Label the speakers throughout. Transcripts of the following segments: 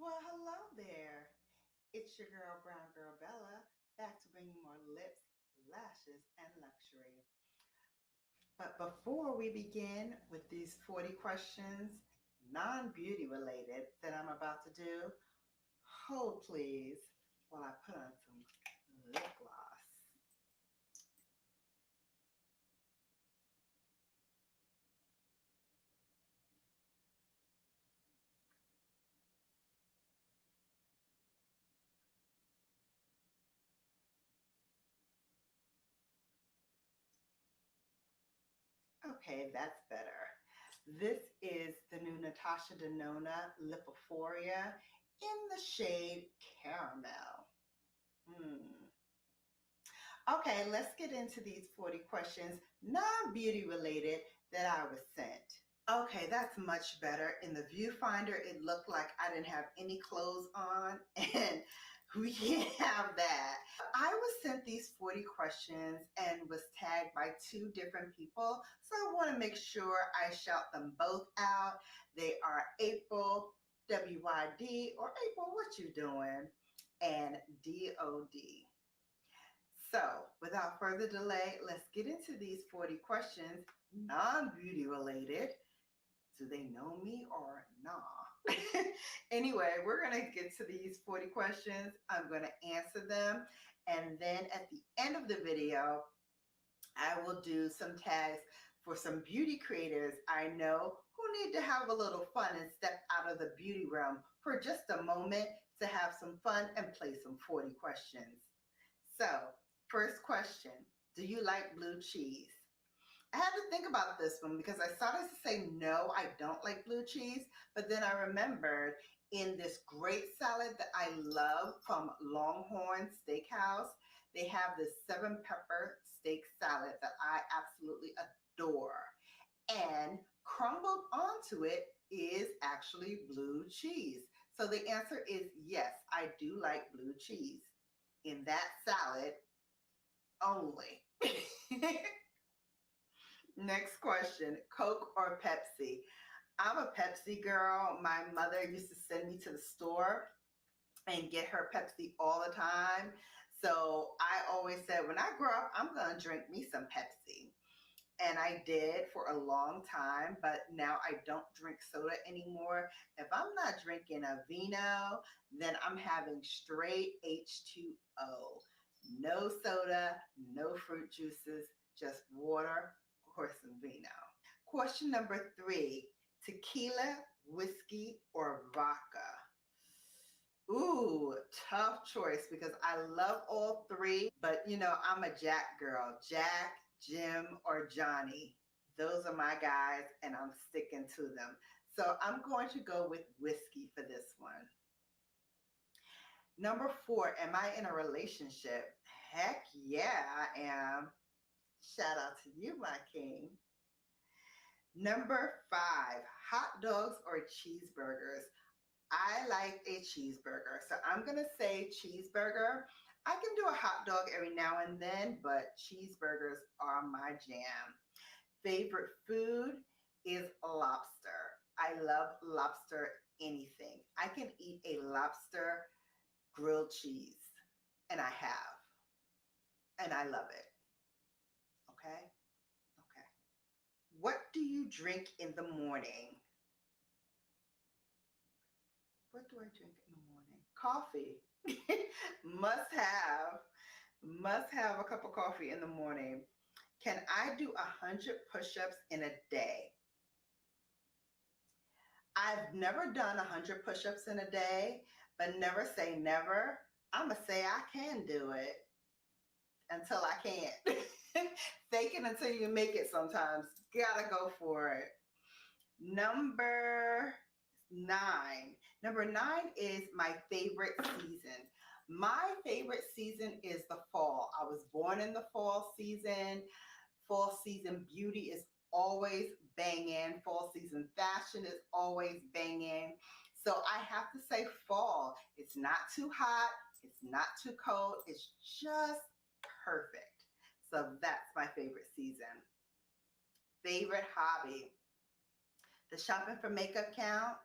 Speaker 1: Well, hello there. It's your girl, Brown Girl Bella, back to bring you more lips, lashes, and luxury. But before we begin with these 40 questions, non-beauty related, that I'm about to do, hold please while I put on some lip gloss. Okay, that's better. This is the new Natasha Denona Lipophoria in the shade Caramel. Okay, let's get into these 40 questions, non-beauty related, that I was sent. Okay, that's much better. In the viewfinder, it looked like I didn't have any clothes on, and we can't have that. I was sent these 40 questions and was tagged by 2 different people, so I want to make sure I shout them both out. They are April, WYD, or April, what you doing? And DOD. So without further delay, let's get into these 40 questions, non-beauty related. Do they know me or nah? Anyway, we're going to get to these 40 questions. I'm going to answer them. And then at the end of the video, I will do some tags for some beauty creators I know who need to have a little fun and step out of the beauty realm for just a moment to have some fun and play some 40 questions. So, first question, do you like blue cheese? I had to think about this one because I started to say no, I don't like blue cheese, but then I remembered in this great salad that I love from Longhorn Steakhouse, they have this 7-pepper steak salad that I absolutely adore. And crumbled onto it is actually blue cheese. So the answer is yes, I do like blue cheese in that salad only. Next question, Coke or Pepsi? I'm a Pepsi girl. My mother used to send me to the store and get her Pepsi all the time. So I always said, when I grow up, I'm going to drink me some Pepsi. And I did for a long time, but now I don't drink soda anymore. If I'm not drinking a vino, then I'm having straight H2O. No soda, no fruit juices, just water or some vino. Question number 3, tequila, whiskey, or vodka? Ooh, tough choice because I love all 3, but you know, I'm a Jack girl. Jack, Jim, or Johnny. Those are my guys and I'm sticking to them. So I'm going to go with whiskey for this one. Number 4, am I in a relationship? Heck yeah, I am. Shout out to you, my king. Number 5, hot dogs or cheeseburgers? I like a cheeseburger, so I'm going to say cheeseburger. I can do a hot dog every now and then, but cheeseburgers are my jam. Favorite food is lobster. I love lobster anything. I can eat a lobster grilled cheese, and I have, and I love it. Okay? Okay. What do you drink in the morning? What do I drink in the morning? Coffee. Must have. Must have a cup of coffee in the morning. Can I do 100 push-ups in a day? I've never done 100 push-ups in a day, but never say never. I'm going to say I can do it until I can't. Fake it until you make it sometimes. Gotta go for it. Number 9. Number 9 is my favorite season. My favorite season is the fall. I was born in the fall season. Fall season beauty is always banging. Fall season fashion is always banging. So I have to say fall. It's not too hot. It's not too cold. It's just perfect. So that's my favorite season. Favorite hobby. Does shopping for makeup count?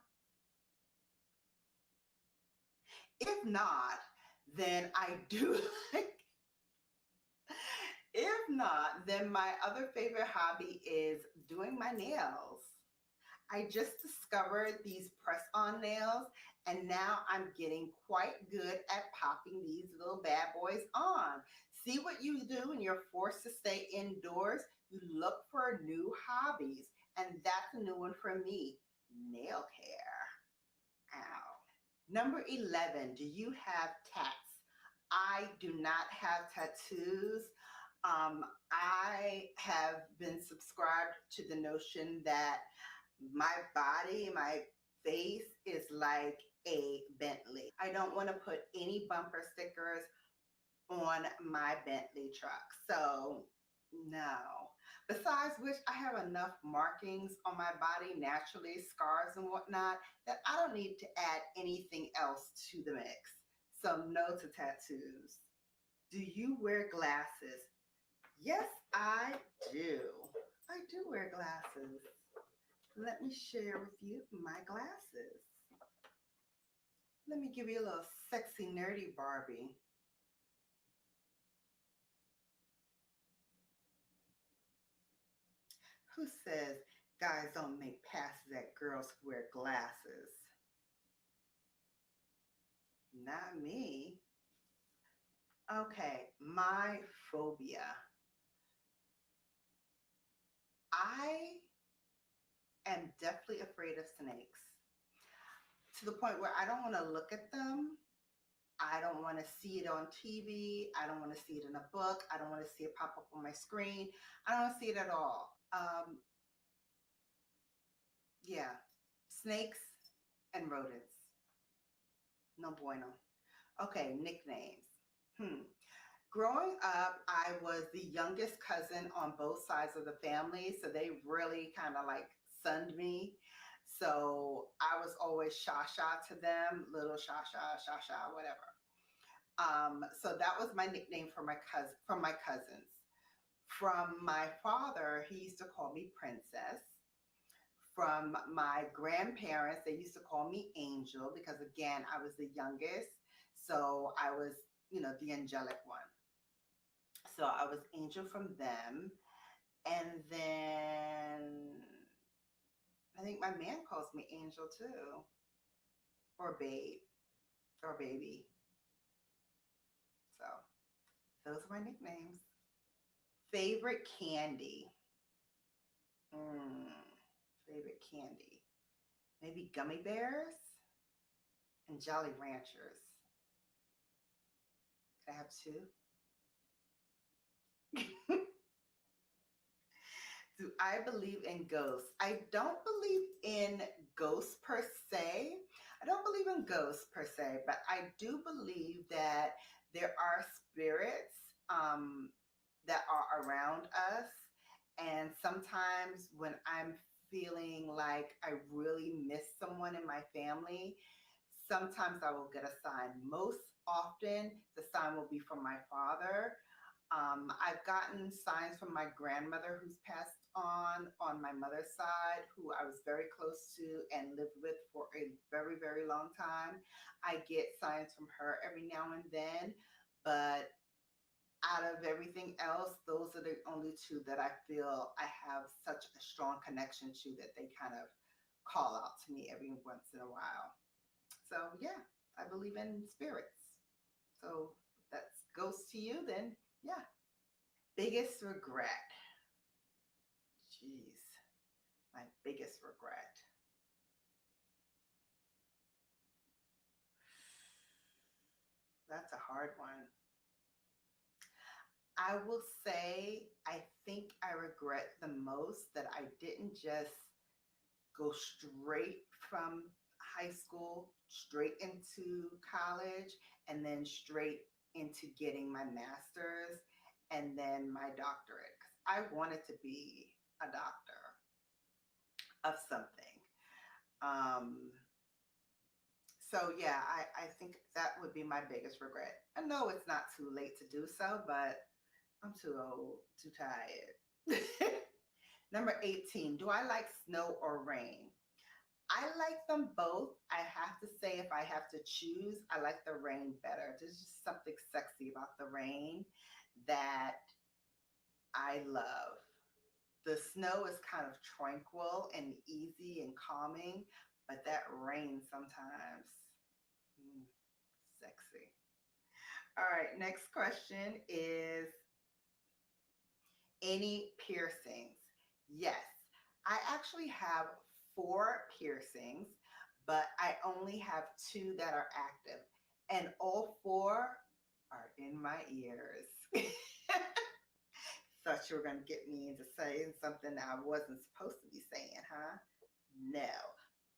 Speaker 1: If not, then I do like, if not, then my other favorite hobby is doing my nails. I just discovered these press-on nails, and now I'm getting quite good at popping these little bad boys on. See what you do when you're forced to stay indoors? You look for new hobbies, and that's a new one for me, nail care. Ow. Number 11, do you have tats? I do not have tattoos. I have been subscribed to the notion that my body, my face is like a Bentley. I don't want to put any bumper stickers on my Bentley truck. So, no. Besides which, I have enough markings on my body naturally, scars and whatnot, that I don't need to add anything else to the mix. So, no to tattoos. Do you wear glasses? Yes, I do. I do wear glasses. Let me share with you my glasses. Let me give you a little sexy, nerdy Barbie. Who says guys don't make passes at girls who wear glasses? Not me. Okay, my phobia. I am definitely afraid of snakes to the point where I don't want to look at them. I don't want to see it on TV. I don't want to see it in a book. I don't want to see it pop up on my screen. I don't want to see it at all. Yeah, snakes and rodents. No bueno. Okay, nicknames. Growing up, I was the youngest cousin on both sides of the family, so they really kind of like sunned me. So I was always Shasha to them, little Shasha, Shasha, whatever. So that was my nickname for my cousins. From my father, he used to call me Princess. From my grandparents, they used to call me Angel because, again, I was the youngest. So I was, the angelic one. So I was Angel from them. And then I think my man calls me Angel too, or Babe, or Baby. So those are my nicknames. Favorite candy. Favorite candy. Maybe gummy bears and Jolly Ranchers. Could I have two? Do I believe in ghosts? I don't believe in ghosts per se. I don't believe in ghosts per se, but I do believe that there are spirits that are around us. And sometimes when I'm feeling like I really miss someone in my family, sometimes I will get a sign. Most often, the sign will be from my father. I've gotten signs from my grandmother who's passed on my mother's side, who I was very close to and lived with for a very, very long time. I get signs from her every now and then, but out of everything else, those are the only two that I feel I have such a strong connection to that they kind of call out to me every once in a while. So yeah, I believe in spirits. So if that goes to you, then yeah. Biggest regret. Jeez, my biggest regret. That's a hard one. I will say, I think I regret the most that I didn't just go straight from high school, straight into college, and then straight into getting my master's and then my doctorate. Because I wanted to be a doctor of something. Um, so yeah, I think that would be my biggest regret. I know it's not too late to do so, but I'm too old, too tired. Number 18, do I like snow or rain? I like them both. I have to say, if I have to choose, I like the rain better. There's just something sexy about the rain that I love. The snow is kind of tranquil and easy and calming, but that rain sometimes, mm, sexy. All right, next question is any piercings? Yes, I actually have 4 piercings, but I only have 2 that are active, and all 4 are in my ears. Thought you were going to get me into saying something I wasn't supposed to be saying, huh? No.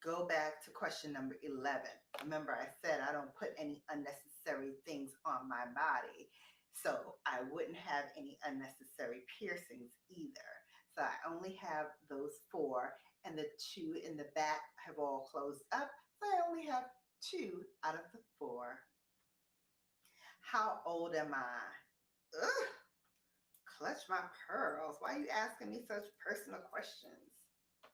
Speaker 1: Go back to question number 11. Remember, I said I don't put any unnecessary things on my body. So I wouldn't have any unnecessary piercings either. So I only have those 4, and the 2 in the back have all closed up. So I only have 2 out of the 4. How old am I? Ugh, clutch my pearls. Why are you asking me such personal questions?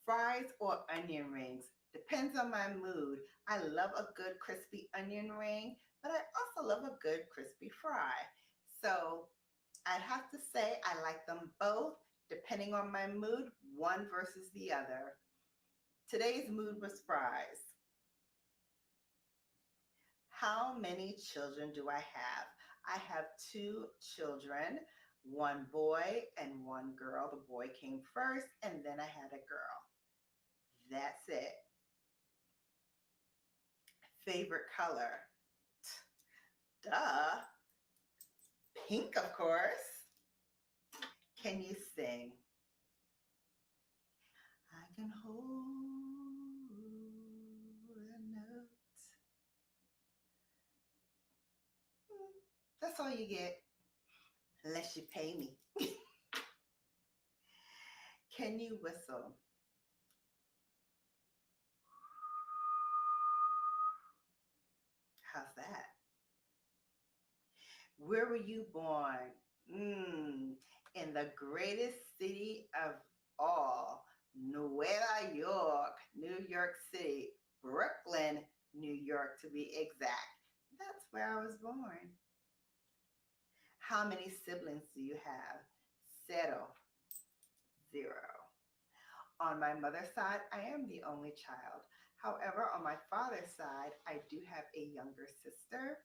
Speaker 1: Fries or onion rings? Depends on my mood. I love a good crispy onion ring, but I also love a good crispy fry. So I'd have to say I like them both depending on my mood, one versus the other. Today's mood was fries. How many children do I have? I have 2 children, 1 boy and 1 girl. The boy came first, and then I had a girl. That's it. Favorite color? Duh. Pink, of course. Can you sing? I can hold a note. That's all you get, unless you pay me. Can you whistle? How's that? Where were you born? In the greatest city of all, Nueva York, New York City, Brooklyn, New York to be exact. That's where I was born. How many siblings do you have? Zero. 0. On my mother's side, I am the only child. However, on my father's side, I do have a younger sister.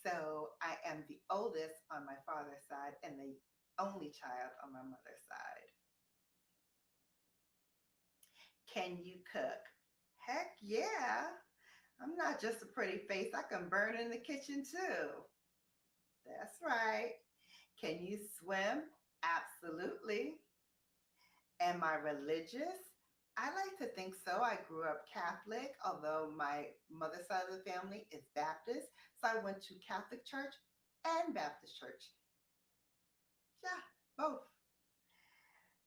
Speaker 1: So I am the oldest on my father's side and the only child on my mother's side. Can you cook? Heck yeah. I'm not just a pretty face. I can burn in the kitchen too. That's right. Can you swim? Absolutely. Am I religious? I like to think so. I grew up Catholic, although my mother's side of the family is Baptist. So I went to Catholic church and Baptist church. Yeah, both.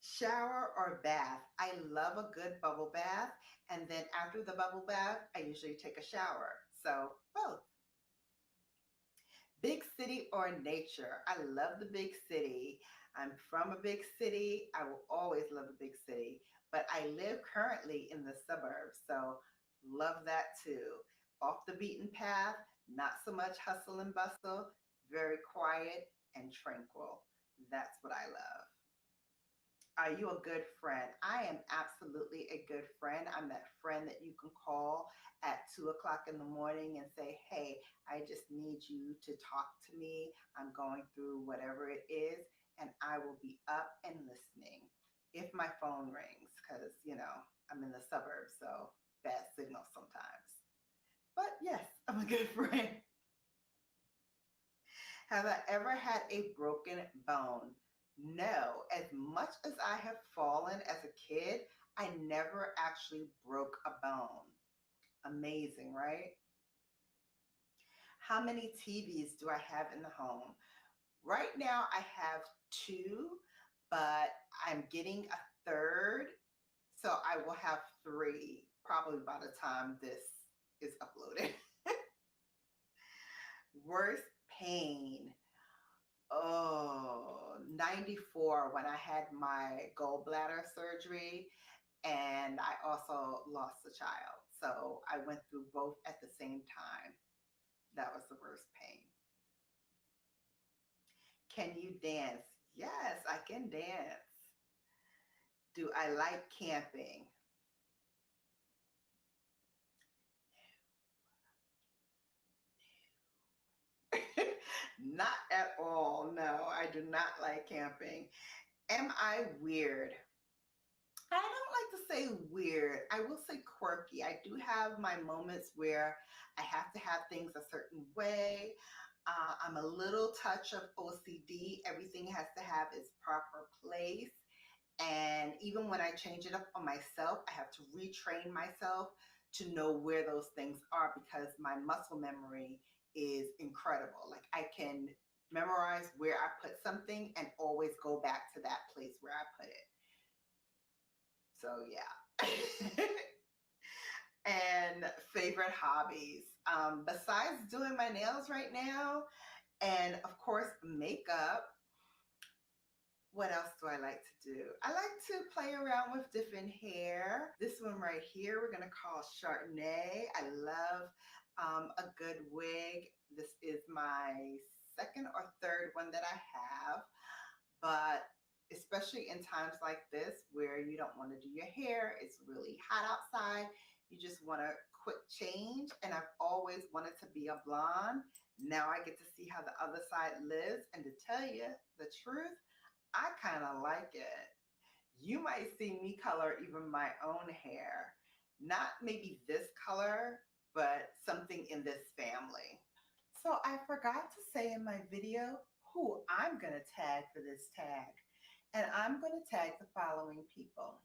Speaker 1: Shower or bath? I love a good bubble bath. And then after the bubble bath, I usually take a shower. So both. Big city or nature? I love the big city. I'm from a big city. I will always love a big city. But I live currently in the suburbs. So love that too. Off the beaten path, not so much hustle and bustle, very quiet and tranquil. That's what I love. Are you a good friend? I am absolutely a good friend. I'm that friend that you can call at 2 o'clock in the morning and say, hey, I just need you to talk to me. I'm going through whatever it is, and I will be up and listening if my phone rings, because, I'm in the suburbs, so bad signal sometimes. But yes, I'm a good friend. Have I ever had a broken bone? No. As much as I have fallen as a kid, I never actually broke a bone. Amazing, right? How many TVs do I have in the home? Right now, I have 2, but I'm getting a third. So I will have 3 probably by the time this is uploaded. Worst pain. Oh, 94 when I had my gallbladder surgery. and I also lost a child. So I went through both at the same time. That was the worst pain. Can you dance? Yes, I can dance. Do I like camping? Not at all. No, I do not like camping. Am I weird? I don't like to say weird. I will say quirky. I do have my moments where I have to have things a certain way. I'm a little touch of OCD. Everything has to have its proper place. And even when I change it up on myself, I have to retrain myself to know where those things are because my muscle memory is incredible. Like I can memorize where I put something and always go back to that place where I put it. So yeah. And favorite hobbies. Besides doing my nails right now, and of course, makeup, what else do I like to do? I like to play around with different hair. This one right here, we're going to call Chardonnay. I love a good wig. This is my second or third one that I have, but especially in times like this where you don't want to do your hair, it's really hot outside, you just want a quick change, and I've always wanted to be a blonde. Now I get to see how the other side lives, and to tell you the truth, I kind of like it. You might see me color even my own hair. Not maybe this color, but something in this family. So I forgot to say in my video who I'm going to tag for this tag. And I'm going to tag the following people.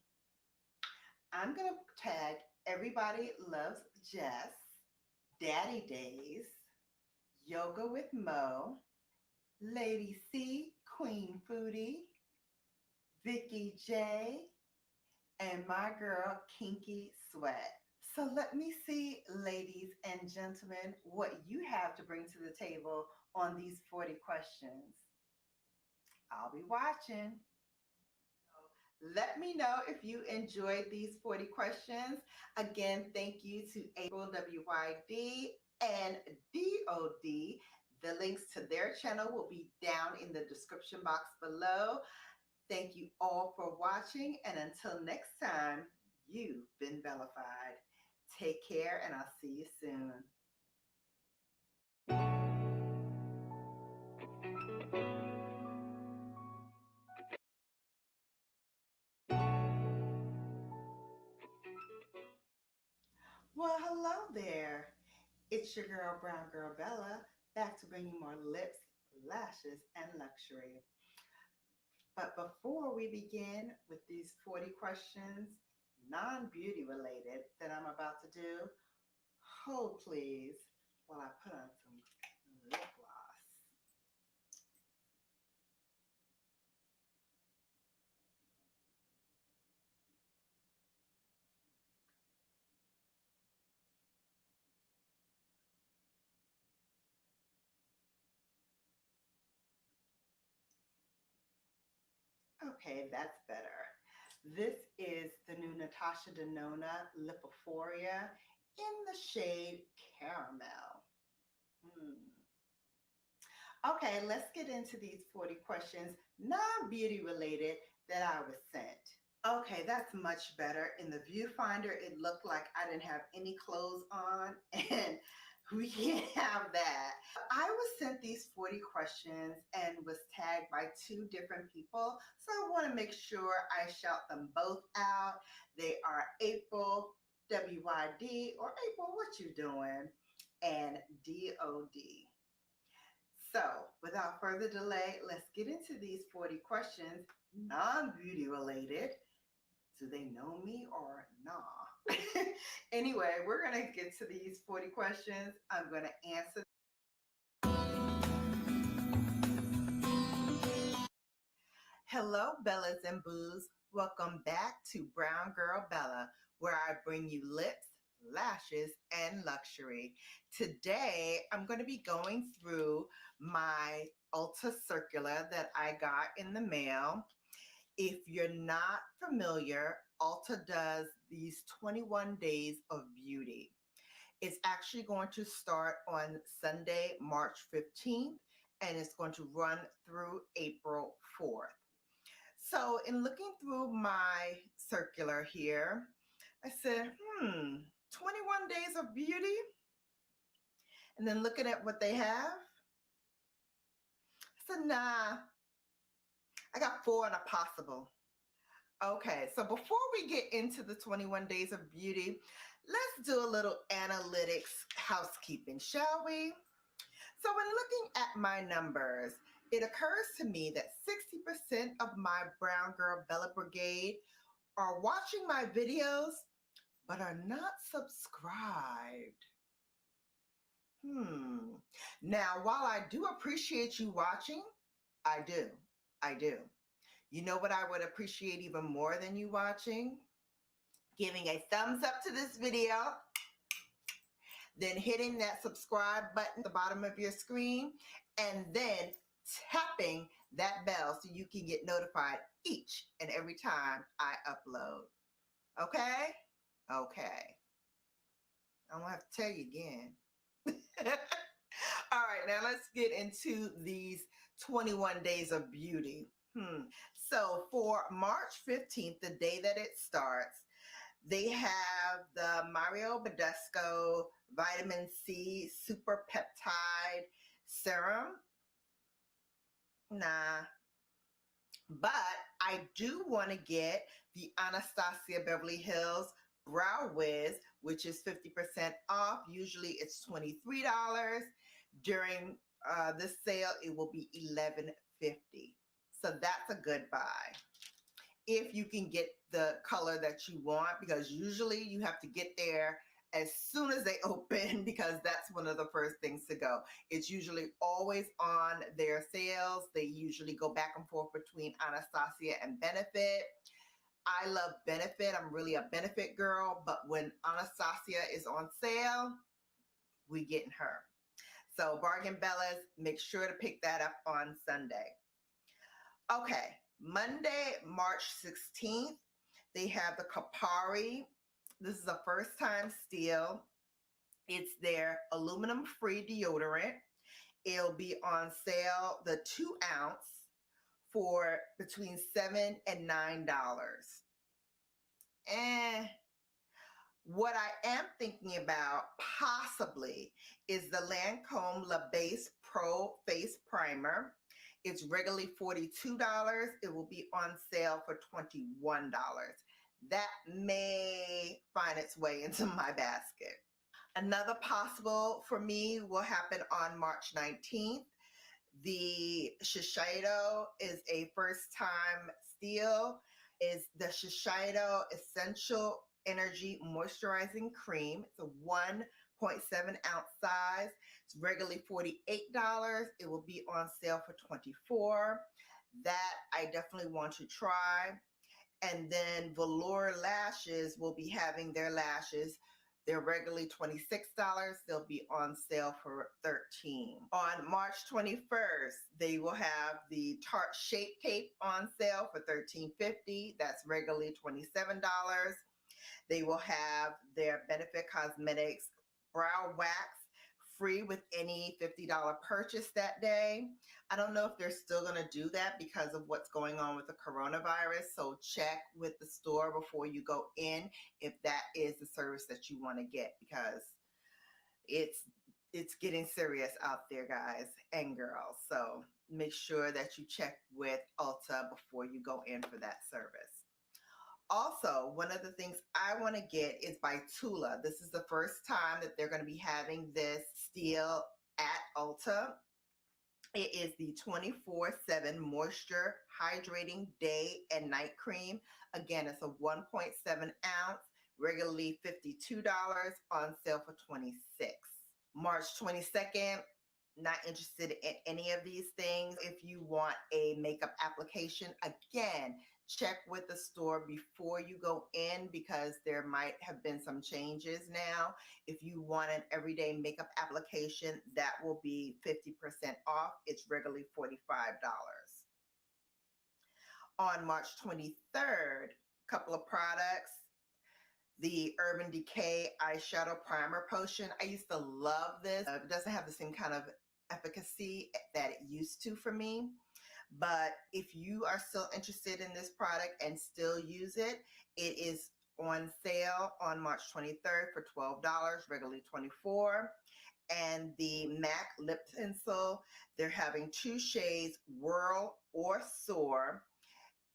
Speaker 1: I'm going to tag Everybody Loves Jess, Daddy Days, Yoga with Mo, Lady C, Queen Foodie, Vicky J, and my girl Kinky Sweat. So let me see, ladies and gentlemen, what you have to bring to the table on these 40 questions. I'll be watching. Let me know if you enjoyed these 40 questions. Again, thank you to April WYD and DOD. The links to their channel will be down in the description box below. Thank you all for watching, and until next time, you've been Bellified. Take care, and I'll see you soon. Well, hello there. It's your girl, Brown Girl Bella, back to bring you more lips, lashes, and luxury. But before we begin with these 40 questions, non-beauty related, that I'm about to do, hold please while I put on some lip gloss. Okay, that's better. This is the new Natasha Denona Lipophoria in the shade Caramel. Okay, let's get into these 40 questions, non-beauty related, that I was sent. Okay, that's much better. In the viewfinder, it looked like I didn't have any clothes on, and we can't have that. I was sent these 40 questions and was tagged by two different people, so I want to make sure I shout them both out. They are April WYD, or April, what you doing? And DOD. So without further delay, let's get into these 40 questions, non-beauty related. Do they know me or nah? Anyway, we're going to get to these 40 questions. I'm going to answer. Hello, Bellas and Boos. Welcome back to Brown Girl Bella, where I bring you lips, lashes, and luxury. Today, I'm going to be going through my Ulta circular that I got in the mail. If you're not familiar, Ulta does these 21 days of beauty. It's actually going to start on Sunday, March 15th, and it's going to run through April 4th. So in looking through my circular here, I said, 21 days of beauty? And then looking at what they have, I said, nah, I got 4 and a possible. Okay, so before we get into the 21 days of beauty, let's do a little analytics housekeeping, shall we? So when looking at my numbers, it occurs to me that 60% of my Brown Girl Bella Brigade are watching my videos, but are not subscribed. Now, while I do appreciate you watching, I do. You know what I would appreciate even more than you watching? Giving a thumbs up to this video, then hitting that subscribe button at the bottom of your screen, and then tapping that bell so you can get notified each and every time I upload. Okay? Okay. I won't have to tell you again. All right, now let's get into these 21 days of beauty. So for March 15th, the day that it starts, they have the Mario Badescu Vitamin C Super Peptide Serum. Nah. But I do want to get the Anastasia Beverly Hills Brow Wiz, which is 50% off. Usually it's $23. During this sale, it will be $11.50. So that's a good buy. If you can get the color that you want, because usually you have to get there as soon as they open, because that's one of the first things to go. It's usually always on their sales. They usually go back and forth between Anastasia and Benefit. I love Benefit. I'm really a Benefit girl, but when Anastasia is on sale, we getting her. So BrownGirlBellas, make sure to pick that up on Sunday. Okay, Monday, March 16th, they have the Kapari. This is a first time steal. It's their aluminum-free deodorant. It'll be on sale, the 2 ounce, for between $7 and $9. What I am thinking about possibly is the Lancome La Base Pro Face Primer. It's regularly $42. It will be on sale for $21. That may find its way into my basket. Another possible for me will happen on March 19th. The Shiseido is a first-time steal. Is the Shiseido Essential Energy Moisturizing Cream. It's a 1.7 ounce size. It's regularly $48. It will be on sale for $24. That I definitely want to try. And then Velour Lashes will be having their lashes. They're regularly $26. They'll be on sale for $13. On March 21st, they will have the Tarte Shape Tape on sale for $13.50. That's regularly $27. They will have their Benefit Cosmetics Brow Wax free with any $50 purchase that day. I don't know if they're still going to do that because of what's going on with the coronavirus. So check with the store before you go in if that is the service that you want to get, because it's getting serious out there, guys and girls. So make sure that you check with Ulta before you go in for that service. Also, one of the things I want to get is by Tula. This is the first time that they're going to be having this steal at Ulta. It is the 24/7 Moisture Hydrating Day and Night Cream. Again, it's a 1.7 ounce, regularly $52, on sale for $26. March 22nd, not interested in any of these things. If you want a makeup application, again, check with the store before you go in, because there might have been some changes now. If you want an everyday makeup application, that will be 50% off. It's regularly $45. On March 23rd, a couple of products. The Urban Decay Eyeshadow Primer Potion. I used to love this. It doesn't have the same kind of efficacy that it used to for me. But if you are still interested in this product and still use it, it is on sale on March 23rd for $12, regularly $24. And the MAC lip pencil, they're having two shades, Whirl or Soar,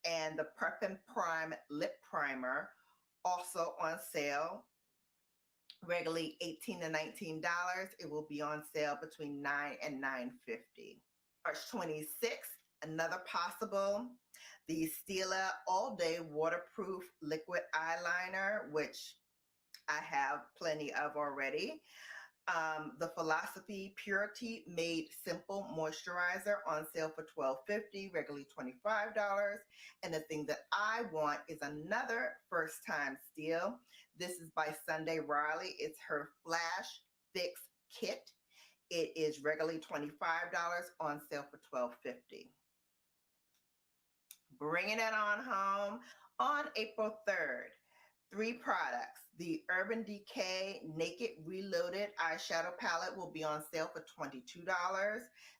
Speaker 1: and the Prep and Prime lip primer, also on sale, regularly $18 to $19. It will be on sale between $9 and $9.50. March 26th, another possible, the Stila All Day Waterproof Liquid Eyeliner, which I have plenty of already. The Philosophy Purity Made Simple Moisturizer on sale for $12.50, regularly $25. And the thing that I want is another first time steal. This is by Sunday Riley. It's her Flash Fix Kit. It is regularly $25, on sale for $12.50. Bringing it on home on April 3rd. 3 products. The Urban Decay Naked Reloaded Eyeshadow Palette will be on sale for $22.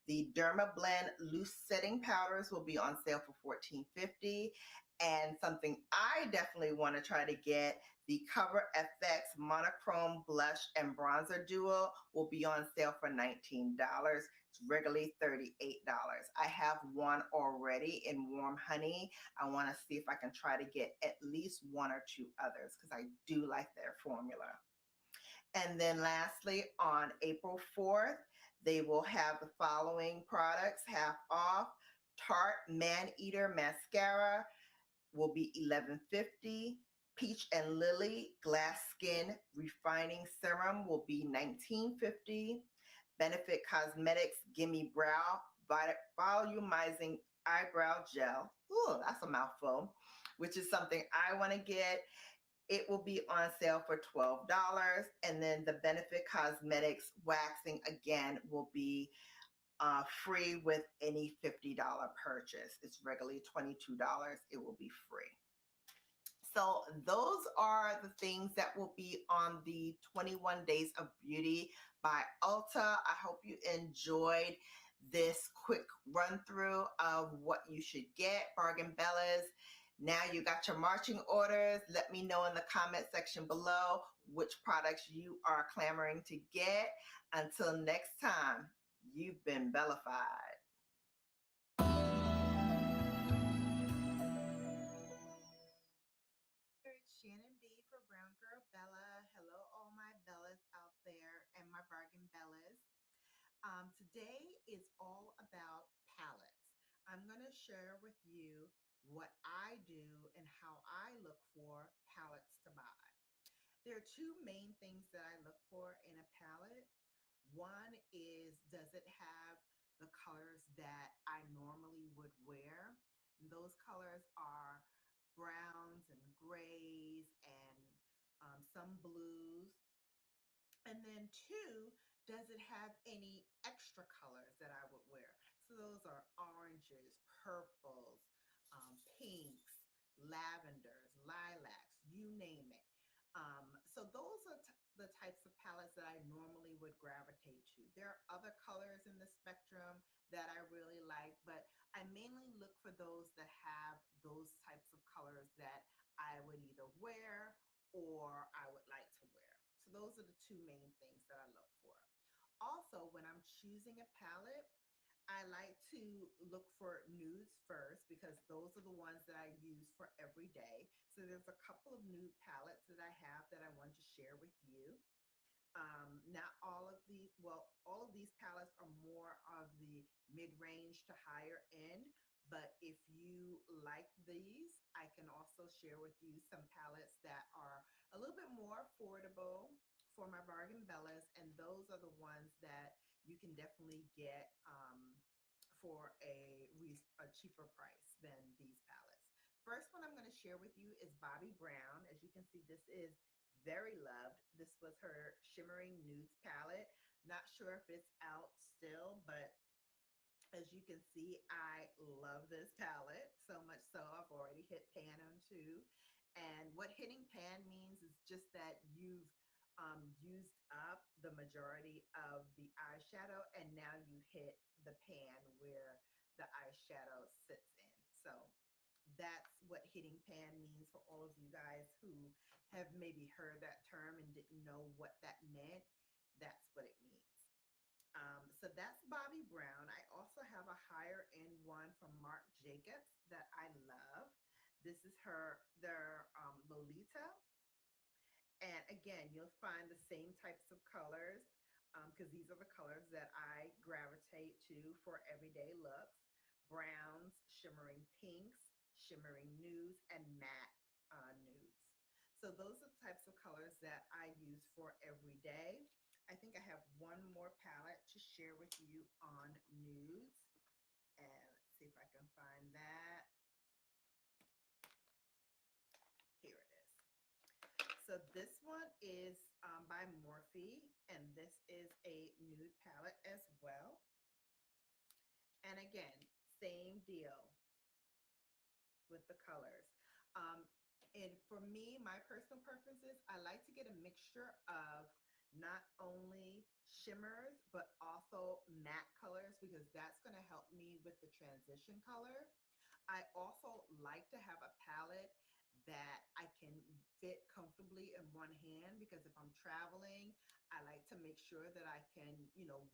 Speaker 1: The Derma Blend Loose Setting Powders will be on sale for $14.50. And something I definitely want to try to get, the Cover FX Monochrome Blush and Bronzer Duo will be on sale for $19. It's regularly $38. I have one already in Warm Honey. I want to see if I can try to get at least 1 or 2 others because I do like their formula. And then lastly, on April 4th, they will have the following products half off. Tarte Man Eater Mascara will be $11.50. Peach and Lily Glass Skin Refining Serum will be $19.50. Benefit Cosmetics Gimme Brow Volumizing Eyebrow Gel. Ooh, that's a mouthful, which is something I want to get. It will be on sale for $12. And then the Benefit Cosmetics Waxing, again, will be free with any $50 purchase. It's regularly $22. It will be free. So those are the things that will be on the 21 Days of Beauty by Ulta. I hope you enjoyed this quick run through of what you should get, Bargain Bellas. Now you got your marching orders. Let me know in the comment section below which products you are clamoring to get. Until next time, you've been Bellafied. Shannon B for Brown Girl Bella. Hello, all my Bellas out there and my Bargain Bellas. Today is all about palettes. I'm going to share with you what I do and how I look for palettes to buy. There are 2 main things that I look for in a palette. One is, does it have the colors that I normally would wear? And those colors are browns and grays and some blues. And then 2, does it have any extra colors that I would wear? So those are oranges, purples, pinks, lavenders, lilacs, you name it. So those are the types of palettes that I normally would gravitate to. There are other colors in the spectrum that I really like, but I mainly look for those that have those types of colors that I would either wear or I would like to wear. So those are the 2 main things that I look for. Also, when I'm choosing a palette, I like to look for nudes first because those are the ones that I use for every day. So there's a couple of nude palettes that I have that I want to share with you. Not all of these, well, all of these palettes are more of the mid-range to higher end, but if you like these, I can also share with you some palettes that are a little bit more affordable for my Bargain Bellas, and those are the ones that you can definitely get for a cheaper price than these palettes. First one I'm going to share with you is Bobbi Brown. As you can see, this is very loved. This was her Shimmering Nudes palette. Not sure if it's out still, but as you can see, I love this palette so much so I hit pan on two. And what hitting pan means is just that you've used up the majority of the eyeshadow, and now you hit the pan where the eyeshadow sits in. So that's what hitting pan means for all of you guys who have maybe heard that term and didn't know what that meant. That's what it means. So that's Bobbi Brown. I also have a higher end one from Marc Jacobs that I love. This is their Lolita. And again, you'll find the same types of colors because these are the colors that I gravitate to for everyday looks. Browns, shimmering pinks, shimmering nudes, and matte nudes. So those are the types of colors that I use for every day. I think I have one more palette to share with you on nudes. And let's see if I can find that. Here it is. So this one is by Morphe, and this is a nude palette as well. And again, same deal with the colors. And for me, my personal preferences, I like to get a mixture of not only shimmers, but also matte colors because that's going to help me with the transition color. I also like to have a palette that I can fit comfortably in one hand because if I'm traveling, I like to make sure that I can,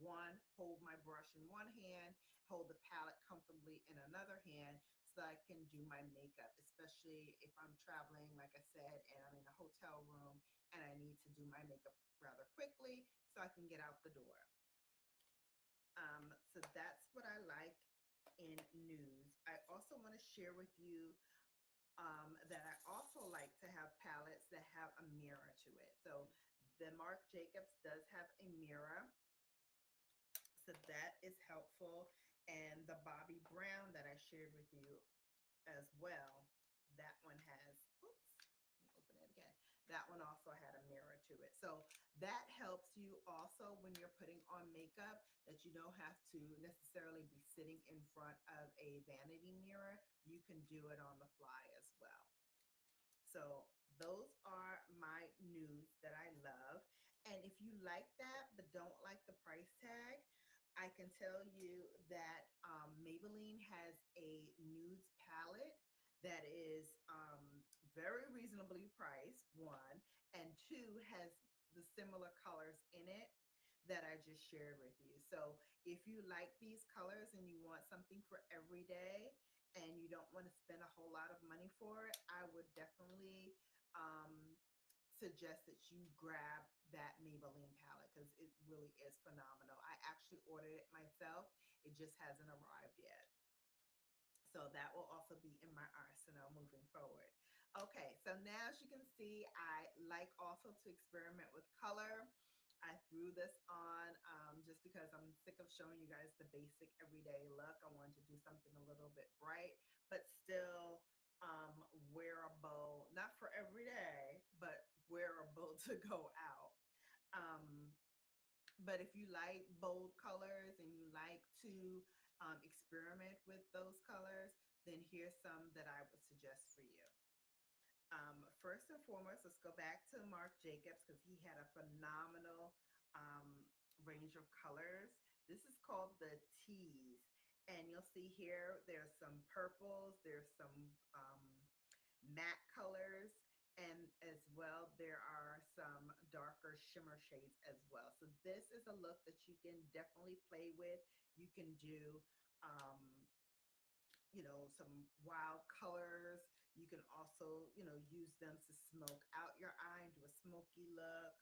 Speaker 1: one, hold my brush in one hand, hold the palette comfortably in another hand so I can do my makeup, especially if I'm traveling, like I said, and I'm in a hotel room and I need to do my makeup rather quickly so I can get out the door. So that's what I like in nudes. I also want to share with you that I also like to have palettes that have a mirror to it. So the Marc Jacobs does have a mirror. So that is helpful. And the Bobbi Brown that I shared with you as well, that one has, oops, let me open it again. That one also had a mirror to it. So that helps you also when you're putting on makeup that you don't have to necessarily be sitting in front of a vanity mirror. You can do it on the fly as well. So those are my nudes that I love. And if you like that but don't like the price tag, I can tell you that Maybelline has a nudes palette that is very reasonably priced, one, and two, has the similar colors in it that I just shared with you. So if you like these colors and you want something for every day and you don't want to spend a whole lot of money for it, I would definitely suggest that you grab that Maybelline palette because it really is phenomenal. I actually ordered it myself. It just hasn't arrived yet. So that will also be in my arsenal moving forward. Okay, so now as you can see, I like also to experiment with color. I threw this on just because I'm sick of showing you guys the basic everyday look. I wanted to do something a little bit bright, but still wearable, not for every day, but wearable to go out. But if you like bold colors and you like to experiment with those colors, then here's some that I would suggest for you. First and foremost, let's go back to Marc Jacobs because he had a phenomenal range of colors. This is called the Tease. And you'll see here, there's some purples, there's some matte colors, and as well, there are some darker shimmer shades as well. So this is a look that you can definitely play with. You can do some wild colors. You can also, use them to smoke out your eye and do a smoky look,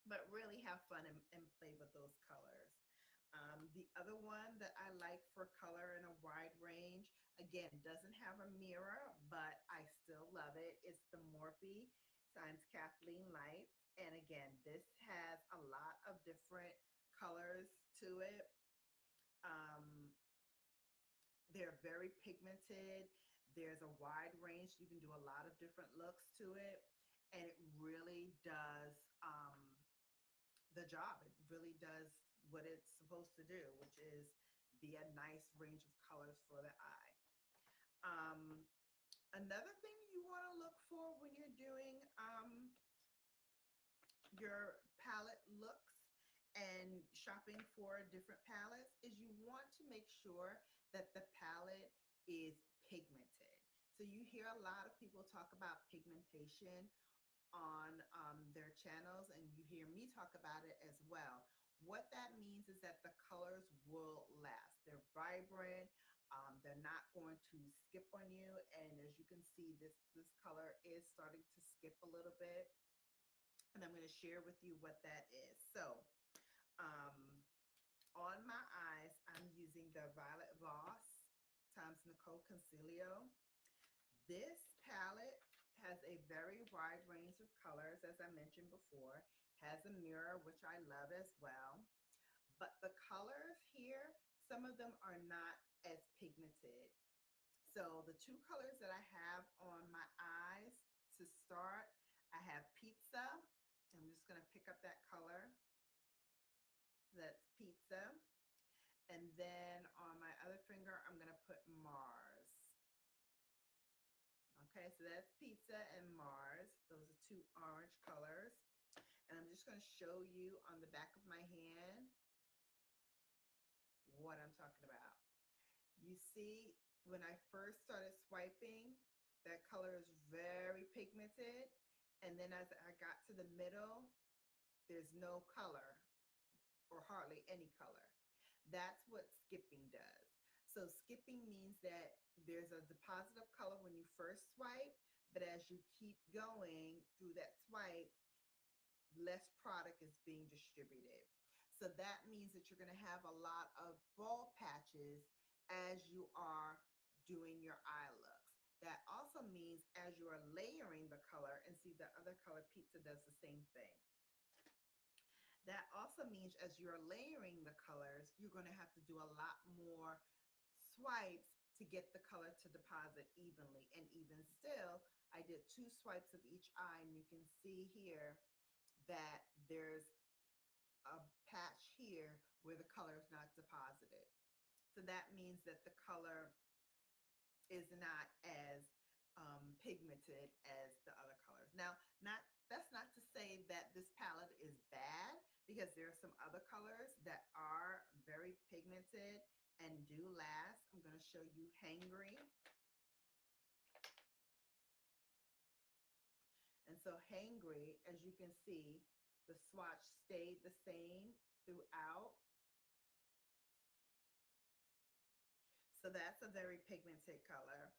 Speaker 1: but really have fun and play with those colors. The other one that I like for color in a wide range, again, doesn't have a mirror, but I still love it. It's the Morphe times Kathleen Lights. And again, this has a lot of different colors to it. They're very pigmented. There's a wide range. You can do a lot of different looks to it. And it really does the job. It really does what it's supposed to do, which is be a nice range of colors for the eye. Another thing you want to look for when you're doing your palette looks and shopping for different palettes is you want to make sure that the palette is pigmented. So you hear a lot of people talk about pigmentation on their channels, and you hear me talk about it as well. What that means is that the colors will last. They're vibrant. They're not going to skip on you. And as you can see, this color is starting to skip a little bit. And I'm going to share with you what that is. So on my eyes, I'm using the Violet Voss times Nicole Concilio. This palette has a very wide range of colors, as I mentioned before, has a mirror, which I love as well. But the colors here, some of them are not as pigmented. So the two colors that I have on my eyes to start, I have Pizza. I'm just going to pick up that color. That's Pizza. And then on my other finger, I'm going to put Mars. Okay, so that's Pizza and Mars. Those are two orange colors. And I'm just going to show you on the back of my hand what I'm talking about. You see, when I first started swiping, that color is very pigmented. And then as I got to the middle, there's no color or hardly any color. That's what skipping does. So skipping means that there's a deposit of color when you first swipe, but as you keep going through that swipe, less product is being distributed. So that means that you're going to have a lot of bald patches as you are doing your eye looks. That also means as you are layering the color, and see the other color, Pizza, does the same thing. That also means as you're layering the colors, you're going to have to do a lot more swipes to get the color to deposit evenly. And even still, I did 2 swipes of each eye, and you can see here that there's a patch here where the color is not deposited. So that means that the color is not as pigmented as the other colors. Now, that's not to say that this palette is bad, because there are some other colors that are very pigmented and do last. I'm going to show you Hangry. And so Hangry, as you can see, the swatch stayed the same throughout. So that's a very pigmented color.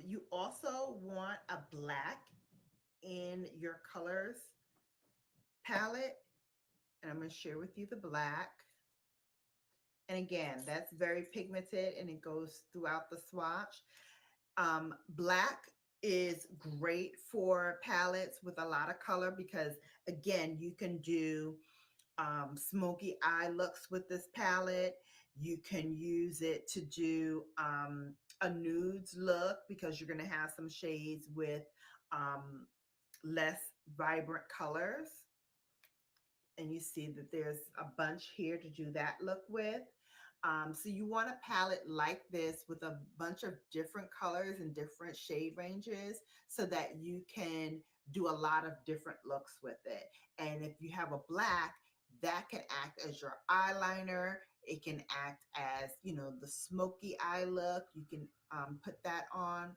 Speaker 1: You also want a black in your colors palette. And I'm going to share with you the black. And again, that's very pigmented and it goes throughout the swatch. Black is great for palettes with a lot of color because, again, you can do smoky eye looks with this palette. You can use it to do a nudes look because you're going to have some shades with less vibrant colors. And you see that there's a bunch here to do that look with. So you want a palette like this with a bunch of different colors and different shade ranges so that you can do a lot of different looks with it. And if you have a black, that can act as your eyeliner. It can act as, you know, the smoky eye look. You can put that on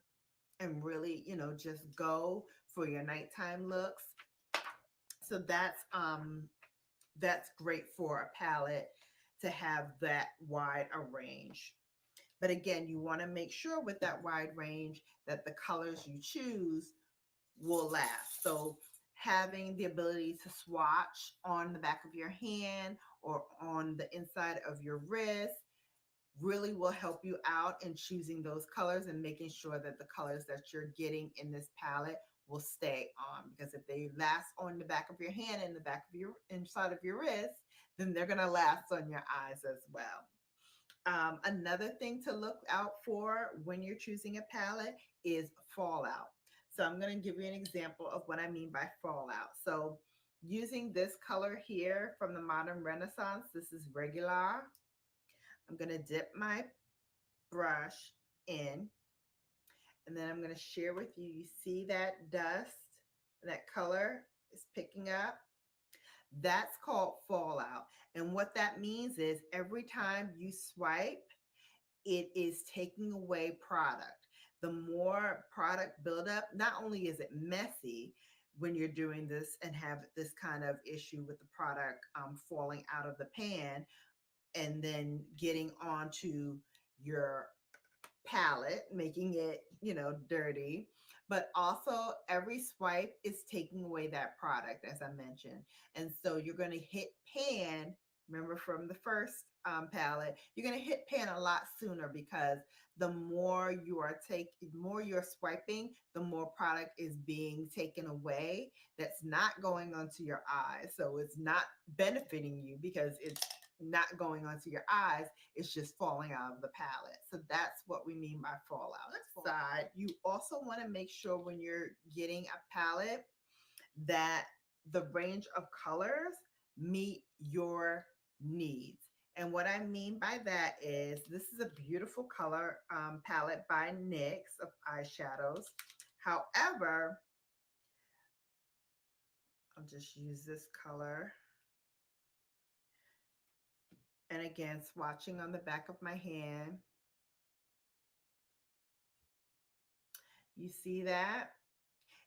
Speaker 1: and really, you know, just go for your nighttime looks. So that's great for a palette to have that wide a range. But again, you want to make sure with that wide range that the colors you choose will last. So having the ability to swatch on the back of your hand or on the inside of your wrist really will help you out in choosing those colors and making sure that the colors that you're getting in this palette will stay on, because if they last on the back of your hand and the back of your inside of your wrist, then they're going to last on your eyes as well. Another thing to look out for when you're choosing a palette is fallout. So I'm going to give you an example of what I mean by fallout. So using this color here from the Modern Renaissance, this is Regular. I'm going to dip my brush in, And then I'm going to share with you, you see that dust, that color is picking up? That's called fallout. And what that means is every time you swipe, it is taking away product. The more product buildup, not only is it messy when you're doing this and have this kind of issue with the product falling out of the pan and then getting onto your palette, making it, dirty. But also, every swipe is taking away that product, as I mentioned. And so you're going to hit pan. Remember from the first palette, you're going to hit pan a lot sooner because the more you're swiping, the more product is being taken away. That's not going onto your eyes. So it's not benefiting you because it's not going onto your eyes, it's just falling out of the palette. So that's what we mean by fallout. Side, you also want to make sure when you're getting a palette that the range of colors meet your needs. And what I mean by that is this is a beautiful color palette by NYX of eyeshadows. However, I'll just use this color. And again, swatching on the back of my hand. You see that?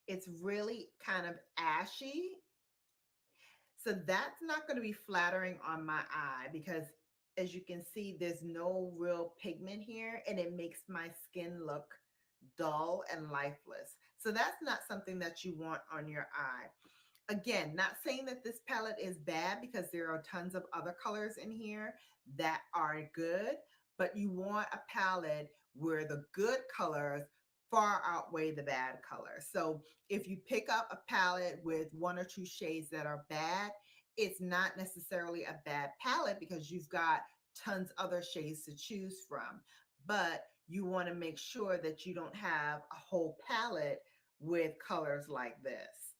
Speaker 1: It's really kind of ashy. So that's not going to be flattering on my eye because as you can see, there's no real pigment here and it makes my skin look dull and lifeless. So that's not something that you want on your eye. Again, not saying that this palette is bad because there are tons of other colors in here that are good, but you want a palette where the good colors far outweigh the bad colors. So if you pick up a palette with one or two shades that are bad, it's not necessarily a bad palette because you've got tons other shades to choose from. But you want to make sure that you don't have a whole palette with colors like this.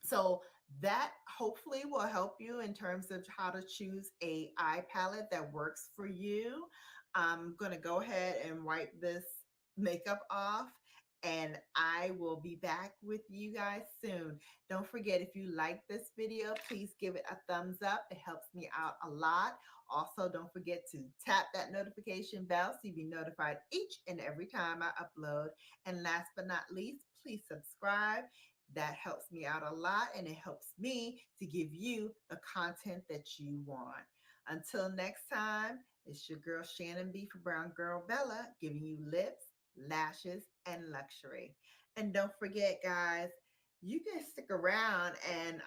Speaker 1: So that hopefully will help you in terms of how to choose a eye palette that works for you. I'm going to go ahead and wipe this makeup off and I will be back with you guys soon. Don't forget, if you like this video, please give it a thumbs up. It helps me out a lot. Also, don't forget to tap that notification bell so you'll be notified each and every time I upload. And last but not least, please subscribe. That helps me out a lot and it helps me to give you the content that you want. Until next time, it's your girl Shannon B for Brown Girl Bella, giving you lips, lashes, and luxury. And don't forget, guys, you can stick around and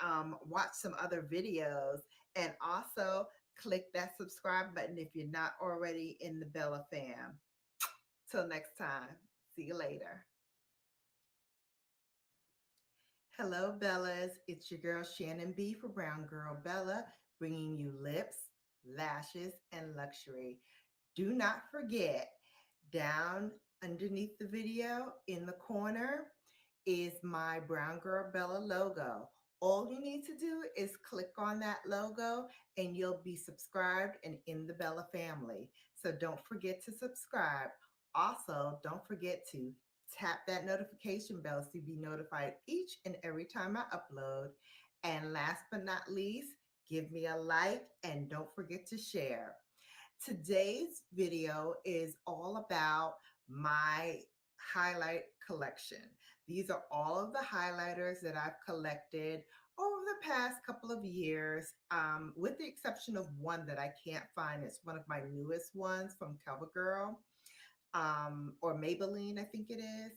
Speaker 1: watch some other videos and also click that subscribe button if you're not already in the Bella fam. Till next time, see you later. Hello, Bellas. It's your girl Shannon B for Brown Girl Bella, bringing you lips, lashes, and luxury. Do not forget, down underneath the video in the corner is my Brown Girl Bella logo. All you need to do is click on that logo and you'll be subscribed and in the Bella family. So don't forget to subscribe. Also, don't forget to tap that notification bell so you'll be notified each and every time I upload. And last but not least, give me a like and don't forget to share. Today's video is all about my highlight collection. These are all of the highlighters that I've collected over the past couple of years, with the exception of one that I can't find. It's one of my newest ones from CoverGirl, or Maybelline, I think it is.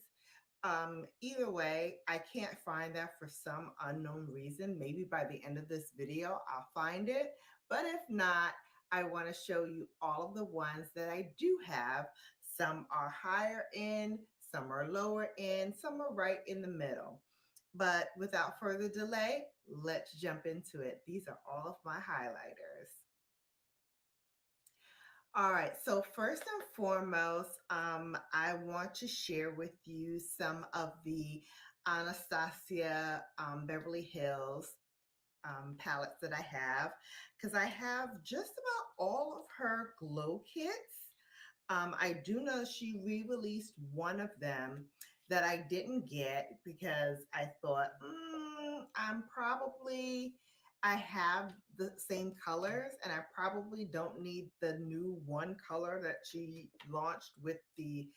Speaker 1: Either way, I can't find that for some unknown reason. Maybe by the end of this video, I'll find it. But if not, I want to show you all of the ones that I do have. Some are higher end, some are lower end, some are right in the middle. But without further delay, let's jump into it. These are all of my highlighters. All right, so first and foremost, I want to share with you some of the Anastasia Beverly Hills palettes that I have, because I have just about all of her glow kits. I do know she re-released one of them that I didn't get because I thought, I have the same colors and I probably don't need the new one color that she launched with the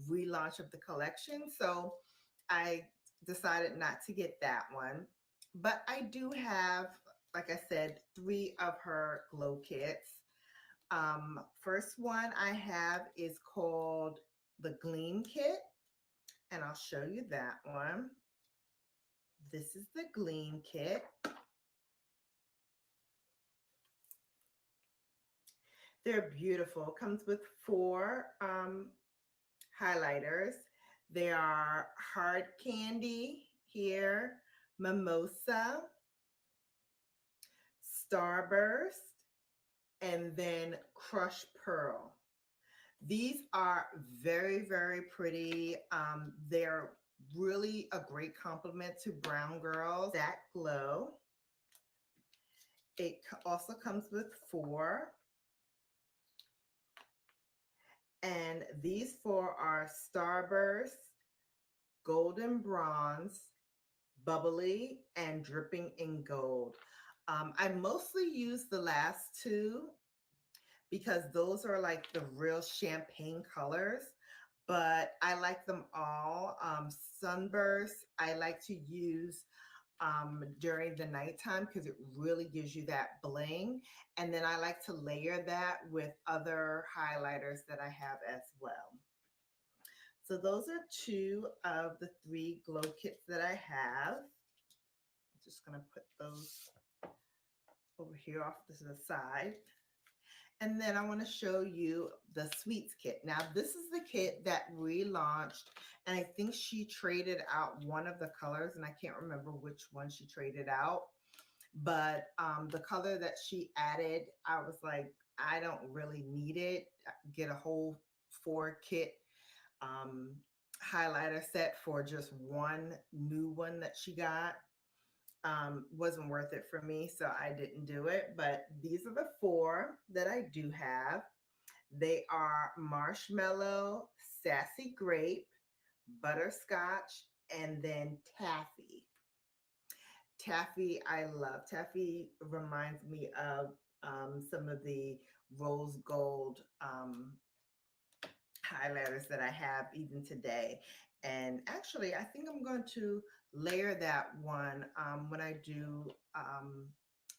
Speaker 1: relaunch of the collection. So I decided not to get that one. But I do have, like I said, 3 of her glow kits. First one I have is called the Gleam Kit, and I'll show you that one. This is the Gleam Kit. They're beautiful. Comes with 4 highlighters. They are Hard Candy here, Mimosa, Starburst, and then Crushed Pearl. These are very, very pretty. They're really a great compliment to Brown Girls That Glow. It also comes with 4. And these 4 are Starburst, Golden Bronze, Bubbly, and Dripping in Gold. I mostly use the last 2 because those are like the real champagne colors, but I like them all. Sunburst, I like to use during the nighttime because it really gives you that bling. And then I like to layer that with other highlighters that I have as well. So those are 2 of the 3 glow kits that I have. I'm just going to put those over here off to the side. And then I want to show you the Sweets kit. Now, this is the kit that relaunched, and I think she traded out one of the colors, and I can't remember which one she traded out. But the color that she added, I was like, I don't really need it. Get a whole 4 kit highlighter set for just one new one that she got. Wasn't worth it for me, so I didn't do it. But these are the 4 that I do have. They are Marshmallow, Sassy Grape, Butterscotch, and then Taffy. Taffy, I love. Taffy reminds me of some of the rose gold highlighters that I have even today. And actually, I think I'm going to layer that one when I do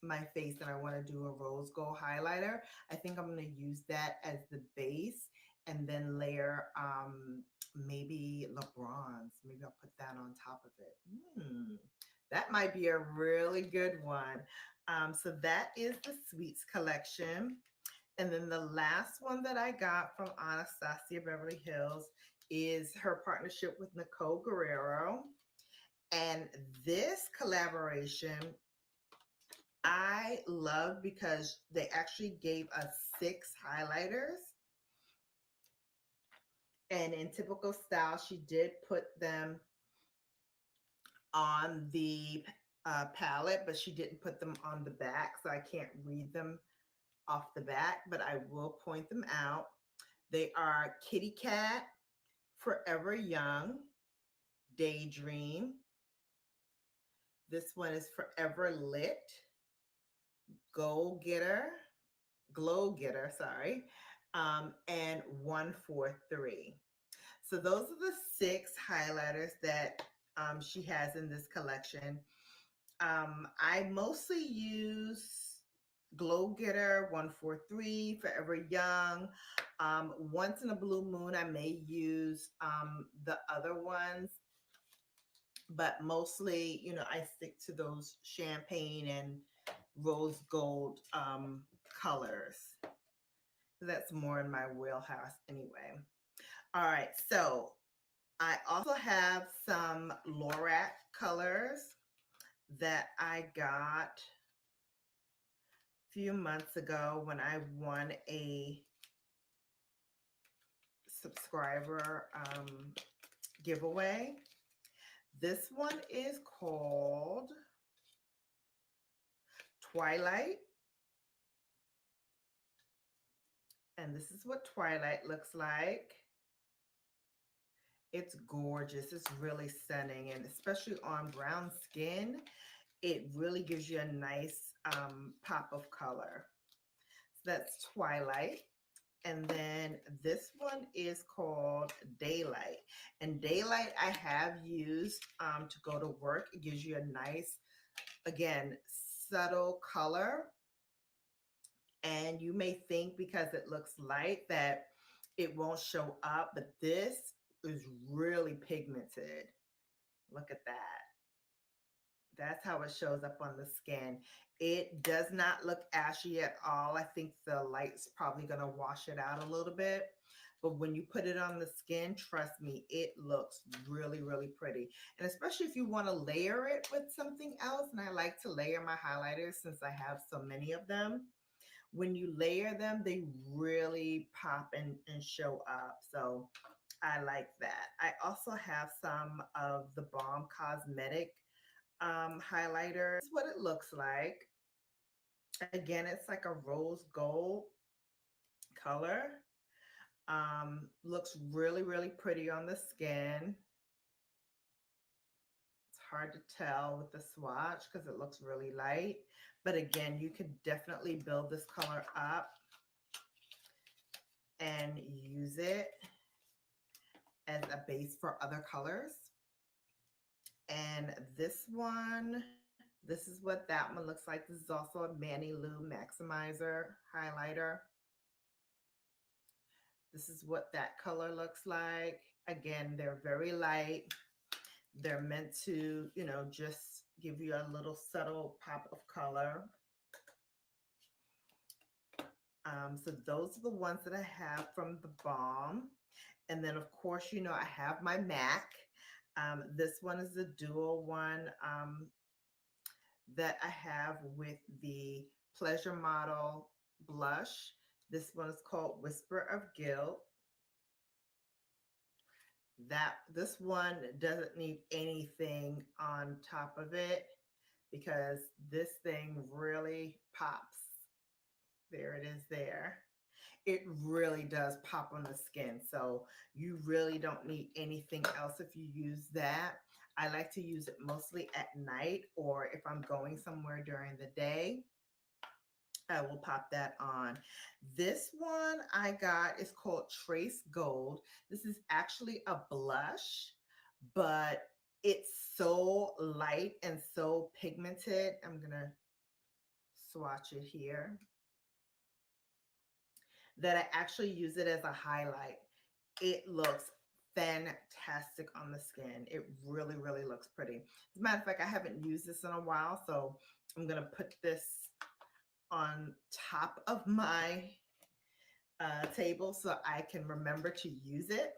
Speaker 1: my face and I want to do a rose gold highlighter. I think I'm going to use that as the base and then layer maybe LeBron's. Maybe I'll put that on top of it. That might be a really good one. So that is the Sweets collection. And then the last one that I got from Anastasia Beverly Hills is her partnership with Nicole Guerrero. And this collaboration I love because they actually gave us 6 highlighters. And in typical style, she did put them on the palette, but she didn't put them on the back, so I can't read them off the back, but I will point them out. They are Kitty Cat, Forever Young, Daydream. This one is Forever Lit, Glow Getter, sorry, and 143. So those are the 6 highlighters that she has in this collection. I mostly use Glow Getter, 143, Forever Young. Once in a blue moon, I may use the other ones, but mostly, you know, I stick to those champagne and rose gold colors. That's more in my wheelhouse anyway. All right, so I also have some Lorac colors that I got a few months ago when I won a subscriber giveaway. This one is called Twilight. And this is what Twilight looks like. It's gorgeous. It's really stunning. And especially on brown skin, it really gives you a nice pop of color. So that's Twilight. And then this one is called Daylight. And Daylight I have used to go to work. It gives you a nice, again, subtle color. And you may think because it looks light that it won't show up, but this is really pigmented. Look at that. That's how it shows up on the skin. It does not look ashy at all. I think the light's probably going to wash it out a little bit. But when you put it on the skin, trust me, it looks really, really pretty. And especially if you want to layer it with something else, and I like to layer my highlighters since I have so many of them. When you layer them, they really pop and show up. So I like that. I also have some of the Balm Cosmetic highlighter. This is what it looks like. Again, it's like a rose gold color. Looks really, really pretty on the skin. It's hard to tell with the swatch because it looks really light. But again, you could definitely build this color up and use it as a base for other colors. And this one, this is what that one looks like. This is also a Manny Lou Maximizer highlighter. This is what that color looks like. Again, they're very light. They're meant to, you know, just give you a little subtle pop of color. So those are the ones that I have from the Balm. And then, of course, you know, I have my MAC. This one is the dual one that I have with the Pleasure Model blush. This one is called Whisper of Guilt. This one doesn't need anything on top of it because this thing really pops. There it is there. It really does pop on the skin. So you really don't need anything else if you use that. I like to use it mostly at night or if I'm going somewhere during the day, I will pop that on. This one I got is called Trace Gold. This is actually a blush, but it's so light and so pigmented. I'm going to swatch it here. That I actually use it as a highlight. It looks fantastic on the skin. It really, really looks pretty. As a matter of fact, I haven't used this in a while, so I'm going to put this on top of my table so I can remember to use it.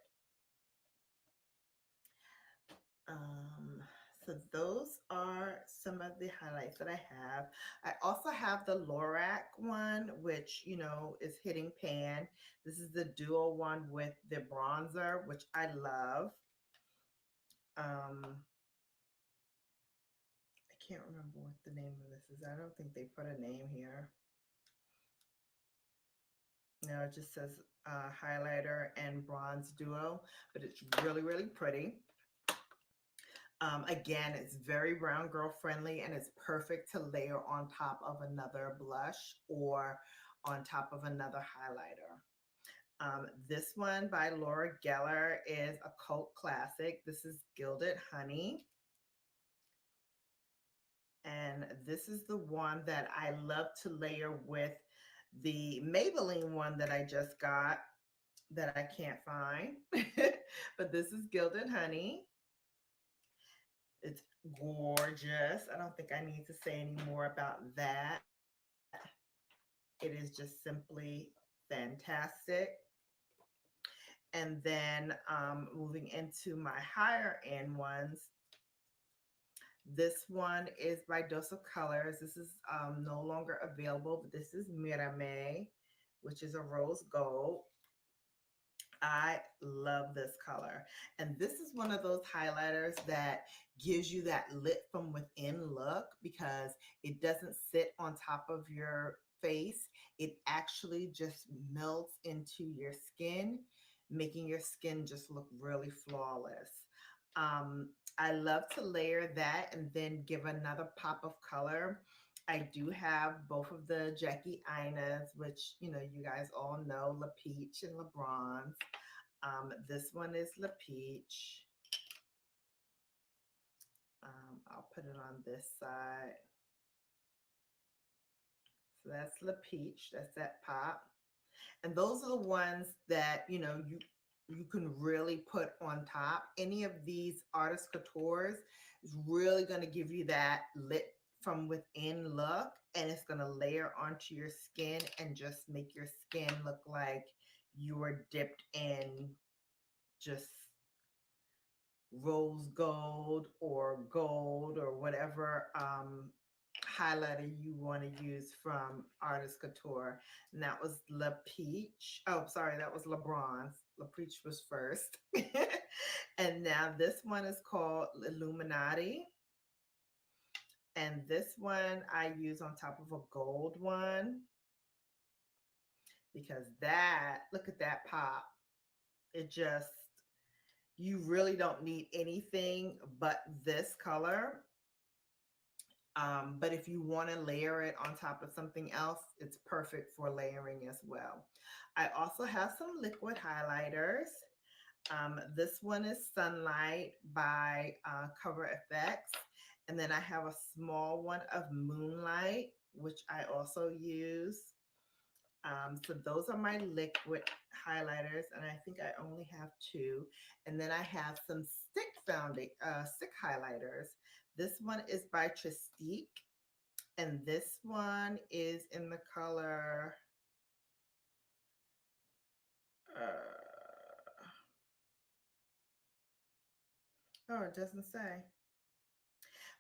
Speaker 1: So those are some of the highlights that I have. I also have the Lorac one, which, you know, is hitting pan. This is the dual one with the bronzer, which I love. I can't remember what the name of this is. I don't think they put a name here. No, it just says highlighter and bronze duo, but it's really, really pretty. Again, it's very brown girl friendly and it's perfect to layer on top of another blush or on top of another highlighter. This one by Laura Geller is a cult classic. This is Gilded Honey. And this is the one that I love to layer with the Maybelline one that I just got that I can't find. But this is Gilded Honey. It's gorgeous. I don't think I need to say any more about that. It is just simply fantastic. And then moving into my higher end ones, this one is by Dose of Colors. This is no longer available, but this is Mirame, which is a rose gold. I love this color. And this is one of those highlighters that gives you that lit from within look because it doesn't sit on top of your face, it actually just melts into your skin, making your skin just look really flawless. I love to layer that and then give another pop of color. I do have both of the Jackie Inas, which, you know, you guys all know, La Peach and La Bronze. This one is La Peach. I'll put it on this side. So that's La Peach, that's that pop. And those are the ones that, you know, you can really put on top. Any of these artist couture is really going to give you that lit from within look, and it's going to layer onto your skin and just make your skin look like you were dipped in just rose gold or whatever highlighter you want to use from Artist Couture. And that was La Peach. Oh, sorry, that was La Bronze. La Peach was first. And now this one is called Illuminati. And this one I use on top of a gold one. Because that, look at that pop. It just, you really don't need anything but this color. But if you want to layer it on top of something else, it's perfect for layering as well. I also have some liquid highlighters. This one is Sunlight by Cover FX. And then I have a small one of Moonlight, which I also use. So those are my liquid highlighters, and I think I only have two. And then I have some stick highlighters. This one is by Tristique, and this one is in the color oh, it doesn't say.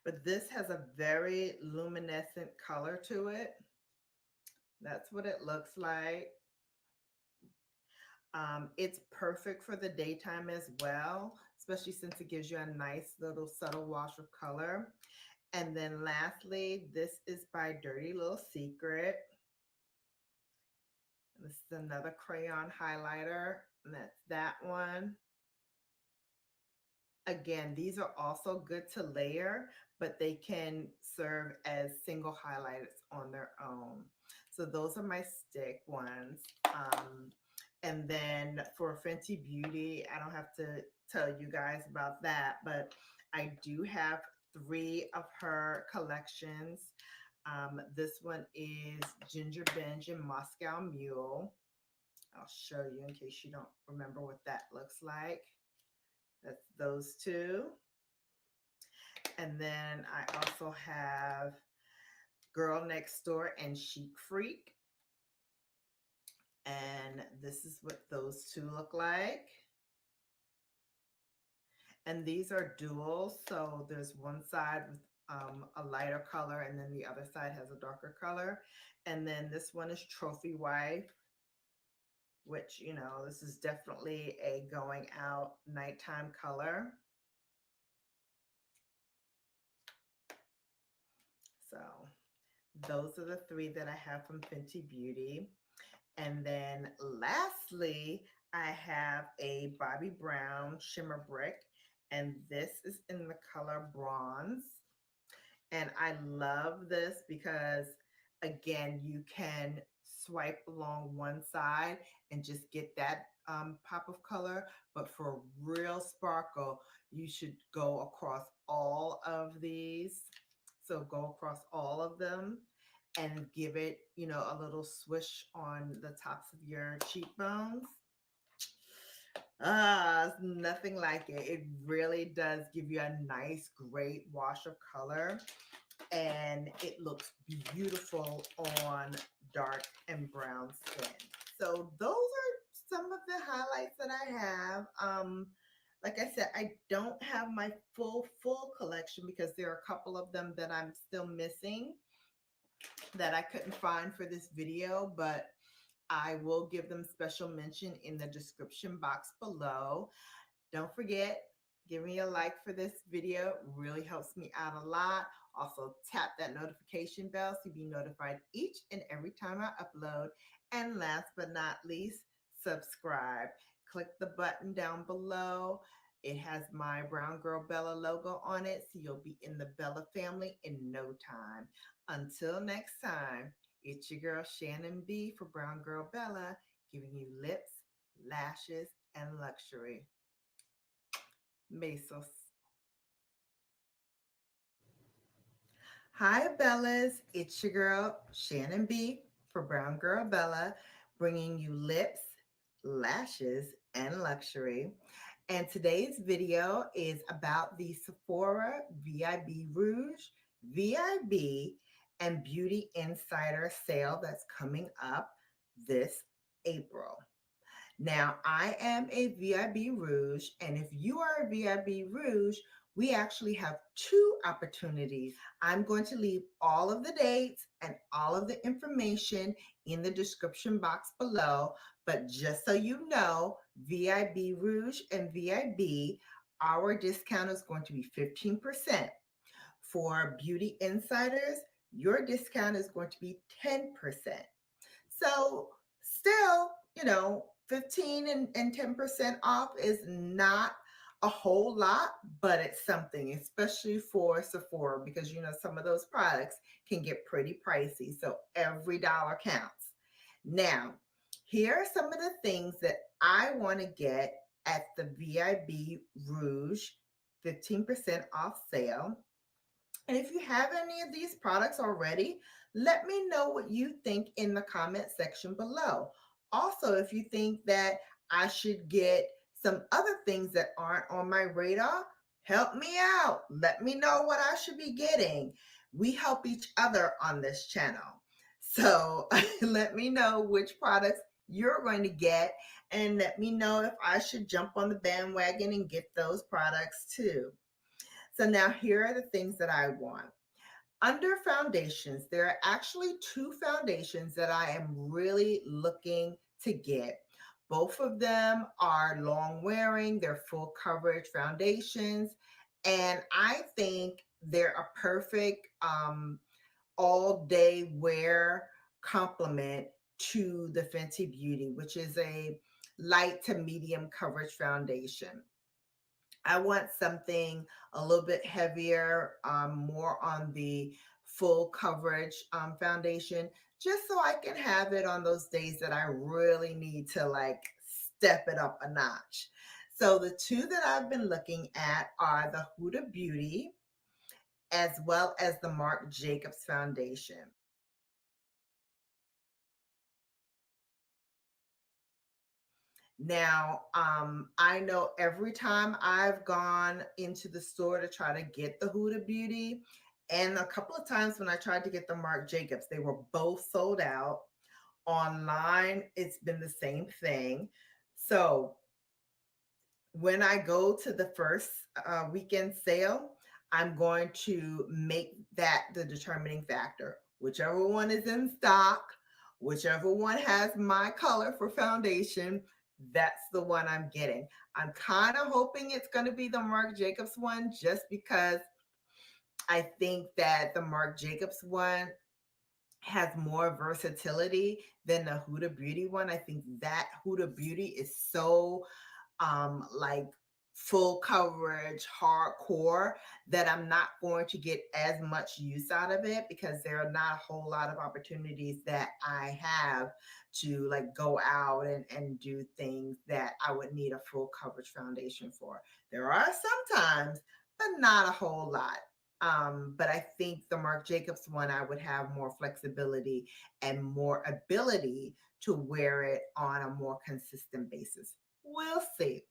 Speaker 1: But this has a very luminescent color to it. That's what it looks like. It's perfect for the daytime as well, especially since it gives you a nice little subtle wash of color. And then lastly, this is by Dirty Little Secret. This is another crayon highlighter, and that's that one. Again, these are also good to layer, but they can serve as single highlights on their own. So those are my stick ones. And then for Fenty Beauty, I don't have to tell you guys about that, but I do have 3 of her collections. This one is Ginger Binge and Moscow Mule. I'll show you in case you don't remember what that looks like. That's those 2. And then I also have Girl Next Door and Chic Freak. And this is what those 2 look like. And these are duals. So there's one side with a lighter color, and then the other side has a darker color. And then this one is Trophy Wife, which, you know, this is definitely a going out nighttime color. So those are the 3 that I have from Fenty Beauty. And then lastly, I have a Bobbi Brown Shimmer Brick, and this is in the color Bronze. And I love this because, again, you can swipe along one side and just get that pop of color. But for real sparkle, you should go across all of these. So go across all of them and give it, you know, a little swish on the tops of your cheekbones. Nothing like it. It really does give you a nice, great wash of color, and it looks beautiful on dark and brown skin. So those are some of the highlights that I have. Like I said, I don't have my full collection because there are a couple of them that I'm still missing that I couldn't find for this video, but I will give them special mention in the description box below. Don't forget, Give me a like for this video. It really helps me out a lot. Also, tap that notification bell so you'll be notified each and every time I upload. And last but not least, subscribe. Click the button down below. It has my Brown Girl Bella logo on it, so you'll be in the Bella family in no time. Until next time, it's your girl Shannon B for Brown Girl Bella, giving you lips, lashes, and luxury. Besos. Hi, Bellas. It's your girl, Shannon B for Brown Girl Bella, bringing you lips, lashes, and luxury. And today's video is about the Sephora VIB Rouge, VIB, and Beauty Insider sale that's coming up this April. Now, I am a VIB Rouge, and if you are a VIB Rouge, we actually have two opportunities. I'm going to leave all of the dates and all of the information in the description box below, but just so you know, VIB Rouge and VIB, our discount is going to be 15%. For Beauty Insiders, your discount is going to be 10%. So still, 15 and 10% off is not a whole lot, but it's something, especially for Sephora, because some of those products can get pretty pricey. So every dollar counts. Now, here are some of the things that I want to get at the VIB Rouge 15% off sale. And if you have any of these products already, let me know what you think in the comment section below. Also, if you think that I should get some other things that aren't on my radar, help me out. Let me know what I should be getting. We help each other on this channel. So let me know which products you're going to get, and let me know if I should jump on the bandwagon and get those products too. So now here are the things that I want. Under foundations, there are actually two foundations that I am really looking to get. Both of them are long wearing, they're full coverage foundations, and I think they're a perfect all day wear complement to the Fenty Beauty, which is a light to medium coverage foundation. I want something a little bit heavier, more on the full coverage foundation, just so I can have it on those days that I really need to step it up a notch. So the two that I've been looking at are the Huda Beauty as well as the Marc Jacobs foundation. Now, I know every time I've gone into the store to try to get the Huda Beauty, and a couple of times when I tried to get the Marc Jacobs, they were both sold out. Online, it's been the same thing. So when I go to the first weekend sale, I'm going to make that the determining factor. Whichever one is in stock, whichever one has my color for foundation, that's the one I'm getting. I'm kind of hoping it's going to be the Marc Jacobs one, just because I think that the Marc Jacobs one has more versatility than the Huda Beauty one. I think that Huda Beauty is so like full coverage, hardcore, that I'm not going to get as much use out of it, because there are not a whole lot of opportunities that I have to go out and do things that I would need a full coverage foundation for. There are sometimes, but not a whole lot. But I think the Marc Jacobs one, I would have more flexibility and more ability to wear it on a more consistent basis. We'll see.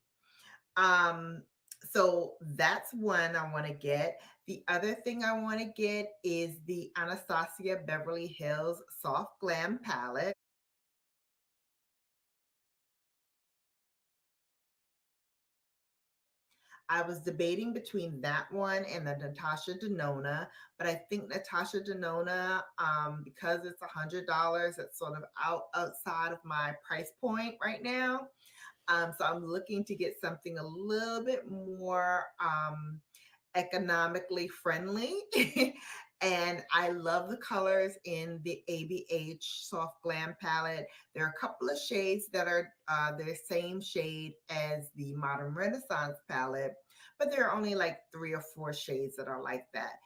Speaker 1: So that's one I want to get. The other thing I want to get is the Anastasia Beverly Hills Soft Glam Palette. I was debating between that one and the Natasha Denona, but I think Natasha Denona, because it's $100, it's sort of outside of my price point right now.
Speaker 2: So I'm looking to get something a little bit more economically friendly. And I love the colors in the ABH Soft Glam palette. There are a couple of shades that are the same shade as the Modern Renaissance palette, but there are only like 3 or 4 shades that are like that.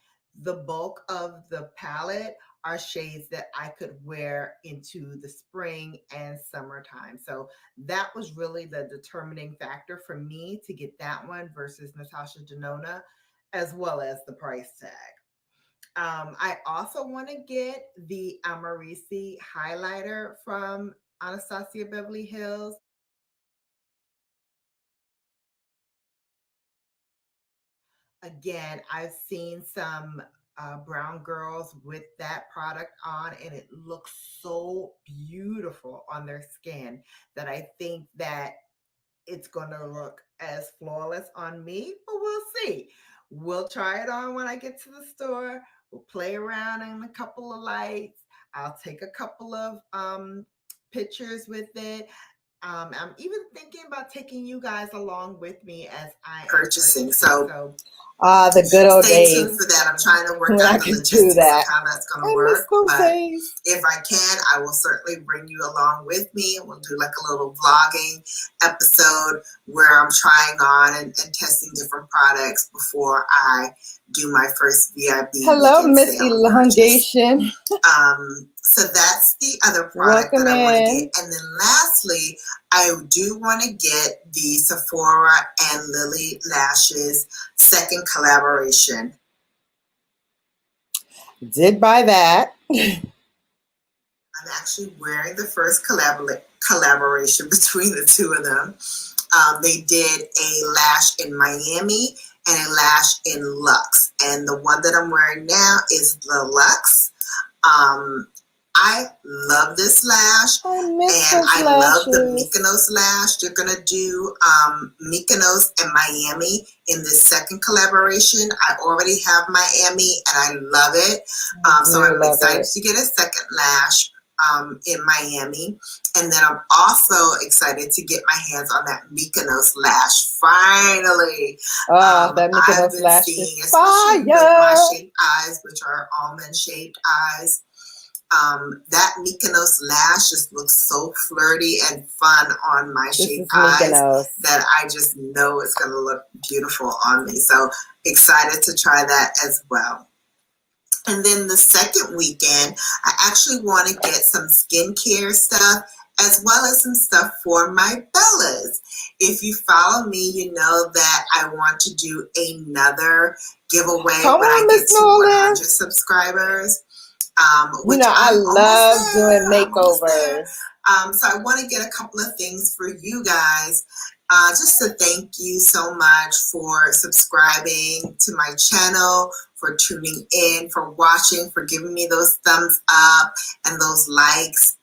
Speaker 2: The bulk of the palette are shades that I could wear into the spring and summertime. So that was really the determining factor for me to get that one versus Natasha Denona, as well as the price tag. I also want to get the Amarisi highlighter from Anastasia Beverly Hills. Again, I've seen some brown girls with that product on, and it looks so beautiful on their skin that I think that it's going to look as flawless on me, but we'll see. We'll try it on when I get to the store. We'll play around in a couple of lights. I'll take a couple of pictures with it. I'm even thinking about taking you guys along with me as I am purchasing. So
Speaker 3: the good old
Speaker 2: stay
Speaker 3: days.
Speaker 2: tuned for that. I'm trying to work
Speaker 3: When I
Speaker 2: out the
Speaker 3: can do
Speaker 2: logistics
Speaker 3: that.
Speaker 2: of how that's going
Speaker 3: I
Speaker 2: to
Speaker 3: miss
Speaker 2: work.
Speaker 3: those
Speaker 2: But
Speaker 3: days.
Speaker 2: if I can, I will certainly bring you along with me, and we'll do like a little vlogging episode where I'm trying on and testing different products before I do my first VIB.
Speaker 3: Hello, Miss Elongation.
Speaker 2: So that's the other product
Speaker 3: Welcome
Speaker 2: that I want to
Speaker 3: in.
Speaker 2: get. And then lastly, I do want to get the Sephora and Lily Lashes second collaboration.
Speaker 3: Did buy that.
Speaker 2: I'm actually wearing the first collaboration between the two of them. They did a lash in Miami and a lash in Luxe. And the one that I'm wearing now is the Luxe. I love this lash, and I love the Mykonos lash. They're going to do Mykonos and Miami in this second collaboration. I already have Miami, and I love it. So I'm excited to get a second lash in Miami. And then I'm also excited to get my hands on that Mykonos lash. Finally.
Speaker 3: That Mykonos lash is fire.
Speaker 2: With my shaped eyes, which are almond shaped eyes. That Mykonos lash just looks so flirty and fun on my shaped eyes that I just know it's going to look beautiful on me. So excited to try that as well. And then the second weekend, I actually want to get some skincare stuff as well as some stuff for my Bellas. If you follow me, you know that I want to do another giveaway when I get to 100 subscribers.
Speaker 3: I love doing makeovers.
Speaker 2: So I want to get a couple of things for you guys. Just to thank you so much for subscribing to my channel, for tuning in, for watching, for giving me those thumbs up and those likes,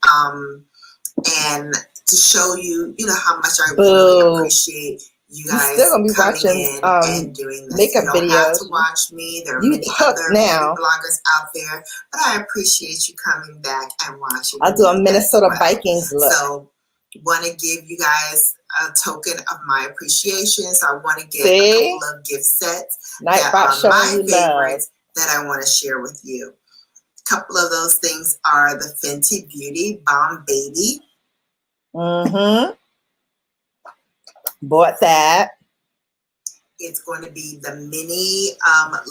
Speaker 2: and to show you, how much I really appreciate you guys coming in and doing this.
Speaker 3: Makeup
Speaker 2: you don't
Speaker 3: videos.
Speaker 2: have to watch me. There are many other bloggers out there, but I appreciate you coming back and watching.
Speaker 3: I'll do a Minnesota Vikings look.
Speaker 2: So, want to give you guys a token of my appreciation. So I want to get a couple of gift sets that are my favorites that I want to share with you. A couple of those things are the Fenty Beauty Bomb Baby.
Speaker 3: Bought that.
Speaker 2: It's going to be the mini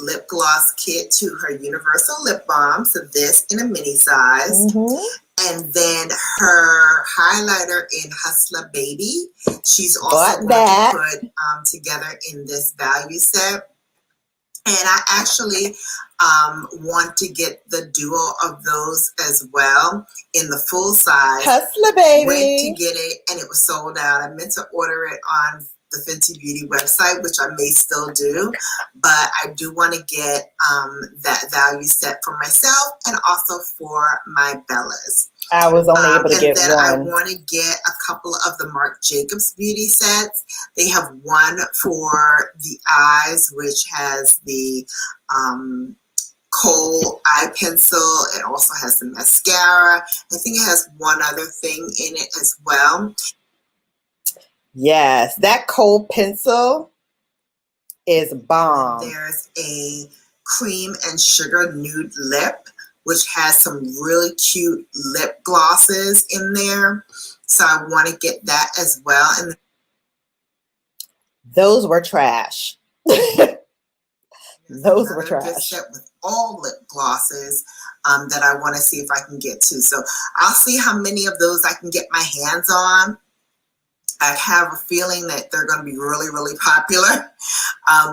Speaker 2: lip gloss kit to her Universal Lip Balm. So this in a mini size. And then her highlighter in Hustler Baby. She's also going to put together in this value set. And I actually want to get the duo of those as well in the full size.
Speaker 3: Hustler Baby.
Speaker 2: Went to get it and it was sold out. I meant to order it on the Fenty Beauty website, which I may still do, but I do want to get that value set for myself and also for my Bellas.
Speaker 3: I was only able to get one.
Speaker 2: And then I want to get a couple of the Marc Jacobs beauty sets. They have one for the eyes, which has the kohl eye pencil. It also has the mascara. I think it has one other thing in it as well.
Speaker 3: Yes, that cold pencil is bomb.
Speaker 2: There's a cream and sugar nude lip, which has some really cute lip glosses in there. So I want to get that as well. And
Speaker 3: those were trash. Those were trash.
Speaker 2: Gift set with all lip glosses that I want to see if I can get to. So I'll see how many of those I can get my hands on. I have a feeling that they're going to be really, really popular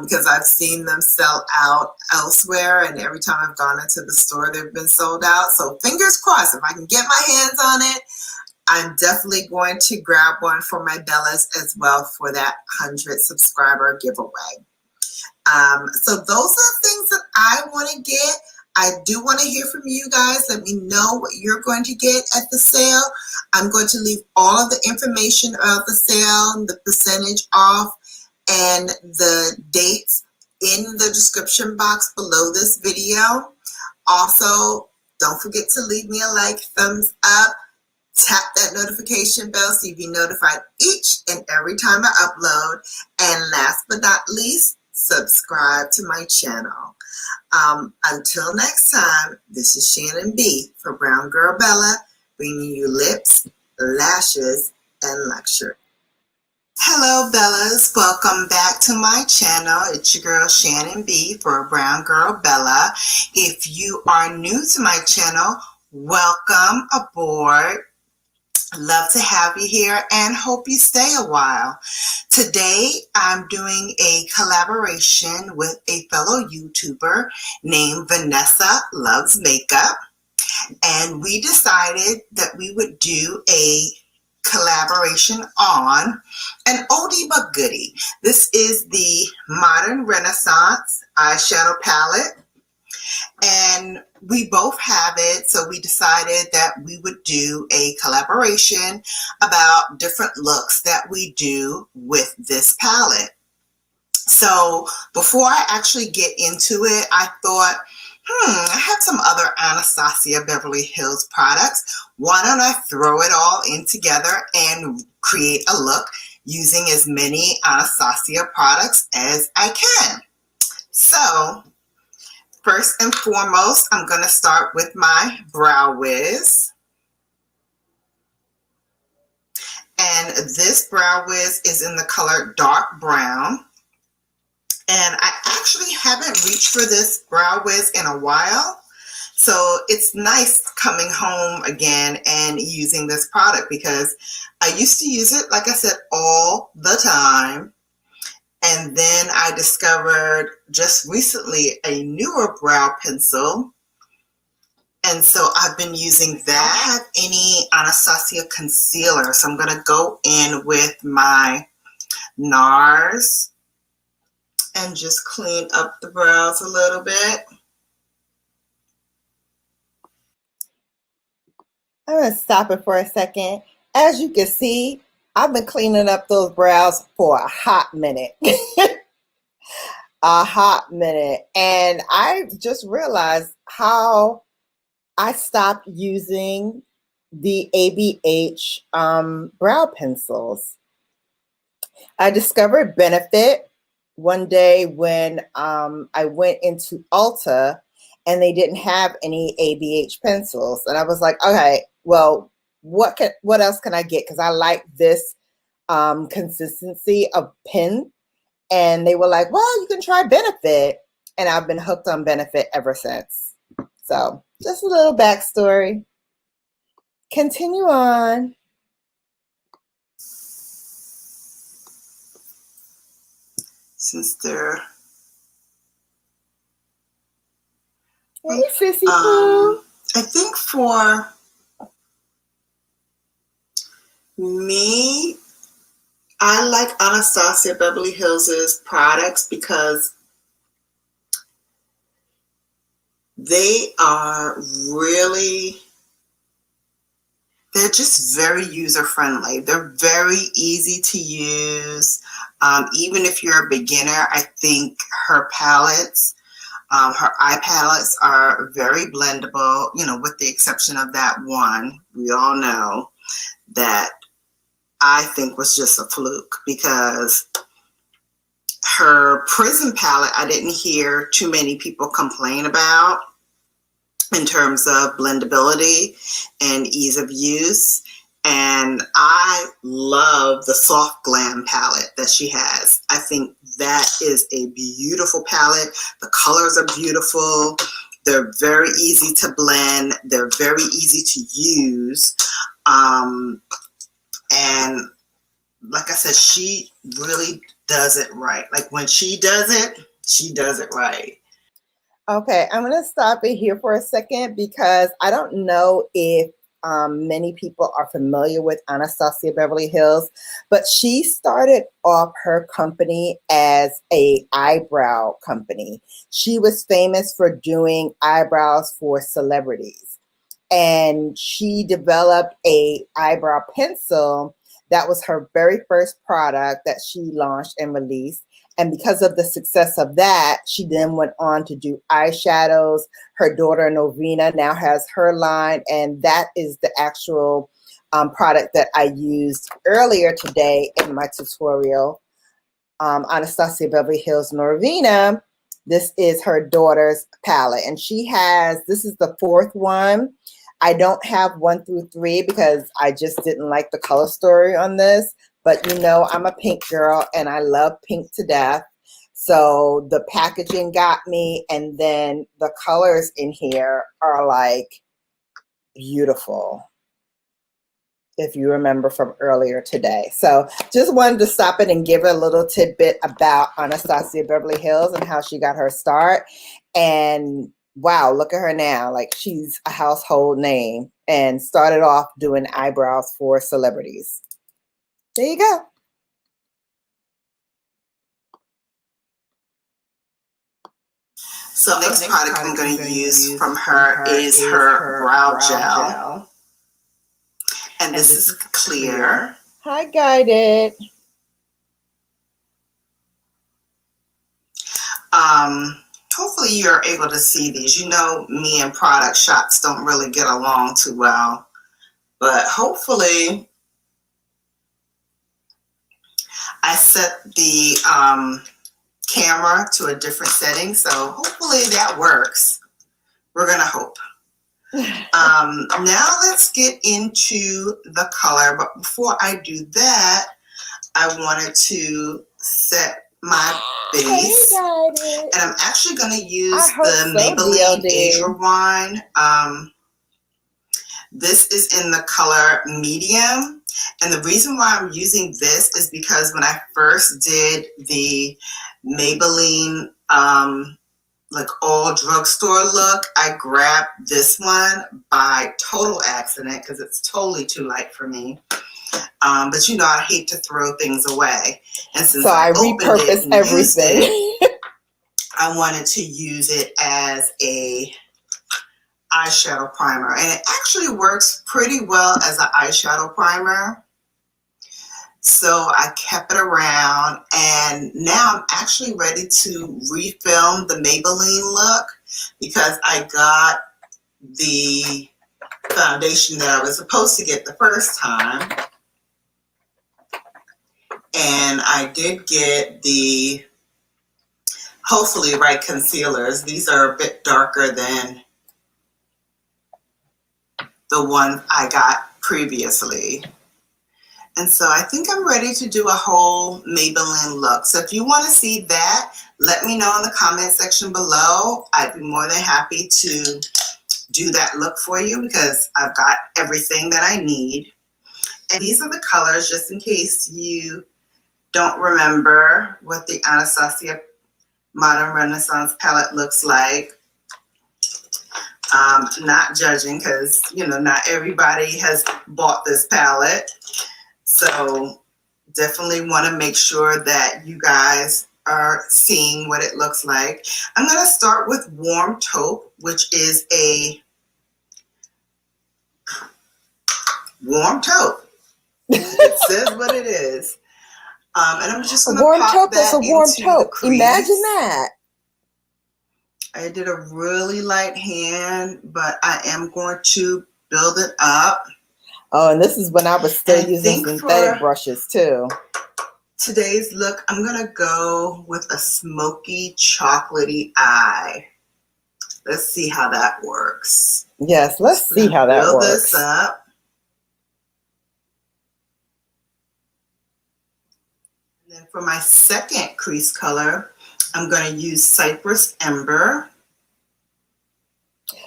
Speaker 2: because I've seen them sell out elsewhere, and every time I've gone into the store, they've been sold out. So fingers crossed, if I can get my hands on it, I'm definitely going to grab one for my Bellas as well for that 100 subscriber giveaway. So those are things that I want to get. I do want to hear from you guys. Let me know what you're going to get at the sale. I'm going to leave all of the information about the sale, the percentage off, and the dates in the description box below this video. Also, don't forget to leave me a like, thumbs up, tap that notification bell so you'll be notified each and every time I upload. And last but not least, subscribe to my channel. Until next time, this is Shannon B for Brown Girl Bella, bringing you lips, lashes, and luxury. Hello, Bellas. Welcome back to my channel. It's your girl Shannon B for Brown Girl Bella. If you are new to my channel, welcome aboard. Love to have you here and hope you stay a while. Today, I'm doing a collaboration with a fellow YouTuber named Vanessa Loves Makeup. And we decided that we would do a collaboration on an oldie but goodie. This is the Modern Renaissance eyeshadow palette. And we both have it, so we decided that we would do a collaboration about different looks that we do with this palette. So before I actually get into it, I thought, I have some other Anastasia Beverly Hills products. Why don't I throw it all in together and create a look using as many Anastasia products as I can? So first and foremost, I'm going to start with my Brow Wiz. And this Brow Wiz is in the color dark brown. And I actually haven't reached for this Brow Wiz in a while. So it's nice coming home again and using this product because I used to use it, like I said, all the time. And then I discovered just recently a newer brow pencil. And so I've been using that. I don't have any Anastasia concealer, so I'm going to go in with my NARS and just clean up the brows a little bit.
Speaker 3: I'm going to stop it for a second. As you can see, I've been cleaning up those brows for a hot minute. A hot minute. And I just realized how I stopped using the ABH brow pencils. I discovered Benefit one day when I went into Ulta and they didn't have any ABH pencils. And I was like, okay, well, what else can I get? Because I like this consistency of pen. And they were like, well, you can try Benefit. And I've been hooked on Benefit ever since. So just a little backstory. Continue on.
Speaker 2: Since they're
Speaker 3: Hey, Sissy Pooh.
Speaker 2: I think for me, I like Anastasia Beverly Hills' products because they are really, they're just very user-friendly. They're very easy to use. Even if you're a beginner, I think her palettes, her eye palettes are very blendable, you know, with the exception of that one. We all know that I think was just a fluke, because her Prism palette, I didn't hear too many people complain about in terms of blendability and ease of use. And I love the Soft Glam palette that she has. I think that is a beautiful palette. The colors are beautiful. They're very easy to blend. They're very easy to use. And like I said, she really does it right. Like when she does it right.
Speaker 3: Okay, I'm going to stop it here for a second because I don't know if many people are familiar with Anastasia Beverly Hills, but she started off her company as a eyebrow company. She was famous for doing eyebrows for celebrities, and she developed a eyebrow pencil that was her very first product that she launched and released. And because of the success of that, she then went on to do eyeshadows. Her daughter, Novena, now has her line. And that is the actual product that I used earlier today in my tutorial. Anastasia Beverly Hills Novena. This is her daughter's palette. And she has, this is the fourth one. I don't have 1 through 3 because I just didn't like the color story on this. But you know, I'm a pink girl and I love pink to death. So the packaging got me, and then the colors in here are like beautiful, if you remember from earlier today. So just wanted to stop it and give a little tidbit about Anastasia Beverly Hills and how she got her start. And wow, look at her now. Like she's a household name and started off doing eyebrows for celebrities. There you go.
Speaker 2: So next product I'm going to use from her is her brow gel. And this is clear.
Speaker 3: Hi, Guided.
Speaker 2: Hopefully you're able to see these. You know, me and product shots don't really get along too well. But hopefully I set the camera to a different setting, so hopefully that works. We're gonna hope. Now let's get into the color, but before I do that, I wanted to set my base.
Speaker 3: Hey,
Speaker 2: and I'm actually gonna use the Maybelline Asia Wine. This is in the color medium. And the reason why I'm using this is because when I first did the Maybelline like all drugstore look, I grabbed this one by total accident because it's totally too light for me. But you know, I hate to throw things away. And since
Speaker 3: so I repurposed everything.
Speaker 2: I wanted to use it as a eyeshadow primer, and it actually works pretty well as an eyeshadow primer. So I kept it around, and now I'm actually ready to refilm the Maybelline look because I got the foundation that I was supposed to get the first time, and I did get the Hopefully Right concealers. These are a bit darker than the one I got previously. And so I think I'm ready to do a whole Maybelline look. So if you want to see that, let me know in the comment section below. I'd be more than happy to do that look for you because I've got everything that I need. And these are the colors, just in case you don't remember what the Anastasia Modern Renaissance palette looks like. Not judging because, you know, not everybody has bought this palette. So definitely want to make sure that you guys are seeing what it looks like. I'm going to start with Warm Taupe, which is a warm taupe. It says what it is. And I'm just going to pop that into the crease.
Speaker 3: Imagine that.
Speaker 2: I did a really light hand, but I am going to build it up.
Speaker 3: Oh, and this is when I was still
Speaker 2: And I
Speaker 3: using
Speaker 2: think
Speaker 3: synthetic
Speaker 2: for
Speaker 3: brushes too.
Speaker 2: today's look, I'm gonna go with a smoky chocolatey eye. Let's see how that works.
Speaker 3: Yes, let's see how that
Speaker 2: Build
Speaker 3: works.
Speaker 2: this up. And then for my second crease color, I'm going to use Cypress Ember.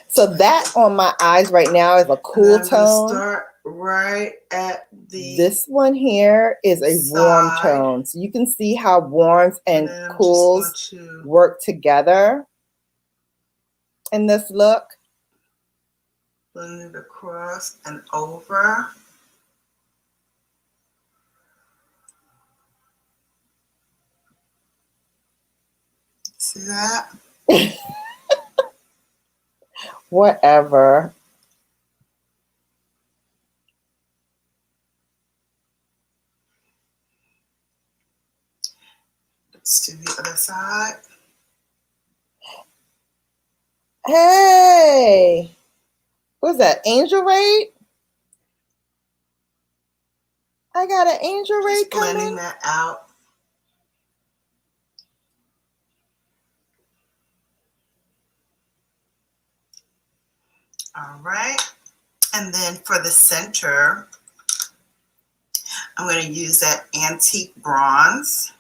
Speaker 3: So that on my eyes right now is a cool tone.
Speaker 2: Start right at the
Speaker 3: This one here is a warm tone. So you can see how warms and cools work together in this look.
Speaker 2: Blend it across and over. See that?
Speaker 3: Whatever.
Speaker 2: Let's do the other side.
Speaker 3: Hey, what's that? Angel Raid? I got an Angel Raid coming.
Speaker 2: Blending that out. All right. And then for the center, I'm going to use that antique bronze,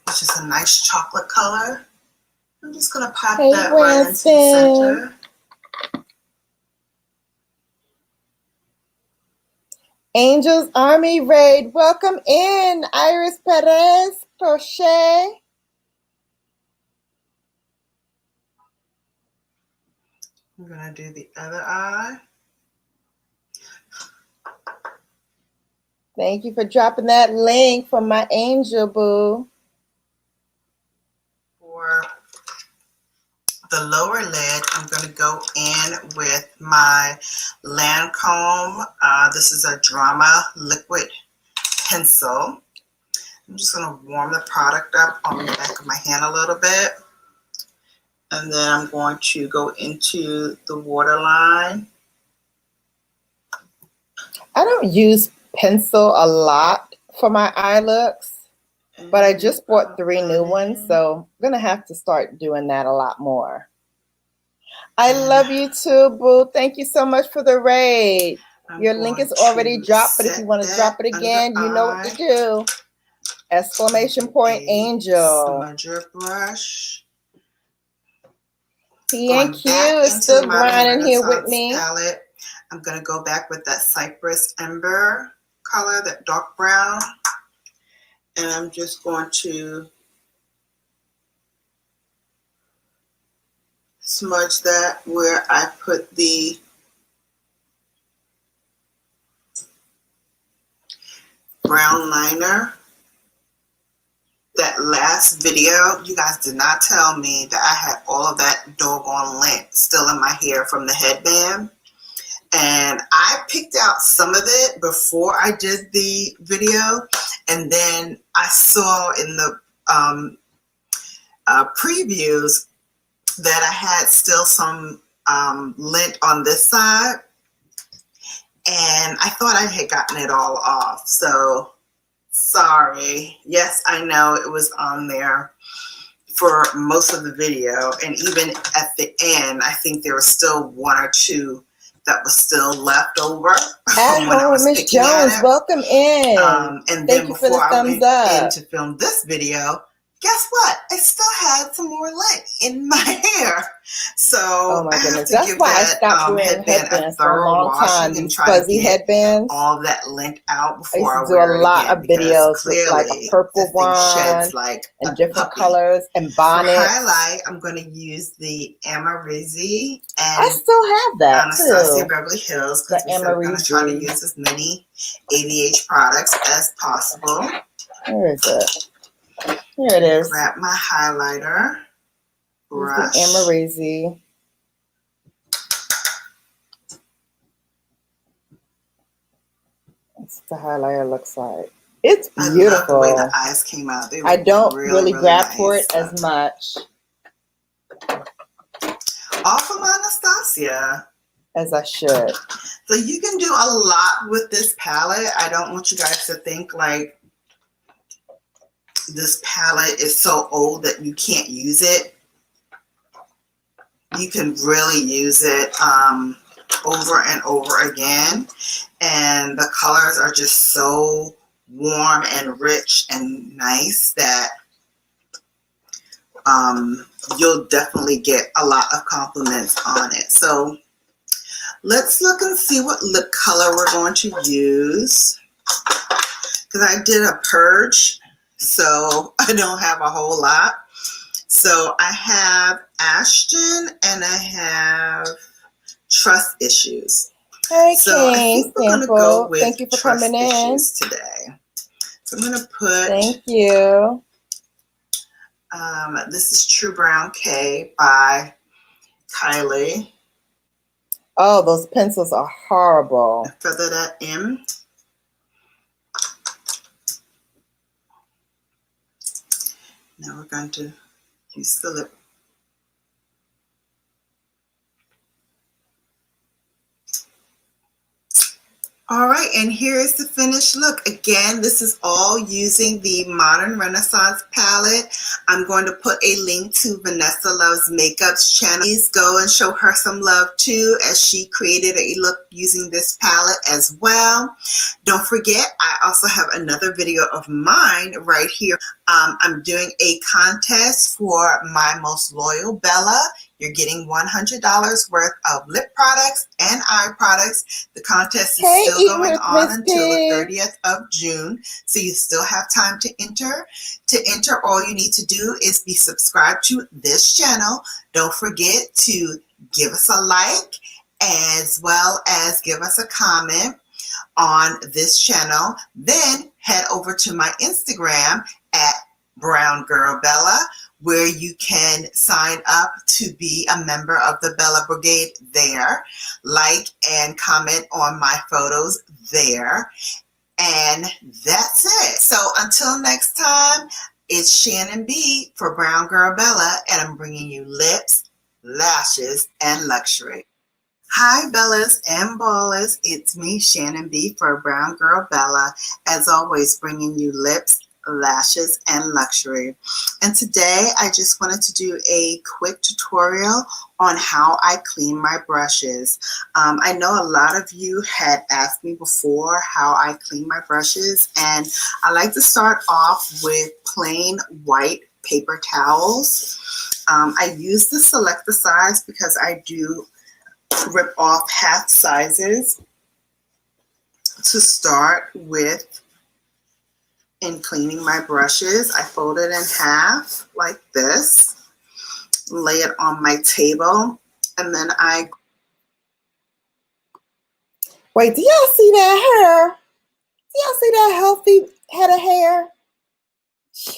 Speaker 2: which is a nice chocolate color. I'm just going to pop that right into the center.
Speaker 3: Angels Army Raid, welcome in, Iris Perez, Crochet.
Speaker 2: I'm going to do the other eye.
Speaker 3: Thank you for dropping that link from my angel boo.
Speaker 2: For the lower lid, I'm going to go in with my Lancome. This is a Drama liquid pencil. I'm just going to warm the product up on the back of my hand a little bit. And then I'm going to go into the waterline.
Speaker 3: I don't use pencil a lot for my eye looks, but I just bought 3 new ones, so I'm going to have to start doing that a lot more. I love you too, boo. Thank you so much for the raid. Your link is already dropped, but if you want to drop it again, you know what to do. Exclamation point angel.
Speaker 2: Smudger brush.
Speaker 3: P&Q is still grinding here with me.
Speaker 2: Palette. I'm going to go back with that Cypress Ember color, that dark brown. And I'm just going to smudge that where I put the brown liner. That last video, you guys did not tell me that I had all of that doggone lint still in my hair from the headband. And I picked out some of it before I did the video. And then I saw in the previews that I had still some lint on this side. And I thought I had gotten it all off. So sorry. Yes, I know it was on there for most of the video. And even at the end, I think there was still 1 or 2 that was still left over.
Speaker 3: At home, Miss Jones, welcome in.
Speaker 2: And
Speaker 3: Thank
Speaker 2: then
Speaker 3: you for the
Speaker 2: before I
Speaker 3: thumbs
Speaker 2: went
Speaker 3: up.
Speaker 2: in to film this video, guess what? I still had some more lint in my hair. So
Speaker 3: oh my
Speaker 2: I have
Speaker 3: goodness,
Speaker 2: to
Speaker 3: that's
Speaker 2: give
Speaker 3: why I
Speaker 2: that
Speaker 3: stopped wearing
Speaker 2: headband a
Speaker 3: headbands for a
Speaker 2: thorough
Speaker 3: long time.
Speaker 2: washing and
Speaker 3: These
Speaker 2: try to
Speaker 3: fuzzy
Speaker 2: get
Speaker 3: headbands.
Speaker 2: all that lint out
Speaker 3: I
Speaker 2: before I
Speaker 3: used to do
Speaker 2: wear
Speaker 3: a
Speaker 2: it
Speaker 3: lot
Speaker 2: again,
Speaker 3: of videos with like a
Speaker 2: clearly
Speaker 3: purple
Speaker 2: this thing sheds
Speaker 3: one
Speaker 2: like
Speaker 3: and
Speaker 2: a
Speaker 3: different
Speaker 2: puppy.
Speaker 3: colors and
Speaker 2: For
Speaker 3: bonnets.
Speaker 2: highlight, I'm going to use the Amarizzi
Speaker 3: I
Speaker 2: and
Speaker 3: still have that
Speaker 2: Anastasia
Speaker 3: too.
Speaker 2: Beverly Hills,
Speaker 3: The
Speaker 2: because we said we're going to try to
Speaker 3: Amarizzi.
Speaker 2: use as many ABH products as possible.
Speaker 3: Where is it? Here it is.
Speaker 2: Grab my highlighter brush.
Speaker 3: The Amarizzi. That's what the highlighter looks like. It's beautiful.
Speaker 2: I love the way the eyes came out. They were
Speaker 3: I don't really grab
Speaker 2: nice.
Speaker 3: for it as much.
Speaker 2: All from Anastasia.
Speaker 3: as I should.
Speaker 1: So you can do a lot with this palette. I don't want you guys to think like this palette is so old that you can't use it. You can really use it over and over again. And the colors are just so warm and rich and nice that you'll definitely get a lot of compliments on it. So let's look and see what lip color we're going to use. Because I did a purge, so I don't have a whole lot. So I have Ashton and I have Trust Issues.
Speaker 3: Hey,
Speaker 1: So I think we're going to go with
Speaker 3: thank you for
Speaker 1: Trust
Speaker 3: coming in
Speaker 1: Issues today. So I'm going to put...
Speaker 3: Thank you.
Speaker 1: This is True Brown K by Kylie.
Speaker 3: Oh, those pencils are horrible.
Speaker 1: Feather that in. Now we're going to use the lip. All right, and here is the finished look. Again, this is all using the Modern Renaissance palette. I'm going to put a link to Vanessa Loves Makeup's channel. Please go and show her some love too, as she created a look using this palette as well. Don't forget, I also have another video of mine right here. I'm doing a contest for my most loyal Bella. You're getting $100 worth of lip products and eye products. The contest is still going on until the 30th of June, so you still have time to enter. To enter, all you need to do is be subscribed to this channel. Don't forget to give us a like as well as give us a comment on this channel. Then head over to my Instagram at BrownGirlBella, where you can sign up to be a member of the Bella Brigade there. Like and comment on my photos there. And that's it. So until next time, it's Shannon B for BrownGirlBella, and I'm bringing you lips, lashes, and luxury. Hi, Bellas and Ballers. It's me, Shannon B for BrownGirlBella, as always, bringing you lips, lashes, and luxury. And today I just wanted to do a quick tutorial on how I clean my brushes. I know a lot of you had asked me before how I clean my brushes, and I like to start off with plain white paper towels. I use the Select the Size because I do rip off half sizes to start with. In cleaning my brushes, I fold it in half like this, lay it on my table, and then I...
Speaker 3: Wait, do y'all see that hair? Do y'all see that healthy head of hair?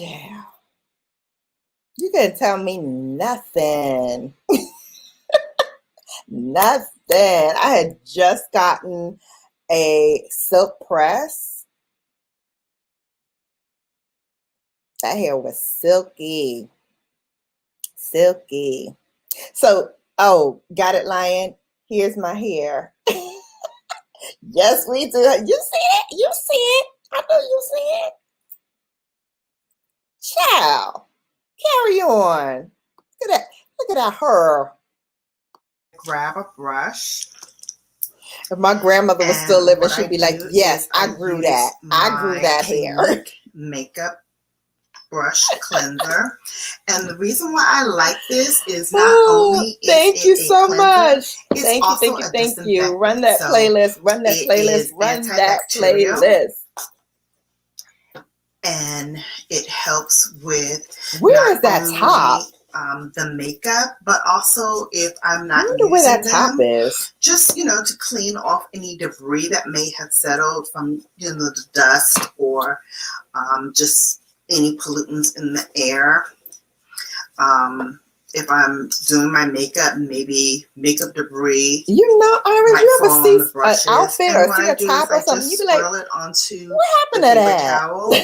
Speaker 3: Yeah. You couldn't tell me nothing. Nothing. I had just gotten a silk press. That hair was silky. Silky. So, oh, got it, Lion? Here's my hair. Yes, we do. You see it? You see it? I know you see it. Ciao. Carry on. Look at that. Look at that hair.
Speaker 1: grab a brush.
Speaker 3: If my grandmother was still living, she'd be like, yes, I grew that. I grew that hair.
Speaker 1: Makeup brush cleanser. And the reason why I like this is not only is
Speaker 3: thank you so much.
Speaker 1: Thank
Speaker 3: you. Run that playlist. Run that playlist. Run that playlist.
Speaker 1: And it helps with
Speaker 3: where is that top?
Speaker 1: The makeup, but also if I'm not
Speaker 3: using where that top is.
Speaker 1: Just, to clean off any debris that may have settled from, the dust or just any pollutants in the air. If I'm doing my makeup, maybe makeup debris.
Speaker 3: Iris, you ever see an outfit or see a top or something? You be like,
Speaker 1: it onto
Speaker 3: what happened to that?
Speaker 1: Towel,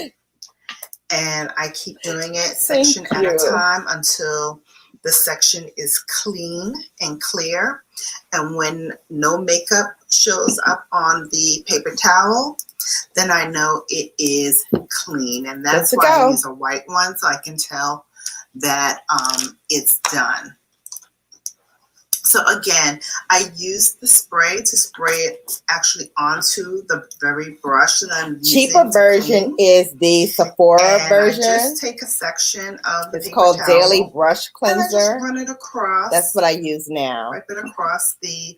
Speaker 1: and I keep doing it section at a time until
Speaker 2: the section is clean and clear. And when no makeup shows up on the paper towel, then I know it is clean. And that's why I use a white one, so I can tell that it's done. So again, I use the spray to spray it actually onto the very brush that I'm using.
Speaker 3: Cheaper version is the Sephora version.
Speaker 2: I just take a section of the
Speaker 3: It's called
Speaker 2: towel,
Speaker 3: Daily Brush Cleanser.
Speaker 2: And I just run it across.
Speaker 3: That's what I use now.
Speaker 2: Wipe it across the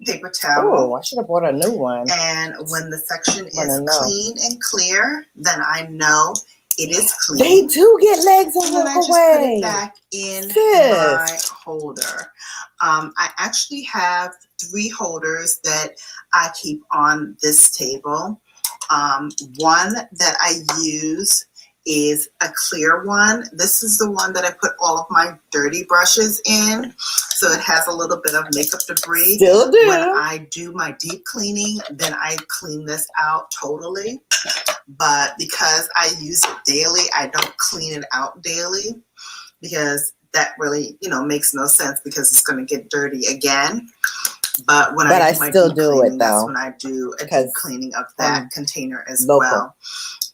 Speaker 2: paper towel.
Speaker 3: Oh, I should have bought a new one.
Speaker 2: And when the section is clean and clear, then I know it is clean.
Speaker 3: They do get legs and
Speaker 2: then
Speaker 3: walk
Speaker 2: I just
Speaker 3: away.
Speaker 2: put it back in my holder. I actually have 3 holders that I keep on this table. One that I use is a clear one. This is the one that I put all of my dirty brushes in, so it has a little bit of makeup debris.
Speaker 3: Still do.
Speaker 2: When I do my deep cleaning, then I clean this out totally. But because I use it daily, I don't clean it out daily, because that really, makes no sense, because it's going to get dirty again. But when I do my deep cleaning, that's when I do a deep cleaning of that container as well.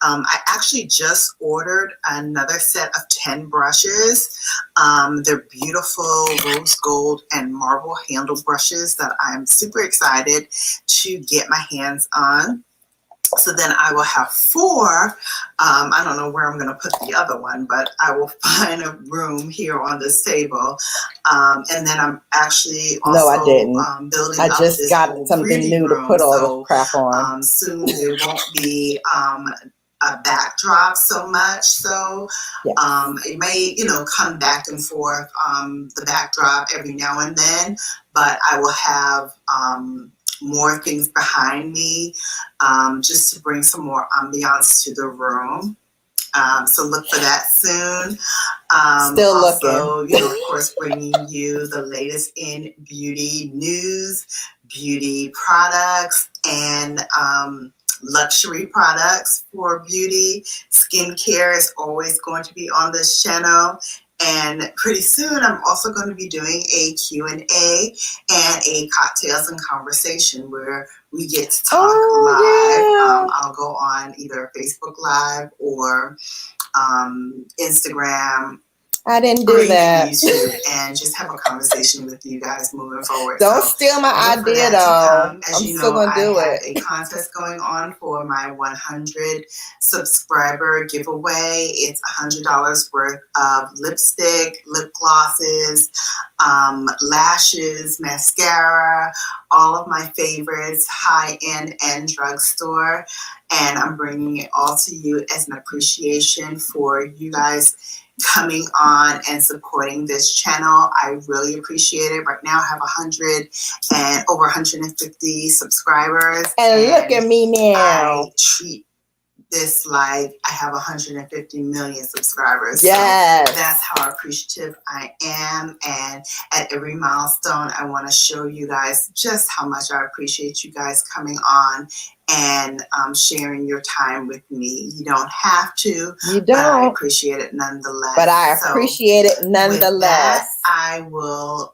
Speaker 2: I actually just ordered another set of 10 brushes. They're beautiful rose gold and marble handle brushes that I'm super excited to get my hands on. So then I will have 4. I don't know where I'm going to put the other one, but I will find a room here on this table. And then I'm actually also building up
Speaker 3: just
Speaker 2: this
Speaker 3: got something new to put all the crap on.
Speaker 2: Soon there won't be a backdrop so much. So it may, come back and forth, the backdrop every now and then, but I will have more things behind me, just to bring some more ambiance to the room. So look for that soon.
Speaker 3: Still
Speaker 2: also,
Speaker 3: looking.
Speaker 2: Of course, bringing you the latest in beauty news, beauty products, and luxury products for beauty. Skincare is always going to be on this channel. And pretty soon, I'm also going to be doing a Q&A and a cocktails and conversation where we get to talk live. I'll go on either Facebook Live or Instagram.
Speaker 3: I didn't do that.
Speaker 2: YouTube, and just have a conversation with you guys moving forward.
Speaker 3: Don't steal my idea, though.
Speaker 2: As you know, I have a contest going on for my 100 subscriber giveaway. It's $100 worth of lipstick, lip glosses, lashes, mascara, all of my favorites, high-end and drugstore. And I'm bringing it all to you as an appreciation for you guys coming on and supporting this channel. I really appreciate it. Right now I have 100 and over 150 subscribers.
Speaker 3: And look at me now.
Speaker 2: I treat this like I have 150 million subscribers.
Speaker 3: Yes.
Speaker 2: So that's how appreciative I am. And at every milestone, I want to show you guys just how much I appreciate you guys coming on and sharing your time with me. You don't have to.
Speaker 3: You don't.
Speaker 2: But I appreciate it nonetheless.
Speaker 3: But I appreciate it nonetheless.
Speaker 2: With that, I will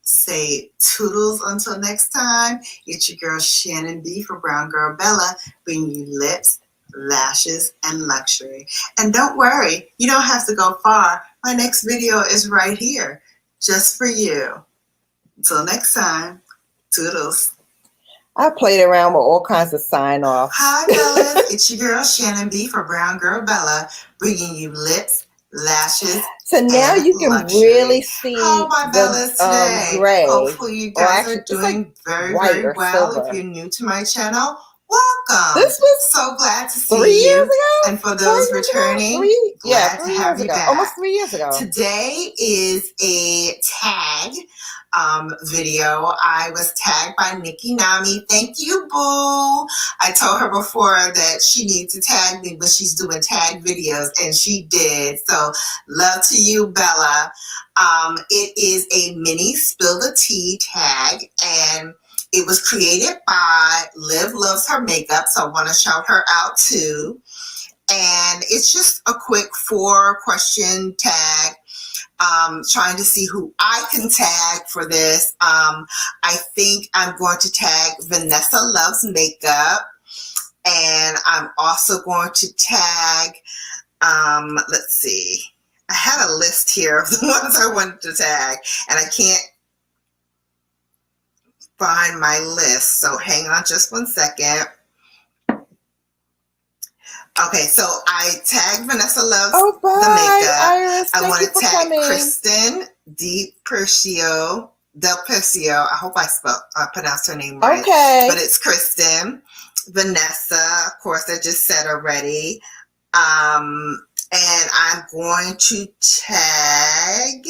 Speaker 2: say toodles until next time. It's your girl Shannon B for Brown Girl Bella, bringing you lips, lashes, and luxury. And don't worry, you don't have to go far. My next video is right here, just for you. Until next time, toodles.
Speaker 3: I played around with all kinds of sign-offs.
Speaker 2: Hi, Bellas. It's your girl, Shannon B for Brown Girl Bella, bringing you lips, lashes,
Speaker 3: so now you can
Speaker 2: luxury.
Speaker 3: Really see
Speaker 2: how my Bellas today.
Speaker 3: Gray.
Speaker 2: Hopefully you guys are doing very, very well.
Speaker 3: Silver.
Speaker 2: If you're new to my channel, welcome.
Speaker 3: This was
Speaker 2: so glad to see
Speaker 3: 3 years
Speaker 2: you.
Speaker 3: ago?
Speaker 2: And for those returning, glad to have you back.
Speaker 3: Almost 3 years ago.
Speaker 2: Today is a tag video. I was tagged by Nikki Nami. Thank you, boo. I told her before that she needs to tag me when she's doing tag videos, and she did. So love to you, Bella. It is a mini Spill the Tea tag, and it was created by Liv Loves Her Makeup, so I want to shout her out too. And it's just a quick 4-question tag. trying to see who I can tag for this. I think I'm going to tag Vanessa Loves Makeup. And I'm also going to tag, let's see. I had a list here of the ones I wanted to tag, and I can't find my list. So hang on just one second. Okay, so I tagged Vanessa Loves the Makeup.
Speaker 3: Iris,
Speaker 2: I want to tag
Speaker 3: coming.
Speaker 2: Kristen Del Percio. I hope I pronounced her name right.
Speaker 3: Okay.
Speaker 2: But it's Kristen. Vanessa, of course, I just said already. And I'm going to tag.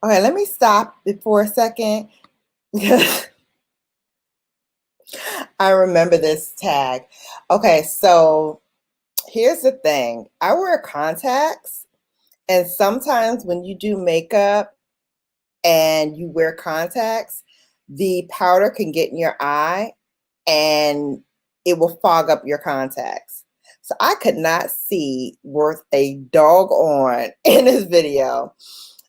Speaker 3: Okay, let me stop it for a second. I remember this tag. Okay, so here's the thing. I wear contacts, and sometimes when you do makeup and you wear contacts, the powder can get in your eye and it will fog up your contacts. So I could not see worth a doggone in this video.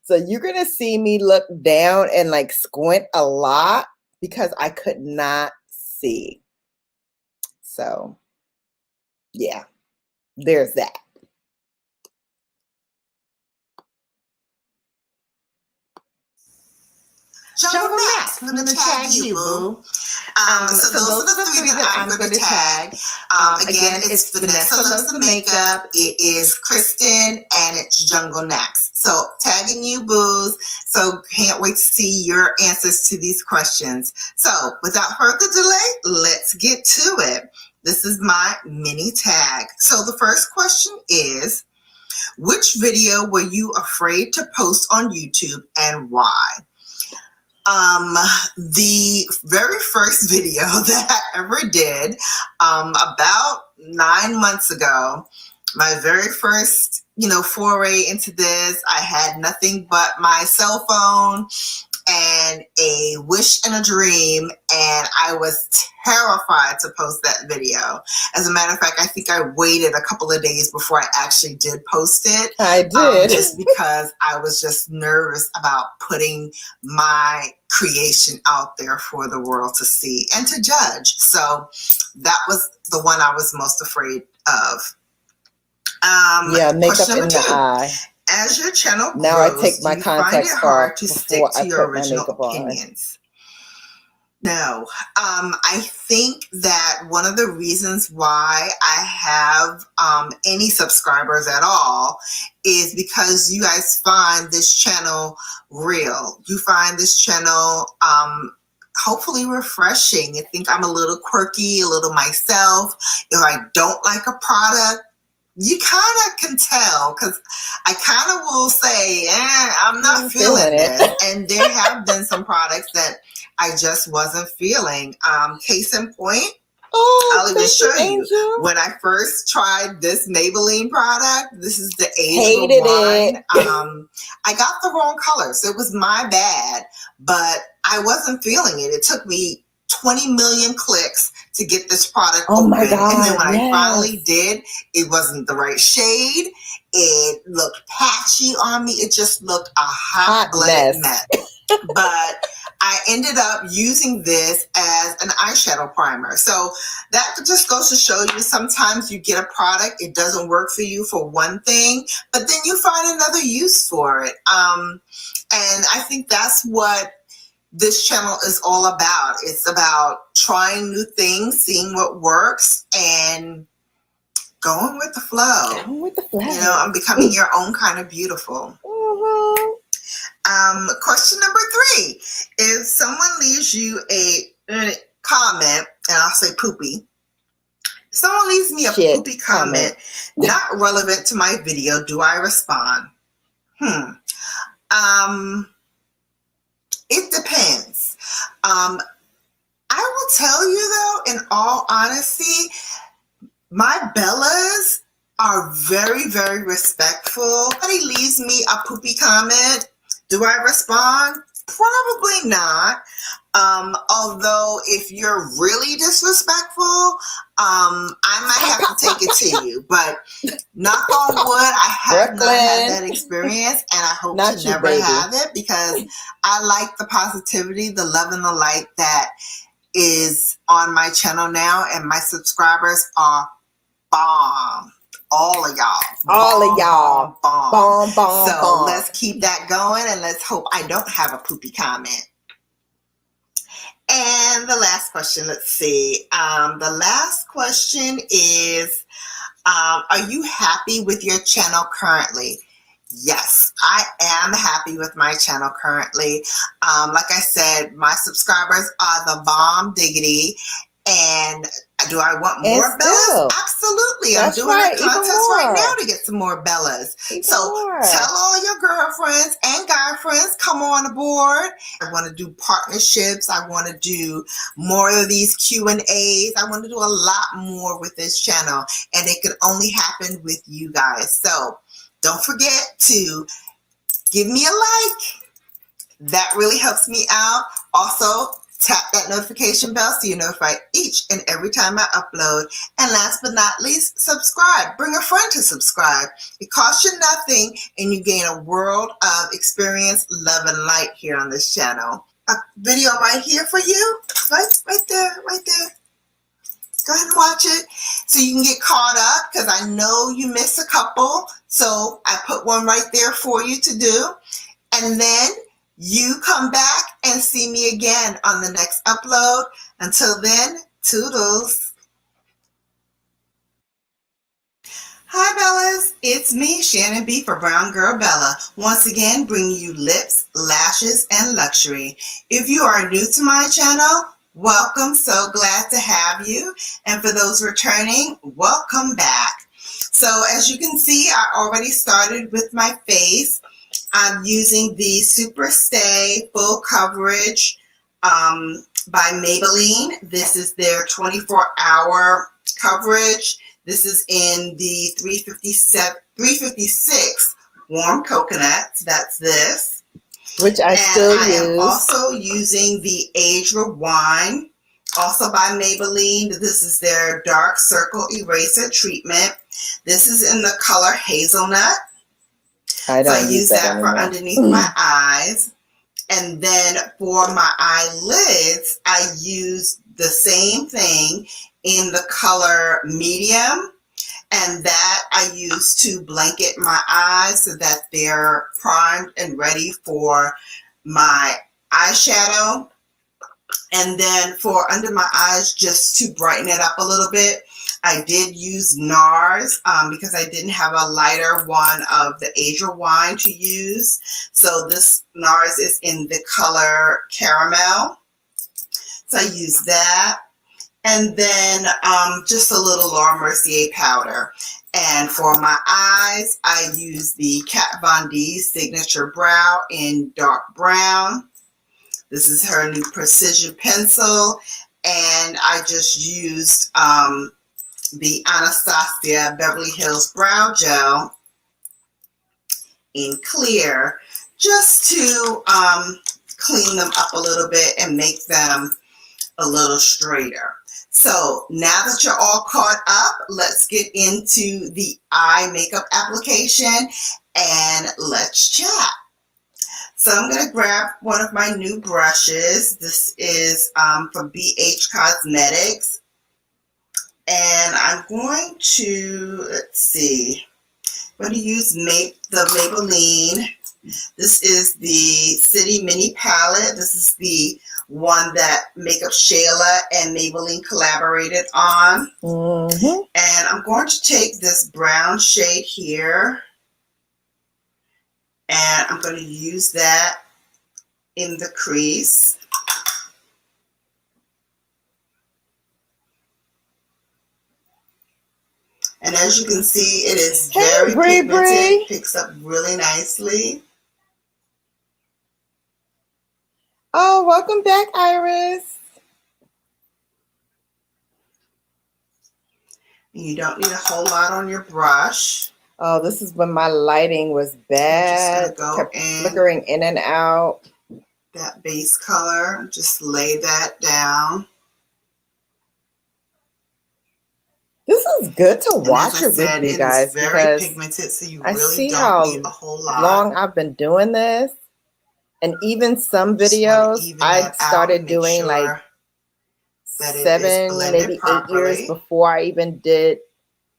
Speaker 3: So you're going to see me look down and like squint a lot because I could not see. So yeah, there's that.
Speaker 2: Jungle Max, I'm going to tag you, boo. So those are the three that I'm going to tag. Again, it's Vanessa Loves the Makeup, it is Kristen, and it's Jungle Max. So tagging you, boos. So can't wait to see your answers to these questions. So without further delay, let's get to it. This is my mini tag. So the first question is, which video were you afraid to post on YouTube and why? The very first video that I ever did, about 9 months ago, my very first, foray into this, I had nothing but my cell phone and a wish and a dream, and I was terrified to post that video. As a matter of fact, I think I waited a couple of days before I actually did post it.
Speaker 3: I did.
Speaker 2: Just because I was just nervous about putting my creation out there for the world to see and to judge. So that was the one I was most afraid of.
Speaker 3: Yeah, makeup in the eye.
Speaker 2: As your channel grows,
Speaker 3: now I take my contacts
Speaker 2: hard to stick
Speaker 3: before
Speaker 2: to
Speaker 3: I
Speaker 2: your
Speaker 3: put my
Speaker 2: original
Speaker 3: makeup on.
Speaker 2: opinions. No, I think that one of the reasons why I have any subscribers at all is because you guys find this channel real. You find this channel hopefully refreshing. You think I'm a little quirky, a little myself. If I don't like a product, you kind of can tell, because I kind of will say, I'm not feeling it. And there have been some products that I just wasn't feeling. Case in point, I'll even show you. When I first tried this Maybelline product, this is the Age of Wine. I got the wrong color, so it was my bad, but I wasn't feeling it. It took me 20 million clicks to get this product open.
Speaker 3: My God,
Speaker 2: and then when I finally did, it wasn't the right shade. It looked patchy on me. It just looked a hot-blooded mess. But I ended up using this as an eyeshadow primer. So that just goes to show you, sometimes you get a product, it doesn't work for you for one thing, but then you find another use for it. And I think that's what this channel is all about. It's about trying new things, seeing what works, and going with the flow.
Speaker 3: Going with the flow.
Speaker 2: I'm becoming your own kind of beautiful. Question number 3. If someone leaves you a comment, and I'll say poopy. If someone leaves me a poopy comment, not relevant to my video, do I respond? It depends. I will tell you though, in all honesty, my Bellas are very, very respectful. If somebody leaves me a poopy comment, do I respond? Probably not. Although if you're really disrespectful, I might have to take it to you, but knock on wood, I have not had that experience, and I hope to never have it, because I like the positivity, the love, and the light that is on my channel now, and my subscribers are bomb. All of y'all.
Speaker 3: All of y'all.
Speaker 2: Bomb. So let's keep that going, and let's hope I don't have a poopy comment. And the last question, let's see. The last question is, are you happy with your channel currently? Yes, I am happy with my channel currently. Like I said, my subscribers are the bomb diggity. And do I want more Bellas? Absolutely. I'm doing a contest right now to get some more Bellas. Tell all your girlfriends and guy friends, come on aboard. I want to do partnerships. I want to do more of these Q&As. I want to do a lot more with this channel. And it could only happen with you guys. So don't forget to give me a like. That really helps me out. Also, tap that notification bell so you're notified each and every time I upload. And last but not least, subscribe. Bring a friend to subscribe. It costs you nothing, and you gain a world of experience, love, and light here on this channel. A video right here for you. Right there. Go ahead and watch it so you can get caught up, because I know you missed a couple. So I put one right there for you to do. And then you come back and see me again on the next upload. Until then, toodles. Hi Bellas, it's me, Shannon B for Brown Girl Bella, once again bringing you lips, lashes, and luxury. If you are new to my channel, welcome, so glad to have you. And for those returning, welcome back. So as you can see, I already started with my face. I'm using the Super Stay Full Coverage by Maybelline. This is their 24-hour coverage. This is in the 356 warm coconut. That's this.
Speaker 3: Which I still use.
Speaker 2: I am also using the Age Rewind, also by Maybelline. This is their Dark Circle Eraser Treatment. This is in the color Hazelnut. I use that for underneath my eyes. And then for my eyelids, I use the same thing in the color Medium. And that I use to blanket my eyes so that they're primed and ready for my eyeshadow. And then for under my eyes, just to brighten it up a little bit, I did use NARS because I didn't have a lighter one of the Age Rewind to use. So this NARS is in the color Caramel. So I use that. And then just a little Laura Mercier powder. And for my eyes, I use the Kat Von D Signature Brow in dark brown. This is her new precision pencil. And I just used the Anastasia Beverly Hills Brow Gel in clear, just to clean them up a little bit and make them a little straighter. So now that you're all caught up, let's get into the eye makeup application and let's chat. So I'm going to grab one of my new brushes. This is from BH Cosmetics. And I'm going to, let's see, I'm going to use the Maybelline. This is the City Mini Palette. This is the one that Makeup Shayla and Maybelline collaborated on. And I'm going to take this brown shade here. And I'm going to use that in the crease. And as you can see, it is very pigmented. Picks up really nicely.
Speaker 3: Oh, welcome back, Iris.
Speaker 2: You don't need a whole lot on your brush.
Speaker 3: Oh, this is when my lighting was bad. Kept flickering in and out.
Speaker 2: That base color, just lay that down.
Speaker 3: good to
Speaker 2: And
Speaker 3: watch
Speaker 2: as I
Speaker 3: it
Speaker 2: said,
Speaker 3: with you
Speaker 2: it
Speaker 3: guys
Speaker 2: is very
Speaker 3: because
Speaker 2: pigmented, so you
Speaker 3: I
Speaker 2: really
Speaker 3: see
Speaker 2: don't
Speaker 3: how
Speaker 2: need a whole lot.
Speaker 3: long I've been doing this. And even some
Speaker 2: Just want to
Speaker 3: videos
Speaker 2: even
Speaker 3: I
Speaker 2: that out,
Speaker 3: started
Speaker 2: make
Speaker 3: doing like
Speaker 2: sure that it is
Speaker 3: 7,
Speaker 2: blended
Speaker 3: maybe 8 years
Speaker 2: properly.
Speaker 3: before I even did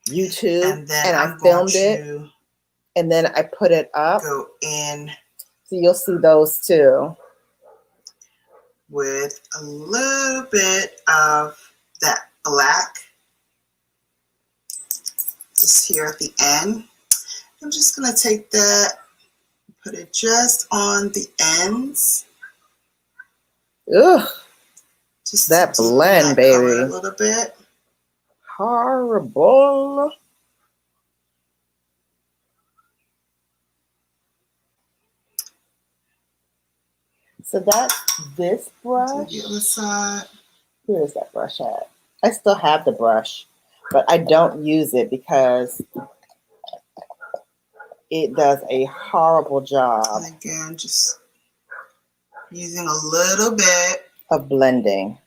Speaker 3: YouTube,
Speaker 2: And then
Speaker 3: and I
Speaker 2: I'm going
Speaker 3: filmed it
Speaker 2: to
Speaker 3: and then I put it up.
Speaker 2: go in
Speaker 3: So you'll see those too.
Speaker 2: with a little bit of that black just here at the end. I'm just going to take that, put it just on the ends.
Speaker 3: Ugh,
Speaker 2: Just
Speaker 3: that
Speaker 2: to deepen
Speaker 3: blend,
Speaker 2: that color a
Speaker 3: baby.
Speaker 2: little bit.
Speaker 3: Horrible. So that's this brush.
Speaker 2: To the other side.
Speaker 3: Where's that brush at? I still have the brush, but I don't use it because it does a horrible job
Speaker 2: And again, just using a little bit.
Speaker 3: of blending.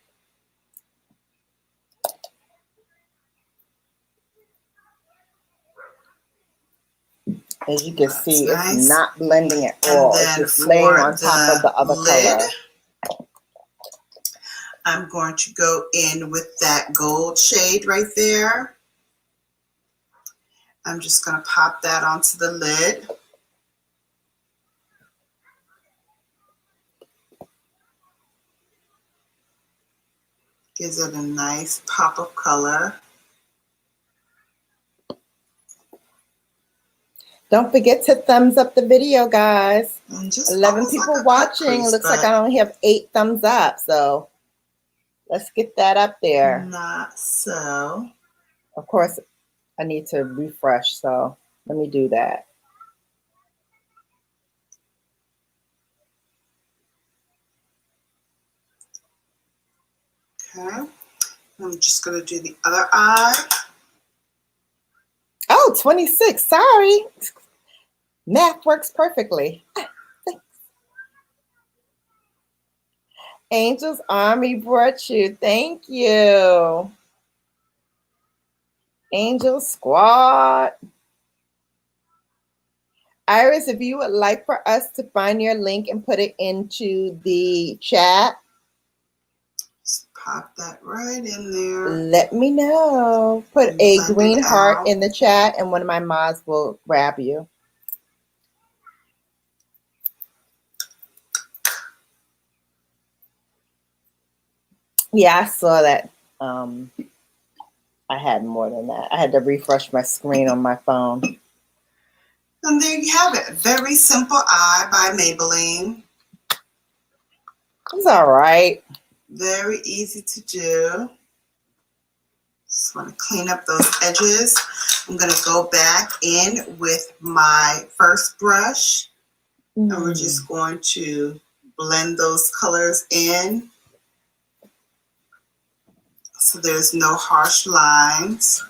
Speaker 3: As you can see,
Speaker 2: That's
Speaker 3: it's
Speaker 2: nice.
Speaker 3: not blending at
Speaker 2: And
Speaker 3: all. It's
Speaker 2: then
Speaker 3: just laying
Speaker 2: for
Speaker 3: on top of the other
Speaker 2: lid,
Speaker 3: color.
Speaker 2: I'm going to go in with that gold shade right there. I'm just going to pop that onto the lid. Gives it a nice pop of color.
Speaker 3: Don't forget to thumbs up the video, guys.
Speaker 2: And just
Speaker 3: 11
Speaker 2: almost
Speaker 3: people
Speaker 2: like a cut
Speaker 3: watching.
Speaker 2: crease,
Speaker 3: Looks like
Speaker 2: but
Speaker 3: I only have 8 thumbs up. So let's get that up there.
Speaker 2: not so.
Speaker 3: Of course, I need to refresh. So let me do that.
Speaker 2: Okay. I'm just going to do the other eye.
Speaker 3: Oh, 26. Sorry. Math works perfectly. Angel's Army brought you. Thank you. Angel Squad. Iris, if you would like for us to find your link and put it into the chat,
Speaker 2: Just pop that right in there.
Speaker 3: let me know. Put
Speaker 2: And
Speaker 3: a
Speaker 2: blend
Speaker 3: green
Speaker 2: it
Speaker 3: heart
Speaker 2: out.
Speaker 3: in the chat and one of my mods will grab you. Yeah, I saw that. I had more than that. I had to refresh my screen on my phone.
Speaker 2: And there you have it. Very simple eye by Maybelline.
Speaker 3: It's all right.
Speaker 2: Very easy to do. Just want to clean up those edges. I'm going to go back in with my first brush. And we're just going to blend those colors in. So there's no harsh lines.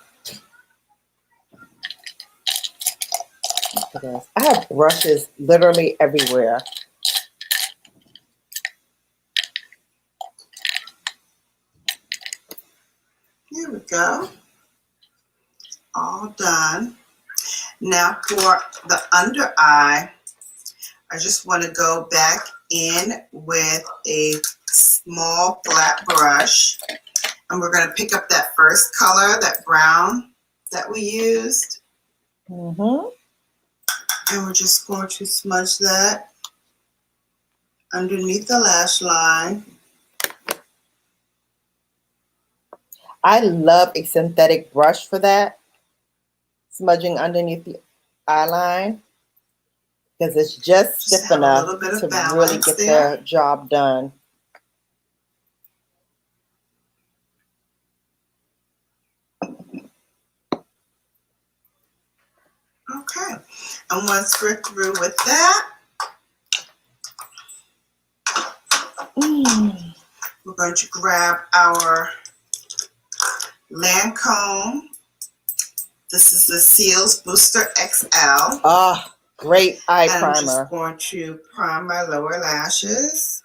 Speaker 3: I have brushes literally everywhere.
Speaker 2: Here we go. All done. Now for the under eye, I just want to go back in with a small flat brush. And we're going to pick up that first color, that brown that we used.
Speaker 3: Mm-hmm.
Speaker 2: And we're just going to smudge that underneath the lash line.
Speaker 3: I love a synthetic brush for that. Smudging underneath the eye line. Because it's just stiff enough to really get the job done.
Speaker 2: Okay, and once we're through with that, we're going to grab our Lancome. This is the Seals Booster XL.
Speaker 3: Oh, great eye
Speaker 2: and
Speaker 3: primer.
Speaker 2: I'm just going to prime my lower lashes.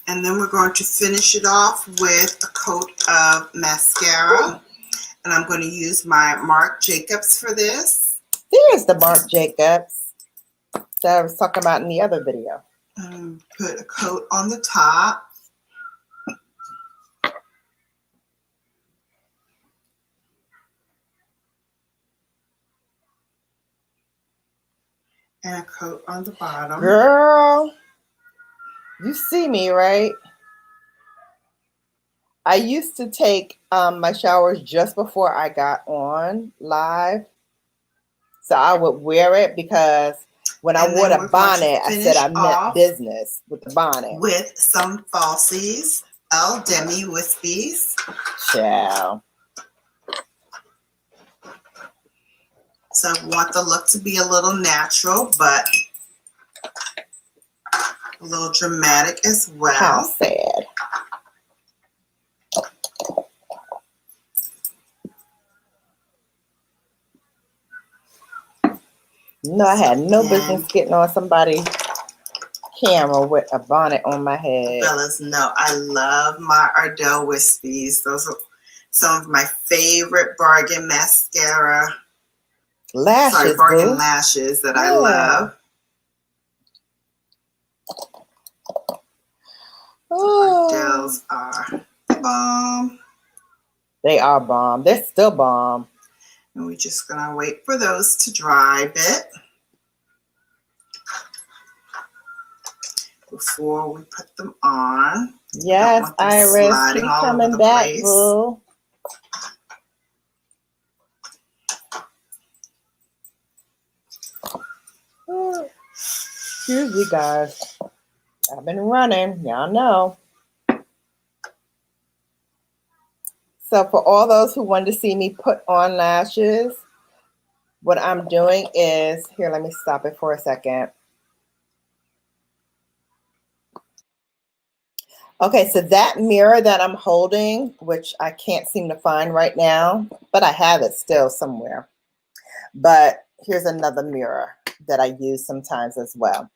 Speaker 2: And then we're going to finish it off with a coat of mascara. And I'm going to use my Marc Jacobs for this.
Speaker 3: There's the Marc Jacobs that I was talking about in the other video.
Speaker 2: Put a coat on the top. And a coat on the bottom.
Speaker 3: Girl, you see me, right? I used to take my showers just before I got on live. So I would wear it because when I wore the bonnet, I said I meant business with the bonnet.
Speaker 2: With some falsies, demi wispies.
Speaker 3: Ciao.
Speaker 2: So I want the look to be a little natural, but a little dramatic as well.
Speaker 3: How sad. No, I had no business getting on somebody's camera with a bonnet on my head.
Speaker 2: Fellas, no, I love my Ardell Wispies. Those are some of my favorite bargain mascara.
Speaker 3: Lashes,
Speaker 2: bargain lashes that I love. Ardells are bomb.
Speaker 3: They are bomb. They're still bomb.
Speaker 2: And we're just gonna wait for those to dry a bit before we put them on.
Speaker 3: Yes, Iris, keep coming back, boo. Excuse me, guys. I've been running, y'all know. So for all those who wanted to see me put on lashes, what I'm doing is, here, let me stop it for a second. Okay, so that mirror that I'm holding, which I can't seem to find right now, but I have it still somewhere. But here's another mirror that I use sometimes as well.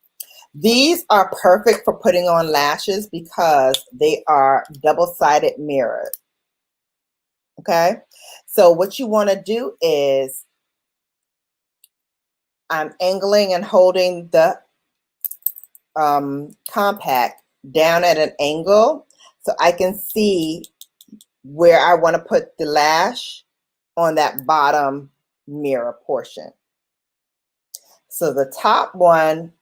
Speaker 3: These are perfect for putting on lashes because they are double-sided mirrors. Okay, so what you want to do is I'm angling and holding the compact down at an angle so I can see where I want to put the lash on that bottom mirror portion. So the top one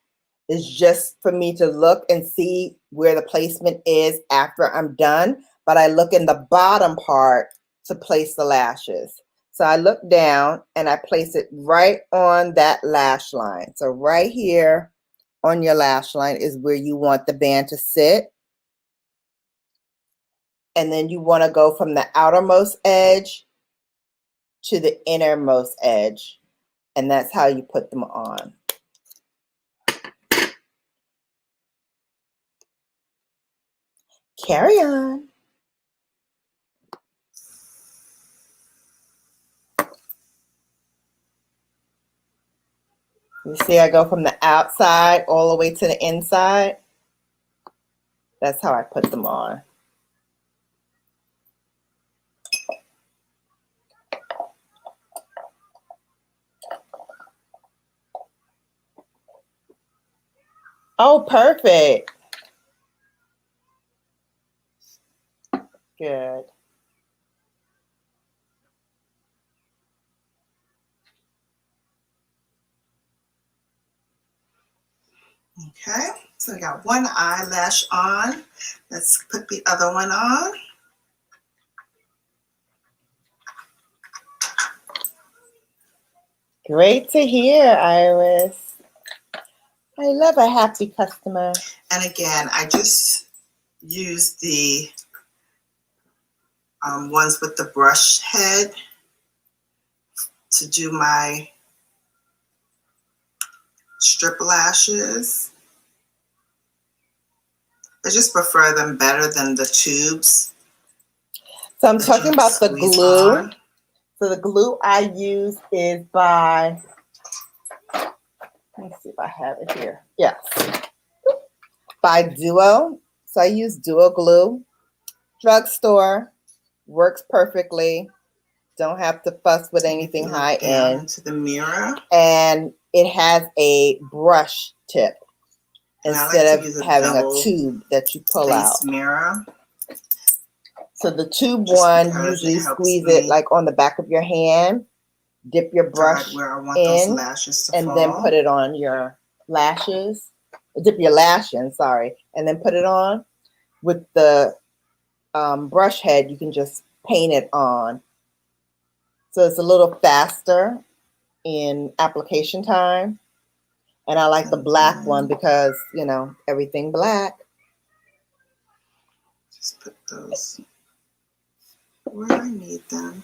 Speaker 3: is just for me to look and see where the placement is after I'm done, but I look in the bottom part to place the lashes. So I look down and I place it right on that lash line. So right here on your lash line is where you want the band to sit. And then you want to go from the outermost edge to the innermost edge. And that's how you put them on. Carry on. You see I go from the outside all the way to the inside. That's how I put them on. Oh, perfect. Good.
Speaker 2: Okay, so we got one eyelash on. Let's put the other one on.
Speaker 3: Great to hear, Iris. I love a happy customer.
Speaker 2: And again, I just use the ones with the brush head to do my strip lashes. I just prefer them better than the tubes.
Speaker 3: So I'm talking about the glue. So the glue I use is by, let me see if I have it here. Yes. By Duo. So I use Duo Glue. Drugstore, works perfectly. Don't have to fuss with anything high
Speaker 1: down
Speaker 3: end.
Speaker 1: into the mirror.
Speaker 3: And it has a brush tip instead of having a tube that you pull out.
Speaker 1: Mirror.
Speaker 3: So the tube one, usually squeeze it like on the back of your hand, dip your brush
Speaker 1: where I want
Speaker 3: in,
Speaker 1: those lashes to
Speaker 3: and
Speaker 1: fall.
Speaker 3: then put it on your lashes. Dip your lash in, sorry, and then put it on. With the brush head, you can just paint it on. So it's a little faster in application time. And I like the black one because, you know, everything black.
Speaker 1: Just put those where I need them.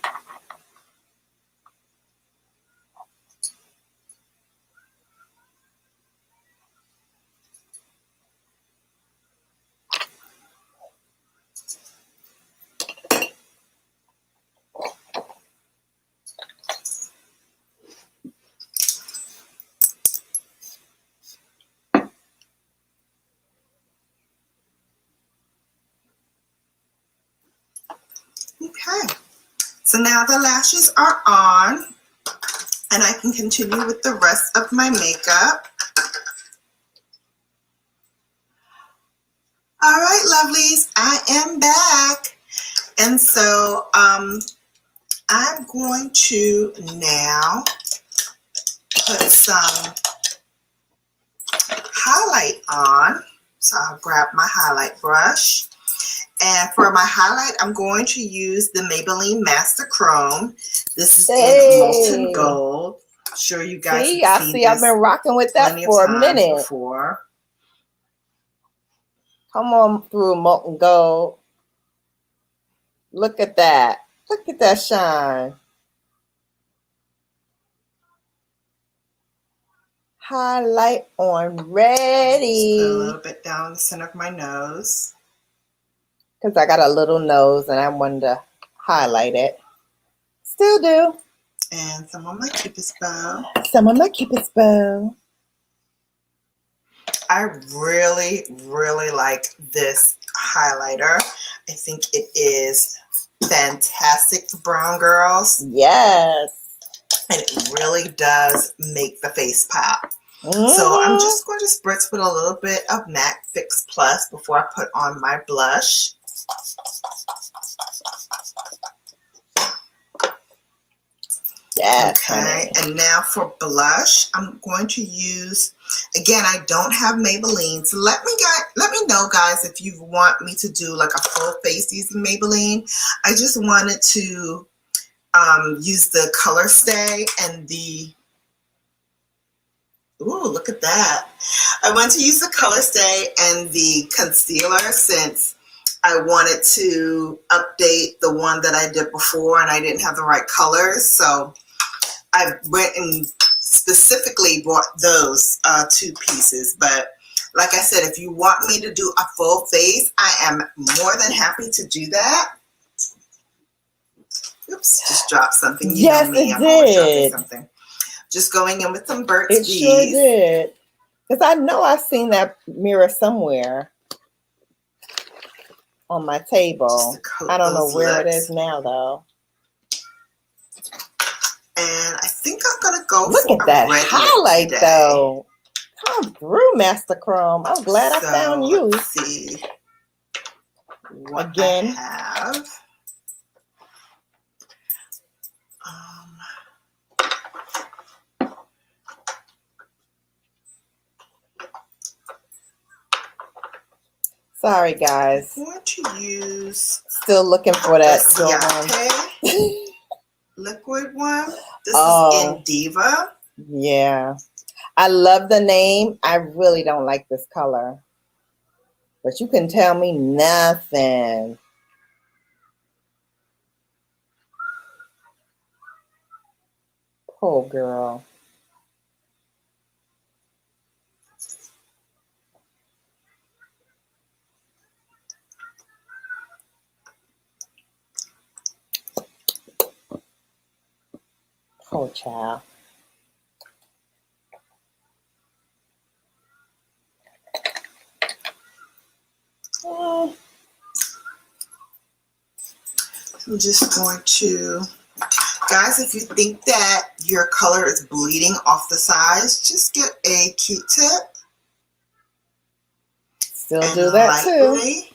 Speaker 1: Okay, so now the lashes are on and I can continue with the rest of my makeup. All right, lovelies, I am back. And so I'm going to now put some highlight on. So I'll grab my highlight brush. And for my highlight, I'm going to use the Maybelline Master Chrome. This is in molten gold. I'm sure you guys have seen this.
Speaker 3: I've been rocking with that for a minute.
Speaker 1: Before.
Speaker 3: Come on through, molten gold. Look at that. Look at that shine. Highlight on ready.
Speaker 1: Just put a little bit down the center of my nose.
Speaker 3: Because I got a little nose and I wanted to highlight it. Still do.
Speaker 1: And some on my Cupid's bow.
Speaker 3: Some on my Cupid's bow.
Speaker 1: I really, really like this highlighter. I think it is fantastic for brown girls.
Speaker 3: Yes.
Speaker 1: And it really does make the face pop. So I'm just going to spritz with a little bit of MAC Fix Plus before I put on my blush.
Speaker 3: Yes.
Speaker 1: Okay, and now for blush, I'm going to use, again, I don't have Maybelline, so let me know, guys, if you want me to do like a full face using Maybelline. I just wanted to use the Color Stay and the, ooh, look at that. I want to use the Color Stay and the concealer since I wanted to update the one that I did before and I didn't have the right colors. So I went and specifically bought those two pieces. But like I said, if you want me to do a full face, I am more than happy to do that. Oops, just dropped something. You know me, I'm always dropping something. Just going in with some Burt's Bees.
Speaker 3: It sure did. Because I know I've seen that mirror somewhere on my table. I don't know where it is now, though.
Speaker 1: And I think I'm going to go
Speaker 3: Look
Speaker 1: for
Speaker 3: at that highlight, though. Come through, Master Chrome. I'm glad I found you.
Speaker 1: Let's see what
Speaker 3: again.
Speaker 1: I have.
Speaker 3: Sorry, guys.
Speaker 1: I'm going to use...
Speaker 3: Still looking for that
Speaker 1: liquid one. This is in Diva.
Speaker 3: Yeah. I love the name. I really don't like this color. But you can tell me nothing. Poor girl. Poor child.
Speaker 2: I'm just going to, guys, if you think that your color is bleeding off the sides, just get a Q-tip.
Speaker 3: Still do that
Speaker 2: lightly,
Speaker 3: too.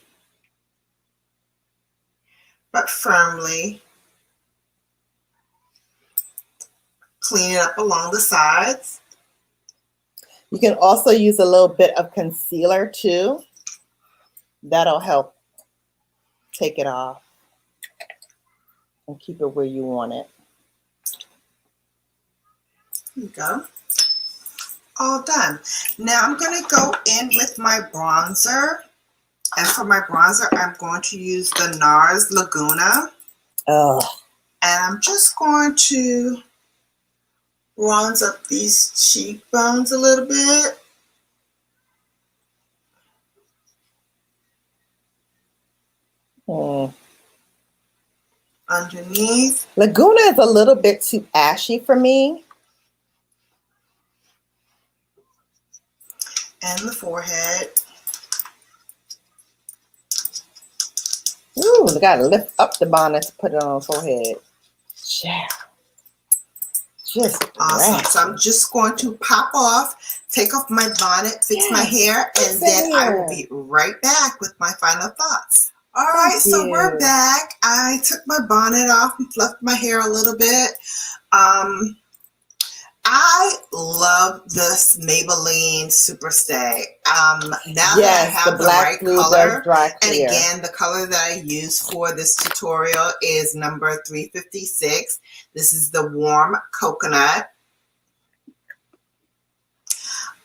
Speaker 2: But firmly clean it up along the sides.
Speaker 3: You can also use a little bit of concealer too. That'll help take it off and keep it where you want it.
Speaker 2: There you go. All done. Now I'm going to go in with my bronzer. And for my bronzer, I'm going to use the NARS Laguna.
Speaker 3: Oh.
Speaker 2: And I'm just going to bronze up these cheekbones a little bit. Underneath.
Speaker 3: Laguna is a little bit too ashy for me.
Speaker 2: And the forehead.
Speaker 3: Ooh, I gotta lift up the bonnet to put it on the forehead. Yeah. Just
Speaker 2: awesome. So I'm just going to pop off, take off my bonnet, fix my hair, and then I will be right back with my final thoughts. All right, so we're back. I took my bonnet off and fluffed my hair a little bit. I love this Maybelline Super Stay. Now that I have the right color, and again, the color that I use for this tutorial is number 356. This is the warm coconut.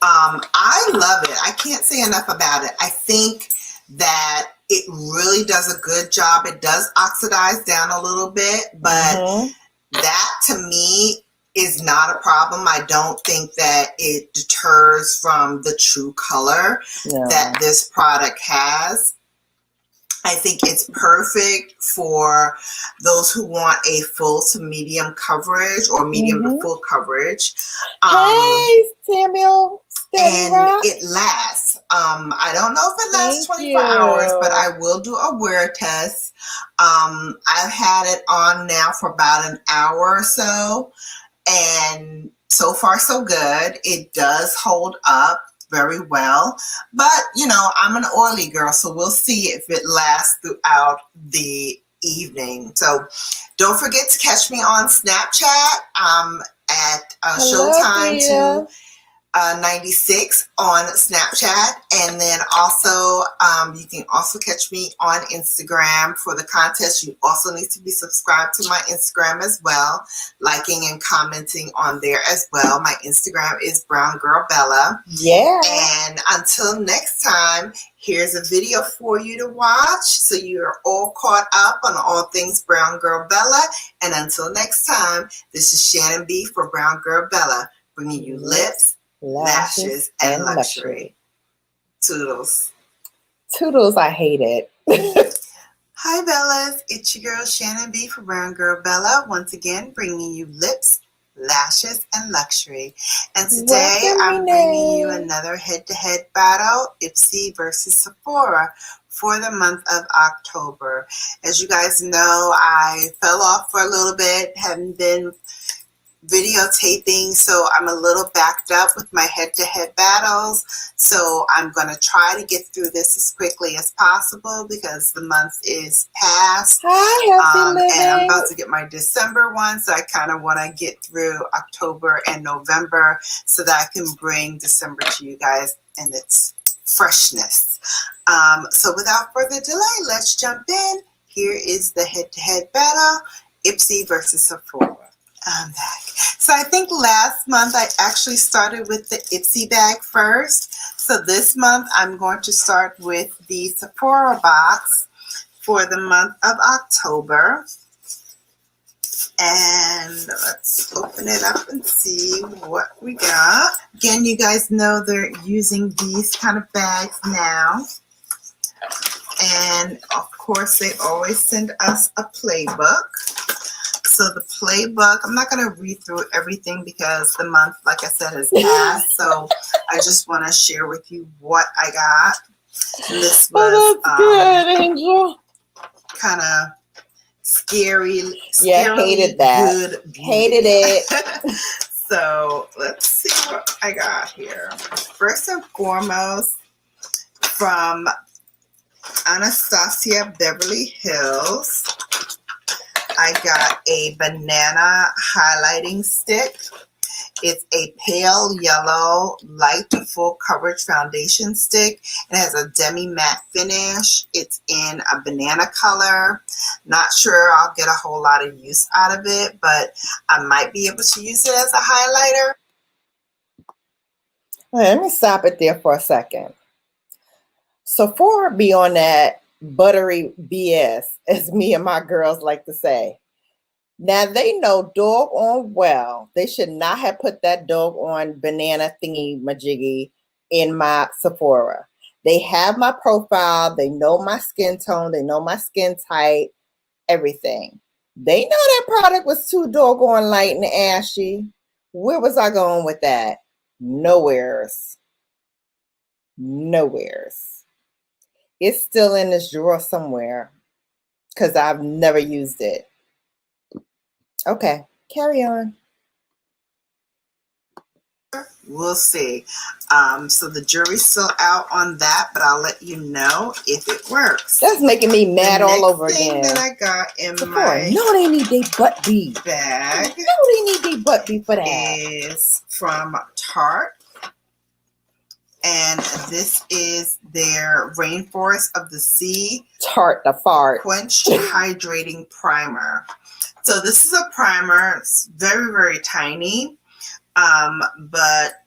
Speaker 2: I love it. I can't say enough about it. I think that it really does a good job. It does oxidize down a little bit, but that to me is not a problem. I don't think that it deters from the true color that this product has. I think it's perfect for those who want a full to medium coverage or medium to full coverage.
Speaker 3: Hey, Samuel.
Speaker 2: And it lasts. I don't know if it lasts 24 hours, but I will do a wear test. I've had it on now for about an hour or so, and so far so good. It does hold up very well, but you know, I'm an oily girl, so we'll see if it lasts throughout the evening. So don't forget to catch me on Snapchat at Showtime 96 on Snapchat, and then also you can also catch me on Instagram for the contest. You also need to be subscribed to my Instagram as well, liking and commenting on there as well. My Instagram is BrownGirlBella.
Speaker 3: Yeah.
Speaker 2: And until next time, here's a video for you to watch so you're all caught up on all things BrownGirlBella. And until next time, this is Shannon B for BrownGirlBella, bringing you lips, lashes, and luxury. Toodles.
Speaker 3: Toodles, I hate it.
Speaker 2: Hi, Bellas. It's your girl, Shannon B for BrownGirlBella. Once again, bringing you lips, lashes, and luxury. And today, I'm bringing you another head-to-head battle, Ipsy versus Sephora, for the month of October. As you guys know, I fell off for a little bit, haven't been videotaping, so I'm a little backed up with my head-to-head battles, so I'm going to try to get through this as quickly as possible because the month is past.
Speaker 3: Hi,
Speaker 2: and I'm about to get my December one, so I kind of want to get through October and November so that I can bring December to you guys and its freshness. So without further delay, let's jump in. Here is the head-to-head battle, Ipsy versus Sephora. I'm back. So I think last month I actually started with the Ipsy bag first. So this month I'm going to start with the Sephora box for the month of October. And let's open it up and see what we got. Again, you guys know they're using these kind of bags now. And of course, they always send us a playbook. So the playbook, I'm not going to read through everything because the month, like I said, has passed. So I just want to share with you what I got. This was
Speaker 3: good, Angel.
Speaker 2: Kind of scary,
Speaker 3: Yeah, hated that.
Speaker 2: good beauty.
Speaker 3: Hated it.
Speaker 2: So let's see what I got here. First and foremost, from Anastasia Beverly Hills, I got a banana highlighting stick. It's a pale yellow, light to full coverage foundation stick. It has a demi-matte finish. It's in a banana color. Not sure I'll get a whole lot of use out of it, but I might be able to use it as a highlighter.
Speaker 3: Let me stop it there for a second. Sephora be on that buttery BS, as me and my girls like to say. Now they know doggone well they should not have put that doggone banana thingy majiggy in my Sephora. They have my profile, they know my skin tone, they know my skin type, everything. They know that product was too doggone light and ashy. Where was I going with that? Nowheres. Nowheres. It's still in this drawer somewhere because I've never used it. Okay, carry on.
Speaker 2: We'll see. So the jury's still out on that, but I'll let you know if it works.
Speaker 3: That's making me mad all over
Speaker 2: The next thing
Speaker 3: again.
Speaker 2: that I got in
Speaker 3: Sephora,
Speaker 2: my
Speaker 3: no, they need their butt beat.
Speaker 2: bag
Speaker 3: No, they need their butt beat for that.
Speaker 2: is from Tarte. And this is their Rainforest of the Sea
Speaker 3: Tarte the fart.
Speaker 2: Quench Hydrating Primer. So this is a primer. It's very, very tiny, but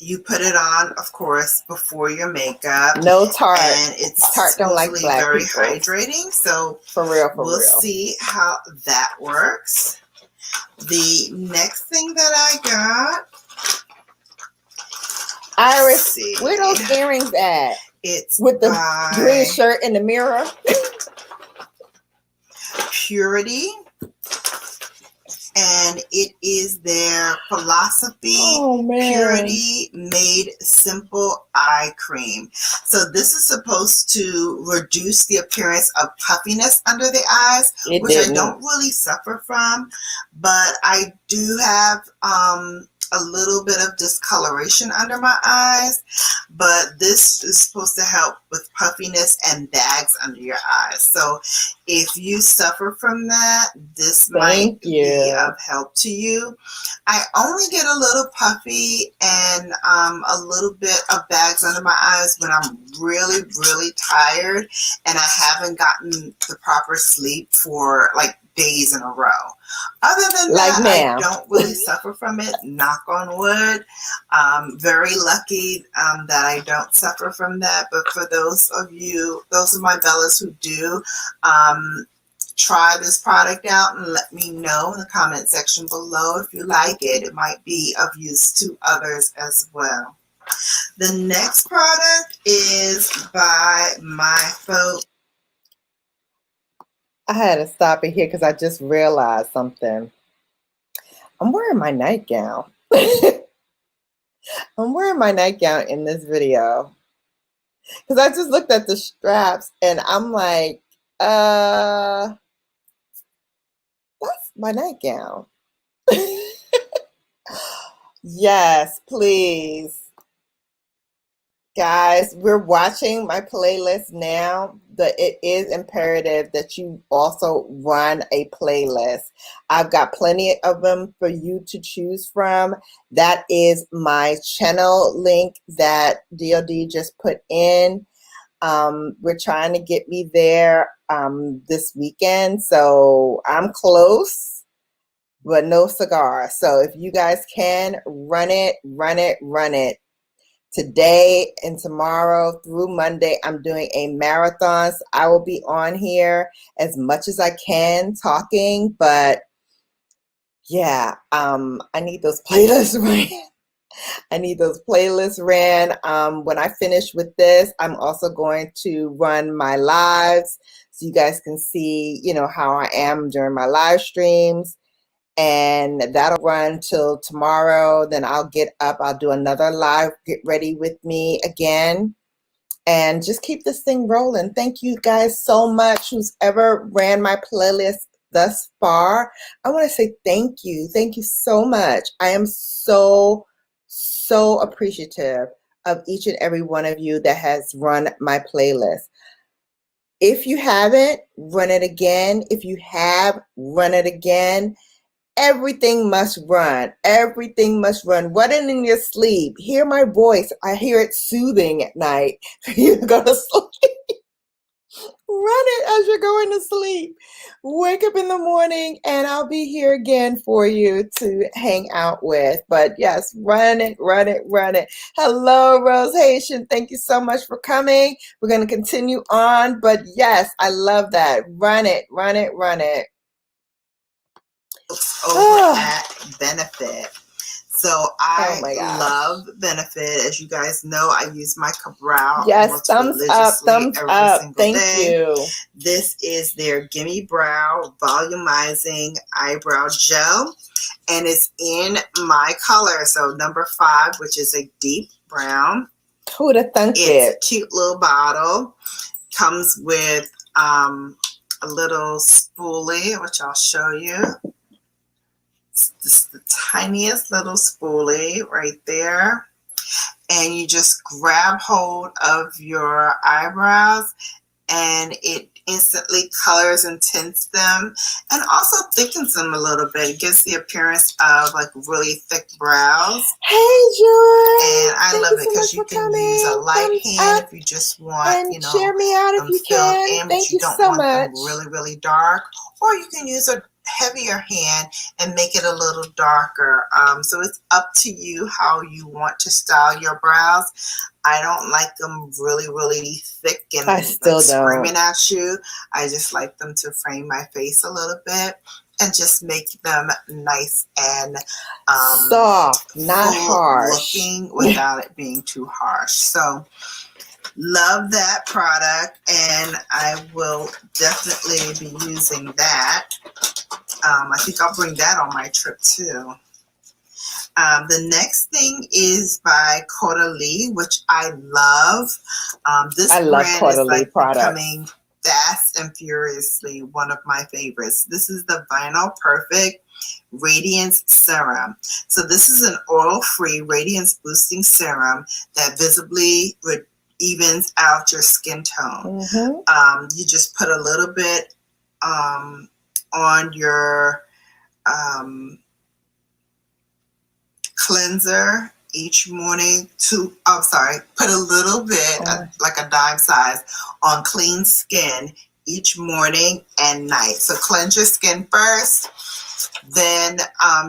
Speaker 2: you put it on, of course, before your makeup.
Speaker 3: No Tarte.
Speaker 2: And it's
Speaker 3: Tarte don't like black
Speaker 2: very
Speaker 3: people.
Speaker 2: hydrating. So
Speaker 3: For real,
Speaker 2: we'll see how that works. The next thing that I got,
Speaker 3: Iris, where those earrings at?
Speaker 2: It's
Speaker 3: with the
Speaker 2: by
Speaker 3: green shirt in the mirror.
Speaker 2: Purity, and it is their Philosophy Purity Made Simple Eye Cream. So this is supposed to reduce the appearance of puffiness under the eyes, which I don't really suffer from, but I do have a little bit of discoloration under my eyes, but this is supposed to help with puffiness and bags under your eyes. So if you suffer from that, this might be of help to you. I only get a little puffy and a little bit of bags under my eyes when I'm really, really tired and I haven't gotten the proper sleep for like days in a row. Other than that, I don't really suffer from it, knock on wood. Very lucky that I don't suffer from that. But for those of you, those of my Bellas who do, try this product out and let me know in the comment section below if you like it. It might be of use to others as well. The next product is by My Folk.
Speaker 3: I had to stop it here because I just realized something. I'm wearing my nightgown. I'm wearing my nightgown in this video because I just looked at the straps and I'm like, that's my nightgown. Yes, please. Guys, we're watching my playlist now. It is imperative that you also run a playlist. I've got plenty of them for you to choose from. That is my channel link that DLD just put in. We're trying to get me there this weekend, so I'm close, but no cigar. So if you guys can, run it, run it, run it. Today and tomorrow through Monday, I'm doing a marathon. So I will be on here as much as I can talking, but yeah, I need those playlists ran. I need those playlists ran. When I finish with this, I'm also going to run my lives so you guys can see, you know, how I am during my live streams. And that'll run till tomorrow. Then I'll get up, I'll do another live, get ready with me again. and just keep this thing rolling. Thank you guys so much who's ever ran my playlist thus far. I want to say thank you. Thank you so much. I am so appreciative of each and every one of you that has run my playlist. If you haven't, run it again. If you have, run it again. Everything must run. Everything must run. Run it in your sleep. Hear my voice. I hear it soothing at night for you to go to sleep. Run it as you're going to sleep. Wake up in the morning and I'll be here again for you to hang out with. But yes, run it, run it, run it. Hello, Rose Haitian. Thank you so much for coming. We're going to continue on. But yes, I love that. Run it, run it, run it.
Speaker 2: Over at Benefit. So I
Speaker 3: gosh.
Speaker 2: love Benefit. As you guys know, I use my Cabral
Speaker 3: Yes, thumbs up, thumbs up. Thank you.
Speaker 2: This is their Gimme Brow Volumizing Eyebrow Gel, and it's in my color. So number 5, which is a deep brown.
Speaker 3: Who'd have thunk it?
Speaker 2: It's a cute little bottle. Comes with a little spoolie, which I'll show you. This is the tiniest little spoolie right there, and you just grab hold of your eyebrows and it instantly colors and tints them, and also thickens them a little bit. It gives the appearance of like really thick brows.
Speaker 3: Hey Joy,
Speaker 2: and I love it because you can use a light hand if you just want,
Speaker 3: and
Speaker 2: you know,
Speaker 3: share me out if you can. Thank you so much.
Speaker 2: Them really dark, or you can use a heavier hand and make it a little darker. So it's up to you how you want to style your brows. I don't like them really thick and
Speaker 3: I still
Speaker 2: like
Speaker 3: don't.
Speaker 2: Screaming at you. I just like them to frame my face a little bit and just make them nice and
Speaker 3: soft, not harsh
Speaker 2: looking without it being too harsh. So love that product, and I will definitely be using that. I think I'll bring that on my trip too. The next thing is by Caudalie, which I love. This brand is like becoming fast and furiously one of my favorites. This is the Vinyl Perfect Radiance Serum. So this is an oil-free radiance boosting serum that visibly evens out your skin tone. You just put a little bit on your cleanser each morning put a little bit like a dime size on clean skin each morning and night. So cleanse your skin first, then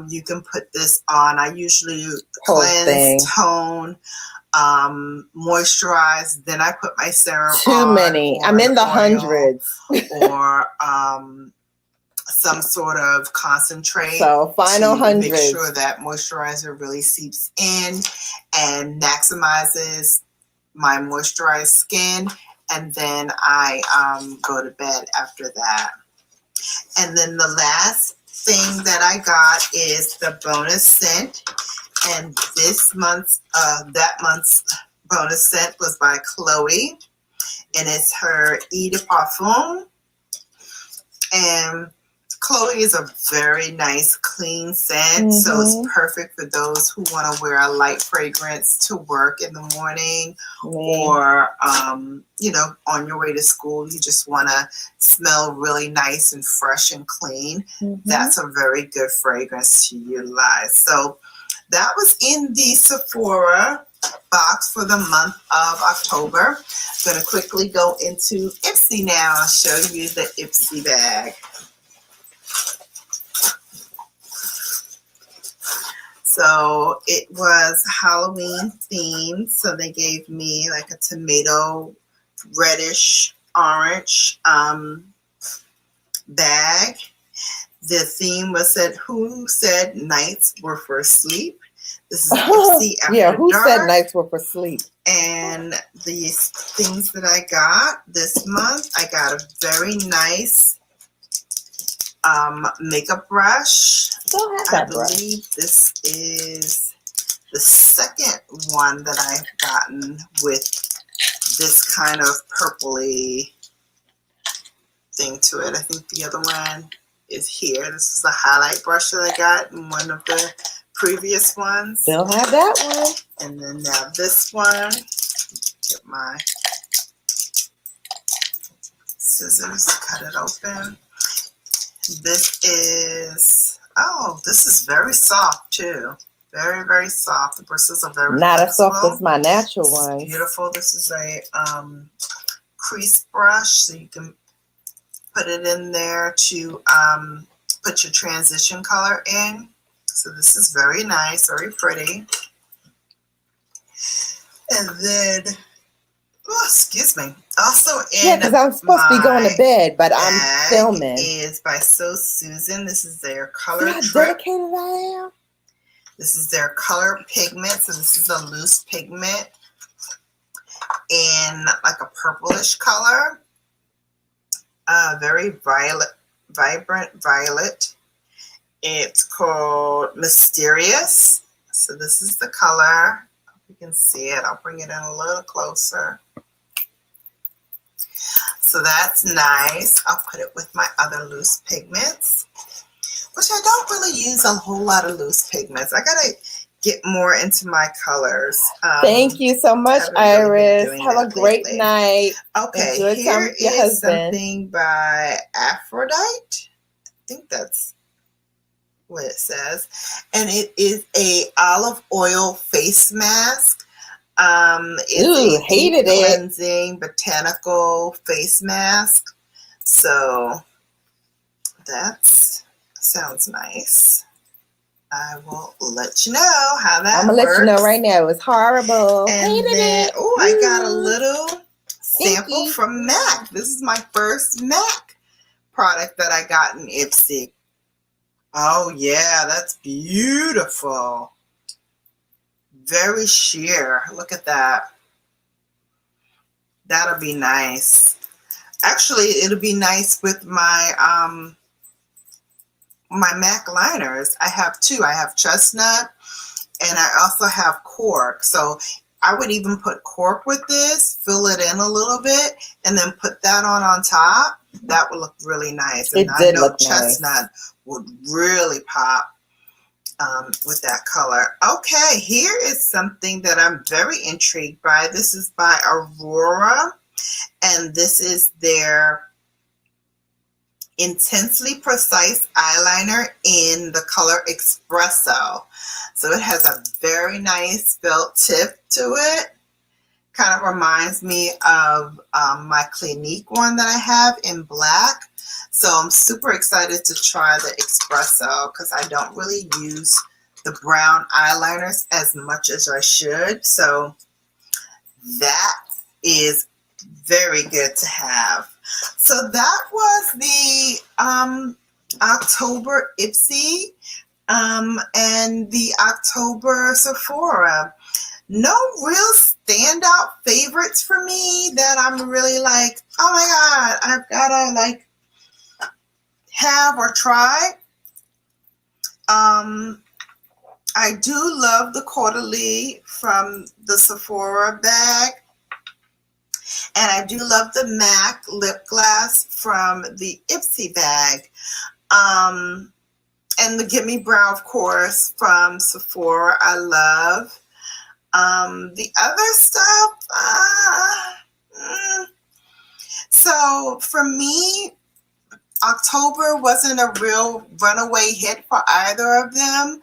Speaker 2: you can put this on. I usually cleanse, tone, moisturize, then I put my serum on.
Speaker 3: Too many. I'm in the hundreds.
Speaker 2: Or some sort of concentrate.
Speaker 3: So final hundreds.
Speaker 2: Make sure that moisturizer really seeps in and maximizes my moisturized skin. And then I go to bed after that. And then the last thing that I got is the bonus scent. And this month's, that month's bonus scent was by Chloe. And it's her Eau de Parfum. And Chloe is a very nice, clean scent, so it's perfect for those who want to wear a light fragrance to work in the morning, or, you know, on your way to school, you just want to smell really nice and fresh and clean. That's a very good fragrance to utilize. So that was in the Sephora box for the month of October. I'm going to quickly go into Ipsy now. I'll show you the Ipsy bag. So it was Halloween themed. So they gave me like a tomato reddish orange bag. The theme was who said nights were for sleep. This is Ipsy After
Speaker 3: who
Speaker 2: Dark.
Speaker 3: said nights were for sleep?
Speaker 2: And these things that I got this month, I got a very nice makeup brush. I believe this is the second one that I've gotten with this kind of purpley thing to it. I think the other one is here. This is the highlight brush that I got in one of the previous ones.
Speaker 3: Still have that one.
Speaker 2: And then now this one. Get my scissors, cut it open. This is, oh, this is very soft too. Very, very soft. The bristles are very
Speaker 3: not
Speaker 2: flexible.
Speaker 3: as soft as my natural ones.
Speaker 2: Beautiful. This is a crease brush, so you can put it in there to put your transition color in. So this is very nice, very pretty. And then, oh, excuse me. Also in
Speaker 3: because I'm supposed to be going to bed, but I'm filming.
Speaker 2: Is by So Susan. This is their color
Speaker 3: See
Speaker 2: trip.
Speaker 3: how dedicated I am?
Speaker 2: This is their color pigment. So this is a loose pigment in like a purplish color. Very vibrant violet. It's called Mysterious. So this is the color. Hope you can see it. I'll bring it in a little closer. So that's nice. I'll put it with my other loose pigments, which I don't really use a whole lot of loose pigments. I gotta get more into my colors.
Speaker 3: Thank you so much, Iris. Have a great night.
Speaker 2: Okay,
Speaker 3: enjoy
Speaker 2: here
Speaker 3: time with your
Speaker 2: is
Speaker 3: husband.
Speaker 2: something by Aphrodite. I think that's what it says. And it is a olive oil face mask. It's a
Speaker 3: hated it.
Speaker 2: cleansing botanical face mask. So that sounds nice. I will let you know how that
Speaker 3: I'm gonna
Speaker 2: works.
Speaker 3: let you know right now. It was horrible.
Speaker 2: And
Speaker 3: Hated
Speaker 2: then,
Speaker 3: it.
Speaker 2: oh, I got a little
Speaker 3: Thank
Speaker 2: sample
Speaker 3: you.
Speaker 2: from MAC. This is my first MAC product that I got in Ipsy. Oh yeah, that's beautiful. Very sheer. Look at that. That'll be nice. Actually, it'll be nice with my my MAC liners. I have two. I have chestnut and I also have cork. So I would even put cork with this, fill it in a little bit, and then put that on top. That would look really nice. And
Speaker 3: It did
Speaker 2: I know
Speaker 3: look
Speaker 2: chestnut would really pop with that color. Okay, here is something that I'm very intrigued by. This is by Aurora, and this is their Intensely Precise eyeliner in the color Espresso. So it has a very nice felt tip to it. Kind of reminds me of my Clinique one that I have in black. So I'm super excited to try the Espresso because I don't really use the brown eyeliners as much as I should. So that is very good to have. So that was the October Ipsy and the October Sephora. No real standout favorites for me that I'm really like, oh my God, I've gotta like have or try. I do love the Quarterly from the Sephora bag. And I do love the MAC lip gloss from the Ipsy bag. And the Gimme Brow, of course, from Sephora, I love. The other stuff, so for me, October wasn't a real runaway hit for either of them.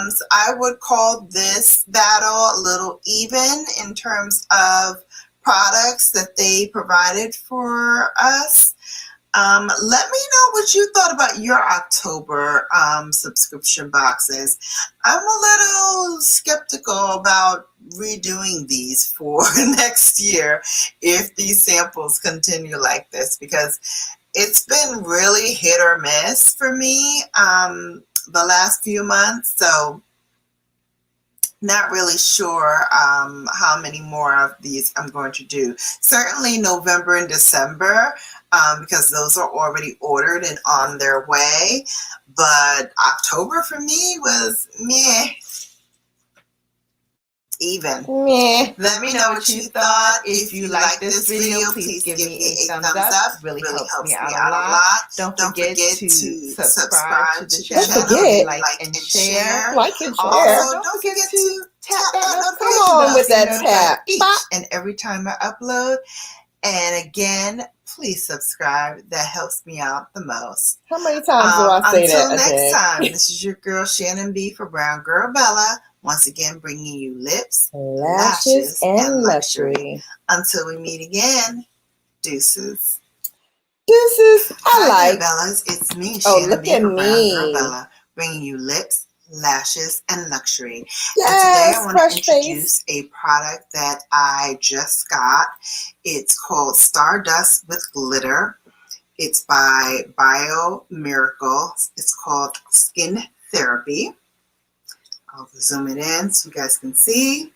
Speaker 2: So I would call this battle a little even in terms of products that they provided for us. Let me know what you thought about your October subscription boxes. I'm a little skeptical about redoing these for next year if these samples continue like this, because it's been really hit or miss for me the last few months. So not really sure how many more of these I'm going to do. Certainly November and December, because those are already ordered and on their way. But October for me was meh. Even.
Speaker 3: Meh.
Speaker 2: Let me know what you thought. If you like this video, please give me a thumbs up. Really helps me out a lot. Don't forget to subscribe to the channel.
Speaker 3: Don't forget.
Speaker 2: Like and share.
Speaker 3: Like and share.
Speaker 2: Also, don't forget to tap that notification
Speaker 3: Come on
Speaker 2: bell
Speaker 3: with
Speaker 2: so you're
Speaker 3: that
Speaker 2: notified
Speaker 3: tap.
Speaker 2: each
Speaker 3: Bop.
Speaker 2: and every time I upload. And again, please subscribe. That helps me out the most.
Speaker 3: How many times do I say that?
Speaker 2: Until next time, this is your girl Shannon B for Brown Girl Bella. Once again, bringing you lips,
Speaker 3: Lashes, and luxury.
Speaker 2: Until we meet again, deuces.
Speaker 3: Deuces.
Speaker 2: Hi
Speaker 3: like.
Speaker 2: there, Bellas. It's me,
Speaker 3: Oh,
Speaker 2: Shannon
Speaker 3: look
Speaker 2: B
Speaker 3: at
Speaker 2: for Brown Girl
Speaker 3: me.
Speaker 2: Bella, bringing you lips, lashes, and luxury.
Speaker 3: Yes,
Speaker 2: and today I want
Speaker 3: fresh
Speaker 2: to introduce a product that I just got. It's called Stardust with Glitter. It's by Bio Miracle. It's called Skin Therapy. I'll zoom it in so you guys can see.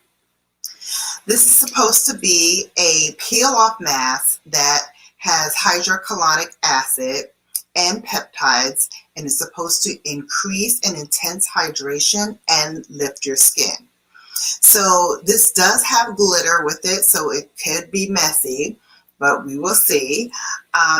Speaker 2: This is supposed to be a peel-off mask that has hydrocolonic acid and peptides, and is supposed to increase and intense hydration and lift your skin. So this does have glitter with it, so it could be messy, but we will see.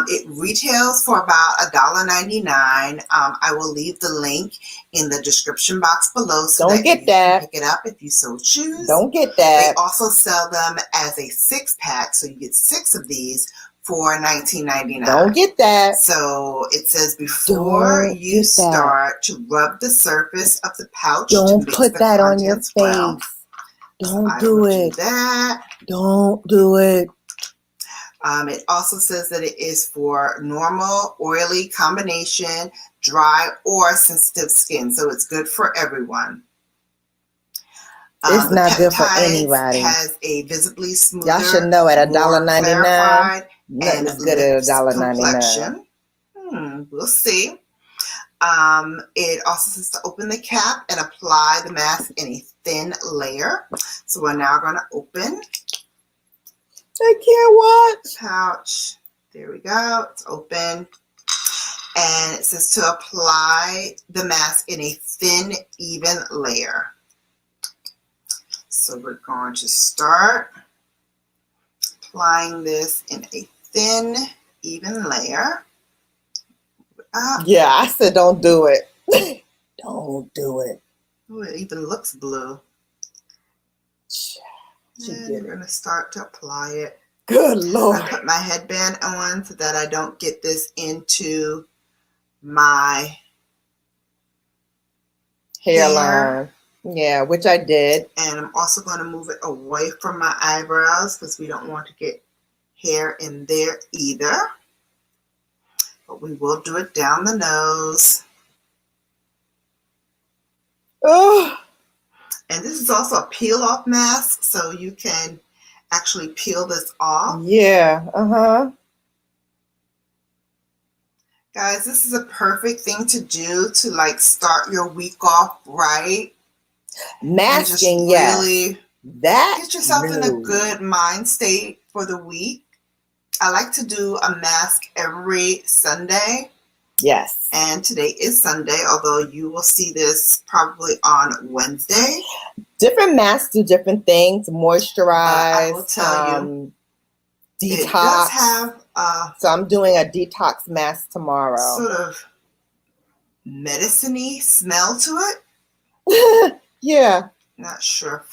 Speaker 2: It retails for about $1.99. I will leave the link in the description box below so
Speaker 3: Don't
Speaker 2: that
Speaker 3: get
Speaker 2: you
Speaker 3: that.
Speaker 2: can pick it up if you so choose.
Speaker 3: Don't get
Speaker 2: They
Speaker 3: that.
Speaker 2: also sell them as a 6-pack, so you get 6 of these for $19.99.
Speaker 3: Don't get that.
Speaker 2: So it says before
Speaker 3: Don't
Speaker 2: you
Speaker 3: get
Speaker 2: start to rub the surface of the pouch.
Speaker 3: Don't
Speaker 2: to mix
Speaker 3: put
Speaker 2: the
Speaker 3: that on your
Speaker 2: contents
Speaker 3: face.
Speaker 2: well.
Speaker 3: Don't
Speaker 2: I
Speaker 3: do
Speaker 2: will
Speaker 3: it.
Speaker 2: do that.
Speaker 3: Don't do it.
Speaker 2: It also says that it is for normal, oily combination, dry, or sensitive skin. So it's good for everyone.
Speaker 3: It's not good for
Speaker 2: peptides
Speaker 3: anybody.
Speaker 2: Has a visibly smoother,
Speaker 3: Y'all should know at
Speaker 2: more
Speaker 3: $1.99.
Speaker 2: clarified,
Speaker 3: Nothing
Speaker 2: and
Speaker 3: is good at
Speaker 2: lips
Speaker 3: $1.99.
Speaker 2: complexion. We'll see. It also says to open the cap and apply the mask in a thin layer. So we're now going to open
Speaker 3: I can't watch.
Speaker 2: the pouch. There we go. It's open. And it says to apply the mask in a thin, even layer. So we're going to start applying this in a thin, even layer.
Speaker 3: Yeah, I said don't do it. Don't do it.
Speaker 2: Oh, it even looks blue. And we're going to start to apply it.
Speaker 3: Good Lord.
Speaker 2: I put my headband on so that I don't get this into my
Speaker 3: Hairline. Yeah, which I did.
Speaker 2: And I'm also going to move it away from my eyebrows because we don't want to get hair in there either. But we will do it down the nose.
Speaker 3: Oh.
Speaker 2: And this is also a peel-off mask, so you can actually peel this off.
Speaker 3: Yeah,
Speaker 2: Guys, this is a perfect thing to do to like start your week off right.
Speaker 3: Masking,
Speaker 2: just
Speaker 3: yes.
Speaker 2: really
Speaker 3: That
Speaker 2: get yourself in a good mind state for the week. I like to do a mask every Sunday.
Speaker 3: Yes.
Speaker 2: And today is Sunday, although you will see this probably on Wednesday.
Speaker 3: Different masks do different things. Moisturize.
Speaker 2: I will tell you.
Speaker 3: Detox.
Speaker 2: It does have
Speaker 3: so I'm doing a detox mask tomorrow.
Speaker 2: Sort of medicine-y smell to it.
Speaker 3: Yeah.
Speaker 2: Not sure.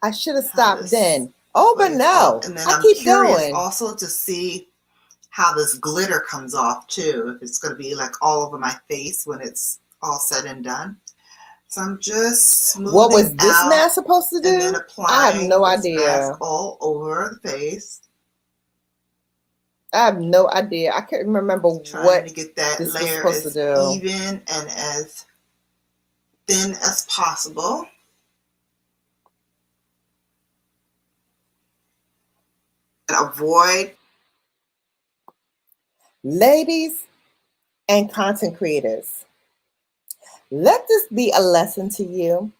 Speaker 3: I should have stopped then. Oh, but no.
Speaker 2: And then
Speaker 3: I
Speaker 2: I'm
Speaker 3: keep
Speaker 2: curious
Speaker 3: going.
Speaker 2: also to see how this glitter comes off too. If it's going to be like all over my face when it's all said and done. So I'm just smoothing
Speaker 3: What was this
Speaker 2: out
Speaker 3: mask supposed to do?
Speaker 2: and then applying
Speaker 3: I have no
Speaker 2: this
Speaker 3: idea.
Speaker 2: mask all over the face.
Speaker 3: I have no idea. I can't remember
Speaker 2: Trying
Speaker 3: what
Speaker 2: to get that
Speaker 3: this was
Speaker 2: layer
Speaker 3: supposed
Speaker 2: as
Speaker 3: to do.
Speaker 2: even and as thin as possible. And avoid.
Speaker 3: Ladies and content creators, let this be a lesson to you.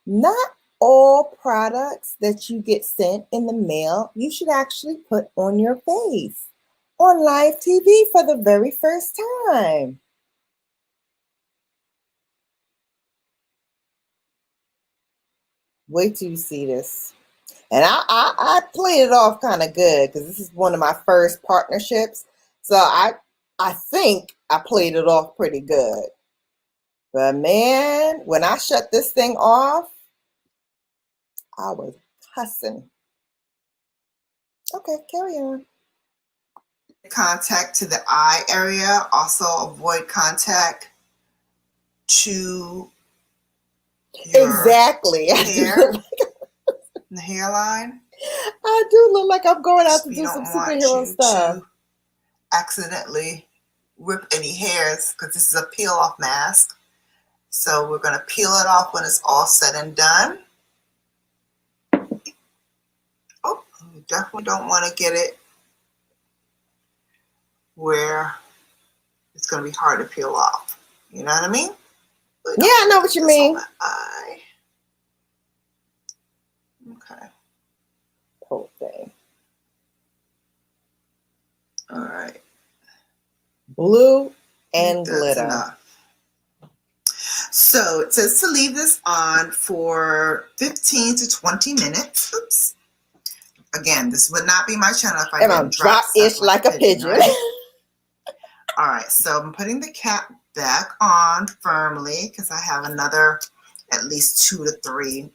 Speaker 3: Not all products that you get sent in the mail, you should actually put on your face on live TV for the very first time. Wait till you see this. And I played it off kind of good because this is one of my first partnerships. So I think I played it off pretty good. But man, when I shut this thing off, I was cussing. Okay, carry on.
Speaker 2: Contact to the eye area. Also avoid contact to your
Speaker 3: Exactly.
Speaker 2: hair, the hairline.
Speaker 3: I do look like I'm going out to
Speaker 2: We
Speaker 3: do
Speaker 2: don't
Speaker 3: some
Speaker 2: want
Speaker 3: superhero
Speaker 2: you
Speaker 3: stuff.
Speaker 2: to accidentally rip any hairs because this is a peel off mask. So we're going to peel it off when it's all said and done. Oh, you definitely don't want to get it where it's going to be hard to peel off. You know what I mean?
Speaker 3: Yeah, I know what you mean.
Speaker 2: On the eye. Okay.
Speaker 3: Whole thing.
Speaker 2: All right.
Speaker 3: Blue and
Speaker 2: That's
Speaker 3: glitter.
Speaker 2: enough. So it says to leave this on for 15 to 20 minutes. Oops. Again, this would not be my channel if I didn't drop
Speaker 3: ish like a pigeon.
Speaker 2: Right? All right, so I'm putting the cap back on firmly because I have another at least 2 to 3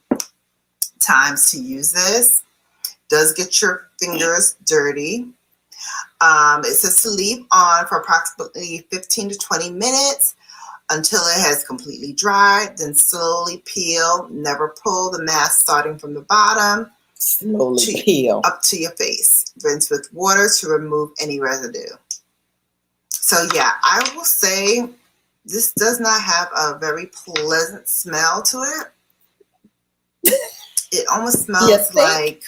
Speaker 2: times to use this. Does get your fingers dirty. It says to leave on for approximately 15 to 20 minutes until it has completely dried. Then slowly peel. Never pull the mask starting from the bottom.
Speaker 3: Slowly peel.
Speaker 2: Up to your face. Rinse with water to remove any residue. So yeah, I will say this does not have a very pleasant smell to it. It almost smells like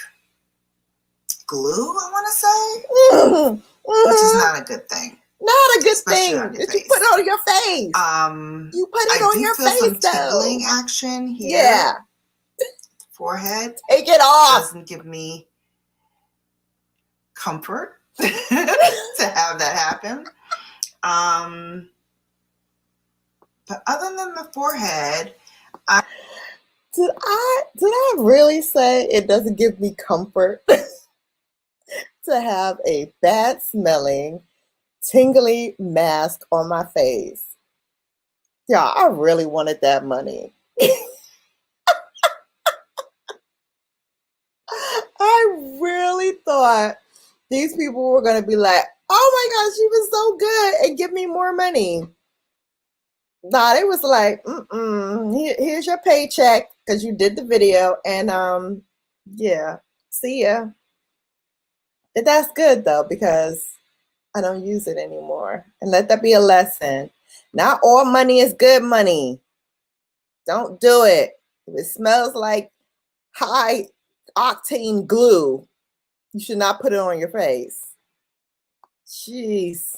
Speaker 2: glue, I want to say, which is not a good thing.
Speaker 3: Not a good
Speaker 2: Especially
Speaker 3: thing.
Speaker 2: on your
Speaker 3: Did you
Speaker 2: face.
Speaker 3: put it on your face? You put it on your
Speaker 2: I do feel
Speaker 3: face,
Speaker 2: some
Speaker 3: though.
Speaker 2: tickling action here.
Speaker 3: Yeah.
Speaker 2: Forehead.
Speaker 3: Take it off.
Speaker 2: Doesn't give me comfort to have that happen. But other than the forehead,
Speaker 3: did I really say it doesn't give me comfort to have a bad smelling, tingly mask on my face? Yeah, I really wanted that money. I really thought these people were going to be like, oh my gosh, she was so good and give me more money. Nah, it was like, here's your paycheck because you did the video and yeah, see ya. And that's good though because I don't use it anymore. And let that be a lesson. Not all money is good money. Don't do it. If it smells like high octane glue, you should not put it on your face. Jeez.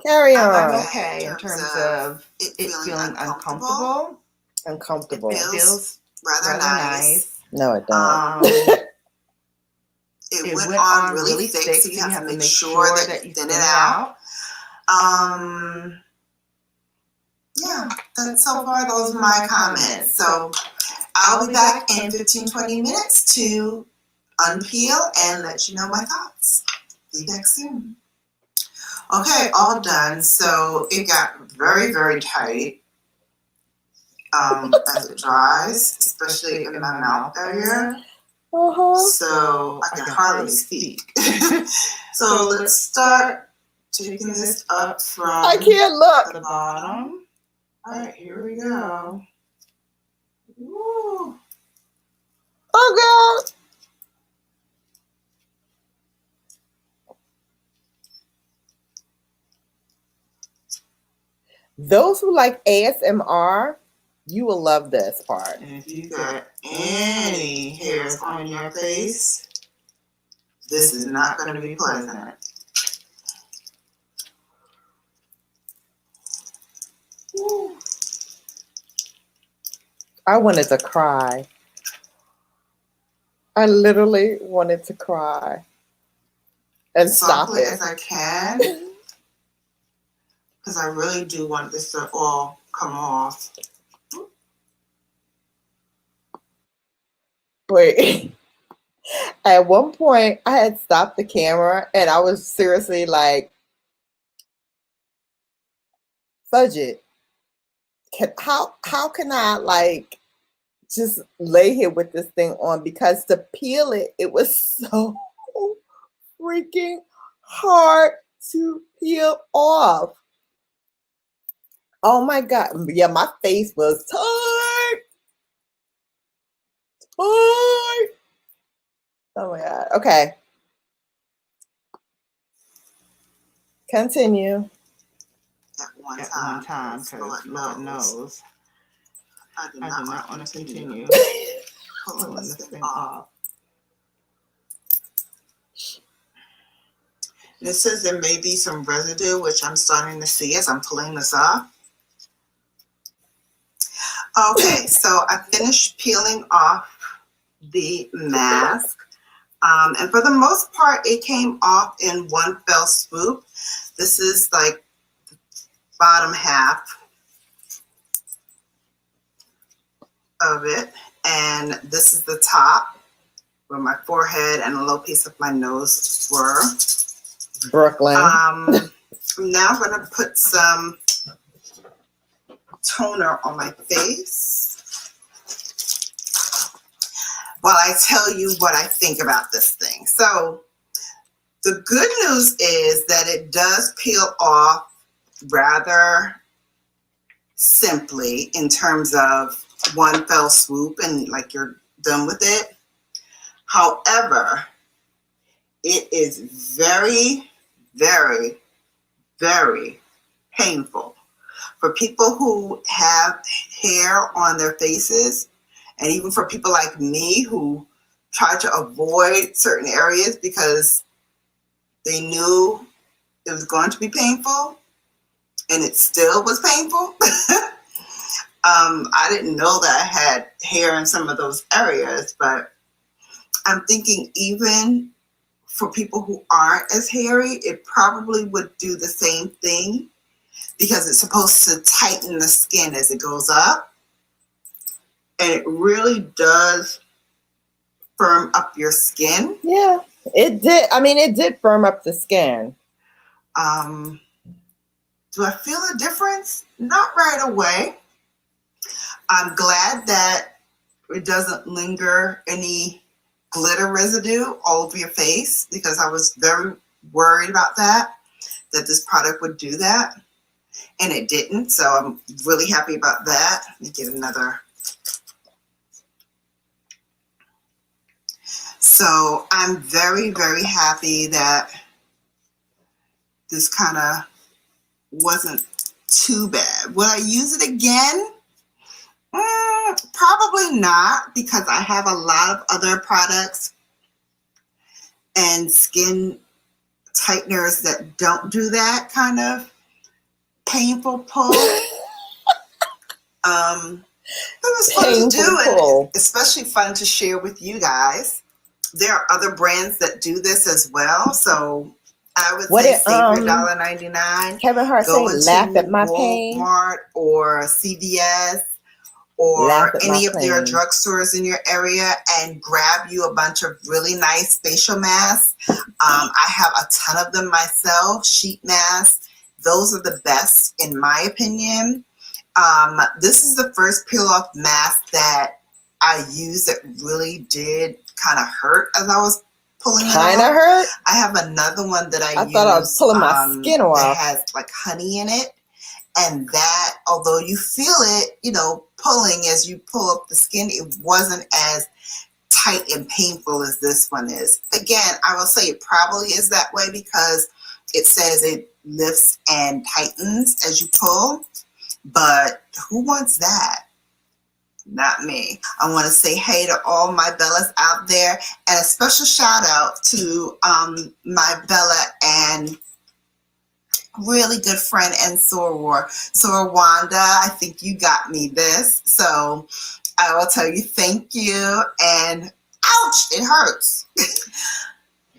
Speaker 3: Carry on.
Speaker 2: I'm okay in terms of it feeling uncomfortable.
Speaker 3: Uncomfortable.
Speaker 2: It feels rather nice.
Speaker 3: No, it don't.
Speaker 2: It went on really thick, so you have to make sure that you thin it out. Yeah, that's so far those are my comments. So I'll be back in 15-20 minutes to unpeel and let you know my thoughts. Be back soon. Okay, all done. So it got very, very tight as it dries, especially in my mouth area. So I can hardly speak. So let's start taking this up from
Speaker 3: I can't look.
Speaker 2: the bottom. All right, here we go. Woo.
Speaker 3: Oh God. Those who like ASMR, you will love this part.
Speaker 2: And if you got any hairs on your face, this is not going to be pleasant. Woo.
Speaker 3: I wanted to cry. I literally wanted to cry and stop
Speaker 2: Softly
Speaker 3: it.
Speaker 2: as I can, because I really do want this to all come off.
Speaker 3: Wait. At one point, I had stopped the camera and I was seriously like, fudge it. How can I like just lay here with this thing on? Because to peel it, it was so freaking hard to peel off. Oh my God. Yeah, my face was tight. Oh my God. Okay. Continue.
Speaker 2: At one
Speaker 1: At
Speaker 2: time,
Speaker 1: one time,
Speaker 2: because
Speaker 1: because Lord knows
Speaker 2: I do
Speaker 1: I
Speaker 2: not
Speaker 1: do not
Speaker 2: want
Speaker 1: want
Speaker 2: to
Speaker 1: to
Speaker 2: continue
Speaker 1: continue
Speaker 2: pulling
Speaker 1: pulling
Speaker 2: this
Speaker 1: this
Speaker 2: thing
Speaker 1: thing
Speaker 2: off.
Speaker 1: off.
Speaker 2: And it says there may be some residue, which I'm starting to see as I'm pulling this off. Okay, so I finished peeling off the mask. And for the most part, it came off in one fell swoop. This is like the bottom half of it. And this is the top where my forehead and a little piece of my nose were.
Speaker 3: Brooklyn.
Speaker 2: Now I'm going to put some toner on my face while I tell you what I think about this thing. So the good news is that it does peel off rather simply in terms of one fell swoop and like you're done with it. However, it is very, very, very painful for people who have hair on their faces, and even for people like me who try to avoid certain areas because they knew it was going to be painful, and it still was painful. I didn't know that I had hair in some of those areas, but I'm thinking even for people who aren't as hairy, it probably would do the same thing because it's supposed to tighten the skin as it goes up. And it really does firm up your skin.
Speaker 3: Yeah, it did. I mean, it did firm up the skin.
Speaker 2: Do I feel a difference? Not right away. I'm glad that it doesn't linger any glitter residue all over your face because I was very worried about that this product would do that. And it didn't, so I'm really happy about that. Let me get another. So I'm very, very happy that this kind of wasn't too bad. Would I use it again? Probably not, because I have a lot of other products and skin tighteners that don't do that kind of painful pull. It was fun to do, and especially fun to share with you guys. There are other brands that do this as well, so I would say save your $1.99.
Speaker 3: Kevin Hart
Speaker 2: Go
Speaker 3: say,
Speaker 2: into
Speaker 3: laugh at my pain.
Speaker 2: Walmart or CVS or any of their drugstores in your area and grab you a bunch of really nice facial masks. I have a ton of them myself, sheet masks. Those are the best in my opinion. This is the first peel off mask that I used that really did kind of hurt as I was pulling it off.
Speaker 3: Kind of hurt?
Speaker 2: I have another one that I
Speaker 3: thought I was pulling my skin off.
Speaker 2: That has like honey in it. And that, although you feel it, you know, pulling as you pull up the skin, it wasn't as tight and painful as this one is. Again, I will say it probably is that way because it says it lifts and tightens as you pull. But who wants that? Not me. I want to say hey to all my Bellas out there, and a special shout out to my Bella and really good friend and soror. Wanda, I think you got me this. So I will tell you thank you, and ouch, it hurts.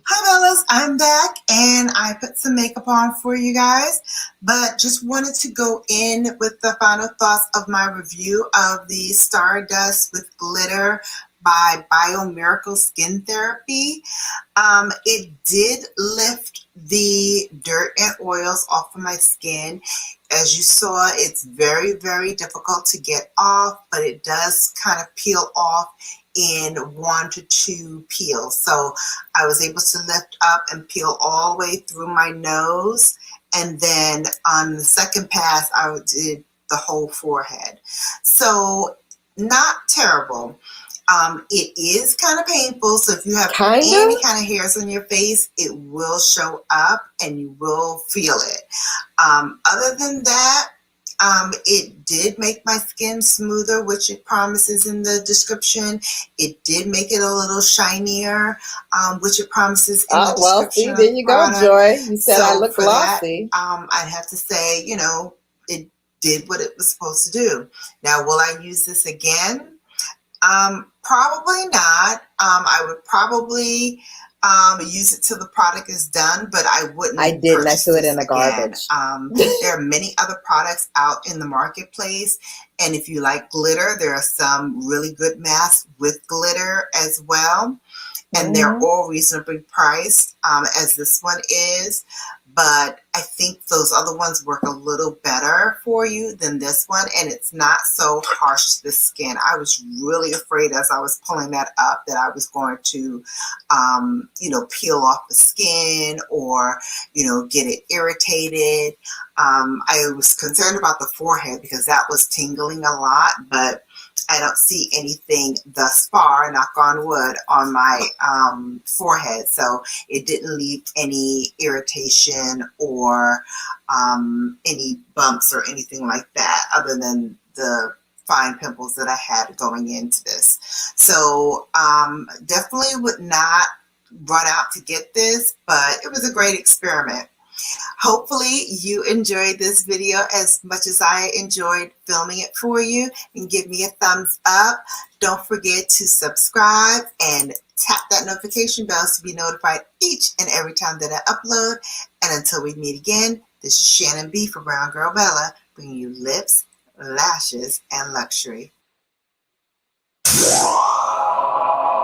Speaker 2: Hi Bellas, I'm back and I put some makeup on for you guys, but just wanted to go in with the final thoughts of my review of the Stardust with Glitter by Biomiracle Skin Therapy. It did lift the dirt and oils off of my skin. As you saw, it's very, very difficult to get off, but it does kind of peel off in 1 to 2 peels. So I was able to lift up and peel all the way through my nose. And then on the second pass, I did the whole forehead. So not terrible. It is kind of painful, so if you have any kind of hairs on your face, it will show up and you will feel it. Other than that, it did make my skin smoother, which it promises in the description. It did make it a little shinier, which it promises in the description.
Speaker 3: Well, see, there you go, Joy. You said I look glossy.
Speaker 2: I'd have to say, you know, it did what it was supposed to do. Now, will I use this again? Probably not. I would probably use it till the product is done, but I wouldn't.
Speaker 3: I didn't. I threw it in the garbage.
Speaker 2: There are many other products out in the marketplace, and if you like glitter, there are some really good masks with glitter as well, and they're all reasonably priced, as this one is. But I think those other ones work a little better for you than this one, and it's not so harsh to the skin. I was really afraid as I was pulling that up that I was going to, you know, peel off the skin or, you know, get it irritated. I was concerned about the forehead because that was tingling a lot, but I don't see anything thus far, knock on wood, on my forehead. So it didn't leave any irritation or any bumps or anything like that, other than the fine pimples that I had going into this. So definitely would not run out to get this, but it was a great experiment. Hopefully you enjoyed this video as much as I enjoyed filming it for you, and give me a thumbs up. Don't forget to subscribe and tap that notification bell to be notified each and every time that I upload. And until we meet again, this is Shannon B for Brown Girl Bella, bringing you lips, lashes, and luxury.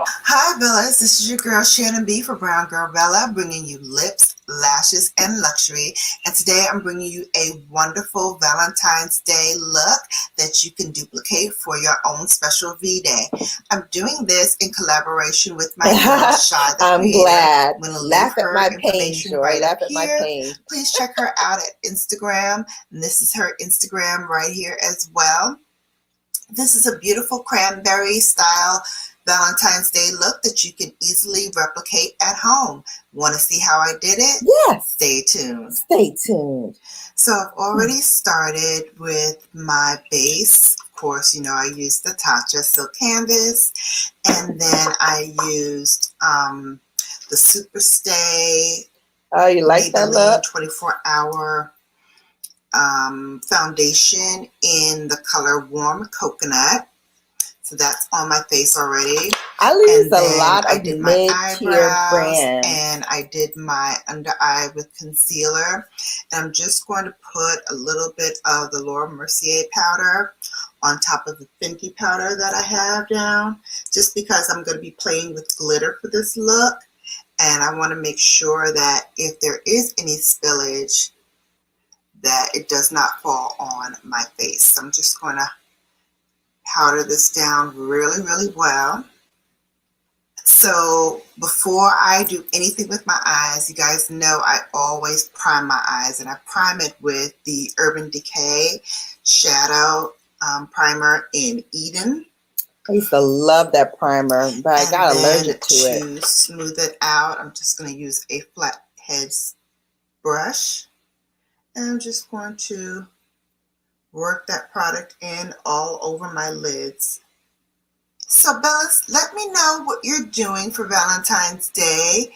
Speaker 2: Hi Bellas, this is your girl Shannon B for Brown Girl Bella, bringing you lips, lashes, and luxury. And today I'm bringing you a wonderful Valentine's Day look that you can duplicate for your own special V-Day. I'm doing this in collaboration with my girl Shy the
Speaker 3: I'm
Speaker 2: Creator.
Speaker 3: glad.
Speaker 2: I'm gonna
Speaker 3: Laugh
Speaker 2: leave
Speaker 3: at
Speaker 2: her
Speaker 3: my pain,
Speaker 2: information
Speaker 3: Joy.
Speaker 2: right
Speaker 3: Laugh
Speaker 2: up
Speaker 3: at my
Speaker 2: here.
Speaker 3: pain.
Speaker 2: Please check her out at Instagram. And this is her Instagram right here as well. This is a beautiful cranberry style Valentine's Day look that you can easily replicate at home. Want to see how I did it?
Speaker 3: Yes.
Speaker 2: Stay tuned.
Speaker 3: Stay tuned.
Speaker 2: So I've already started with my base. Of course, you know, I used the Tatcha silk canvas, and then I used the Super Stay.
Speaker 3: Oh, you like that look?
Speaker 2: 24-hour foundation in the color Warm Coconut. So that's on my face already.
Speaker 3: I use a lot of mid-tier brands.
Speaker 2: And I did my under eye with concealer. And I'm just going to put a little bit of the Laura Mercier powder on top of the Fenty powder that I have down, just because I'm going to be playing with glitter for this look. And I want to make sure that if there is any spillage, that it does not fall on my face. So I'm just going to powder this down really, really well. So before I do anything with my eyes, you guys know I always prime my eyes, and I prime it with the Urban Decay Shadow Primer in Eden.
Speaker 3: I used to love that primer, but I got allergic to it.
Speaker 2: To smooth it out, I'm just going to use a flat head brush, and I'm just going to work that product in all over my lids. So Bellas, let me know what you're doing for Valentine's Day.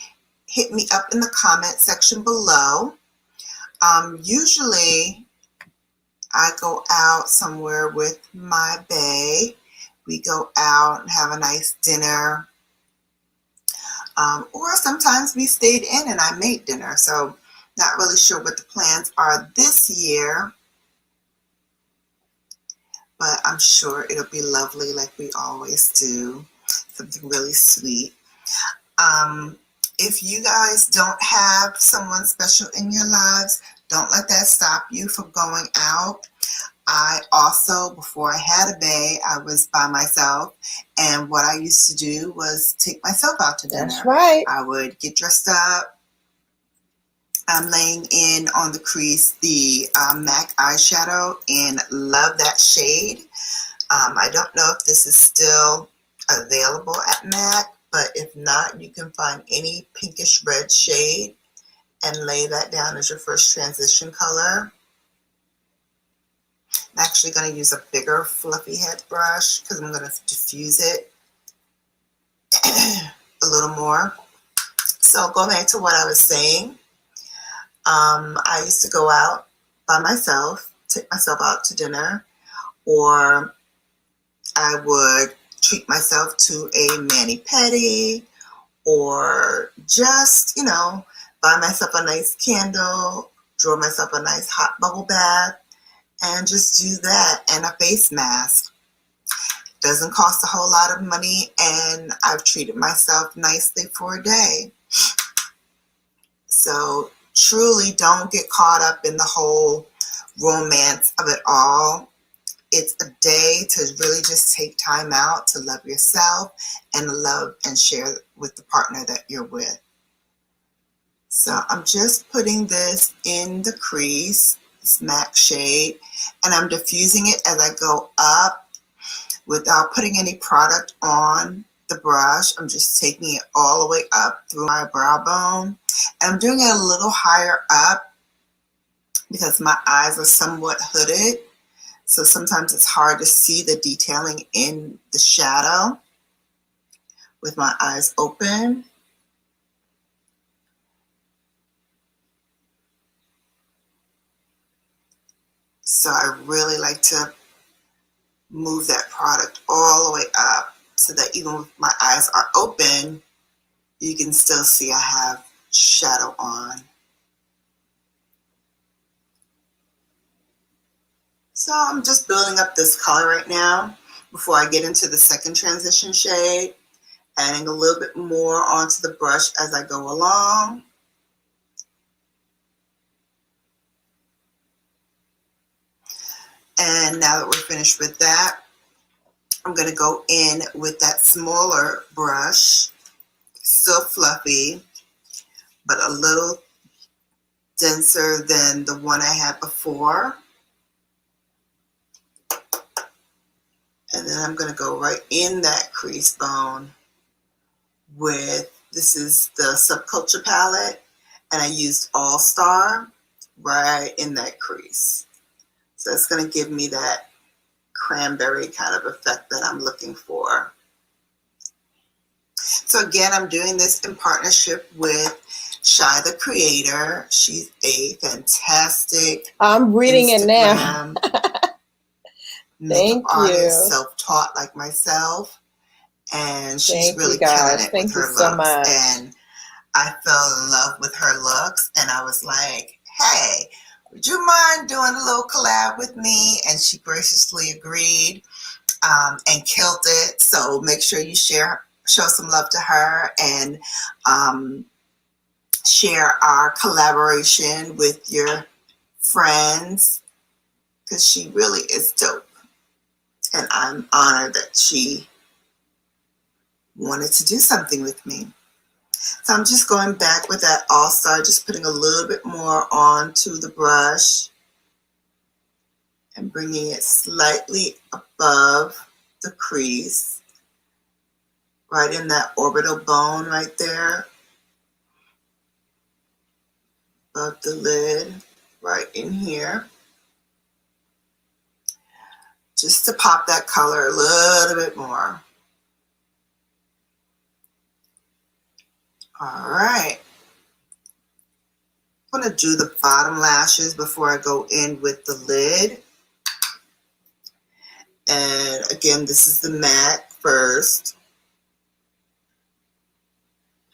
Speaker 2: Hit me up in the comment section below. Usually I go out somewhere with my bae. We go out and have a nice dinner. Or sometimes we stayed in and I made dinner. So not really sure what the plans are this year, but I'm sure it'll be lovely like we always do. something really sweet. If you guys don't have someone special in your lives, don't let that stop you from going out. I also, before I had a bae, I was by myself, and what I used to do was take myself out to dinner.
Speaker 3: That's right.
Speaker 2: I would get dressed up. I'm laying in on the crease the MAC eyeshadow, and love that shade. I don't know if this is still available at MAC, but if not, you can find any pinkish red shade and lay that down as your first transition color. I'm actually going to use a bigger fluffy head brush because I'm going to diffuse it a little more. So going back to what I was saying, I used to go out by myself, take myself out to dinner, or I would treat myself to a mani-pedi, or just, buy myself a nice candle, draw myself a nice hot bubble bath, and just do that, and a face mask. Doesn't cost a whole lot of money, and I've treated myself nicely for a day. So truly don't get caught up in the whole romance of it all. It's a day to really just take time out to love yourself and love and share with the partner that you're with. So I'm just putting this in the crease, this MAC shade, and I'm diffusing it as I go up without putting any product on the brush. I'm just taking it all the way up through my brow bone. And I'm doing it a little higher up because my eyes are somewhat hooded. So sometimes it's hard to see the detailing in the shadow with my eyes open. So I really like to move that product all the way up so that even if my eyes are open, you can still see I have shadow on. So I'm just building up this color right now before I get into the second transition shade, adding a little bit more onto the brush as I go along. And now that we're finished with that, I'm going to go in with that smaller brush, still fluffy, but a little denser than the one I had before. And then I'm going to go right in that crease bone with, this is the Subculture palette, and I used All Star right in that crease. So it's going to give me that cranberry kind of effect that I'm looking for. So again, I'm doing this in partnership with Shy the Creator. She's a fantastic
Speaker 3: I'm reading it now.
Speaker 2: makeup artist, self-taught like myself, and she's really killing it with her looks. And I fell in love with her looks, and I was like, hey, would you mind doing a little collab with me? And she graciously agreed and killed it. So make sure you show some love to her, and share our collaboration with your friends, because she really is dope. And I'm honored that she wanted to do something with me. So I'm just going back with that All Star, just putting a little bit more onto the brush and bringing it slightly above the crease, right in that orbital bone right there, above the lid, right in here, just to pop that color a little bit more. All right. I'm going to do the bottom lashes before I go in with the lid. And again, this is the MAC first.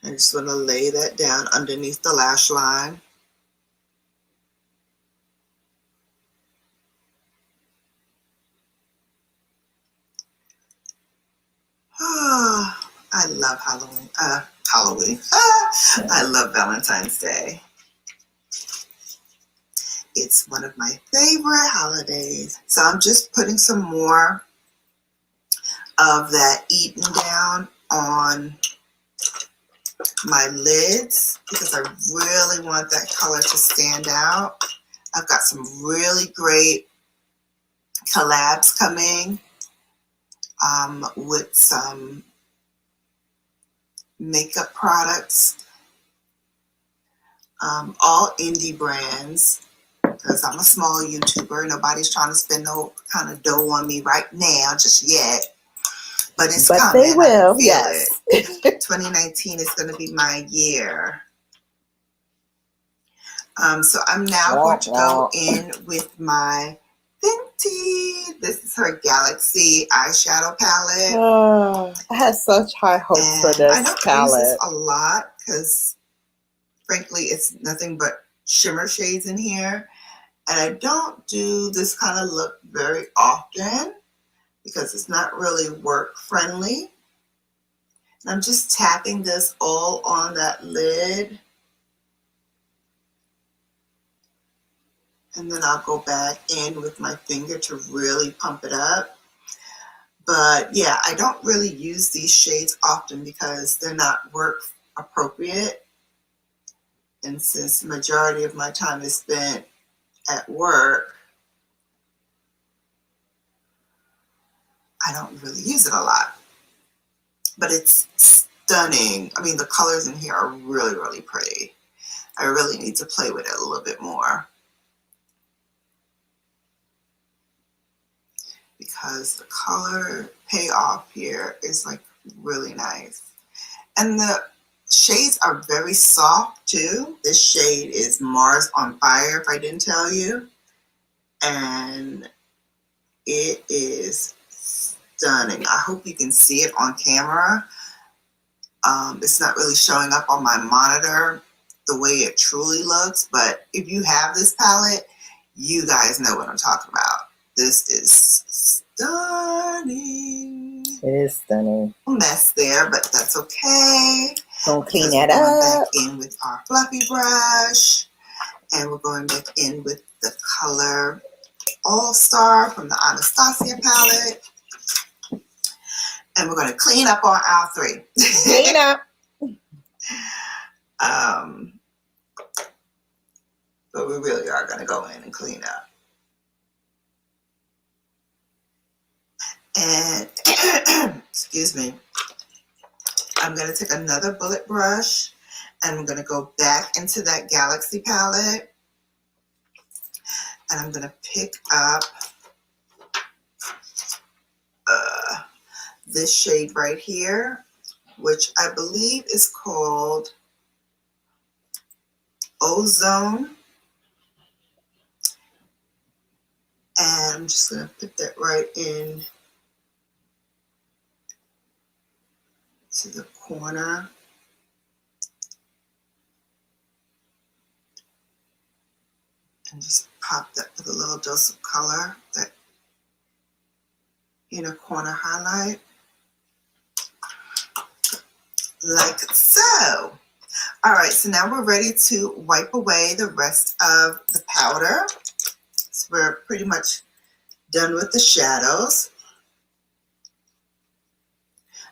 Speaker 2: I just want to lay that down underneath the lash line. love Halloween. I love Valentine's Day. It's one of my favorite holidays. So I'm just putting some more of that Eden down on my lids because I really want that color to stand out. I've got some really great collabs coming with some makeup products, all indie brands, because I'm a small YouTuber. Nobody's trying to spend no kind of dough on me right now, just yet. But it's coming.
Speaker 3: They will,
Speaker 2: I can feel
Speaker 3: yes.
Speaker 2: it. 2019 is going to be my year. So I'm now going to go in with my Fenty. This is her Galaxy eyeshadow palette.
Speaker 3: Oh, I had such high hopes for this
Speaker 2: I don't
Speaker 3: palette.
Speaker 2: use this a lot because, frankly, it's nothing but shimmer shades in here. And I don't do this kind of look very often because it's not really work friendly. And I'm just tapping this all on that lid. And then I'll go back in with my finger to really pump it up. But yeah, I don't really use these shades often because they're not work appropriate. And since the majority of my time is spent at work, I don't really use it a lot. But it's stunning. I mean, the colors in here are really, really pretty. I really need to play with it a little bit more, because the color payoff here is like really nice. And the shades are very soft too. This shade is Mars on Fire, if I didn't tell you. And it is stunning. I hope you can see it on camera. It's not really showing up on my monitor the way it truly looks, but if you have this palette, you guys know what I'm talking about. This is stunning.
Speaker 3: It is stunning.
Speaker 2: A mess there, but that's okay.
Speaker 3: Gonna clean that
Speaker 2: We're going
Speaker 3: up.
Speaker 2: back in with our fluffy brush, and we're going back in with the color All Star from the Anastasia palette. And we're going to clean up on aisle 3.
Speaker 3: Clean up.
Speaker 2: But we really are going to go in and clean up. And, excuse me, I'm going to take another bullet brush and I'm going to go back into that Galaxy palette. And I'm going to pick up this shade right here, which I believe is called Ozone. And I'm just going to put that right in to the corner. And just pop that with a little dose of color, that inner corner highlight. Like so. All right, so now we're ready to wipe away the rest of the powder. So we're pretty much done with the shadows.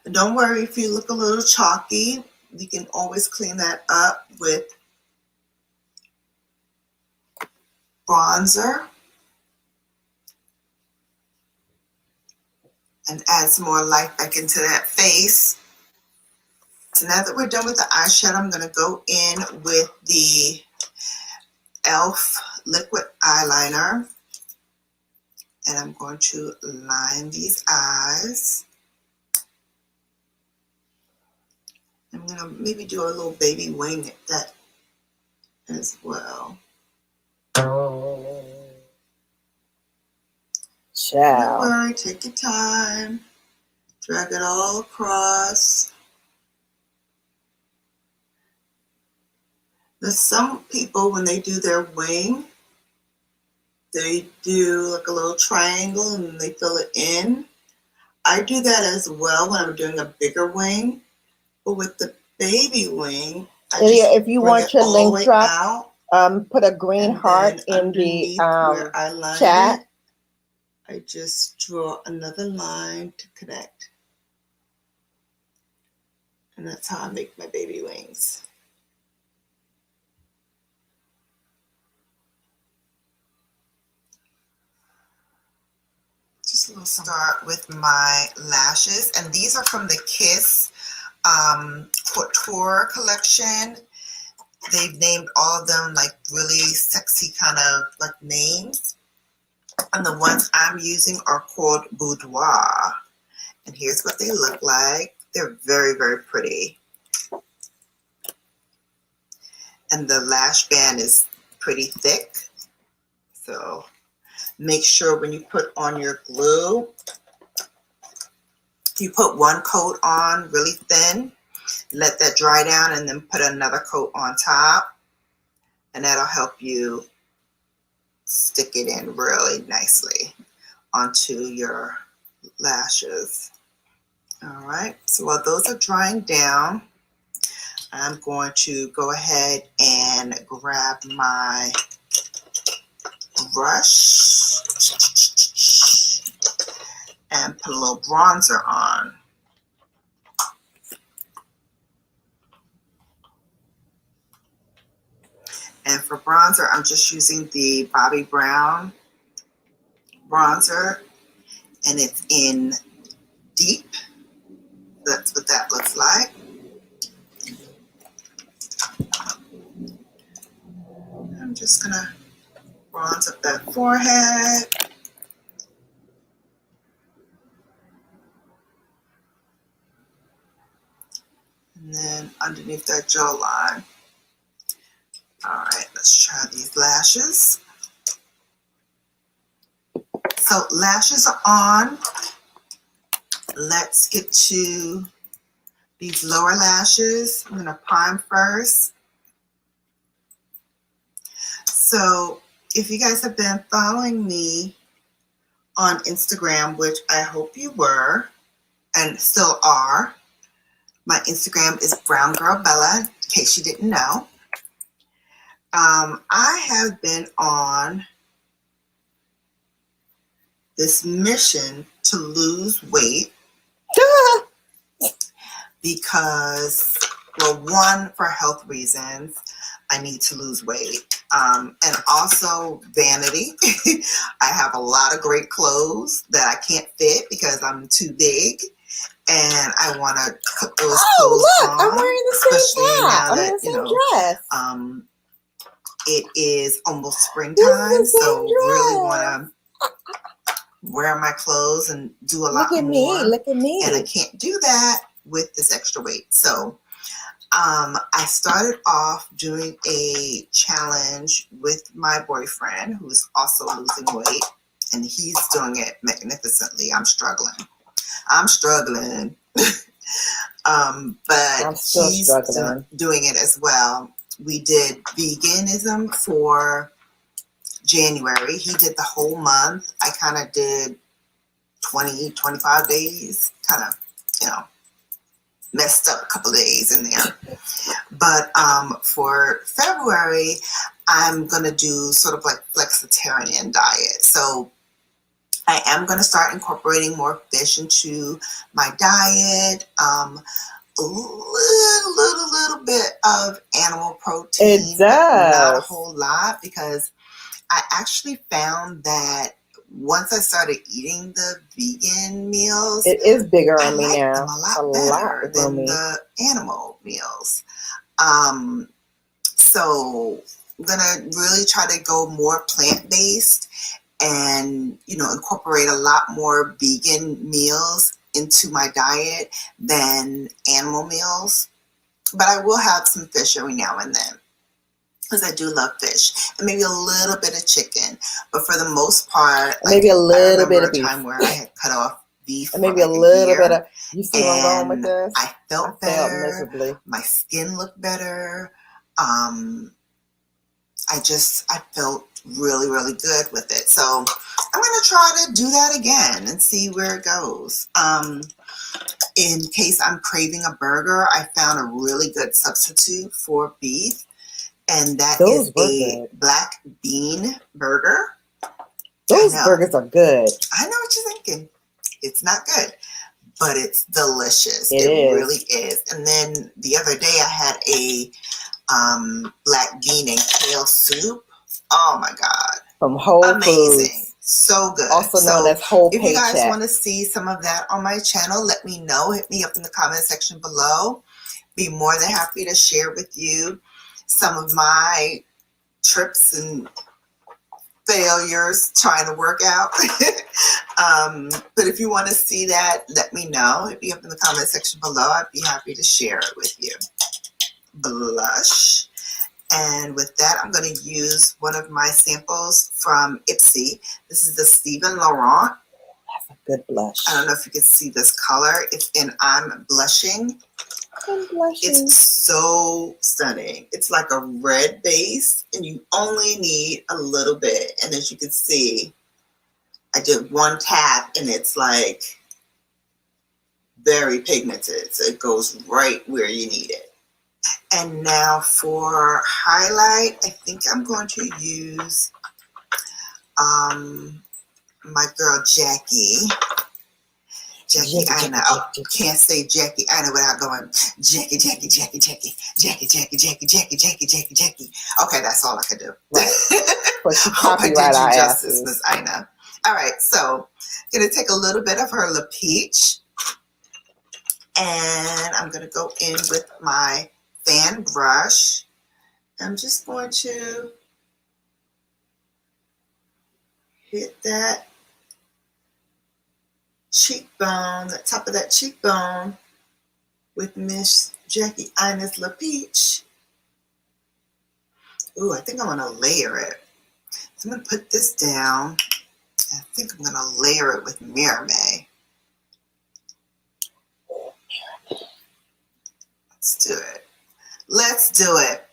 Speaker 2: And don't worry if you look a little chalky. You can always clean that up with bronzer. And add some more light back into that face. So now that we're done with the eyeshadow, I'm going to go in with the e.l.f. liquid eyeliner. And I'm going to line these eyes. I'm going to maybe do a little baby wing at that as well.
Speaker 3: Ciao.
Speaker 2: Don't worry, take your time. Drag it all across. Now, some people, when they do their wing, they do like a little triangle and they fill it in. I do that as well when I'm doing a bigger wing.
Speaker 1: But with the baby wing,
Speaker 3: If you
Speaker 1: bring
Speaker 3: want
Speaker 1: it
Speaker 3: your
Speaker 1: all the
Speaker 3: link
Speaker 1: way
Speaker 3: drop,
Speaker 1: out,
Speaker 3: put a green
Speaker 1: and
Speaker 3: heart
Speaker 1: then
Speaker 3: in the
Speaker 1: underneath where I lined
Speaker 3: chat.
Speaker 1: it, I just draw another line to connect. And that's how I make my baby wings. Just gonna start with my lashes, and these are from the Kiss Couture collection. They've named all of them like really sexy kind of like names. And the ones I'm using are called Boudoir. And here's what they look like. They're very, very pretty. And the lash band is pretty thick. So make sure when you put on your glue, you put one coat on really thin, let that dry down, and then put another coat on top. And that'll help you stick it in really nicely onto your lashes. All right, so while those are drying down, I'm going to go ahead and grab my brush and put a little bronzer on. And for bronzer, I'm just using the Bobbi Brown bronzer, and it's in Deep. That's what that looks like. I'm just gonna bronze up that forehead. And then underneath that jawline. All right, let's try these lashes. So lashes are on. Let's get to these lower lashes. I'm gonna prime first. So if you guys have been following me on Instagram, which I hope you were and still are, my Instagram is BrownGirlBella, in case you didn't know. I have been on this mission to lose weight because, well, one, for health reasons, I need to lose weight. And also vanity. I have a lot of great clothes that I can't fit because I'm too big. And I want to put those clothes
Speaker 3: look,
Speaker 1: on.
Speaker 3: I'm wearing the same
Speaker 1: Especially
Speaker 3: top.
Speaker 1: now
Speaker 3: I'm
Speaker 1: that,
Speaker 3: in the same
Speaker 1: you know,
Speaker 3: dress.
Speaker 1: it is almost springtime. So really want to wear my clothes and do a lot more.
Speaker 3: Look at me.
Speaker 1: And I can't do that with this extra weight. So I started off doing a challenge with my boyfriend, who's also losing weight, and he's doing it magnificently. I'm struggling. But
Speaker 3: I'm still
Speaker 1: he's
Speaker 3: struggling.
Speaker 1: doing it as well. We did veganism for January. He did the whole month. I kind of did 20, 25 days, kind of, you know, messed up a couple of days in there. But for February, I'm going to do sort of like flexitarian diet. So I am going to start incorporating more fish into my diet. A little bit of animal protein.
Speaker 3: It does.
Speaker 1: Not a whole lot, because I actually found that once I started eating the vegan meals,
Speaker 3: It is bigger on me
Speaker 1: I like
Speaker 3: now.
Speaker 1: them a lot better than the animal meals. So I'm gonna really try to go more plant-based and, you know, incorporate a lot more vegan meals into my diet than animal meals. But I will have some fish every now and then, because I do love fish, and maybe a little bit of chicken. But for the most part,
Speaker 3: maybe a little bit of
Speaker 1: a
Speaker 3: beef.
Speaker 1: time where I had cut off beef,
Speaker 3: and maybe
Speaker 1: for like
Speaker 3: a little
Speaker 1: year,
Speaker 3: bit of. You see where I'm going with this?
Speaker 1: I felt better.
Speaker 3: Miserably.
Speaker 1: My skin looked better. I felt really, really good with it. So I'm gonna try to do that again and see where it goes.
Speaker 2: In case I'm craving a burger, I found a really good substitute for beef, and that is a black bean burger.
Speaker 3: Those burgers are good.
Speaker 2: I know what you're thinking. It's not good, but it's delicious.
Speaker 3: It
Speaker 2: really is. And then the other day I had a black bean and kale soup. Oh my God.
Speaker 3: From Whole
Speaker 2: Amazing.
Speaker 3: Foods.
Speaker 2: So good.
Speaker 3: Also known as Whole
Speaker 2: If you guys
Speaker 3: Paycheck.
Speaker 2: want to see some of that on my channel, let me know. Hit me up in the comment section below. Be more than happy to share with you some of my trips and failures trying to work out. But if you want to see that, let me know. Hit me up in the comment section below. I'd be happy to share it with you. Blush. And with that, I'm going to use one of my samples from Ipsy. This is the Stephen Laurent.
Speaker 3: That's a good blush.
Speaker 2: I don't know if you can see this color. It's in I'm Blushing.
Speaker 3: I'm blushing.
Speaker 2: It's so stunning. It's like a red base, and you only need a little bit. And as you can see, I did one tap, and it's like very pigmented. So it goes right where you need it. And now for highlight, I think I'm going to use my girl Jackie Aina. Oh, can't say Jackie Aina without going Jackie. Okay, that's all I could do.
Speaker 3: Right. Well, she
Speaker 2: Hope I did you
Speaker 3: copyright our
Speaker 2: justice,
Speaker 3: asses.
Speaker 2: Miss Aina. All right, so I'm gonna take a little bit of her La Peach, and I'm gonna go in with my fan brush. I'm just going to hit that cheekbone, the top of that cheekbone with Miss Jackie Aina's La Peach. Ooh, I think I'm gonna layer it. So I'm gonna put this down. I think I'm gonna layer it with Mirame. Let's do it. Let's do it.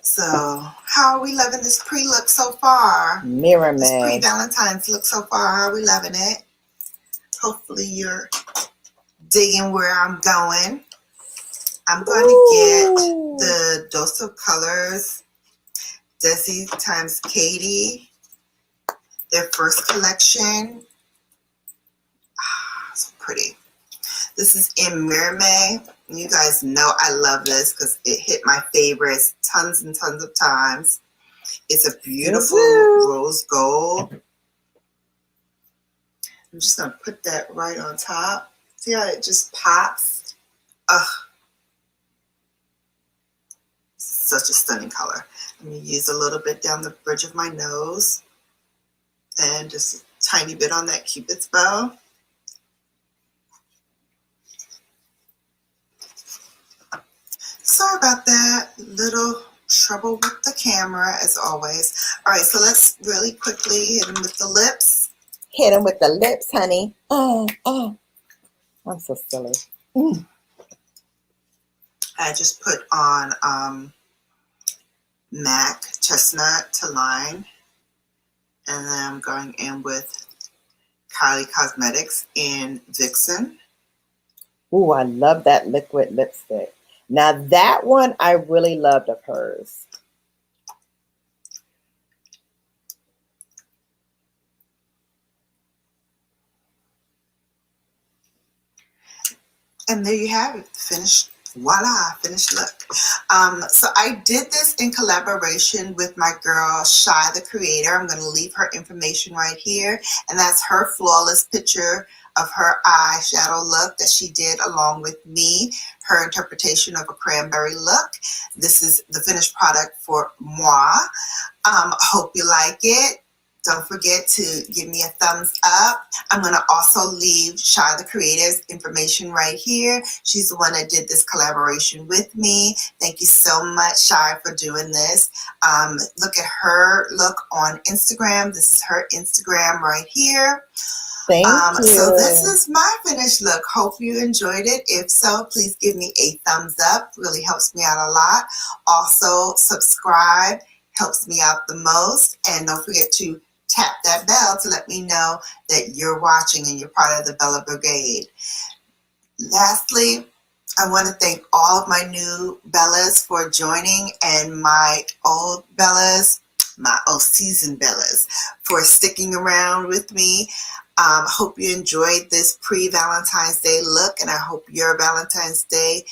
Speaker 2: So, how are we loving this pre-look so far?
Speaker 3: Mirame.
Speaker 2: This pre-Valentine's look so far. How are we loving it? Hopefully you're digging where I'm going. I'm going to get the Dose of Colors Desi times Katie, their first collection. Ah, so pretty. This is in Mirame. You guys know I love this because it hit my favorites tons and tons of times. It's a beautiful rose gold. I'm just going to put that right on top. See how it just pops? Ugh. Such a stunning color. I'm going to use a little bit down the bridge of my nose and just a tiny bit on that Cupid's bow. Sorry about that. Little trouble with the camera as always. All right, so let's really quickly hit them with the lips.
Speaker 3: Hit him with the lips, honey. I'm so silly.
Speaker 2: I just put on MAC Chestnut to Line. And then I'm going in with Kylie Cosmetics in Vixen.
Speaker 3: Ooh, I love that liquid lipstick. Now that one I really loved of hers.
Speaker 2: And there you have it. Finished. Voila, finished look. So I did this in collaboration with my girl Shy the Creator. I'm going to leave her information right here, and that's her flawless picture of her eyeshadow look that she did along with me, her interpretation of a cranberry look. This is the finished product for moi. Hope you like it. Don't forget to give me a thumbs up. I'm going to also leave Shy the Creator's information right here. She's the one that did this collaboration with me. Thank you so much, Shy, for doing this. Look at her look on Instagram. This is her Instagram right here.
Speaker 3: Thank you.
Speaker 2: So this is my finished look. Hope you enjoyed it. If so, please give me a thumbs up. Really helps me out a lot. Also, subscribe. Helps me out the most. And don't forget to tap that bell to let me know that you're watching and you're part of the Bella Brigade. Lastly, I want to thank all of my new Bellas for joining and my old Bellas, my old seasoned Bellas, for sticking around with me. Hope you enjoyed this pre-Valentine's Day look, and I hope your Valentine's Day,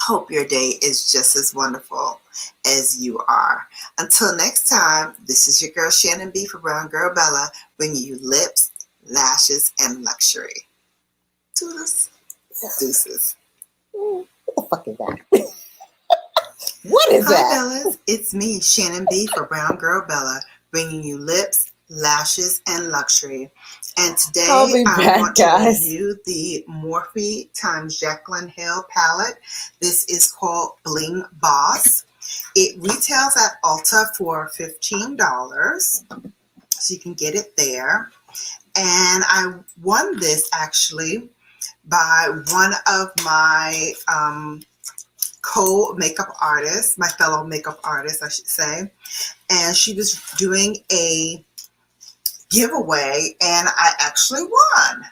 Speaker 2: hope your day is just as wonderful as you are. Until next time, this is your girl Shannon B for Brown Girl Bella, bringing you lips, lashes, and luxury. Toodles. Deuces.
Speaker 3: What the fuck is that? What is
Speaker 2: Hi,
Speaker 3: that?
Speaker 2: Bellas. It's me, Shannon B for Brown Girl Bella, bringing you lips, lashes, and luxury. And today
Speaker 3: I'll be
Speaker 2: I
Speaker 3: back,
Speaker 2: want to
Speaker 3: guys.
Speaker 2: review the Morphe x Jaclyn Hill palette. This is called Bling Boss. It retails at Ulta for $15, so you can get it there. And I won this actually by one of my co-makeup artists, my fellow makeup artist, I should say. And she was doing a giveaway and I actually won.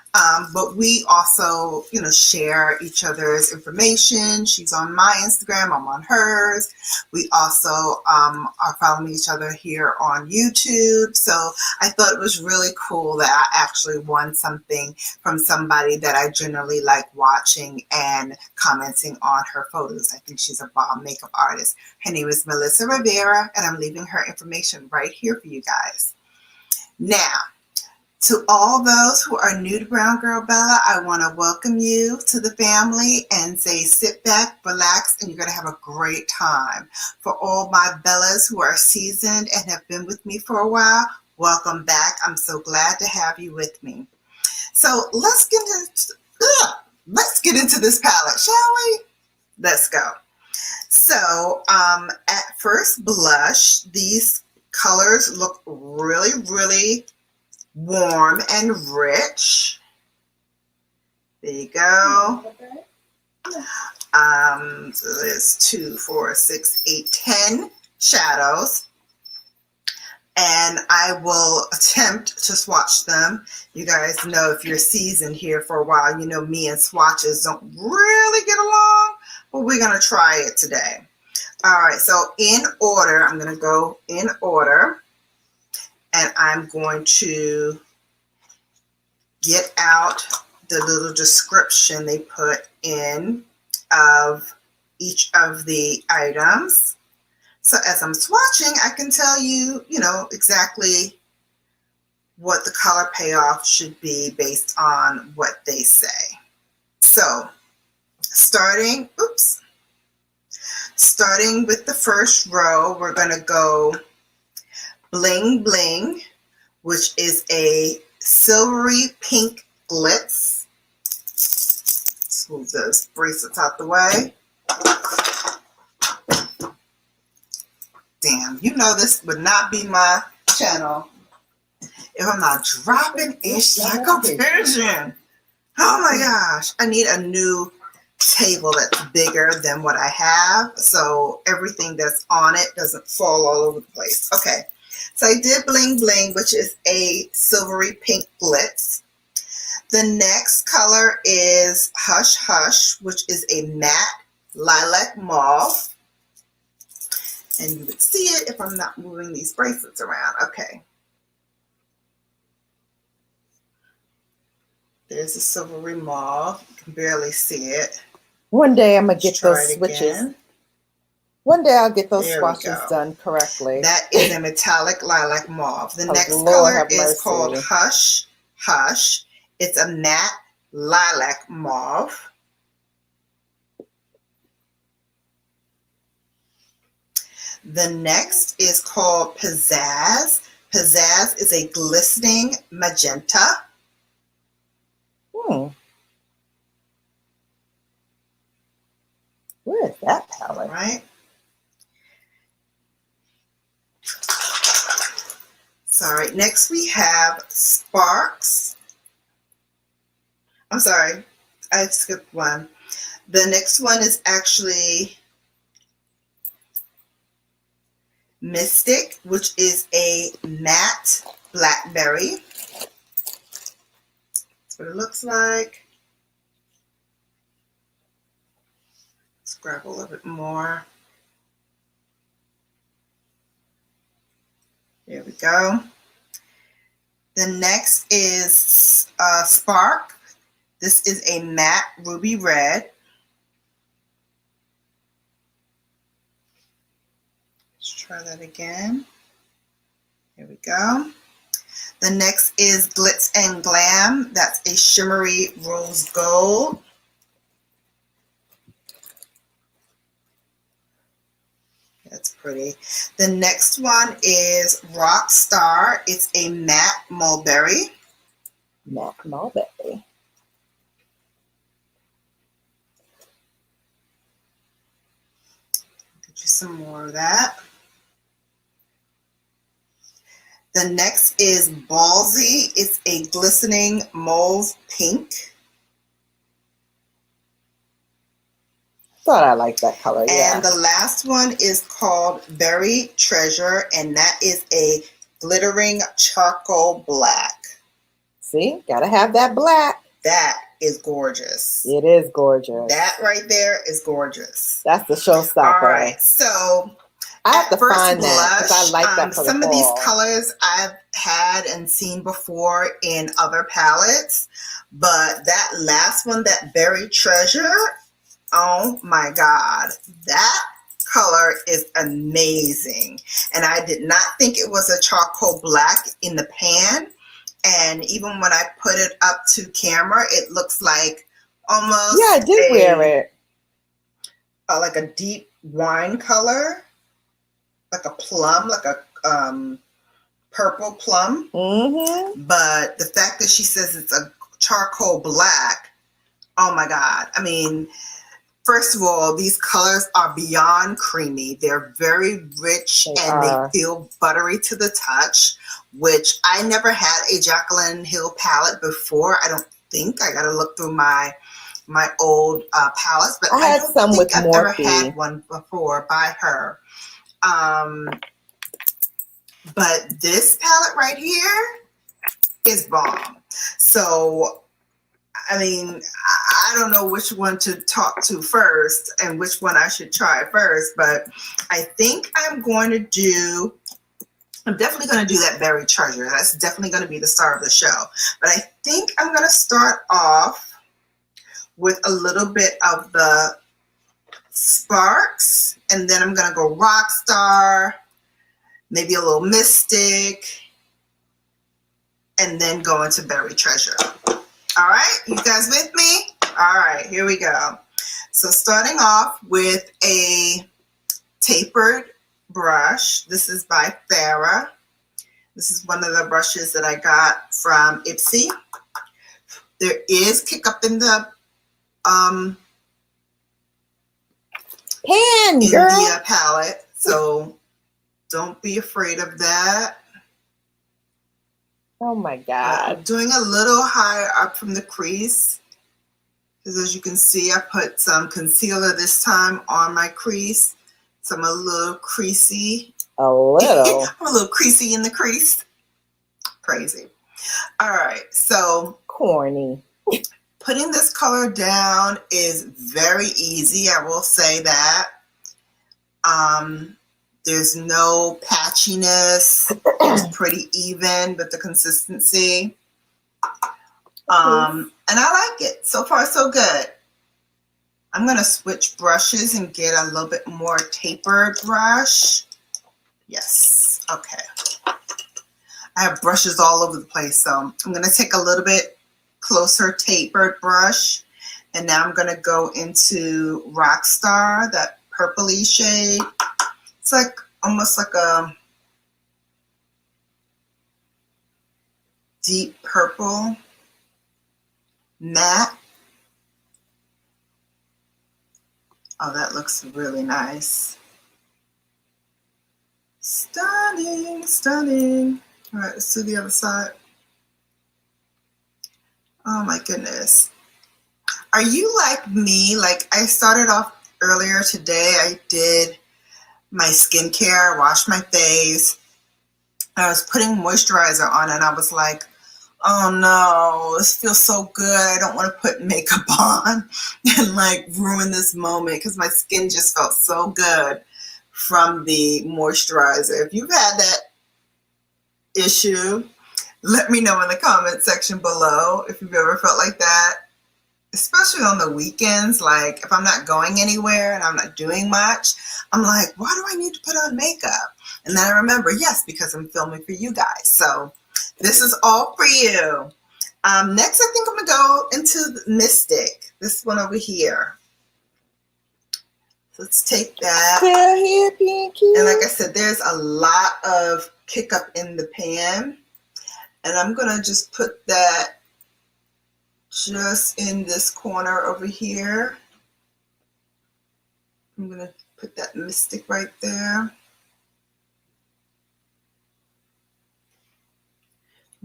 Speaker 2: But we also, share each other's information. She's on my Instagram, I'm on hers. We also are following each other here on YouTube. So I thought it was really cool that I actually won something from somebody that I generally like watching and commenting on her photos. I think she's a bomb makeup artist. Her name is Melissa Rivera, and I'm leaving her information right here for you guys. Now, to all those who are new to Brown Girl Bella, I want to welcome you to the family and say sit back, relax, and you're going to have a great time. For all my Bellas who are seasoned and have been with me for a while, welcome back. I'm so glad to have you with me. So let's get into this palette, shall we? Let's go. So at first blush, these colors look really, really warm and rich. There you go. So there's 2, 4, 6, 8, 10 shadows. And I will attempt to swatch them. You guys know, if you're seasoned here for a while, you know me and swatches don't really get along, but we're going to try it today. All right, so in order, I'm going to go in order, and I'm going to get out the little description they put in of each of the items. So as I'm swatching, I can tell you, exactly what the color payoff should be based on what they say. So starting with the first row, we're going to go Bling Bling, which is a silvery pink glitz. Let's move those bracelets out the way. Damn, this would not be my channel if I'm not dropping ish like a pigeon. Oh my gosh, I need a new table that's bigger than what I have, so everything that's on it doesn't fall all over the place. Okay, so I did Bling Bling, which is a silvery pink glitz. The next color is Hush Hush, which is a matte lilac mauve. And you would see it if I'm not moving these bracelets around. Okay. There's a silvery mauve. You can barely see it.
Speaker 3: One day I'm going to get
Speaker 2: Try
Speaker 3: those
Speaker 2: it
Speaker 3: switches.
Speaker 2: again.
Speaker 3: One day I'll get those
Speaker 2: There we
Speaker 3: swatches
Speaker 2: go.
Speaker 3: done correctly.
Speaker 2: That is a metallic lilac mauve. The next
Speaker 3: Lord
Speaker 2: color
Speaker 3: have
Speaker 2: is
Speaker 3: mercy.
Speaker 2: called Hush Hush. It's a matte lilac mauve. The next is called Pizzazz. Pizzazz is a glistening magenta.
Speaker 3: Where is that palette?
Speaker 2: Right. Sorry. Next we have Sparks. I'm sorry. I skipped one. The next one is actually
Speaker 1: Mystic, which is a matte blackberry. That's what it looks like. Let's grab a little bit more. There we go. The next is Spark. This is a matte ruby red. Let's try that again. Here we go. The next is Glitz and Glam. That's a shimmery rose gold. That's pretty. The next one is Rockstar. It's a matte mulberry.
Speaker 3: Matte mulberry.
Speaker 1: Get you some more of that. The next is Ballsy. It's a glistening mauve pink.
Speaker 3: Thought I liked that color, yeah.
Speaker 1: And the last one is called Berry Treasure, and that is a glittering charcoal black.
Speaker 3: See, gotta have that black.
Speaker 1: That is gorgeous.
Speaker 3: It is gorgeous.
Speaker 1: That right there is gorgeous.
Speaker 3: That's the showstopper.
Speaker 1: All right, so
Speaker 3: I have to
Speaker 1: first
Speaker 3: find that because I like that for the
Speaker 1: some of these
Speaker 3: fall.
Speaker 1: colors I've had and seen before in other palettes, but that last one, that Berry Treasure, oh my God, that color is amazing. And I did not think it was a charcoal black in the pan. And even when I put it up to camera, it looks like almost
Speaker 3: Yeah, I did wear it.
Speaker 1: like a deep wine color, like a plum, like a purple plum.
Speaker 3: Mm-hmm.
Speaker 1: But the fact that she says it's a charcoal black, oh my God. I mean, first of all, these colors are beyond creamy. They're very rich they feel buttery to the touch, which I never had a Jaclyn Hill palette before. I don't think. I got to look through my old palettes, but
Speaker 3: I had some
Speaker 1: think
Speaker 3: with
Speaker 1: I've never
Speaker 3: Morphe.
Speaker 1: had one before by her. But this palette right here is bomb. So, I mean, I don't know which one to talk to first and which one I should try first, but I think I'm definitely going to do that Berry Treasure. That's definitely going to be the star of the show. But I think I'm going to start off with a little bit of the Sparks, and then I'm going to go Rockstar, maybe a little Mystic, and then go into Berry Treasure. All right, you guys with me? All right, here we go. So starting off with a tapered brush. This is by Farrah. This is one of the brushes that I got from Ipsy. There is kick up in the palette, so don't be afraid of that.
Speaker 3: Oh my God.
Speaker 1: I'm doing a little higher up from the crease, because as you can see, I put some concealer this time on my crease. So I'm a little creasy.
Speaker 3: A little?
Speaker 1: I'm a little creasy in the crease. Crazy. All right, so
Speaker 3: corny.
Speaker 1: Putting this color down is very easy, I will say that. There's no patchiness. It's pretty even with the consistency. And I like it. So far, so good. I'm going to switch brushes and get a little bit more tapered brush. Yes. Okay. I have brushes all over the place, so I'm going to take a little bit closer tapered brush. And now I'm going to go into Rockstar, that purpley shade. It's like almost like a deep purple matte. Oh, that looks really nice. Stunning, stunning. All right, let's do the other side. Oh my goodness. Are you like me? Like I started off earlier today, I did
Speaker 2: my skincare, washed my face. I was putting moisturizer on and I was like, oh no, this feels so good. I don't want to put makeup on and like ruin this moment because my skin just felt so good from the moisturizer. If you've had that issue, let me know in the comment section below if you've ever felt like that, especially on the weekends. Like if I'm not going anywhere and I'm not doing much, I'm like, why do I need to put on makeup? And then I remember, yes, because I'm filming for you guys. So this is all for you. Next, I think I'm gonna go into the Mystic, this one over here. So let's take that.
Speaker 3: Still here, Pinky.
Speaker 2: And like I said, there's a lot of kick up in the pan. And I'm gonna just put that just in this corner over here. I'm gonna put that Mystic right there.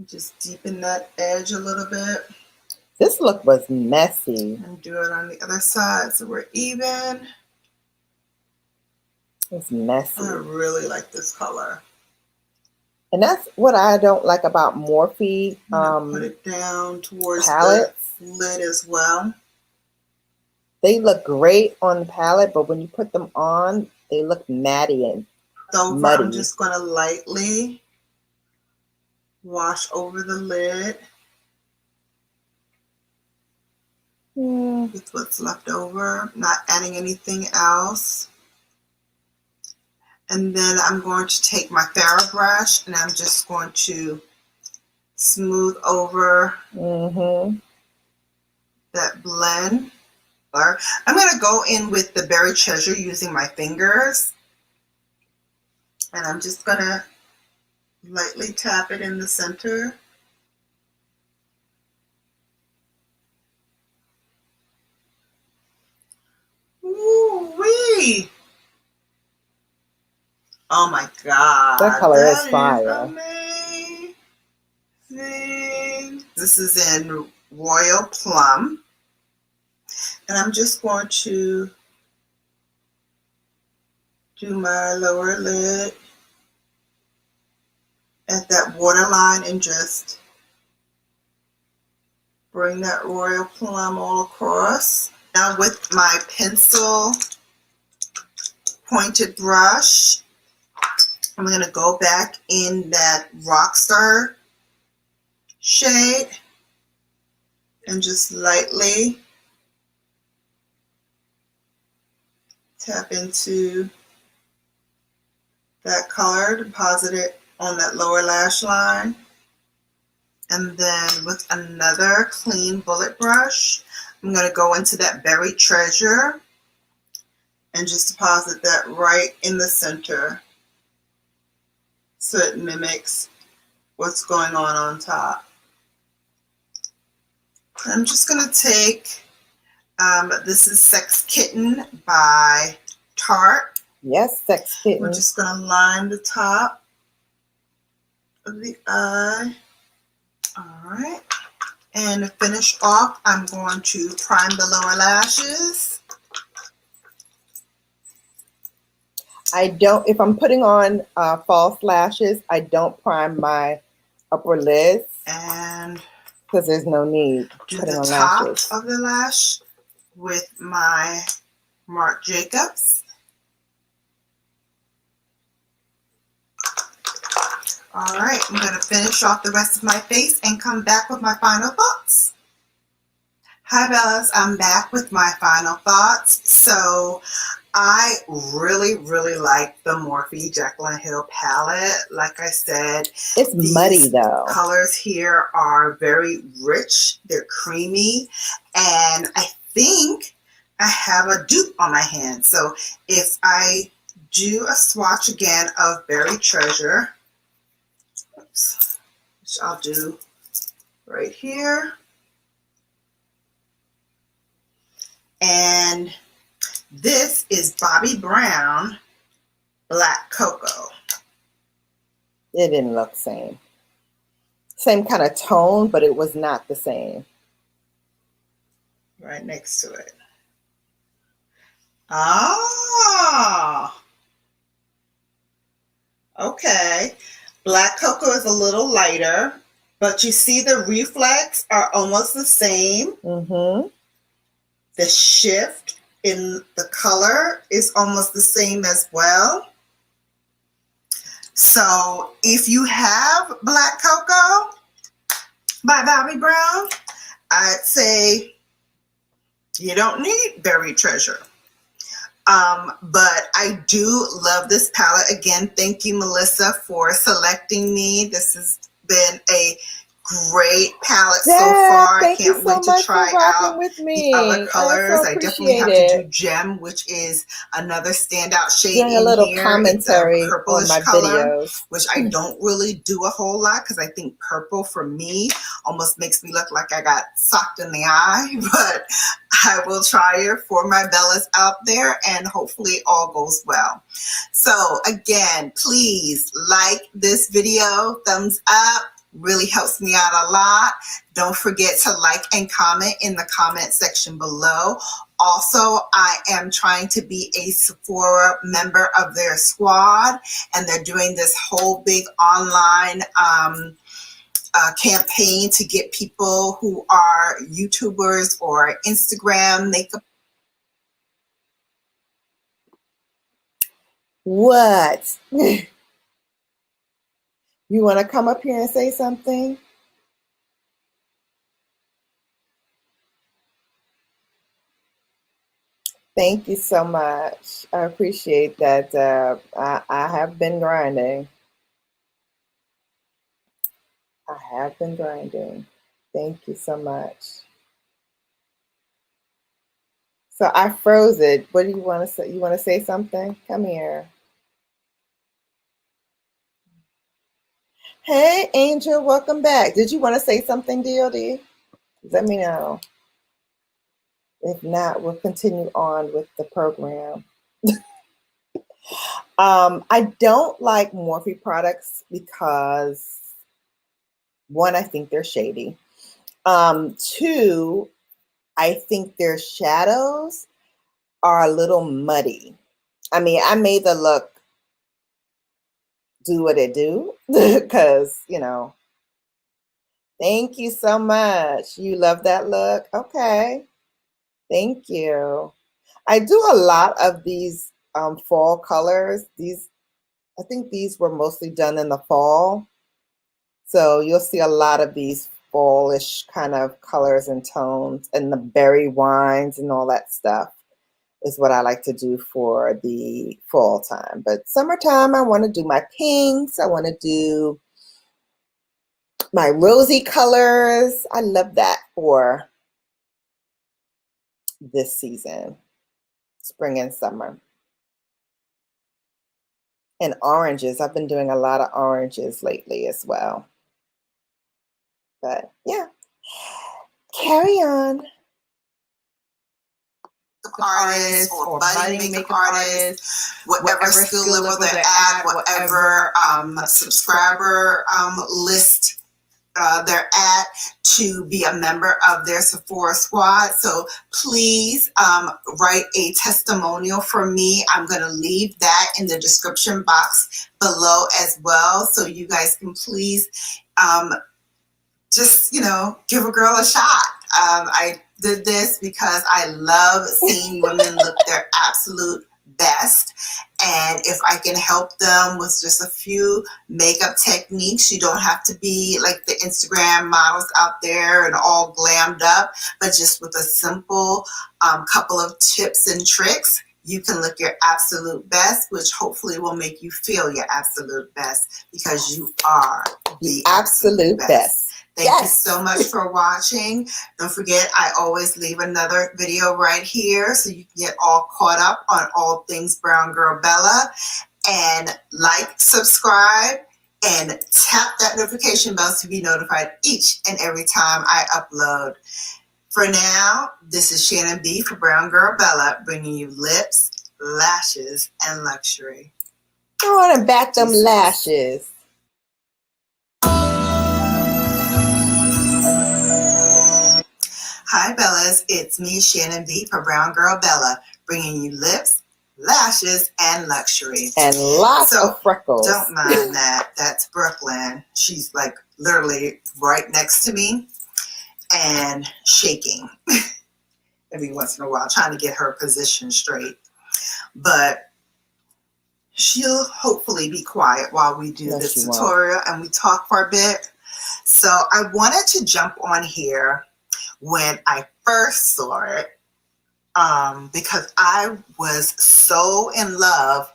Speaker 2: Just deepen that edge a little bit.
Speaker 3: This look was messy.
Speaker 2: And do it on the other side so we're even.
Speaker 3: It's messy.
Speaker 2: I really like this color.
Speaker 3: And that's what I don't like about Morphe
Speaker 2: Put it down towards
Speaker 3: palettes.
Speaker 2: the lid as well.
Speaker 3: They look great on the palette, but when you put them on, they look matty and muddy.
Speaker 2: I'm just going to lightly wash over the lid with what's left over, not adding anything else. And then I'm going to take my Farrah brush and I'm just going to smooth over that blend. I'm going to go in with the Berry Treasure using my fingers. And I'm just going to lightly tap it in the center. Ooh-wee! Oh my God.
Speaker 3: That color is fire.
Speaker 2: Amazing. This is in Royal Plum. And I'm just going to do my lower lid at that waterline and just bring that Royal Plum all across. Now with my pencil pointed brush, I'm going to go back in that Rockstar shade and just lightly tap into that color, deposit it on that lower lash line. And then with another clean bullet brush, I'm going to go into that Berry Treasure and just deposit that right in the center so it mimics what's going on top. I'm just going to take, this is Sex Kitten by Tarte.
Speaker 3: Yes, Sex Kitten.
Speaker 2: We're just going to line the top of the eye. All right. And to finish off, I'm going to prime the lower lashes.
Speaker 3: I don't, if I'm putting on false lashes, I don't prime my upper lids.
Speaker 2: And
Speaker 3: because there's no need
Speaker 2: do
Speaker 3: putting
Speaker 2: the
Speaker 3: on
Speaker 2: top
Speaker 3: lashes.
Speaker 2: of the lash with my Marc Jacobs. All right, I'm going to finish off the rest of my face and come back with my final thoughts. Hi, Bellas. I'm back with my final thoughts. So I really, really like the Morphe Jekyll and Hill palette. Like I said,
Speaker 3: It's muddy though.
Speaker 2: Colors here are very rich. They're creamy. And I think I have a dupe on my hand. So if I do a swatch again of Berry Treasure, which I'll do right here. And this is Bobbi Brown Black Cocoa.
Speaker 3: It didn't look same. Same kind of tone, but it was not the same.
Speaker 2: Right next to it. Ah,
Speaker 1: Okay. Black cocoa is a little lighter, but you see the reflex are almost the same.
Speaker 3: Mm-hmm.
Speaker 1: The shift in the color is almost the same as well. So if you have black cocoa by Bobbi Brown, I'd say you don't need Berry Treasure. But I do love this palette. Again, thank you, Melissa, for selecting me. This has been a great palette so far. I can't wait to try out the other colors. I definitely have to do Gem, which is another standout shade
Speaker 3: doing
Speaker 1: in
Speaker 3: a little
Speaker 1: here.
Speaker 3: commentary
Speaker 1: it's a purplish
Speaker 3: on my
Speaker 1: color,
Speaker 3: videos,
Speaker 1: which I don't really do a whole lot because I think purple for me almost makes me look like I got socked in the eye. But I will try it for my Bellas out there, and hopefully all goes well. So again, please like this video, thumbs up. Really helps me out a lot. Don't forget to like and comment in the comment section below. Also, I am trying to be a Sephora member of their squad, and they're doing this whole big online campaign to get people who are YouTubers or Instagram makeup.
Speaker 3: What? You want to come up here and say something? Thank you so much. I appreciate that. I have been grinding. I have been grinding. Thank you so much. So I froze it. What do you want to say? You want to say something? Come here. Hey, Angel, welcome back. Did you want to say something, DLD? Let me know. If not, we'll continue on with the program. I don't like Morphe products because, one, I think they're shady. Two, I think their shadows are a little muddy. I mean, I made the look do what it do because, you know. Thank you so much. You love that look? Okay. Thank you. I do a lot of these fall colors. I think these were mostly done in the fall. So you'll see a lot of these fallish kind of colors and tones, and the berry wines and all that stuff is what I like to do for the fall time. But summertime, I want to do my pinks. I want to do my rosy colors. I love that for this season, spring and summer. And oranges. I've been doing a lot of oranges lately as well. But yeah, carry on.
Speaker 1: Artists or budding makeup artists, whatever skill level they're at, whatever subscriber list they're at, to be a member of their Sephora squad. So please write a testimonial for me. I'm going to leave that in the description box below as well, so you guys can please just, you know, give a girl a shot. I did this because I love seeing women look their absolute best. And if I can help them with just a few makeup techniques, you don't have to be like the Instagram models out there and all glammed up, but just with a simple couple of tips and tricks, you can look your absolute best, which hopefully will make you feel your absolute best, because you are the absolute best. Thank you so much for watching. Don't forget, I always leave another video right here so you can get all caught up on all things Brown Girl Bella. And like, subscribe, and tap that notification bell to be notified each and every time I upload. For now, this is Shannon B for Brown Girl Bella, bringing you lips, lashes, and luxury.
Speaker 3: I want to back them lashes.
Speaker 2: Hi Bellas, it's me, Shannon B for Brown Girl Bella, bringing you lips, lashes, and luxury.
Speaker 3: And lots
Speaker 2: So,
Speaker 3: of freckles.
Speaker 2: Don't mind that. That's Brooklyn. She's like literally right next to me and shaking every once in a while, trying to get her position straight. But she'll hopefully be quiet while we do this tutorial and we talk for a bit. So I wanted to jump on here when I first saw it because I was so in love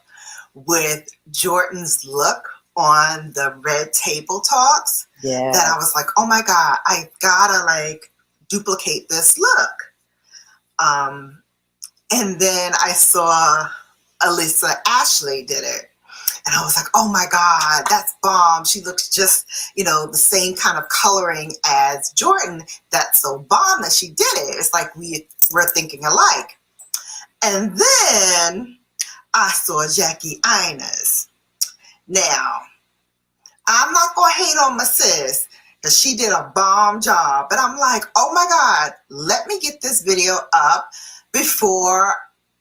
Speaker 2: with Jordan's look on the Red Table Talks that I was like, oh my God, I gotta like duplicate this look. And then I saw Alyssa Ashley did it. And I was like, oh my God, that's bomb. She looks just, you know, the same kind of coloring as Jordan. That's so bomb that she did it. It's like we're thinking alike. And then I saw Jackie Inez. Now, I'm not going to hate on my sis because she did a bomb job. But I'm like, oh my God, let me get this video up before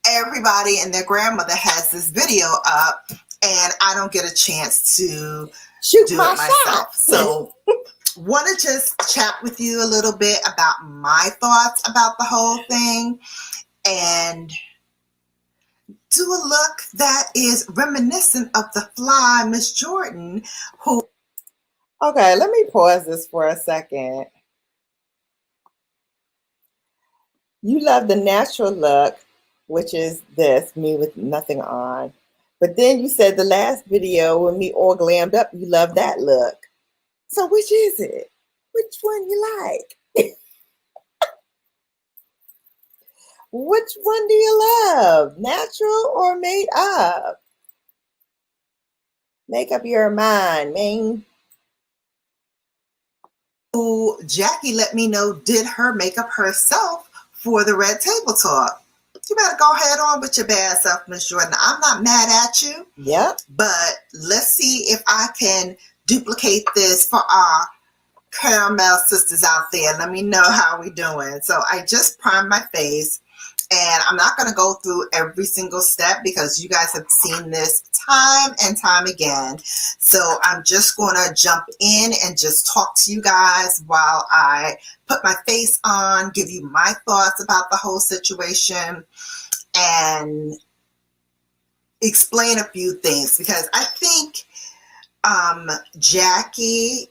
Speaker 2: everybody and their grandmother has this video up and I don't get a chance to do it myself. So want to just chat with you a little bit about my thoughts about the whole thing and do a look that is reminiscent of the fly Miss Jordan who...
Speaker 3: Okay, let me pause this for a second. You love the natural look, which is this, me with nothing on. But then you said the last video when me all glammed up, you love that look. So which is it? Which one you like? Which one do you love? Natural or made up? Make up your mind, man.
Speaker 2: Who Jackie let me know did her makeup herself for the Red Table Talk. You better go ahead on with your bad self, Miss Jordan. I'm not mad at you.
Speaker 3: Yep.
Speaker 2: But let's see if I can duplicate this for our caramel sisters out there. Let me know how we doing. So I just primed my face. And I'm not going to go through every single step because you guys have seen this time and time again. So I'm just going to jump in and just talk to you guys while I put my face on, give you my thoughts about the whole situation, and explain a few things because I think Jackie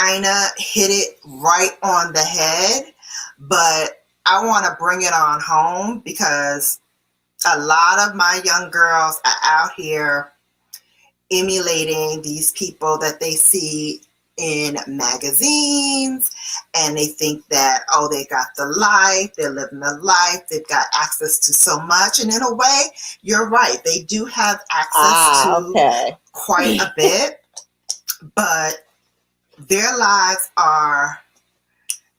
Speaker 2: Ina hit it right on the head, but I want to bring it on home because a lot of my young girls are out here emulating these people that they see in magazines, and they think that, oh, they got the life, they're living the life, they've got access to so much. And in a way, you're right. They do have access to quite a bit, but their lives are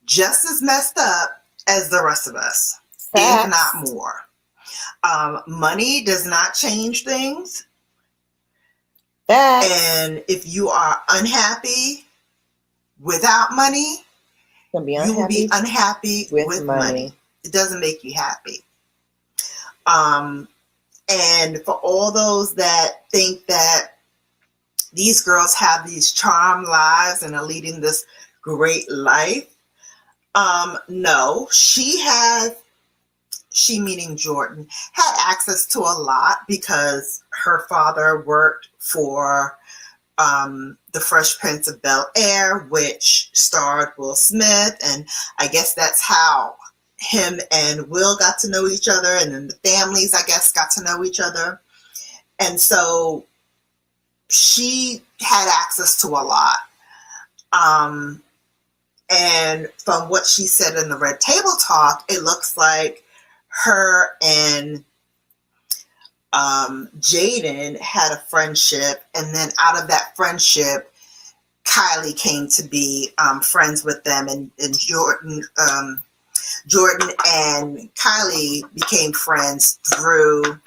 Speaker 2: just as messed up as the rest of us, if not more. Money does not change things. And if you are unhappy without money, you will be unhappy with money. It doesn't make you happy. And for all those that think that these girls have these charmed lives and are leading this great life, no, she meaning Jordan, had access to a lot because her father worked for The Fresh Prince of Bel-Air, which starred Will Smith, and I guess that's how him and Will got to know each other, and then the families, I guess, got to know each other. And so she had access to a lot. And from what she said in the Red Table Talk, it looks like her and Jaden had a friendship, and then out of that friendship, Kylie came to be friends with them, and Jordan and Kylie became friends through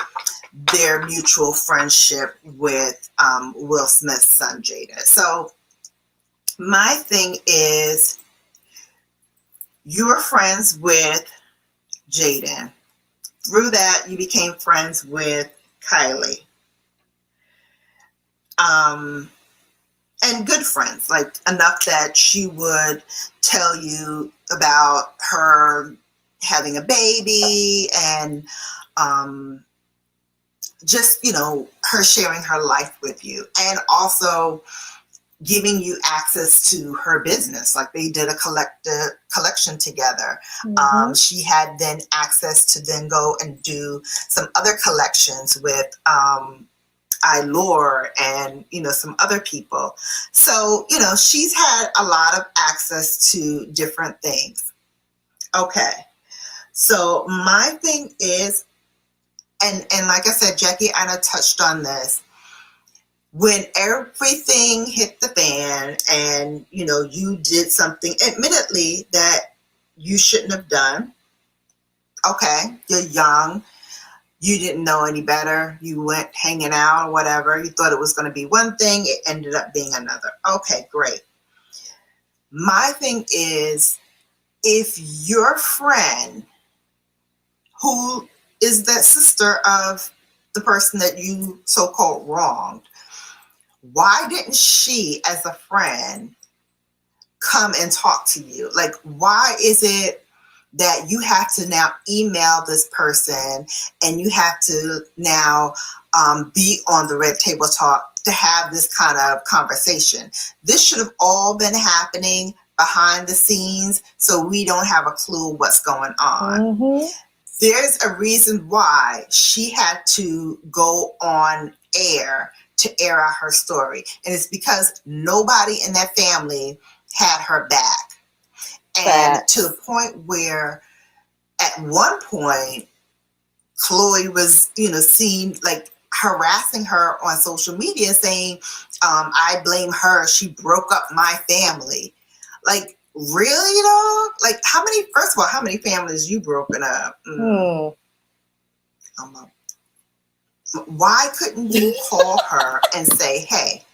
Speaker 2: their mutual friendship with Will Smith's son, Jaden. So my thing is, you're friends with Jaden. through that, you became friends with Kylie. And good friends, like enough that she would tell you about her having a baby and just, you know, her sharing her life with you, and also giving you access to her business. Like they did a collection together. She had then access to then go and do some other collections with Lore and, you know, some other people. So, you know, she's had a lot of access to different things. Okay. So my thing is, and like I said, Jackie Anna touched on this, when everything hit the fan and, you know, you did something admittedly that you shouldn't have done. Okay. You're young. You didn't know any better. You went hanging out or whatever. You thought it was going to be one thing. It ended up being another. Okay, great. My thing is, if your friend, who is that sister of the person that you so-called wronged, why didn't she, as a friend, come and talk to you? Like, why is it that you have to now email this person and you have to now be on the Red Table Talk to have this kind of conversation? This should have all been happening behind the scenes, so we don't have a clue what's going on. There's a reason why she had to go on air to air out her story, and it's because nobody in that family had her back. And to the point where at one point, Chloe was, you know, seen like harassing her on social media saying, I blame her. She broke up my family. Like, really, you know? Like, first of all, how many families you broken up? Why couldn't you call her and say, hey,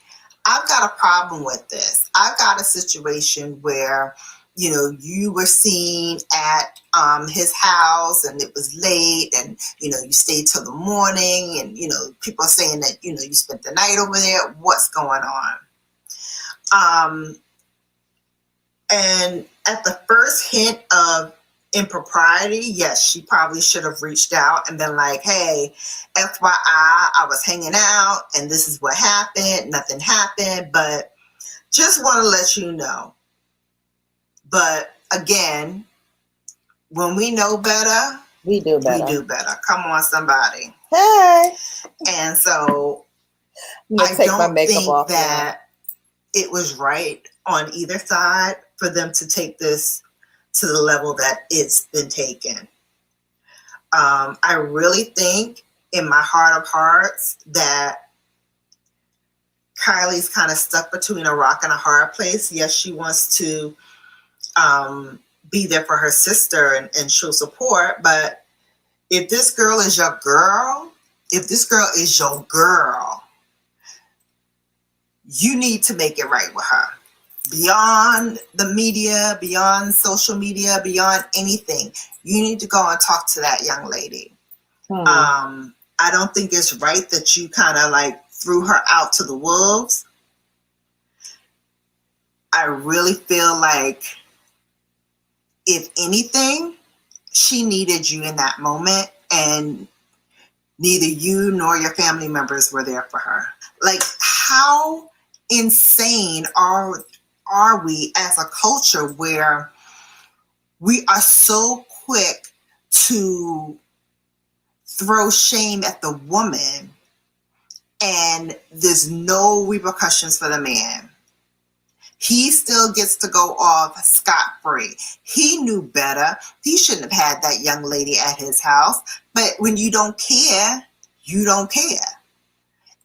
Speaker 2: I've got a problem with this. I've got a situation where, you know, you were seen at his house and it was late and, you know, you stayed till the morning and, you know, people are saying that, you know, you spent the night over there. What's going on? And at the first hint of impropriety, yes, she probably should have reached out and been like, hey, FYI, I was hanging out and this is what happened. Nothing happened, but just want to let you know. But again, when we know better,
Speaker 3: we do better.
Speaker 2: We do better. Come on, somebody.
Speaker 3: Hey.
Speaker 2: And so
Speaker 3: I don't think
Speaker 2: that it was right on either side for them to take this to the level that it's been taken. I really think in my heart of hearts that Kylie's kind of stuck between a rock and a hard place. Yes, she wants to be there for her sister and show support, but if this girl is your girl, you need to make it right with her. Beyond the media, beyond social media, beyond anything, you need to go and talk to that young lady. I don't think it's right that you kind of like threw her out to the wolves. I really feel like, if anything, she needed you in that moment, and neither you nor your family members were there for her. Like, how insane are we as a culture where we are so quick to throw shame at the woman and there's no repercussions for the man? He still gets to go off scot-free. He knew better. He shouldn't have had that young lady at his house. But when you don't care, you don't care.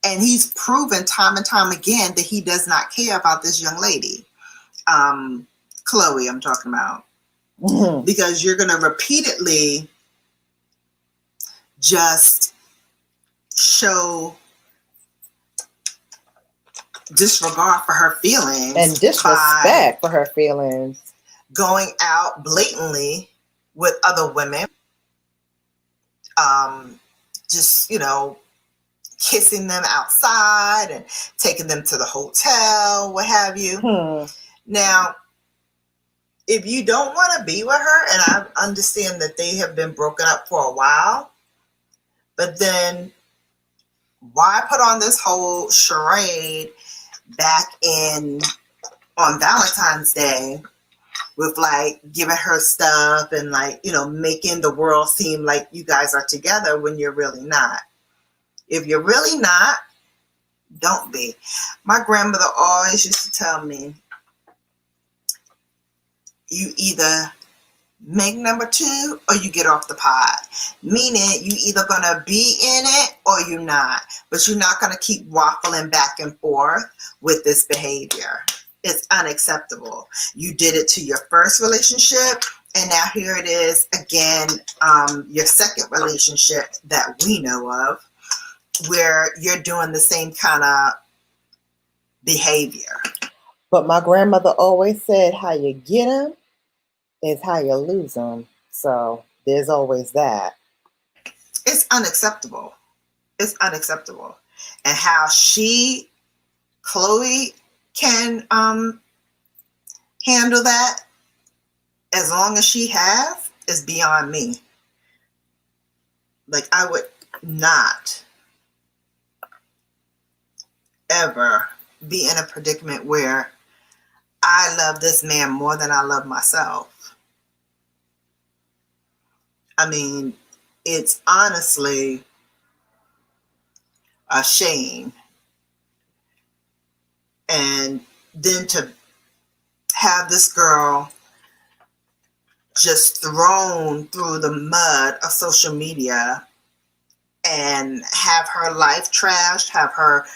Speaker 2: And he's proven time and time again that he does not care about this young lady. Chloe, I'm talking about. Because you're going to repeatedly just show disregard for her feelings
Speaker 3: and disrespect for her feelings,
Speaker 2: going out blatantly with other women, just, kissing them outside and taking them to the hotel, what have you. Now, if you don't want to be with her, and I understand that they have been broken up for a while, but then why put on this whole charade back on Valentine's Day with like giving her stuff and like, making the world seem like you guys are together when you're really not? If you're really not, don't be. My grandmother always used to tell me, you either make number two or you get off the pod. Meaning you either gonna be in it or you're not. But you're not gonna keep waffling back and forth with this behavior. It's unacceptable. You did it to your first relationship, and now here it is again, your second relationship that we know of, where you're doing the same kind of behavior.
Speaker 3: But my grandmother always said, how you get them is how you lose them. So there's always that.
Speaker 2: It's unacceptable. It's unacceptable. And how Chloe, can handle that as long as she has is beyond me. Like, I would not ever be in a predicament where I love this man more than I love myself. I mean, it's honestly a shame. And then to have this girl just thrown through the mud of social media and have her life trashed, have her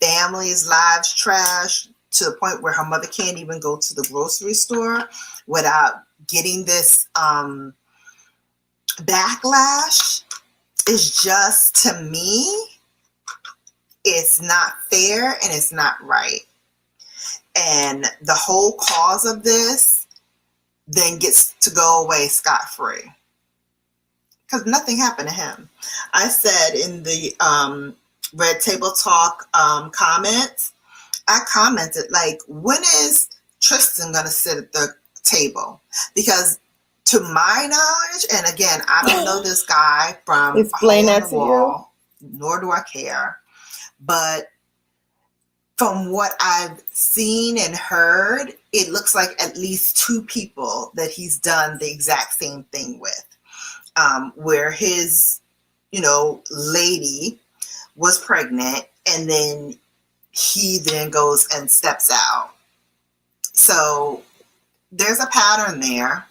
Speaker 2: family's lives trashed, to the point where her mother can't even go to the grocery store without getting this backlash, is just, to me, it's not fair and it's not right. And the whole cause of this then gets to go away scot-free because nothing happened to him. I said in the Red Table Talk comments, I commented, like, when is Tristan going to sit at the table? Because to my knowledge, and again, I don't know this guy from
Speaker 3: Explain that to
Speaker 2: wall, nor do I care, but from what I've seen and heard, it looks like at least two people that he's done the exact same thing with, where his, lady was pregnant, and then he then goes and steps out. So there's a pattern there,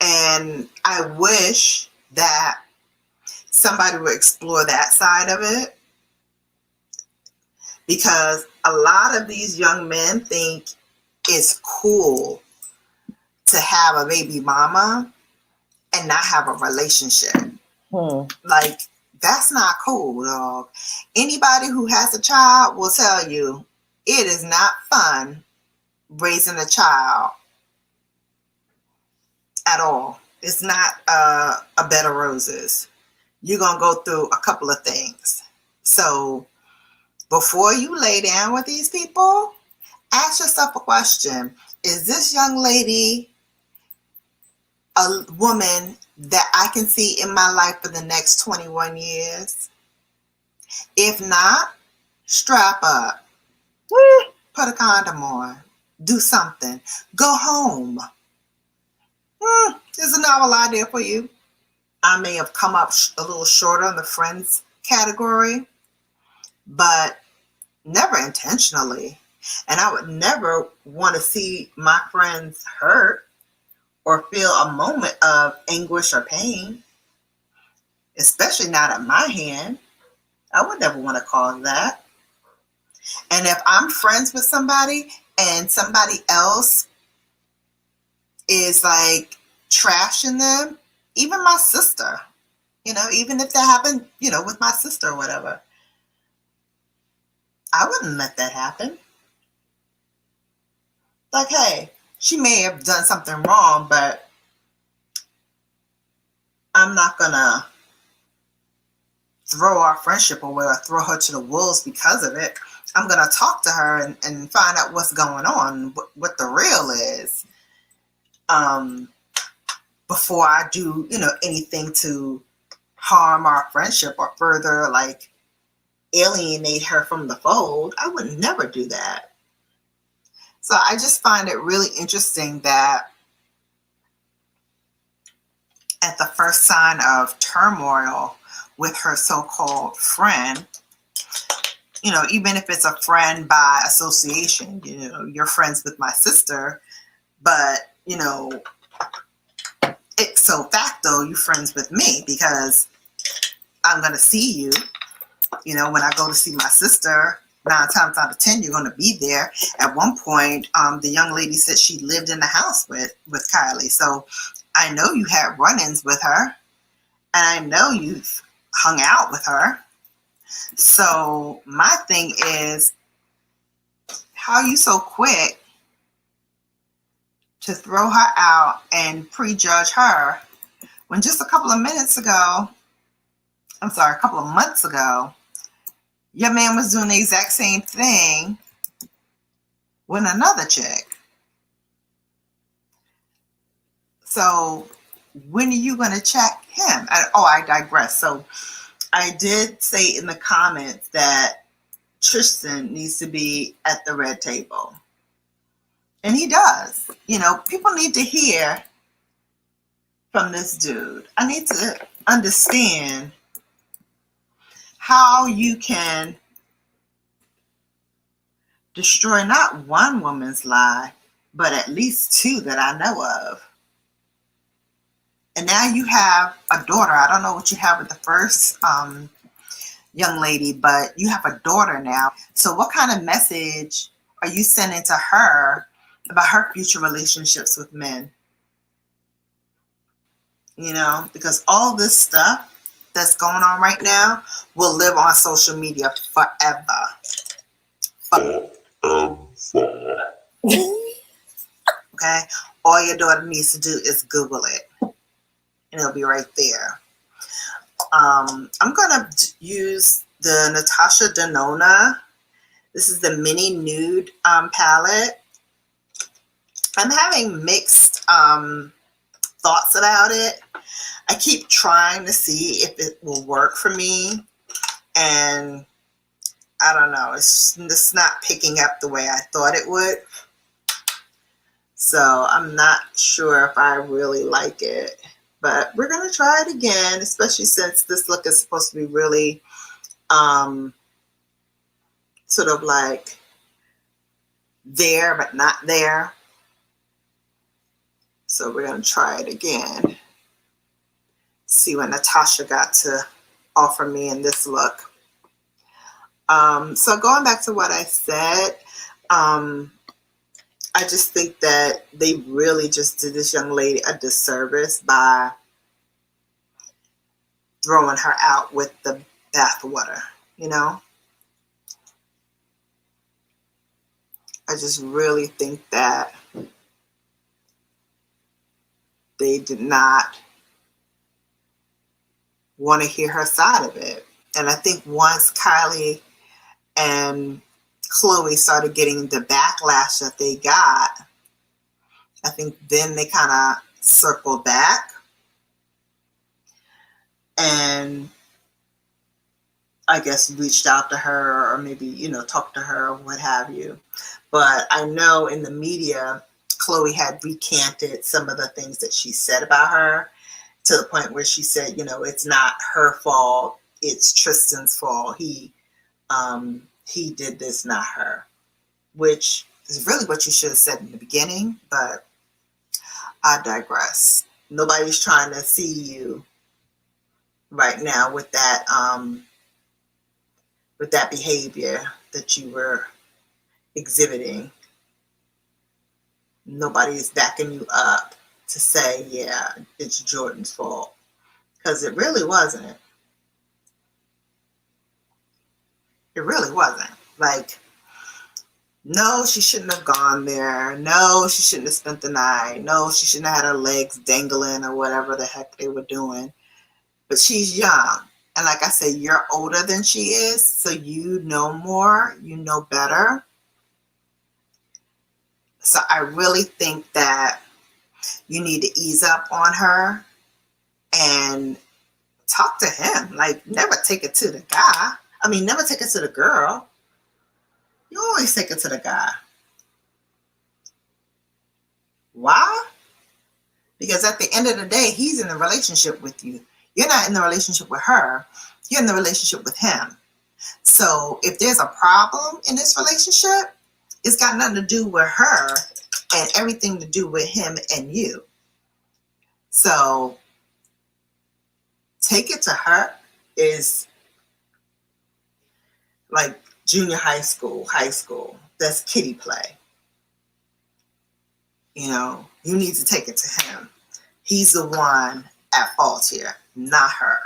Speaker 2: and I wish that somebody would explore that side of it. Because a lot of these young men think it's cool to have a baby mama and not have a relationship. Like, that's not cool, dog. Anybody who has a child will tell you it is not fun raising a child at all. It's not a bed of roses. You're going to go through a couple of things. So before you lay down with these people, ask yourself a question. Is this young lady a woman that I can see in my life for the next 21 years? If not, strap up. Put a condom on. Do something. Go home. There's a novel idea for you. I may have come up a little short on the friends category, but never intentionally. And I would never want to see my friends hurt or feel a moment of anguish or pain, especially not at my hand. I would never want to cause that. And if I'm friends with somebody and somebody else is like trashing them, even my sister, even if that happened, with my sister or whatever, I wouldn't let that happen. Like, hey, she may have done something wrong, but I'm not gonna throw our friendship away or throw her to the wolves because of it. I'm going to talk to her and find out what's going on, what the real is, before I do, anything to harm our friendship or further, like, alienate her from the fold. I would never do that. So I just find it really interesting that at the first sign of turmoil with her so-called friend, even if it's a friend by association, you're friends with my sister, but, ipso facto, you're friends with me because I'm going to see you. When I go to see my sister, 9 times out of 10, you're going to be there. At one point, the young lady said she lived in the house with Kylie. So I know you had run-ins with her, and I know you've hung out with her. So my thing is, how are you so quick to throw her out and prejudge her when just a couple of months ago, your man was doing the exact same thing with another chick? So when are you going to check him? I digress. So I did say in the comments that Tristan needs to be at the red table. And he does. People need to hear from this dude. I need to understand how you can destroy not one woman's life, but at least 2 that I know of. And now you have a daughter. I don't know what you have with the first young lady, but you have a daughter now. So what kind of message are you sending to her about her future relationships with men? Because all this stuff that's going on right now will live on social media forever. Okay? All your daughter needs to do is Google it, and it'll be right there. I'm going to use the Natasha Denona. This is the mini nude palette. I'm having mixed thoughts about it. I keep trying to see if it will work for me, and I don't know, it's not picking up the way I thought it would. So I'm not sure if I really like it, but we're going to try it again, especially since this look is supposed to be really sort of like there but not there. So we're going to try it again. See what Natasha got to offer me in this look. So going back to what I said, I just think that they really just did this young lady a disservice by throwing her out with the bathwater, I just really think that they did not want to hear her side of it. And I think once Kylie and Chloe started getting the backlash that they got, I think then they kind of circled back and I guess reached out to her or maybe, talked to her or what have you. But I know in the media, Chloe had recanted some of the things that she said about her to the point where she said, it's not her fault. It's Tristan's fault. He did this, not her, which is really what you should have said in the beginning, but I digress. Nobody's trying to see you right now with that behavior that you were exhibiting. Nobody is backing you up to say, yeah, it's Jordan's fault, because it really wasn't. It really wasn't. Like, no, she shouldn't have gone there. No, she shouldn't have spent the night. No, she shouldn't have had her legs dangling or whatever the heck they were doing. But she's young. And like I said, you're older than she is, so you know more, you know better. So I really think that you need to ease up on her and talk to him. Like, never take it to the guy. I mean, never take it to the girl. You always take it to the guy. Why? Because at the end of the day, he's in a relationship with you. You're not in the relationship with her. You're in the relationship with him. So if there's a problem in this relationship, it's got nothing to do with her and everything to do with him and you. So take it to her is like junior high school. That's kiddie play. You know, you need to take it to him. He's the one at fault here, not her.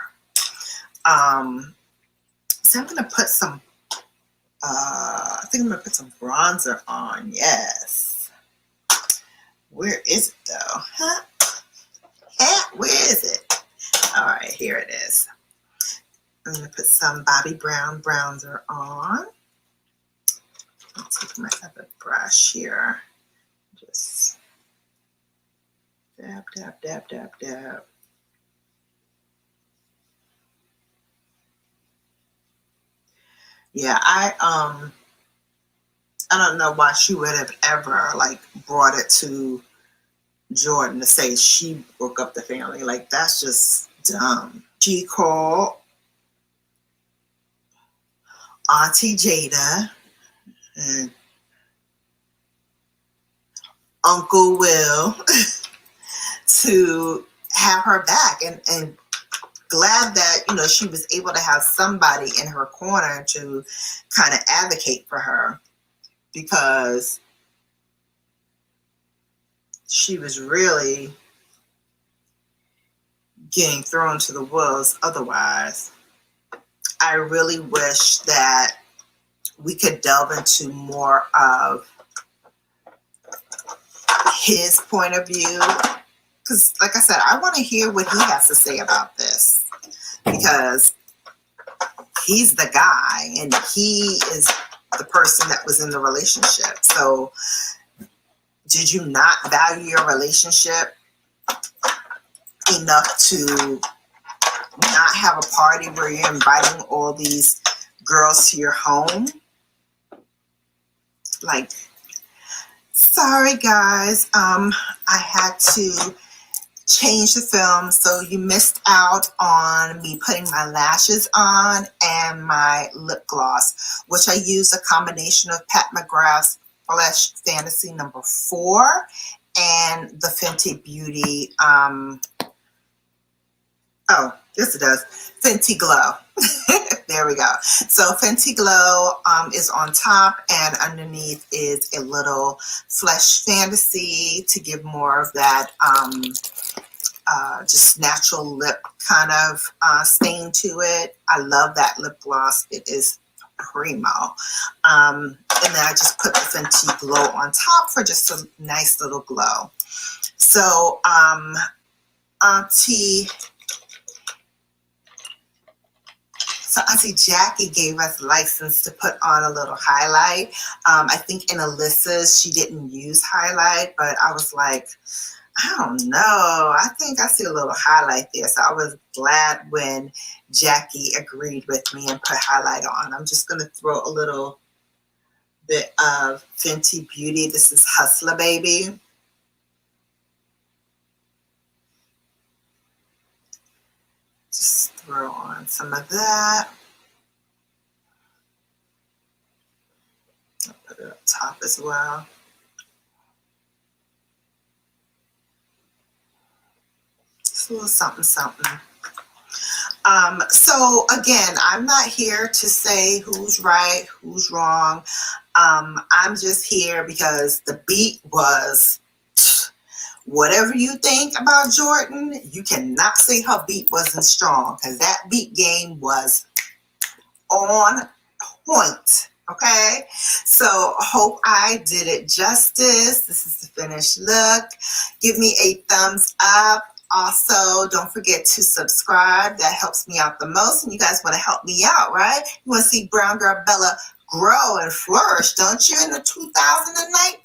Speaker 2: So I'm gonna put some I think I'm gonna put some bronzer on. Yes. Where is it though? Huh? Where is it? All right, here it is. I'm gonna put some Bobbi Brown bronzer on. I'll take my other brush here. Just dab, dab, dab, dab, dab. Yeah, I don't know why she would have ever like brought it to Jordan to say she broke up the family. Like, that's just dumb. She called Auntie Jada and Uncle Will to have her back, and glad that, you know, she was able to have somebody in her corner to kind of advocate for her, because she was really getting thrown to the wolves otherwise. I really wish that we could delve into more of his point of view, because like I said, I want to hear what he has to say about this, because he's the guy and he is the person that was in the relationship. So did you not value your relationship enough to not have a party where you're inviting all these girls to your home? Like, sorry guys, I had to change the film, so you missed out on me putting my lashes on and my lip gloss, which I used a combination of Pat McGrath's Flesh Fantasy number 4 and the Fenty Beauty, oh, yes it does, Fenty Glow. There we go. So Fenty Glow is on top, and underneath is a little Flesh Fantasy to give more of that just natural lip kind of stain to it. I love that lip gloss. It is primo. And then I just put the Fenty Glow on top for just a nice little glow. So Auntie Jackie gave us license to put on a little highlight. I think in Alyssa's, she didn't use highlight, but I was like, I don't know. I think I see a little highlight there. So I was glad when Jackie agreed with me and put highlight on. I'm just going to throw a little bit of Fenty Beauty. This is Hustler Baby. Just throw on some of that. I'll put it up top as well. Just a little something, something. So again, I'm not here to say who's right, who's wrong. I'm just here because the beat was, whatever you think about Jordan, you cannot say her beat wasn't strong, because that beat game was on point. Okay, so hope I did it justice. This is the finished look. Give me a thumbs up Also, don't forget to subscribe. That helps me out the most. And you guys want to help me out, right? You want to see Brown Girl Bella grow and flourish, don't you, in the 2019?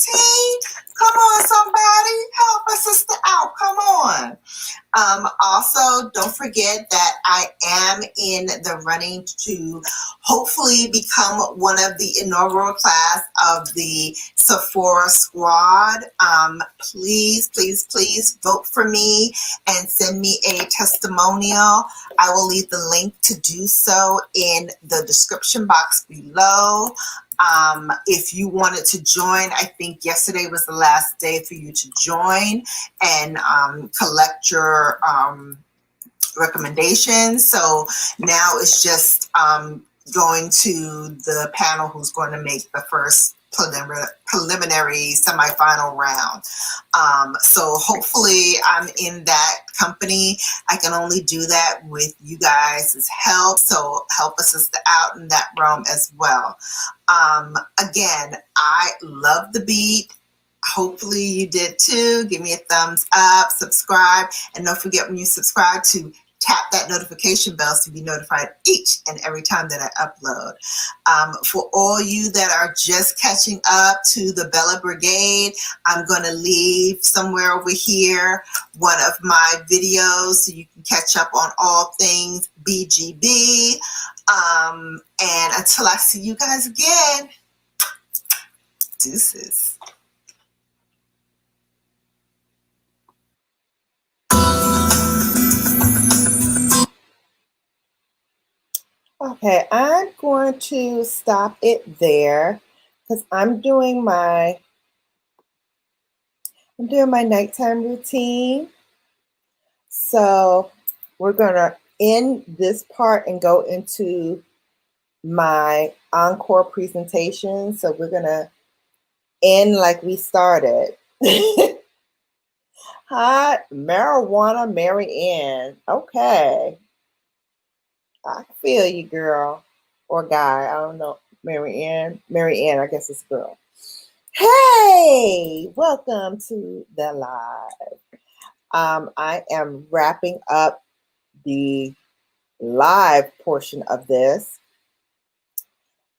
Speaker 2: Come on, somebody. Help a sister out. Come on. Also, don't forget that I am in the running to hopefully become one of the inaugural class of the Sephora squad. Please, please, please vote for me and send me a testimonial. I will leave the link to do so in the description box below. If you wanted to join, I think yesterday was the last day for you to join and collect your recommendations. So now it's just going to the panel who's going to make the first preliminary semifinal round. So hopefully I'm in that company. I can only do that with you guys' help. So help a sister out in that realm as well. Again, I love the beat. Hopefully you did too. Give me a thumbs up, subscribe, and don't forget when you subscribe to tap that notification bell to be notified each and every time that I upload. For all you that are just catching up to the Bella Brigade, I'm going to leave somewhere over here one of my videos so you can catch up on all things BGB. And until I see you guys again, deuces.
Speaker 3: Okay, I'm going to stop it there because I'm doing my nighttime routine. So we're gonna end this part and go into my encore presentation. So we're gonna end like we started. Hi, Marijuana Mary Ann. Okay. I feel you, girl. Or guy. I don't know. Mary Ann, I guess it's girl. Hey, welcome to the live. I am wrapping up the live portion of this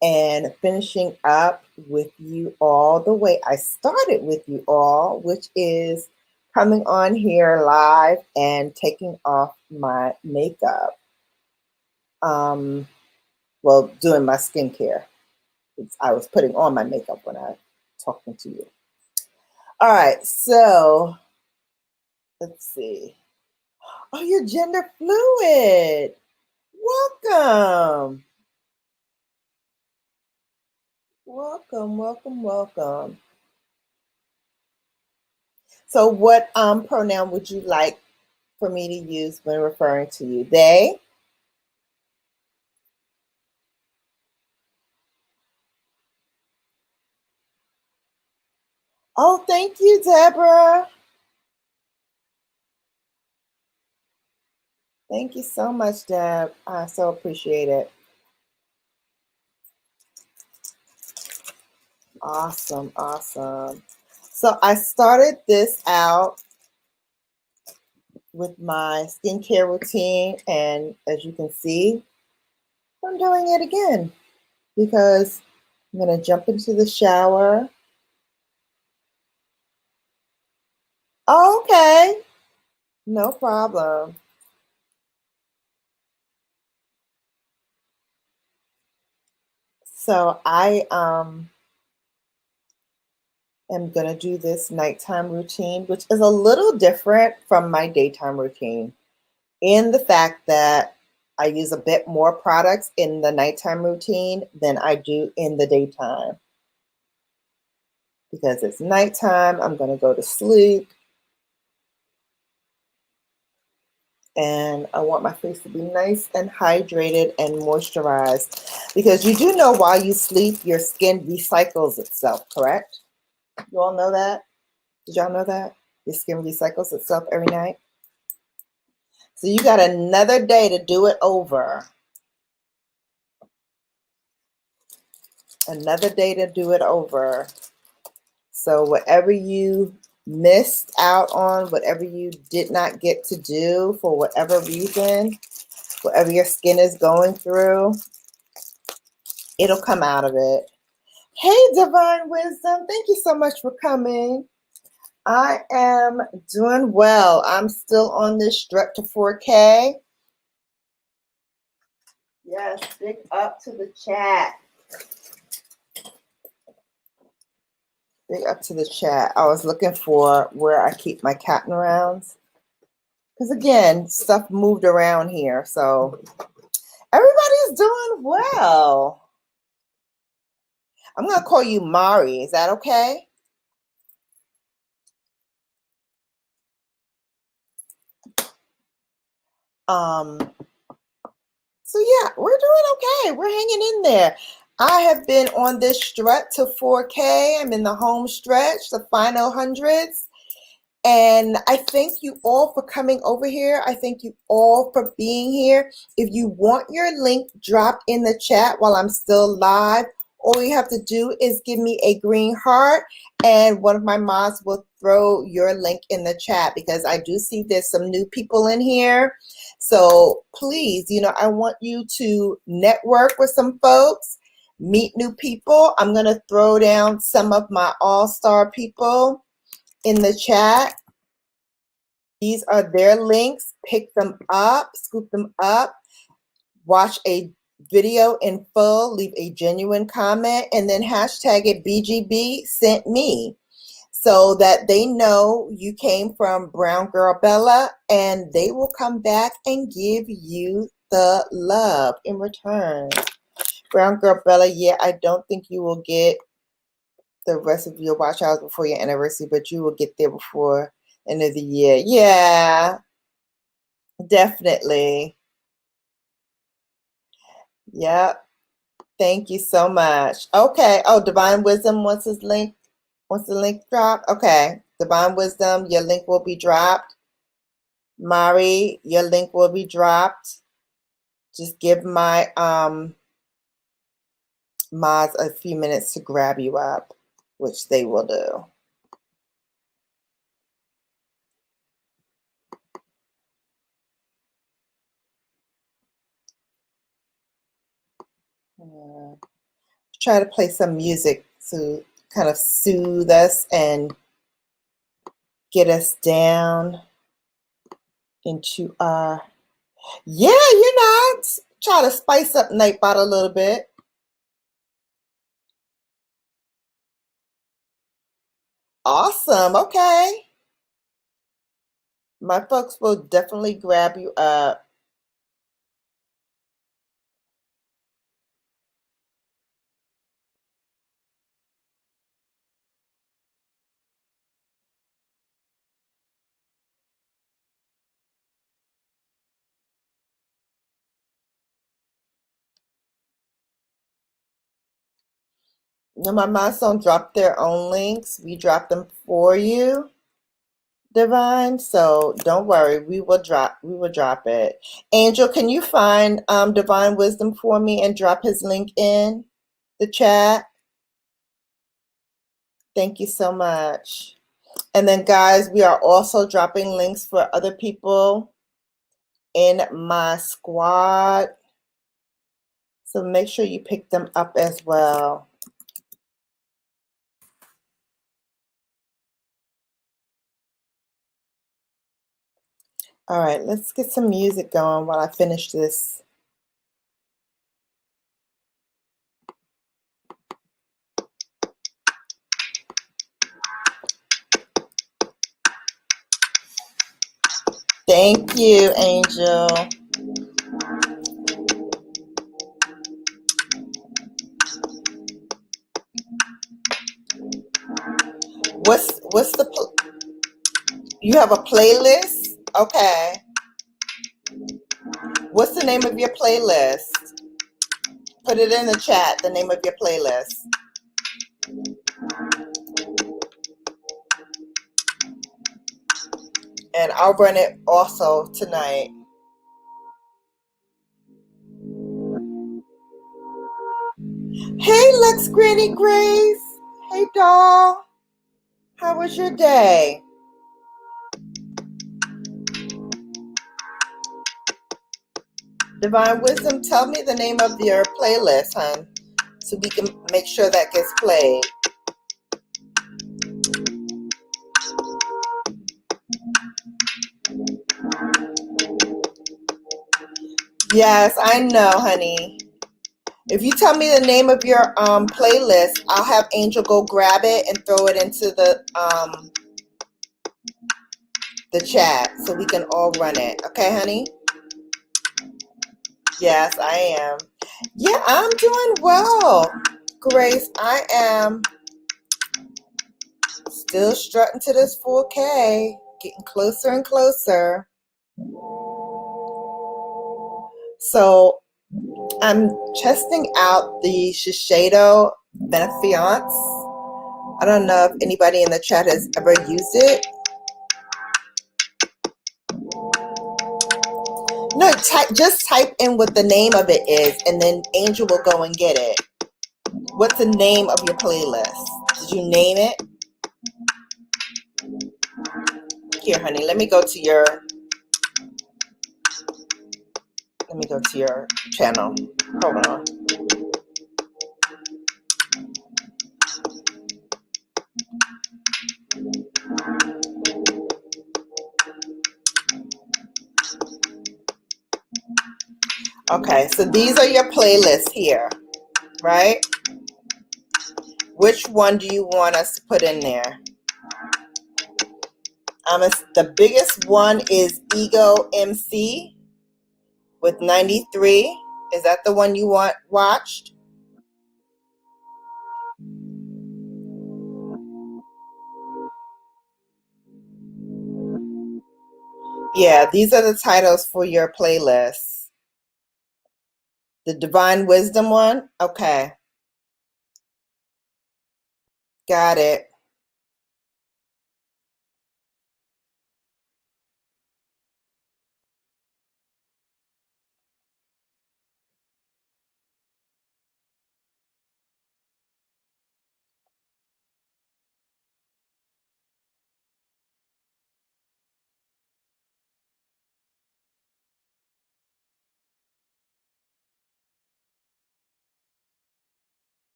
Speaker 3: and finishing up with you all the way I started with you all, which is coming on here live and taking off my makeup. Well, doing my skincare. I was putting on my makeup when I was talking to you. All right, so let's see. Oh, you're gender fluid. Welcome. Welcome, welcome, welcome. So what pronoun would you like for me to use when referring to you? They? Oh, thank you, Deborah. Thank you so much, Deb. I so appreciate it. Awesome, awesome. So I started this out with my skincare routine, and as you can see, I'm doing it again because I'm going to jump into the shower. Okay, no problem. So I am going to do this nighttime routine, which is a little different from my daytime routine in the fact that I use a bit more products in the nighttime routine than I do in the daytime. Because it's nighttime, I'm going to go to sleep. And I want my face to be nice and hydrated and moisturized. Because you do know while you sleep, your skin recycles itself, correct? You all know that? Did y'all know that? Your skin recycles itself every night. So you got another day to do it over. Another day to do it over. So whatever you missed out on, whatever you did not get to do for whatever reason, whatever your skin is going through, it'll come out of it. Hey, Divine Wisdom, thank you so much for coming. I am doing well. I'm still on this strut to 4K. Yes, big up to the chat. Big up to the chat. I was looking for where I keep my cotton rounds. Because again, stuff moved around here. So everybody's doing well. I'm going to call you Mari. Is that okay? So yeah, we're doing okay. We're hanging in there. I have been on this strut to 4K. I'm in the home stretch, the final hundreds. And I thank you all for coming over here. I thank you all for being here. If you want your link dropped in the chat while I'm still live, all you have to do is give me a green heart and one of my mods will throw your link in the chat, because I do see there's some new people in here. So please, I want you to network with some folks, meet new people. I'm going to throw down some of my all-star people in the chat. These are their links. Pick them up, scoop them up, watch a video in full, leave a genuine comment, and then hashtag it BGB sent me, so that they know you came from BrownGirlBella, and they will come back and give you the love in return. BrownGirlBella, yeah, I don't think you will get the rest of your watch hours before your anniversary, but you will get there before end of the year. Yeah, definitely. Yep. Thank you so much. Okay. Oh, Divine Wisdom wants his link. Wants the link dropped? Okay. Divine Wisdom, your link will be dropped. Mari, your link will be dropped. Just give my mods a few minutes to grab you up, which they will do. Try to play some music to kind of soothe us and get us down into our, try to spice up Nightbot a little bit. Awesome. Okay. My folks will definitely grab you up. No, my moms don't drop their own links. We drop them for you, Divine. So don't worry. We will drop it. Angel, can you find Divine Wisdom for me and drop his link in the chat? Thank you so much. And then guys, we are also dropping links for other people in my squad. So make sure you pick them up as well. All right, let's get some music going while I finish this. Thank you, Angel. What's the you have a playlist? Okay. What's the name of your playlist? Put it in the chat, the name of your playlist. And I'll run it also tonight. Hey, Lex Granny Grace. Hey, doll. How was your day? Divine Wisdom, tell me the name of your playlist, hon, so we can make sure that gets played. Yes, I know, honey. If you tell me the name of your playlist, I'll have Angel go grab it and throw it into the chat so we can all run it. Okay, honey? Yes, I am. Yeah, I'm doing well, Grace. I am still strutting to this 4K, getting closer and closer. So I'm testing out the Shiseido Benefiance. I don't know if anybody in the chat has ever used it. No, just type in what the name of it is, and then Angel will go and get it. What's the name of your playlist? Did you name it? Here, honey, let me go to your channel. Hold on. Okay, so these are your playlists here, right? Which one do you want us to put in there? The biggest one is Ego MC with 93. Is that the one you watched? Yeah, these are the titles for your playlists. The Divine Wisdom one? Okay. Got it.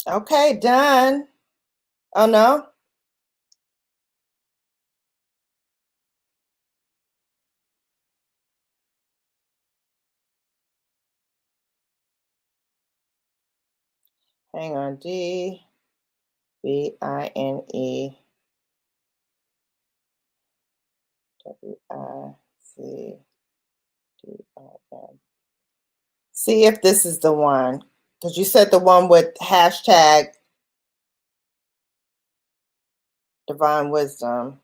Speaker 3: Okay, done. Oh, no? Hang on. D-V-I-N-E. W-I-C-D-I-N. See if this is the one. Because you said the one with hashtag Divine Wisdom.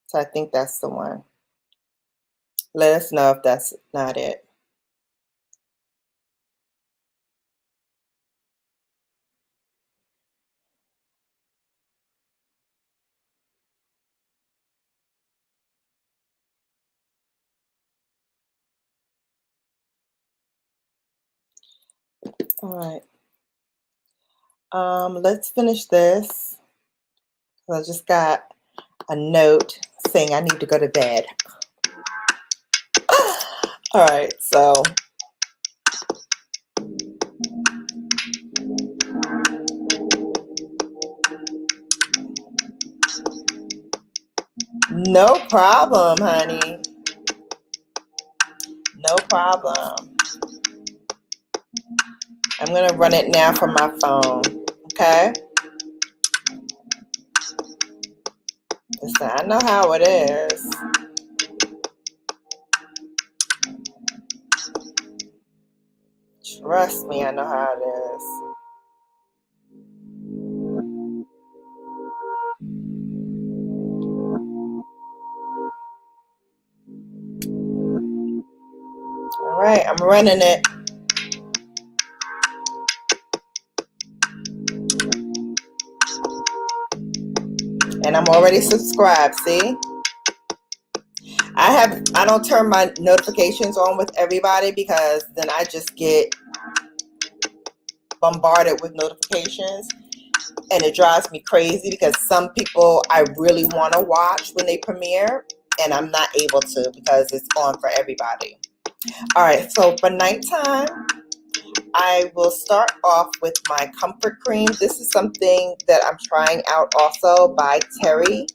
Speaker 3: So I think that's the one. Let us know if that's not it. All right. Let's finish this. I just got a note saying I need to go to bed. All right, so no problem, honey. No problem. I'm gonna run it now from my phone, okay? Listen, I know how it is. Trust me, I know how it is. All right, I'm running it. And I'm already subscribed, see? I don't turn my notifications on with everybody because then I just get bombarded with notifications and it drives me crazy because some people I really want to watch when they premiere and I'm not able to because it's on for everybody. All right, so for nighttime, I will start off with my comfort cream. This is something that I'm trying out also by Terry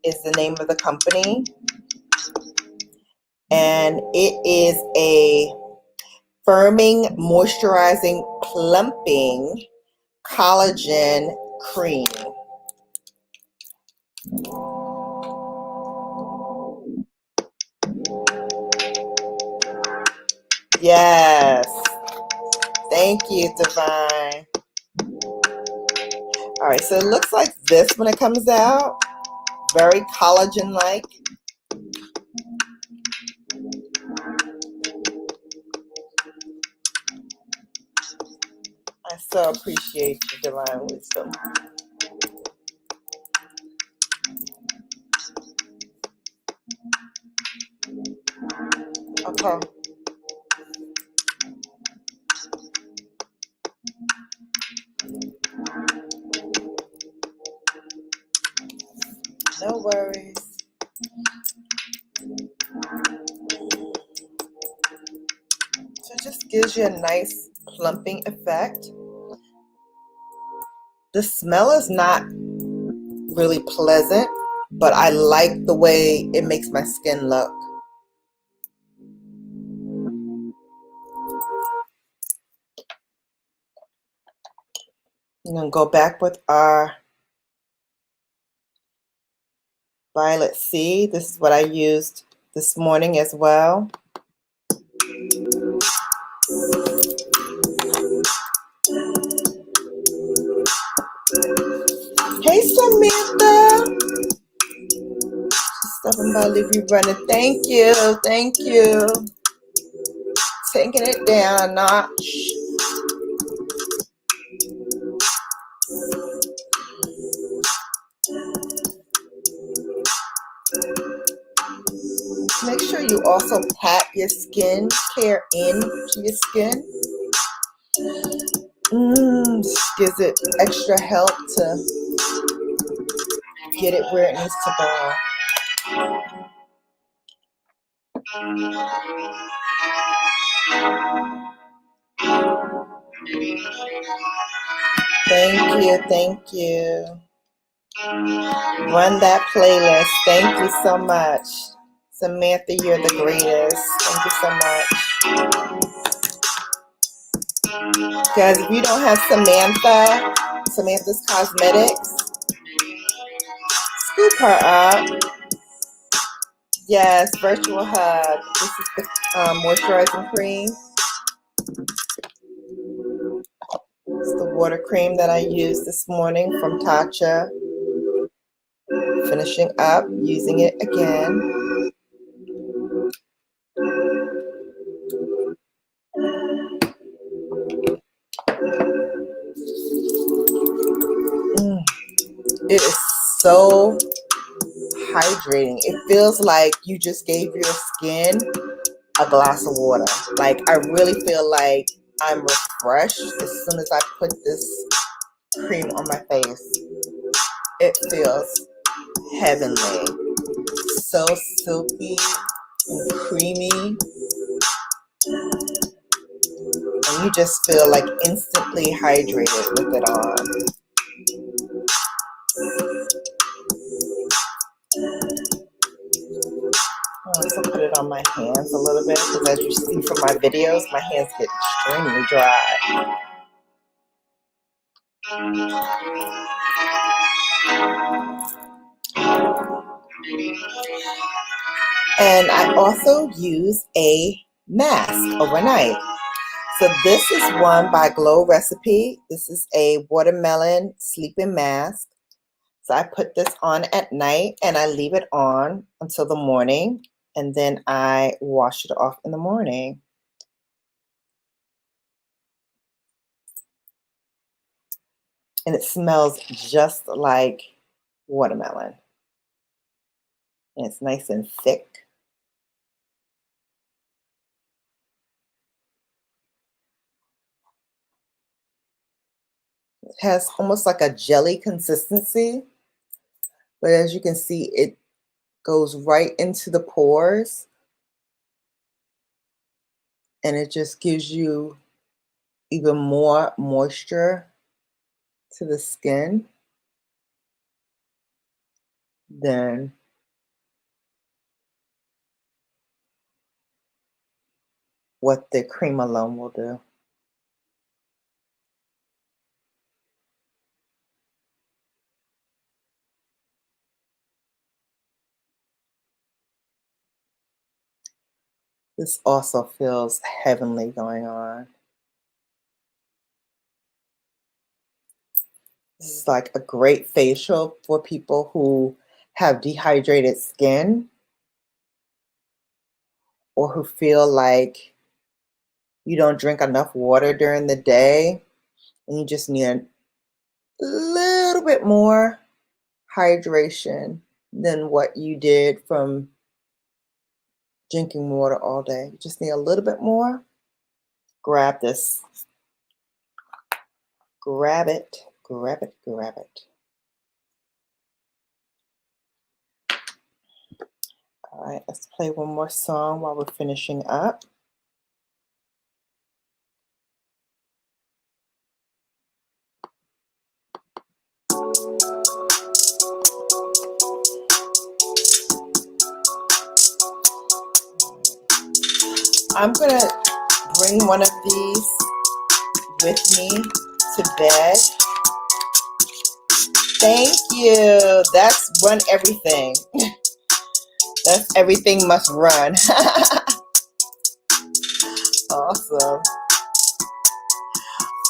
Speaker 3: is the name of the company. And it is a firming, moisturizing, plumping collagen cream. Yes. Thank you, Divine. All right, so it looks like this when it comes out. Very collagen-like. I so appreciate you, Divine Wisdom. Okay. No worries. So it just gives you a nice plumping effect. The smell is not really pleasant, but I like the way it makes my skin look. I'm going to go back with our Violet C. This is what I used this morning as well. Hey, Samantha. Stopping by, leave you running. Thank you. Thank you. Taking it down a notch. Make sure you also pat your skin care into your skin. Just gives it extra help to get it where it needs to go. Thank you, thank you. Run that playlist. Thank you so much. Samantha, you're the greatest. Thank you so much. Guys, if you don't have Samantha's Cosmetics, scoop her up. Yes, Virtual Hug. This is the moisturizing cream. It's the water cream that I used this morning from Tatcha. Finishing up, using it again. It is so hydrating. It feels like you just gave your skin a glass of water. Like, I really feel like I'm refreshed as soon as I put this cream on my face. It feels heavenly. So silky and creamy. And you just feel like instantly hydrated with it on. I also put it on my hands a little bit because as you see from my videos, my hands get extremely dry. And I also use a mask overnight. So this is one by Glow Recipe. This is a watermelon sleeping mask. So I put this on at night and I leave it on until the morning. And then I wash it off in the morning. And it smells just like watermelon. And it's nice and thick. It has almost like a jelly consistency, but as you can see, it goes right into the pores, and it just gives you even more moisture to the skin than what the cream alone will do. This also feels heavenly going on. This is like a great facial for people who have dehydrated skin or who feel like you don't drink enough water during the day and you just need a little bit more hydration than what you did from drinking water all day. You just need a little bit more. Grab this. Grab it, grab it, grab it. All right, let's play one more song while we're finishing up. I'm gonna bring one of these with me to bed. Thank you. That's Run Everything. That's Everything Must Run. Awesome.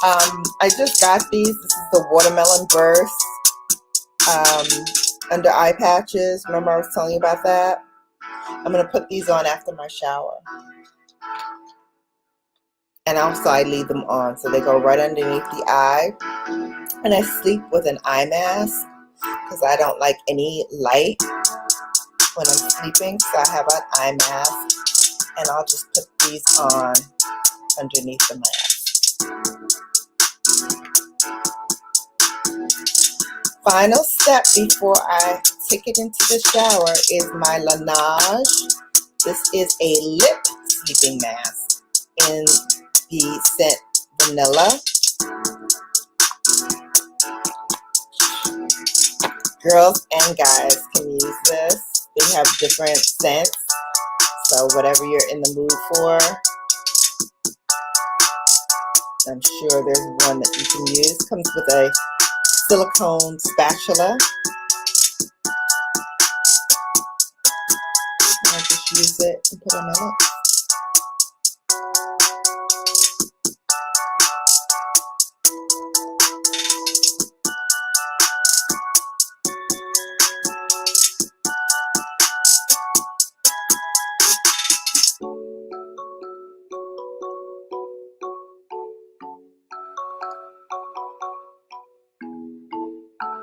Speaker 3: I just got these. This is the Watermelon Burst under eye patches. Remember I was telling you about that? I'm going to put these on after my shower. And also I leave them on so they go right underneath the eye. And I sleep with an eye mask because I don't like any light when I'm sleeping. So I have an eye mask and I'll just put these on underneath the mask. Final step before I take it into the shower is my Laneige. This is a lip sleeping mask in the scent Vanilla. Girls and guys can use this. They have different scents, so whatever you're in the mood for, I'm sure there's one that you can use. Comes with a silicone spatula. I just use it and put on my lips.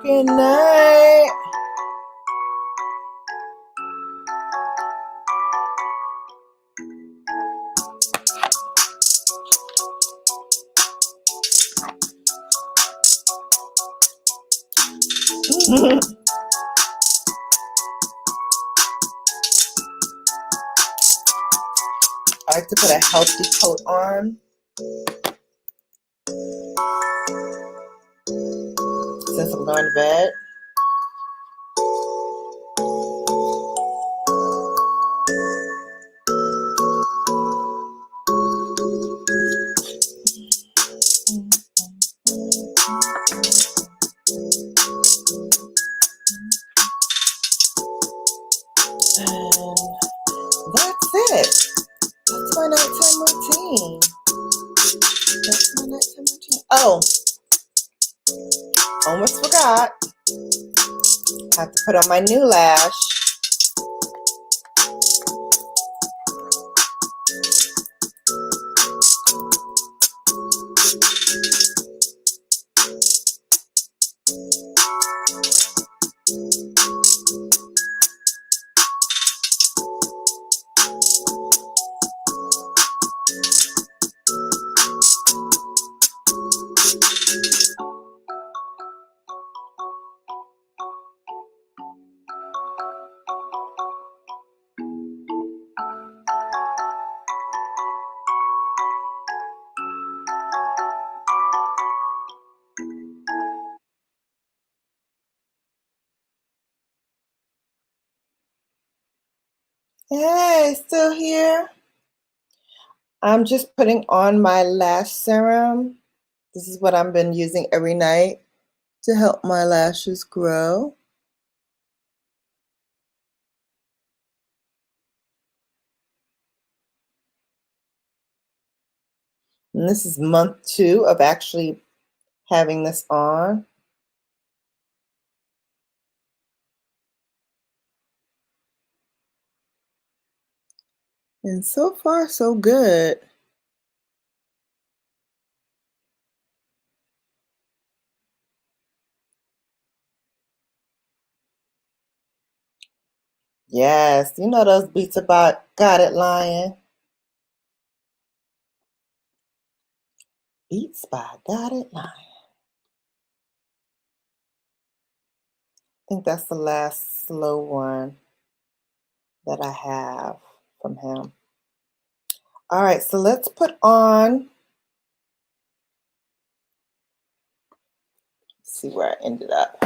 Speaker 3: Good night. I like to put a healthy coat on since I'm going to bed. And that's it. That's my nighttime routine. That's my nighttime routine. Oh, almost forgot. I have to put on my new lash. Hey, still here? I'm just putting on my lash serum. This is what I've been using every night to help my lashes grow. And this is month 2 of actually having this on. And so far, so good. Yes, you know those beats about Guidedlion. Beats by Guidedlion. I think that's the last slow one that I have from him. All right, so let's put on, see where I ended up.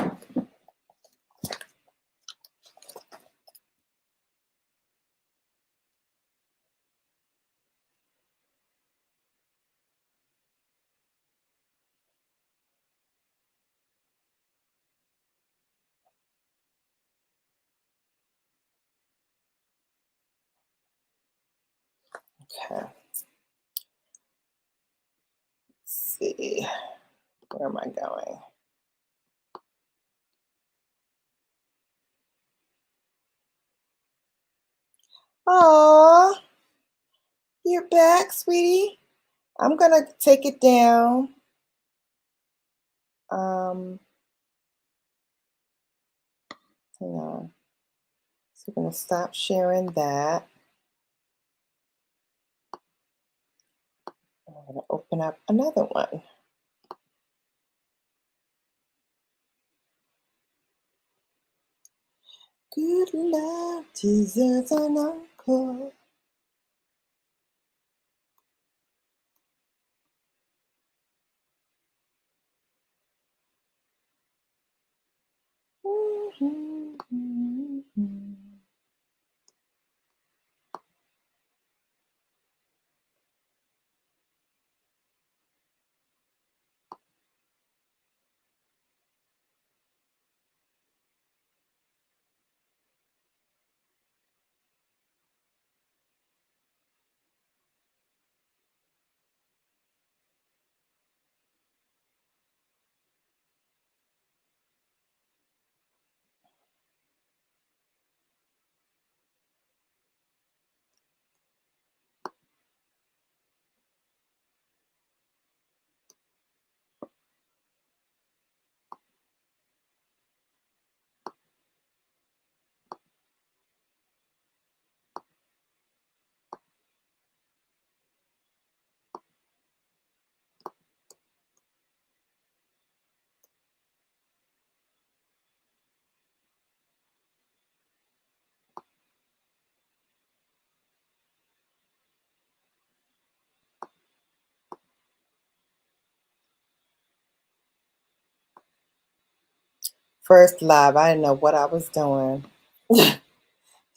Speaker 3: Okay. Let's see, where am I going? Aw, you're back, sweetie. I'm gonna take it down. Hang on. So we're gonna stop sharing that. I'm gonna open up another one. Good love deserves an encore. First live, I didn't know what I was doing. So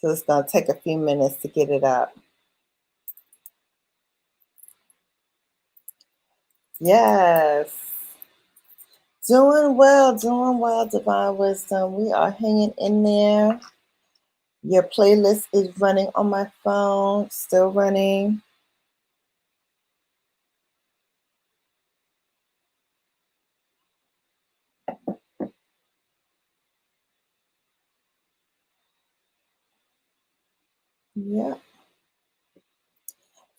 Speaker 3: it's gonna take a few minutes to get it up. Yes. Doing well, Divine Wisdom. We are hanging in there. Your playlist is running on my phone, still running. Yep.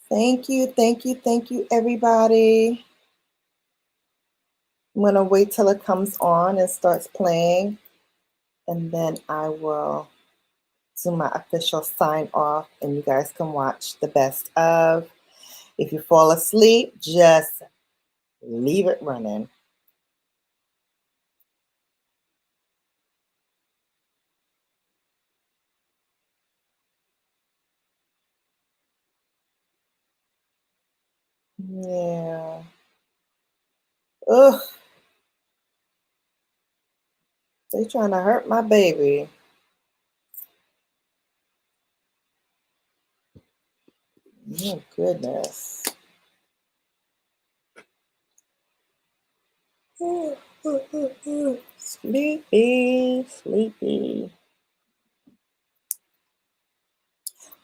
Speaker 3: Thank you, everybody. I'm gonna wait till it comes on and starts playing, and then I will do my official sign off, and you guys can watch the best of. If you fall asleep, just leave it running. Yeah. Ugh, they trying to hurt my baby. Oh, goodness. Sleepy, sleepy.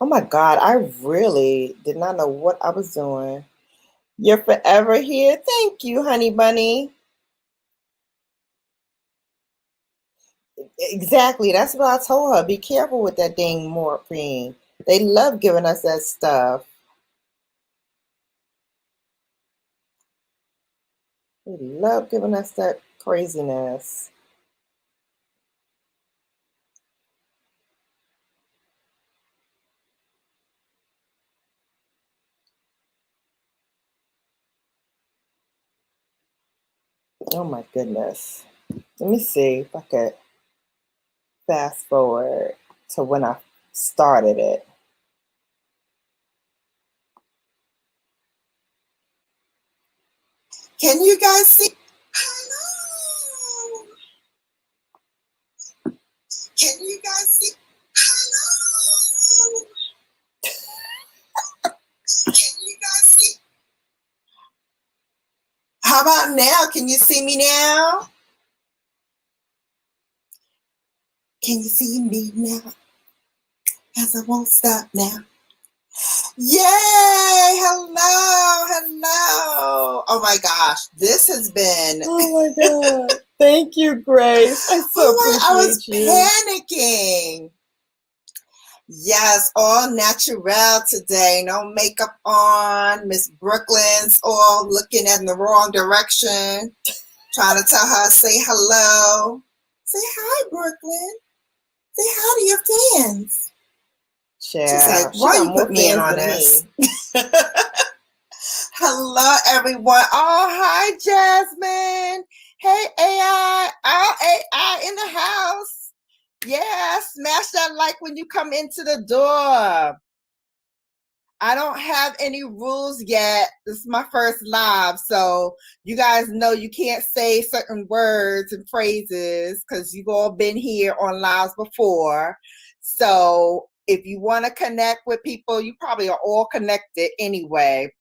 Speaker 3: Oh my God, I really did not know what I was doing. You're forever here. Thank you, honey bunny. Exactly. That's what I told her. Be careful with that dang morphine. They love giving us that stuff. They love giving us that craziness. Oh my goodness. Let me see if I could fast forward to when I started it.
Speaker 2: Can you guys see? Hello. Can you guys see? Hello. Can you guys see? How about now? Can you see me now? Can you see me now? As I won't stop now. Yay! Hello, hello. Oh my gosh, this has been.
Speaker 3: Oh my God. Thank you, Grace. I so
Speaker 2: I was
Speaker 3: appreciate you.
Speaker 2: panicking. Yes, all natural today. No makeup on. Miss Brooklyn's all looking in the wrong direction. Trying to tell her, say hello. Say hi, Brooklyn. Say hi to your fans. She's like,
Speaker 3: She
Speaker 2: why
Speaker 3: got
Speaker 2: you
Speaker 3: more
Speaker 2: put me in
Speaker 3: fans
Speaker 2: on
Speaker 3: than
Speaker 2: this?
Speaker 3: me.
Speaker 2: Hello, everyone. Oh, hi, Jasmine. Hey, AI. Oh, AI in the house. Yeah, smash that like when you come into the door. I don't have any rules yet. This is my first live, so you guys know you can't say certain words and phrases because you've all been here on lives before. So if you want to connect with people, you probably are all connected anyway.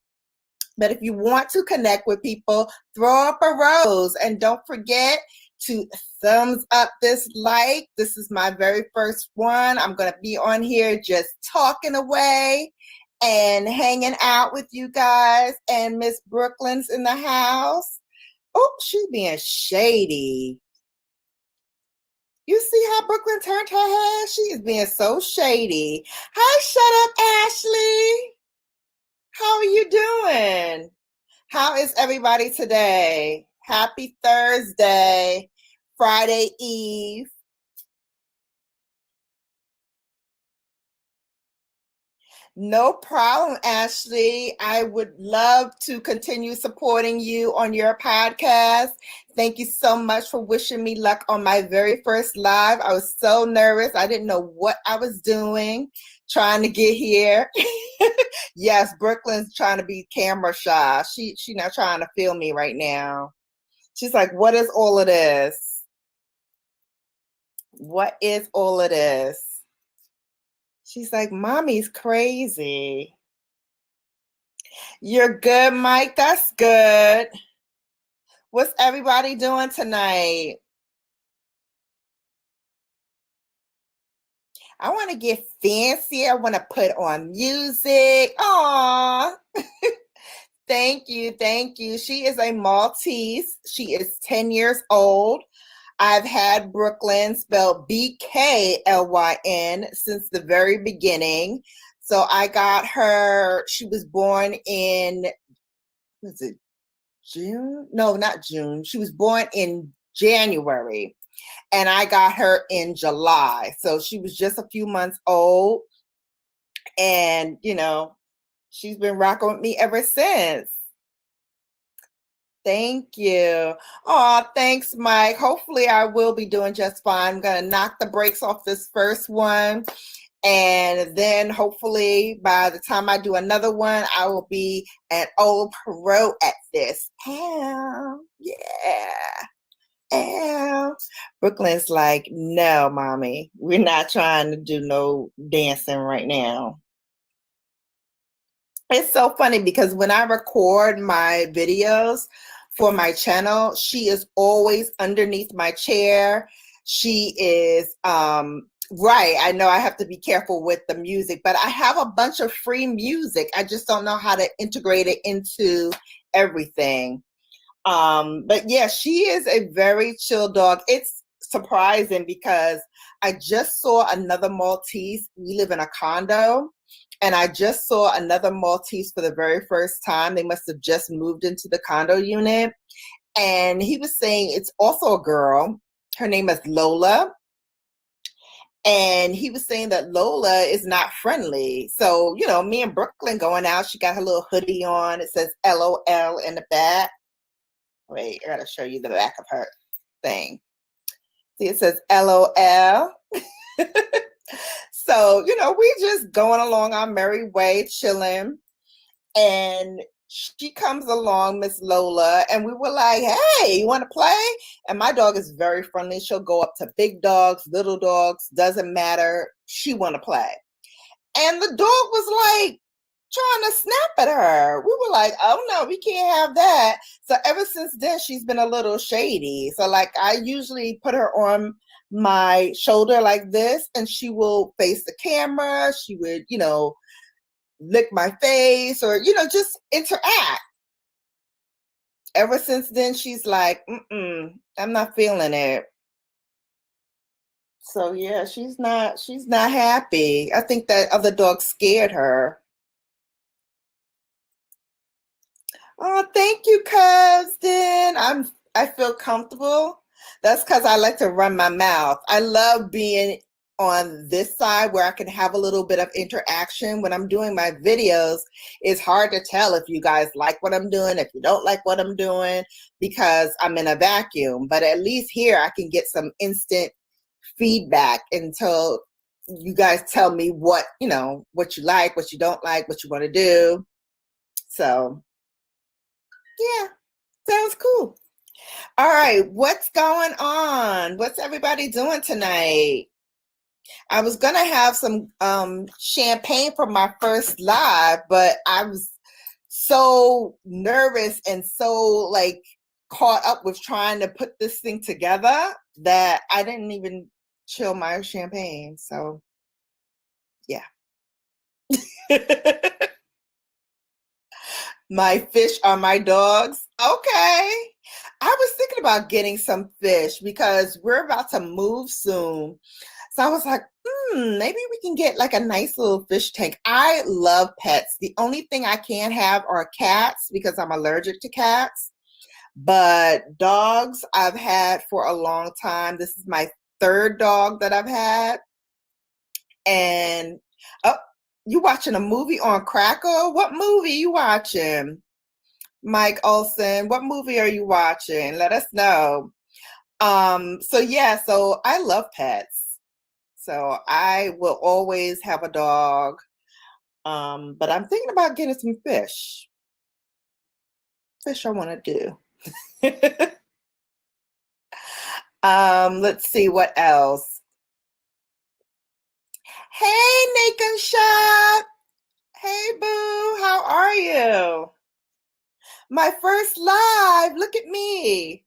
Speaker 2: But if you want to connect with people, throw up a rose and don't forget to thumbs up this like. This is my very first one. I'm going to be on here just talking away and hanging out with you guys. And Miss Brooklyn's in the house. Oh, she's being shady. You see how Brooklyn turned her head? She is being so shady. Hi, shut up, Ashley. How are you doing? How is everybody today? Happy Thursday, Friday Eve. No problem, Ashley. I would love to continue supporting you on your podcast. Thank you so much for wishing me luck on my very first live. I was so nervous. I didn't know what I was doing, trying to get here. Yes, Brooklyn's trying to be camera shy. She not trying to film me right now. She's like, what is all of this? What is all of this? She's like, mommy's crazy. You're good, Mike. That's good. What's everybody doing tonight? I want to get fancy. I want to put on music. Aw. Thank you. Thank you. She is a Maltese. She is 10 years old. I've had Brooklyn spelled BKLYN since the very beginning. So I got her, she was born in, was it June? No, not June. She was born in January and I got her in July. So she was just a few months old and, you know, she's been rocking with me ever since. Thank you. Oh, thanks, Mike. Hopefully I will be doing just fine. I'm going to knock the brakes off this first one. And then hopefully by the time I do another one, I will be an old pro at this. Ow, yeah. Ow. Brooklyn's like, no, mommy, we're not trying to do no dancing right now.
Speaker 3: It's so funny because when I record my videos for my channel, she is always underneath my chair. She is right. I know I have to be careful with the music, but I have a bunch of free music. I just don't know how to integrate it into everything. But yeah, she is a very chill dog. It's surprising because I just saw another Maltese. We live in a condo, and I just saw another Maltese for the very first time. They must have just moved into the condo unit. And he was saying it's also a girl. Her name is Lola. And he was saying that Lola is not friendly. So, you know, me and Brooklyn going out, she got her little hoodie on. It says LOL in the back. Wait, I gotta show you the back of her thing. See, it says LOL. So, you know, we just going along our merry way, chilling. And she comes along, Miss Lola, and we were like, hey, you want to play? And my dog is very friendly. She'll go up to big dogs, little dogs, doesn't matter. She want to play. And the dog was like trying to snap at her. We were like, oh no, we can't have that. So ever since then, she's been a little shady. So like I usually put her on my shoulder like this, and she will face the camera. She would, you know, lick my face or, you know, just interact. Ever since then, she's like, I'm not feeling it. So yeah, she's not happy. I think that other dog scared her. Oh, thank you, cuz. Then I feel comfortable. That's because I like to run my mouth. I love being on this side where I can have a little bit of interaction. When I'm doing my videos, it's hard to tell if you guys like what I'm doing, if you don't like what I'm doing, because I'm in a vacuum. But at least here I can get some instant feedback until you guys tell me what, you know, what you like, what you don't like, what you want to do. So yeah, sounds cool. All right, what's going on? What's everybody doing tonight? I was gonna have some champagne for my first live, but I was so nervous and so like caught up with trying to put this thing together that I didn't even chill my champagne. So yeah. My fish are my dogs. Okay. I was thinking about getting some fish because we're about to move soon. So I was like, maybe we can get like a nice little fish tank. I love pets. The only thing I can't have are cats because I'm allergic to cats. But dogs I've had for a long time. This is my third dog that I've had. And oh, you watching a movie on Crackle? What movie you watching? Mike Olson, what movie are you watching? Let us know. So yeah, so I love pets. So I will always have a dog. But I'm thinking about getting some fish. Fish I want to do. Let's see what else. Hey, Nathan Shop. Hey, boo. How are you? My first live. Look at me.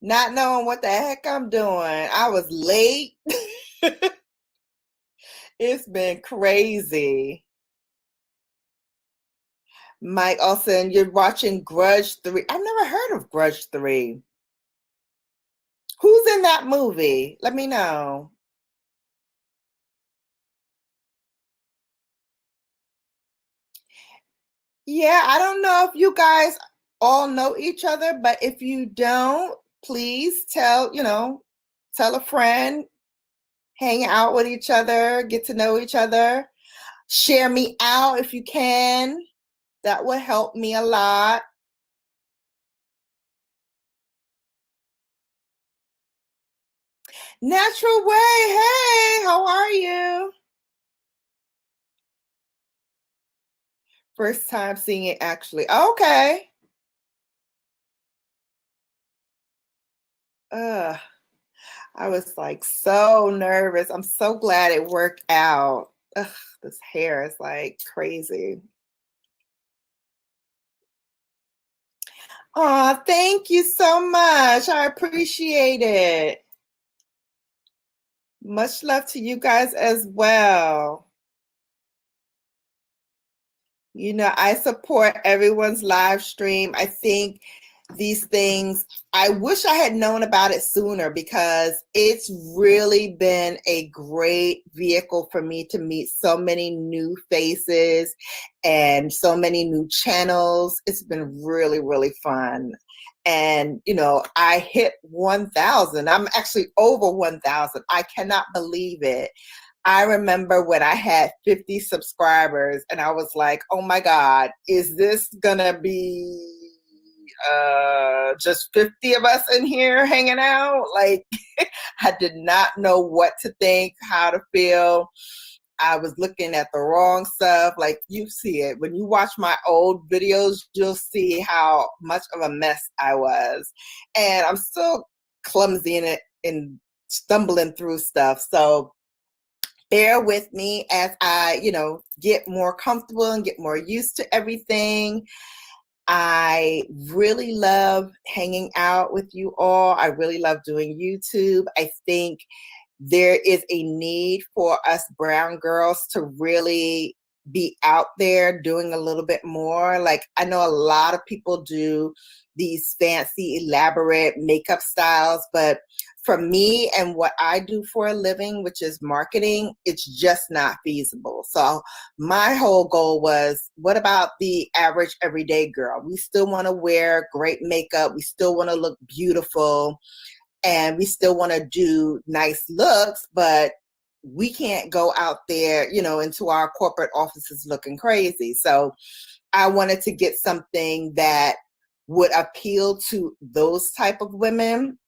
Speaker 3: Not knowing what the heck I'm doing. I was late. It's been crazy. Mike Olsen, you're watching Grudge 3. I've never heard of Grudge 3. Who's in that movie? Let me know. Yeah, I don't know if you guys all know each other, but if you don't, please tell, tell a friend, hang out with each other, get to know each other. Share me out if you can. That would help me a lot. Natural Way, hey, how are you? First time seeing it actually. Okay. Ugh. I was like so nervous. I'm so glad it worked out. Ugh, this hair is like crazy. Oh, thank you so much. I appreciate it. Much love to you guys as well. You know, I support everyone's live stream. I think these things, I wish I had known about it sooner because it's really been a great vehicle for me to meet so many new faces and so many new channels. It's been really, really fun. And, you know, I hit 1,000. I'm actually over 1,000. I cannot believe it. I remember when I had 50 subscribers and I was like, oh my God, is this gonna be just 50 of us in here hanging out? Like, I did not know what to think, how to feel. I was looking at the wrong stuff. Like, you see it. When you watch my old videos, you'll see how much of a mess I was. And I'm still clumsy in it and stumbling through stuff. So bear with me as I, you know, get more comfortable and get more used to everything. I really love hanging out with you all. I really love doing YouTube. I think there is a need for us brown girls to really be out there doing a little bit more. Like, I know a lot of people do these fancy, elaborate makeup styles, but for me and what I do for a living, which is marketing, it's just not feasible. So my whole goal was, what about the average everyday girl? We still want to wear great makeup. We still want to look beautiful. And we still want to do nice looks, but we can't go out there, you know, into our corporate offices looking crazy. So I wanted to get something that would appeal to those type of women.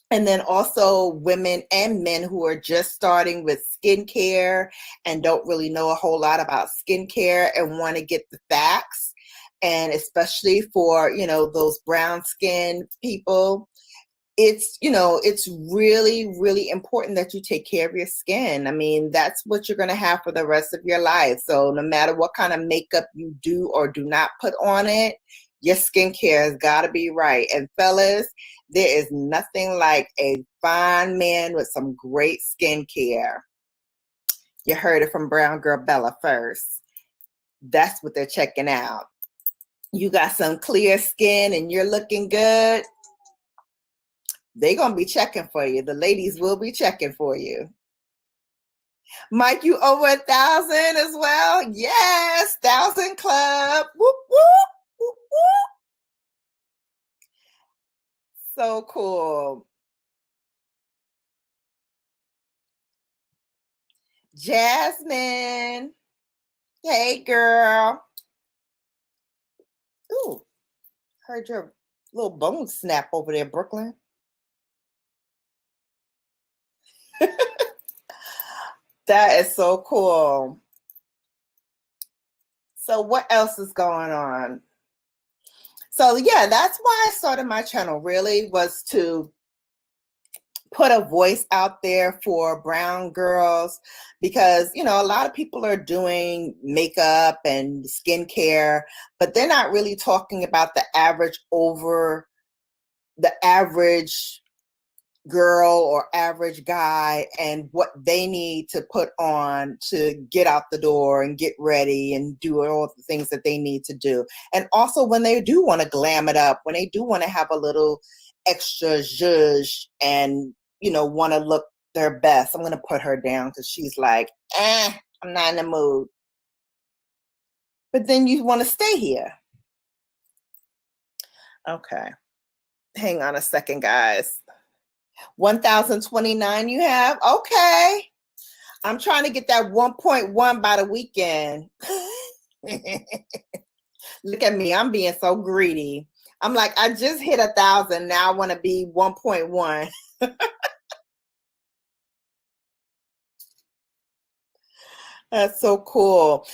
Speaker 3: And then also women and men who are just starting with skincare and don't really know a whole lot about skincare and want to get the facts. And especially for, you know, those brown skin people, it's, you know, it's really, really important that you take care of your skin. I mean, that's what you're going to have for the rest of your life. So no matter what kind of makeup you do or do not put on it, your skincare has got to be right. And fellas, there is nothing like a fine man with some great skincare. You heard it from Brown Girl Bella first. That's what they're checking out. You got some clear skin and you're looking good, they're going to be checking for you. The ladies will be checking for you. Mike, you over 1,000 as well? Yes, 1,000 club. Whoop, whoop, whoop, whoop. So cool. Jasmine. Hey, girl. Ooh, heard your little bone snap over there, Brooklyn. That is so cool. So what else is going on? So yeah, that's why I started my channel, really, was to put a voice out there for brown girls, because, you know, a lot of people are doing makeup and skincare, but they're not really talking about the average girl or average guy and what they need to put on to get out the door and get ready and do all the things that they need to do. And also when they do want to glam it up, when they do want to have a little extra zhuzh and, you know, want to look their best. I'm going to put her down because she's like, I'm not in the mood. But then you want to stay here. Okay. Hang on a second, guys. 1,029 you have? Okay. I'm trying to get that 1.1 by the weekend. Look at me. I'm being so greedy. I'm like, I just hit 1,000. Now I want to be 1.1. That's so cool.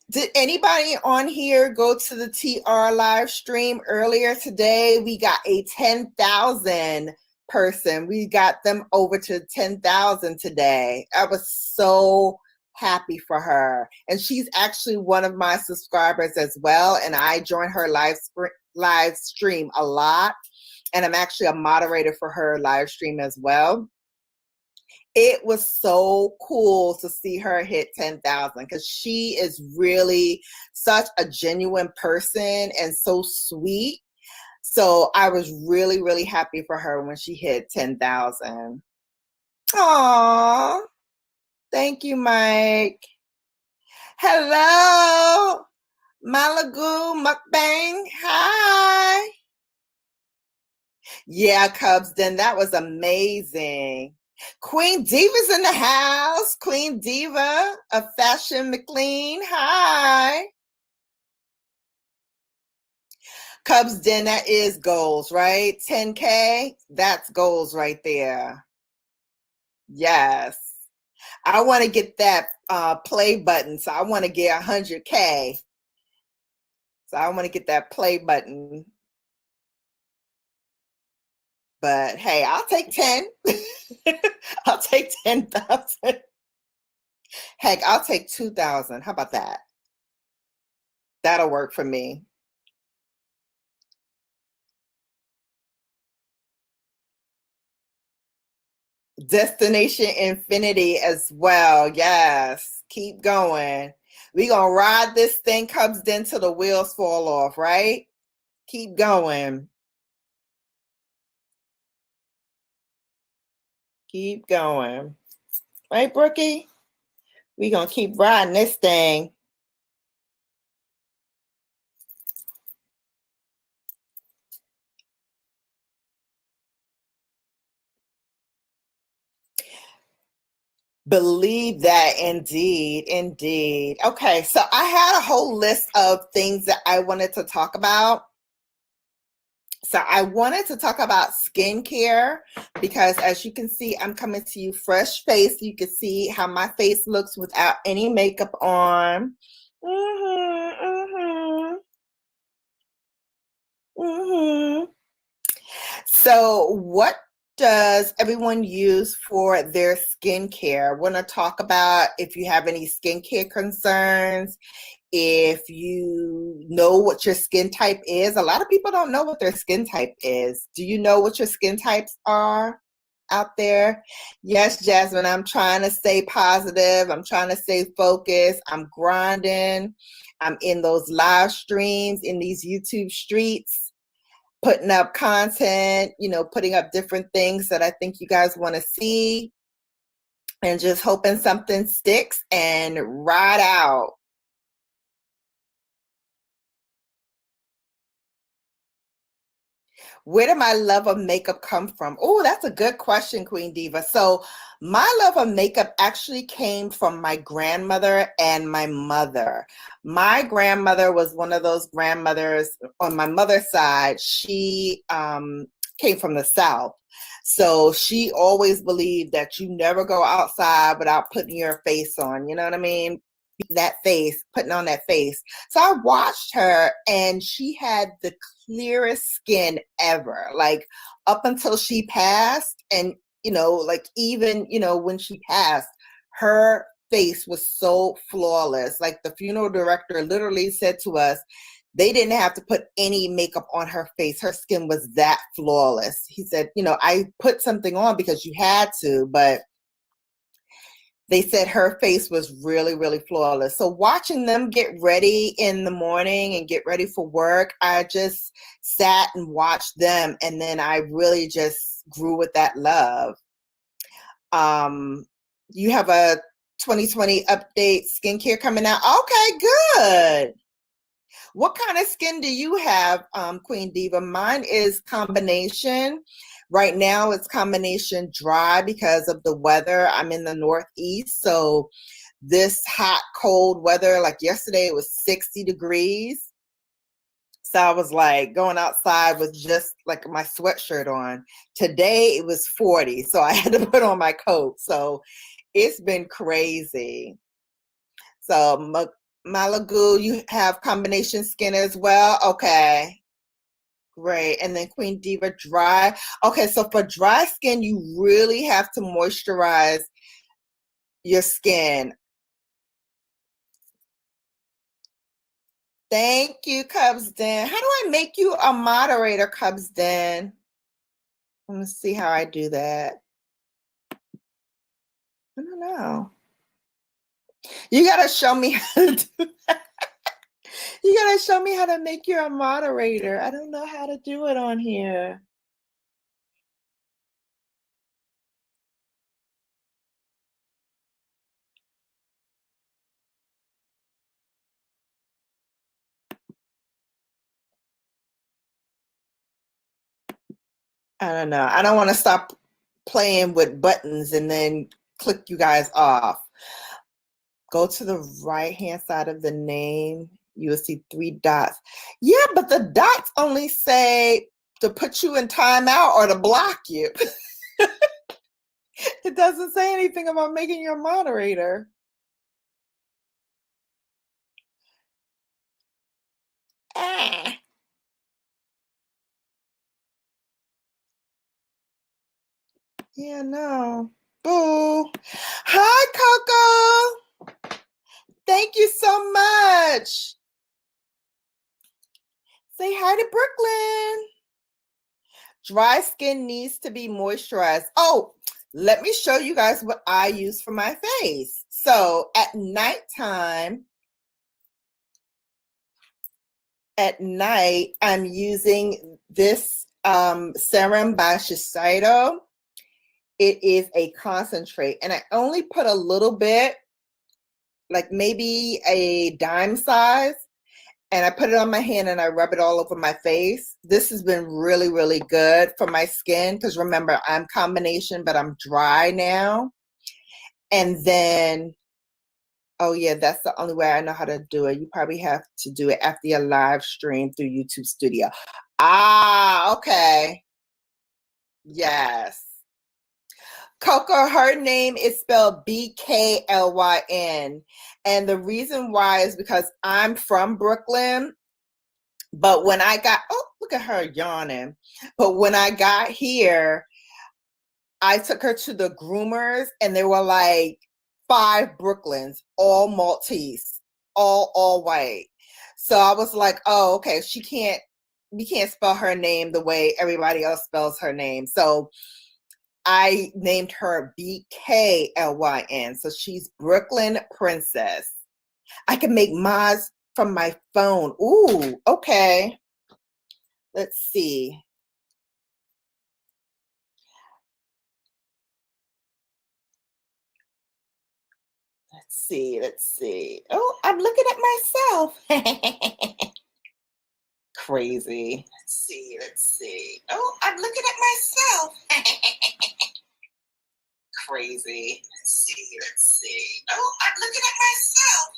Speaker 3: Did anybody on here go to the TR live stream earlier today? We got a 10,000 person. We got them over to 10,000 today. I was so happy for her. And she's actually one of my subscribers as well. And I joined her live live stream a lot, and I'm actually a moderator for her live stream as well. It was so cool to see her hit 10,000 because she is really such a genuine person and so sweet. So I was really, really happy for her when she hit 10,000. Aw, thank you, Mike. Hello, Malagu Mukbang. Hi. Yeah, Cubs, then that was amazing. Queen Diva's in the house. Queen Diva of Fashion McLean. Hi. Cubs Den, that is goals, right? 10K, that's goals right there. Yes. I want to get that play button. So I want to get 100K. So I want to get that play button. But hey, I'll take 10. I'll take 10,000. Heck, I'll take 2,000. How about that? That'll work for me. Destination Infinity as well. Yes. Keep going. We gonna ride this thing, Cubs Den, till the wheels fall off, right? Keep going. Keep going. Right, Brookie? We gonna keep riding this thing. Believe that, indeed, indeed. Okay, so I had a whole list of things that I wanted to talk about. So I wanted to talk about skincare because, as you can see, I'm coming to you fresh face. You can see how my face looks without any makeup on. So what does everyone use for their skincare? I want to talk about if you have any skincare concerns, if you know what your skin type is. A lot of people don't know what their skin type is. Do you know what your skin types are out there? Yes, Jasmine, I'm trying to stay positive. I'm trying to stay focused. I'm grinding. I'm in those live streams, in these YouTube streets, putting up content, you know, putting up different things that I think you guys want to see, and just hoping something sticks and ride out. Where did my love of makeup come from? Oh, that's a good question, Queen Diva. So my love of makeup actually came from my grandmother and my mother. My grandmother was one of those grandmothers on my mother's side. She came from the South. So she always believed that you never go outside without putting your face on. You know what I mean? That face, putting on that face. So I watched her, and she had the clearest skin ever, like up until she passed. And, you know, like even, you know, when she passed, her face was so flawless. Like the funeral director literally said to us, they didn't have to put any makeup on her face. Her skin was that flawless. He said, you know, I put something on because you had to, but they said her face was really, really flawless. So watching them get ready in the morning and get ready for work, I just sat and watched them. And then I really just grew with that love. You have a 2020 update skincare coming out. Okay, good. What kind of skin do you have, Queen Diva? Mine is combination. Right now it's combination dry because of the weather. I'm in the Northeast, so this hot, cold weather, like yesterday it was 60 degrees. So I was like going outside with just like my sweatshirt on. Today it was 40, so I had to put on my coat. So it's been crazy. So Malagu, you have combination skin as well? Okay. Great. And then Queen Diva, dry. Okay, so for dry skin, you really have to moisturize your skin. Thank you, Cubs Den. How do I make you a moderator, Cubs Den? Let me see how I do that. I don't know. You gotta show me how to do that. You gotta show me how to make you a moderator. I don't know how to do it on here. I don't know. I don't want to stop playing with buttons and then click you guys off. Go to the right-hand side of the name. You will see 3 dots. Yeah, but the dots only say to put you in timeout or to block you. It doesn't say anything about making you a moderator. Ah. Yeah, no. Boo. Hi, Coco. Thank you so much. Say hi to Brooklyn. Dry skin needs to be moisturized. Oh, let me show you guys what I use for my face. So at nighttime, I'm using this serum by Shiseido. It is a concentrate, and I only put a little bit, like maybe a dime size, and I put it on my hand and I rub it all over my face. This has been really, really good for my skin because remember, I'm combination, but I'm dry now. And then, oh yeah, that's the only way I know how to do it. You probably have to do it after your live stream through YouTube Studio. Ah, okay. Yes. Coco, her name is spelled BKLYN. And the reason why is because I'm from Brooklyn. But when I got, oh, look at her yawning. But when I got here, I took her to the groomers and there were like 5 Brooklyns, all Maltese, all white. So I was like, oh, okay, we can't spell her name the way everybody else spells her name. So I named her BKLYN. So she's Brooklyn Princess. I can make mods from my phone. Ooh, okay. Let's see. Let's see. Oh, I'm looking at myself. Crazy. Let's see. Oh, I'm looking at myself. Crazy. Let's see. Oh, I'm looking at myself.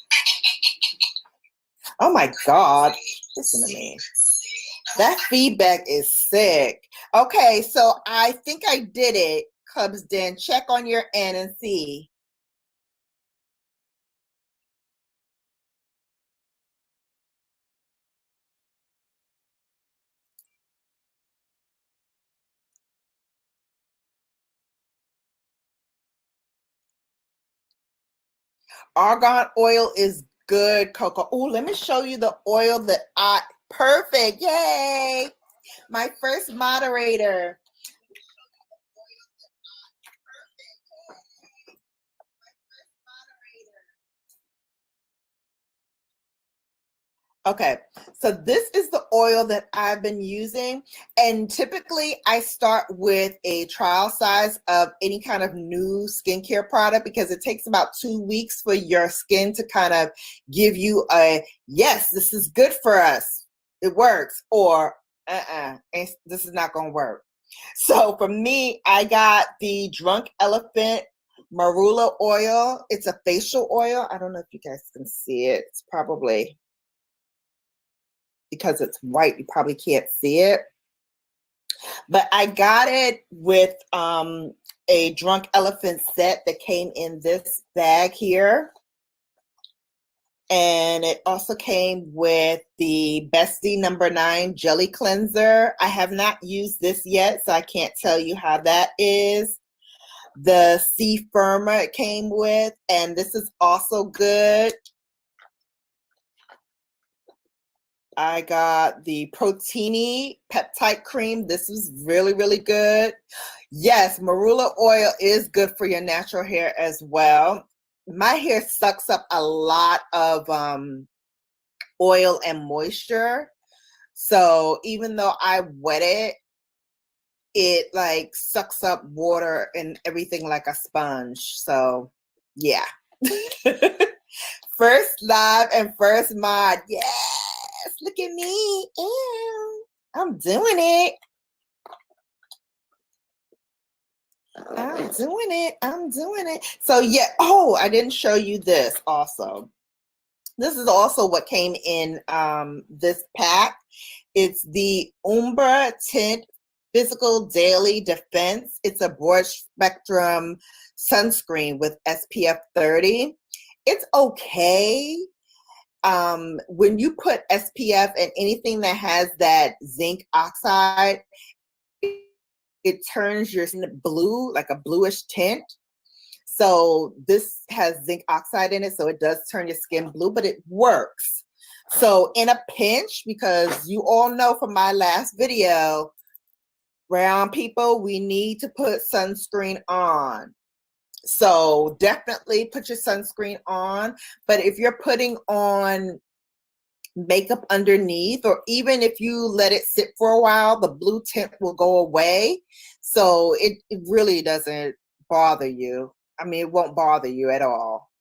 Speaker 3: Oh my God. Listen to me. That feedback is sick. Okay, so I think I did it, Cubs Den. Check on your end and see. Argan oil is good, Coco. Oh, let me show you the oil that perfect. Yay. My first moderator. Okay, so this is the oil that I've been using, and typically I start with a trial size of any kind of new skincare product because it takes about 2 weeks for your skin to kind of give you a, yes, this is good for us, it works, or this is not going to work. So for me, I got the Drunk Elephant Marula oil. It's a facial oil. I don't know if you guys can see it. It's probably, because it's white, you probably can't see it. But I got it with a Drunk Elephant set that came in this bag here. And it also came with the Bestie number 9 Jelly Cleanser. I have not used this yet, so I can't tell you how that is. The C Firma it came with, and this is also good. I got the Proteini Peptide Cream. This is really, really good. Yes, marula oil is good for your natural hair as well. My hair sucks up a lot of oil and moisture. So even though I wet it, it like sucks up water and everything like a sponge. So yeah. First live and first mod. Yes, look at me. Ew. I'm doing it. I'm doing it. I'm doing it. So yeah. Oh, I didn't show you this also. This is also what came in this pack. It's the Umbra Tint Physical Daily Defense. It's a broad spectrum sunscreen with SPF 30. It's okay. When you put SPF in anything that has that zinc oxide, it turns your skin blue, like a bluish tint. So this has zinc oxide in it, so it does turn your skin blue, but it works. So in a pinch, because you all know from my last video, brown people, we need to put sunscreen on. So definitely put your sunscreen on. But if you're putting on makeup underneath, or even if you let it sit for a while, the blue tint will go away. So it really doesn't bother you. I mean, it won't bother you at all.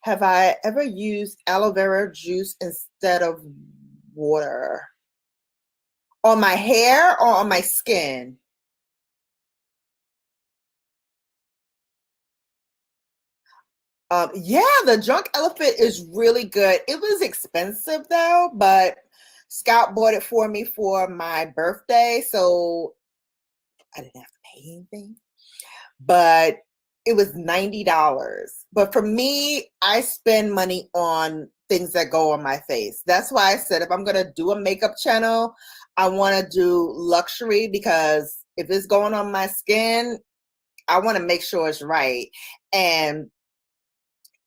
Speaker 3: Have I ever used aloe vera juice instead of water? On my hair or on my skin? Yeah, the Drunk Elephant is really good. It was expensive though, but Scout bought it for me for my birthday, so I didn't have to pay anything. But it was $90. But for me, I spend money on things that go on my face. That's why I said if I'm gonna do a makeup channel, I want to do luxury, because if it's going on my skin, I want to make sure it's right. And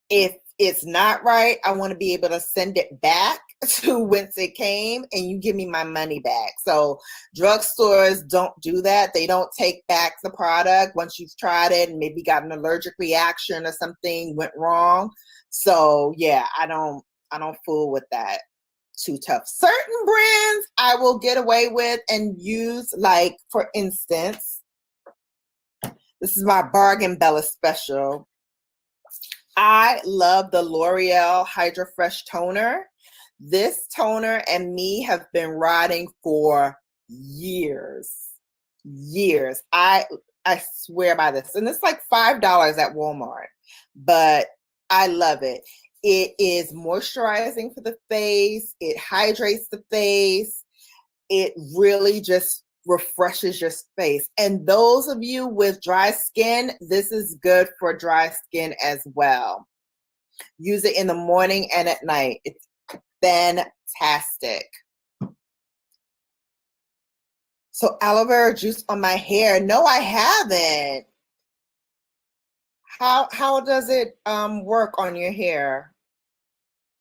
Speaker 3: if it's not right, I want to be able to send it back to whence it came and you give me my money back. So drugstores don't do that. They don't take back the product once you've tried it and maybe got an allergic reaction or something went wrong. So yeah, I don't fool with that too tough. Certain brands I will get away with and use, like for instance, this is my BrownGirlBella special. I love the L'Oreal Hydra Fresh Toner. This toner and me have been riding for years. Years. I swear by this. And it's like $5 at Walmart. But I love it. It is moisturizing for the face. It hydrates the face. It really just refreshes your face. And those of you with dry skin, this is good for dry skin as well. Use it in the morning and at night. It's fantastic. So aloe vera juice on my hair. No, I haven't. How does it work on your hair?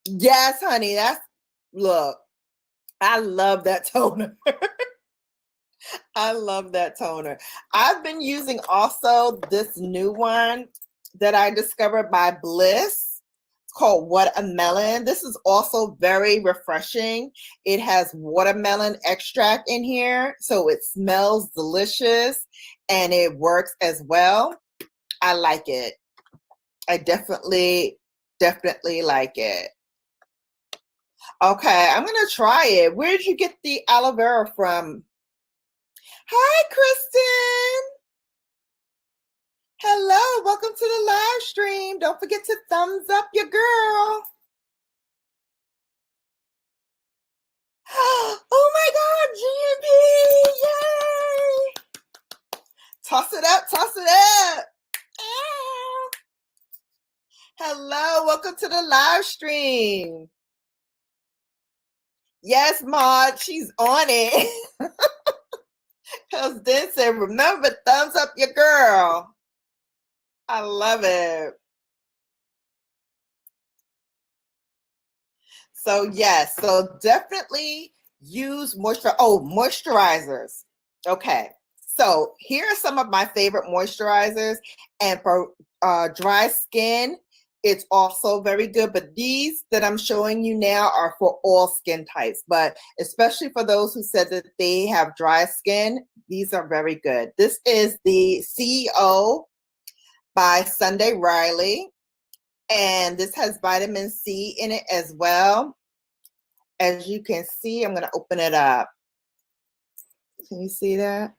Speaker 3: Yes, honey. Look, I love that toner. I love that toner. I've been using also this new one that I discovered by Bliss. It's called Watermelon. This is also very refreshing. It has watermelon extract in here, so it smells delicious and it works as well. I like it. I definitely like it. Okay, I'm gonna try it. Where did you get the aloe vera from? Hi, Kristen. Hello, welcome to the live stream. Don't forget to thumbs up your girl. Oh my God, GMP! Yay! Toss it up, toss it up. Ow. Hello, welcome to the live stream. Yes, Maud, she's on it. Because then said, remember, thumbs up your girl. I love it. So yes, so definitely use moisturizers. Okay, so here are some of my favorite moisturizers, and for dry skin, it's also very good. But these that I'm showing you now are for all skin types, but especially for those who said that they have dry skin, these are very good. This is the CEO by Sunday Riley, and this has vitamin C in it as well. As you can see, I'm going to open it up. Can you see that?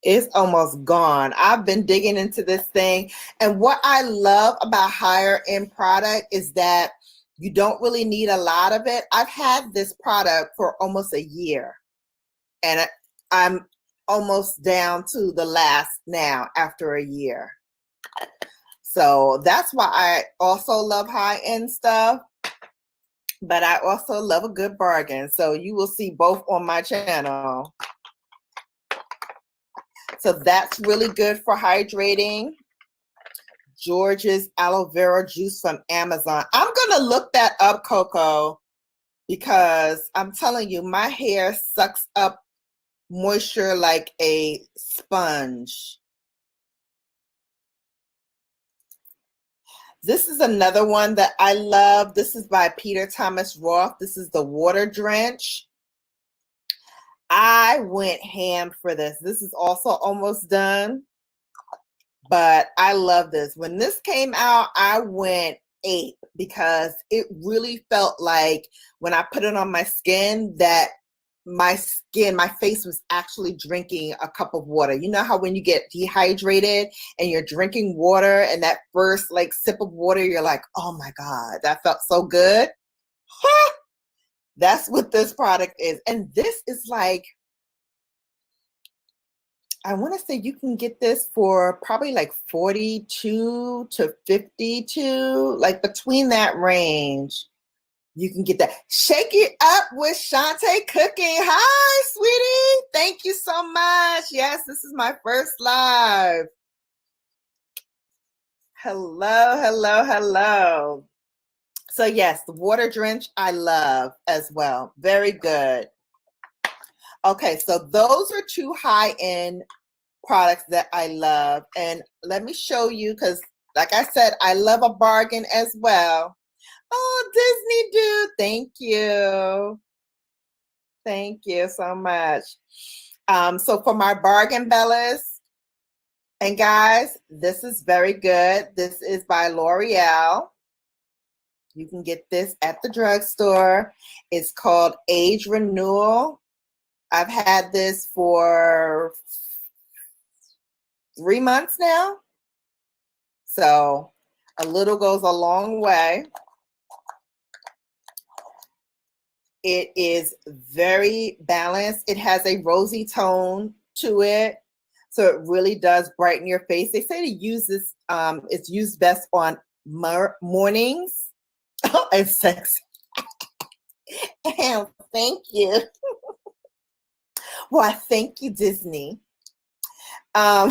Speaker 3: It's almost gone. I've been digging into this thing. And what I love about higher end product is that you don't really need a lot of it. I've had this product for almost a year, and I'm almost down to the last now after a year. So that's why I also love high end stuff. But I also love a good bargain. So you will see both on my channel. So that's really good for hydrating. George's aloe vera juice from Amazon. I'm going to look that up, Coco, because I'm telling you, my hair sucks up moisture like a sponge. This is another one that I love. This is by Peter Thomas Roth. This is the Water Drench. I went ham for this. This is also almost done, but I love this. When this came out, I went ape because it really felt like when I put it on my skin that my face was actually drinking a cup of water. You know how when you get dehydrated and you're drinking water and that first like sip of water, you're like, oh my God, that felt so good. That's what this product is. And this is like, I want to say you can get this for probably like 42 to 52, like between that range. You can get that. Shake it up with Shantae Cooking. Hi, sweetie. Thank you so much. Yes, this is my first live. Hello, hello, hello. So yes, the Water Drench I love as well. Very good. Okay, so those are two high-end products that I love. And let me show you, because like I said, I love a bargain as well. Oh, Disney dude, thank you. Thank you so much. So for my bargain bellas, and guys, this is very good. This is by L'Oreal. You can get this at the drugstore. It's called Age Renewal. I've had this for 3 months now. So a little goes a long way. It is very balanced. It has a rosy tone to it. So it really does brighten your face. They say to use this, it's used best on mornings. Oh, and sexy. Thank you. Well, thank you, Disney. Now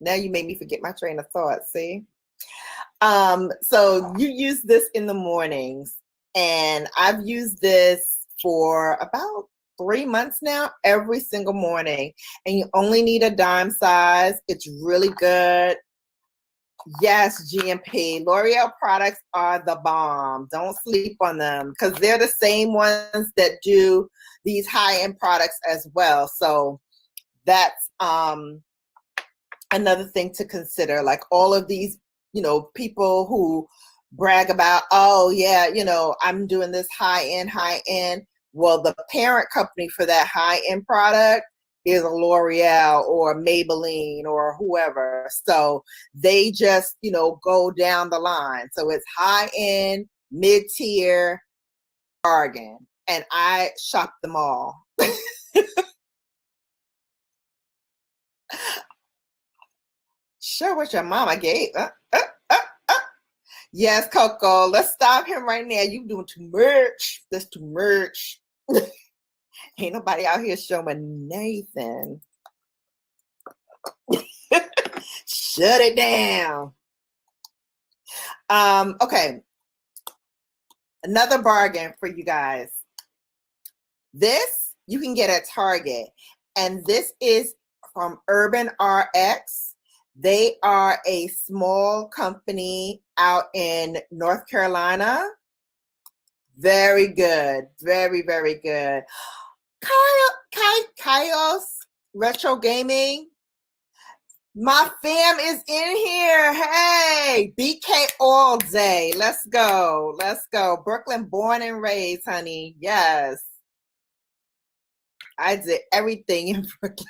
Speaker 3: you made me forget my train of thought, see? So you use this in the mornings, and I've used this for about 3 months now, every single morning, and you only need a dime size. It's really good. Yes, GMP. L'Oreal products are the bomb. Don't sleep on them because they're the same ones that do these high-end products as well. So that's another thing to consider. Like all of these, you know, people who brag about, oh yeah, you know, I'm doing this high-end. Well, the parent company for that high-end product is a L'Oreal or Maybelline or whoever. So they just, you know, go down the line. So it's high-end, mid-tier, bargain. And I shop them all. Sure, what your mama gave. Yes, Coco, let's stop him right now. You doing too much. That's too much. Ain't nobody out here showing Nathan. Shut it down. Okay. Another bargain for you guys. This you can get at Target, and this is from Urban RX. They are a small company out in North Carolina. Very good. Very, very good. Kaios Retro Gaming. My fam is in here. Hey, BK all day. Let's go. Let's go. Brooklyn born and raised, honey. Yes. I did everything in Brooklyn.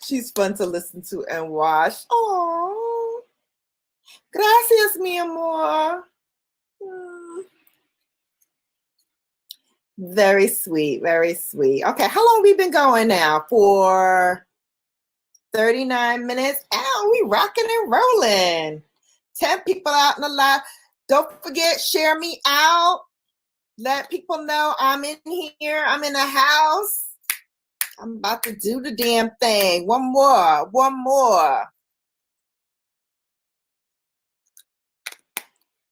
Speaker 3: She's fun to listen to and watch. Oh, gracias, mi amor. Very sweet, very sweet. Okay, how long have we been going now? For 39 minutes. Ow, we rocking and rolling. 10 people out in the live. Don't forget, share me out. Let people know I'm in here. I'm in the house. I'm about to do the damn thing. One more.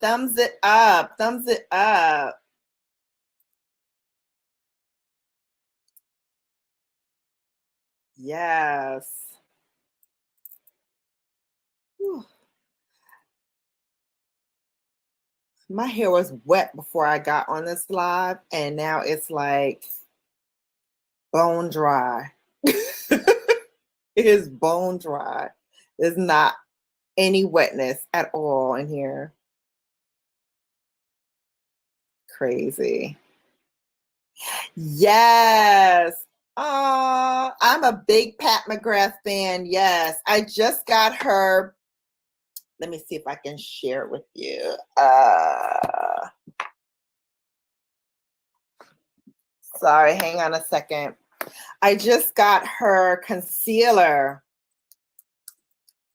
Speaker 3: Thumbs it up. Yes. Whew. My hair was wet before I got on this live, and now it's like bone dry. It is bone dry. There's not any wetness at all in here. Crazy. Yes. Oh, I'm a big Pat McGrath fan. Yes. I just got her. Let me see if I can share it with you. Sorry, hang on a second. I just got her concealer.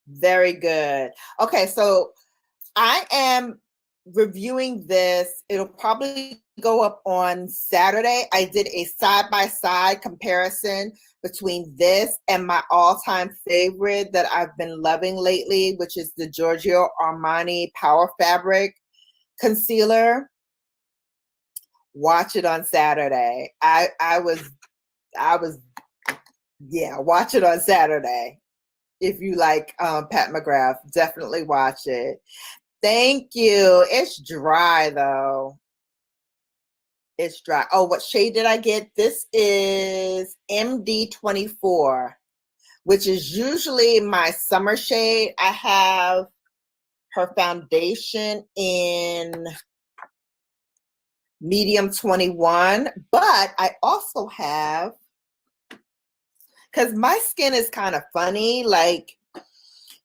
Speaker 3: Very good. Okay, so I am reviewing this. It'll probably go up on Saturday. I did a side-by-side comparison between this and my all-time favorite that I've been loving lately, which is the Giorgio Armani Power Fabric Concealer. Watch it on Saturday. Yeah, watch it on Saturday. If you like Pat McGrath, definitely watch it. Thank you. It's dry though. It's dry. Oh, what shade did I get? This is MD24, which is usually my summer shade. I have her foundation in medium 21, but I also have, because my skin is kind of funny, like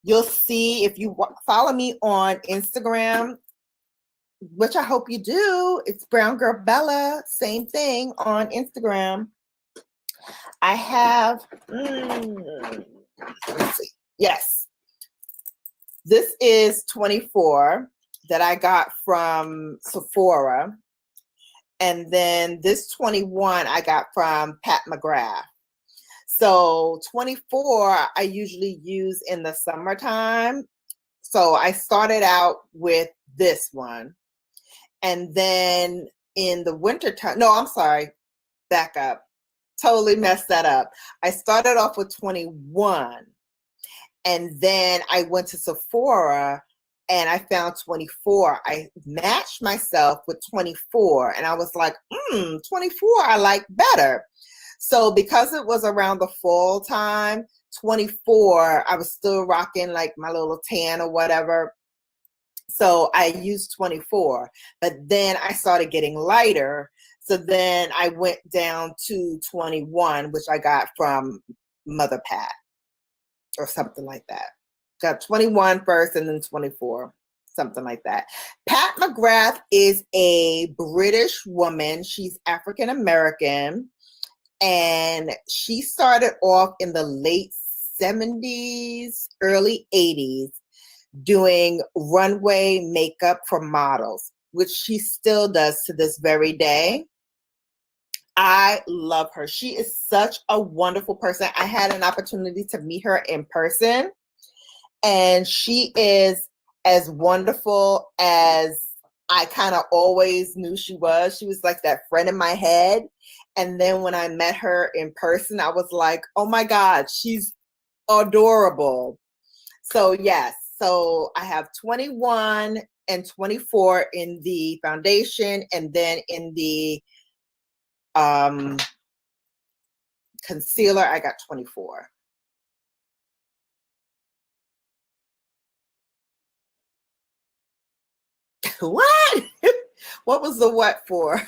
Speaker 3: you'll see if you follow me on Instagram, which I hope you do. It's BrownGirlBella, same thing on Instagram. I have, let's see. Yes. This is 24 that I got from Sephora. And then this 21 I got from Pat McGrath. So 24 I usually use in the summertime. So I started out with this one. And then in the winter time, no, I'm sorry, back up. Totally messed that up. I started off with 21. And then I went to Sephora and I found 24. I matched myself with 24. And I was like, 24 I like better. So because it was around the fall time, 24, I was still rocking like my little tan or whatever. So I used 24, but then I started getting lighter. So then I went down to 21, which I got from Mother Pat or something like that. Got 21 first and then 24, something like that. Pat McGrath is a British woman. She's African American. And she started off in the late 70s, early 80s, doing runway makeup for models, which she still does to this very day. I love her. She is such a wonderful person. I had an opportunity to meet her in person, and she is as wonderful as I kind of always knew she was. She was like that friend in my head. And then when I met her in person, I was like, oh my God, she's adorable. So yes, so I have 21 and 24 in the foundation, and then in the concealer, I got 24. What? What was the what for?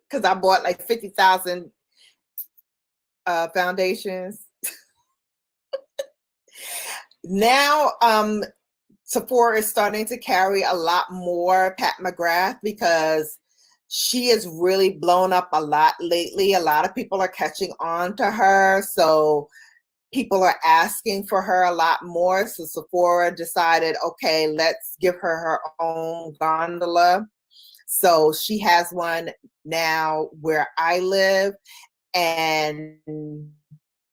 Speaker 3: Because I bought like 50,000 foundations. Now, Sephora is starting to carry a lot more Pat McGrath because she has really blown up a lot lately. A lot of people are catching on to her. So people are asking for her a lot more. So Sephora decided, okay, let's give her her own gondola. So she has one now where I live, and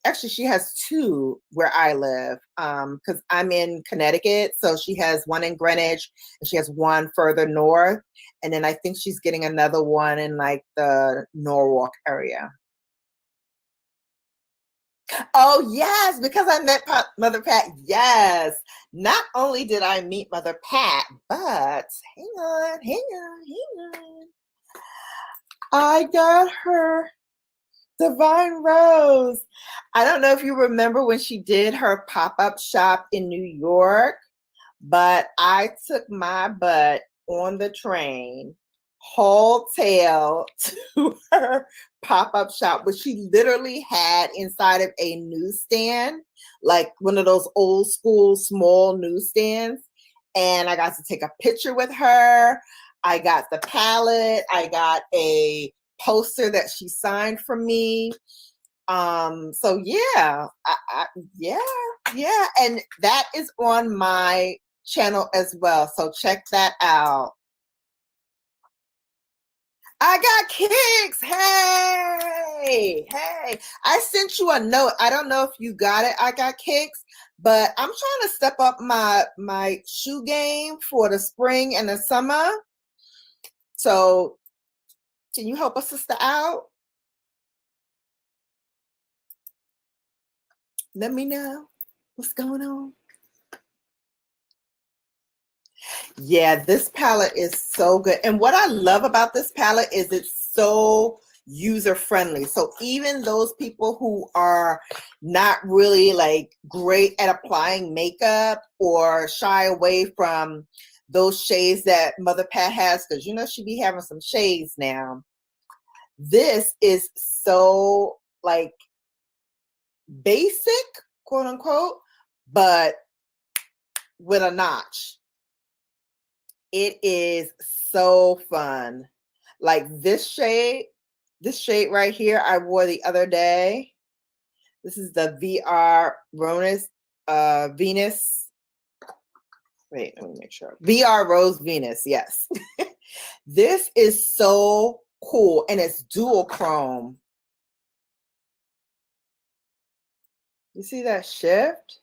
Speaker 3: actually she has two where I live because I'm in Connecticut. So she has one in Greenwich and she has one further north. And then I think she's getting another one in like the Norwalk area. Oh, yes, because I met Mother Pat. Yes. Not only did I meet Mother Pat, but hang on. I got her Divine Rose. I don't know if you remember when she did her pop-up shop in New York, but I took my butt on the train, haul tail to her pop-up shop, which she literally had inside of a newsstand, like one of those old school small newsstands. And I got to take a picture with her. I got the palette. I got a poster that she signed for me. So yeah, yeah. And that is on my channel as well. So check that out. I got kicks. Hey. I sent you a note. I don't know if you got it. I got kicks, but I'm trying to step up my shoe game for the spring and the summer. So can you help a sister out? Let me know what's going on. Yeah, this palette is so good. And what I love about this palette is it's so user-friendly. So even those people who are not really like great at applying makeup or shy away from those shades that Mother Pat has, because you know she be having some shades now. This is so like basic, quote unquote, but with a notch. It is so fun. Like this shade right here, I wore the other day. This is the VR Venus. Wait, let me make sure. VR Rose Venus, yes. This is so cool, and it's dual chrome. You see that shift?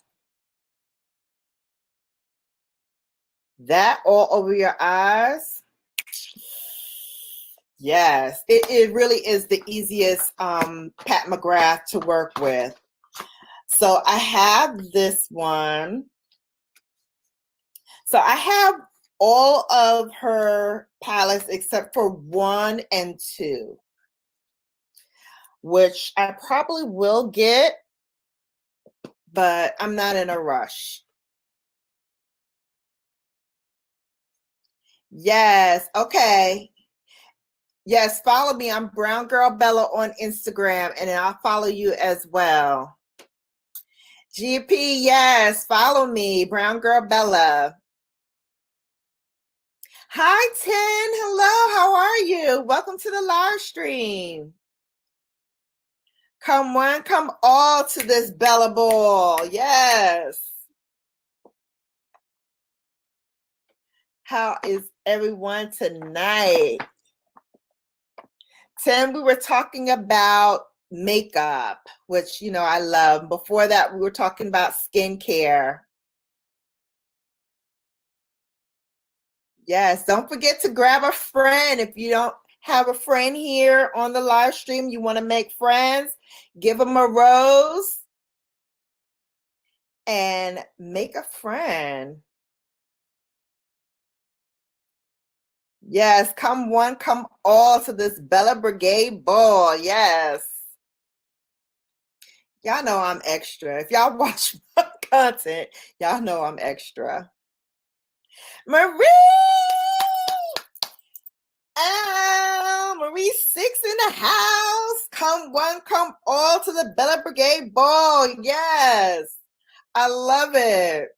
Speaker 3: That all over your eyes. Yes, it really is the easiest Pat McGrath to work with. So I have this one. So I have all of her palettes except for 1 and 2, which I probably will get, but I'm not in a rush. Yes, okay. Yes, follow me. I'm BrownGirlBella on Instagram, and then I'll follow you as well. GP, yes, follow me, BrownGirlBella. Hi, Tin. Hello, how are you? Welcome to the live stream. Come one, come all to this Bella Ball. Yes. How is everyone tonight? Tim, we were talking about makeup, which, you know, I love. Before that, we were talking about skincare. Yes, don't forget to grab a friend. If you don't have a friend here on the live stream, you want to make friends, give them a rose and make a friend. Yes, come one, come all to this Bella Brigade ball. Yes. Y'all know I'm extra. If y'all watch my content, y'all know I'm extra. Marie! Marie 6 in the house. Come one, come all to the Bella Brigade ball. Yes. I love it.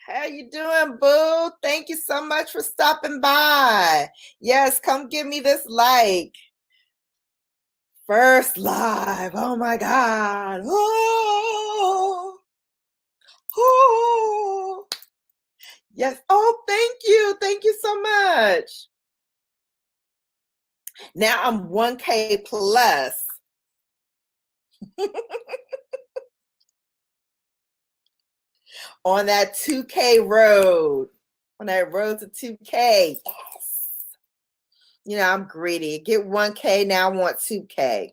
Speaker 3: How you doing, boo? Thank you so much for stopping by. Yes, come give me this like. First live. Oh my God. Oh. Oh. Yes. Oh, thank you. Thank you so much. Now I'm 1K plus. On that 2K road. On that road to 2K. Yes. You know, I'm greedy. Get 1K, now I want 2K.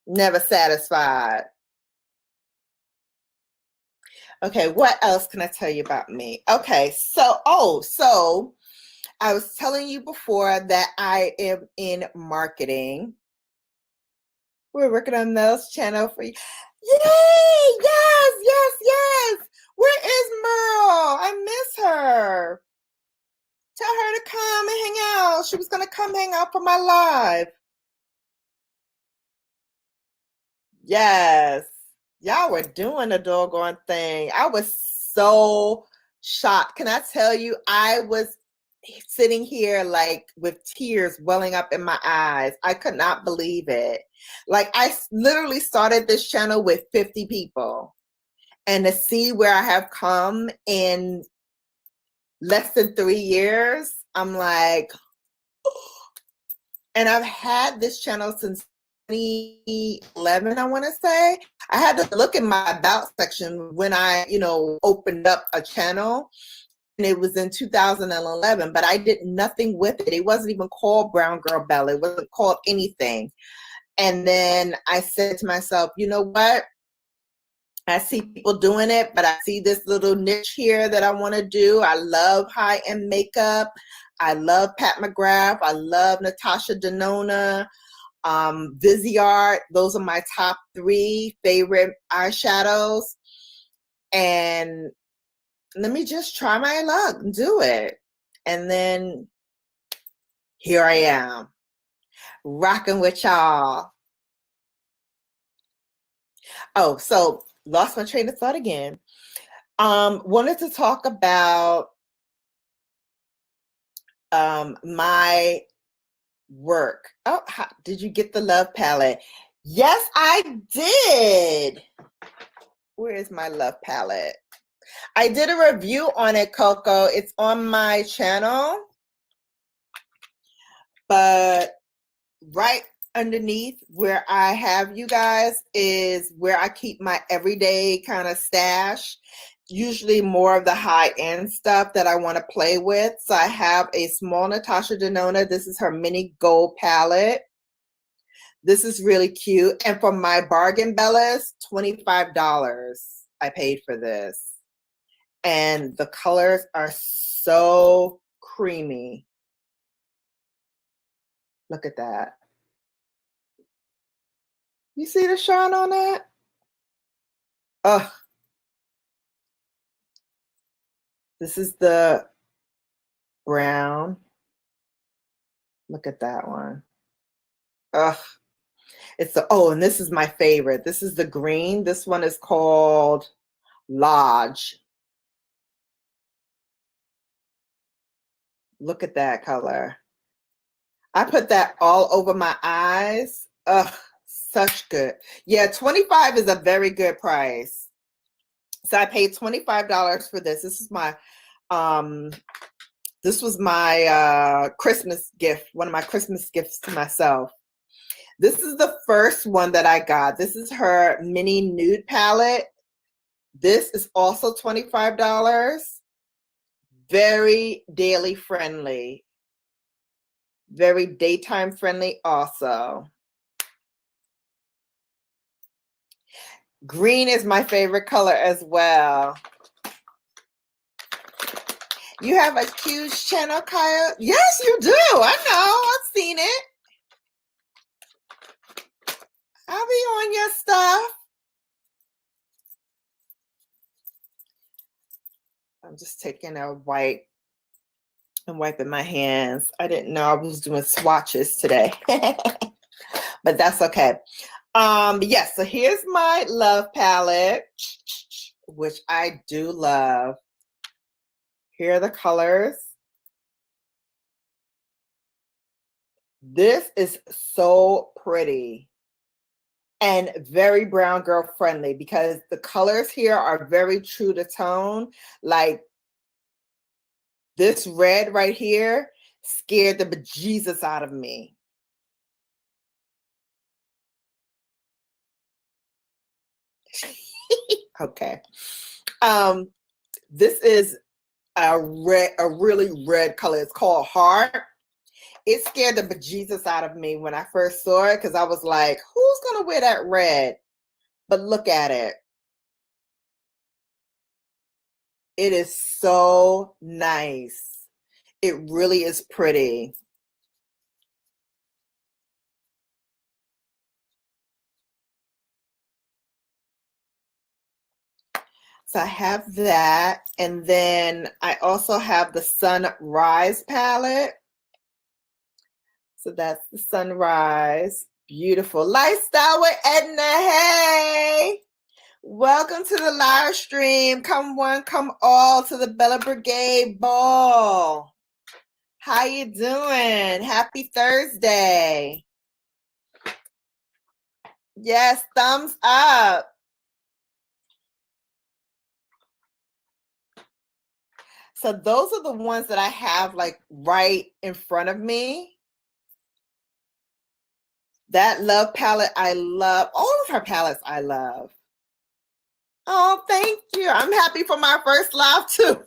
Speaker 3: Never satisfied. Okay, what else can I tell you about me? Okay, so I was telling you before that I am in marketing. We're working on Mel's channel for you. Yay! Yes, yes, yes. Where is Merle? I miss her. Tell her to come and hang out. She was going to come hang out for my live. Yes. Y'all were doing the doggone thing. I was so shocked. Can I tell you, I was sitting here like with tears welling up in my eyes. I could not believe it. Like I literally started this channel with 50 people. And to see where I have come in less than 3 years, I'm like, and I've had this channel since 2011, I want to say. I had to look in my about section when I, opened up a channel, and it was in 2011, but I did nothing with it. It wasn't even called BrownGirlBella. It wasn't called anything. And then I said to myself, you know what? I see people doing it, but I see this little niche here that I want to do. I love high-end makeup. I love Pat McGrath. I love Natasha Denona, Viseart. Those are my top 3 favorite eyeshadows. And let me just try my luck and do it. And then here I am, rocking with y'all. Oh, so lost my train of thought again. Wanted to talk about my work. Oh, did you get the love palette? Yes, I did. Where is my love palette? I did a review on it, Coco. It's on my channel. But right underneath where I have you guys is where I keep my everyday kind of stash. Usually more of the high-end stuff that I want to play with. So I have a small Natasha Denona. This is her mini gold palette. This is really cute. And for my bargain bellas, $25 I paid for this. And the colors are so creamy. Look at that. You see the shine on that? Oh, this is the brown. Look at that one. Ugh. It's the, oh, and this is my favorite. This is the green. This one is called Lodge. Look at that color. I put that all over my eyes. Ugh, such good. Yeah, $25 is a very good price. So I paid $25 for this. This is my this was my Christmas gift, one of my Christmas gifts to myself. This is the first one that I got. This is her mini nude palette. This is also $25. very daily friendly, very daytime friendly also. Green is my favorite color as well. You have a huge channel, Kaya? Yes, you do. I know. I've seen it. I'll be on your stuff. I'm just taking a wipe and wiping my hands. I didn't know I was doing swatches today, but that's okay. Yes, so here's my love palette, which I do love. Here are the colors. This is so pretty and very brown girl friendly because the colors here are very true to tone. Like this red right here scared the bejesus out of me. Okay. This is a really red color. It's called Heart. It scared the bejesus out of me when I first saw it because I was like, who's gonna wear that red? But look at it. It is so nice. It really is pretty. So I have that. And then I also have the Sunrise palette. So that's the Sunrise. Beautiful. Lifestyle with Edna. Hey, welcome to the live stream. Come one, come all to the Bella Brigade Ball. How you doing? Happy Thursday. Yes, thumbs up. So those are the ones that I have like right in front of me. That love palette, I love. All of her palettes, I love. Oh, thank you. I'm happy for my first live too.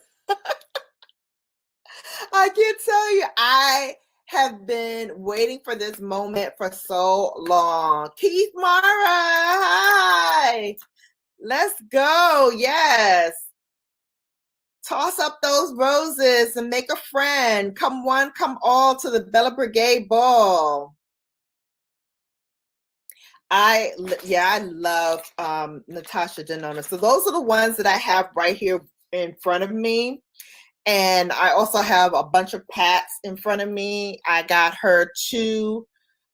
Speaker 3: I can tell you, I have been waiting for this moment for so long. Keith Mara, hi. Let's go. Yes. Toss up those roses and make a friend. Come one, come all to the Bella Brigade Ball. I love Natasha Denona. So those are the ones that I have right here in front of me. And I also have a bunch of Pats in front of me. I got her 2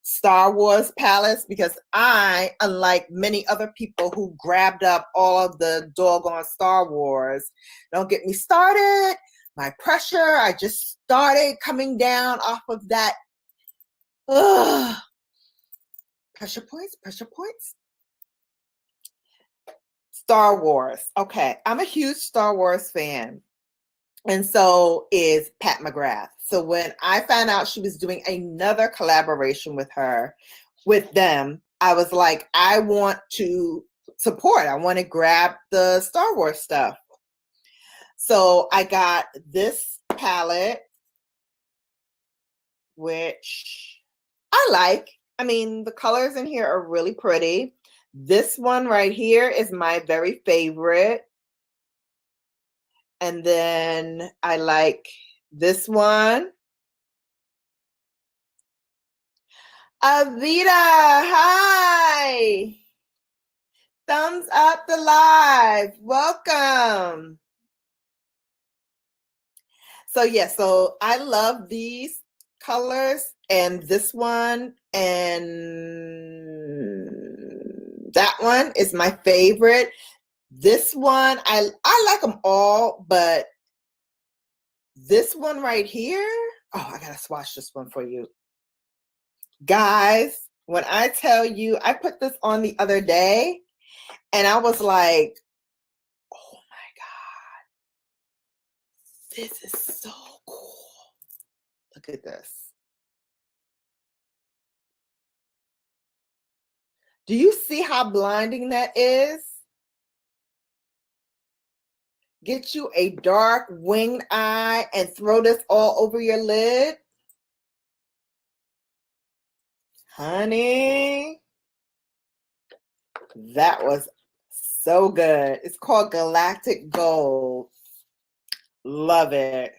Speaker 3: Star Wars palettes because I, unlike many other people who grabbed up all of the doggone Star Wars, don't get me started. My pressure, I just started coming down off of that. Pressure points, pressure points. Star Wars. Okay, I'm a huge Star Wars fan. And so is Pat McGrath. So when I found out she was doing another collaboration with them, I was like, I want to support. I want to grab the Star Wars stuff. So I got this palette, which I like. I mean, the colors in here are really pretty. This one right here is my very favorite. And then I like this one. Avita, hi. Thumbs up the live. Welcome. So yeah, so I love these colors and this one and that one is my favorite. This one, I like them all, but this one right here, oh, I gotta swatch this one for you. Guys, when I tell you, I put this on the other day and I was like, oh my God, this is so cool. Look at this. Do you see how blinding that is? get you a dark winged eye and throw this all over your lid? Honey, that was so good. It's called Galactic Gold. Love it.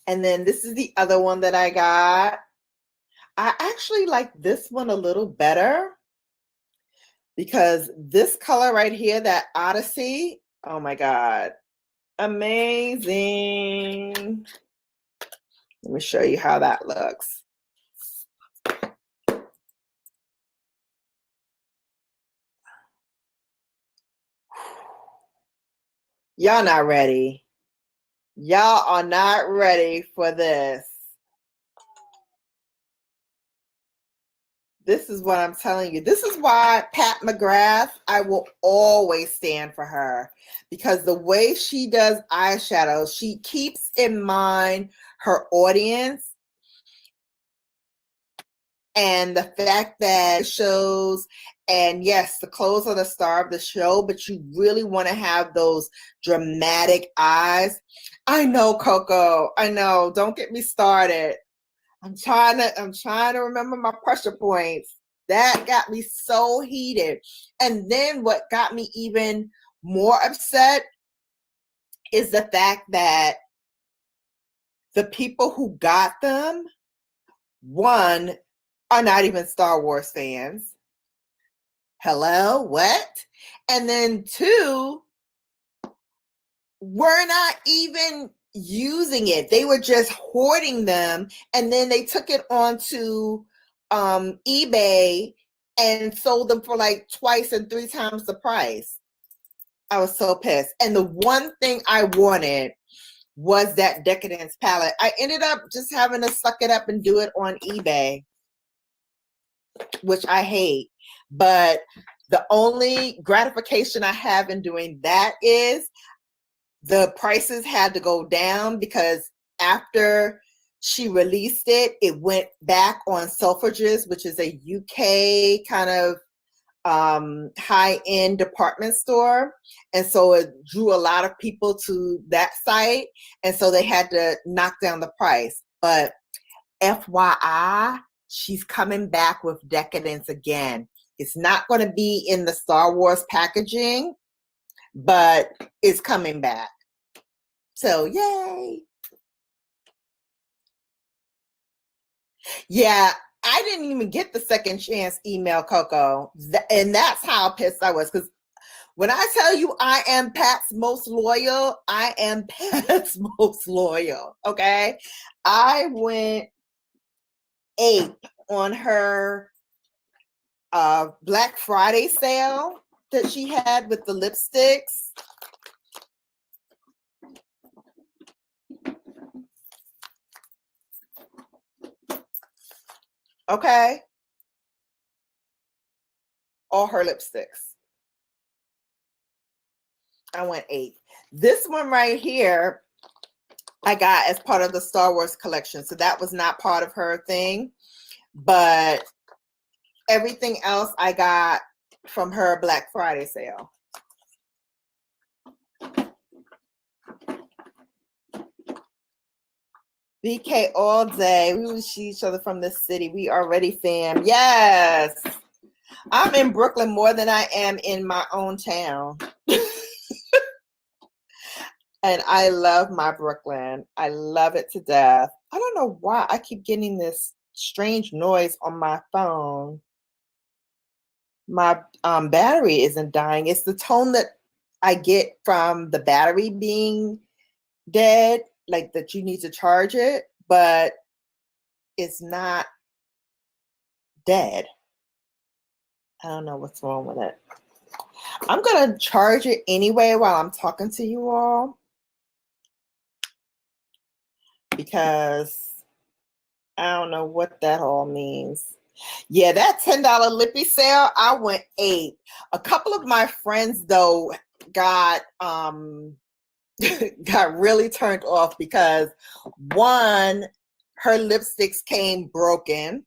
Speaker 3: And then this is the other one that I got. I actually like this one a little better because this color right here, that Odyssey, oh my God, amazing. Let me show you how that looks. Y'all not ready. Y'all are not ready for this. This is what I'm telling you. This is why Pat McGrath, I will always stand for her, because the way she does eyeshadow, she keeps in mind her audience and the fact that it shows, and yes, the clothes are the star of the show, but you really want to have those dramatic eyes. I know, Coco. I know. Don't get me started. I'm trying to remember my pressure points. That got me so heated. And then what got me even more upset is the fact that the people who got them, one, are not even Star Wars fans. Hello, what? And then two, were not even using it. They were just hoarding them, and then they took it onto eBay and sold them for like twice and 3 times the price. I was so pissed. And the one thing I wanted was that Decadence palette. I ended up just having to suck it up and do it on eBay, which I hate. But the only gratification I have in doing that is the prices had to go down, because after she released it, it went back on Selfridges, which is a UK kind of high-end department store. And so it drew a lot of people to that site. And so they had to knock down the price. But FYI, she's coming back with Decadence again. It's not going to be in the Star Wars packaging, but it's coming back. So yay. Yeah, I didn't even get the second chance email, Coco. And that's how pissed I was. Because when I tell you I am Pat's most loyal, I am Pat's most loyal. Okay. I went ape on her Black Friday sale that she had with the lipsticks. Okay. All her lipsticks. I went ape. This one right here, I got as part of the Star Wars collection. So that was not part of her thing. But everything else I got from her Black Friday sale. BK all day. We will see each other from this city. We are ready, fam. Yes. I'm in Brooklyn more than I am in my own town. And I love my Brooklyn. I love it to death. I don't know why I keep getting this strange noise on my phone. My battery isn't dying. It's the tone that I get from the battery being dead, like that you need to charge it, but it's not dead. I don't know what's wrong with it. I'm going to charge it anyway while I'm talking to you all, because I don't know what that all means. Yeah, that $10 lippy sale, I went ape. A couple of my friends, though, got got really turned off because, one, her lipsticks came broken.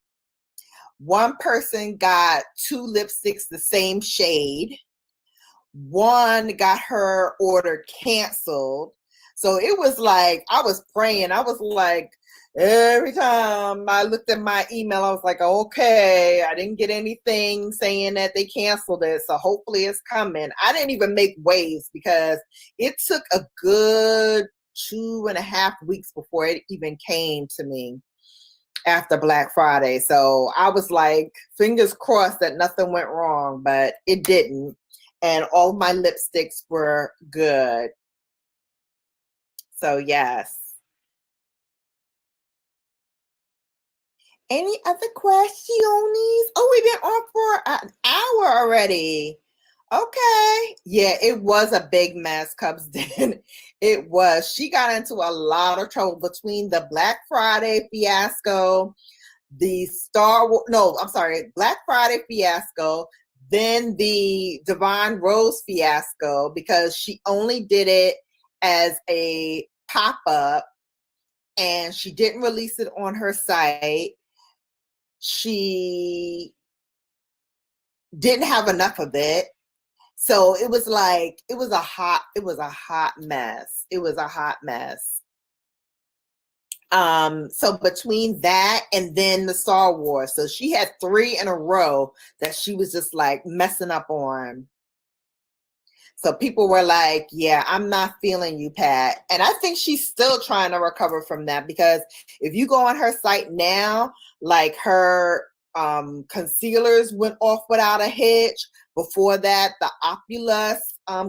Speaker 3: One person got 2 lipsticks the same shade. One got her order canceled. So it was like, I was praying. I was like, every time I looked at my email, I was like, okay, I didn't get anything saying that they canceled it. So hopefully it's coming. I didn't even make waves because it took a good 2.5 weeks before it even came to me after Black Friday. So I was like, fingers crossed that nothing went wrong, but it didn't. And all my lipsticks were good. So yes. Any other questions? Oh, we've been on for an hour already. Okay. Yeah, it was a big mess, Cubs did. It was. She got into a lot of trouble between the Black Friday fiasco, the Black Friday fiasco, then the Divine Rose fiasco, because she only did it as a pop-up and she didn't release it on her site. She didn't have enough of it. So it was like, it was a hot mess. It was a hot mess. So between that and then the Star Wars, so she had 3 in a row that she was just like messing up on. So people were like, yeah, I'm not feeling you, Pat. And I think she's still trying to recover from that, because if you go on her site now, like her concealers went off without a hitch. Before that, the Opulus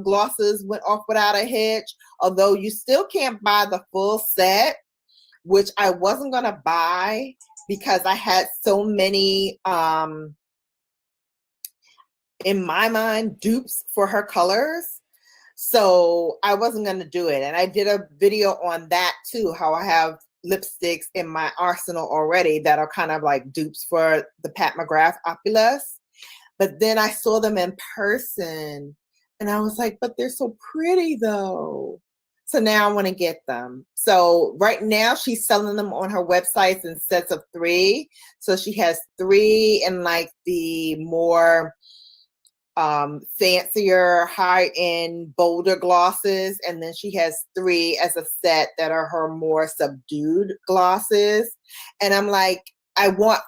Speaker 3: glosses went off without a hitch, although you still can't buy the full set, which I wasn't going to buy because I had so many, in my mind, dupes for her colors. So I wasn't going to do it. And I did a video on that too, how I have lipsticks in my arsenal already that are kind of like dupes for the Pat McGrath Opulus. But then I saw them in person and I was like, but they're so pretty though. So now I want to get them. So right now she's selling them on her websites in sets of 3. So she has 3 in like the more fancier, high-end, bolder glosses. And then she has 3 as a set that are her more subdued glosses. And I'm like, I want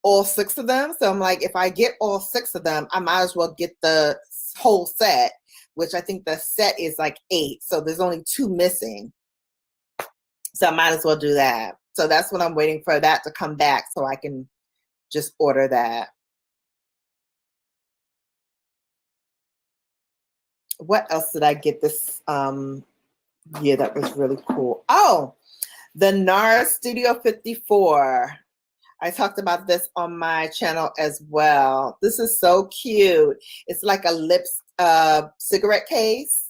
Speaker 3: all 6 of them. So I'm like, if I get all 6 of them, I might as well get the whole set, which I think the set is like 8. So there's only 2 missing. So I might as well do that. So that's what I'm waiting for, that to come back so I can just order that. What else did I get this year that was really cool? Oh, the NARS Studio 54. I talked about this on my channel as well. This is so cute. It's like a cigarette case.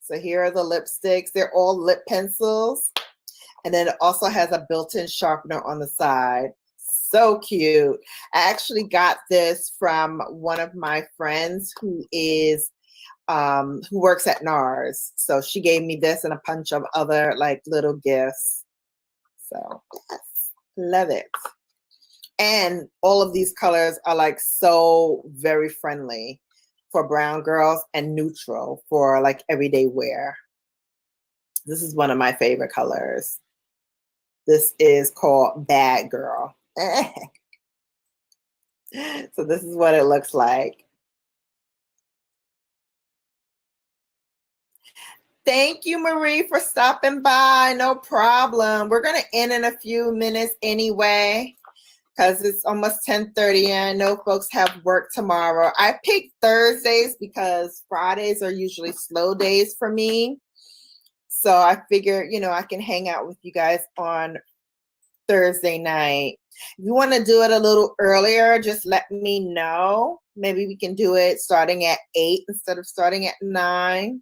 Speaker 3: So here are the lipsticks. They're all lip pencils. And then it also has a built-in sharpener on the side. So cute. I actually got this from one of my friends who works at NARS. So she gave me this and a bunch of other like little gifts. So yes, love it. And all of these colors are like so very friendly for brown girls and neutral for like everyday wear. This is one of my favorite colors. This is called Bad Girl. So this is what it looks like. Thank you, Marie, for stopping by. No problem. We're going to end in a few minutes anyway, because it's almost 10:30 and I know folks have work tomorrow. I picked Thursdays because Fridays are usually slow days for me. So I figure, I can hang out with you guys on Thursday night. If you want to do it a little earlier, just let me know. Maybe we can do it starting at 8 instead of starting at 9.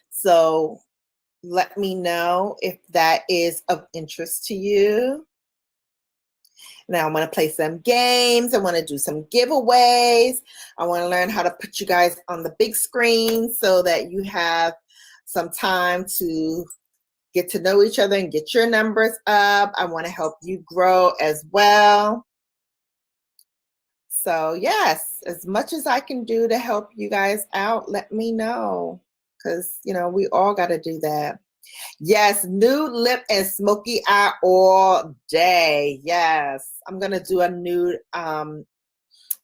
Speaker 3: So let me know if that is of interest to you. Now I want to play some games. I want to do some giveaways. I want to learn how to put you guys on the big screen so that you have some time to get to know each other and get your numbers up. I want to help you grow as well. So yes, as much as I can do to help you guys out, let me know. Because, you know, we all got to do that. Yes, nude lip and smoky eye all day. Yes, I'm going to do a nude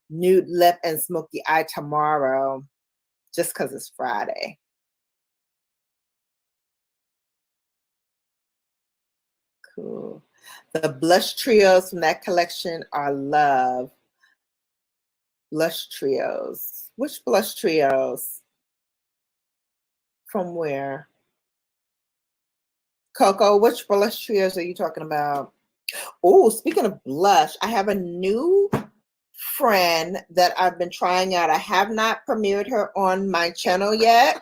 Speaker 3: lip and smoky eye tomorrow just because it's Friday. Cool. The blush trios from that collection are love. Blush trios. Which blush trios? From where? Coco, which blush trios are you talking about? Oh, speaking of blush, I have a new friend that I've been trying out. I have not premiered her on my channel yet.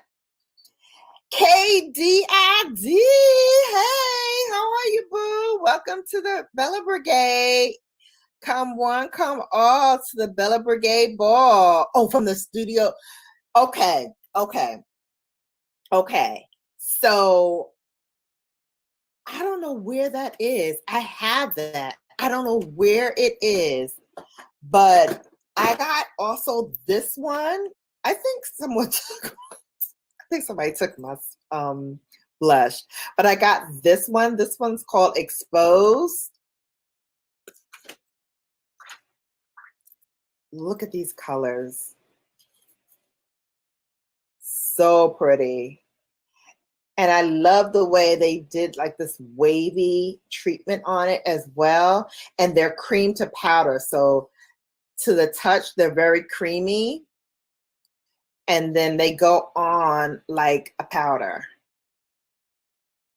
Speaker 3: KDID. Hey, how are you, boo? Welcome to the Bella Brigade. Come one, come all to the Bella Brigade ball. Oh, from the studio. Okay. So I don't know where that is. I have that. I don't know where it is, but I got also this one. I think somebody took my blush, but I got this one. This one's called Exposed. Look at these colors. So pretty. And I love the way they did like this wavy treatment on it as well. And they're cream to powder. So to the touch, they're very creamy. And then they go on like a powder.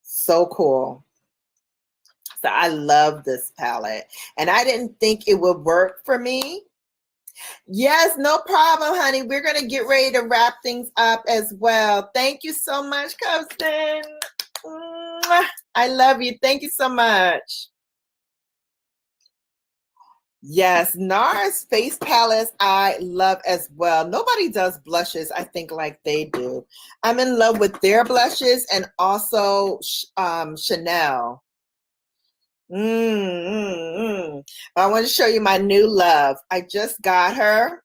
Speaker 3: So cool. So I love this palette. And I didn't think it would work for me. Yes, no problem, honey. We're going to get ready to wrap things up as well. Thank you so much, cousin. I love you. Thank you so much. Yes, NARS face palettes I love as well. Nobody does blushes, I think, like they do. I'm in love with their blushes and also Chanel. I want to show you my new love. I just got her.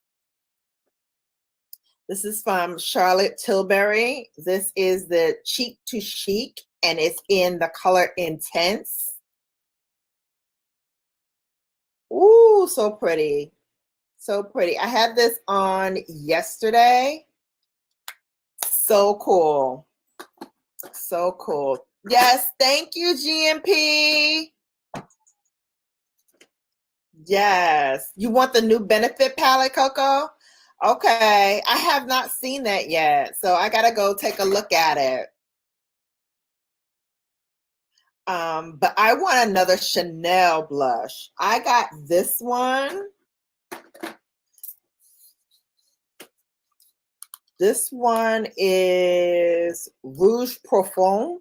Speaker 3: This is from Charlotte Tilbury. This is the Cheek to Chic, and it's in the color Intense. Ooh, so pretty. So pretty. I had this on yesterday. So cool. So cool. Yes, thank you, GMP. Yes. You want the new Benefit palette, Coco? Okay. I have not seen that yet, so I got to go take a look at it. But I want another Chanel blush. I got this one. This one is Rouge Profond.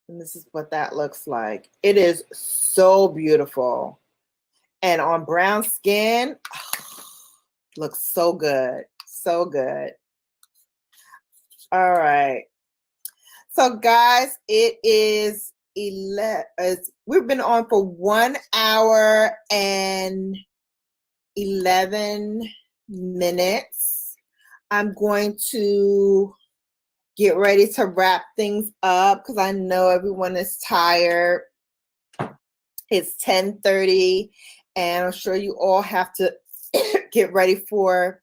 Speaker 3: And this is what that looks like. It is so beautiful. And on brown skin, looks so good. So good. All right. So guys, it is 11. We've been on for 1 hour and 11 minutes. I'm going to get ready to wrap things up because I know everyone is tired. It's 10:30 and I'm sure you all have to get ready for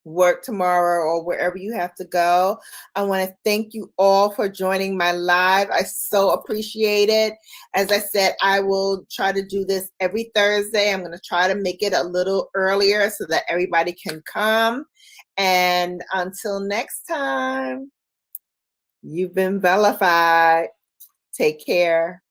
Speaker 3: work tomorrow or wherever you have to go. I want to thank you all for joining my live. I so appreciate it. As I said, I will try to do this every Thursday. I'm going to try to make it a little earlier so that everybody can come. And until next time, you've been Bellified. Take care.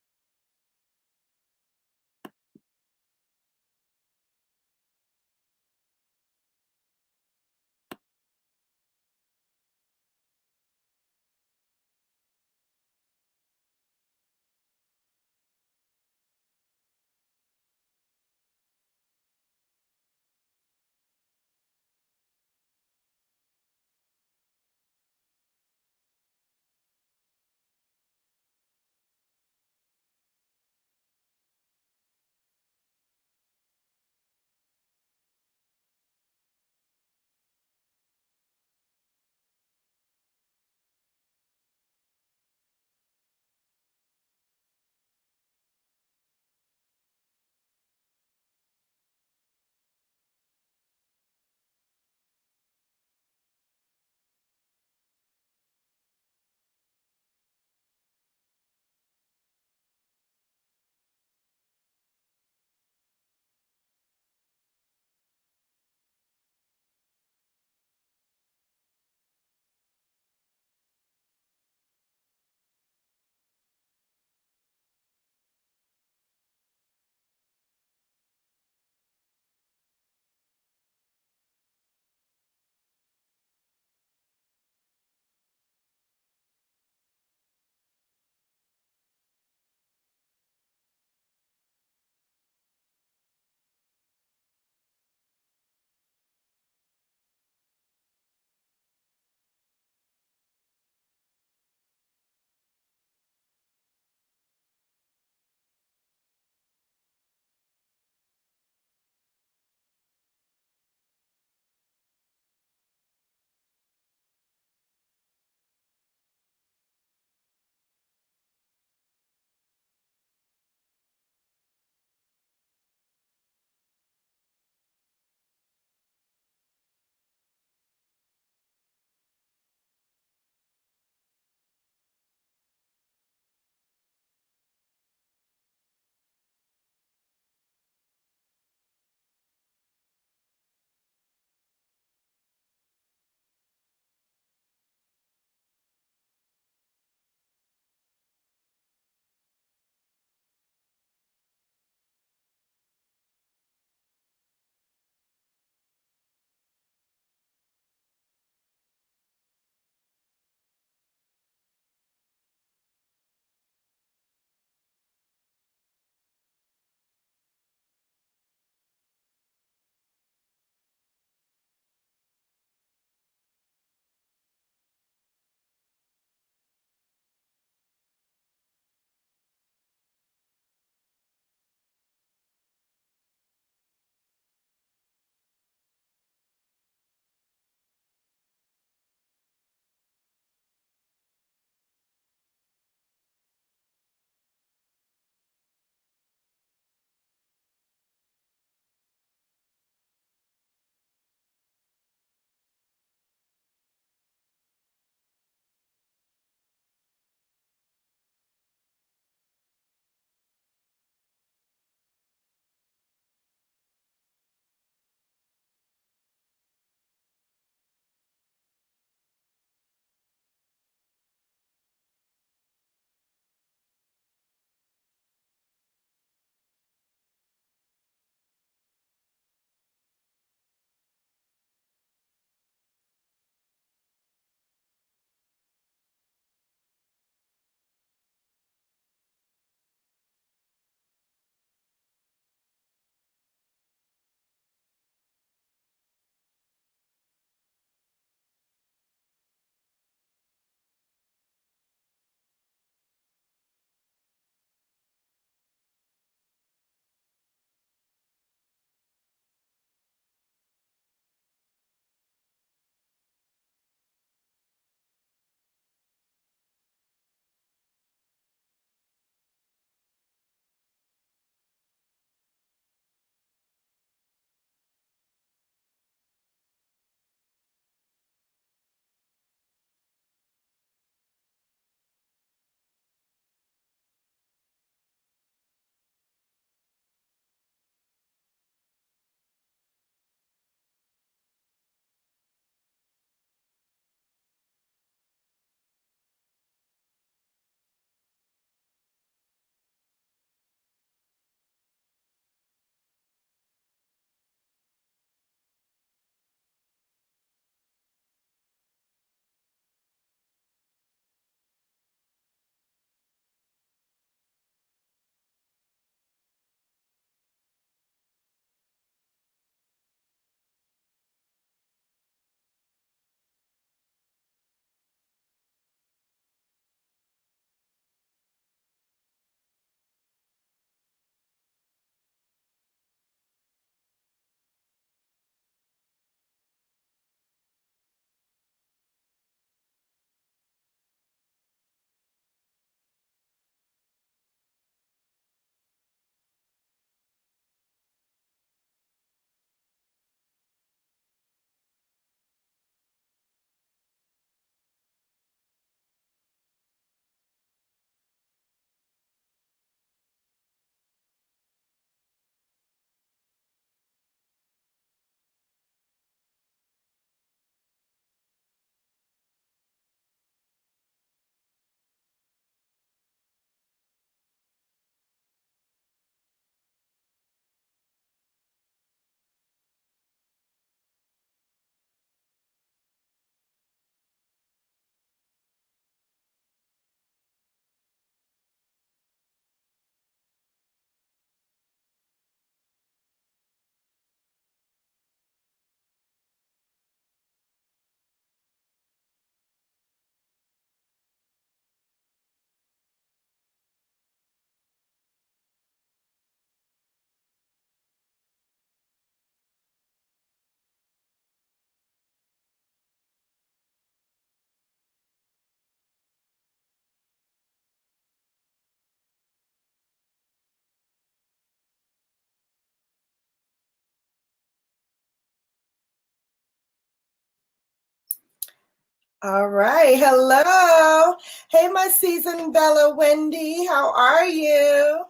Speaker 3: All right. Hello. Hey, my seasoned Bella Wendy. How are you?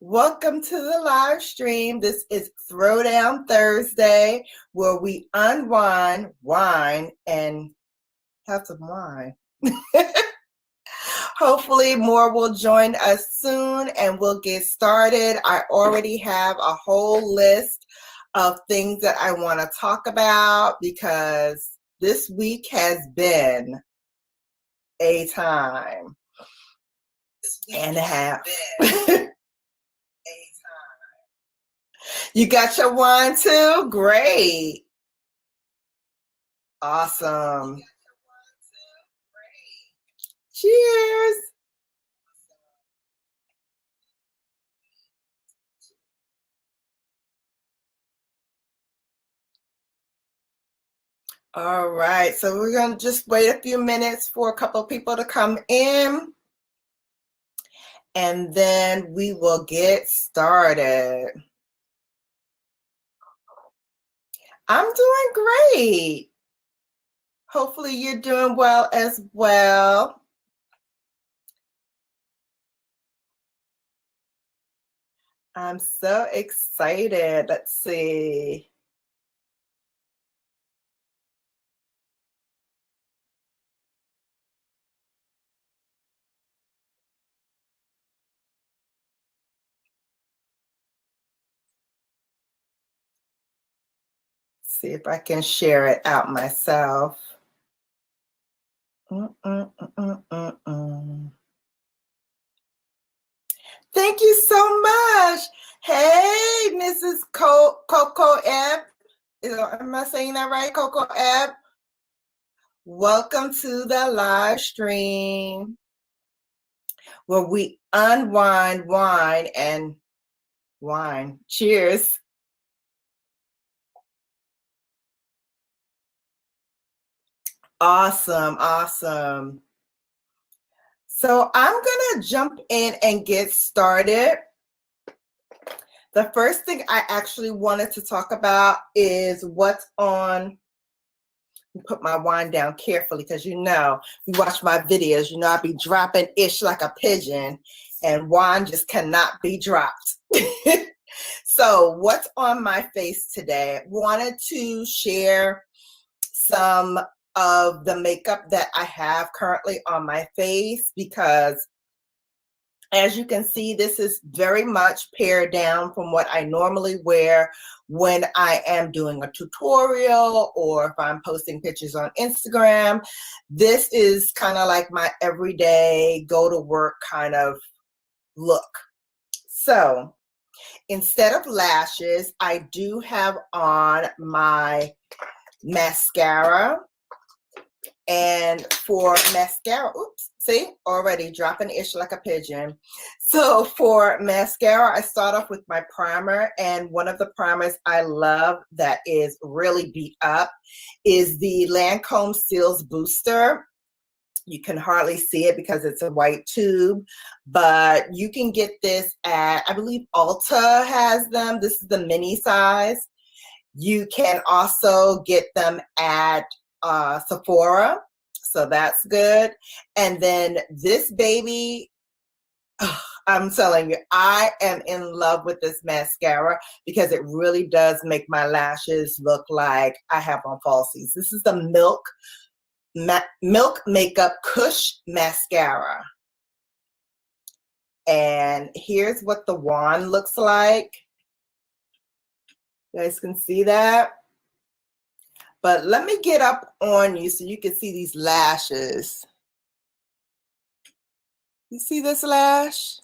Speaker 3: Welcome to the live stream. This is Throwdown Thursday, where we unwind, wine, and have some wine. Hopefully more will join us soon and we'll get started. I already have a whole list of things that I want to talk about because this week has been a time and a half. You got your wine too? Great. Awesome. Cheers. All right, so we're going to just wait a few minutes for a couple of people to come in, and then we will get started. I'm doing great. Hopefully you're doing well as well. I'm so excited. Let's see. See if I can share it out myself. Thank you so much. Hey, Mrs. Coco Ebb. Am I saying that right, Coco Ebb? Welcome to the live stream where we unwind, wine, and wine. Cheers. Awesome, awesome. So I'm going to jump in and get started. The first thing I actually wanted to talk about is what's on. Put my wine down carefully because you watch my videos, I be dropping ish like a pigeon, and wine just cannot be dropped. So what's on my face today? Wanted to share some of the makeup that I have currently on my face because as you can see, this is very much pared down from what I normally wear when I am doing a tutorial or if I'm posting pictures on Instagram. This is kind of like my everyday go to work kind of look. So instead of lashes, I do have on my mascara. And for mascara, oops, see, already dropping ish like a pigeon. So for mascara, I start off with my primer, and one of the primers I love that is really beat up is the Lancome Seals Booster. You can hardly see it because it's a white tube, but you can get this at, I believe Ulta has them. This is the mini size. You can also get them at Sephora, so that's good. And then this baby, I'm telling you, I am in love with this mascara because it really does make my lashes look like I have on falsies. This is the Milk Makeup Kush Mascara. And here's what the wand looks like. You guys can see that. But let me get up on you so you can see these lashes. You see this lash?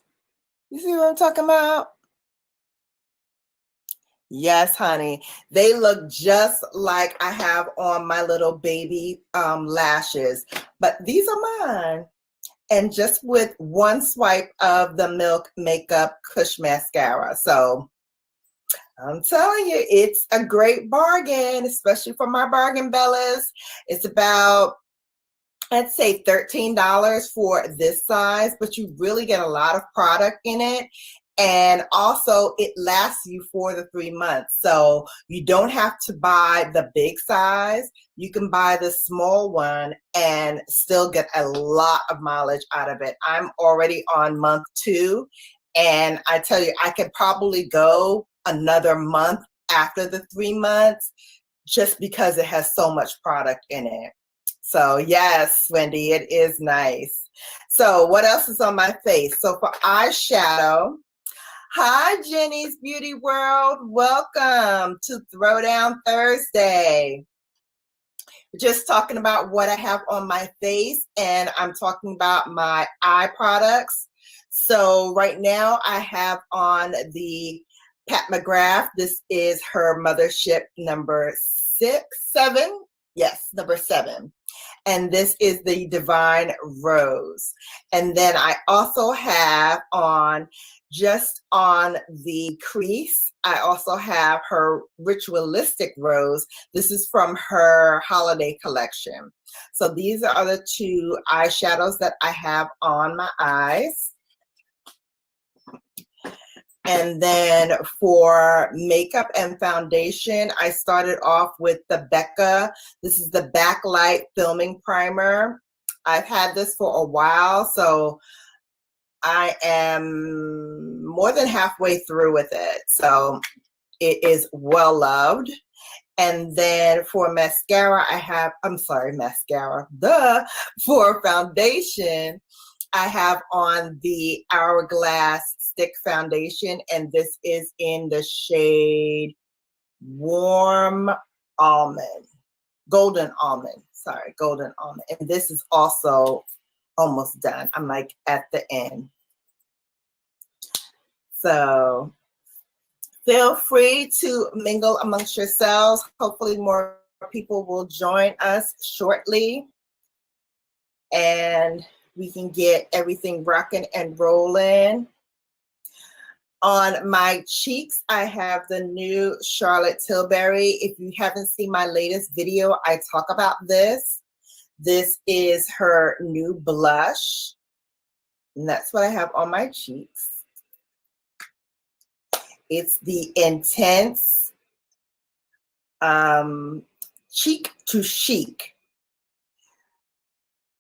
Speaker 3: You see what I'm talking about? Yes, honey. They look just like I have on my little baby lashes. But these are mine. And just with one swipe of the Milk Makeup Kush Mascara. So I'm telling you, it's a great bargain, especially for my bargain bellas. It's about, I'd say $13 for this size, but you really get a lot of product in it. And also it lasts you for the 3 months. So you don't have to buy the big size. You can buy the small one and still get a lot of mileage out of it. I'm already on month 2. And I tell you, I could probably go another month after the 3 months just because it has so much product in it. So yes, Wendy, it is nice. So what else is on my face? So for eyeshadow, hi, Jenny's Beauty World. Welcome to Throwdown Thursday. Just talking about what I have on my face, and I'm talking about my eye products. So right now I have on the Pat McGrath. This is her Mothership number 7. Yes, number 7. And this is the Divine Rose. And then I also have on, just on the crease, I also have her Ritualistic Rose. This is from her holiday collection. So these are the 2 eyeshadows that I have on my eyes. And then for makeup and foundation, I started off with the Becca. This is the Backlight Filming Primer. I've had this for a while, so I am more than halfway through with it. So it is well loved. And then for mascara, I have, for foundation, I have on the Hourglass Stick Foundation, and this is in the shade Warm Almond, Golden Almond, Golden Almond. And this is also almost done. I'm like at the end. So feel free to mingle amongst yourselves. Hopefully more people will join us shortly, and we can get everything rocking and rolling. On my cheeks, I have the new Charlotte Tilbury. If you haven't seen my latest video, I talk about this. This is her new blush, and that's what I have on my cheeks. It's the Intense Cheek to Chic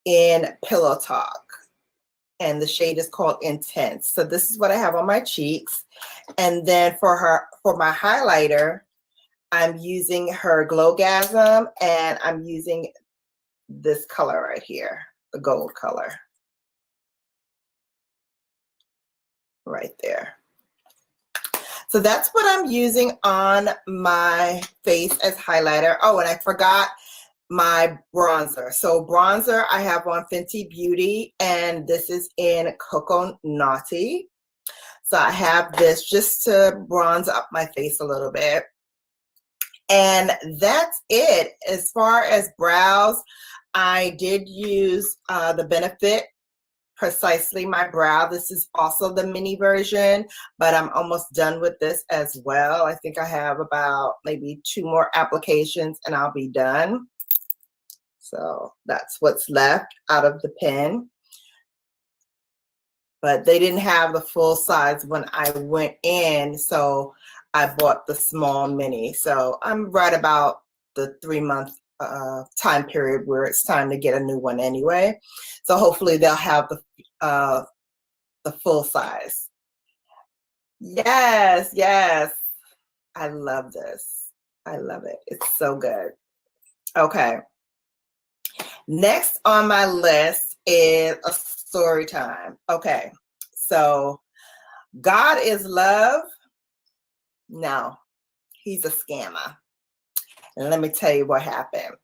Speaker 3: in Pillow Talk. And the shade is called Intense. So this is what I have on my cheeks. And then for my highlighter, I'm using her Glowgasm, and I'm using this color right here, the gold color. Right there. So that's what I'm using on my face as highlighter. Oh, and I forgot my bronzer. So bronzer I have on Fenty Beauty, and this is in Cocoa Naughty. So I have this just to bronze up my face a little bit. And that's it. As far as brows, I did use the Benefit Precisely My Brow. This is also the mini version, but I'm almost done with this as well. I think I have about maybe 2 more applications and I'll be done. So that's what's left out of the pen. But they didn't have the full size when I went in, so I bought the small mini. So I'm right about the 3-month time period where it's time to get a new one anyway. So hopefully they'll have the full size. Yes, yes. I love this. I love it. It's so good. Okay. Next on my list is a story time. Okay, so God is love. No, he's a scammer. And let me tell you what happened.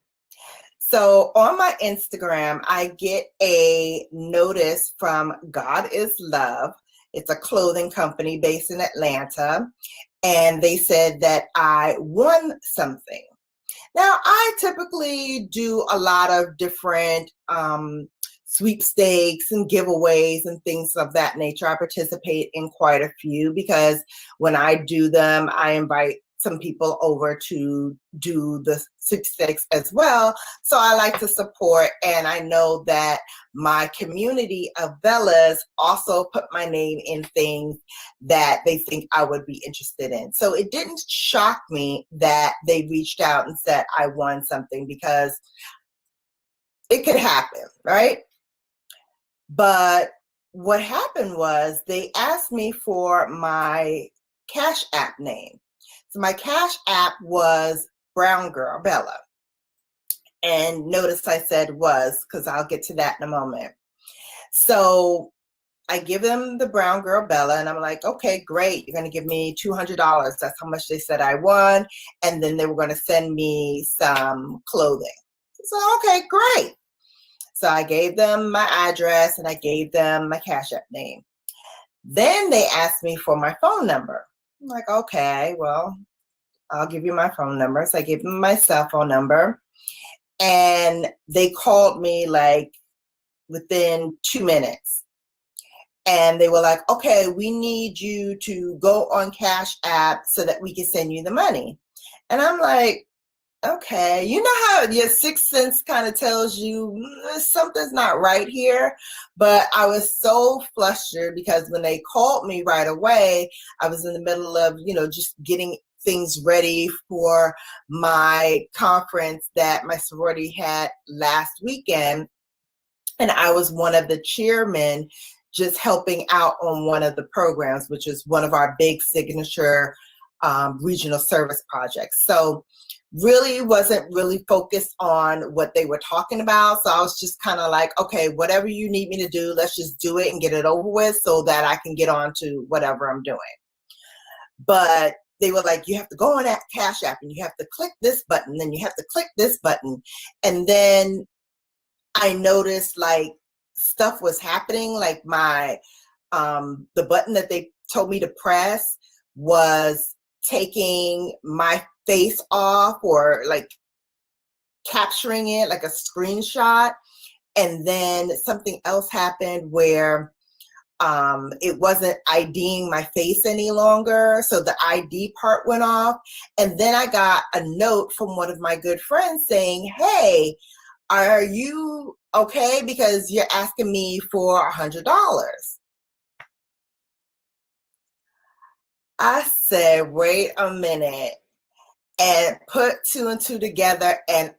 Speaker 3: So on my Instagram, I get a notice from God is Love. It's a clothing company based in Atlanta. And they said that I won something. Now, I typically do a lot of different sweepstakes and giveaways and things of that nature. I participate in quite a few because when I do them, I invite some people over to do the sweepstakes as well. So I like to support, and I know that my community of Bellas also put my name in things that they think I would be interested in. So it didn't shock me that they reached out and said I won something, because it could happen, right? But what happened was they asked me for my Cash App name. So my Cash App was BrownGirlBella. And notice I said was, because I'll get to that in a moment. So I give them the BrownGirlBella, and I'm like, okay, great. You're going to give me $200. That's how much they said I won. And then they were going to send me some clothing. So, okay, great. So I gave them my address and I gave them my Cash App name. Then they asked me for my phone number. I'm like, okay, well, I'll give you my phone number. So I gave them my cell phone number, and they called me like within 2 minutes. And they were like, okay, we need you to go on Cash App so that we can send you the money. And I'm like, okay, you know how your sixth sense kind of tells you something's not right here? But I was so flustered because when they called me right away, I was in the middle of, just getting things ready for my conference that my sorority had last weekend. And I was one of the chairmen just helping out on one of the programs, which is one of our big signature regional service projects. So really wasn't really focused on what they were talking about. So I was just kind of like, okay, whatever you need me to do, let's just do it and get it over with so that I can get on to whatever I'm doing. But they were like, you have to go on that Cash App and you have to click this button, then you have to click this button. And then I noticed like stuff was happening, like my, the button that they told me to press was taking my face off, or like capturing it like a screenshot. And then something else happened where it wasn't IDing my face any longer. So the ID part went off. And then I got a note from one of my good friends saying, hey, are you okay? Because you're asking me for $100. I said, wait a minute, and put two and two together. And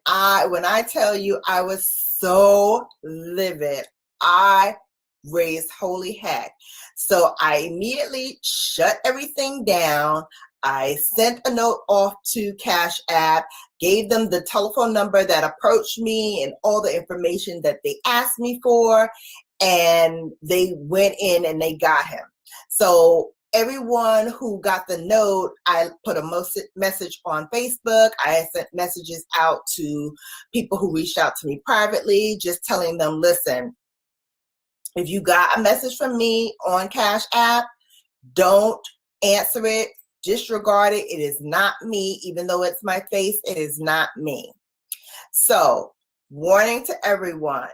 Speaker 3: when I tell you, I was so livid, I raised holy heck. So I immediately shut everything down. I sent a note off to Cash App, gave them the telephone number that approached me and all the information that they asked me for, and they went in and they got him. So everyone who got the note, I put a message on Facebook. I sent messages out to people who reached out to me privately, just telling them, listen, if you got a message from me on Cash App, don't answer it, disregard it. It is not me. Even though it's my face, it is not me. So, warning to everyone,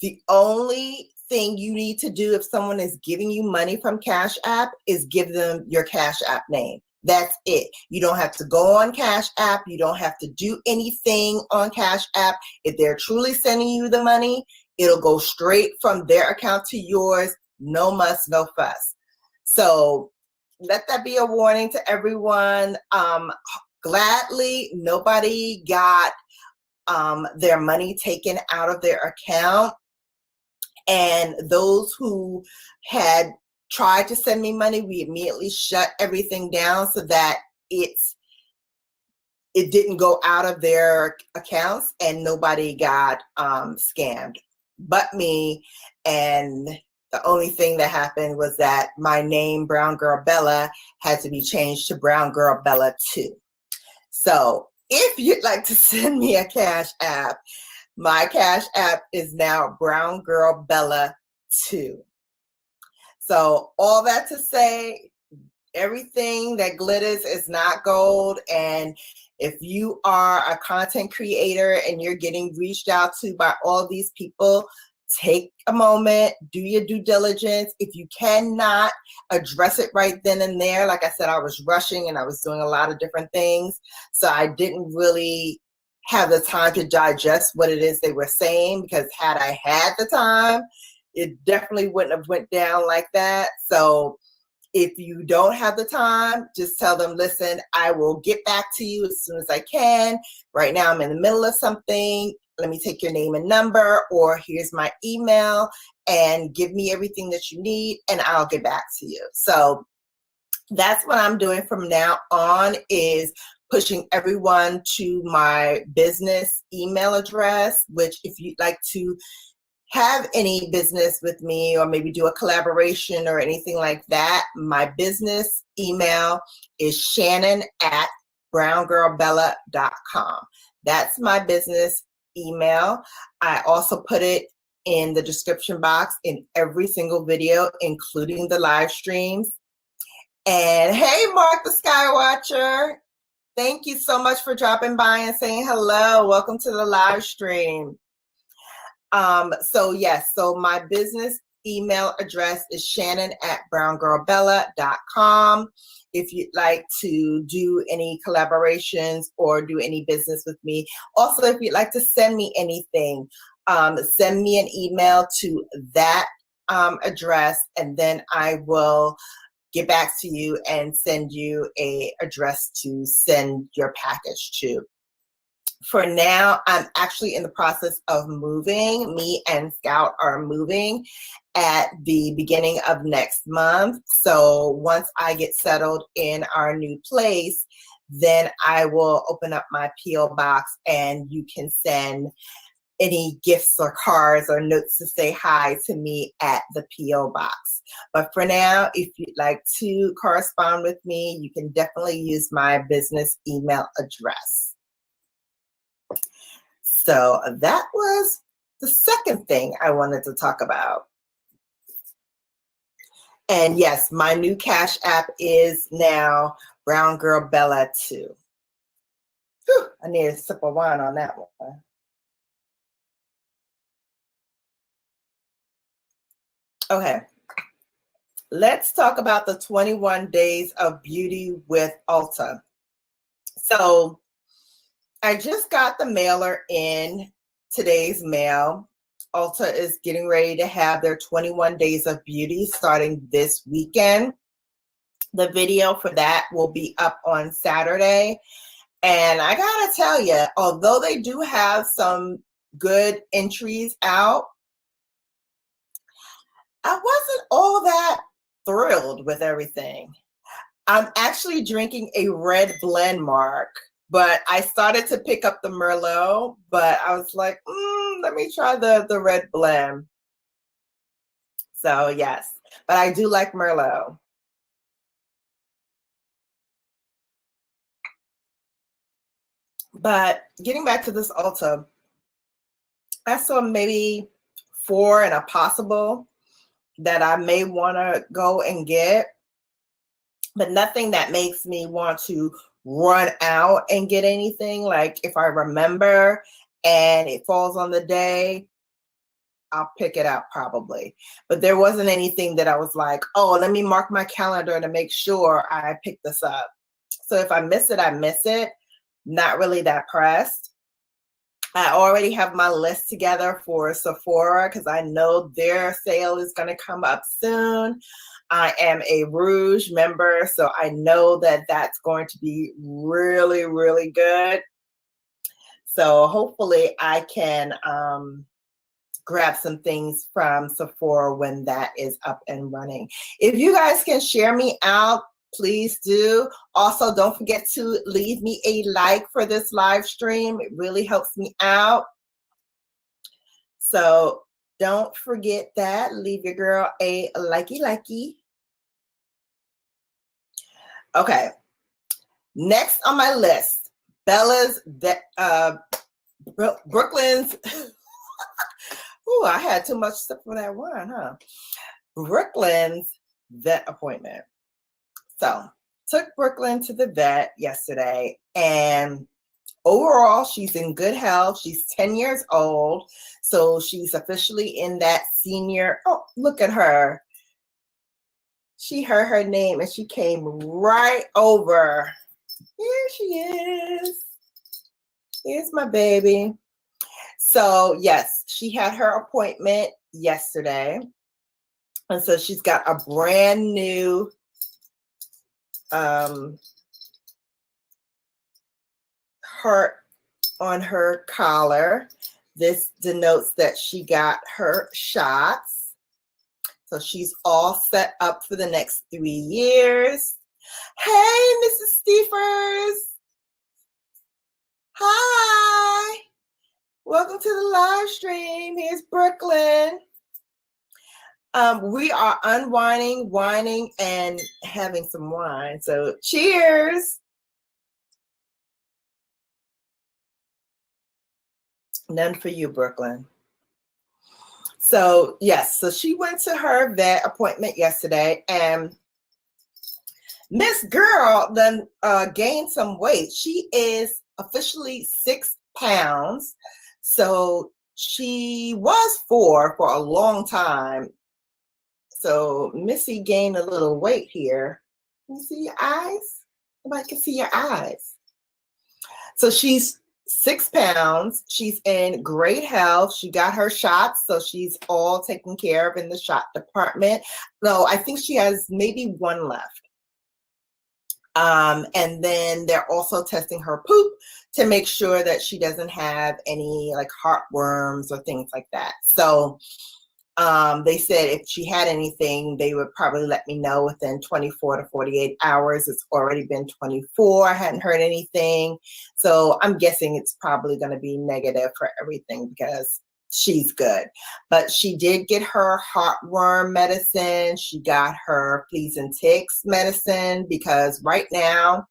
Speaker 3: the only thing you need to do if someone is giving you money from Cash App is give them your Cash App name. That's it. You don't have to go on Cash App. You don't have to do anything on Cash App. If they're truly sending you the money, it'll go straight from their account to yours. No muss, no fuss. So let that be a warning to everyone. Gladly, nobody got their money taken out of their account. And those who had tried to send me money, we immediately shut everything down so that it didn't go out of their accounts, and nobody got scammed but me. And the only thing that happened was that my name, BrownGirlBella, had to be changed to BrownGirlBella 2. So if you'd like to send me a Cash App, my Cash App is now BrownGirlBella 2. So all that to say, everything that glitters is not gold. And if you are a content creator and you're getting reached out to by all these people take a moment, do your due diligence. If you cannot address it right then and there, like I said, I was rushing and I was doing a lot of different things. So I didn't really have the time to digest what it is they were saying, because had I had the time, it definitely wouldn't have went down like that. So if you don't have the time, just tell them, listen, I will get back to you as soon as I can. Right now I'm in the middle of something. Let me take your name and number, or here's my email, and give me everything that you need and I'll get back to you. So that's what I'm doing from now on, is pushing everyone to my business email address, which if you'd like to have any business with me or maybe do a collaboration or anything like that, my business email is shannon@browngirlbella.com. That's my business email. I also put it in the description box in every single video, including the live streams. And hey, Mark the Skywatcher, thank you so much for dropping by and saying hello. Welcome to the live stream. So yes, so my business email address is shannon@browngirlbella.com. If you'd like to do any collaborations or do any business with me. Also, if you'd like to send me anything, send me an email to that address, and then I will get back to you and send you a address to send your package to. For now, I'm actually in the process of moving. Me and Scout are moving at the beginning of next month. So once I get settled in our new place, then I will open up my P.O. box and you can send any gifts or cards or notes to say hi to me at the P.O. box. But for now, if you'd like to correspond with me, you can definitely use my business email address. So that was the second thing I wanted to talk about. And yes, my new Cash App is now BrownGirlBella 2. Whew, I need a sip of wine on that one. Okay, let's talk about the 21 days of beauty with Ulta. So I just got the mailer in, today's mail. Ulta is getting ready to have their 21 days of beauty starting this weekend. The video for that will be up on Saturday. And I gotta tell you, although they do have some good entries out, I wasn't all that thrilled with everything. I'm actually drinking a red blend, Mark, but I started to pick up the Merlot, but I was like, let me try the red blend. So yes, but I do like Merlot. But getting back to this Ulta, I saw maybe 4 and a possible that I may want to go and get, but nothing that makes me want to run out and get anything. Like if I remember and it falls on the day, I'll pick it out probably. But there wasn't anything that I was like, oh, let me mark my calendar to make sure I pick this up. So if I miss it, I miss it. Not really that pressed. I already have my list together for Sephora because I know their sale is going to come up soon. I am a Rouge member, so I know that that's going to be really, really good. So hopefully I can grab some things from Sephora when that is up and running. If you guys can share me out, please do. Also, don't forget to leave me a like for this live stream. It really helps me out. So don't forget that. Leave your girl a likey. Okay. Next on my list, Brooklyn's. Ooh, I had too much stuff for that one, huh? Brooklyn's vet overall, she's in good health. She's 10 years old. So she's officially in that senior. Oh, look at her. She heard her name and she came right over. Here she is. Here's my baby. So yes, she had her appointment yesterday. And so she's got a brand new heart on her collar. This denotes that she got her shots. So she's all set up for the next 3 years. Hey, Mrs. Stephers. Hi. Welcome to the live stream. Here's Brooklyn. We are unwinding, whining, and having some wine. So cheers. None for you, Brooklyn. So yes, so she went to her vet appointment yesterday, and Miss Girl then gained some weight. She is officially 6 pounds. So she was 4 for a long time. So Missy gained a little weight here. Can you see your eyes? Nobody can see your eyes. So she's 6 pounds. She's in great health. She got her shots, so she's all taken care of in the shot department. No, I think she has maybe 1 left. And then they're also testing her poop to make sure that she doesn't have any like heartworms or things like that. So they said if she had anything, they would probably let me know within 24 to 48 hours. It's already been 24. I hadn't heard anything. So I'm guessing it's probably going to be negative for everything because she's good. But she did get her heartworm medicine. She got her fleas and ticks medicine because right now,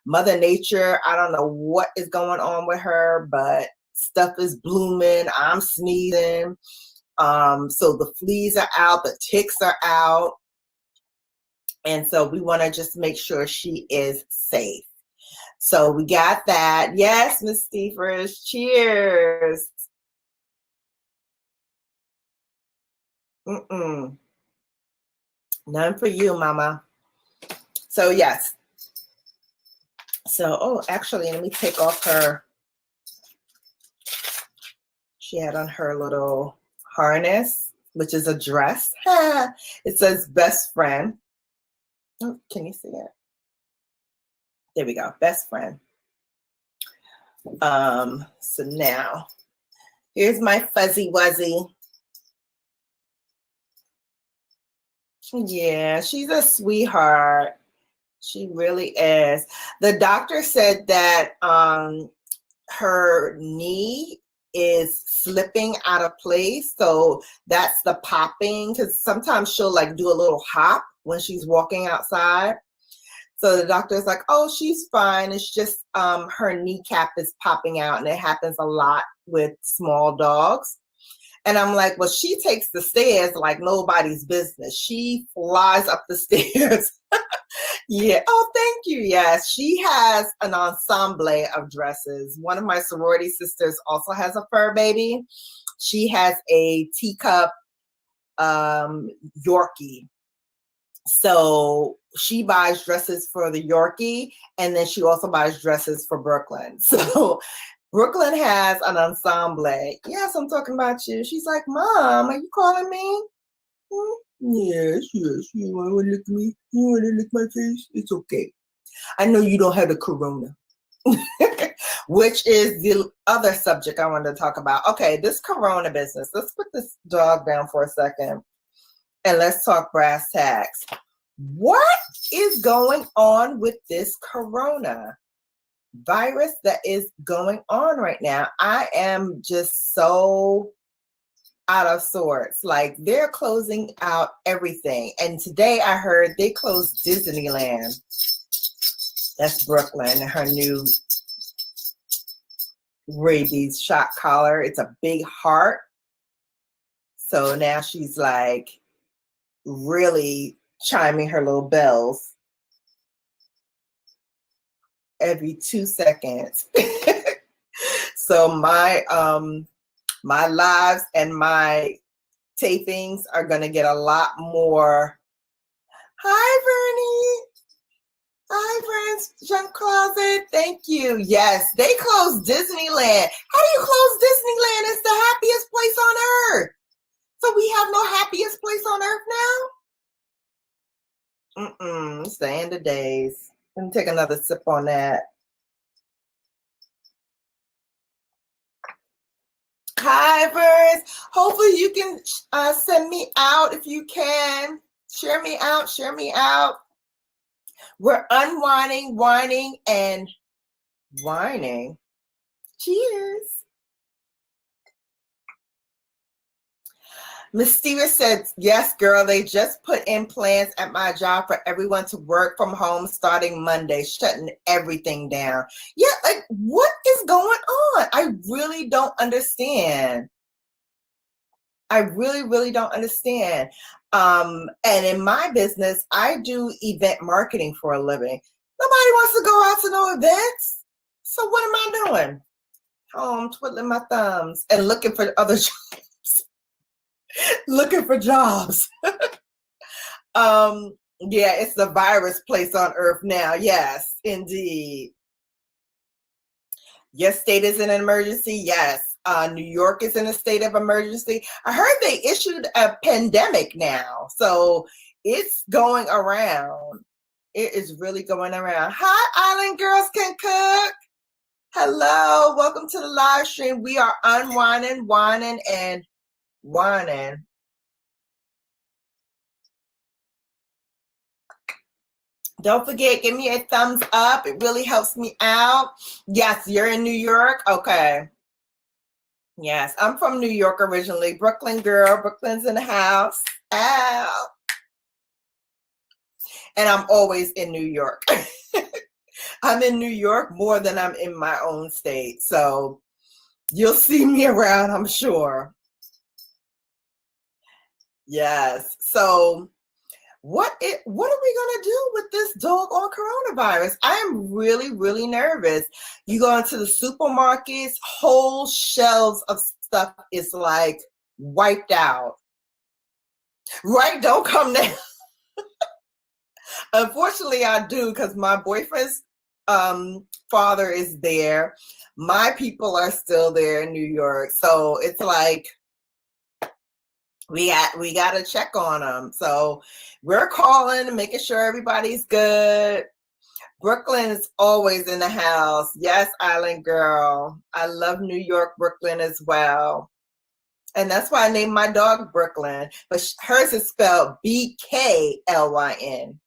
Speaker 3: Mother Nature, I don't know what is going on with her, but stuff is blooming. I'm sneezing. So the fleas are out, the ticks are out. And so we want to just make sure she is safe. So we got that. Yes, Miss Stephers, cheers. None for you, Mama. So yes. So, oh, actually, let me take off her. She had on her little harness, which is a dress. It says best friend. Oh, can you see it? There we go, best friend. So now, here's my fuzzy wuzzy. Yeah, she's a sweetheart. She really is. The doctor said that her knee is slipping out of place. So that's the popping, because sometimes she'll like do a little hop when she's walking outside. So the doctor's like, oh, she's fine. It's just her kneecap is popping out, and it happens a lot with small dogs. And I'm like, well, she takes the stairs like nobody's business. She flies up the stairs. Yeah. Oh, thank you. Yes. She has an ensemble of dresses. One of my sorority sisters also has a fur baby. She has a teacup Yorkie. So she buys dresses for the Yorkie, and then she also buys dresses for Brooklyn. So Brooklyn has an ensemble. Yes, I'm talking about you. She's like, Mom, are you calling me? Yes. You want to lick me? You want to lick my face? It's okay. I know you don't have the corona. Which is the other subject I wanted to talk about. Okay, this corona business. Let's put this dog down for a second and let's talk brass tacks. What is going on with this corona virus that is going on right now? I am just so out of sorts. Like, they're closing out everything. And today I heard they closed Disneyland. That's Brooklyn, her new rabies shot collar. It's a big heart. So now she's like really chiming her little bells every 2 seconds. So my lives and my tapings are going to get a lot more. Hi, Bernie. Hi, friends. Junk Closet. Thank you. Yes, they closed Disneyland. How do you close Disneyland? It's the happiest place on earth. So we have no happiest place on earth now? It's the end of days. Let me take another sip on that. Hi, Verse. Hopefully you can send me out if you can. Share me out. Share me out. We're unwinding, whining, and whining. Cheers. Mysterious said, yes, girl, they just put in plans at my job for everyone to work from home starting Monday, shutting everything down. Yeah, like what is going on? I really don't understand. I really, really don't understand. And in my business, I do event marketing for a living. Nobody wants to go out to no events. So what am I doing? Home twiddling my thumbs and looking for other jobs. Looking for jobs. Yeah, it's the virus place on earth now. Yes, indeed. Your state is in an emergency. Yes. New York is in a state of emergency. I heard they issued a pandemic now. So it's going around. It is really going around. Hi, Island Girls Can Cook. Hello. Welcome to the live stream. We are unwinding, whining, and whining. Don't forget, give me a thumbs up. It really helps me out. Yes, you're in New York? Okay. Yes, I'm from New York originally. Brooklyn girl. Brooklyn's in the house. Ow. And I'm always in New York. I'm in New York more than I'm in my own state. So you'll see me around, I'm sure. Yes. So what are we going to do with this doggone coronavirus? I am really, really nervous. You go into the supermarkets, whole shelves of stuff is like wiped out. Right? Don't come now. Unfortunately, I do because my boyfriend's father is there. My people are still there in New York. So it's like we got to check on them. So we're calling and making sure everybody's good. Brooklyn is always in the house. Yes, Island Girl. I love New York, Brooklyn as well. And that's why I named my dog Brooklyn. But hers is spelled BKLYN.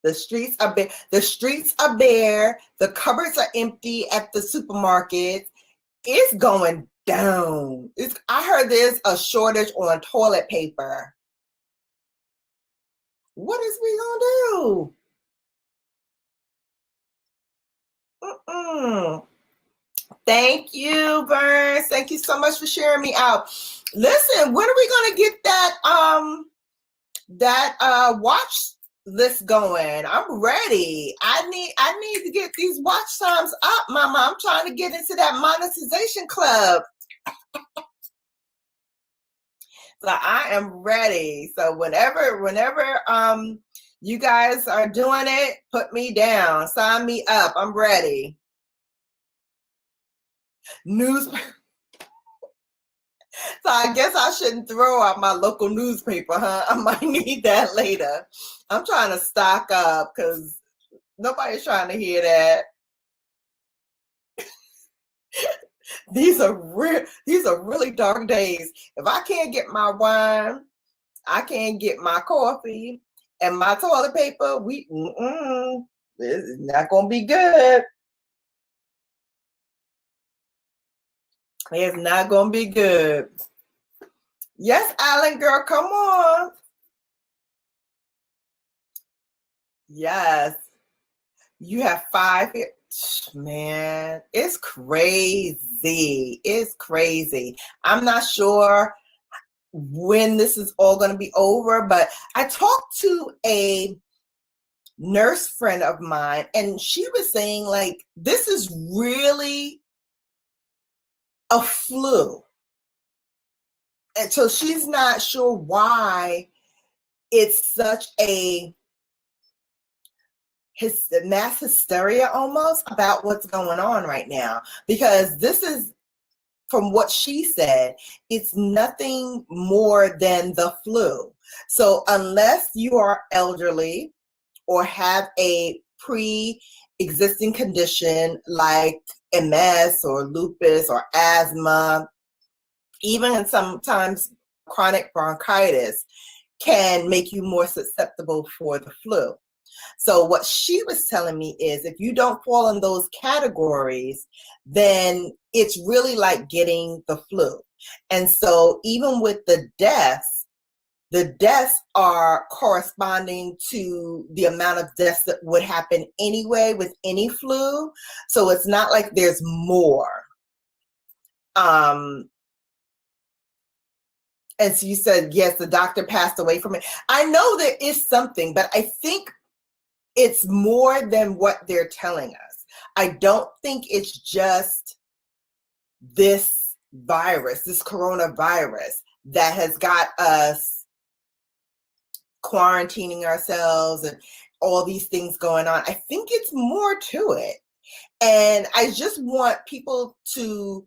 Speaker 3: The streets are bare. The streets are bare. The cupboards are empty at the supermarket. It's going down. I heard there's a shortage on toilet paper. What is we gonna do? Thank you, Burns. Thank you so much for sharing me out. Listen, when are we gonna get that watch list going? I'm ready. I need to get these watch times up, Mama. I'm trying to get into that monetization club. So I am ready. So whenever you guys are doing it, put me down. Sign me up. I'm ready. So I guess I shouldn't throw out my local newspaper, huh? I might need that later. I'm trying to stock up because nobody's trying to hear that. These are really dark days. If I can't get my wine, I can't get my coffee and my toilet paper. It's not gonna be good. It's not gonna be good. Yes, Island Girl, come on. Yes. You have 5 here. Man, it's crazy. It's crazy. I'm not sure when this is all going to be over, but I talked to a nurse friend of mine, and she was saying, like, this is really a flu. And so she's not sure why it's such a mass hysteria almost about what's going on right now. Because this is, from what she said, it's nothing more than the flu. So unless you are elderly or have a pre-existing condition like MS or lupus or asthma, even sometimes chronic bronchitis can make you more susceptible for the flu. So what she was telling me is if you don't fall in those categories, then it's really like getting the flu. And so even with the deaths are corresponding to the amount of deaths that would happen anyway with any flu. So it's not like there's more. And so you said, yes, the doctor passed away from it. I know there is something, but I think it's more than what they're telling us. I don't think it's just this virus, this coronavirus, that has got us quarantining ourselves and all these things going on. I think it's more to it. And I just want people to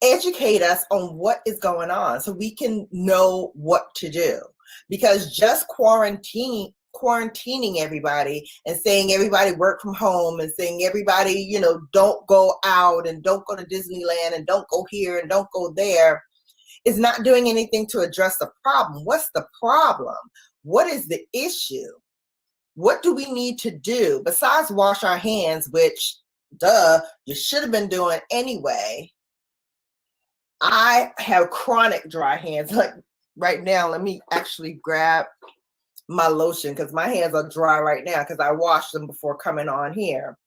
Speaker 3: educate us on what is going on so we can know what to do. Because just quarantining everybody and saying everybody work from home and saying everybody, you know, don't go out and don't go to Disneyland and don't go here and don't go there is not doing anything to address the problem. What's the problem? What is the issue? What do we need to do besides wash our hands, which, duh, you should have been doing anyway? I have chronic dry hands. Like right now, let me actually grab my lotion because my hands are dry right now because I washed them before coming on here.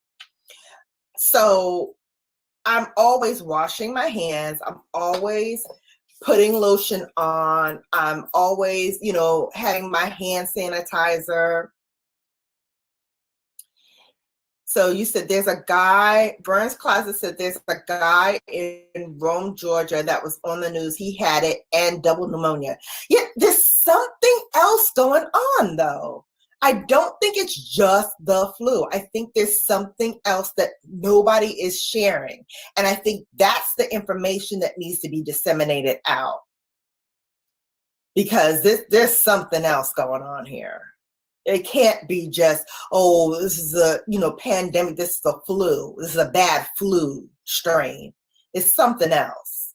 Speaker 3: So I'm always washing my hands. I'm always putting lotion on. I'm always, you know, having my hand sanitizer. So you said there's a guy, Burns Closet said there's a guy in Rome, Georgia that was on the news. He had it and double pneumonia. Yet there's something else going on though. I don't think it's just the flu. I think there's something else that nobody is sharing. And I think that's the information that needs to be disseminated out. Because there's something else going on here. It can't be just, oh, this is a, you know, pandemic, this is a flu. This is a bad flu strain. It's something else.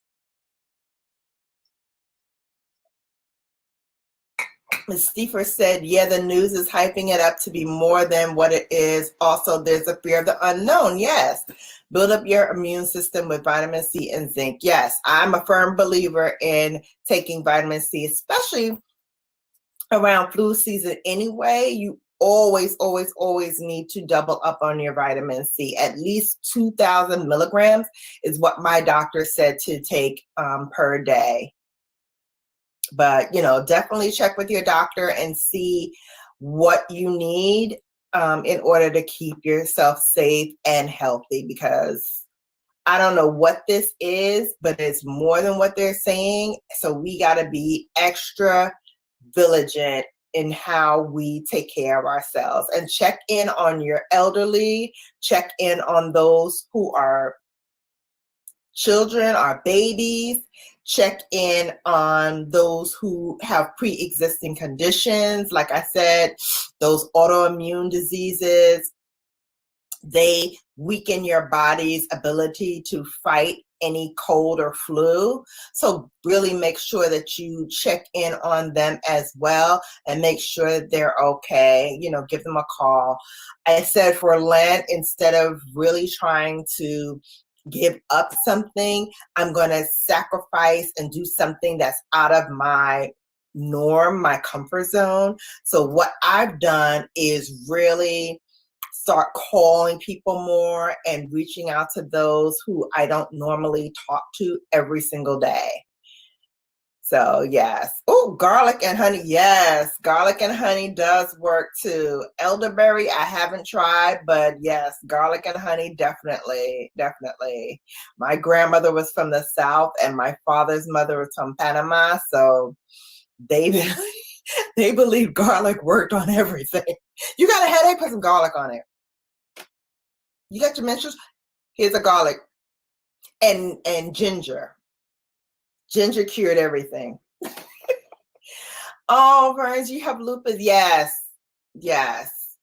Speaker 3: Ms. Stiefer said, yeah, the news is hyping it up to be more than what it is. Also, there's a fear of the unknown. Yes. Build up your immune system with vitamin C and zinc. Yes, I'm a firm believer in taking vitamin C, especially around flu season anyway. You always need to double up on your vitamin C. At least 2,000 milligrams is what my doctor said to take per day. But, you know, definitely check with your doctor and see what you need in order to keep yourself safe and healthy, because I don't know what this is, but it's more than what they're saying. So we got to be extra vigilant in how we take care of ourselves and check in on your elderly, check in on those who are children, our babies, check in on those who have pre-existing conditions. Like I said, those autoimmune diseases, they weaken your body's ability to fight any cold or flu. So really make sure that you check in on them as well and make sure that they're okay. You know, give them a call. I said for Lent, instead of really trying to give up something, I'm going to sacrifice and do something that's out of my norm, my comfort zone. So what I've done is really start calling people more and reaching out to those who I don't normally talk to every single day. So yes. Oh, garlic and honey. Yes, garlic and honey does work too. Elderberry, I haven't tried, but yes, garlic and honey, definitely, definitely. My grandmother was from the South and my father's mother was from Panama. So they, they believe garlic worked on everything. You got a headache, put some garlic on it. You got your menstruals? Here's a garlic. And ginger. Ginger cured everything. Oh, Burns, you have lupus. Yes. Yes.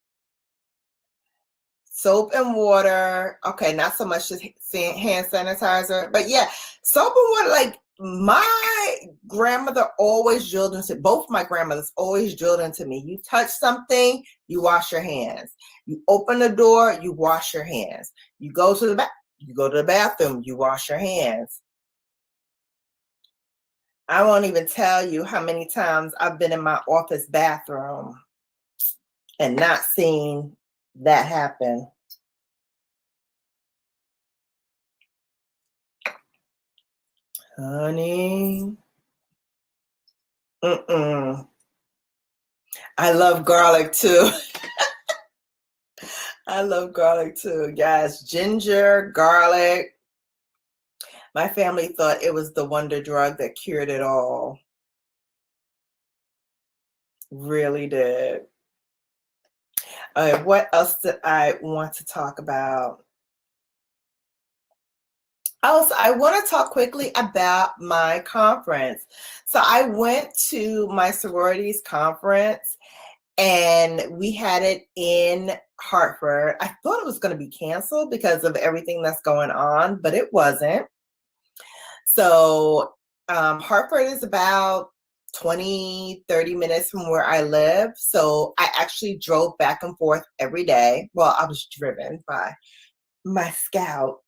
Speaker 3: Soap and water. Okay, not so much just hand sanitizer, but yeah, soap and water. Like my grandmother always drilled into, both my grandmothers always drilled into me. You touch something, you wash your hands. You open the door, you wash your hands. You go to the bathroom, you wash your hands. I won't even tell you how many times I've been in my office bathroom and not seen that happen. Honey. I love garlic too. I love garlic too. Yes, ginger, garlic. My family thought it was the wonder drug that cured it all. Really did. All right, what else did I want to talk about? Also, I want to talk quickly about my conference. So I went to my sororities conference and we had it in Hartford. I thought it was going to be canceled because of everything that's going on, but it wasn't. So Hartford is about 20, 30 minutes from where I live. So I actually drove back and forth every day. Well, I was driven by my scout,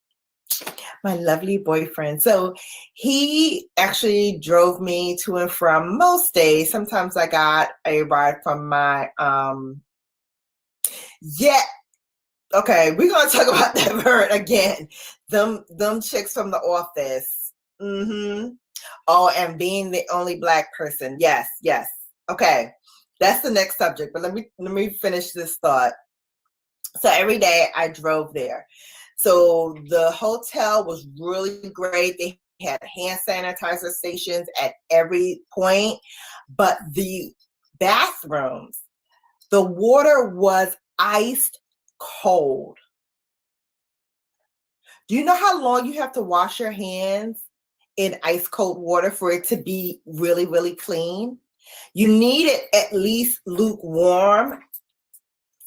Speaker 3: my lovely boyfriend. So he actually drove me to and from most days. Sometimes I got a ride from my, okay, we're going to talk about that bird again. Them chicks from the office. Oh, and being the only Black person. Yes, yes. Okay, that's the next subject. But let me finish this thought. So every day I drove there. So the hotel was really great. They had hand sanitizer stations at every point, but the bathrooms, the water was iced cold. Do you know how long you have to wash your hands in ice cold water for it to be really, really clean? You need it at least lukewarm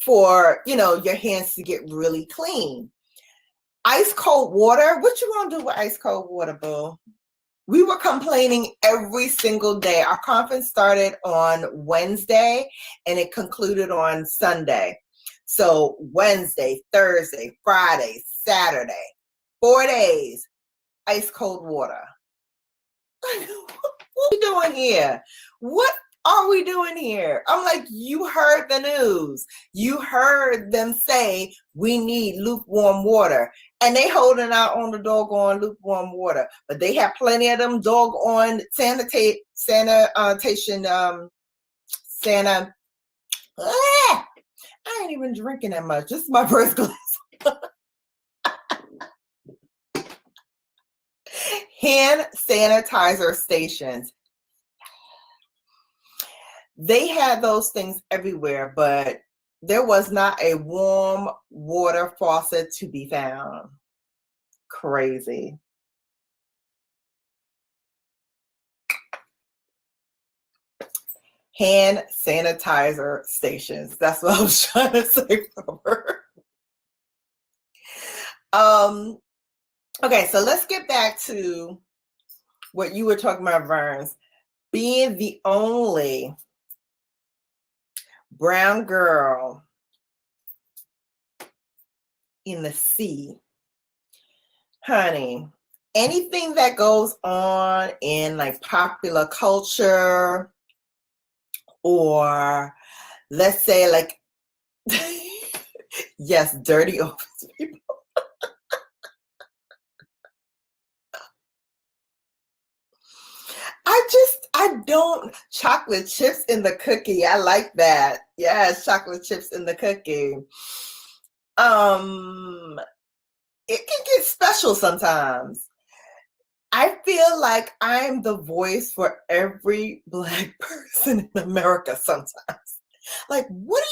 Speaker 3: for, your hands to get really clean. Ice cold water, what you gonna do with ice cold water, boo? We were complaining every single day. Our conference started on Wednesday and it concluded on Sunday. So Wednesday, Thursday, Friday, Saturday, 4 days, ice cold water. What are we doing here? What are we doing here? I'm like, you heard the news. You heard them say we need lukewarm water. And they holding out on the doggone lukewarm water. But they have plenty of them doggone sanitation, I ain't even drinking that much. This is my first glass. Hand sanitizer stations. They had those things everywhere, but there was not a warm water faucet to be found. Crazy. Hand sanitizer stations. That's what I was trying to say for her. Okay, so let's get back to what you were talking about, Verns. Being the only brown girl in the sea. Honey, anything that goes on in like popular culture, or let's say like, yes, dirty office people. I don't, chocolate chips in the cookie. I like that. Yes, chocolate chips in the cookie. It can get special sometimes. I feel like I'm the voice for every Black person in America sometimes. Like, what do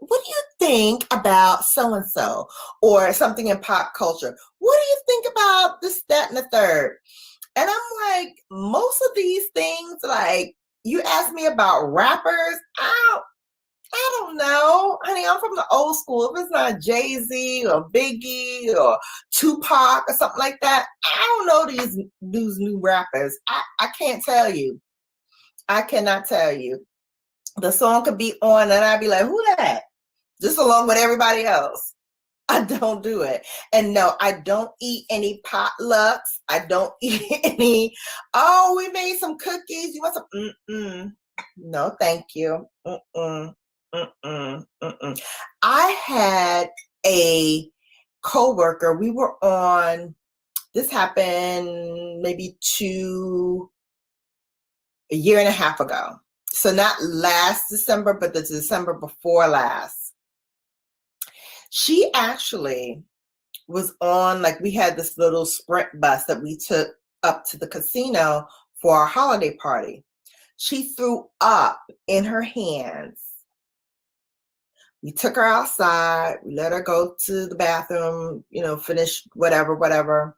Speaker 3: you think about so and so, or something in pop culture? What do you think about this, that, and the third? And I'm like, most of these things, like, you ask me about rappers, I don't know. Honey, I'm from the old school. If it's not Jay-Z or Biggie or Tupac or something like that, I don't know these new rappers. I can't tell you. I cannot tell you. The song could be on and I'd be like, who that? Just along with everybody else. I don't do it. And no, I don't eat any potlucks. I don't eat any, oh, we made some cookies. You want some? No, thank you. I had a coworker. We were on, this happened maybe a year and a half ago. So not last December, but the December before last. She actually was on, like, we had this little Sprint bus that we took up to the casino for our holiday party. She threw up in her hands. We took her outside. We let her go to the bathroom, finish whatever.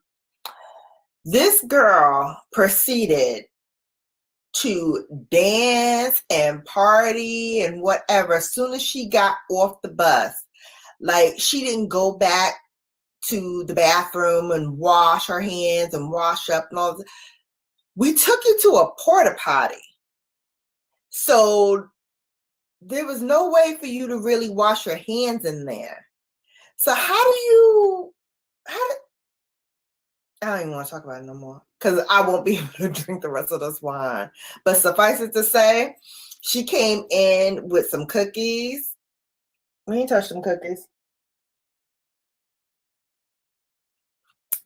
Speaker 3: This girl proceeded to dance and party and whatever as soon as she got off the bus. Like, she didn't go back to the bathroom and wash her hands and wash up and all that. We took you to a porta potty. So there was no way for you to really wash your hands in there. So I don't even want to talk about it no more because I won't be able to drink the rest of this wine. But suffice it to say, she came in with some cookies. We ain't touched some cookies.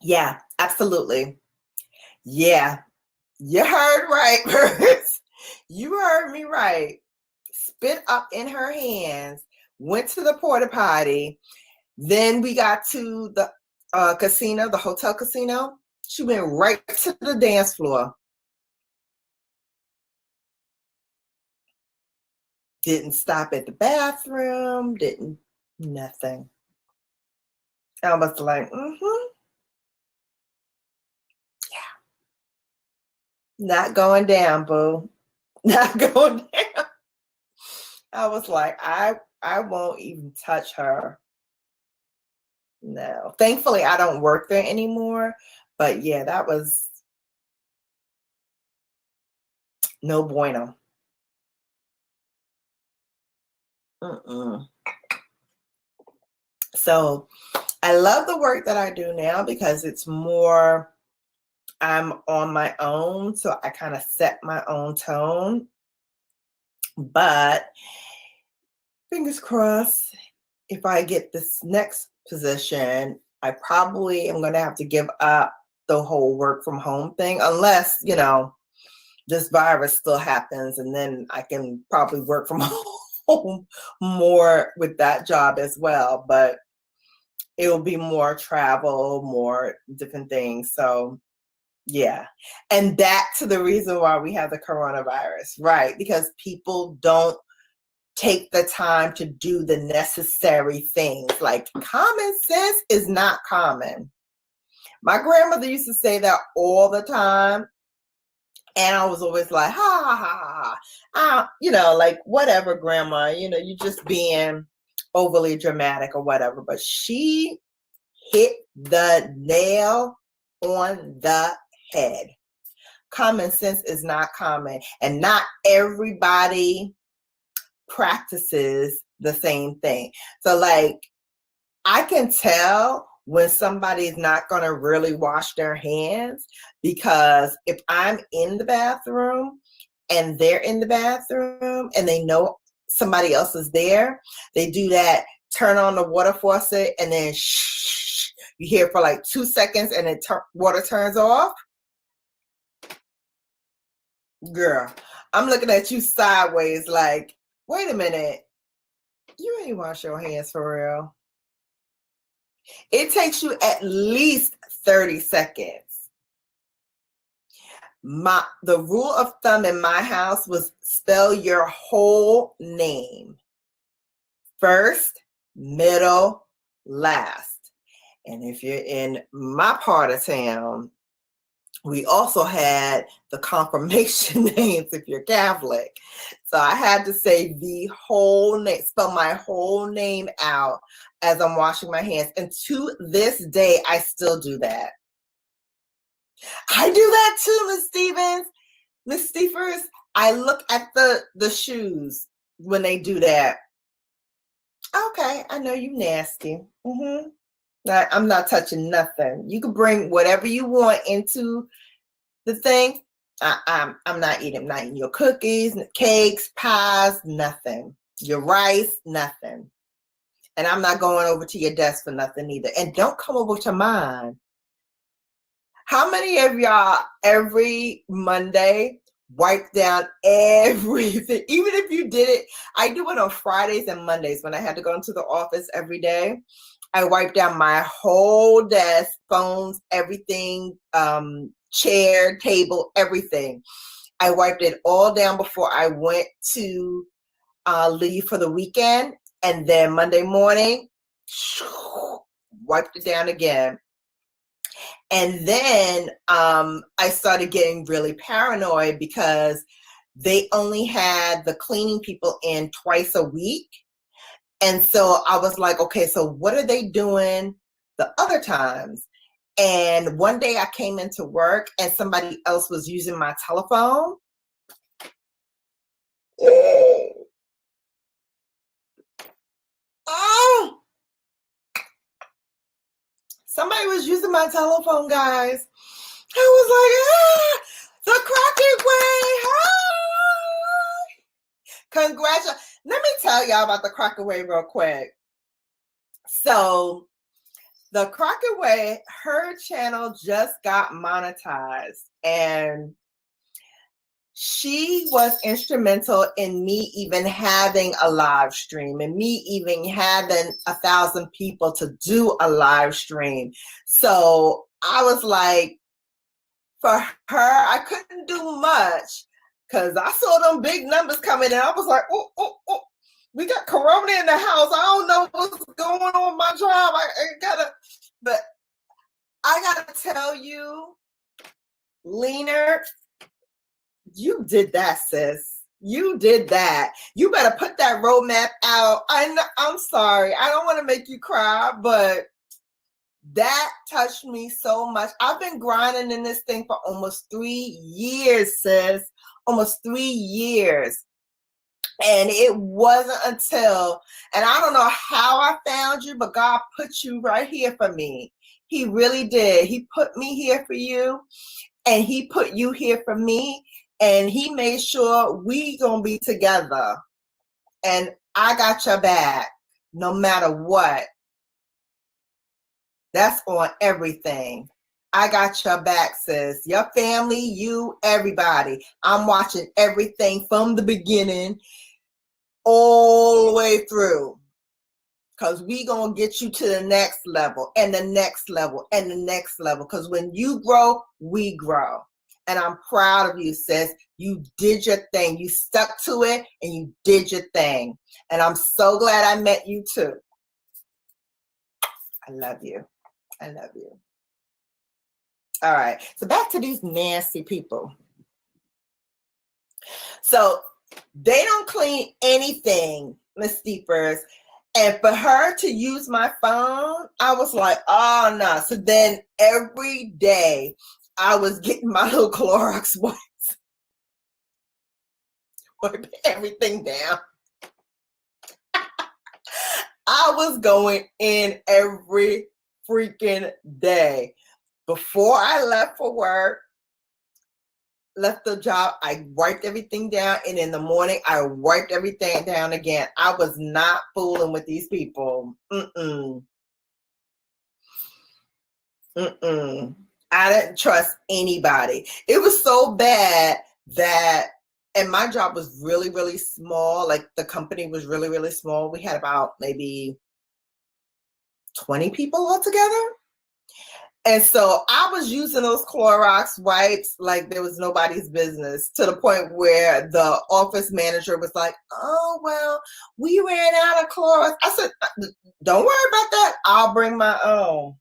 Speaker 3: Yeah, absolutely. Yeah, you heard right, Bruce. You heard me right. Spit up in her hands, went to the porta potty. Then we got to the casino, the hotel casino. She went right to the dance floor. Didn't stop at the bathroom, didn't nothing. I was like, yeah. Not going down, boo. Not going down. I was like, I won't even touch her. No. Thankfully, I don't work there anymore. But yeah, that was no bueno. So I love the work that I do now because it's more, I'm on my own. So I kind of set my own tone. But fingers crossed, if I get this next position, I probably am going to have to give up the whole work from home thing, unless, this virus still happens, and then I can probably work from home more with that job as well. But it will be more travel, more different things. So yeah. And that's the reason why we have the coronavirus, right? Because people don't take the time to do the necessary things. Like, common sense is not common. My grandmother used to say that all the time. And I was always like, ha, ha, ha, ha. Like, whatever, grandma, you're just being overly dramatic or whatever. But she hit the nail on the head. Common sense is not common. And not everybody practices the same thing. So, like, I can tell when somebody's not going to really wash their hands, because if I'm in the bathroom and they're in the bathroom and they know somebody else is there, they do that, turn on the water faucet, and then shh, you hear for like 2 seconds and then water turns off. Girl, I'm looking at you sideways like, wait a minute. You ain't wash your hands for real. It takes you at least 30 seconds. The rule of thumb in my house was spell your whole name. First, middle, last. And if you're in my part of town, we also had the confirmation names if you're Catholic. So I had to say the whole name, spell my whole name out as I'm washing my hands. And to this day, I still do that. I do that too, Miss Stevens. Miss Stephers, I look at the shoes when they do that. Okay, I know you nasty. I'm not touching nothing. You can bring whatever you want into the thing. I'm not eating. I'm not eating your cookies, cakes, pies, nothing. Your rice, nothing. And I'm not going over to your desk for nothing either. And don't come over to mine. How many of y'all every Monday wipe down everything? Even if you did it, I do it on Fridays and Mondays when I had to go into the office every day. I wipe down my whole desk, phones, everything, chair, table, everything. I wiped it all down before I went to leave for the weekend. And then Monday morning, wiped it down again. And then I started getting really paranoid because they only had the cleaning people in twice a week. And so I was like, okay, so what are they doing the other times? And one day I came into work and somebody else was using my telephone. Oh! Somebody was using my telephone, guys. I was like, the Crockett Way. Hi. Congratulations. Let me tell y'all about the Crockett Way real quick. So the Crockett Way, her channel just got monetized, and she was instrumental in me even having a live stream and me even having 1,000 people to do a live stream. So I was like, for her, I couldn't do much because I saw them big numbers coming and I was like, oh, we got Corona in the house. I don't know what's going on with my job. But I gotta tell you, Leaner, you did that, sis. You did that. You better put that roadmap out. I'm sorry. I don't want to make you cry, but that touched me so much. I've been grinding in this thing for almost 3 years, sis. Almost 3 years. And it wasn't until, and I don't know how I found you, but God put you right here for me. He really did. He put me here for you, and he put you here for me, and he made sure we gonna be together. And I got your back no matter what. That's on everything. I got your back, sis. Your family, you, everybody. I'm watching everything from the beginning all the way through. Because we going to get you to the next level and the next level and the next level. Because when you grow, we grow. And I'm proud of you, sis. You did your thing. You stuck to it and you did your thing. And I'm so glad I met you too. I love you. I love you. All right. So back to these nasty people. So they don't clean anything, Miss Steepers. And for her to use my phone, I was like, oh, no. So then every day I was getting my little Clorox wipes, wiping everything down. I was going in every freaking day. Before I left for work, left the job, I wiped everything down, and in the morning I wiped everything down again. I was not fooling with these people. I didn't trust anybody. It was so bad that, and my job was really, really small. Like the company was really, really small. We had about maybe 20 people altogether. And so I was using those Clorox wipes like there was nobody's business, to the point where the office manager was like, oh, well, we ran out of Clorox. I said, don't worry about that. I'll bring my own.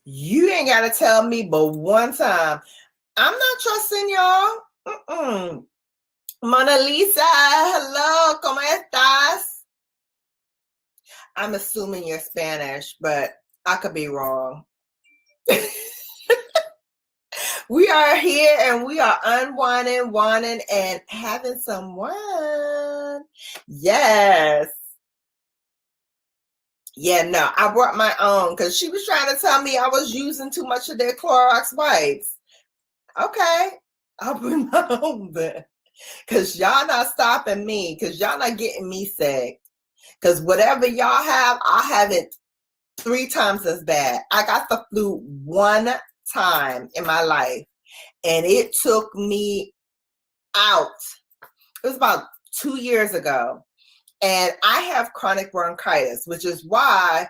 Speaker 3: You ain't got to tell me but one time. I'm not trusting y'all. Mona Lisa, hello, ¿cómo estás? I'm assuming you're Spanish, but I could be wrong. We are here and we are unwinding, winding, and having some wine. Yes. Yeah, no, I brought my own because she was trying to tell me I was using too much of their Clorox wipes. Okay, I'll bring my own then. Because y'all not stopping me, because y'all not getting me sick. Because whatever y'all have, I have it 3 times as bad. I got the flu one time in my life, and it took me out. It was about 2 years ago. And I have chronic bronchitis, which is why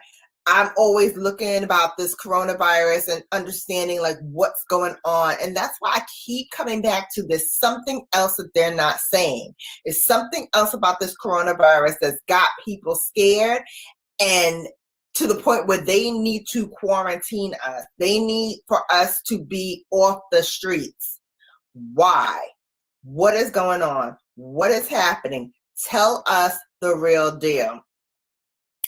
Speaker 3: I'm always looking about this coronavirus and understanding like what's going on. And that's why I keep coming back to this something else that they're not saying. It's something else about this coronavirus that's got people scared, and to the point where they need to quarantine us. They need for us to be off the streets. Why? What is going on? What is happening? Tell us the real deal.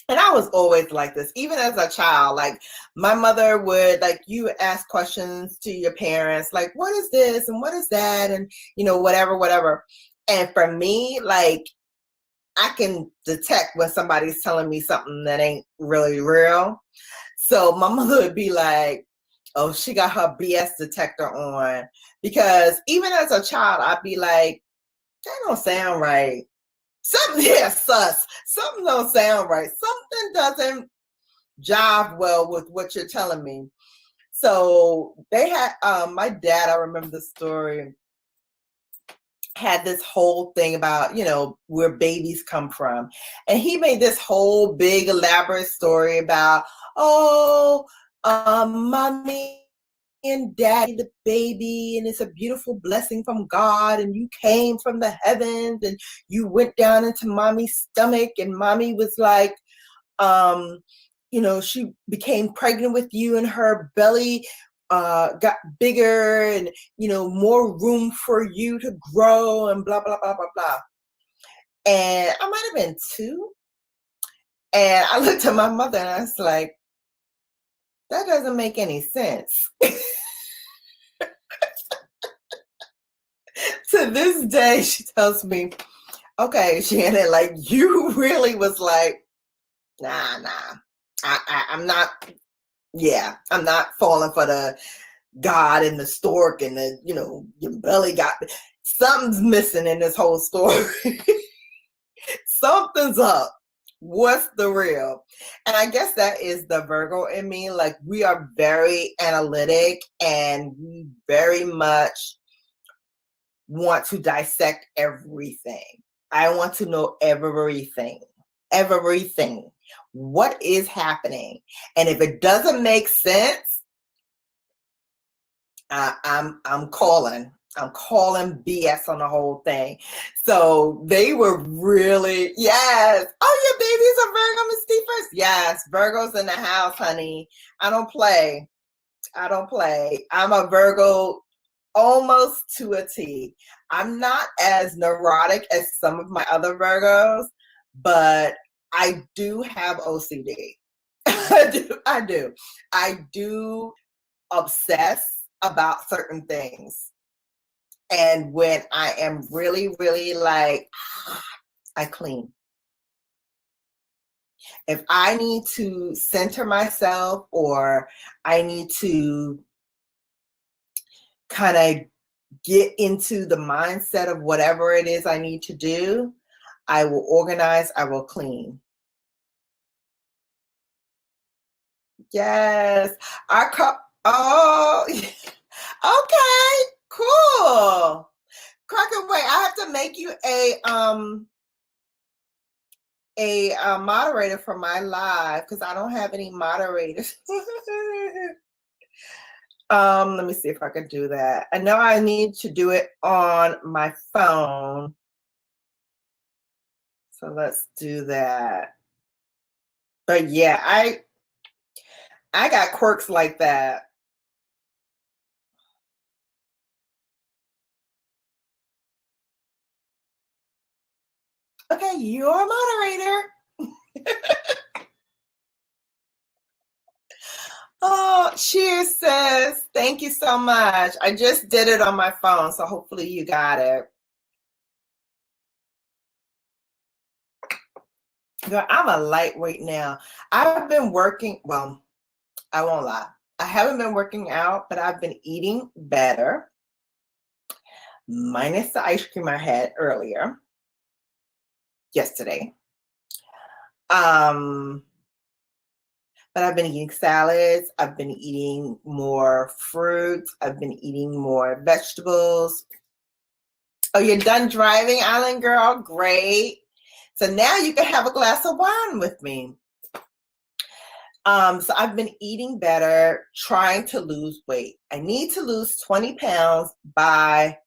Speaker 3: And I was always like this, even as a child. Like my mother would, like, you would ask questions to your parents, like, what is this and what is that? And, you know, whatever. And for me, like, I can detect when somebody's telling me something that ain't really real. So my mother would be like, oh, she got her BS detector on. Because even as a child, I'd be like, that don't sound right. Something here sus. Something don't sound right. Something doesn't jive well with what you're telling me. So they had my dad, I remember the story, had this whole thing about, you know, where babies come from. And he made this whole big elaborate story about, mommy and daddy, the baby, and it's a beautiful blessing from God, and you came from the heavens and you went down into mommy's stomach, and mommy was like, you know, she became pregnant with you, and her belly got bigger, and, you know, more room for you to grow, and blah blah blah blah blah. And I might have been 2, and I looked at my mother and I was like, that doesn't make any sense. To this day, she tells me, okay, Shannon, like, you really was like, nah, I'm not, yeah, I'm not falling for the God and the stork and the, you know, your belly got, something's missing in this whole story. Something's up. What's the real? And I guess that is the Virgo in me. Like, we are very analytic, and we very much want to dissect everything. I want to know everything. What is happening? And if it doesn't make sense, I'm calling BS on the whole thing. So they were really, yes. Oh, your baby's a Virgo, Miss Stephens. Yes, Virgo's in the house, honey. I don't play. I'm a Virgo almost to a T. I'm not as neurotic as some of my other Virgos, but I do have OCD. I do. I do obsess about certain things. And when I am really, really like, I clean. If I need to center myself, or I need to kind of get into the mindset of whatever it is I need to do, I will organize, I will clean. Yes, Oh, okay, cool. Crockett, wait, I have to make you a moderator for my live because I don't have any moderators. Let me see if I can do that. I know I need to do it on my phone. So let's do that. But yeah, I got quirks like that. Okay, you're a moderator. Oh, cheers, sis. Thank you so much. I just did it on my phone, so hopefully you got it. Girl, I'm a lightweight now. I've been working, well, I won't lie. I haven't been working out, but I've been eating better. Minus the ice cream I had earlier, yesterday. But I've been eating salads. I've been eating more fruits. I've been eating more vegetables. Oh, you're done driving, Island Girl? Great. So now you can have a glass of wine with me. So I've been eating better, trying to lose weight. I need to lose 20 pounds by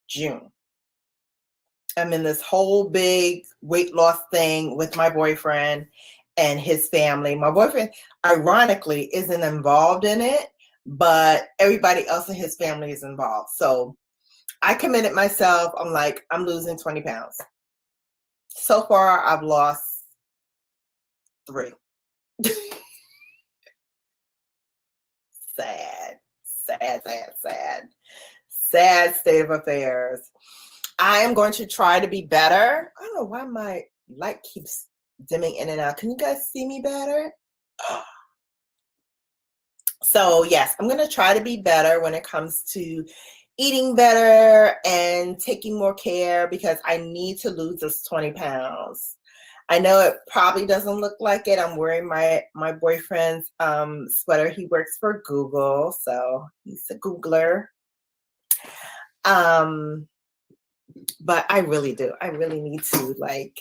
Speaker 3: June. I'm in this whole big weight loss thing with my boyfriend and his family. My boyfriend, ironically, isn't involved in it, but everybody else in his family is involved. So I committed myself. I'm like, I'm losing 20 pounds. So far, I've lost 3. Sad, sad, sad, sad. Sad state of affairs. I am going to try to be better. I don't know why my light keeps dimming in and out. Can you guys see me better? So yes, I'm going to try to be better when it comes to eating better and taking more care because I need to lose this 20 pounds. I know it probably doesn't look like it. I'm wearing my boyfriend's sweater. He works for Google, so he's a Googler. But I really do. I really need to like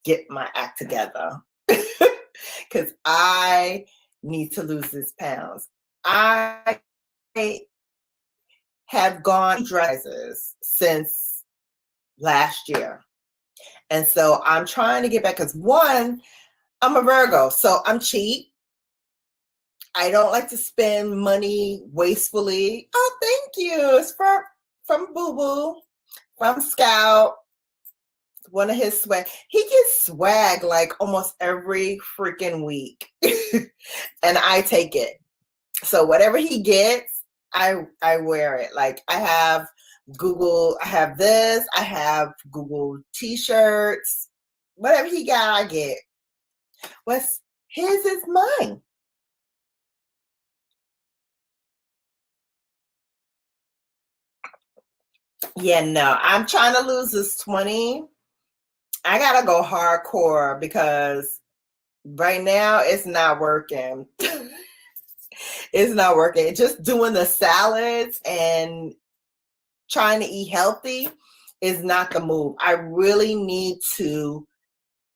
Speaker 3: get my act together because I need to lose these pounds. I have gone dresses since last year. And so I'm trying to get back because one, I'm a Virgo, so I'm cheap. I don't like to spend money wastefully. Oh, thank you. It's from Boo Boo, from Scout. One of his swag. He gets swag like almost every freaking week. And I take it. So whatever he gets, I wear it. Like I have Google, I have this, I have Google t-shirts. Whatever he got, I get. What's his is mine. Yeah, no, I'm trying to lose this 20. I gotta go hardcore because right now it's not working. It's not working. Just doing the salads and trying to eat healthy is not the move. I really need to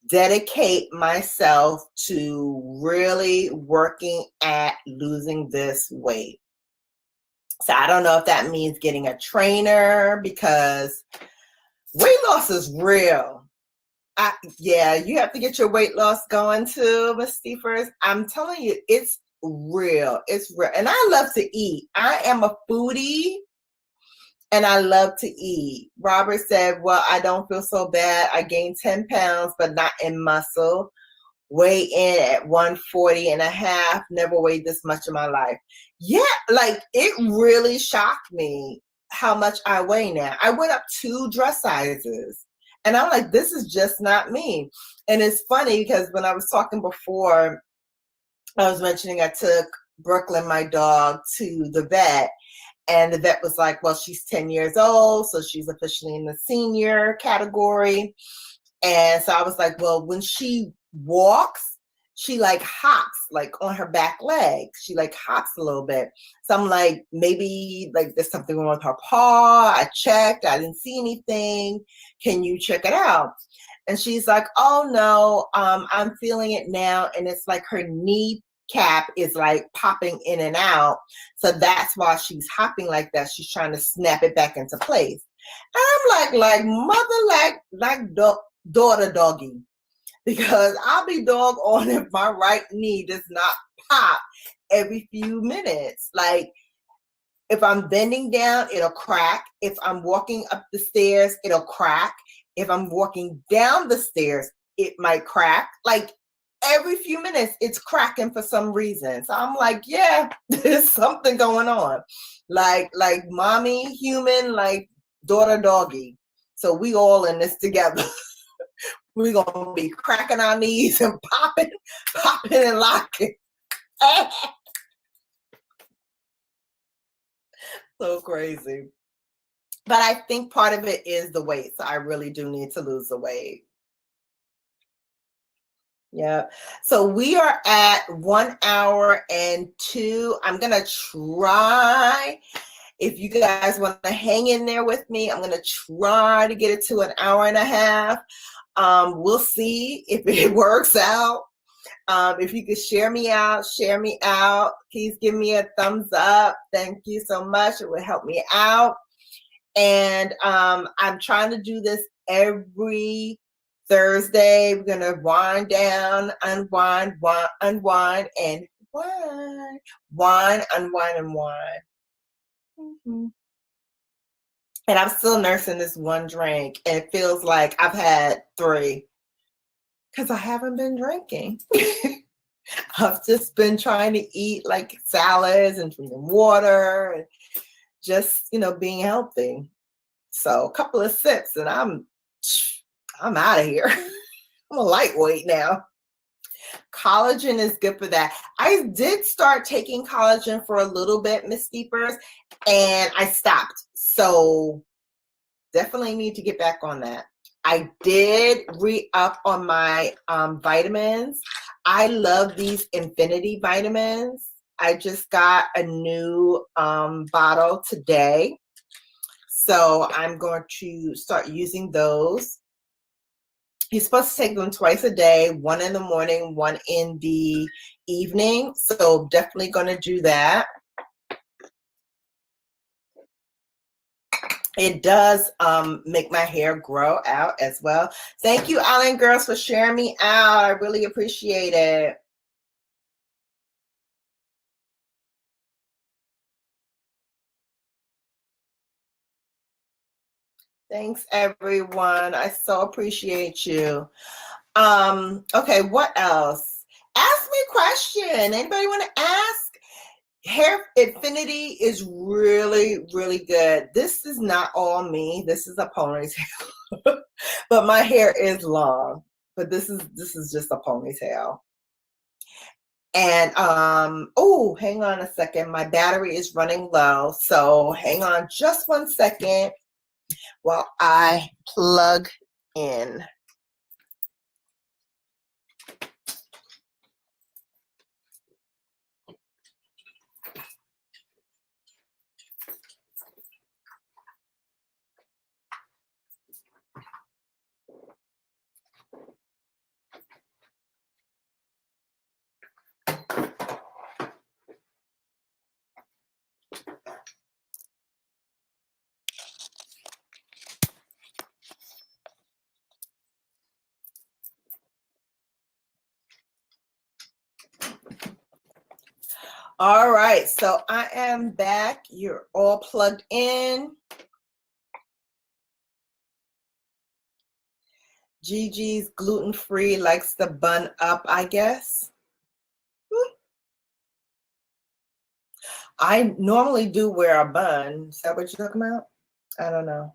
Speaker 3: dedicate myself to really working at losing this weight. So I don't know if that means getting a trainer because weight loss is real. Yeah, you have to get your weight loss going too, Miss Stephers. I'm telling you, it's real. It's real. And I love to eat. I am a foodie and I love to eat. Robert said, well, I don't feel so bad. I gained 10 pounds, but not in muscle. Weigh in at 140 and a half. Never weighed this much in my life. Yeah, like it really shocked me how much I weigh now. I went up 2 dress sizes. And I'm like, this is just not me. And it's funny because when I was talking before, I was mentioning I took Brooklyn, my dog, to the vet. And the vet was like, well, she's 10 years old, so she's officially in the senior category. And so I was like, well, when she walks, she like hops like on her back legs. She like hops a little bit. So I'm like, maybe like there's something wrong with her paw. I checked, I didn't see anything. Can you check it out? And she's like, oh no, I'm feeling it now. And it's like her kneecap is like popping in and out. So that's why she's hopping like that. She's trying to snap it back into place. And I'm like mother, daughter doggy. Because I'll be dog on if my right knee does not pop every few minutes. Like if I'm bending down, it'll crack. If I'm walking up the stairs, it'll crack. If I'm walking down the stairs, it might crack. Like every few minutes, it's cracking for some reason. So I'm like, yeah, there's something going on. Like mommy human, like daughter doggy. So we all in this together. We're going to be cracking our knees and popping and locking. So crazy. But I think part of it is the weight. So I really do need to lose the weight. Yeah. So we are at 1 hour and 2. I'm going to try. If you guys want to hang in there with me, I'm going to try to get it to 1 hour and a half. We'll see if it works out. If you could share me out. Please give me a thumbs up. Thank you so much. It would help me out. And I'm trying to do this every Thursday. We're going to wind down, unwind, and wind. Wind, unwind, and wind. Mm-hmm. And I'm still nursing this one drink, and it feels like I've had 3 because I haven't been drinking. I've just been trying to eat like salads and drinking water and just, being healthy. So a couple of sips and I'm out of here. I'm a lightweight now. Collagen is good for that. I did start taking collagen for a little bit, Miss Steepers, and I stopped. So definitely need to get back on that. I did re-up on my vitamins. I love these Infinity vitamins. I just got a new bottle today. So I'm going to start using those. You're supposed to take them twice a day, 1 in the morning, 1 in the evening. So definitely going to do that. It does make my hair grow out as well. Thank you, Island Girls, for sharing me out. I really appreciate it. Thanks, everyone. I so appreciate you. Okay, what else? Ask me a question. Anybody want to ask? Hair Infinity is really, really good. This is not all me. This is a ponytail. But my hair is long. But this is just a ponytail. And oh, hang on a second. My battery is running low. So hang on just 1 second while I plug in. All right, so I am back. You're all plugged in. Gigi's gluten-free, likes the bun up, I guess. I normally do wear a bun. Is that what you're talking about? I don't know.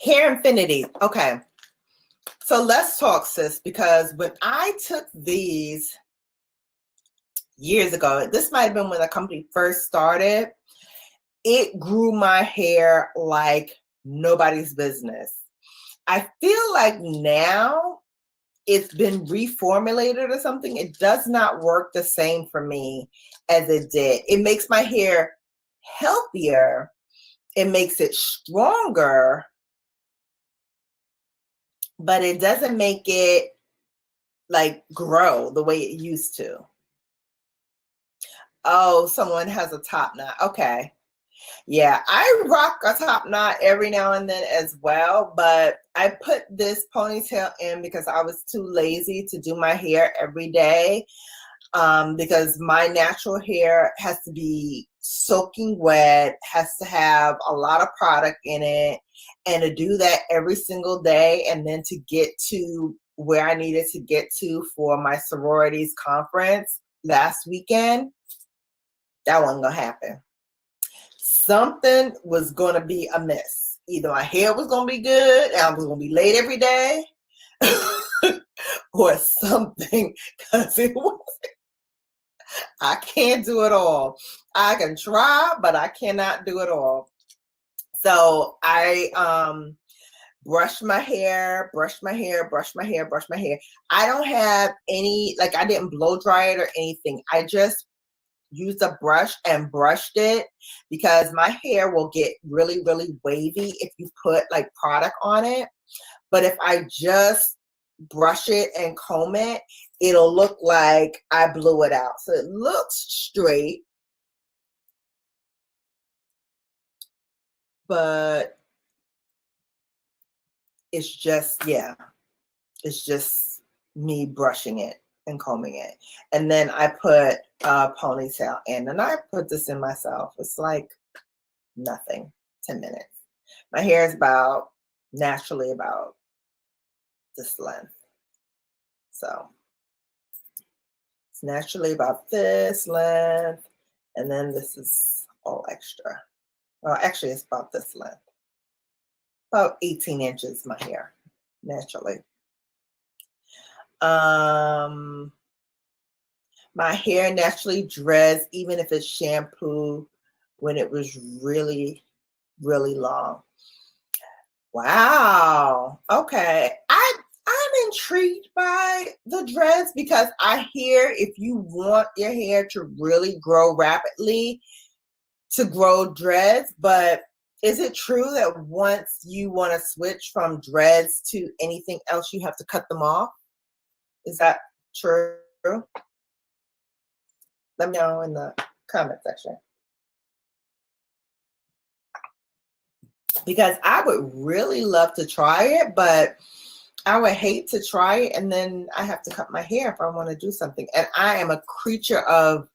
Speaker 3: Hair Infinity. Okay. So let's talk, sis, because when I took these years ago, this might have been when the company first started, it grew my hair like nobody's business. I feel like now it's been reformulated or something. It does not work the same for me as it did. It makes my hair healthier. It makes it stronger, but it doesn't make it like grow the way it used to. Oh, someone has a top knot. Okay. Yeah, I rock a top knot every now and then as well, but I put this ponytail in because I was too lazy to do my hair every day, because my natural hair has to be soaking wet, has to have a lot of product in it, and to do that every single day and then to get to where I needed to get to for my sororities conference last weekend, that wasn't gonna happen. Something was going to be amiss. Either my hair was going to be good and I was going to be late every day, or something, because it was, I can't do it all. I can try, but I cannot do it all. So I brush my hair. I don't have any, like, I didn't blow dry it or anything. I just used a brush and brushed it, because my hair will get really, really wavy if you put like product on it. But if I just brush it and comb it, it'll look like I blew it out. So it looks straight, but it's just, yeah, it's just me brushing it and combing it. And then I put a ponytail in, and I put this in myself. It's like nothing, 10 minutes. My hair is naturally about this length. So it's naturally about this length, and then this is all extra. Well, actually it's about this length. About 18 inches, my hair, naturally. My hair naturally dreads, even if it's shampoo, when it was really, really long. Wow. Okay. I'm intrigued by the dreads, because I hear if you want your hair to really grow rapidly, to grow dreads. But is it true that once you want to switch from dreads to anything else, you have to cut them off? Is that true? Let me know in the comment section. Because I would really love to try it, but I would hate to try it and then I have to cut my hair if I want to do something. And I am a creature of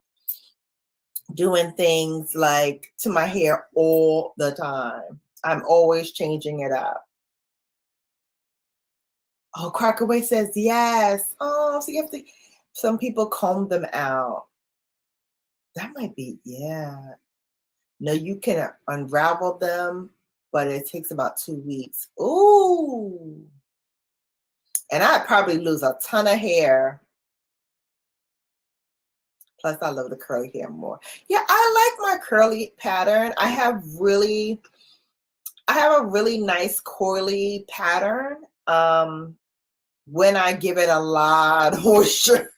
Speaker 3: doing things like to my hair all the time. I'm always changing it up. Oh, Crockaway says yes. Oh, so you have to, some people comb them out. That might be, yeah. No, you can unravel them, but it takes about 2 weeks. Ooh. And I'd probably lose a ton of hair. Plus, I love the curly hair more. Yeah, I like my curly pattern. I have a really nice coily pattern. When I give it a lot of moisture.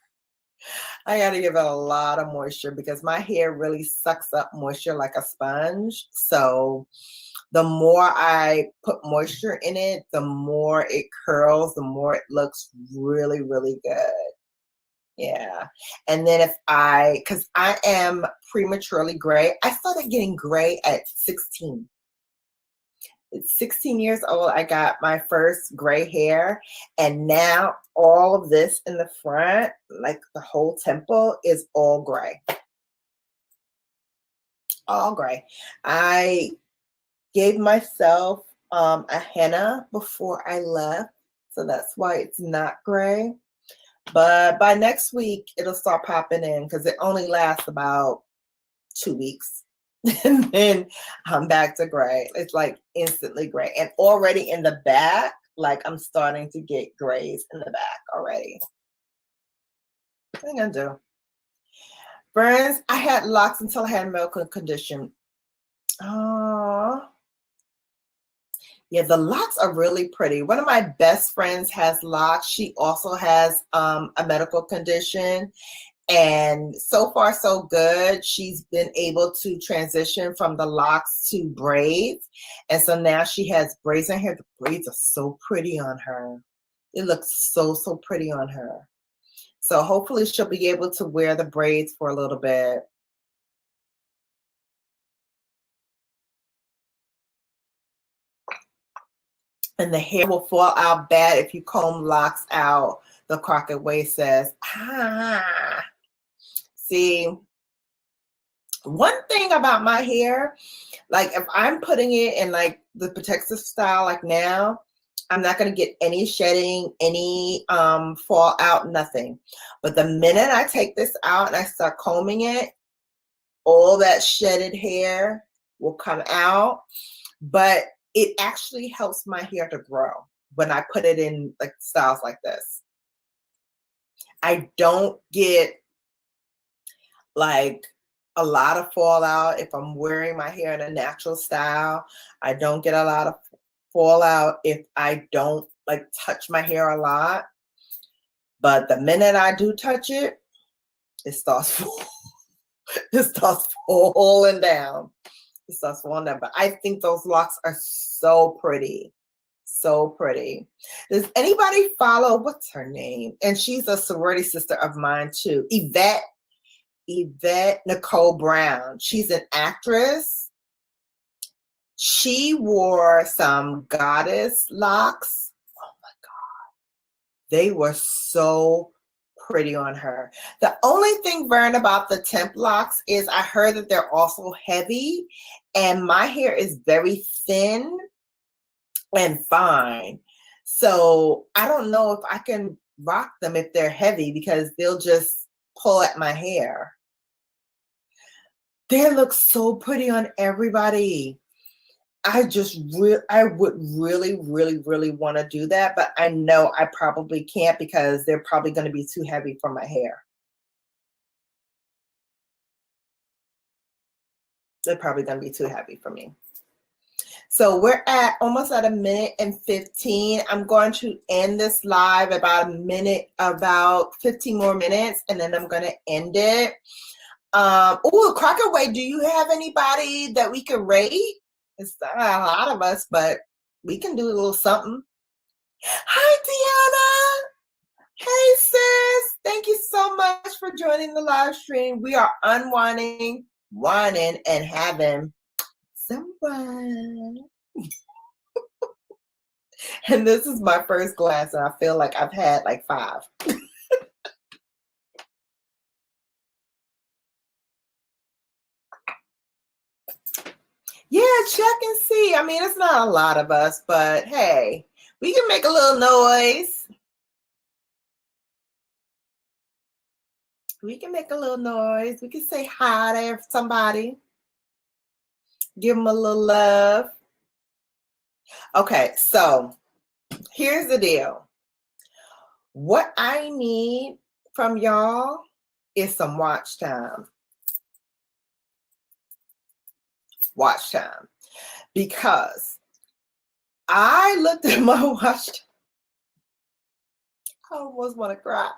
Speaker 3: I got to give it a lot of moisture, because my hair really sucks up moisture like a sponge. So the more I put moisture in it, the more it curls, the more it looks really, really good. Yeah. And then because I am prematurely gray, I started getting gray at 16. At 16 years old, I got my first gray hair. And now all of this in the front, like the whole temple, is all gray. All gray. I gave myself a henna before I left, so that's why it's not gray. But by next week, it'll start popping in, because it only lasts about 2 weeks. And then I'm back to gray. It's like instantly gray. And already in the back, like I'm starting to get grays in the back already. What am I gonna do? Friends, I had locks until I had medical condition. Oh. Yeah, the locks are really pretty. One of my best friends has locks. She also has a medical condition. And so far, so good. She's been able to transition from the locks to braids. And so now she has braids in here. The braids are so pretty on her. It looks so, so pretty on her. So hopefully she'll be able to wear the braids for a little bit. And the hair will fall out bad if you comb locks out, the Crockett Way says. Ah, see, one thing about my hair, like if I'm putting it in like the protective style, like now, I'm not going to get any shedding, any fallout, nothing. But the minute I take this out and I start combing it, all that shedded hair will come out. But it actually helps my hair to grow when I put it in like styles like this. I don't get like a lot of fallout if I'm wearing my hair in a natural style. I don't get a lot of fallout if I don't like touch my hair a lot. But the minute I do touch it, it starts falling down. It starts falling down. But I think those locks are so pretty. So pretty. Does anybody follow, what's her name? And she's a sorority sister of mine too. Yvette Nicole Brown. She's an actress. She wore some goddess locks. Oh my God. They were so pretty on her. The only thing, Vern, about the temp locks is I heard that they're also heavy, and my hair is very thin and fine. So I don't know if I can rock them if they're heavy because they'll just pull at my hair. They look so pretty on everybody. I would really, really, really want to do that, but I know I probably can't because they're probably going to be too heavy for my hair. They're probably going to be too heavy for me. So we're at almost at 1:15. I'm going to end this live about 15 more minutes, and then I'm going to end it. Oh, Crockett Way, do you have anybody that we can rate? It's not a lot of us, but we can do a little something. Hi, Deanna. Hey, sis. Thank you so much for joining the live stream. We are unwinding, whining, and having some fun. And this is my first glass, and I feel like I've had like 5. Yeah, check and see. I mean, it's not a lot of us, but hey, we can make a little noise. We can make a little noise. We can say hi to somebody. Give them a little love. Okay, so here's the deal. What I need from y'all is some watch time. Watch time. Because I looked at my watch time. I almost want to cry.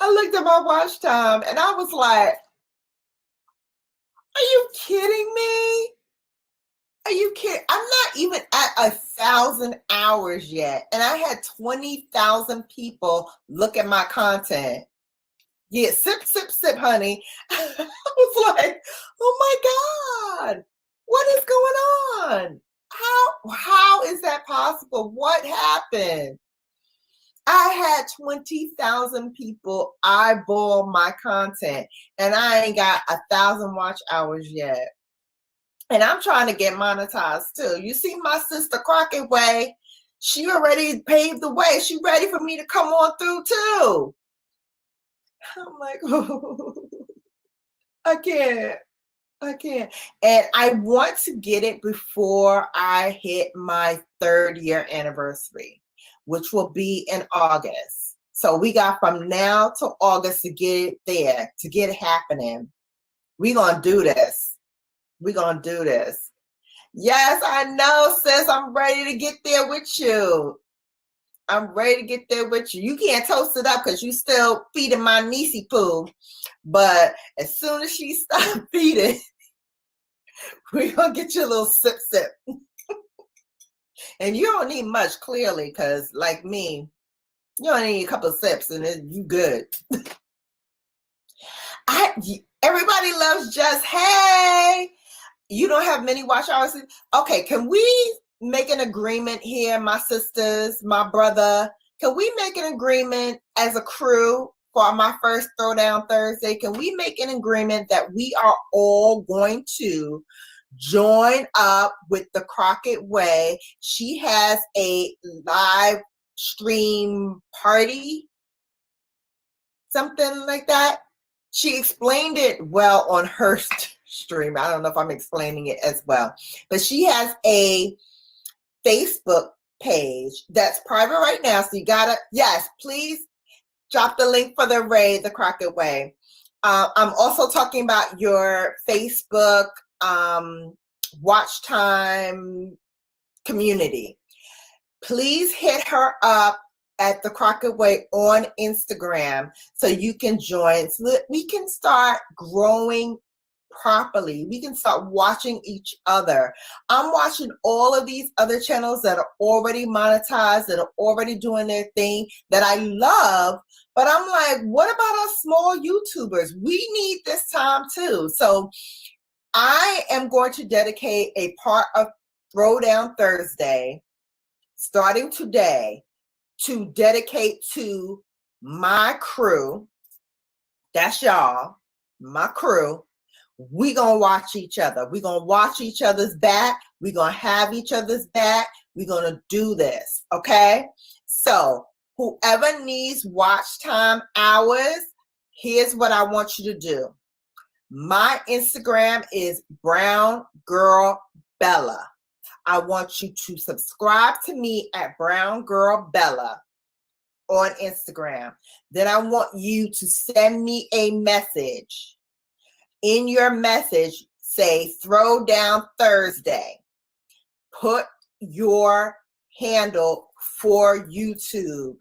Speaker 3: I looked at my watch time and I was like, are you kidding me? Are you kidding? I'm not even at 1,000 hours yet. And I had 20,000 people look at my content. Yeah, sip, sip, sip, honey. I was like, oh my God, what is going on? How is that possible? What happened? I had 20,000 people eyeball my content, and I ain't got 1,000 watch hours yet. And I'm trying to get monetized too. You see my sister Crockett Way, she already paved the way. She ready for me to come on through too. I'm like, oh, I can't. And I want to get it before I hit my 3rd year anniversary, which will be in August. So we got from now to August to get it there, to get it happening. We're going to do this. We're going to do this. Yes, I know, sis. I'm ready to get there with you. I'm ready to get there with you. You can't toast it up because you still feeding my niecey poo. But as soon as she stops feeding, we're going to get you a little sip. And you don't need much, clearly, because like me, you only need a couple of sips and then you good. Everybody loves Just, hey, you don't have many watch hours. Okay, can we make an agreement here, my sisters, my brother? Can we make an agreement as a crew for my first Throwdown Thursday? Can we make an agreement that we are all going to join up with the Crockett Way? She has a live stream party, something like that. She explained it well on her stream. I don't know if I'm explaining it as well, but she has a Facebook page that's private right now. So you gotta, yes, please drop the link for the raid, the Crockett Way. I'm also talking about your Facebook watch time community. Please hit her up at the Crockett Way on Instagram so you can join, so that we can start growing properly. We can start watching each other. I'm watching all of these other channels that are already monetized, that are already doing their thing, that I love, but I'm like, what about us small YouTubers? We need this time too. So I am going to dedicate a part of Throwdown Thursday, starting today, to dedicate to my crew. That's y'all, my crew. We gonna watch each other. We gonna watch each other's back. We gonna have each other's back. We gonna do this, okay? So whoever needs watch time hours, here's what I want you to do. My Instagram is BrownGirlBella. I want you to subscribe to me at BrownGirlBella on Instagram. Then I want you to send me a message. In your message, say Throwdown Thursday. Put your handle for YouTube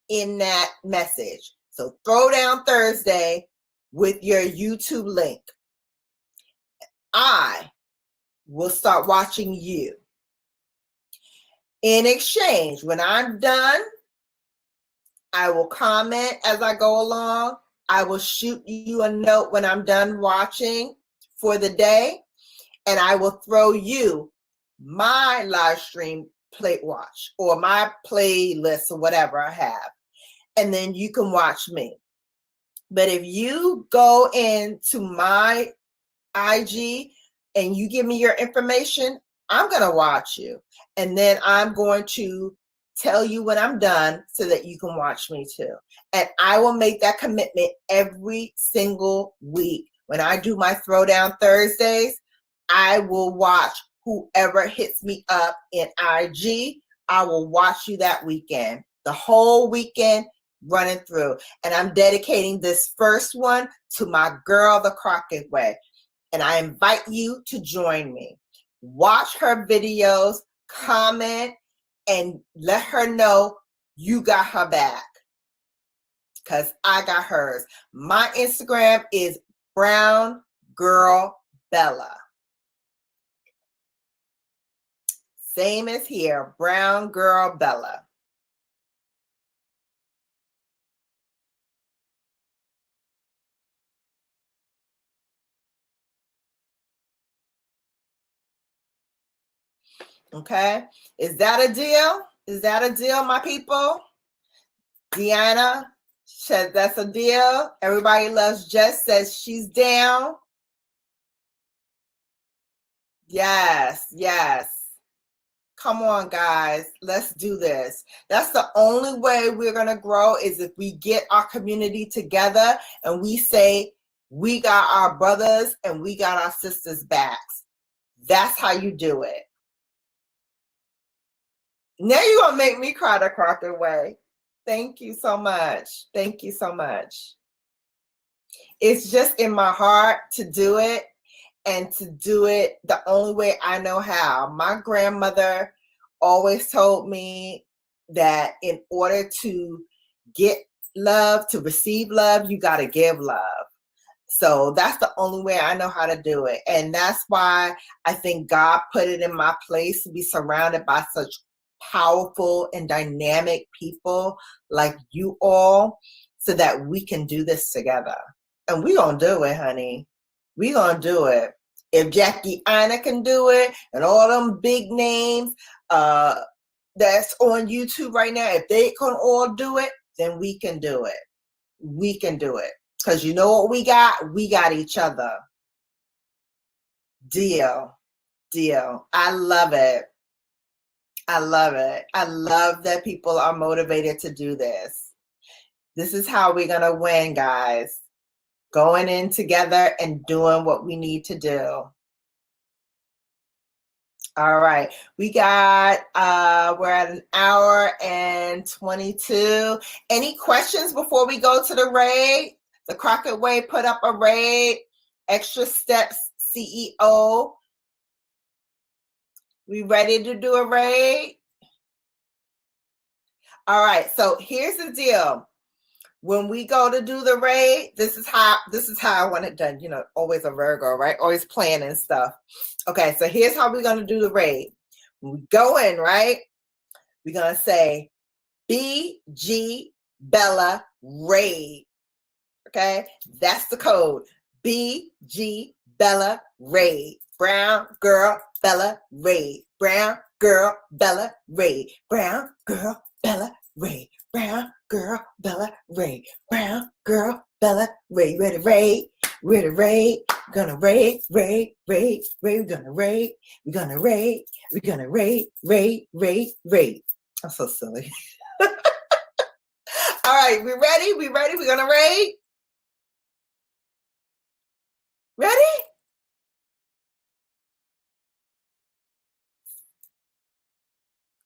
Speaker 3: in that message. So Throwdown Thursday with your YouTube link. I will start watching you. In exchange, when I'm done, I will comment as I go along. I will shoot you a note when I'm done watching for the day, and I will throw you my live stream plate watch or my playlist or whatever I have, and then you can watch me. But if you go into my IG and you give me your information, I'm going to watch you. And then I'm going to tell you when I'm done so that you can watch me too. And I will make that commitment every single week. When I do my Throwdown Thursdays, I will watch whoever hits me up in IG. I will watch you that weekend, the whole weekend running through. And I'm dedicating this first one to my girl, the Crockett Way. And I invite you to join me. Watch her videos, comment, and let her know you got her back, because I got hers. My Instagram is BrownGirlBella. Same as here, BrownGirlBella. Okay, is that a deal? Is that a deal, my people? Deanna says that's a deal. Everybody loves Jess says she's down. Yes, yes. Come on, guys. Let's do this. That's the only way we're going to grow, is if we get our community together and we say we got our brothers and we got our sisters' backs. That's how you do it. Now you're going to make me cry the Crockett Way. Thank you so much. Thank you so much. It's just in my heart to do it. and to do it the only way I know how. My grandmother always told me that in order to get love, to receive love, you got to give love. So that's the only way I know how to do it. And that's why I think God put it in my place to be surrounded by such powerful and dynamic people like you all, so that we can do this together. And we gonna do it, honey. We gonna do it. If Jackie Ina can do it, and all them big names that's on YouTube right now, if they can all do it, then we can do it. We can do it. Because you know what we got? We got each other. Deal. Deal. I love it. I love it. I love that people are motivated to do this. This is how we're going to win, guys. Going in together and doing what we need to do. All right. We got, we're at an hour and 22. Any questions before we go to the raid? The Crockett Way put up a raid. Extra Steps CEO. We ready to do a raid? All right. So here's the deal. When we go to do the raid, this is how I want it done. You know, always a Virgo, right? Always planning stuff. Okay, so here's how we're gonna do the raid. When we go in, right? We're gonna say BG Bella Raid. Okay, that's the code. BG Bella Raid. Brown Girl Bella Raid. Brown Girl Bella Raid. Brown Girl Bella Raid. Brown Girl Bella Raid. Brown Girl Bella Raid. Ready to raid. Ready to raid. Gonna raid, raid, raid, raid. We're gonna raid. We're gonna raid. We're gonna raid, raid, raid, raid. I'm so silly. All right, we ready? We ready? We're gonna raid. Ready?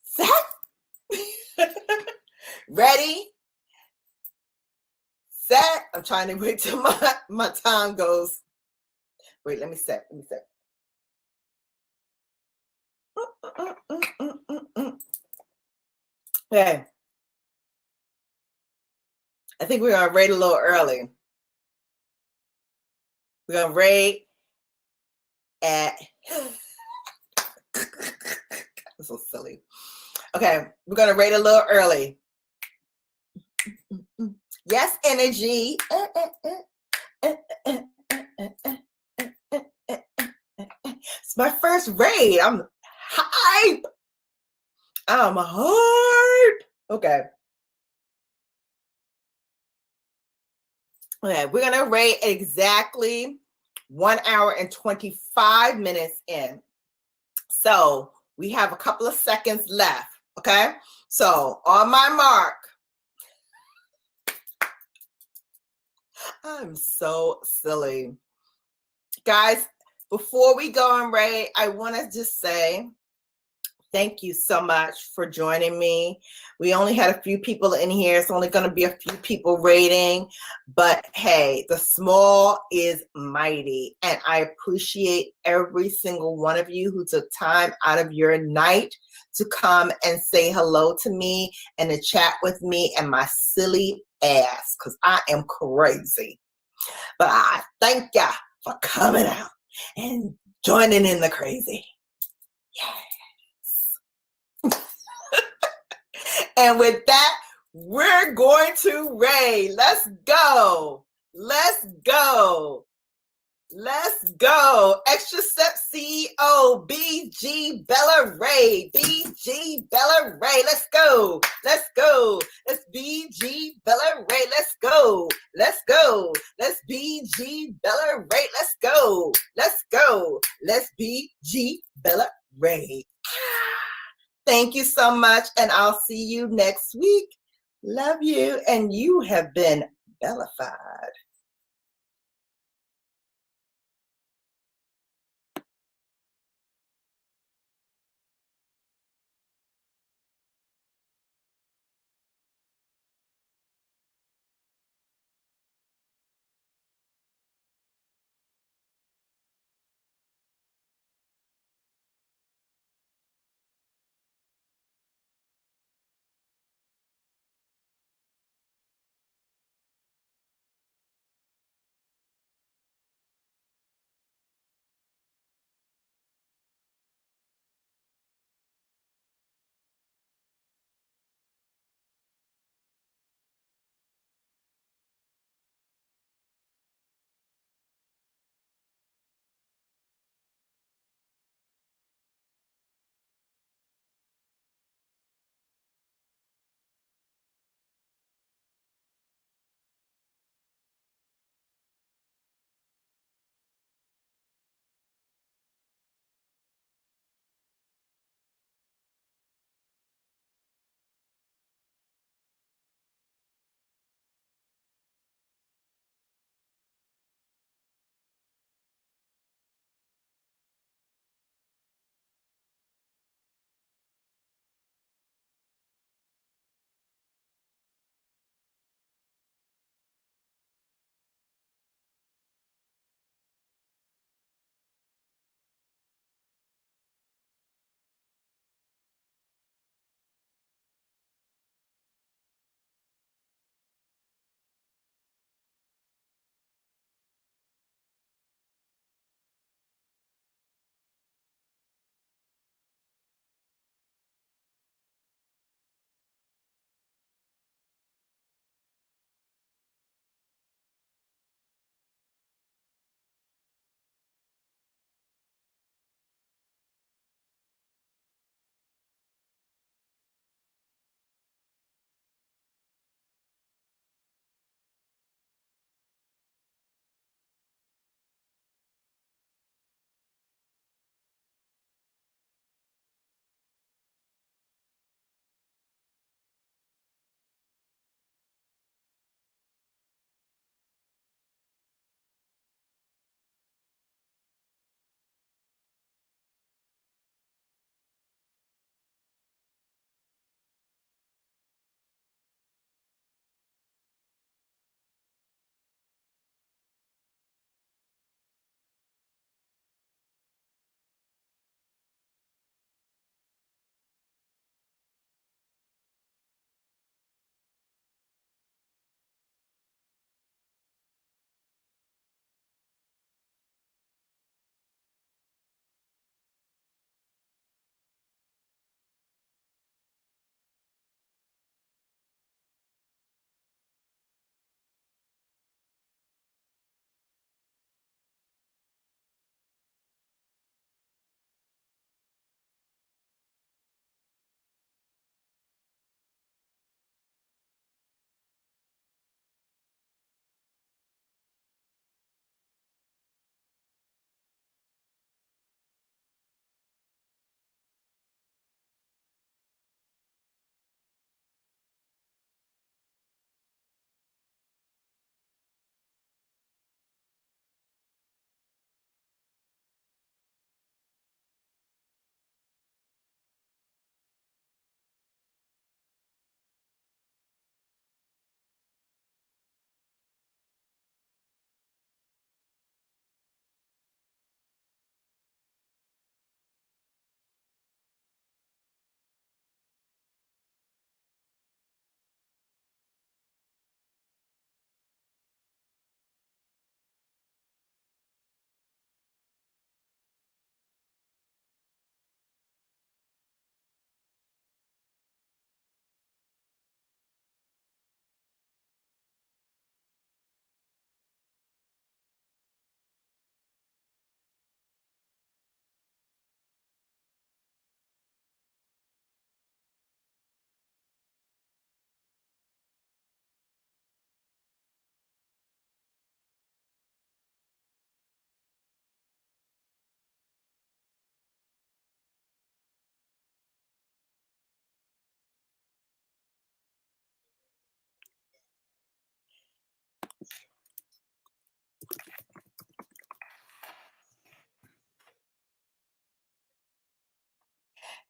Speaker 3: Set. Ready? Set. I'm trying to wait till my time goes. Wait, let me set. Let me set. Okay. I think we're gonna raid a little early. We're gonna raid at that's so silly. Okay, we're gonna raid a little early. Yes, energy. It's my first raid. I'm hype. I'm hype. Okay. Okay, we're gonna rate exactly 1 hour and 25 minutes in. So we have a couple of seconds left. Okay. So on my mark. I'm so silly. Guys, before we go and rate, I want to just say thank you so much for joining me. We only had a few people in here. It's only going to be a few people rating. But hey, the small is mighty. And I appreciate every single one of you who took time out of your night to come and say hello to me and to chat with me and my silly ass, because I am crazy. But I thank ya for coming out and joining in the crazy. Yes. And with that, we're going to raid. Let's go. Let's go. Let's go. Extra Step CEO, BG Bella Ray. BG Bella Ray. Let's go. Let's go. Let's BG Bella Ray. Let's go. Let's go. Let's BG Bella Ray. Let's go. Let's go. Let's BG Bella Ray. Thank you so much, and I'll see you next week. Love you, and you have been Bellafied.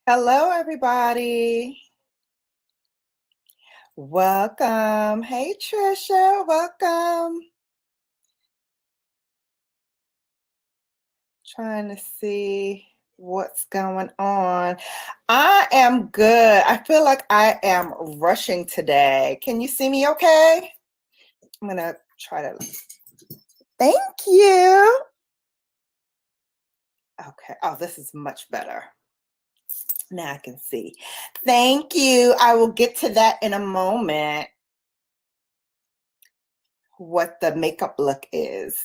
Speaker 3: Hello, everybody. Welcome. Hey, Trisha. Welcome. Trying to see what's going on. I am good. I feel like I am rushing today. Can you see me okay? I'm going to try to. Thank you. Okay. Oh, this is much better. Now I can see. Thank you. I will get to that in a moment. What the makeup look is.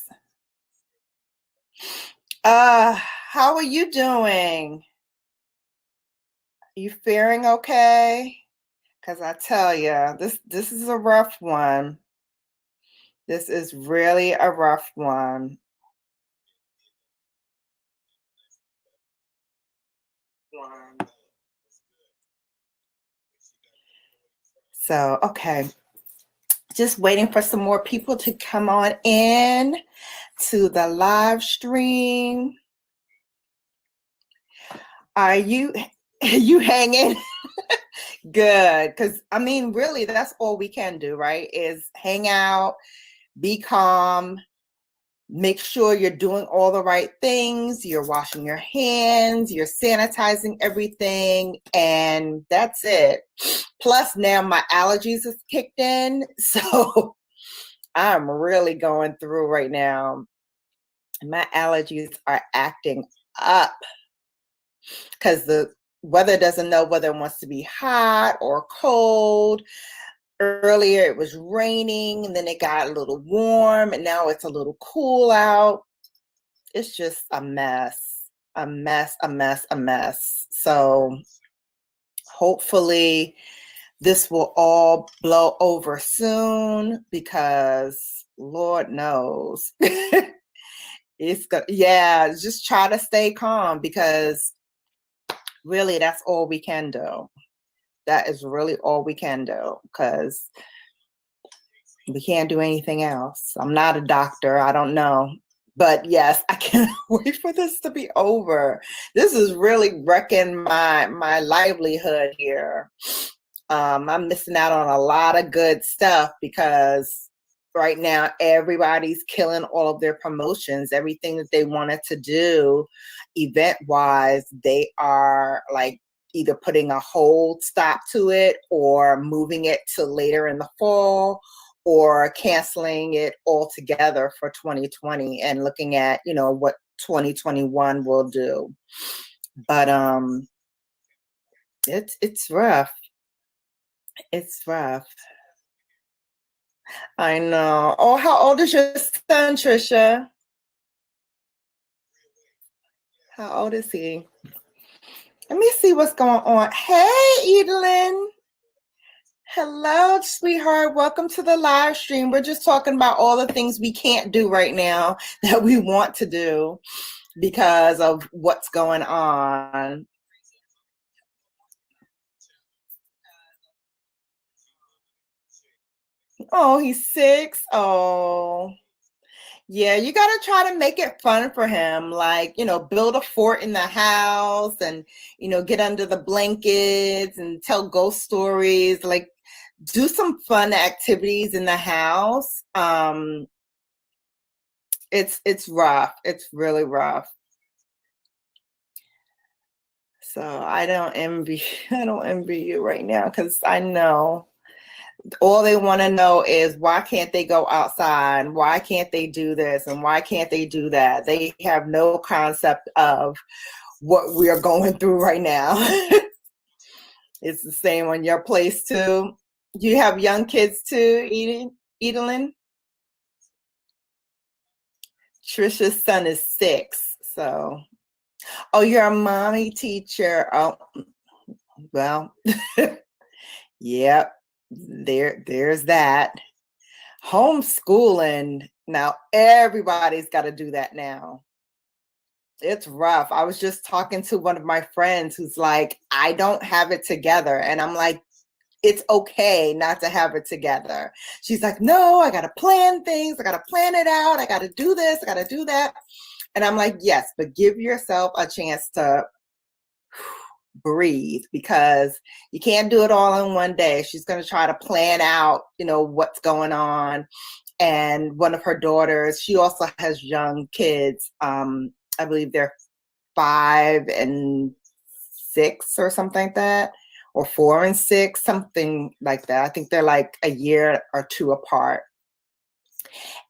Speaker 3: How are you doing? You faring okay? Because I tell you, this is a rough one. This is really a rough one. So, okay. Just waiting for some more people to come on in to the live stream. Are you hanging? Good. Because, I mean, really, that's all we can do, right? Is hang out, be calm, make sure you're doing all the right things, you're washing your hands, you're sanitizing everything, and that's it. Plus, now my allergies have kicked in, so I'm really going through right now. My allergies are acting up because the weather doesn't know whether it wants to be hot or cold. Earlier it was raining, and then it got a little warm, and now it's a little cool out. It's just a mess. So hopefully this will all blow over soon, because Lord knows. It's good. Yeah, just try to stay calm, because really that's all we can do. That is really all we can do, because we can't do anything else. I'm not a doctor. I don't know. But yes, I can't wait for this to be over. This is really wrecking my livelihood here. I'm missing out on a lot of good stuff, because right now everybody's killing all of their promotions. Everything that they wanted to do event-wise, they are like either putting a hold stop to it, or moving it to later in the fall, or canceling it altogether for 2020 and looking at, you know, what 2021 will do. But it's rough. It's rough. I know. Oh, how old is your son, Trisha? How old is he? Let me see what's going on. Hey, Edelyn. Hello, sweetheart. Welcome to the live stream. We're just talking about all the things we can't do right now that we want to do because of what's going on. Oh, he's 6. Oh, yeah. You got to try to make it fun for him. Like, you know, build a fort in the house, and, you know, get under the blankets and tell ghost stories. Like, do some fun activities in the house. It's rough. It's really rough. So I don't envy you right now, because I know all they want to know is, why can't they go outside? Why can't they do this? And why can't they do that? They have no concept of what we are going through right now. It's the same on your place too. You have young kids too, Edelyn? Trisha's son is 6. So, oh, you're a mommy teacher. Oh, well, yep. There's that. Homeschooling. Now everybody's got to do that now. It's rough. I was just talking to one of my friends who's like, I don't have it together. And I'm like, it's okay not to have it together. She's like, no, I got to plan things. I got to plan it out. I got to do this. I got to do that. And I'm like, yes, but give yourself a chance to breathe, because you can't do it all in one day. She's going to try to plan out, what's going on. And one of her daughters, she also has young kids. I believe they're 5 and 6 or something like that, or 4 and 6, something like that. I think they're like a year or 2 apart.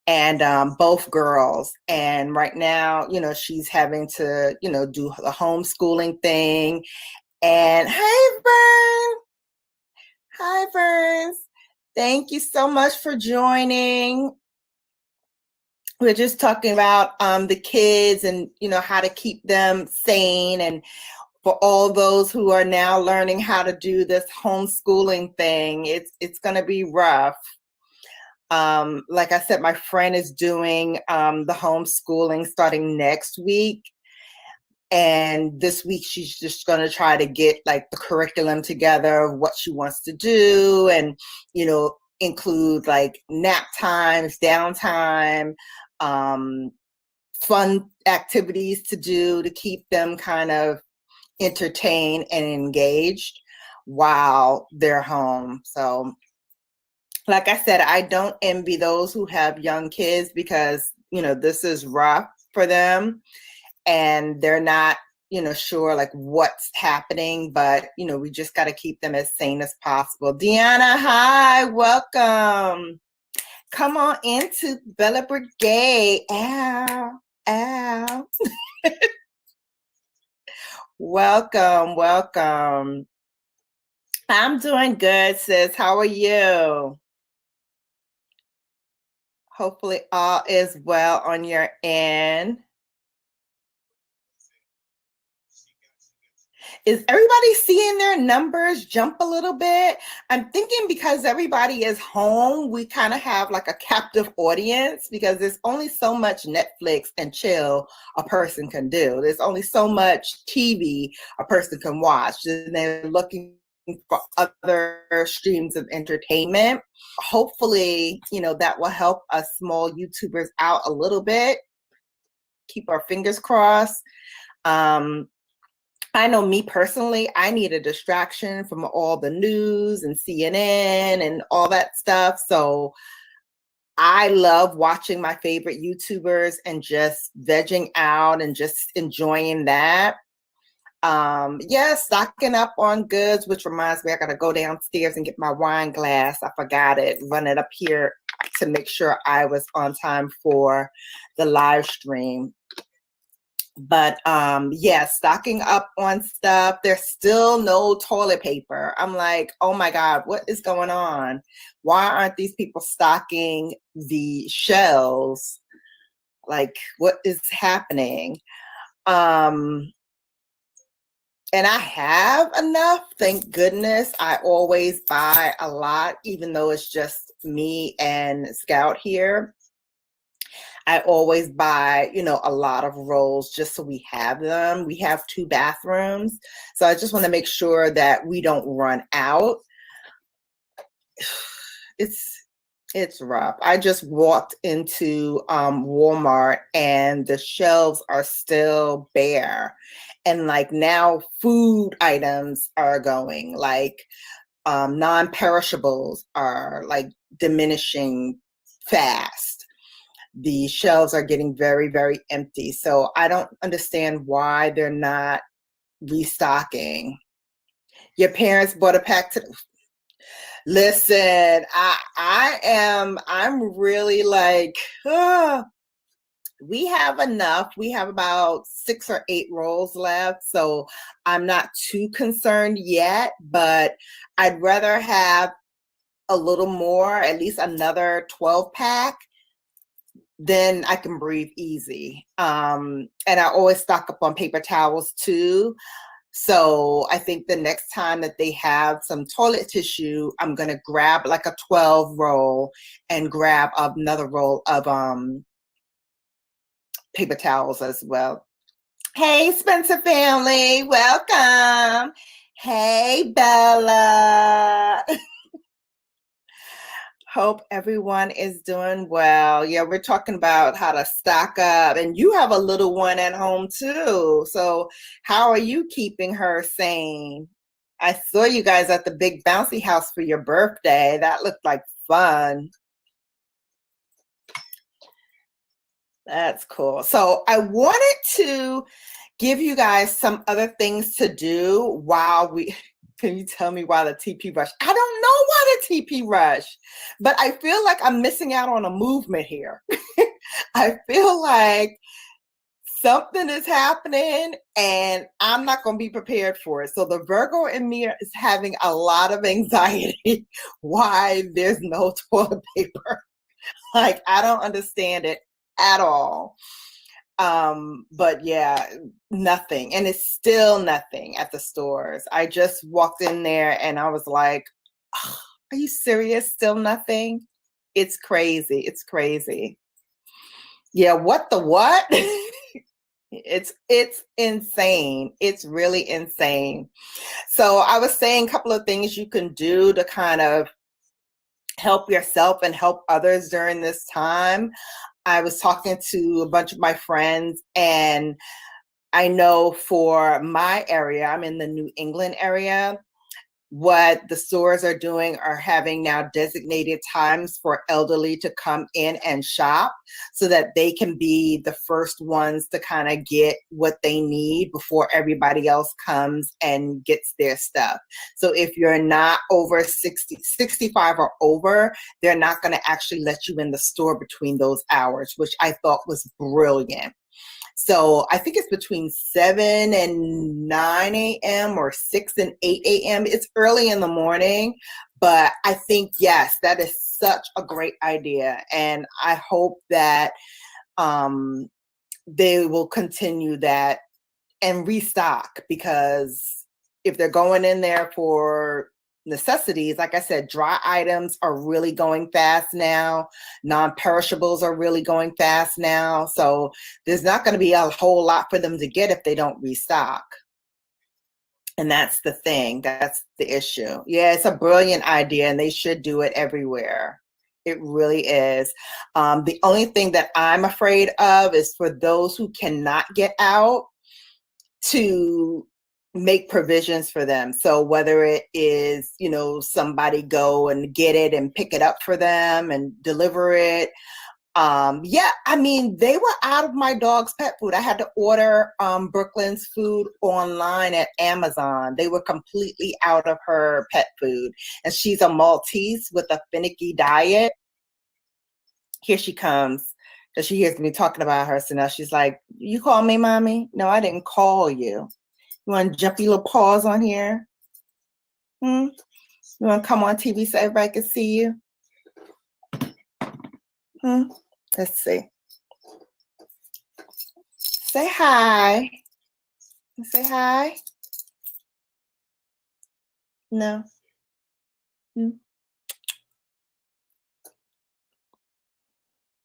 Speaker 3: And both girls. And right now, she's having to, do the homeschooling thing. And hi, Burns. Thank you so much for joining. We're just talking about the kids and, how to keep them sane. And for all those who are now learning how to do this homeschooling thing, it's going to be rough. Like I said, my friend is doing the homeschooling starting next week. And this week, she's just going to try to get like the curriculum together, what she wants to do, and, include like nap times, downtime, fun activities to do to keep them kind of entertained and engaged while they're home. So, like I said, I don't envy those who have young kids, because, this is rough for them and they're not, sure like what's happening, but, we just got to keep them as sane as possible. Deanna, hi, welcome. Come on into Bella Brigade. Ow, ow. Welcome. I'm doing good, sis. How are you? Hopefully all is well on your end. Is everybody seeing their numbers jump a little bit? I'm thinking because everybody is home, we kind of have like a captive audience, because there's only so much Netflix and chill a person can do. There's only so much TV a person can watch. And they're looking for other streams of entertainment. Hopefully, that will help us small YouTubers out a little bit. Keep our fingers crossed. I know me personally, I need a distraction from all the news and CNN and all that stuff. So I love watching my favorite YouTubers and just vegging out and just enjoying that. Stocking up on goods, which reminds me, I gotta go downstairs and get my wine glass. I forgot it, run it up here to make sure I was on time for the live stream. But stocking up on stuff. There's still no toilet paper. I'm like, oh my God, what is going on? Why aren't these people stocking the shelves? Like, what is happening? And I have enough, thank goodness. I always buy a lot, even though it's just me and Scout here. I always buy, a lot of rolls just so we have them. We have 2 bathrooms. So I just want to make sure that we don't run out. It's rough. I just walked into Walmart and the shelves are still bare. And like now food items are going, like non-perishables are like diminishing fast. The shelves are getting very, very empty. So I don't understand why they're not restocking. Your parents bought a pack to... Listen, I'm really like, we have enough. We have about 6 or 8 rolls left. So I'm not too concerned yet, but I'd rather have a little more, at least another 12 pack. Then I can breathe easy. And I always stock up on paper towels too. So I think the next time that they have some toilet tissue, I'm going to grab like a 12 roll and grab another roll of paper towels as well. Hey, Spencer family, welcome. Hey, Bella. Hope everyone is doing well. Yeah, we're talking about how to stock up, and you have a little one at home too. So, how are you keeping her sane? I saw you guys at the big bouncy house for your birthday. That looked like fun. That's cool. So, I wanted to give you guys some other things to do while we. Can you tell me why the TP rush? I don't know why the TP rush, but I feel like I'm missing out on a movement here. I feel like something is happening and I'm not going to be prepared for it. So the Virgo in me is having a lot of anxiety why there's no toilet paper. Like, I don't understand it at all. But yeah, nothing. And it's still nothing at the stores. I just walked in there and I was like, oh, are you serious? Still nothing? It's crazy. It's crazy. Yeah, what the what? It's insane. It's really insane. So I was saying a couple of things you can do to kind of help yourself and help others during this time. I was talking to a bunch of my friends, and I know for my area, I'm in the New England area, what the stores are doing are having now designated times for elderly to come in and shop so that they can be the first ones to kind of get what they need before everybody else comes and gets their stuff. So if you're not over 65 or over, they're not going to actually let you in the store between those hours, which I thought was brilliant. So I think it's between 7 and 9 a.m. or 6 and 8 a.m. It's early in the morning, but I think, yes, that is such a great idea. And I hope that they will continue that and restock, because if they're going in there for necessities, like I said, dry items are really going fast now. Non-perishables are really going fast now. So there's not going to be a whole lot for them to get if they don't restock. And that's the thing. That's the issue. Yeah, it's a brilliant idea and they should do it everywhere. It really is. The only thing that I'm afraid of is for those who cannot get out, to make provisions for them. So whether it is, somebody go and get it and pick it up for them and deliver it. Yeah, I mean, they were out of my dog's pet food. I had to order Brooklyn's food online at Amazon. They were completely out of her pet food. And she's a Maltese with a finicky diet. Here she comes. Because she hears me talking about her. So now she's like, you call me mommy? No, I didn't call you. You want to jump your little paws on here? You want to come on TV so everybody can see you? Let's see. Say hi. Say hi. No.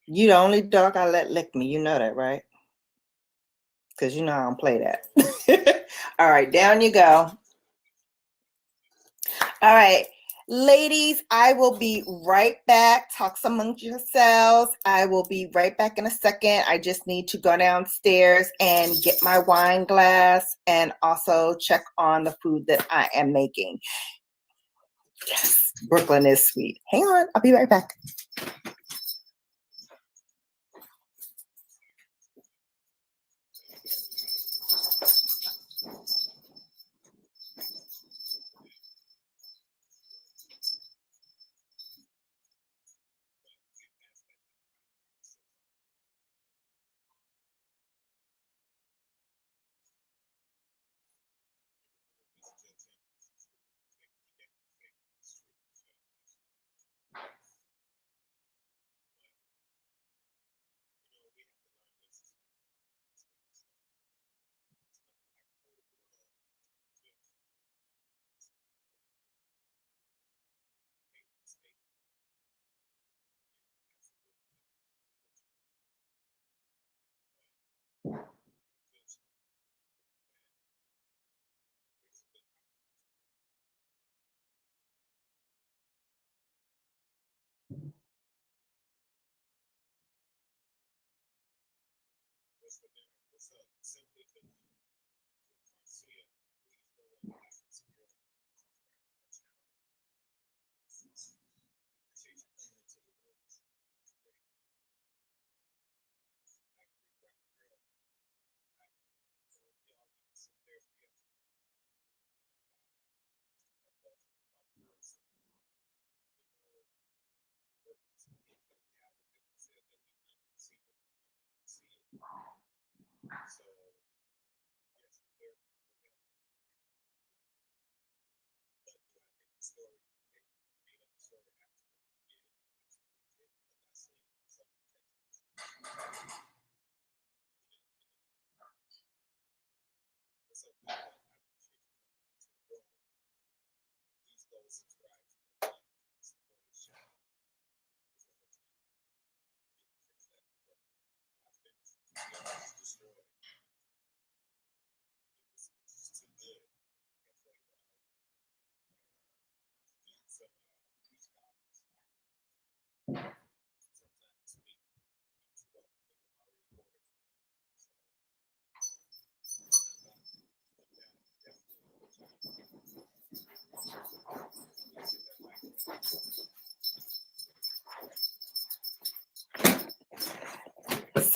Speaker 3: You the only dog I let lick me. You know that, right? Because you know I don't play that. All right, down you go. All right, ladies, I will be right back. Talk amongst yourselves. I will be right back in a second. I just need to go downstairs and get my wine glass and also check on the food that I am making. Yes, Brooklyn is sweet. Hang on, I'll be right back.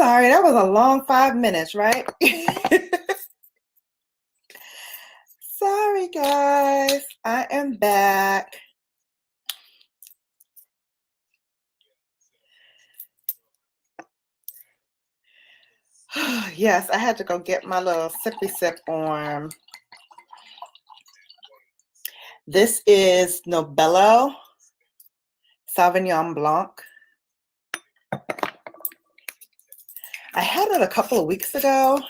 Speaker 3: sorry, that was a long 5 minutes, right? Sorry, guys. I am back. Yes, I had to go get my little sippy sip on. This is Nobelo Sauvignon Blanc. I had it a couple of weeks ago.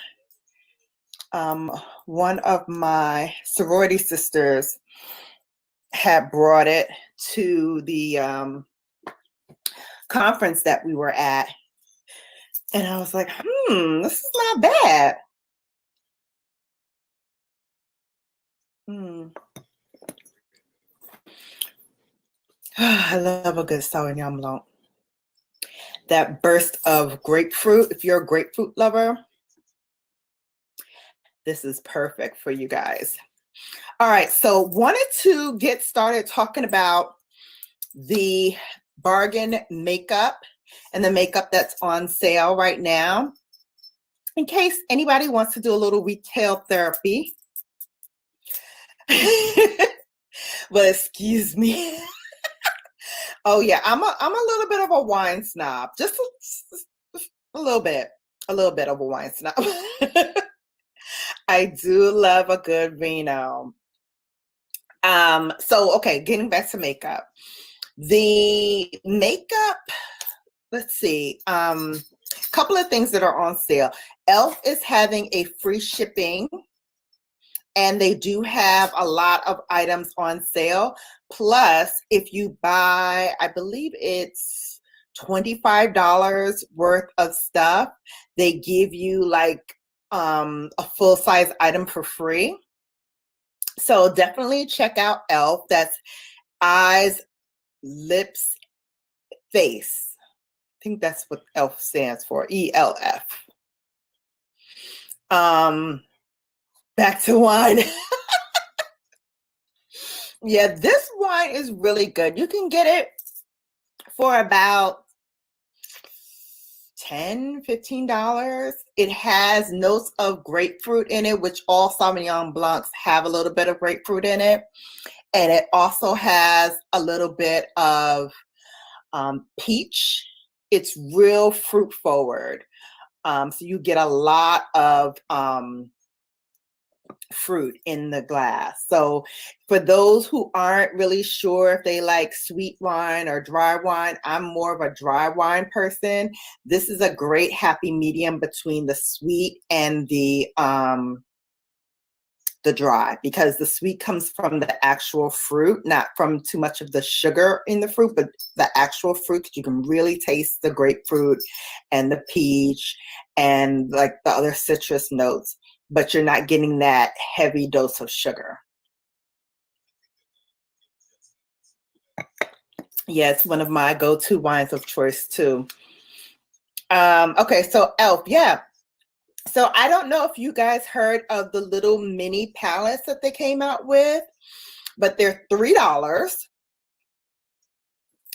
Speaker 3: One of my sorority sisters had brought it to the conference that we were at. And I was like, this is not bad. I love a good Sauvignon Blanc. That burst of grapefruit, if you're a grapefruit lover, this is perfect for you guys. All right, so wanted to get started talking about the bargain makeup and the makeup that's on sale right now, in case anybody wants to do a little retail therapy. Well, excuse me. Oh yeah, I'm a little bit of a wine snob, just a little bit of a wine snob. I do love a good vino. So okay, getting back to makeup. The makeup, let's see, couple of things that are on sale. e.l.f. is having a free shipping, and they do have a lot of items on sale. Plus, if you buy, I believe it's $25 worth of stuff, they give you like a full-size item for free. So definitely check out e.l.f. That's eyes, lips, face. I think that's what e.l.f. stands for, E-L-F. Back to wine. Yeah, this wine is really good. You can get it for about $10, $15. It has notes of grapefruit in it, which all Sauvignon Blancs have a little bit of grapefruit in it. And it also has a little bit of peach. It's real fruit forward. So you get a lot of fruit in the glass. So for those who aren't really sure if they like sweet wine or dry wine, I'm more of a dry wine person. This is a great happy medium between the sweet and the dry, because the sweet comes from the actual fruit, not from too much of the sugar in the fruit, but the actual fruit. You can really taste the grapefruit and the peach and like the other citrus notes, but you're not getting that heavy dose of sugar. Yeah, it's one of my go-to wines of choice too. Okay, so e.l.f., yeah. So I don't know if you guys heard of the little mini palettes that they came out with, but they're $3.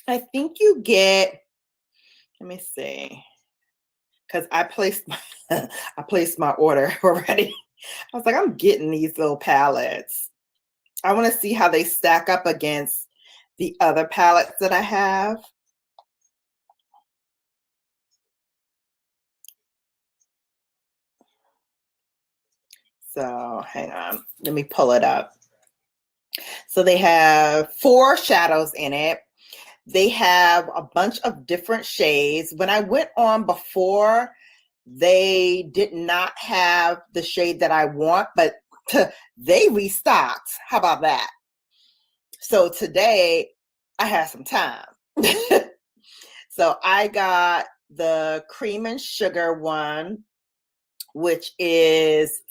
Speaker 3: I think you get, let me see, because I placed my order already. I was like, I'm getting these little palettes. I want to see how they stack up against the other palettes that I have. So hang on, let me pull it up. So they have 4 shadows in it. They have a bunch of different shades. When I went on before, they did not have the shade that I want, but they restocked. How about that? So today I had some time. So I got the cream and sugar one, which is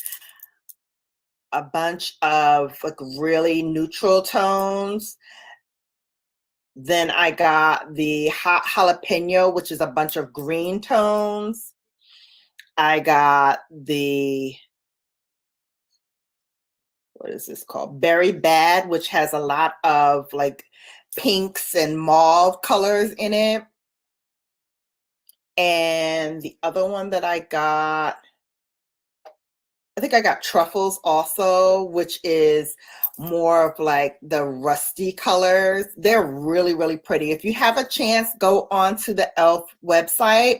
Speaker 3: a bunch of like really neutral tones. Then I got the hot jalapeno, which is a bunch of green tones. I got the, what is this called? Berry Bad, which has a lot of like pinks and mauve colors in it. And the other one that I think I got truffles also, which is more of like the rusty colors. They're really, really pretty. If you have a chance, go onto the e.l.f. website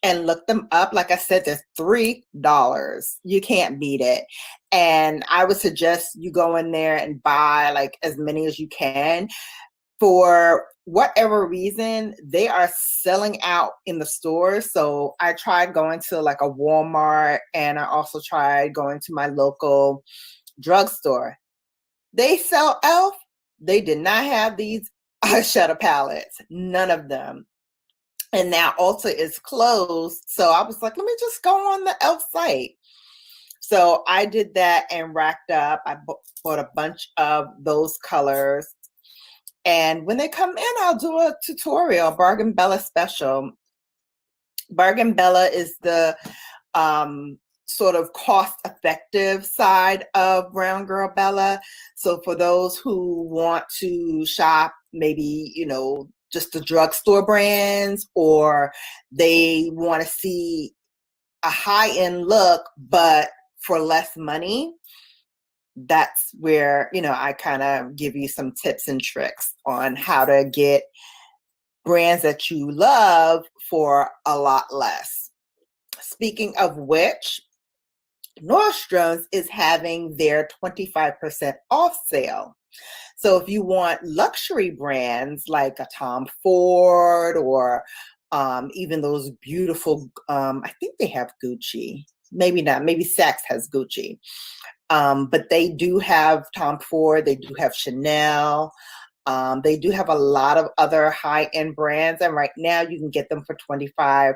Speaker 3: and look them up. Like I said, they're $3. You can't beat it. And I would suggest you go in there and buy like as many as you can. For whatever reason, they are selling out in the stores. So I tried going to like a Walmart, and I also tried going to my local drugstore. They sell e.l.f. They did not have these eyeshadow palettes, none of them. And now Ulta is closed. So I was like, let me just go on the e.l.f. site. So I did that and racked up. I bought a bunch of those colors. And when they come in, I'll do a tutorial, BrownGirlBella special. BrownGirlBella is the sort of cost-effective side of BrownGirlBella. So for those who want to shop, maybe, you know, just the drugstore brands, or they want to see a high-end look, but for less money, that's where, you know, I kind of give you some tips and tricks on how to get brands that you love for a lot less. Speaking of which, Nordstrom's is having their 25% off sale. So if you want luxury brands like a Tom Ford, or even those beautiful, I think they have Gucci, maybe not, maybe Saks has Gucci. But they do have Tom Ford, they do have Chanel, they do have a lot of other high-end brands, and right now you can get them for 25%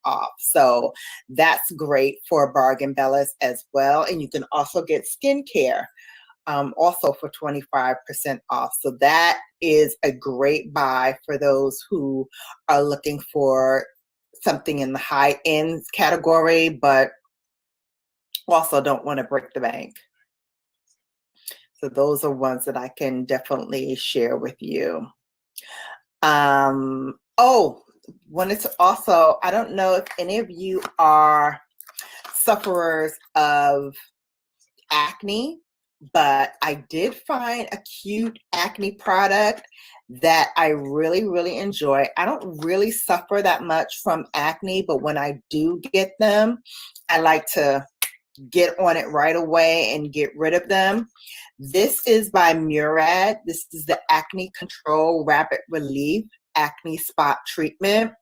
Speaker 3: off. So that's great for BrownGirlBellas as well. And you can also get skincare also for 25% off. So that is a great buy for those who are looking for something in the high-end category, but also don't want to break the bank. So those are ones that I can definitely share with you. Oh, wanted to also, I don't know if any of you are sufferers of acne, but I did find a cute acne product that I really, really enjoy. I don't really suffer that much from acne, but when I do get them, I like to get on it right away and get rid of them. This is by Murad. This is the Acne Control Rapid Relief Acne Spot Treatment.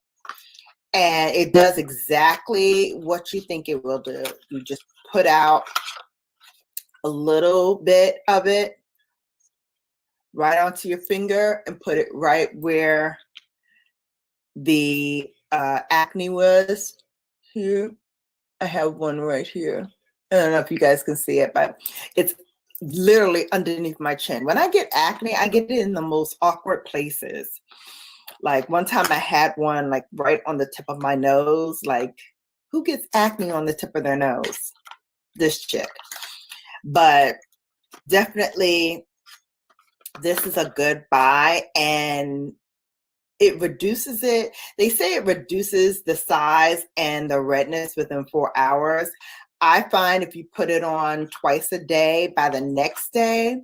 Speaker 3: And it does exactly what you think it will do. You just put out a little bit of it right onto your finger and put it right where the acne was. Here, I have one right here. I don't know if you guys can see it, but it's literally underneath my chin. When I get acne, I get it in the most awkward places. Like one time I had one like right on the tip of my nose. Like, who gets acne on the tip of their nose? This chick. But definitely this is a good buy, and it reduces it. They say it reduces the size and the redness within 4 hours. I find if you put it on twice a day, by the next day,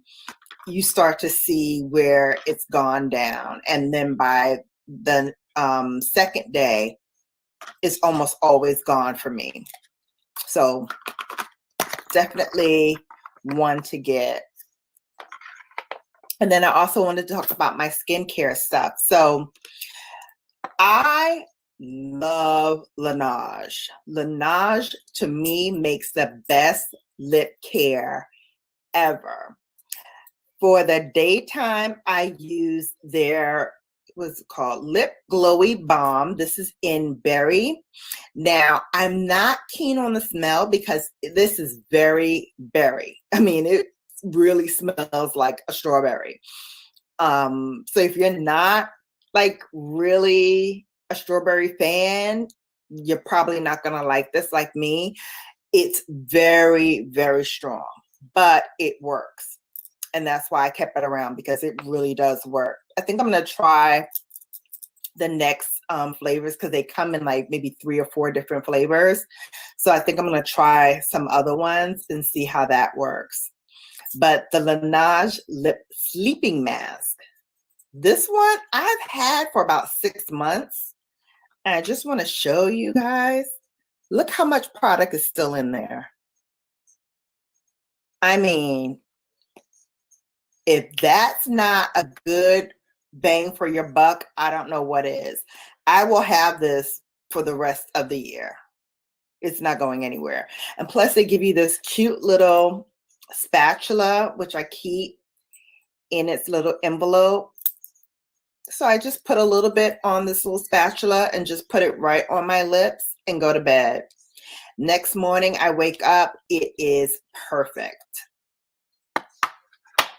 Speaker 3: you start to see where it's gone down. And then by the second day, it's almost always gone for me. So definitely one to get. And then I also wanted to talk about my skincare stuff. So I love Laneige. Laneige to me makes the best lip care ever. For the daytime, I use their, what's it called, Lip Glowy Balm. This is in berry. Now, I'm not keen on the smell because this is very berry. I mean, it really smells like a strawberry. So if you're not like really a strawberry fan, you're probably not gonna like this like me. It's very, very strong, but it works. And that's why I kept it around, because it really does work. I think I'm gonna try the next flavors, because they come in like maybe 3 or 4 different flavors. So I think I'm going to try some other ones and see how that works. But the Laneige Lip Sleeping Mask, this one I've had for about 6 months. And I just want to show you guys, look how much product is still in there. I mean, if that's not a good bang for your buck, I don't know what is. I will have this for the rest of the year. It's not going anywhere. And plus they give you this cute little spatula, which I keep in its little envelope. So I just put a little bit on this little spatula and just put it right on my lips and go to bed. Next morning I wake up, it is perfect.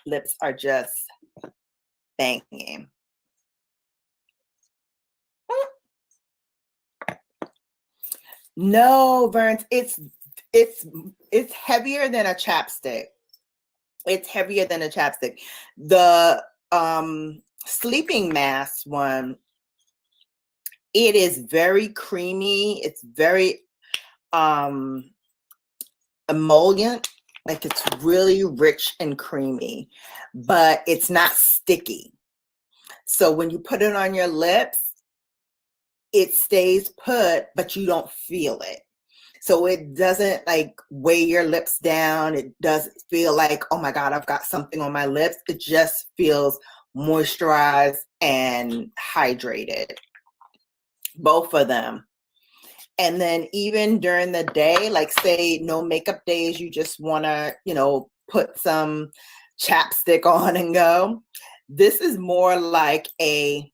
Speaker 3: Lips are just banging. No, Verns, it's heavier than a chapstick. It's heavier than a chapstick. The sleeping mask one, it is very creamy. It's very emollient. Like it's really rich and creamy, but it's not sticky. So when you put it on your lips, it stays put, but you don't feel it. So it doesn't like weigh your lips down. It doesn't feel like, oh my God, I've got something on my lips. It just feels moisturized and hydrated, both of them. And then even during the day, like say no makeup days, you just want to, you know, put some chapstick on and go. This is more like a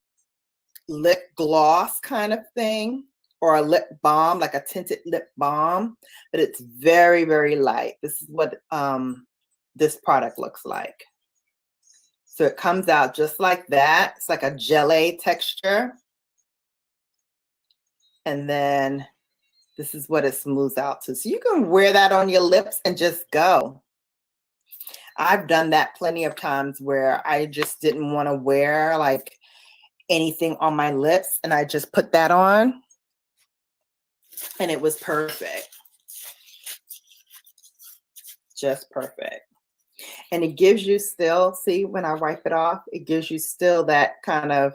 Speaker 3: lip gloss kind of thing, or a lip balm, like a tinted lip balm, but it's very, very light. This is what this product looks like. So it comes out just like that. It's like a gelée texture. And then this is what it smooths out to. So you can wear that on your lips and just go. I've done that plenty of times where I just didn't want to wear like anything on my lips, and I just put that on and it was perfect. Just perfect. And it gives you still, see, when I wipe it off, it gives you still that kind of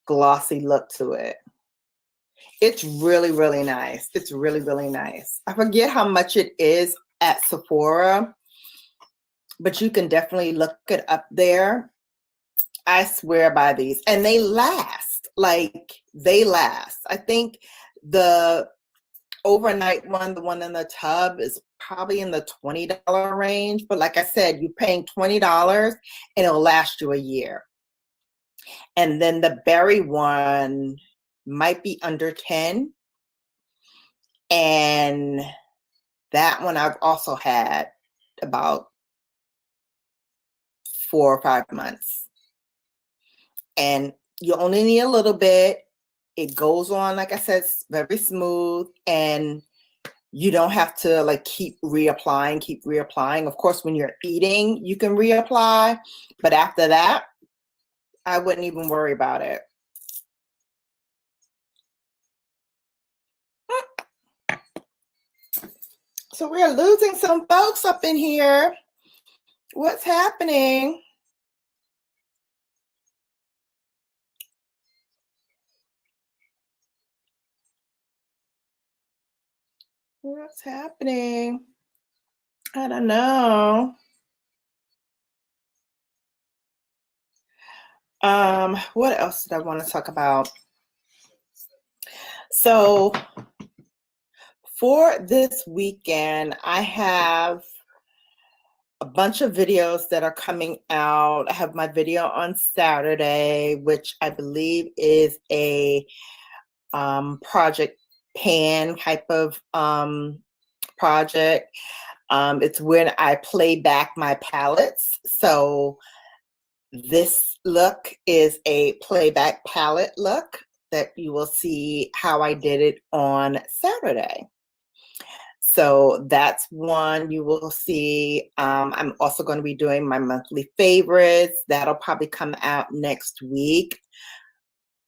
Speaker 3: glossy look to it. It's really, really nice. It's really, really nice. I forget how much it is at Sephora, but you can definitely look it up there. I swear by these, and they last. Like they last. I think the overnight one, the one in the tub, is probably in the $20 range. But like I said, you're paying $20 and it'll last you a year. And then the berry one might be under 10. And that one I've also had about 4 or 5 months. And you only need a little bit. It goes on, like I said, very smooth, and you don't have to like keep reapplying. Of course, when you're eating, you can reapply, but after that, I wouldn't even worry about it. So we're losing some folks up in here. What's happening? What's happening? I don't know. What else did I want to talk about? So for this weekend, I have a bunch of videos that are coming out. I have my video on Saturday, which I believe is a project pan type of project. It's when I play back my palettes. So this look is a playback palette look that you will see how I did it on Saturday. So that's one you will see. I'm also going to be doing my monthly favorites. That'll probably come out next week.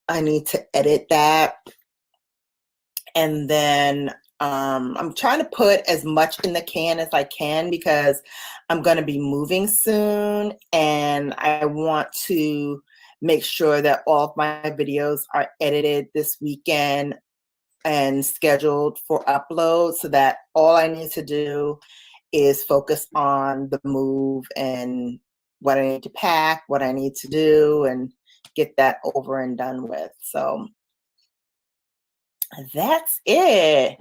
Speaker 3: I need to edit that. And then I'm trying to put as much in the can as I can because I'm going to be moving soon, and I want to make sure that all of my videos are edited this weekend and scheduled for upload, so that all I need to do is focus on the move and what I need to pack, what I need to do, and get that over and done with. So that's it.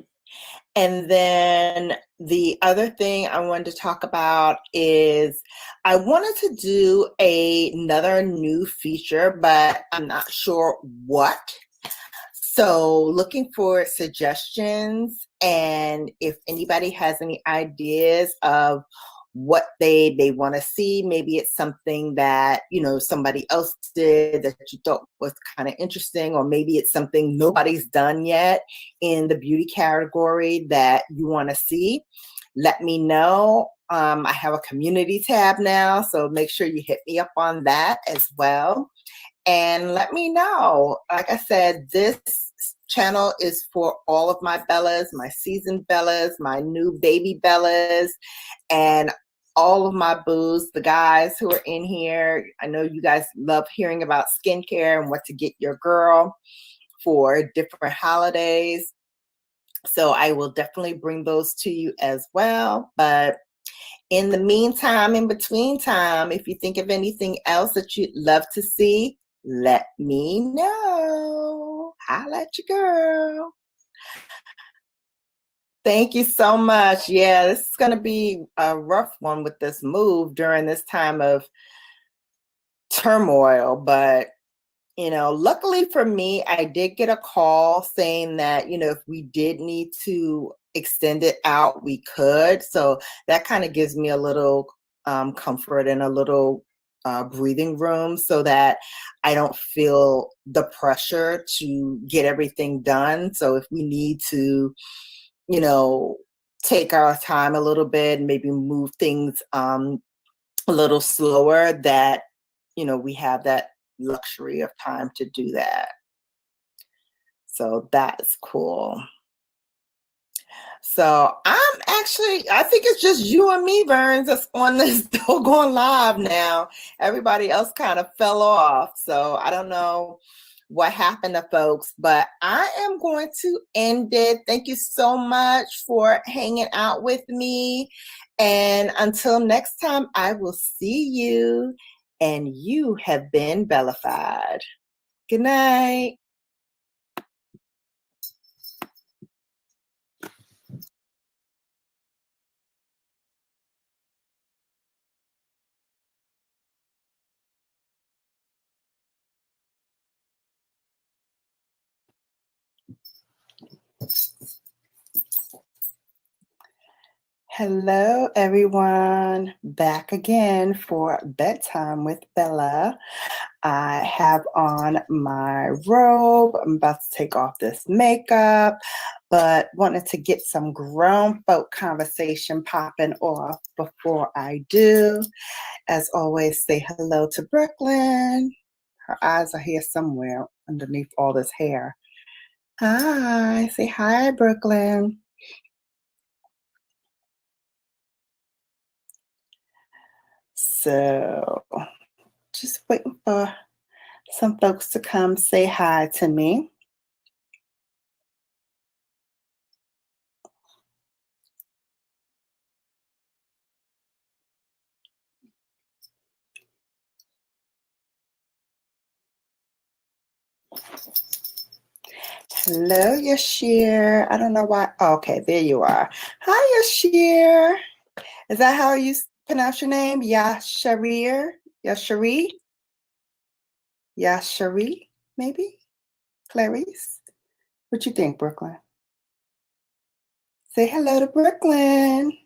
Speaker 3: And then the other thing I wanted to talk about is I wanted to do another new feature, but I'm not sure what. So looking for suggestions, and if anybody has any ideas of what they want to see, maybe it's something that, you know, somebody else did that you thought was kind of interesting, or maybe it's something nobody's done yet in the beauty category that you want to see, let me know. I have a community tab now, so make sure you hit me up on that as well. And let me know. Like I said, this channel is for all of my Bellas, my seasoned Bellas, my new baby Bellas, and all of my boos, the guys who are in here. I know you guys love hearing about skincare and what to get your girl for different holidays. So I will definitely bring those to you as well. But in the meantime, in between time, if you think of anything else that you'd love to see, let me know. Holla at your girl. Thank you so much. Yeah, this is going to be a rough one with this move during this time of turmoil. But, you know, luckily for me, I did get a call saying that, you know, if we did need to extend it out, we could. So that kind of gives me a little comfort and a little breathing room, so that I don't feel the pressure to get everything done. So if we need to, you know, take our time a little bit and maybe move things a little slower, that, you know, we have that luxury of time to do that. So that's cool. So I think it's just you and me, Burns, that's on this going live now. Everybody else kind of fell off. So I don't know what happened to folks, but I am going to end it. Thank you so much for hanging out with me. And until next time, I will see you. And you have been Bellified. Good night. Hello, everyone. Back again for Bedtime with Bella. I have on my robe. I'm about to take off this makeup, but wanted to get some grown folk conversation popping off before I do. As always, say hello to Brooklyn. Her eyes are here somewhere underneath all this hair. Hi, say hi, Brooklyn. So just waiting for some folks to come say hi to me. Hello, Yashir. I don't know why. Oh, okay, there you are. Hi, Yashir. Is that how you pronounce your name? Yasharir? Yashari? Yashari, maybe? Clarice? What you think, Brooklyn? Say hello to Brooklyn.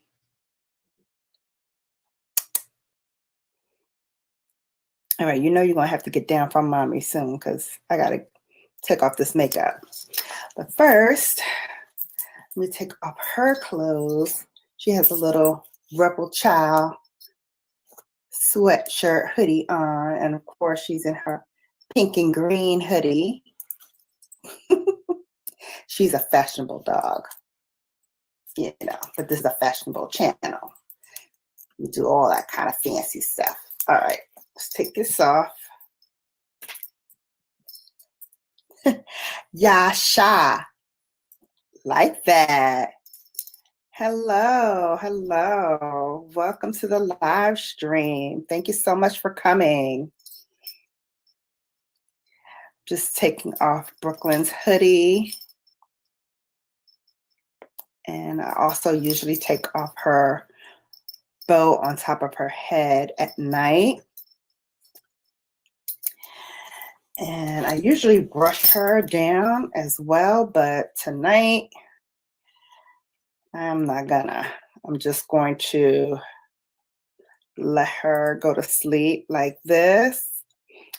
Speaker 3: All right, you know you're going to have to get down from mommy soon because I got to take off this makeup. But first, let me take off her clothes. She has a little Rebel Child sweatshirt hoodie on, and of course she's in her
Speaker 1: pink and green hoodie. She's a fashionable dog, you know, but this is a fashionable channel. We do all that kind of fancy stuff. All right, let's take this off. Yasha, like that. Hello, hello. Welcome to the live stream. Thank you so much for coming. Just taking off Brooklyn's hoodie. And I also usually take off her bow on top of her head at night. And I usually brush her down as well, but tonight I'm not gonna. I'm just going to let her go to sleep like this,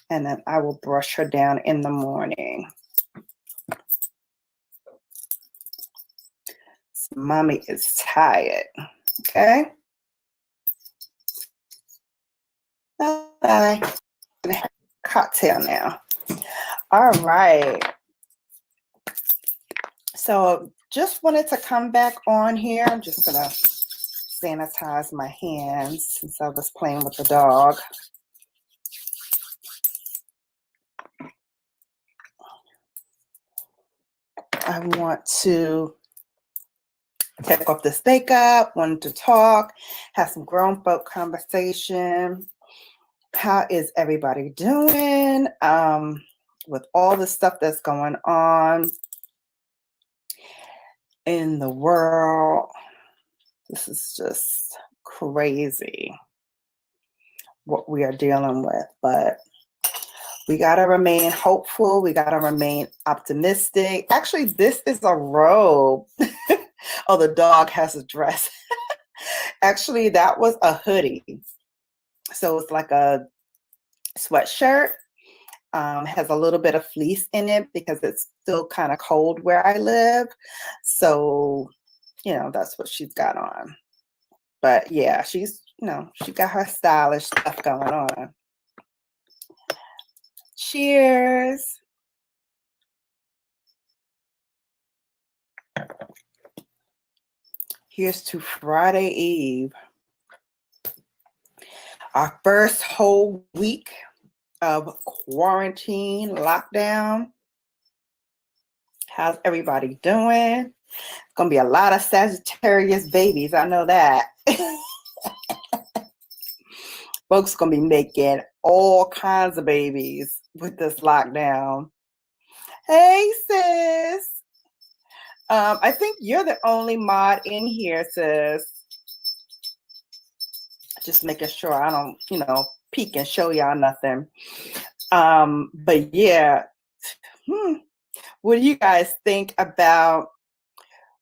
Speaker 1: and then I will brush her down in the morning. So mommy is tired, okay? Bye. Cocktail now. All right. So just wanted to come back on here. I'm just gonna sanitize my hands since I was playing with the dog. I want to take off this makeup, wanted to talk, have some grown folk conversation. How is everybody doing with all the stuff that's going on in the world? This is just crazy what we are dealing with, but we got to remain hopeful. We got to remain optimistic. Actually, this is a robe. Oh, the dog has a dress. Actually, that was a hoodie. So it's like a sweatshirt. Has a little bit of fleece in it because it's still kind of cold where I live. So, you know, that's what she's got on. But yeah, she's, you know, she got her stylish stuff going on. Cheers. Here's to Friday Eve. Our first whole week of quarantine, lockdown. How's everybody doing? It's going to be a lot of Sagittarius babies. I know that. Folks going to be making all kinds of babies with this lockdown. Hey, sis. I think you're the only mod in here, sis. Just making sure I don't, you know, peek and show y'all nothing. But yeah, what do you guys think about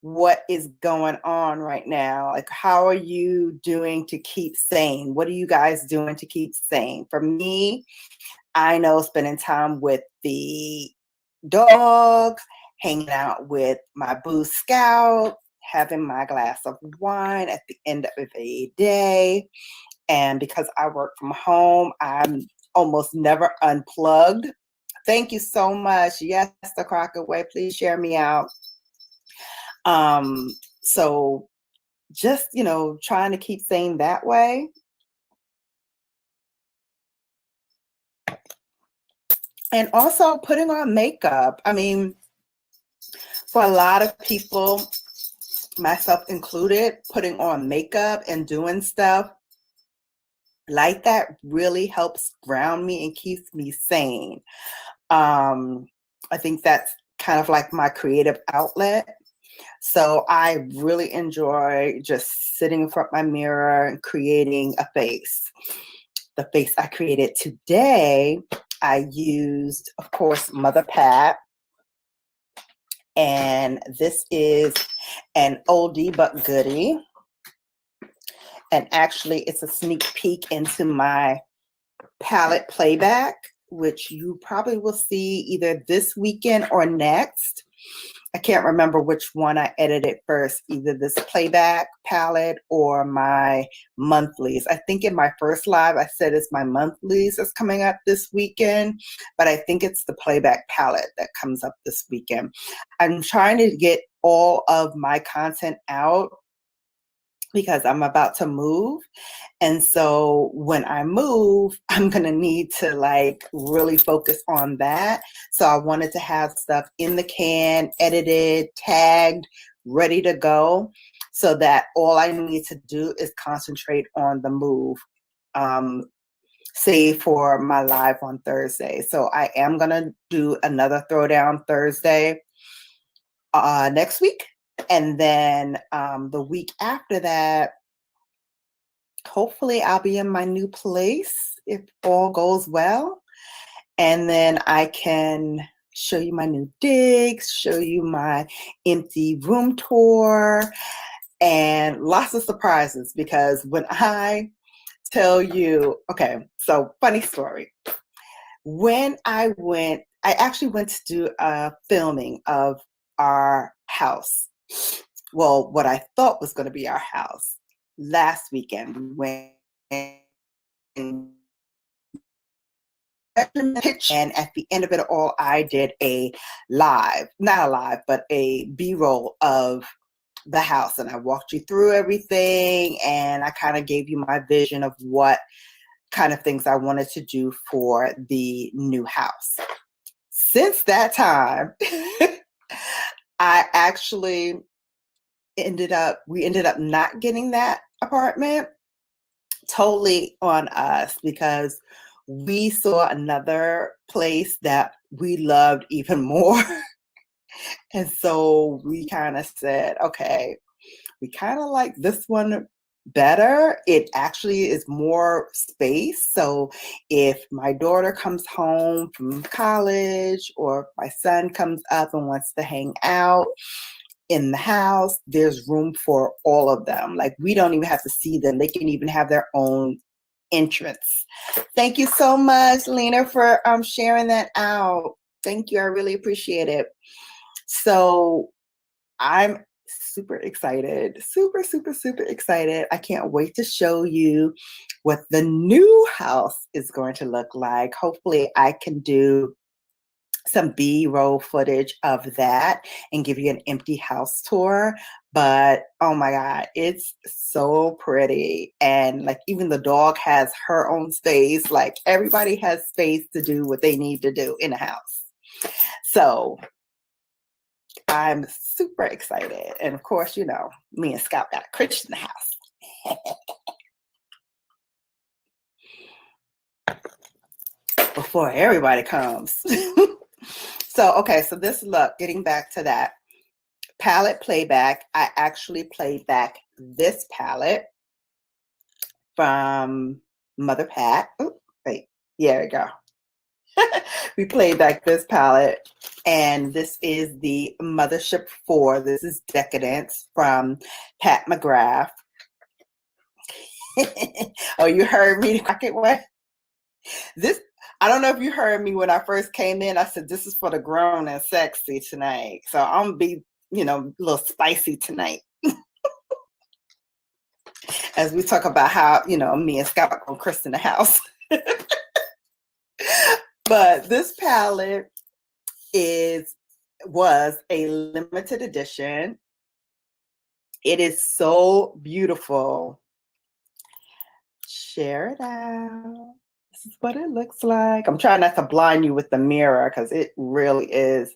Speaker 1: what is going on right now? Like, how are you doing to keep sane? What are you guys doing to keep sane? For me, I know spending time with the dog, hanging out with my Boo Scout, having my glass of wine at the end of the day. And because I work from home, I'm almost never unplugged. Thank you so much. Yes, the Crockaway, please share me out. So just, you know, trying to keep sane that way. And also putting on makeup. I mean, for a lot of people, myself included, putting on makeup and doing stuff like that really helps ground me and keeps me sane. I think that's kind of like my creative outlet. So I really enjoy just sitting in front of my mirror and creating a face. The face I created today, I used, of course, Mother Pat. And this is an oldie but goodie. And actually, it's a sneak peek into my palette playback, which you probably will see either this weekend or next.
Speaker 3: I can't remember which one I edited first, either this playback palette or my monthlies. I think in my first live, I said it's my monthlies that's coming up this weekend, but I think it's the playback palette that comes up this weekend. I'm trying to get all of my content out because I'm about to move. And so when I move, I'm going to need to like really focus on that. So I wanted to have stuff in the can, edited, tagged, ready to go, so that all I need to do is concentrate on the move, save for my live on Thursday. So I am going to do another Throwdown Thursday next week. And then the week after that, hopefully I'll be in my new place if all goes well. And then I can show you my new digs, show you my empty room tour, and lots of surprises, because when I tell you, okay, so funny story. When I actually went to do a filming of our house. Well, what I thought was going to be our house. Last weekend, we went and at the end of it all, I did a live, not a live, but a B-roll of the house. And I walked you through everything, and I kind of gave you my vision of what kind of things I wanted to do for the new house. Since that time, I actually we ended up not getting that apartment. Totally on us, because we saw another place that we loved even more. And so we kind of said, okay, we kind of like this one better. It actually is more space. So if my daughter comes home from college, or my son comes up and wants to hang out in the house, there's room for all of them. Like, we don't even have to see them. They can even have their own entrance. Thank you so much, Lena, for sharing that out. Thank you. I really appreciate it. So I'm super excited, super, super, super excited. I can't wait to show you what the new house is going to look like. Hopefully I can do some B-roll footage of that and give you an empty house tour. But oh my God, it's so pretty. And like, even the dog has her own space. Like, everybody has space to do what they need to do in a house. So I'm super excited. And of course, you know, me and Scott got a Christian in the house before everybody comes. So, okay, so this look, getting back to that palette playback, I actually played back this palette from Mother Pat. Oh, wait, there we go. We played back this palette, and this is the Mothership 4. This is Decadence from Pat McGrath. Oh, you heard me the rocket way? This, I don't know if you heard me when I first came in. I said, this is for the grown and sexy tonight. So I'm gonna be, you know, a little spicy tonight. As we talk about how, you know, me and Scott are gonna christen the house. But this palette was a limited edition. It is so beautiful. Share it out. This is what it looks like. I'm trying not to blind you with the mirror, because it really is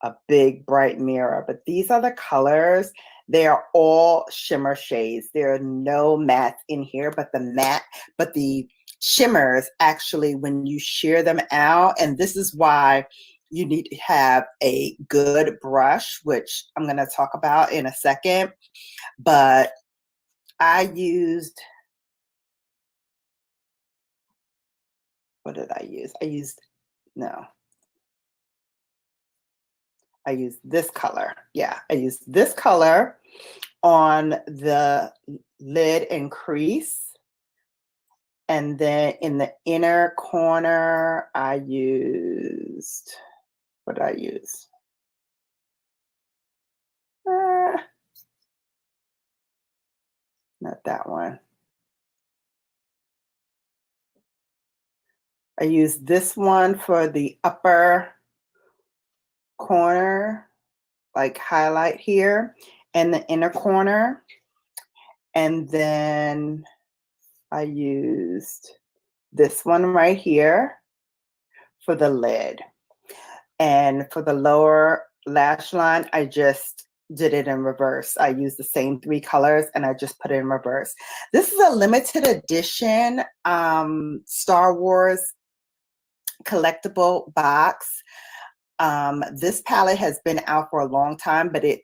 Speaker 3: a big bright mirror. But these are the colors. They are all shimmer shades. There are no mattes in here, but the shimmers, actually, when you shear them out, and this is why you need to have a good brush, which I'm going to talk about in a second. But I used, what did I use? I used this color. Yeah, I used this color on the lid and crease. And then in the inner corner, I used, what did I use?
Speaker 1: Not that one. I use this one for the upper corner, like highlight here, and the inner corner. And then I used this one right here for the lid. And for the lower lash line, I just did it in reverse. I used the same 3 colors and I just put it in reverse. This is a limited edition Star Wars collectible box. This palette has been out for a long time, but it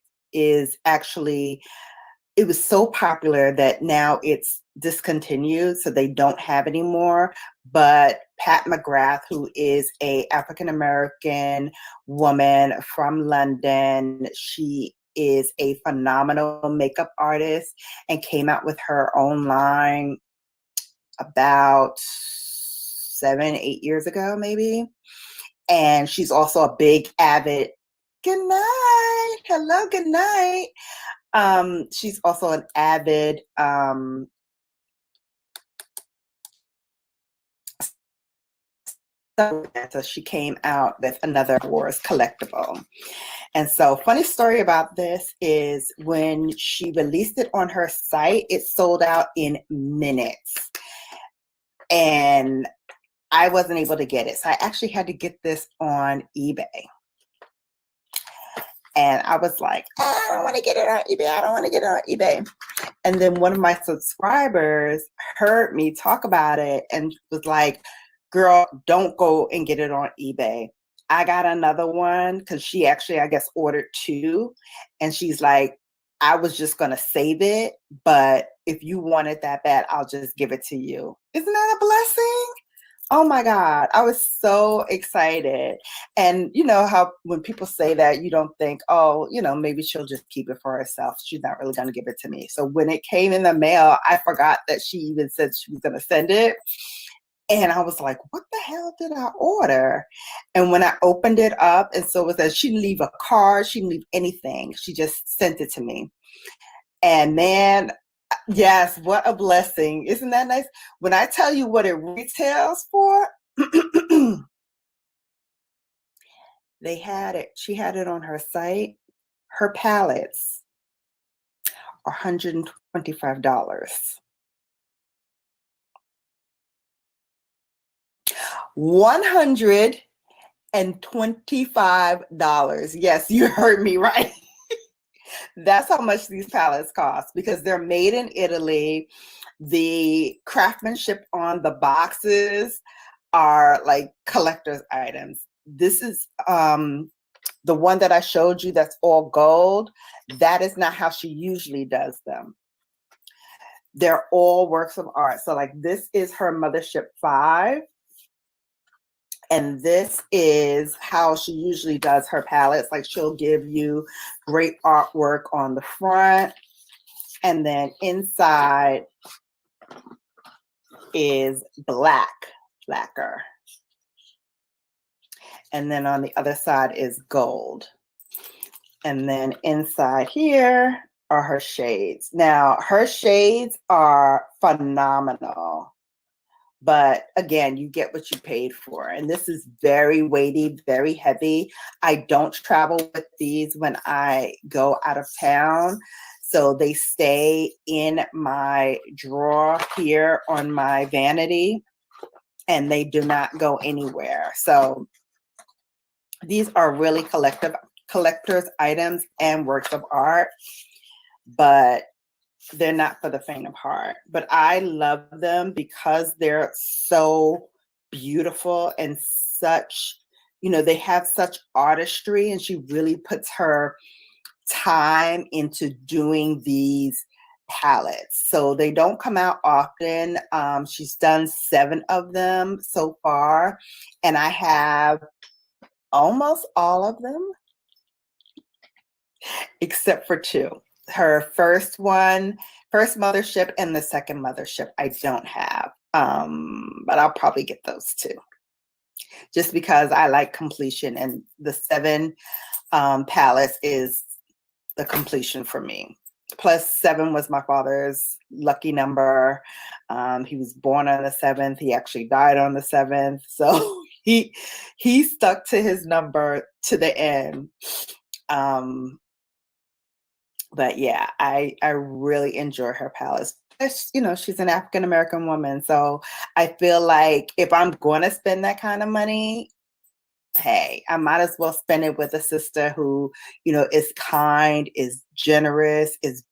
Speaker 1: was so popular that now it's discontinued, so they don't have anymore. But Pat McGrath, who is a African-American woman from London, she is a phenomenal makeup artist and came out with her own line about 7-8 years ago, maybe. And she's also a big avid, good night, hello, good night. She's also an avid so she came out with another Wars collectible. And so funny story about this is when she released it on her site, it sold out in minutes. And I wasn't able to get it. So I actually had to get this on eBay. And I was like, I don't want to get it on eBay. I don't want to get it on eBay. And then one of my subscribers heard me talk about it and was like, girl, don't go and get it on eBay. I got another one because she actually, I guess, ordered 2. And she's like, I was just going to save it. But if you want it that bad, I'll just give it to you. Isn't that a blessing? Oh my God, I was so excited. And you know how when people say that, you don't think, oh, maybe she'll just keep it for herself. She's not really going to give it to me. So when it came in the mail, I forgot that she even said she was going to send it. And I was like, what the hell did I order? And when I opened it up, and so it was that she didn't leave a card, she didn't leave anything. She just sent it to me. And man, yes, what a blessing. Isn't that nice? When I tell you what it retails for, she had it on her site. Her palettes are $125. $125. Yes, you heard me right. That's how much these palettes cost because they're made in Italy. The craftsmanship on the boxes are like collector's items. This is the one that I showed you that's all gold. That is not how she usually does them. They're all works of art. So like this is her Mothership 5. And this is how she usually does her palettes. Like she'll give you great artwork on the front. And then inside is lacquer. And then on the other side is gold. And then inside here are her shades. Now, her shades are phenomenal. But again, you get what you paid for. And this is very weighty, very heavy. I don't travel with these when I go out of town. So they stay in my drawer here on my vanity and they do not go anywhere. So these are really collector's items and works of art, but they're not for the faint of heart. But I love them because they're so beautiful and such, they have such artistry, and she really puts her time into doing these palettes. So they don't come out often. She's done 7 of them so far, and I have almost all of them except for 2. Her first Mothership and the second Mothership I don't have, but I'll probably get those 2 just because I like completion, and the 7 palettes is
Speaker 3: the completion for me. Plus 7 was my father's lucky number. He was born on the 7th. He actually died on the 7th. So he stuck to his number to the end. But yeah, I really enjoy her palace. You know, she's an African American woman, so I feel like if I'm going to spend that kind of money, hey, I might as well spend it with a sister who, you know, is kind, is generous, is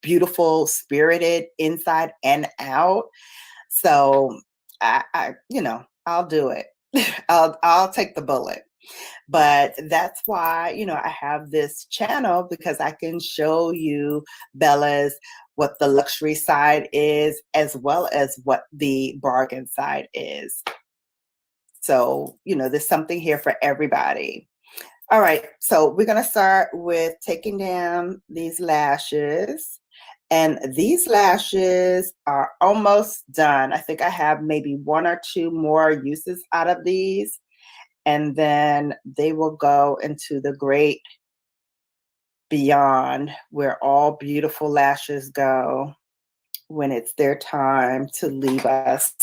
Speaker 3: beautiful, spirited inside and out. So I you know, I'll do it. I'll take the bullet. But that's why, you know, I have this channel, because I can show you, Bellas, what the luxury side is, as well as what the bargain side is. So, you know, there's something here for everybody. All right, so we're going to start with taking down these lashes. And these lashes are almost done. I think I have maybe 1 or 2 more uses out of these. And then they will go into the great beyond, where all beautiful lashes go when it's their time to leave us.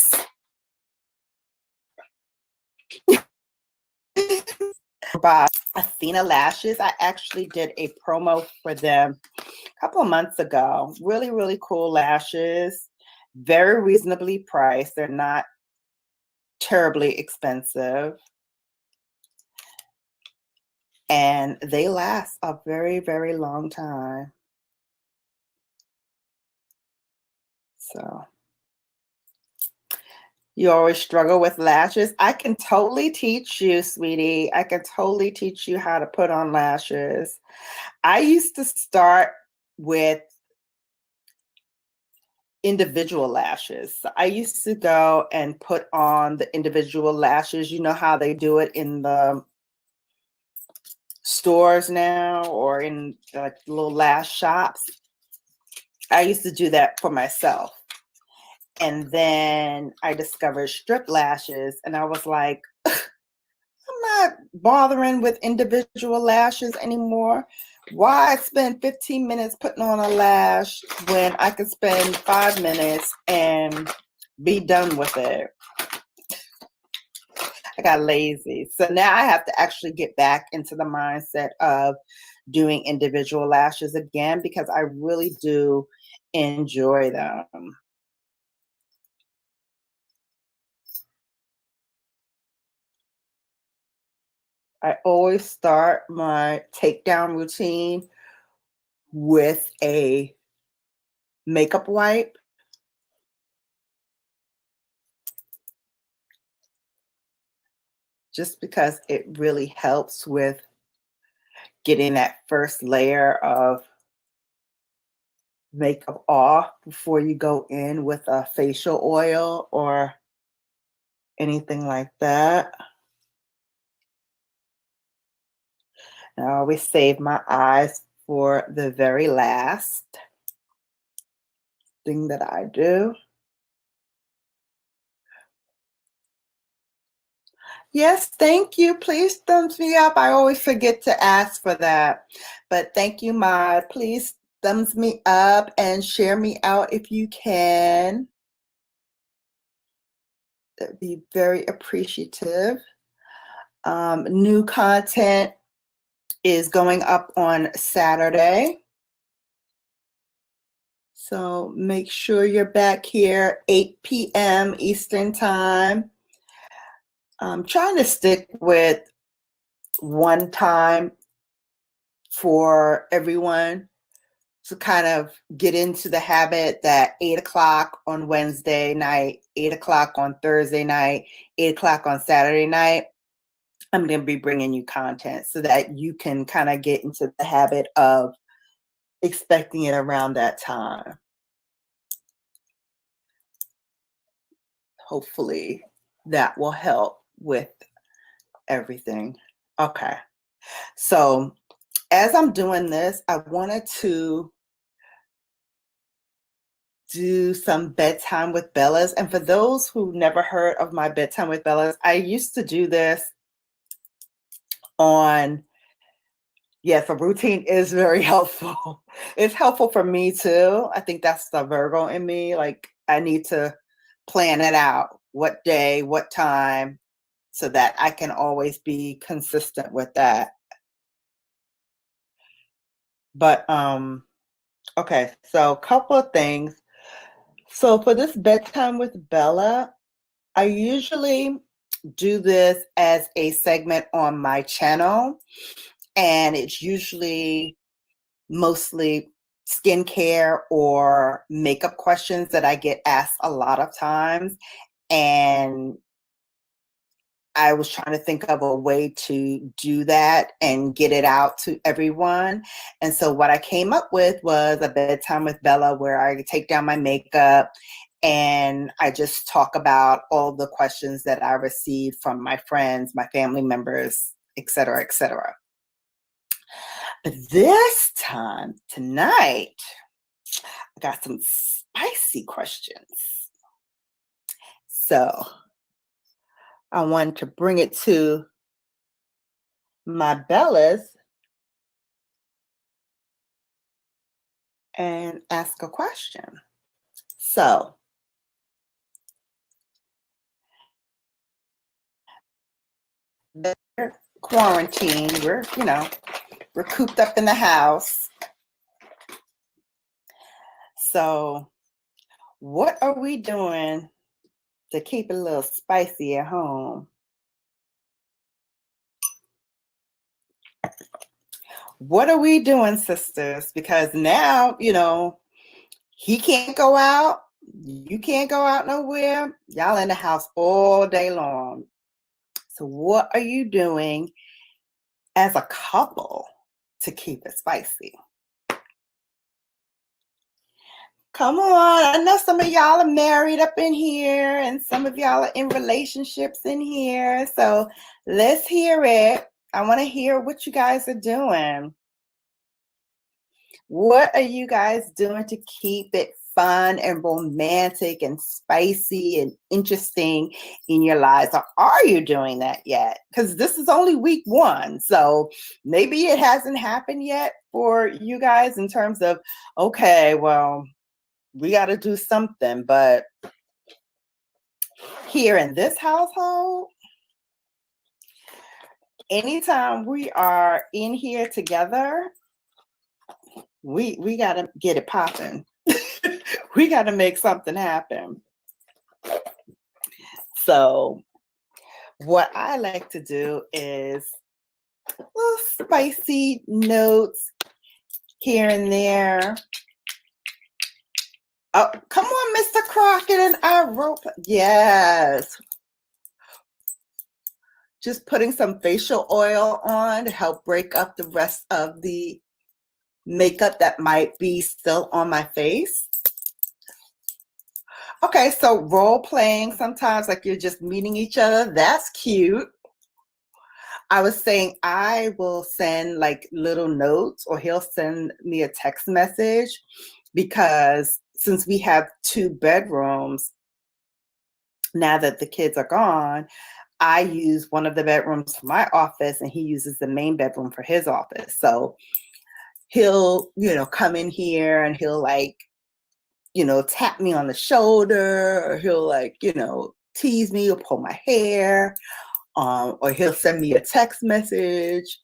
Speaker 3: By Athena Lashes, I actually did a promo for them a couple of months ago. Really, really cool lashes, very reasonably priced. They're not terribly expensive. And they last a very, very long time. So you always struggle with lashes? I can totally teach you, sweetie. I can totally teach you how to put on lashes. I used to start with individual lashes. So I used to go and put on the individual lashes. You know how they do it in the stores now, or in like little lash shops. I used to do that for myself. And then I discovered strip lashes, and I was like, I'm not bothering with individual lashes anymore. Why spend 15 minutes putting on a lash when I could spend 5 minutes and be done with it? I got lazy. So now I have to actually get back into the mindset of doing individual lashes again, because I really do enjoy them. I always start my takedown routine with a makeup wipe. Just because it really helps with getting that first layer of makeup off before you go in with a facial oil or anything like that. And I always save my eyes for the very last thing that I do. Yes, thank you. Please thumbs me up. I always forget to ask for that. But thank you, Maud. Please thumbs me up and share me out if you can. That'd be very appreciative. New content is going up on Saturday. So make sure you're back here 8 p.m. Eastern time. I'm trying to stick with one time for everyone to kind of get into the habit that 8 o'clock on Wednesday night, 8 o'clock on Thursday night, 8 o'clock on Saturday night, I'm going to be bringing you content so that you can kind of get into the habit of expecting it around that time. Hopefully that will help with everything. Okay. So as I'm doing this, I wanted to do some bedtime with Bellas. And for those who never heard of my bedtime with Bellas, I used to do this on Yes, a routine is very helpful. It's helpful for me too. I think that's the Virgo in me. Like I need to plan it out, what day, what time, so that I can always be consistent with that. But okay, so a couple of things. So for this bedtime with Bella, I usually do this as a segment on my channel, and it's usually mostly skincare or makeup questions that I get asked a lot of times. And I was trying to think of a way to do that and get it out to everyone. And so what I came up with was a bedtime with Bella where I take down my makeup and I just talk about all the questions that I received from my friends, my family members, et cetera, et cetera. But this time, tonight, I got some spicy questions. So I wanted to bring it to my Bellas and ask a question. So they're quarantined. We're cooped up in the house. So what are we doing to keep it a little spicy at home? What are we doing, sisters? Because now, he can't go out. You can't go out nowhere. Y'all in the house all day long. So what are you doing as a couple to keep it spicy? Come on. I know some of y'all are married up in here and some of y'all are in relationships in here. So let's hear it. I want to hear what you guys are doing. What are you guys doing to keep it fun and romantic and spicy and interesting in your lives? Or are you doing that yet? Because this is only week 1. So maybe it hasn't happened yet for you guys in terms of, okay, well, we got to do something. But here in this household, anytime we are in here together, we got to get it popping. We got to make something happen. So what I like to do is little spicy notes here and there. Oh, come on, Mr. Crockett and our rope. Yes. Just putting some facial oil on to help break up the rest of the makeup that might be still on my face. Okay, so role playing sometimes, like you're just meeting each other. That's cute. I was saying I will send like little notes or he'll send me a text message because since we have 2 bedrooms, now that the kids are gone, I use one of the bedrooms for my office and he uses the main bedroom for his office. So he'll, come in here and he'll like, tap me on the shoulder or he'll like, tease me or pull my hair. Or he'll send me a text message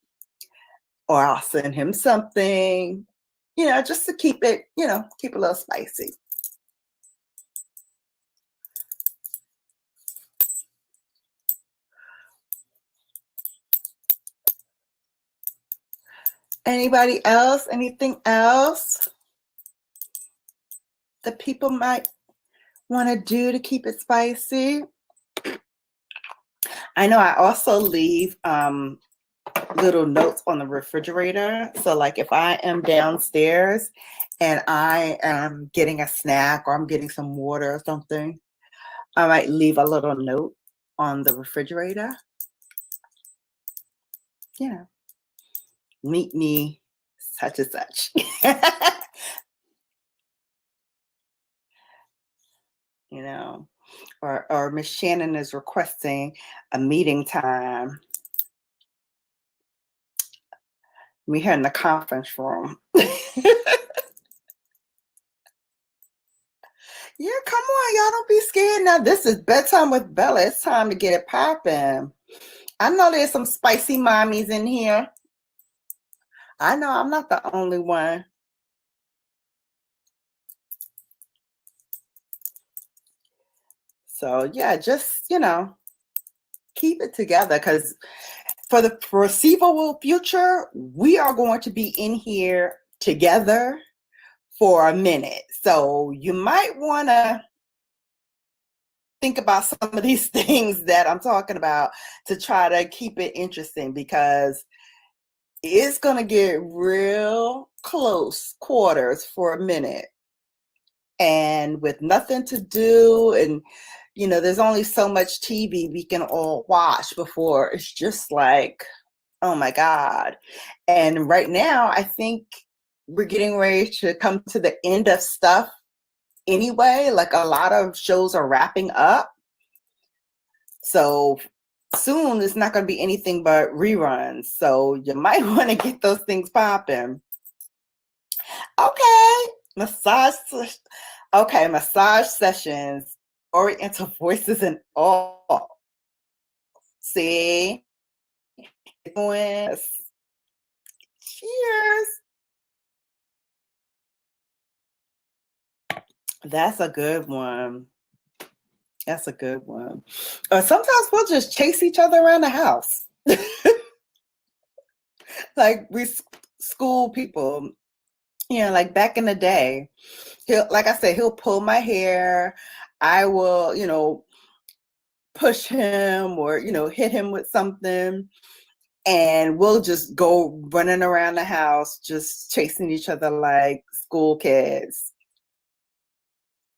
Speaker 3: or I'll send him something, just to keep it, keep a little spicy. Anybody else? Anything else that people might want to do to keep it spicy? I know I also leave little notes on the refrigerator. So like if I am downstairs and I am getting a snack or I'm getting some water or something, I might leave a little note on the refrigerator. Meet me such and such. Or Miss Shannon is requesting a meeting time. We here in the conference room. Yeah, come on, y'all don't be scared now. This is bedtime with Bella. It's time to get it popping. I know there's some spicy mommies in here. I know I'm not the only one. So yeah, just, keep it together, because for the foreseeable future, we are going to be in here together for a minute. So you might want to think about some of these things that I'm talking about to try to keep it interesting, because it's going to get real close quarters for a minute. And with nothing to do, and there's only so much TV we can all watch before it's just like, oh my God. And right now, I think we're getting ready to come to the end of stuff anyway. Like, a lot of shows are wrapping up. So soon it's not going to be anything but reruns. So you might want to get those things popping. Okay. Massage sessions, oriental voices and all. See? Cheers. That's a good one. That's a good one. Sometimes we'll just chase each other around the house. Like, we school people, like back in the day. He'll pull my hair. I will, push him or, hit him with something. And we'll just go running around the house, just chasing each other like school kids.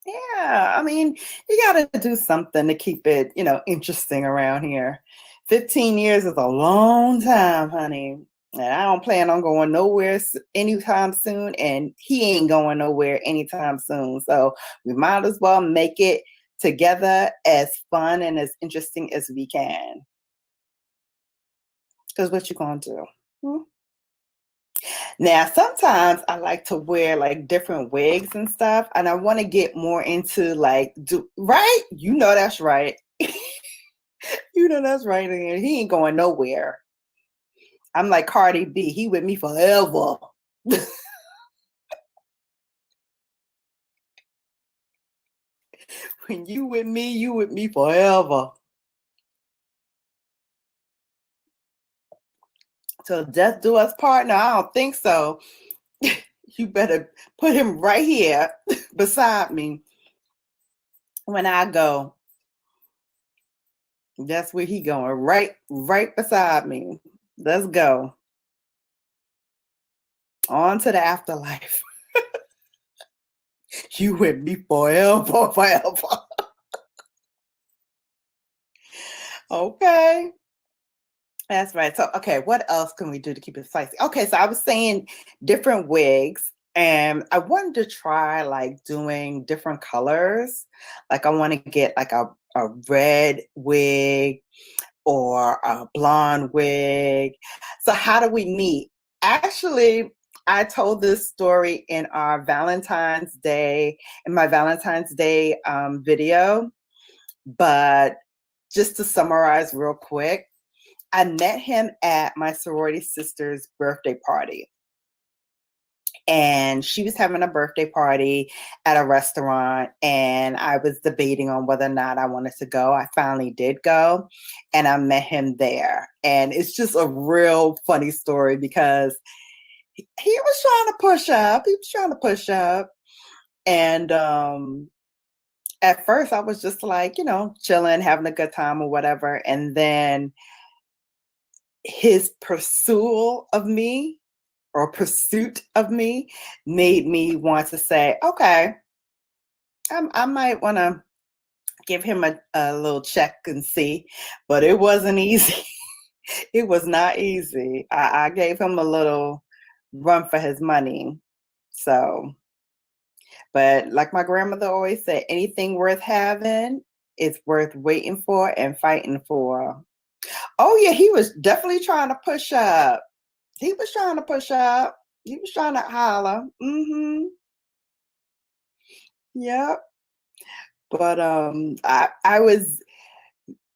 Speaker 3: Yeah, I mean, you got to do something to keep it, interesting around here. 15 years is a long time, honey. And I don't plan on going nowhere anytime soon. And he ain't going nowhere anytime soon. So we might as well make it together as fun and as interesting as we can. Because what you going to do? Now, sometimes I like to wear like different wigs and stuff, and I want to get more into like, right? That's right. That's right. And he ain't going nowhere. I'm like Cardi B. He with me forever. When you with me forever. So death do us part? No, I don't think so. You better put him right here beside me when I go. That's where he going, right beside me. Let's go. On to the afterlife. You with me forever. Okay. That's right. So, okay, what else can we do to keep it spicy? Okay, so I was saying different wigs, and I wanted to try like doing different colors. Like, I want to get like a red wig or a blonde wig. So how do we meet? Actually, I told this story in my Valentine's Day video, but just to summarize real quick, I met him at my sorority sister's birthday party. And she was having a birthday party at a restaurant, and I was debating on whether or not I wanted to go. I finally did go, and I met him there. And it's just a real funny story because he was trying to push up. And at first I was just like, chilling, having a good time or whatever. And then his pursuit of me made me want to say, okay, I might want to give him a little check and see. But it wasn't easy. It was not easy. I gave him a little run for his money. So, but like my grandmother always said, anything worth having is worth waiting for and fighting for. Oh yeah, he was definitely trying to push up. He was trying to push up. He was trying to holler. Yep. But I was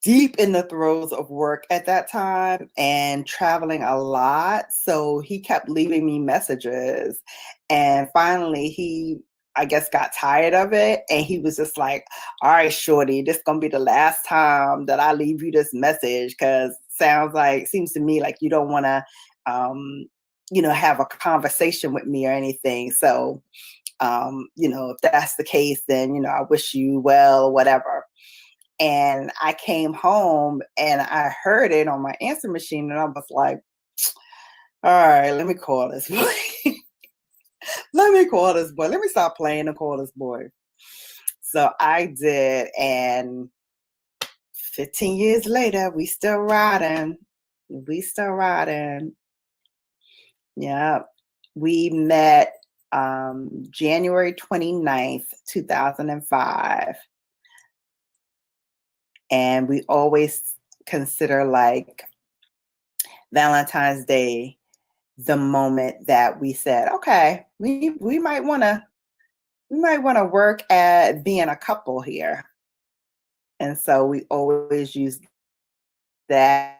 Speaker 3: deep in the throes of work at that time and traveling a lot. So he kept leaving me messages. And finally, he, I guess, got tired of it. And he was just like, all right, shorty, this is going to be the last time that I leave you this message, because seems to me like you don't want to, have a conversation with me or anything. So, if that's the case, then, I wish you well, whatever. And I came home and I heard it on my answer machine, and I was like, all right, let me call this boy. Let me call this boy. Let me stop playing and call this boy. So I did, and 15 years later, we still riding. Yeah. We met January 29th, 2005. And we always consider like Valentine's Day the moment that we said, okay, we might want to work at being a couple here. And so we always use that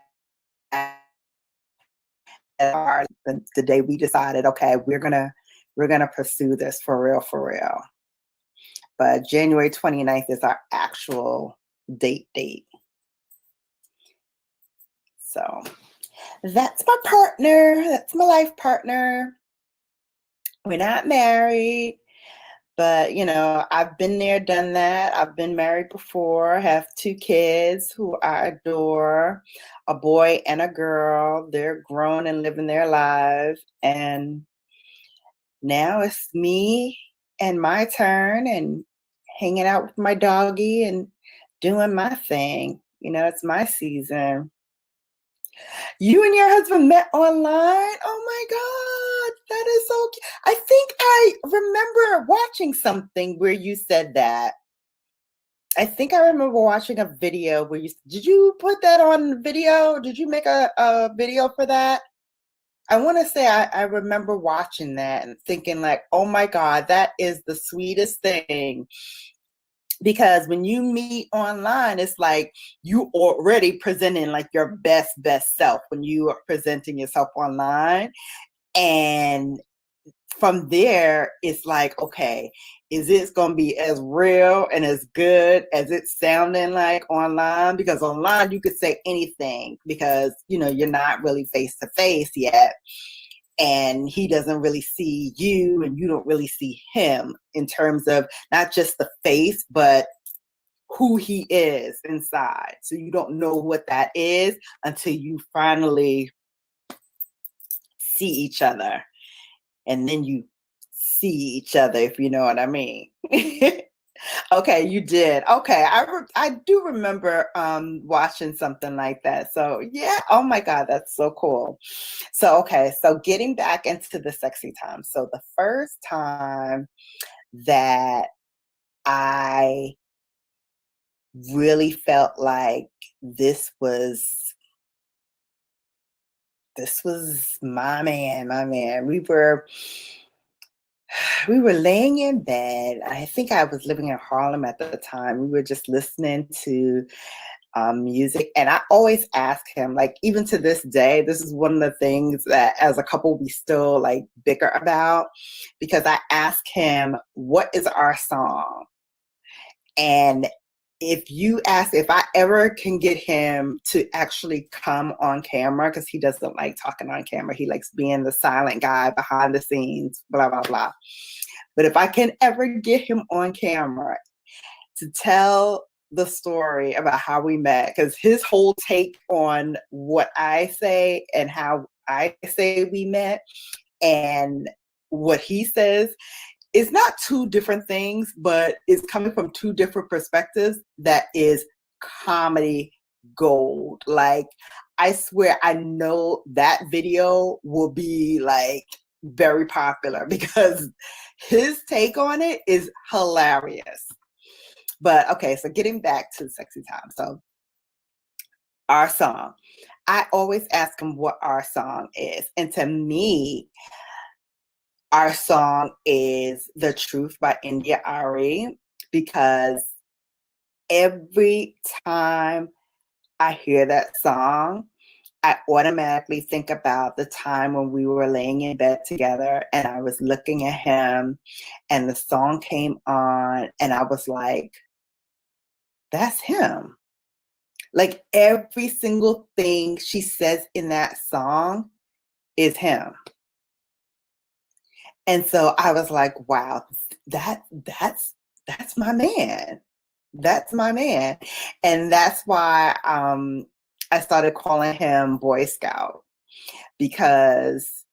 Speaker 3: as the day we decided, okay, we're gonna pursue this for real. But January 29th is our actual date. So that's my partner. That's my life partner. We're not married, but I've been there, done that. I've been married before, have 2 kids who I adore, a boy and a girl. They're grown and living their lives. And now it's me and my turn and hanging out with my doggy and doing my thing. It's my season. You and your husband met online? Oh my God, that is so cute. I think I remember watching something where you said that. I think I remember watching a video where did you put that on video? Did you make a video for that? I want to say I remember watching that and thinking like, oh my God, that is the sweetest thing. Because when you meet online, it's like you already presenting like your best self when you are presenting yourself online. And from there, it's like, okay, is this going to be as real and as good as it's sounding like online? Because online you could say anything because, you're not really face to face yet. And he doesn't really see you and you don't really see him in terms of not just the face, but who he is inside. So you don't know what that is until you finally see each other. And then you see each other, if you know what I mean. Okay, you did. Okay, I do remember watching something like that. So yeah, oh my God, that's so cool. So okay, so getting back into the sexy time. So the first time that I really felt like this was my man. We were laying in bed. I think I was living in Harlem at the time. We were just listening to music. And I always ask him, like, even to this day, this is one of the things that as a couple, we still like bicker about, because I ask him, what is our song? And if I ever can get him to actually come on camera, because he doesn't like talking on camera, he likes being the silent guy behind the scenes, blah, blah, blah. But if I can ever get him on camera to tell the story about how we met, because his whole take on what I say and how I say we met and what he says, it's not 2 different things, but it's coming from 2 different perspectives that is comedy gold. Like, I swear, I know that video will be like very popular because his take on it is hilarious. But okay, so getting back to Sexy Time. So our song,
Speaker 1: I always ask him what our song is. And to me, our song is The Truth by India Ari, because every time I hear that song, I automatically think about the time when we were laying in bed together and I was looking at him and the song came on and I was like, that's him. Like every single thing she says in that song is him. And so I was like, wow, that's my man. That's my man. And that's why I started calling him Boy Scout, because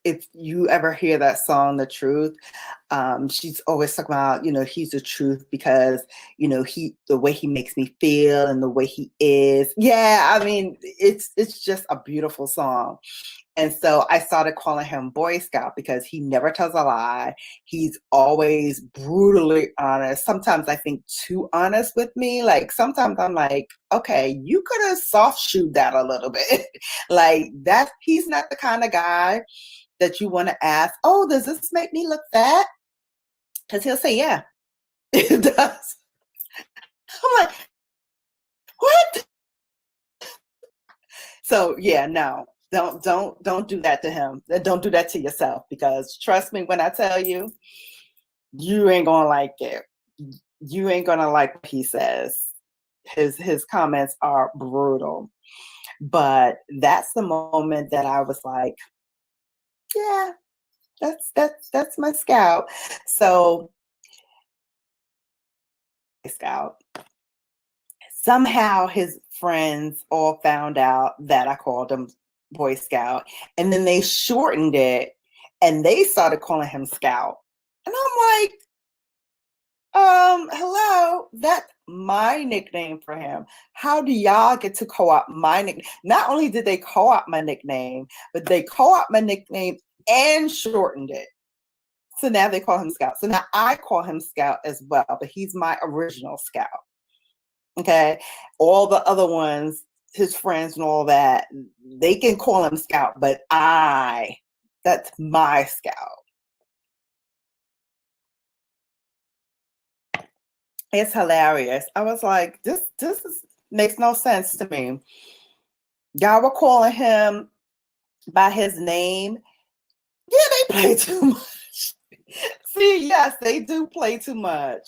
Speaker 1: if you ever hear that song, The Truth, she's always talking about, he's the truth because, the way he makes me feel and the way he is. Yeah, I mean, it's just a beautiful song. And so I started calling him Boy Scout because he never tells a lie. He's always brutally honest. Sometimes I think too honest with me. Like sometimes I'm like, okay, you could have soft shoed that a little bit. Like that, he's not the kind of guy that you want to ask, oh, does this make me look fat? Because he'll say, yeah, it does. I'm like, what? So yeah, no. Don't do that to him. Don't do that to yourself, because trust me when I tell you, you ain't gonna like it. You ain't gonna like what he says. His comments are brutal. But that's the moment that I was like, yeah, that's my Scout. So Scout. Somehow his friends all found out that I called him Boy Scout, and then they shortened it and they started calling him Scout. And I'm like, hello, that's my nickname for him. How do y'all get to co-opt my nickname? Not only did they co-opt my nickname, but they co-opt my nickname and shortened it. So now they call him Scout. So now I call him Scout as well, but he's my original Scout. Okay. All the other ones, his friends and all that, they can call him Scout, but that's my Scout. It's hilarious. I was like, this makes no sense to me. Y'all were calling him by his name. Yeah, they play too much. See, yes, they do play too much.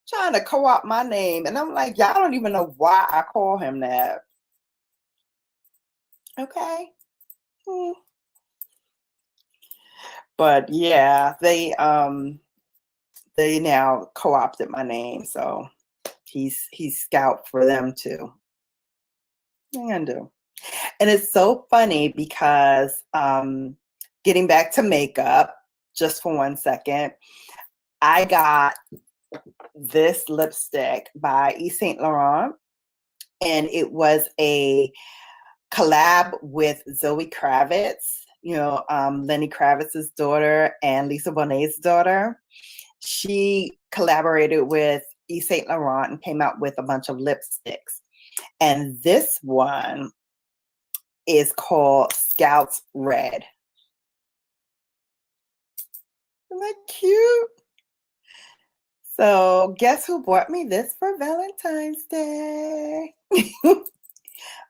Speaker 1: Trying to co-opt my name. And I'm like, y'all don't even know why I call him that. Okay. But yeah, they now co-opted my name, so he's Scout for them too. What am I gonna do? And it's so funny because getting back to makeup, just for 1 second, I got this lipstick by Yves Saint Laurent, and it was a collab with Zoe Kravitz, Lenny Kravitz's daughter and Lisa Bonet's daughter. She collaborated with Yves Saint Laurent and came out with a bunch of lipsticks. And this one is called Scout's Red. Isn't that cute? So guess who bought me this for Valentine's Day?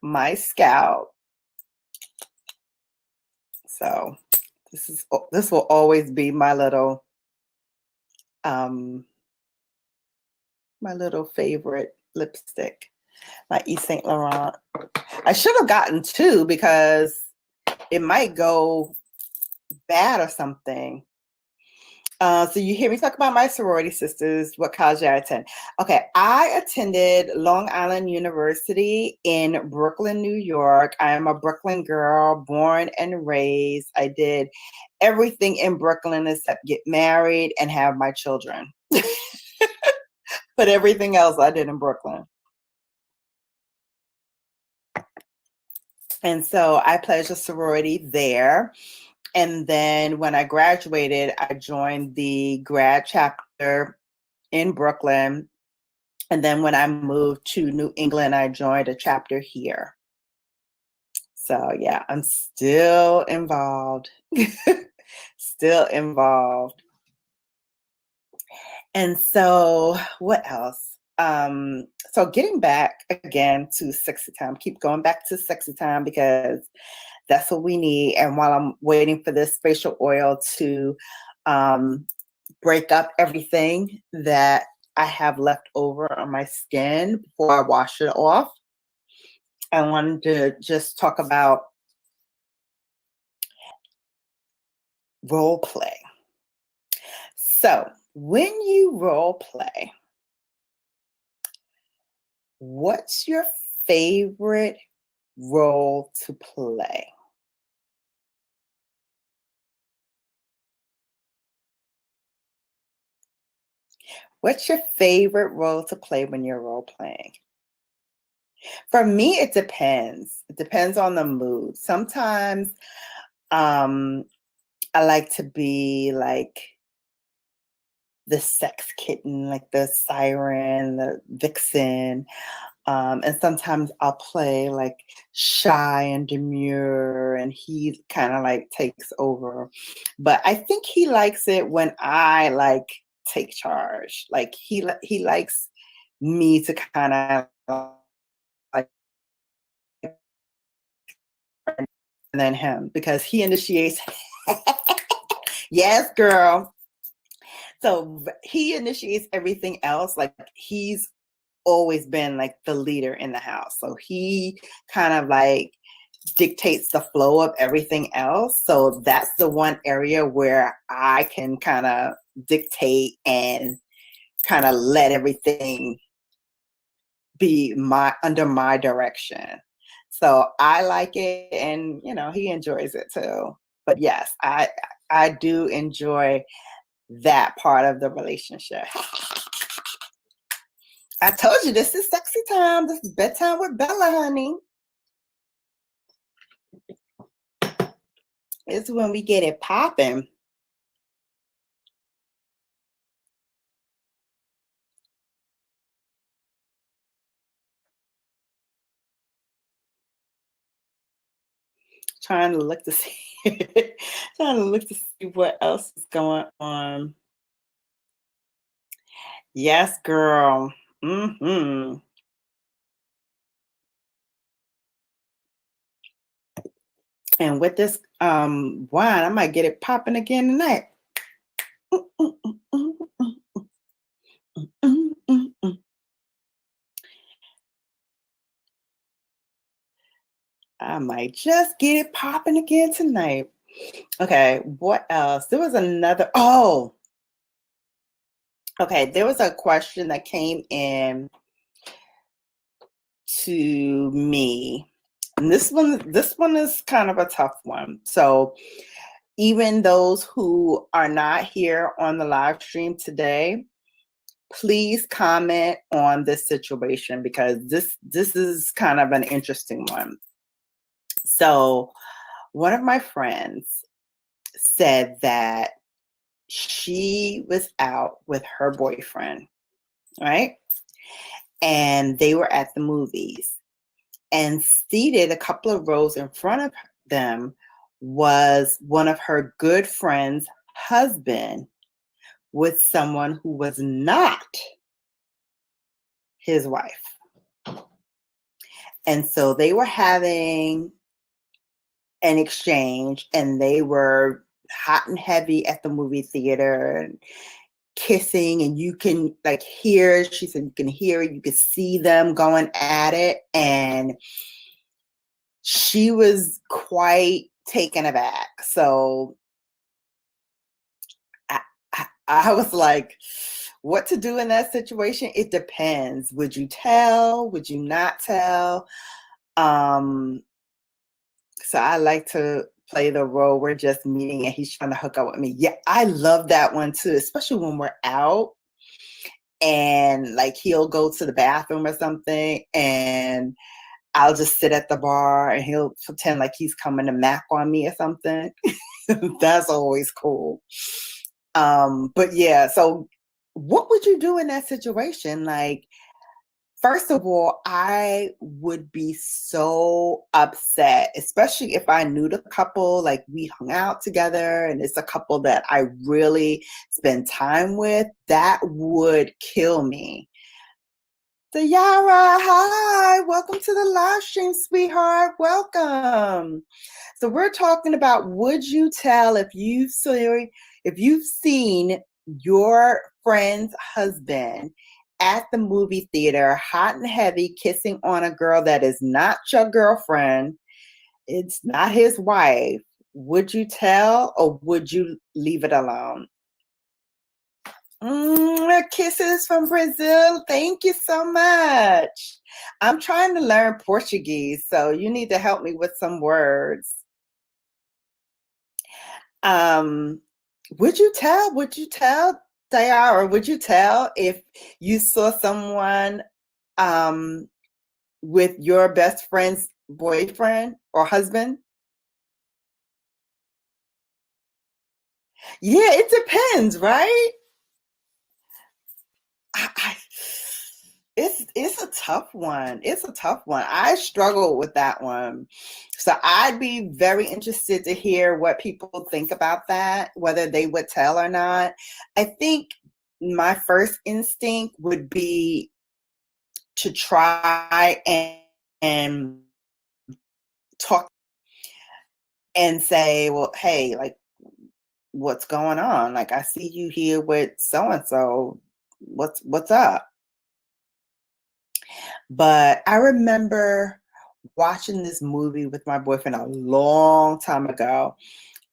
Speaker 1: My Scout. So this will always be my little favorite lipstick, my Yves Saint Laurent. I should have gotten 2 because it might go bad or something. So you hear me talk about my sorority sisters, what college I attend. Okay, I attended Long Island University in Brooklyn, New York. I am a Brooklyn girl, born and raised. I did everything in Brooklyn except get married and have my children. But everything else I did in Brooklyn. And so I pledged a sorority there. And then when I graduated, I joined the grad chapter in Brooklyn.
Speaker 3: And then when I moved to New England, I joined a chapter here. So yeah, I'm still involved. Still involved. And so what else? So getting back again to sexy time, keep going back to sexy time because that's what we need. And while I'm waiting for this facial oil to break up everything that I have left over on my skin before I wash it off, I wanted to just talk about role play. So when you role play, what's your favorite role to play? What's your favorite role to play when you're role playing? For me, it depends. It depends on the mood. Sometimes I like to be like the sex kitten, like the siren, the vixen. And sometimes I'll play like shy and demure, and he kind of like takes over. But I think he likes it when I like take charge. Like he likes me to kind of like and then him because he initiates. Yes, girl. So he initiates everything else. Like he's always been like the leader in the house. So he kind of like dictates the flow of everything else. So that's the one area where I can kind of dictate and kind of let everything be under my direction. So I like it, and you know, he enjoys it too. But yes, I do enjoy that part of the relationship. I told you this is sexy time. This is bedtime with Bella, honey. It's when we get it popping. Trying to look to see, trying to look to see what else is going on. Yes, girl. Mm-hmm. And with this wine, I might get it popping again tonight. I might just get it popping again tonight. Okay, what else? There was another. Oh, okay. There was a question that came in to me. And this one is kind of a tough one. So even those who are not here on the live stream today, please comment on this situation because this is kind of an interesting one. So one of my friends said that she was out with her boyfriend, right? And they were at the movies, and seated a couple of rows in front of them was one of her good friend's husband with someone who was not his wife. And so they were having an exchange, and they were hot and heavy at the movie theater and kissing, and you can like hear, she said you can hear it, you could see them going at it, and she was quite taken aback. So I was like, what to do in that situation? It depends. Would you tell? Would you not tell? So I like to play the role we're just meeting and he's trying to hook up with me. Yeah, I love that one too, especially when we're out and like he'll go to the bathroom or something and I'll just sit at the bar and he'll pretend like he's coming to mac on me or something. That's always cool. But yeah, so what would you do in that situation? Like, First of all, I would be so upset, especially if I knew the couple, like we hung out together and it's a couple that I really spend time with. That would kill me. So Yara, hi, welcome to the live stream, sweetheart. Welcome. So we're talking about, would you tell if you've seen your friend's husband at the movie theater, hot and heavy, kissing on a girl that is not your girlfriend, it's not his wife. Would you tell or would you leave it alone? Kisses from Brazil. Thank you so much. I'm trying to learn Portuguese, so you need to help me with some words. Would you tell, Dayara, would you tell if you saw someone with your best friend's boyfriend or husband? Yeah, it depends, right? It's a tough one. It's a tough one. I struggle with that one. So I'd be very interested to hear what people think about that, whether they would tell or not. I think my first instinct would be to try and talk and say, well, hey, like, what's going on? Like, I see you here with so and so. What's up? But I remember watching this movie with my boyfriend a long time ago,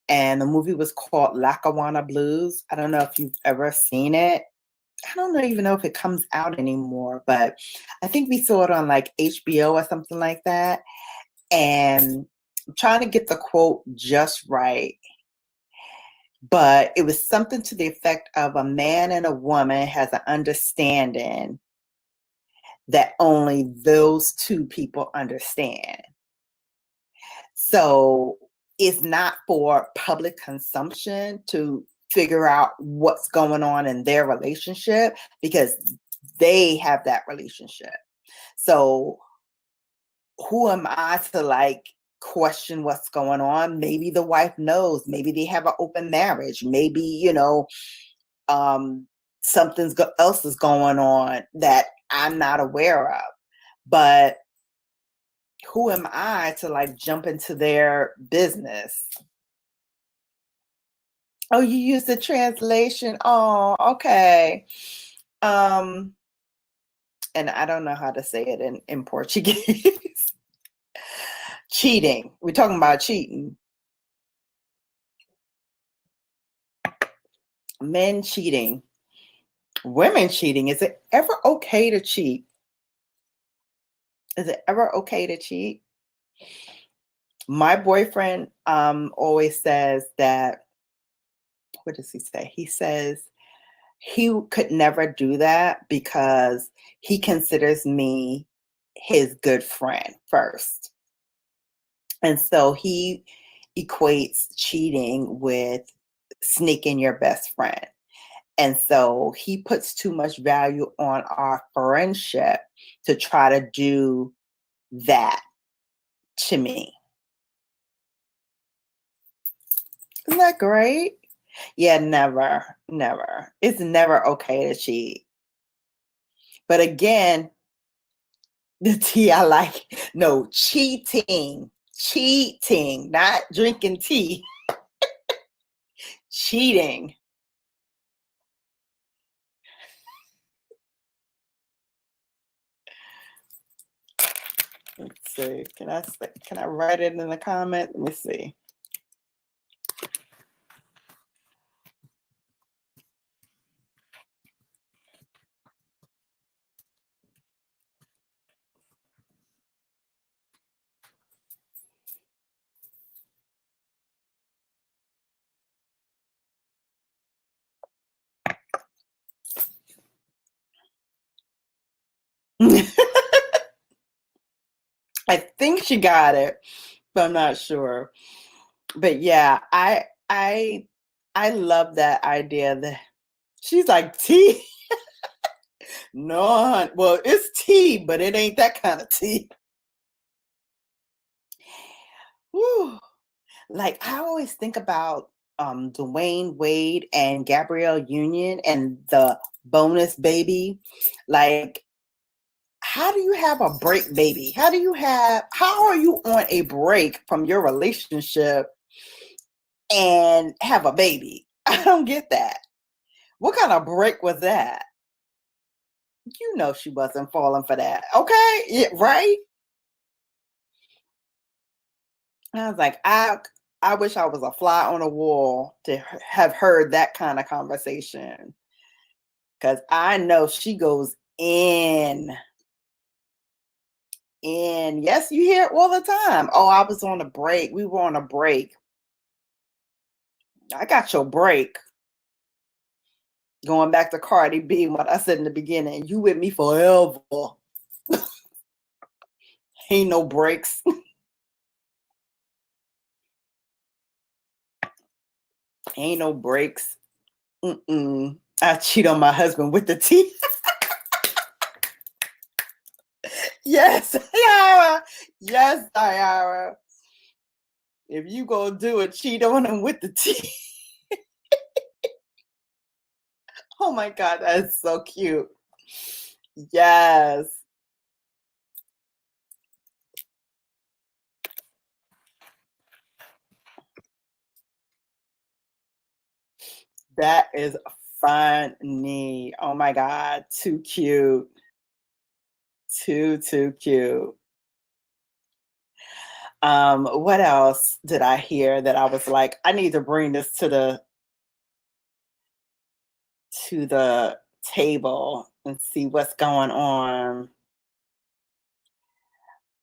Speaker 3: and the movie was called Lackawanna Blues. I don't know if you've ever seen it. I don't even know if it comes out anymore, but I think we saw it on like HBO or something like that. And I'm trying to get the quote just right, but it was something to the effect of a man and a woman has an understanding that only those two people understand. So it's not for public consumption to figure out what's going on in their relationship because they have that relationship. So who am I to like question what's going on? Maybe the wife knows, maybe they have an open marriage, maybe, something else is going on that I'm not aware of. But who am I to like jump into their business? Oh, you use the translation. Oh, okay. And I don't know how to say it in Portuguese. Cheating. We're talking about cheating. Men cheating. Women cheating. Is it ever okay to cheat? Is it ever okay to cheat? My boyfriend always says that, what does he say? He says he could never do that because he considers me his good friend first. And so he equates cheating with sneaking your best friend. And so he puts too much value on our friendship to try to do that to me. Isn't that great? Yeah, never, never. It's never okay to cheat. But again, the tea I like, no, cheating, not drinking tea, cheating. Let's see, can I write it in the comment? Let me see. I think she got it, but I'm not sure. But yeah, I love that idea that she's like tea. No, well, it's tea, but it ain't that kind of tea. Whew. Like I always think about Dwayne Wade and Gabrielle Union and the bonus baby. Like, how do you have a break baby? How are you on a break from your relationship and have a baby? I don't get that. What kind of break was that? You know she wasn't falling for that. Okay, yeah, right? I was like, I wish I was a fly on a wall to have heard that kind of conversation. Because I know she goes in. And yes, you hear it all the time. Oh, I was on a break. We were on a break. I got your break. Going back to Cardi B, what I said in the beginning, you with me forever. Ain't no breaks. Ain't no breaks. Mm-mm. I cheat on my husband with the tea. Yes, Yara. Yes, Yara. If you gonna do it, cheat on him with the tea. Oh my God, that's so cute. Yes. That is funny. Oh my God, too cute. Too cute. What else did I hear that I was like, I need to bring this to the table and see what's going on.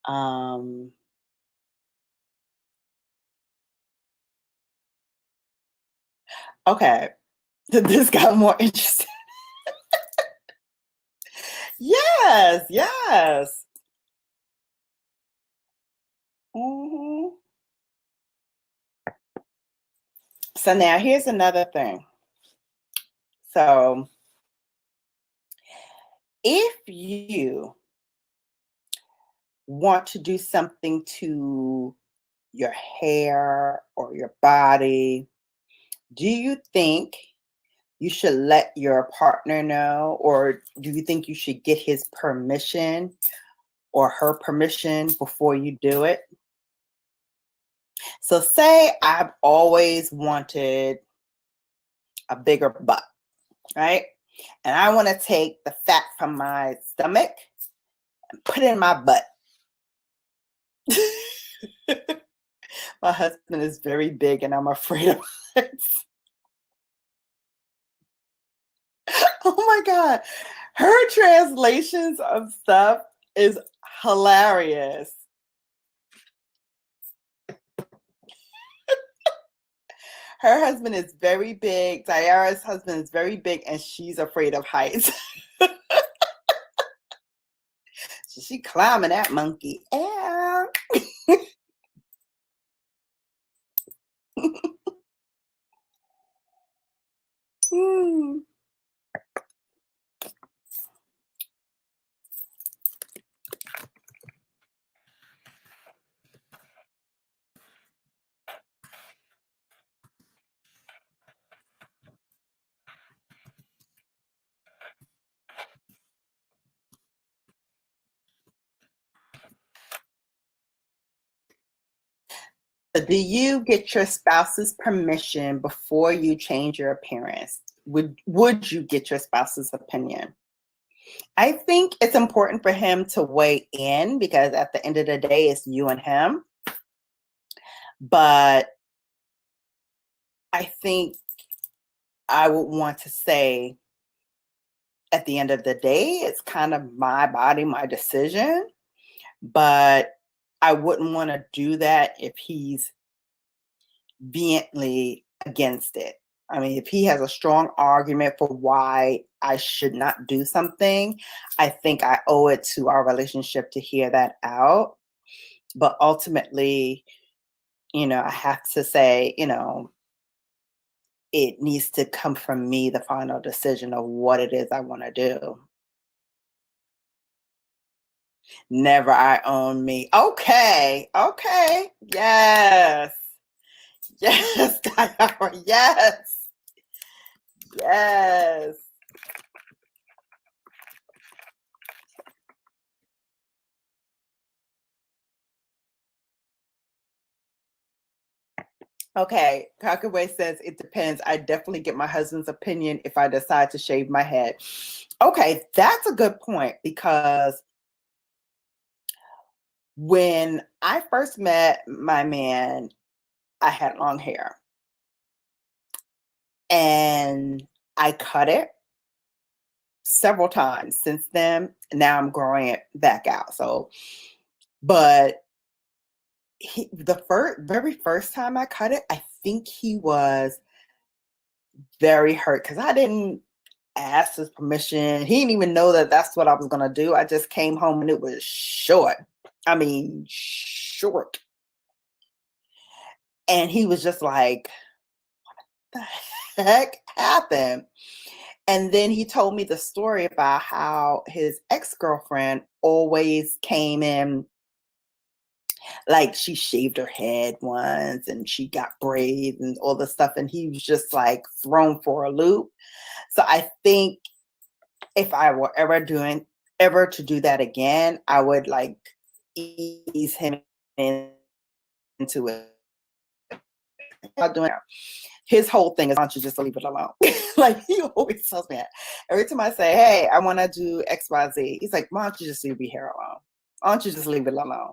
Speaker 3: Um, okay, this got more interesting. Yes, yes. Mhm. So now here's another thing. So if you want to do something to your hair or your body, do you think you should let your partner know, or do you think you should get his permission or her permission before you do it? So say I've always wanted a bigger butt, right? And I want to take the fat from my stomach and put it in my butt. My husband is very big and I'm afraid of heights. Oh my God. Her translations of stuff is hilarious. Her husband is very big. Diara's husband is very big and she's afraid of heights. So she climbing that monkey. Yeah. Hmm. Do you get your spouse's permission before you change your appearance? Would you get your spouse's opinion? I think it's important for him to weigh in because at the end of the day, it's you and him. But I think I would want to say at the end of the day, it's kind of my body, my decision. But I wouldn't want to do that if he's vehemently against it. I mean, if he has a strong argument for why I should not do something, I think I owe it to our relationship to hear that out. But ultimately, I have to say, it needs to come from me, the final decision of what it is I want to do. Never I own me. Okay. Okay. Yes. Yes, Diara. Yes. Yes. Okay. Kakaway says it depends. I definitely get my husband's opinion if I decide to shave my head. Okay, that's a good point because when I first met my man, I had long hair and I cut it several times since then. Now I'm growing it back out. So, but the very first time I cut it, I think he was very hurt because I didn't ask his permission. He didn't even know that that's what I was going to do. I just came home and it was short. I mean, short. And he was just like, what the heck happened? And then he told me the story about how his ex-girlfriend always came in, like she shaved her head once and she got braids and all this stuff. And he was just like thrown for a loop. So I think if I were ever to do that again, I would like ease him into it. Not doing it. His whole thing is, why don't you just leave it alone? Like he always tells me that. Every time I say, hey, I want to do XYZ, he's like, why don't you just leave your hair alone? Why don't you just leave it alone?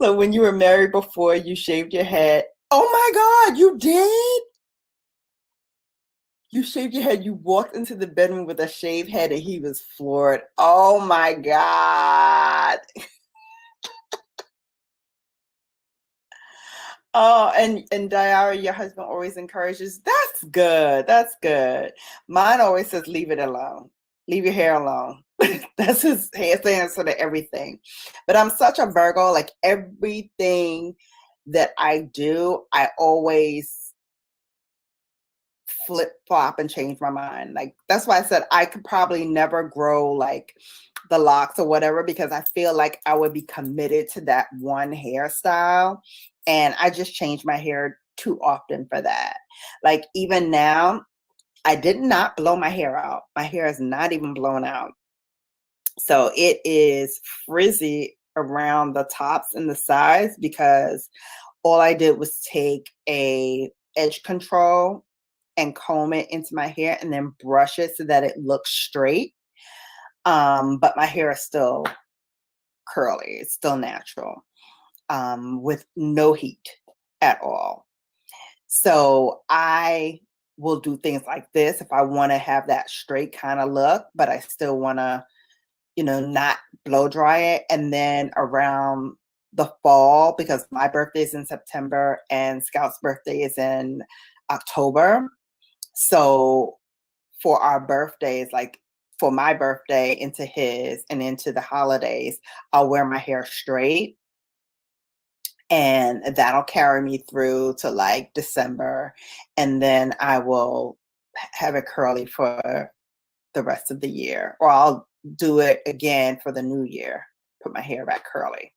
Speaker 3: So when you were married before, you shaved your head. Oh my God, you did? You shaved your head. You walked into the bedroom with a shaved head and he was floored. Oh my God. Oh, and Diara, your husband always encourages. That's good. That's good. Mine always says, leave it alone. Leave your hair alone. That's his answer to everything. But I'm such a Virgo, like everything that I do, I always flip flop and change my mind. Like that's why I said I could probably never grow like the locks or whatever, because I feel like I would be committed to that one hairstyle. And I just change my hair too often for that. Like even now, I did not blow my hair out. My hair is not even blown out. So it is frizzy around the tops and the sides because all I did was take a edge control and comb it into my hair and then brush it so that it looks straight. But my hair is still curly. It's still natural, with no heat at all. So I will do things like this if I want to have that straight kind of look, but I still want to, not blow dry it. And then around the fall, because my birthday is in September and Scout's birthday is in October. So for our birthdays, like for my birthday into his and into the holidays, I'll wear my hair straight. And that'll carry me through to like December. And then I will have it curly for the rest of the year. Or I'll do it again for the new year, put my hair back curly.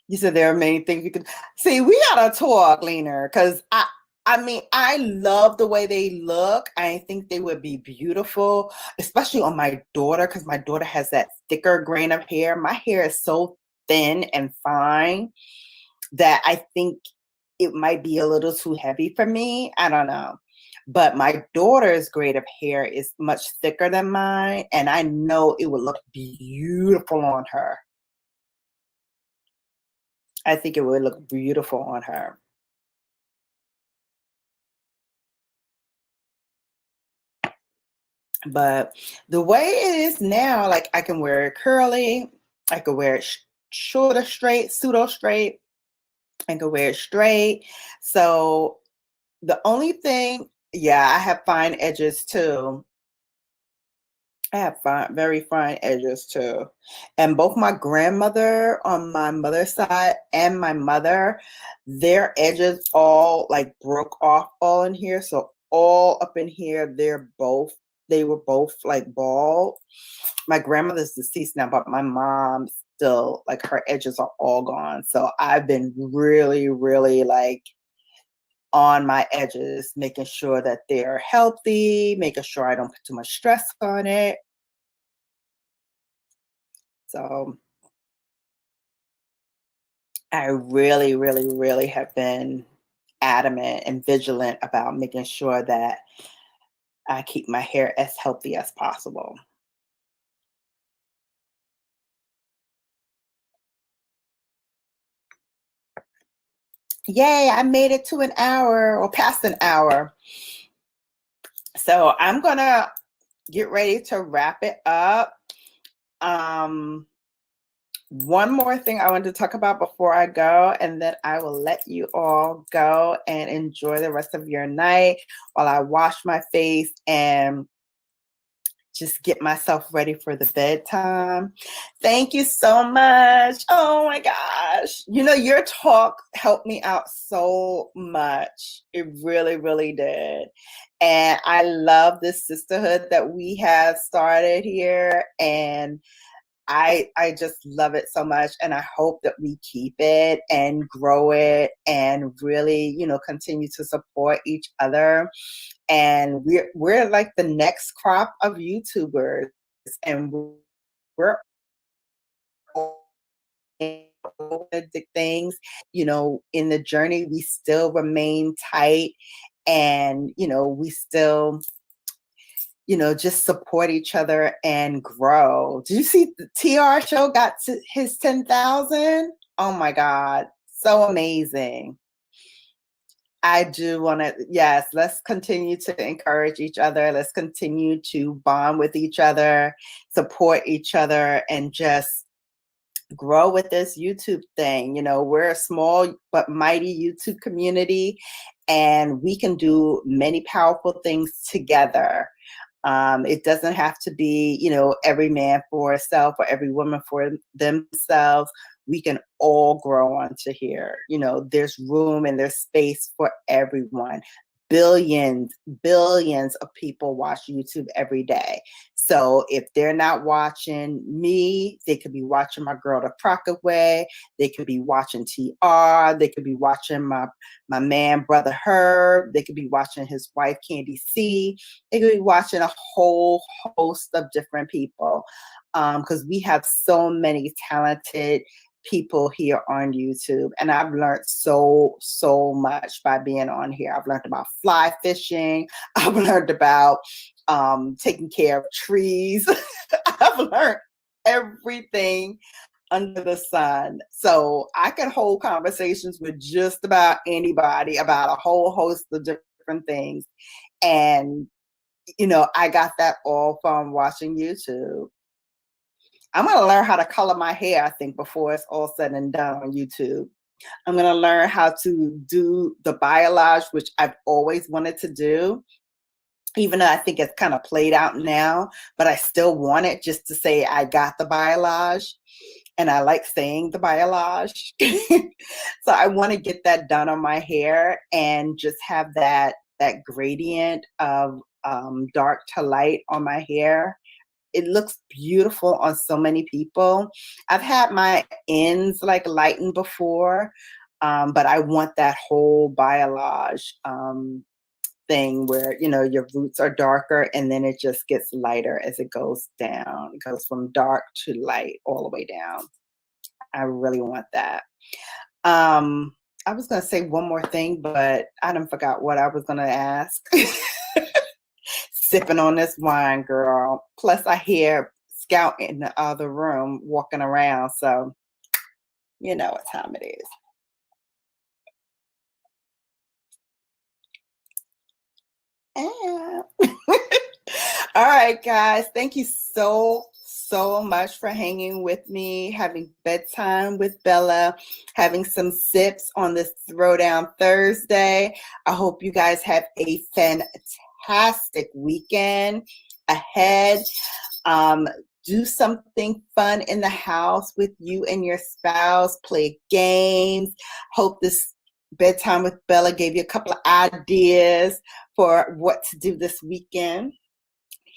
Speaker 3: You said there are many things you could see. We gotta talk, Leaner, because I mean, I love the way they look. I think they would be beautiful, especially on my daughter, because my daughter has that thicker grain of hair. My hair is so thin and fine that I think it might be a little too heavy for me. I don't know. But my daughter's grade of hair is much thicker than mine, and I know it would look beautiful on her. I think it would look beautiful on her. But the way it is now, like I can wear it curly, I could wear it shorter straight, pseudo straight, I could wear it straight. So the only thing, yeah, I have fine edges too. I have very fine edges too. And both my grandmother on my mother's side and my mother, their edges all like broke off all in here. So all up in here, they're both they were both like bald. My grandmother's deceased now, but my mom still, like, her edges are all gone. So I've been really, really like on my edges, making sure that they're healthy, making sure I don't put too much stress on it. So I really, really, really have been adamant and vigilant about making sure that I keep my hair as healthy as possible. Yay, I made it to an hour or past an hour. So I'm gonna get ready to wrap it up. One more thing I wanted to talk about before I go, and then I will let you all go and enjoy the rest of your night while I wash my face and just get myself ready for the bedtime. Thank you so much. Oh my gosh. You know, your talk helped me out so much. It really, really did. And I love this sisterhood that we have started here. And I just love it so much, and I hope that we keep it and grow it and really, you know, continue to support each other. And we're like the next crop of YouTubers, and we're all things, you know, in the journey. We still remain tight, and you know, we still, you know, just support each other and grow. Did you see the TR show got to his 10,000? Oh my God, so amazing. I do want to, yes, let's continue to encourage each other. Let's continue to bond with each other, support each other, and just grow with this YouTube thing. You know, we're a small but mighty YouTube community, and we can do many powerful things together. It doesn't have to be, you know, every man for himself or every woman for themselves. We can all grow onto here. You know, there's room and there's space for everyone. Billions of people watch YouTube every day. So if they're not watching me, they could be watching my girl the Crockett Way. They could be watching TR. They could be watching my man, Brother Herb. They could be watching his wife, Candy C. They could be watching a whole host of different people, because we have so many talented people here on YouTube, and I've learned so much by being on here. I've learned about fly fishing. I've learned about taking care of trees. I've learned everything under the sun. So I can hold conversations with just about anybody about a whole host of different things. And, you know, I got that all from watching YouTube. I'm going to learn how to color my hair, I think, before it's all said and done on YouTube. I'm going to learn how to do the balayage, which I've always wanted to do, even though I think it's kind of played out now, but I still want it just to say I got the balayage. And I like saying the balayage. So I want to get that done on my hair and just have that gradient of dark to light on my hair. It looks beautiful on so many people. I've had my ends like lightened before, but I want that whole balayage thing where, you know, your roots are darker and then it just gets lighter as it goes down. It goes from dark to light all the way down. I really want that. I was going to say one more thing, but I done forgot what I was going to ask. Sipping on this wine, girl. Plus I hear Scout in the other room walking around, so you know what time it is. All right, guys. Thank you so much for hanging with me, having bedtime with Bella, having some sips on this Throwdown Thursday. I hope you guys have a fantastic weekend ahead. Do something fun in the house with you and your spouse. Play games. Hope this Bedtime with Bella gave you a couple of ideas for what to do this weekend.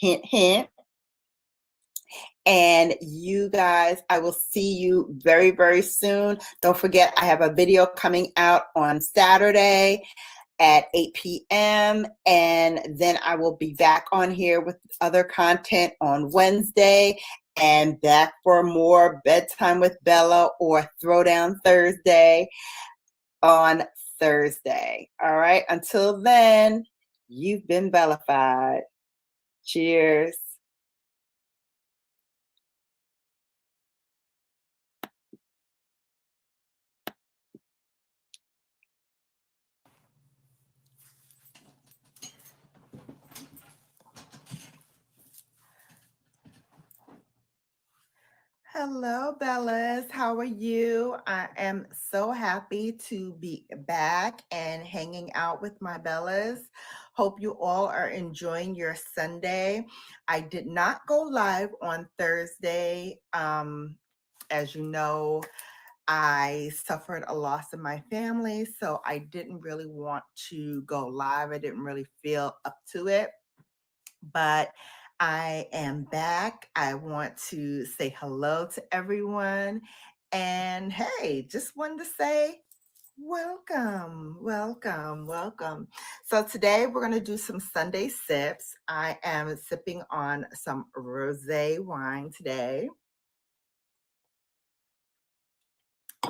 Speaker 3: Hint, hint. And you guys, I will see you very, very soon. Don't forget, I have a video coming out on Saturday at 8 p.m. And then I will be back on here with other content on Wednesday and back for more Bedtime with Bella or Throwdown Thursday on Thursday. All right. Until then, you've been Bellafied. Cheers. Hello, Bellas. How are you? I am so happy to be back and hanging out with my Bellas. Hope you all are enjoying your Sunday. I did not go live on Thursday. As you know, I suffered a loss in my family, so I didn't really want to go live. I didn't really feel up to it. But I am back. I want to say hello to everyone. And hey, just wanted to say welcome, welcome, welcome. So today we're going to do some Sunday sips. I am sipping on some rosé wine today.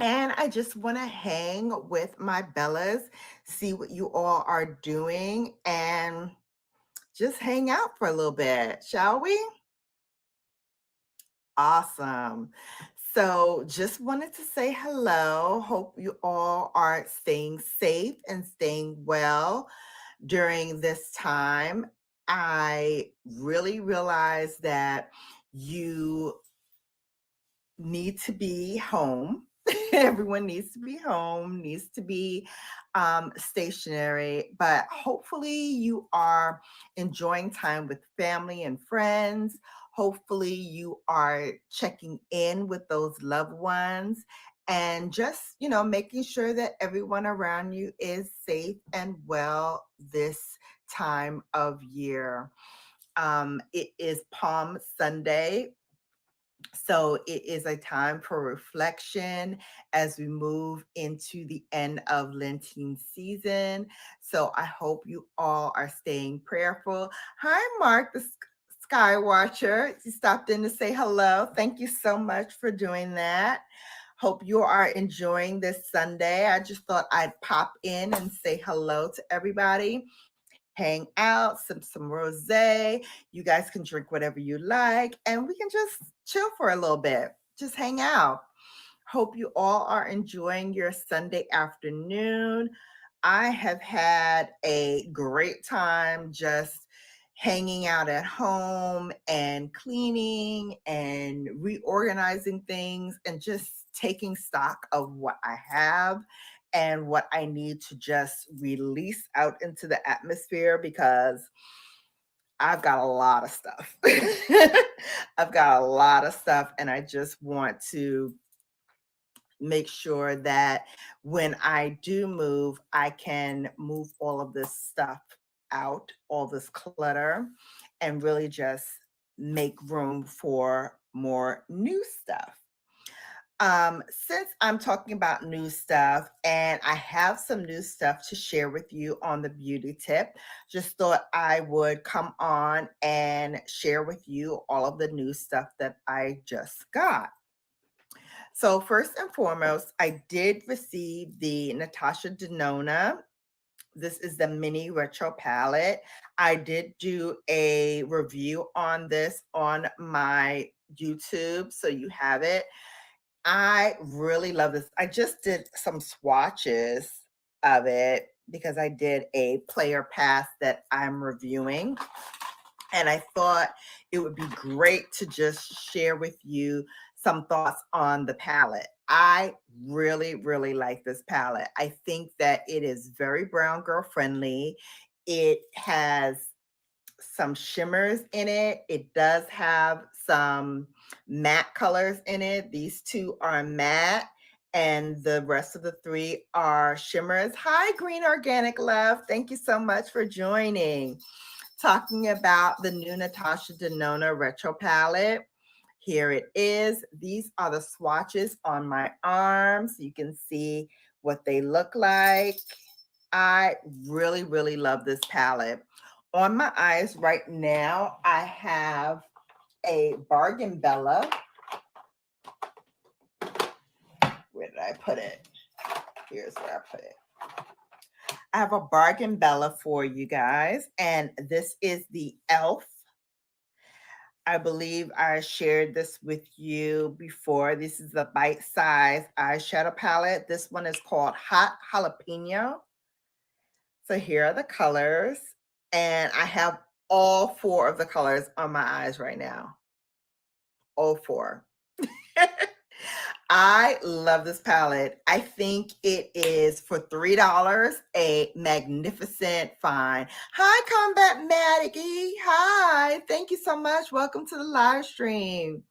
Speaker 3: And I just want to hang with my Bellas, see what you all are doing, and just hang out for a little bit, shall we? Awesome. So just wanted to say hello. Hope you all are staying safe and staying well during this time. I really realize that you need to be home. Everyone needs to be home, needs to be stationary, but hopefully you are enjoying time with family and friends. Hopefully you are checking in with those loved ones and just, making sure that everyone around you is safe and well this time of year. It is Palm Sunday, so it is a time for reflection as we move into the end of Lenten season. So I hope you all are staying prayerful. Hi, Mark, the Sky Watcher. You stopped in to say hello. Thank you so much for doing that. Hope you are enjoying this Sunday. I just thought I'd pop in and say hello to everybody. Hang out, sip some rosé. You guys can drink whatever you like, and we can just chill for a little bit. Just hang out. Hope you all are enjoying your Sunday afternoon. I have had a great time just hanging out at home and cleaning and reorganizing things and just taking stock of what I have and what I need to just release out into the atmosphere, because I've got a lot of stuff. I've got a lot of stuff, and I just want to make sure that when I do move, I can move all of this stuff out, all this clutter, and really just make room for more new stuff. Since I'm talking about new stuff and I have some new stuff to share with you on the beauty tip, just thought I would come on and share with you all of the new stuff that I just got. So first and foremost, I did receive the Natasha Denona. This is the mini retro palette. I did do a review on this on my YouTube, so you have it. I really love this. I just did some swatches of it because I did a player pass that I'm reviewing. And I thought it would be great to just share with you some thoughts on the palette. I really, really like this palette. I think that it is very brown girl friendly. It has some shimmers in it. It does have some matte colors in it. These two are matte and the rest of the three are shimmers. Hi, Green Organic Love. Thank you so much for joining. talking about the new Natasha Denona Retro Palette. Here it is. These are the swatches on my arms. You can see what they look like. I really, really love this palette. On my eyes right now, I have a BrownGirlBella. Where did I put it? Here's where I put it. I have a BrownGirlBella for you guys, and this is the e.l.f. I believe I shared this with you before. This is the bite-size eyeshadow palette. This one is called Hot Jalapeno. So here are the colors, and I have all 4 of the colors on my eyes right now. All 4. I love this palette. I think it is for $3 a magnificent find. Hi, Combat Maggie. Hi, thank you so much. Welcome to the live stream.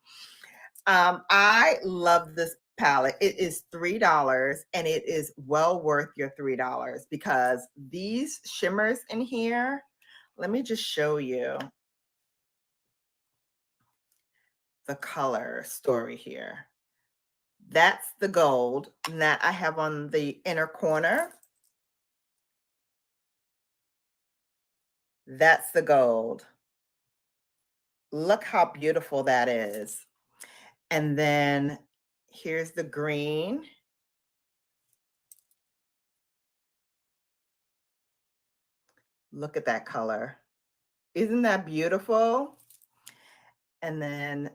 Speaker 3: I love this palette. It is $3 and it is well worth your $3 because these shimmers in here, let me just show you the color story here. That's the gold that I have on the inner corner. That's the gold. Look how beautiful that is. And then here's the green. Look at that color. Isn't that beautiful? And then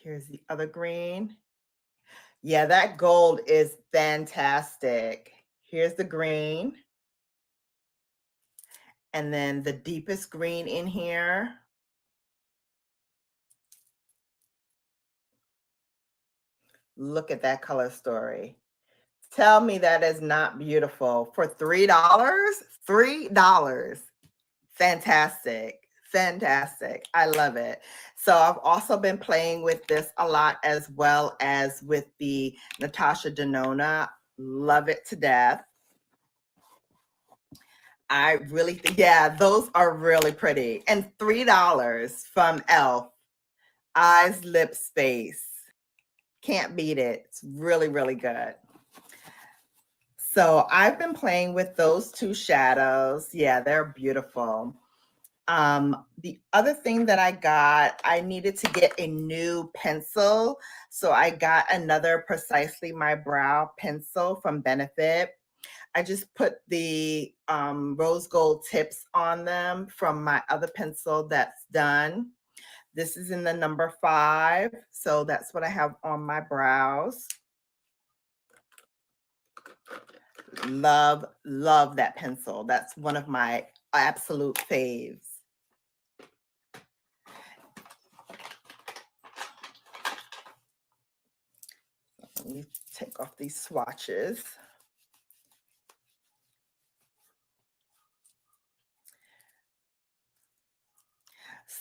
Speaker 3: here's the other green. Yeah, that gold is fantastic. Here's the green. And then the deepest green in here. Look at that color story. Tell me that is not beautiful. For $3? $3. Fantastic. Fantastic. I love it. So I've also been playing with this a lot as well as with the Natasha Denona. Love it to death. I really think, yeah, those are really pretty. And $3 from e.l.f. Eyes, lips, space. Can't beat it. It's really, really good. So I've been playing with those 2 shadows. Yeah, they're beautiful. The other thing that I got, I needed to get a new pencil. So I got another Precisely My Brow pencil from Benefit. I just put the rose gold tips on them from my other pencil that's done. This is in the number 5. So that's what I have on my brows. Love, love that pencil. That's one of my absolute faves. Let me take off these swatches.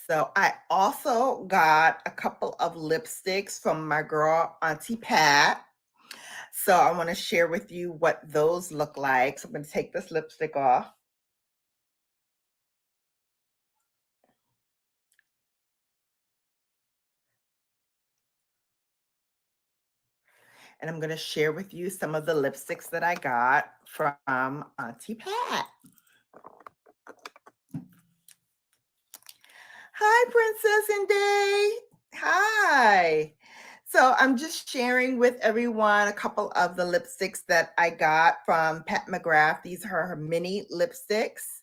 Speaker 3: So I also got a couple of lipsticks from my girl, Auntie Pat. So I want to share with you what those look like. So I'm going to take this lipstick off. And I'm going to share with you some of the lipsticks that I got from Auntie Pat. Hi, Princess and Day. Hi. So I'm just sharing with everyone a couple of the lipsticks that I got from Pat McGrath. These are her mini lipsticks.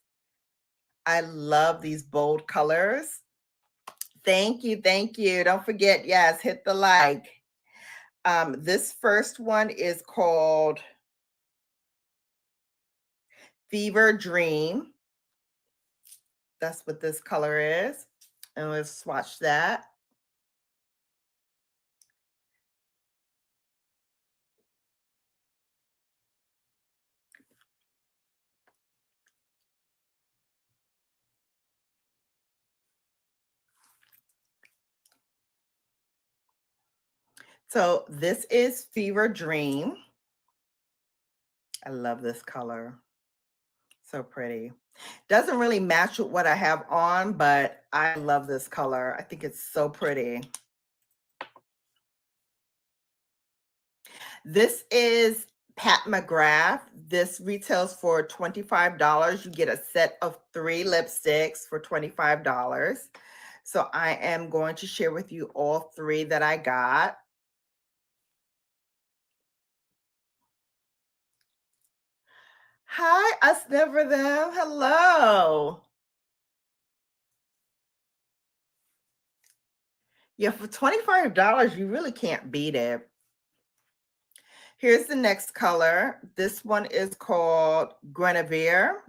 Speaker 3: I love these bold colors. Thank you. Thank you. Don't forget, yes, hit the like. This first one is called Fever Dream. That's what this color is. And let's swatch that. So this is Fever Dream. I love this color. So pretty. Doesn't really match with what I have on, but I love this color. I think it's so pretty. This is Pat McGrath. This retails for $25. You get a set of 3 lipsticks for $25. So I am going to share with you all 3 that I got. Hi, us never them. Hello. Yeah, for $25, you really can't beat it. Here's the next color. This one is called Guinevere.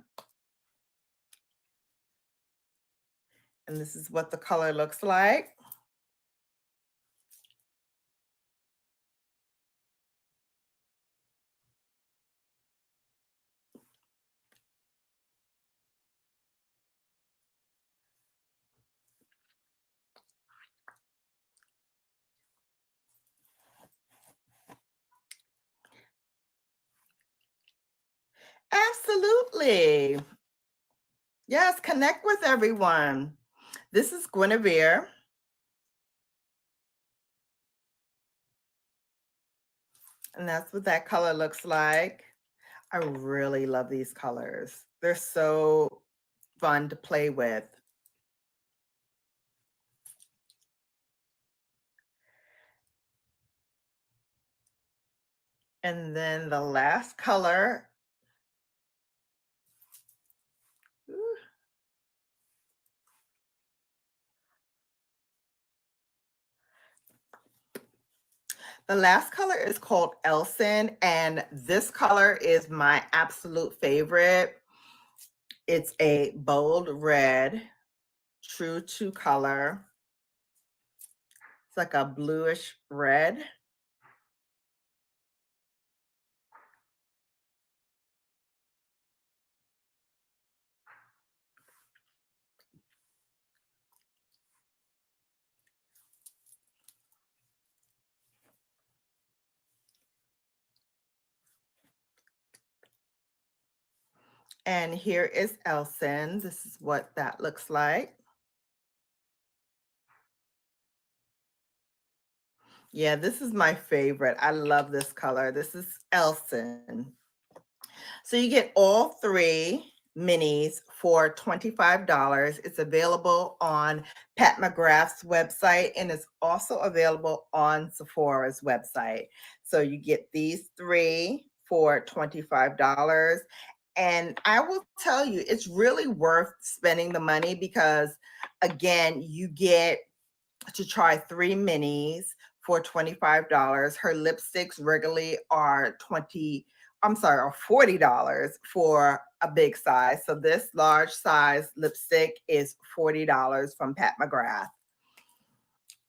Speaker 3: And this is what the color looks like. Absolutely. Yes, connect with everyone. This is Guinevere. And that's what that color looks like. I really love these colors. They're so fun to play with. And then the last color. Ooh. The last color is called Elson, and this color is my absolute favorite. It's a bold red, true to color. It's like a bluish red. And here is Elson. This is what that looks like. Yeah, this is my favorite. I love this color. This is Elson. So you get all 3 minis for $25. It's available on Pat McGrath's website, and it's also available on Sephora's website. So you get these 3 for $25. And I will tell you, it's really worth spending the money because, again, you get to try 3 minis for $25. Her lipsticks regularly are $40 for a big size. So this large size lipstick is $40 from Pat McGrath.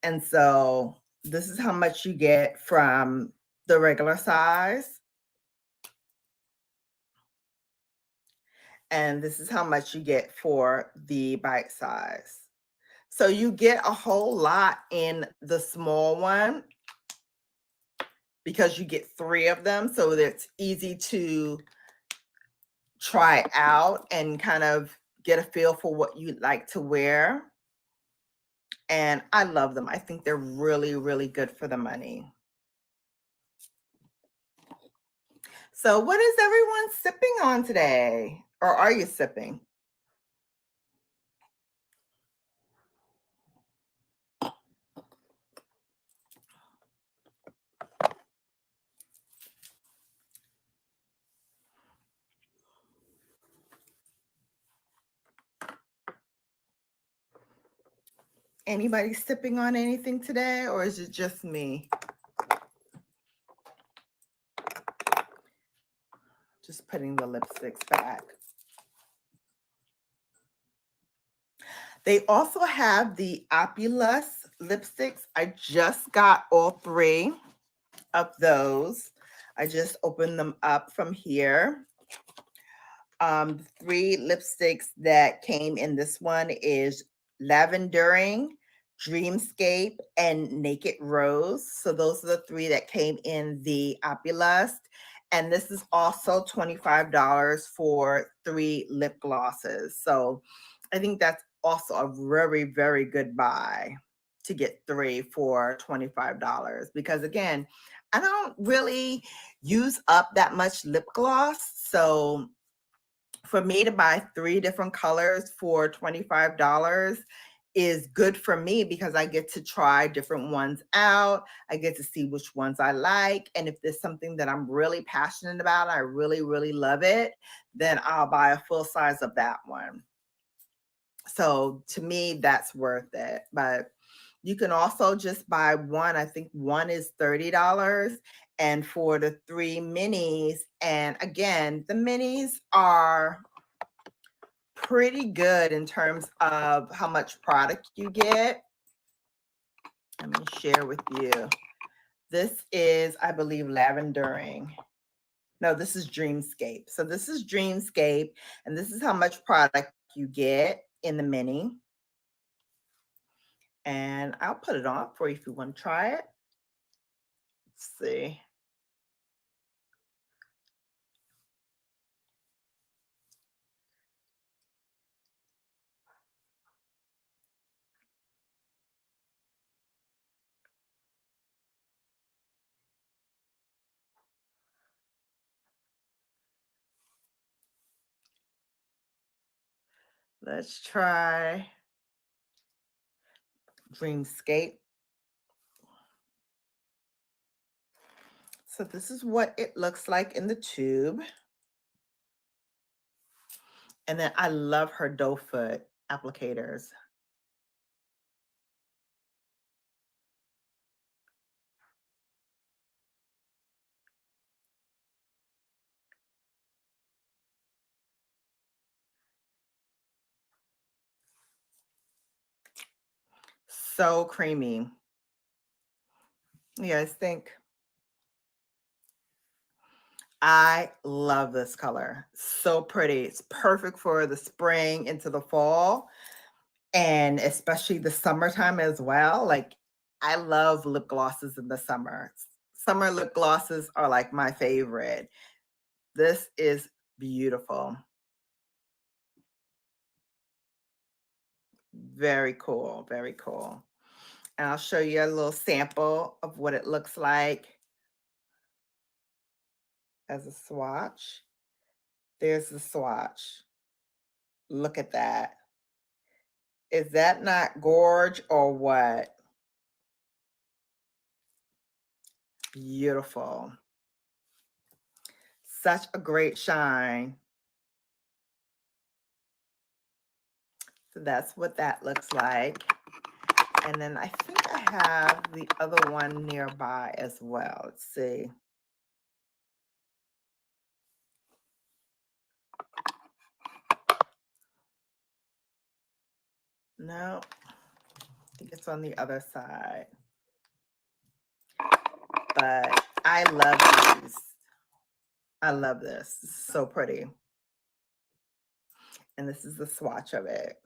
Speaker 3: And so this is how much you get from the regular size. And this is how much you get for the bite size. So you get a whole lot in the small one because you get 3 of them. So it's easy to try out and kind of get a feel for what you'd like to wear. And I love them. I think they're really, really good for the money. So what is everyone sipping on today? Or are you sipping? Anybody sipping on anything today, or is it just me? Just putting the lipsticks back. They also have the Opulus lipsticks. I just got all 3 of those. I just opened them up from here. 3 lipsticks that came in this one is Lavendering, Dreamscape, and Naked Rose. So those are the 3 that came in the Opulus. And this is also $25 for 3 lip glosses. So I think that's also a very, very good buy to get 3 for $25. Because again, I don't really use up that much lip gloss. So for me to buy 3 different colors for $25 is good for me because I get to try different ones out. I get to see which ones I like. And if there's something that I'm really passionate about, I really, really love it, then I'll buy a full size of that one. So to me, that's worth it. But you can also just buy one. I think one is $30. And for the 3 minis, and again, the minis are pretty good in terms of how much product you get. Let me share with you. This is, I believe, Lavendering. No, this is Dreamscape. So this is Dreamscape, and this is how much product you get in the mini. And I'll put it on for you if you want to try it. Let's see. Let's try Dreamscape. So this is what it looks like in the tube. And then I love her doe foot applicators. So creamy. You guys think? I love this color. So pretty. It's perfect for the spring into the fall, and especially the summertime as well. Like, I love lip glosses in the summer. Summer lip glosses are like my favorite. This is beautiful. Very cool. Very cool. And I'll show you a little sample of what it looks like as a swatch. There's the swatch. Look at that. Is that not gorge or what? Beautiful. Such a great shine. So that's what that looks like. And then I think I have the other one nearby as well. Let's see. No, I think it's on the other side. But I love these. I love this. This is so pretty. And this is the swatch of it.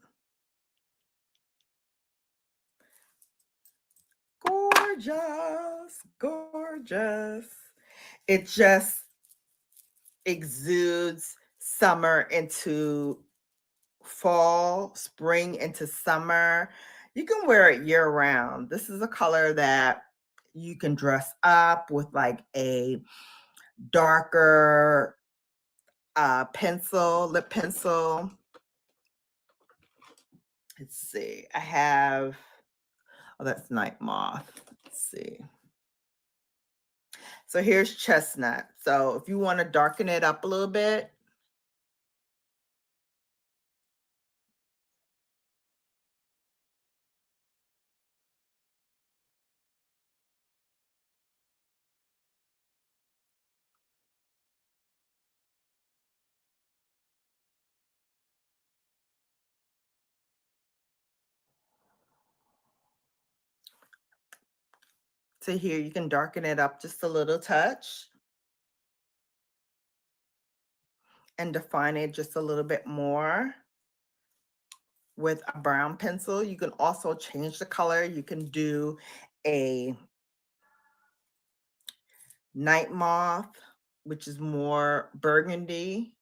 Speaker 3: Gorgeous, gorgeous. It just exudes summer into fall, spring into summer. You can wear it year round. This is a color that you can dress up with, like a darker pencil, lip pencil. Let's see. I have, oh, that's Night Moth. Let's see. So here's Chestnut. So if you want to darken it up a little bit, to here, you can darken it up just a little touch and define it just a little bit more with a brown pencil. You can also change the color. You can do a Night Moth which is more burgundy.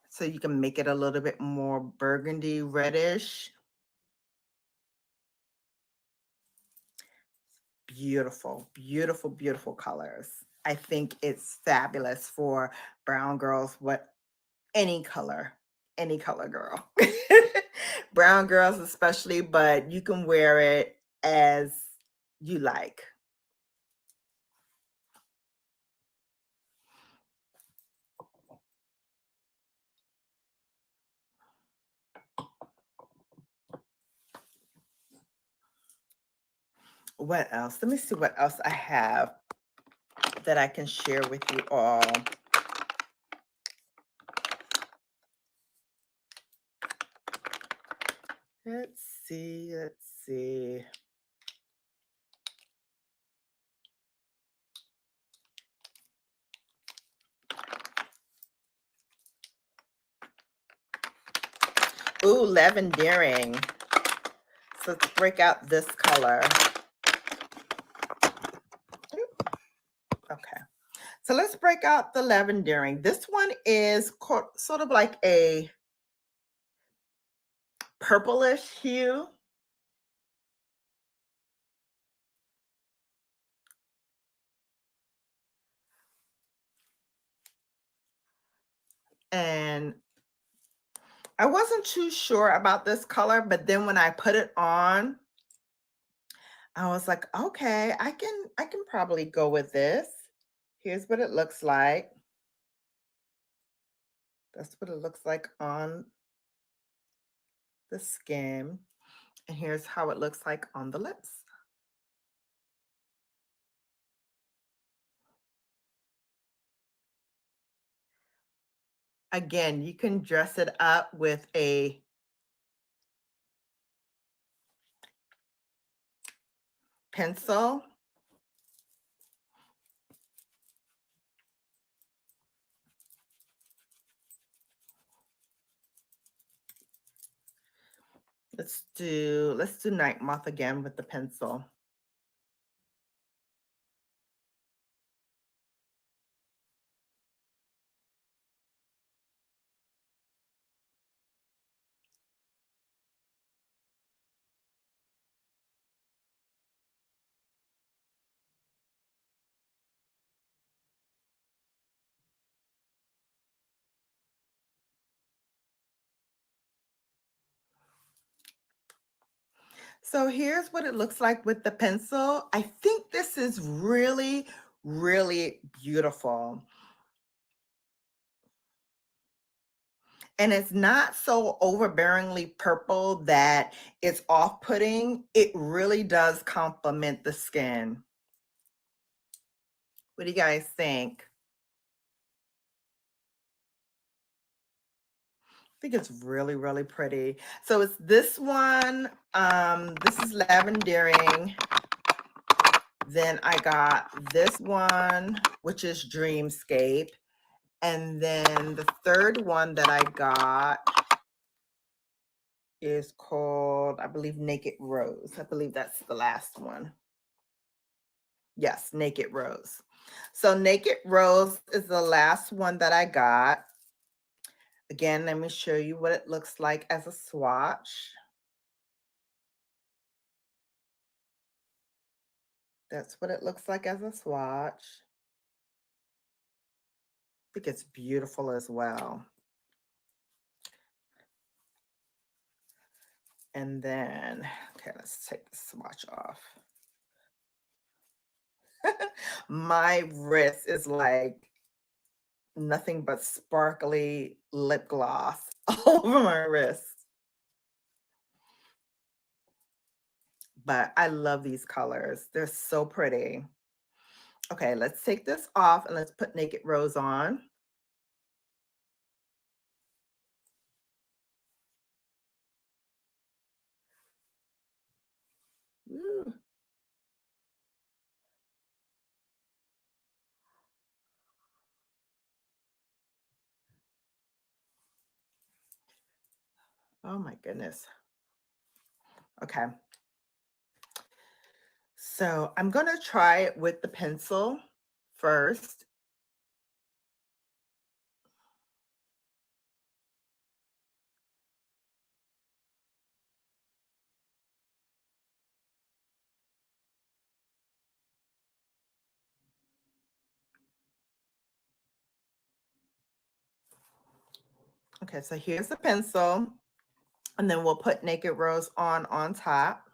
Speaker 3: So you can make it a little bit more burgundy reddish. Beautiful, beautiful, beautiful colors. I think it's fabulous for brown girls, any color girl. Brown girls especially, but you can wear it as you like. What else? Let me see what else I have that I can share with you all. Let's see. Ooh, lavendering. So let's break out this color. Okay. So let's break out the lavendering. This one is sort of like a purplish hue. And I wasn't too sure about this color, but then when I put it on, I was like, okay, I can probably go with this. Here's what it looks like. That's what it looks like on the skin. And here's how it looks like on the lips. Again, you can dress it up with a pencil. Let's do Night Moth again with the pencil. So here's what it looks like with the pencil. I think this is really, really beautiful. And it's not so overbearingly purple that it's off-putting. It really does complement the skin. What do you guys think? I think it's really, really pretty. So it's this one. This is lavendering. Then I got this one, which is Dreamscape. And then the third one that I got is called, I believe, Naked Rose. I believe that's the last one. Yes, Naked Rose. So Naked Rose is the last one that I got. Again, let me show you what it looks like as a swatch. That's what it looks like as a swatch. I think it's beautiful as well. And then, okay, let's take the swatch off. My wrist is like nothing but sparkly lip gloss all over my wrist. But I love these colors. They're so pretty. Okay, let's take this off and let's put Naked Rose on. Ooh. Oh my goodness. Okay. So I'm going to try it with the pencil first. Okay, so here's the pencil, and then we'll put Naked Rose on top.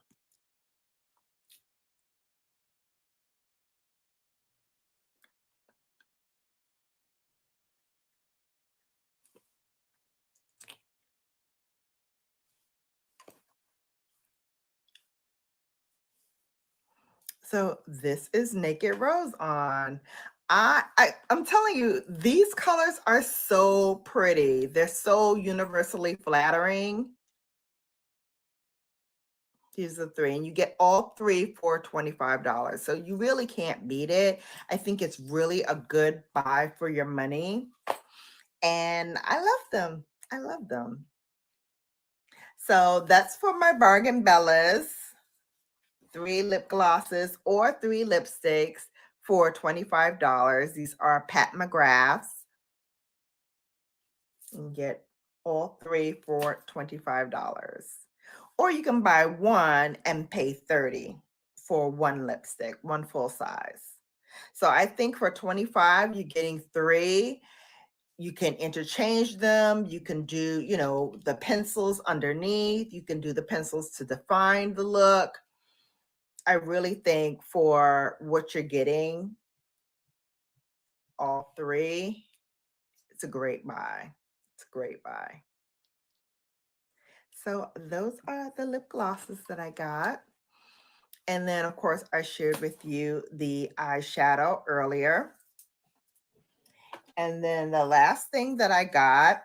Speaker 3: So this is Naked Rose on. I'm telling you, these colors are so pretty. They're so universally flattering. These are 3, and you get all 3 for $25. So you really can't beat it. I think it's really a good buy for your money. And I love them. I love them. So that's for my BrownGirlBellas. 3 lip glosses or 3 lipsticks for $25. These are Pat McGrath's. You can get all 3 for $25. Or you can buy one and pay $30 for one lipstick, one full size. So I think for $25, you're getting 3. You can interchange them. You can do, you know, the pencils underneath. You can do the pencils to define the look. I really think for what you're getting, all 3, it's a great buy. It's a great buy. So those are the lip glosses that I got. And then, of course, I shared with you the eyeshadow earlier. And then the last thing that I got,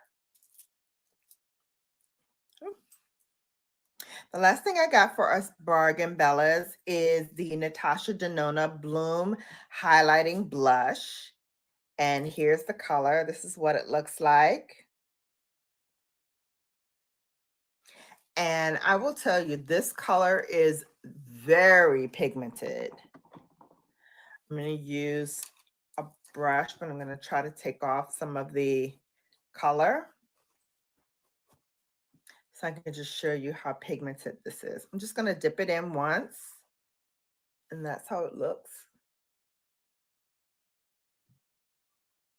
Speaker 3: for us BrownGirlBellas is the Natasha Denona Bloom Highlighting Blush. And here's the color. This is what it looks like. And I will tell you, this color is very pigmented. I'm going to use a brush, but I'm going to try to take off some of the color so I can just show you how pigmented this is. I'm just going to dip it in once, and that's how it looks.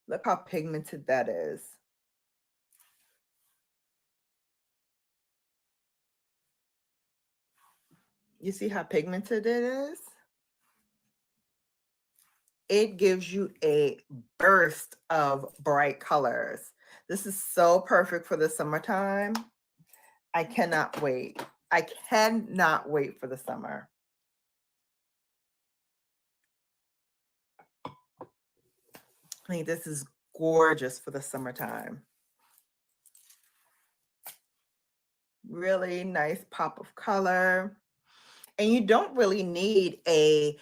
Speaker 3: Look how pigmented that is. You see how pigmented it is? It gives you a burst of bright colors. This is so perfect for the summertime. I cannot wait. I cannot wait for the summer. I think this is gorgeous for the summertime. Really nice pop of color. And you don't really need a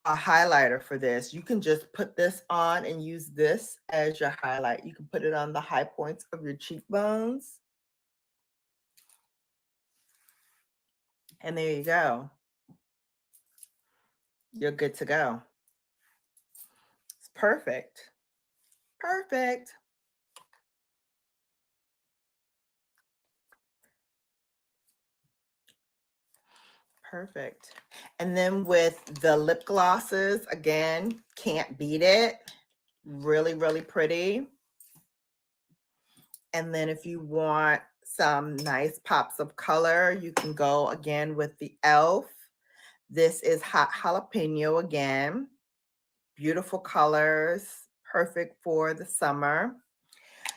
Speaker 3: highlighter for this. You can just put this on and use this as your highlight. You can put it on the high points of your cheekbones. And there you go. You're good to go. It's perfect. Perfect. Perfect. And then with the lip glosses, again, can't beat it. Really, really pretty. And then if you want some nice pops of color, you can go again with the e.l.f. This is Hot Jalapeno again. Beautiful colors, perfect for the summer.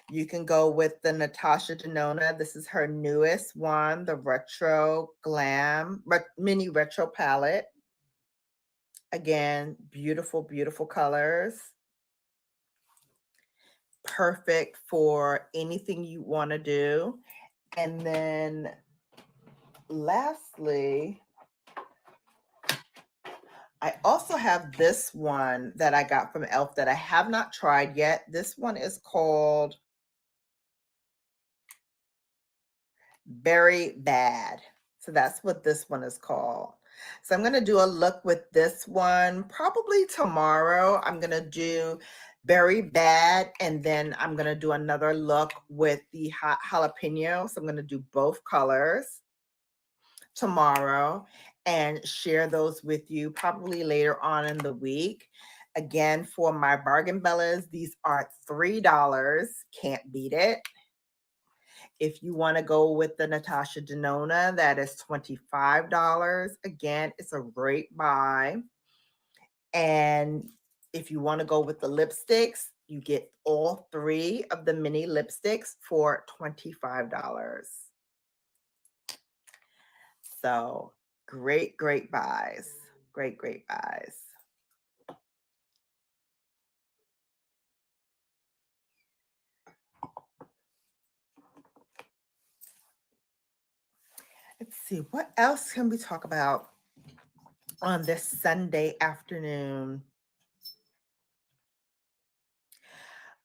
Speaker 3: You can go with the Natasha Denona. This is her newest one, the Retro Glam Mini Retro Palette. Again, beautiful, beautiful colors. Perfect for anything you want to do. And then lastly, I also have this one that I got from e.l.f. that I have not tried yet. This one is called Very Bad. So that's what this one is called. So I'm going to do a look with this one probably tomorrow. I'm going to do Very Bad, and then I'm going to do another look with the hot jalapeno. So I'm going to do both colors tomorrow and share those with you probably later on in the week. Again, for my Bargain Bellas, these are $3. Can't beat it. If you want to go with the Natasha Denona, that is $25. Again, it's a great buy. And if you want to go with the lipsticks, you get all 3 of the mini lipsticks for $25. So great, great buys. Great, great buys. Let's see, what else can we talk about on this Sunday afternoon?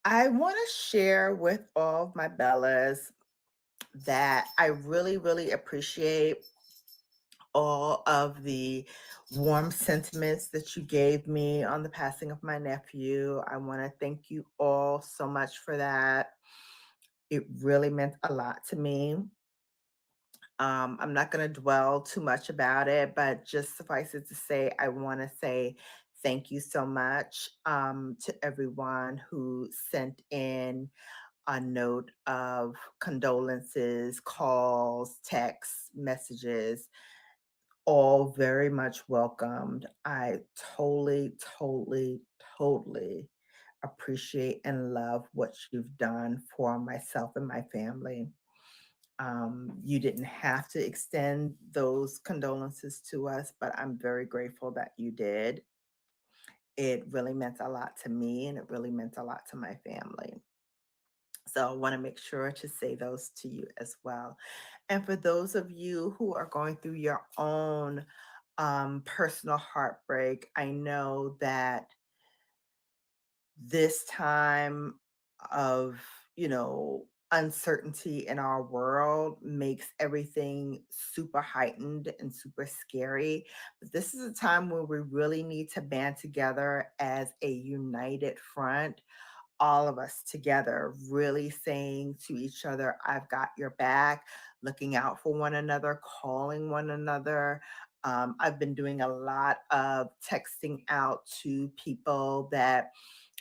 Speaker 3: I want to share with all of my Bellas that I really, really appreciate all of the warm sentiments that you gave me on the passing of my nephew. I want to thank you all so much for that. It really meant a lot to me. I'm not going to dwell too much about it, but just suffice it to say, I want to say thank you so much to everyone who sent in a note of condolences, calls, texts, messages, all very much welcomed. I totally, totally, totally appreciate and love what you've done for myself and my family. You didn't have to extend those condolences to us, but I'm very grateful that you did. It really meant a lot to me, and it really meant a lot to my family. So I want to make sure to say those to you as well. And for those of you who are going through your own personal heartbreak, I know that this time of, uncertainty in our world makes everything super heightened and super scary. But this is a time where we really need to band together as a united front, all of us together, really saying to each other, I've got your back, looking out for one another, calling one another. I've been doing a lot of texting out to people that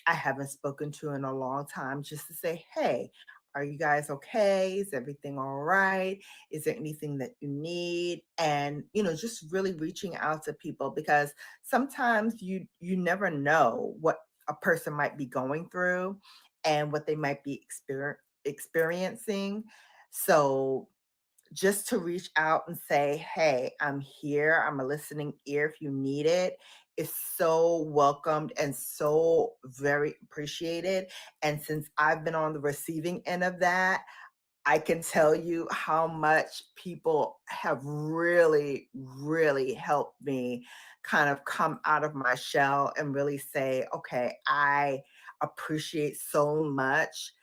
Speaker 3: I haven't spoken to in a long time, just to say, hey, are you guys okay? Is everything all right? Is there anything that you need? And, just really reaching out to people, because sometimes you never know what a person might be going through and what they might be experiencing. So just to reach out and say, hey, I'm here, I'm a listening ear if you need it, is so welcomed and so very appreciated. And since I've been on the receiving end of that, I can tell you how much people have really, really helped me kind of come out of my shell and really say, okay, I appreciate so much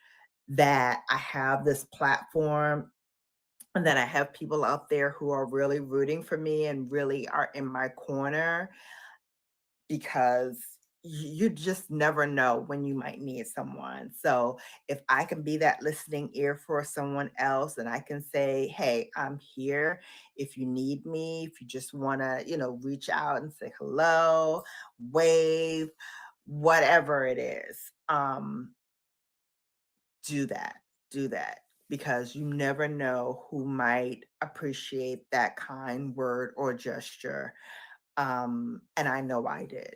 Speaker 3: that I have this platform and that I have people out there who are really rooting for me and really are in my corner, because you just never know when you might need someone. So if I can be that listening ear for someone else, and I can say, hey, I'm here if you need me, if you just want to, reach out and say hello, wave, whatever it is, do that, do that, because you never know who might appreciate that kind word or gesture. And I know I did.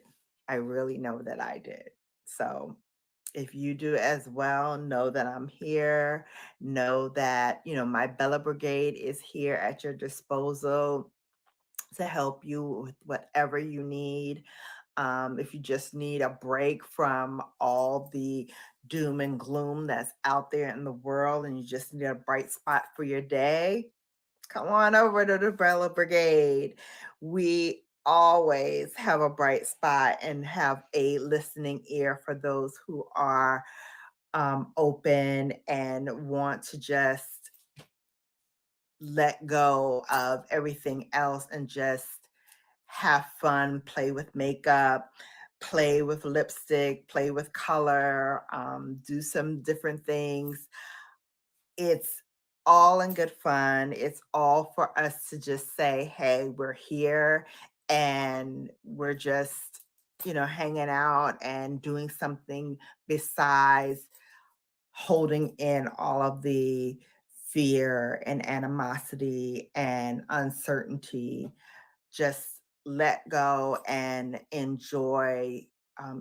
Speaker 3: I really know that I did. So if you do as well, know that I'm here. Know that, my Bella Brigade is here at your disposal to help you with whatever you need. If you just need a break from all the doom and gloom that's out there in the world and you just need a bright spot for your day, come on over to the Bella Brigade. We always have a bright spot and have a listening ear for those who are open and want to just let go of everything else and just have fun, play with makeup, play with lipstick, play with color, do some different things. It's all in good fun. It's all for us to just say, hey, we're here and we're just, hanging out and doing something besides holding in all of the fear and animosity and uncertainty. Just let go and enjoy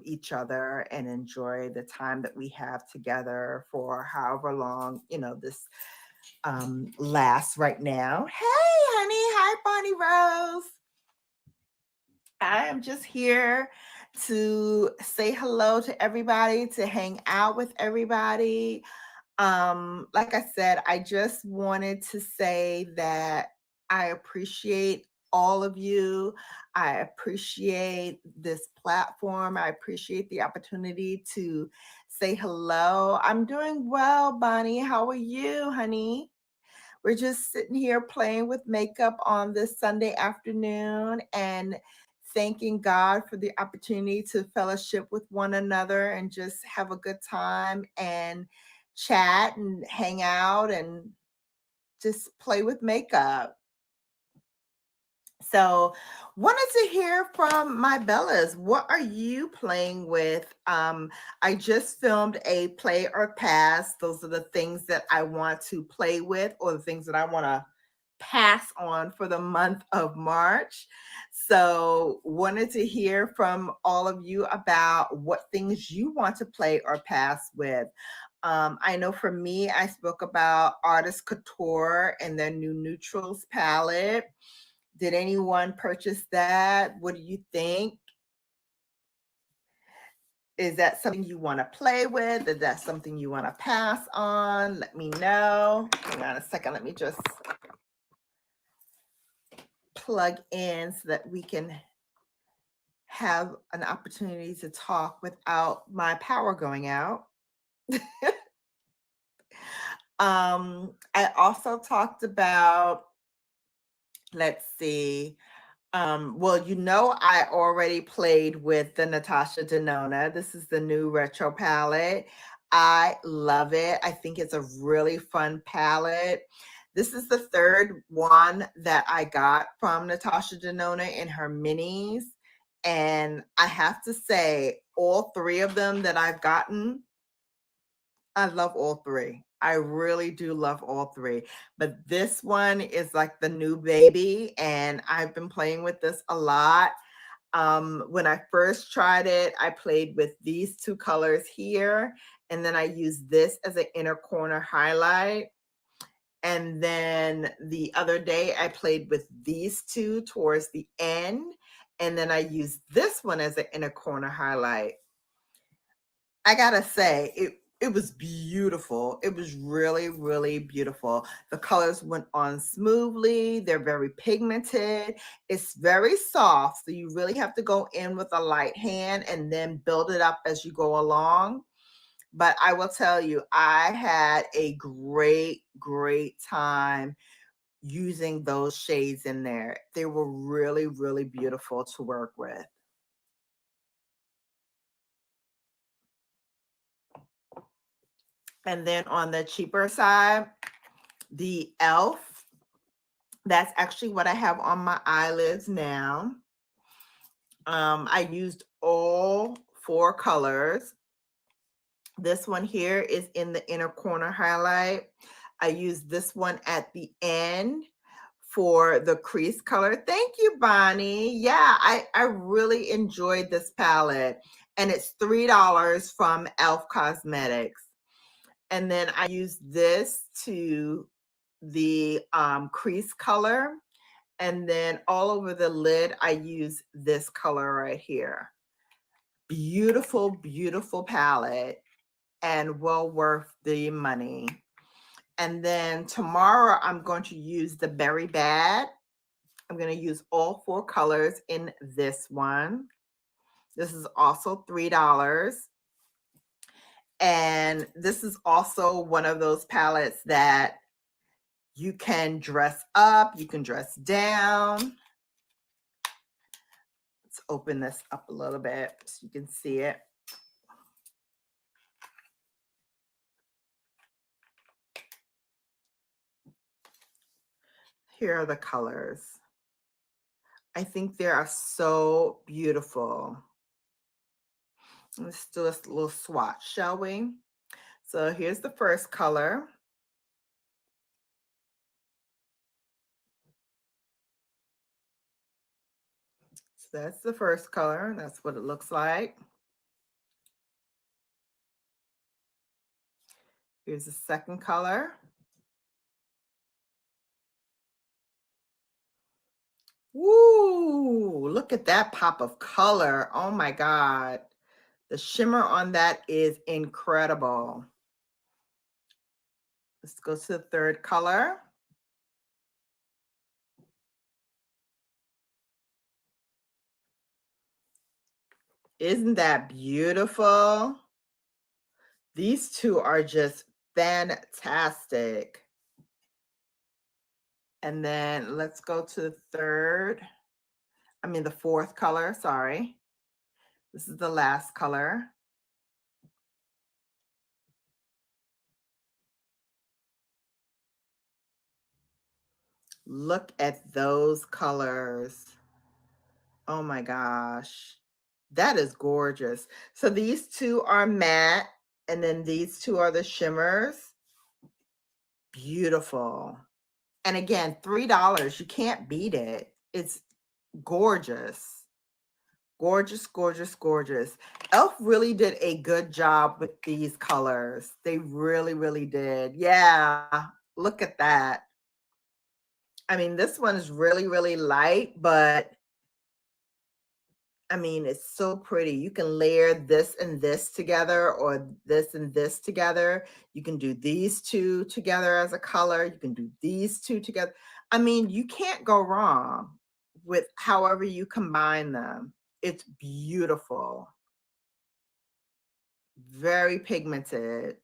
Speaker 3: each other and enjoy the time that we have together for however long, this lasts right now. Hey, honey. Hi, Bonnie Rose. I am just here to say hello to everybody, to hang out with everybody. Like I said, I just wanted to say that I appreciate all of you. I appreciate this platform. I appreciate the opportunity to say hello. I'm doing well, Bonnie. How are you, honey? We're just sitting here playing with makeup on this Sunday afternoon and thanking God for the opportunity to fellowship with one another and just have a good time and chat and hang out and just play with makeup. So, wanted to hear from my Bellas. What are you playing with? I just filmed a play or pass. Those are the things that I want to play with or the things that I want to pass on for the month of March. So, wanted to hear from all of you about what things you want to play or pass with. I know for me, I spoke about Artist Couture and their new Neutrals palette. Did anyone purchase that? What do you think? Is that something you want to play with? Is that something you want to pass on? Let me know. Hang on a second. Let me just plug in so that we can have an opportunity to talk without my power going out. I also talked about, let's see, well, I already played with the Natasha Denona. This is the new retro palette. I love it. I think it's a really fun palette. This is the third one that I got from Natasha Denona in her minis. And I have to say, all three of them that I've gotten, I love all three. I really do love all three. But this one is like the new baby, and I've been playing with this a lot. When I first tried it, I played with these two colors here, and then I used this as an inner corner highlight. And then the other day, I played with these two towards the end, and then I used this one as an inner corner highlight. I gotta say, it was beautiful. It was really, really beautiful. The colors went on smoothly. They're very pigmented. It's very soft, so you really have to go in with a light hand and then build it up as you go along. But I will tell you, I had a great, great time using those shades in there. They were really, really beautiful to work with. And then on the cheaper side, the e.l.f. That's actually what I have on my eyelids now. I used all four colors. This one here is in the inner corner highlight. I used this one at the end for the crease color. Thank you, Bonnie. Yeah, I really enjoyed this palette. And it's $3 from e.l.f. Cosmetics. And then I use this to the crease color. And then all over the lid, I use this color right here. Beautiful, beautiful palette and well worth the money. And then tomorrow, I'm going to use the Berry Bad. I'm going to use all four colors in this one. This is also $3. And this is also one of those palettes that You can dress up, you can dress down. Let's open this up a little bit so you can see it. Here are the colors. I think they are so beautiful. Let's do a little swatch, shall we? So here's the first color. So that's the first color. That's what it looks like. Here's the second color. Woo! Look at that pop of color. Oh my God. The shimmer on that is incredible. Let's go to the third color. Isn't that beautiful? These two are just fantastic. And then let's go to the fourth color, sorry. This is the last color. Look at those colors. Oh my gosh. That is gorgeous. So these two are matte, and then these two are the shimmers. Beautiful. And again, $3. You can't beat it. It's gorgeous. Gorgeous, gorgeous, gorgeous. Elf really did a good job with these colors. They really, really did. Yeah, look at that. I mean, this one is really, really light, but I mean, it's so pretty. You can layer this and this together, or this and this together. You can do these two together as a color. You can do these two together. I mean, you can't go wrong with however you combine them. It's beautiful. Very pigmented.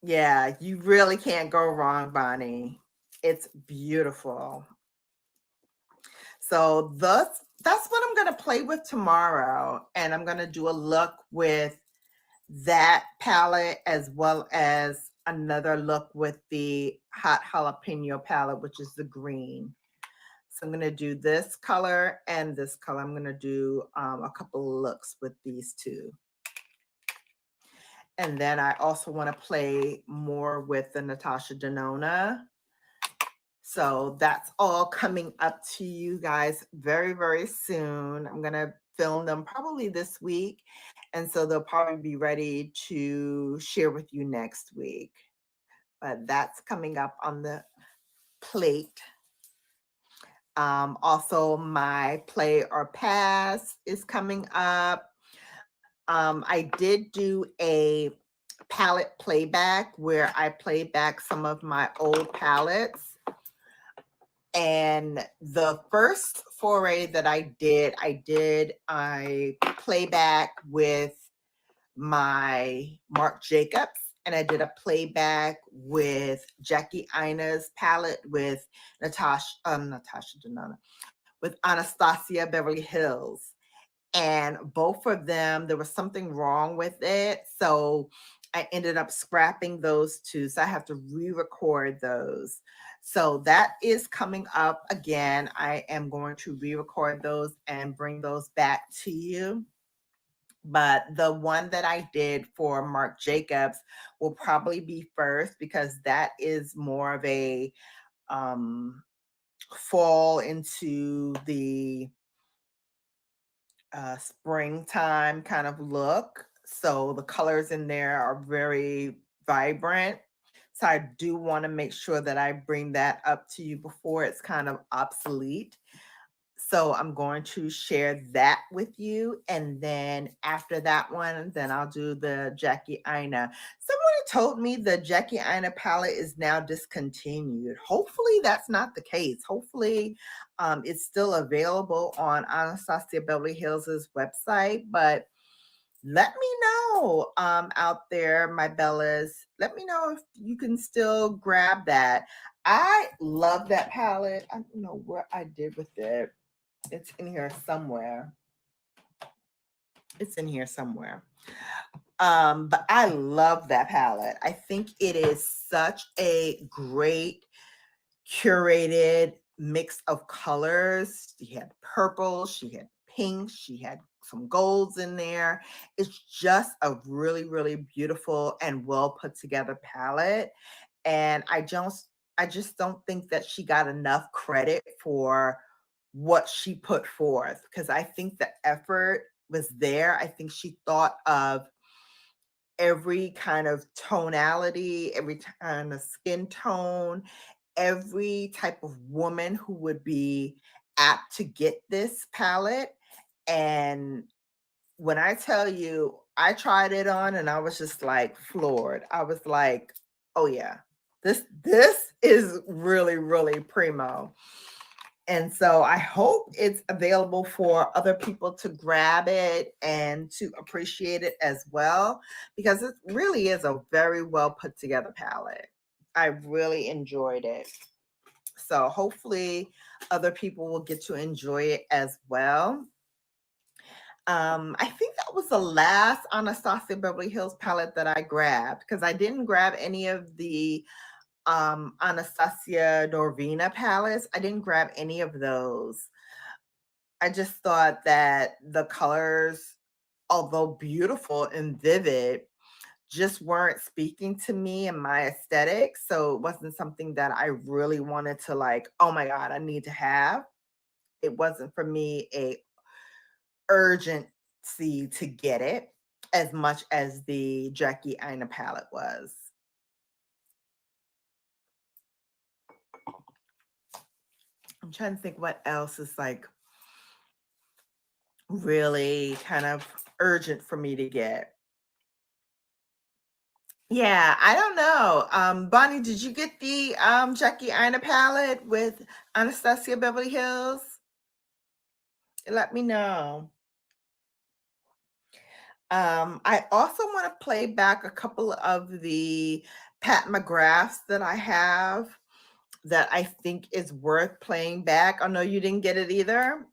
Speaker 3: Yeah, you really can't go wrong, Bonnie. It's beautiful. So that's what I'm going to play with tomorrow. And I'm going to do a look with that palette, as well as another look with the Hot Jalapeno palette, which is the green. So I'm going to do this color and this color. I'm going to do a couple of looks with these two. And then I also want to play more with the Natasha Denona. So that's all coming up to you guys very, very soon. I'm going to film them probably this week. And so they'll probably be ready to share with you next week. But that's coming up on the plate. Also, my Play or Pass is coming up. I did do a palette playback where I played back some of my old palettes. And the first foray that I did a playback with my Marc Jacobs, and I did a playback with Jackie Ina's palette with Natasha Denona, with Anastasia Beverly Hills. And both of them, there was something wrong with it. So I ended up scrapping those two. So I have to re-record those. So that is coming up again. I am going to re-record those and bring those back to you. But the one that I did for Marc Jacobs will probably be first, because that is more of a fall into the springtime kind of look. So the colors in there are very vibrant. So I do want to make sure that I bring that up to you before it's kind of obsolete. So I'm going to share that with you. And then after that one, then I'll do the Jackie Ina. Somebody told me the Jackie Ina palette is now discontinued. Hopefully that's not the case. Hopefully it's still available on Anastasia Beverly Hills' website. But let me know out there, my Bellas. Let me know if you can still grab that. I love that palette. I don't know what I did with it. It's in here somewhere. It's in here somewhere. But I love that palette. I think it is such a great curated mix of colors. She had purple, she had pink, she had some golds in there. It's just a really, really beautiful and well put together palette. And I just don't think that she got enough credit for what she put forth, because I think the effort was there. I think she thought of every kind of tonality, every kind of skin tone, every type of woman who would be apt to get this palette. And when I tell you, I tried it on and I was just like floored. I was like, oh yeah, this is really, really primo. And so I hope it's available for other people to grab it and to appreciate it as well, because it really is a very well put together palette. I really enjoyed it. So hopefully other people will get to enjoy it as well. I think that was the last Anastasia Beverly Hills palette that I grabbed, because I didn't grab any of the Anastasia Norvina palettes. I didn't grab any of those. I just thought that the colors, although beautiful and vivid, just weren't speaking to me and my aesthetic. So it wasn't something that I really wanted to like, oh my God, I need to have. It wasn't for me a urgency to get it as much as the Jackie Aina palette was. I'm trying to think what else is like really kind of urgent for me to get. Yeah, I don't know. Bonnie, did you get the Jackie Aina palette with Anastasia Beverly Hills? Let me know. I also want to play back a couple of the Pat McGraths that I have that I think is worth playing back. Oh no, you didn't get it either?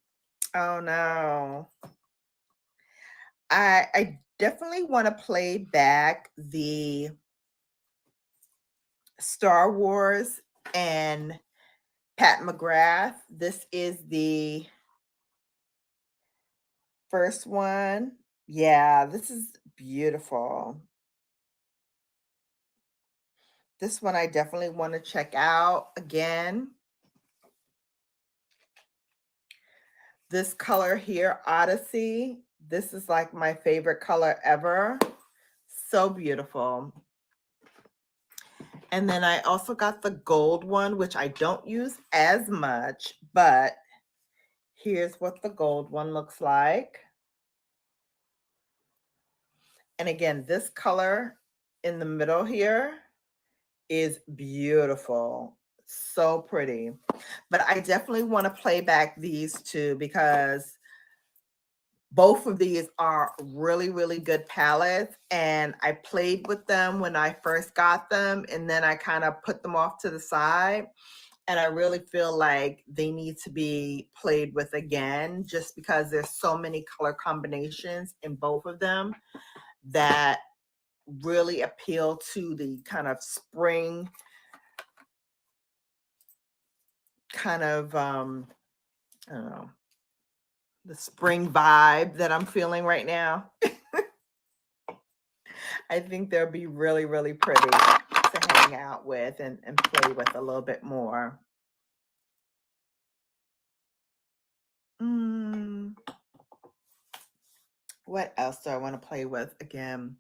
Speaker 3: Oh no. I definitely want to play back the Star Wars and Pat McGrath. This is the first one. Yeah, this is beautiful. This one I definitely want to check out again. This color here, Odyssey, this is like my favorite color ever. So beautiful. And then I also got the gold one, which I don't use as much, but here's what the gold one looks like. And again, this color in the middle here is beautiful. So pretty. But I definitely want to play back these two because both of these are really, really good palettes. And I played with them when I first got them, and then I kind of put them off to the side. And I really feel like they need to be played with again, just because there's so many color combinations in both of them that really appeal to the kind of spring kind of, I don't know, the spring vibe that I'm feeling right now. I think they'll be really, really pretty to hang out with and play with a little bit more. What else do I want to play with again?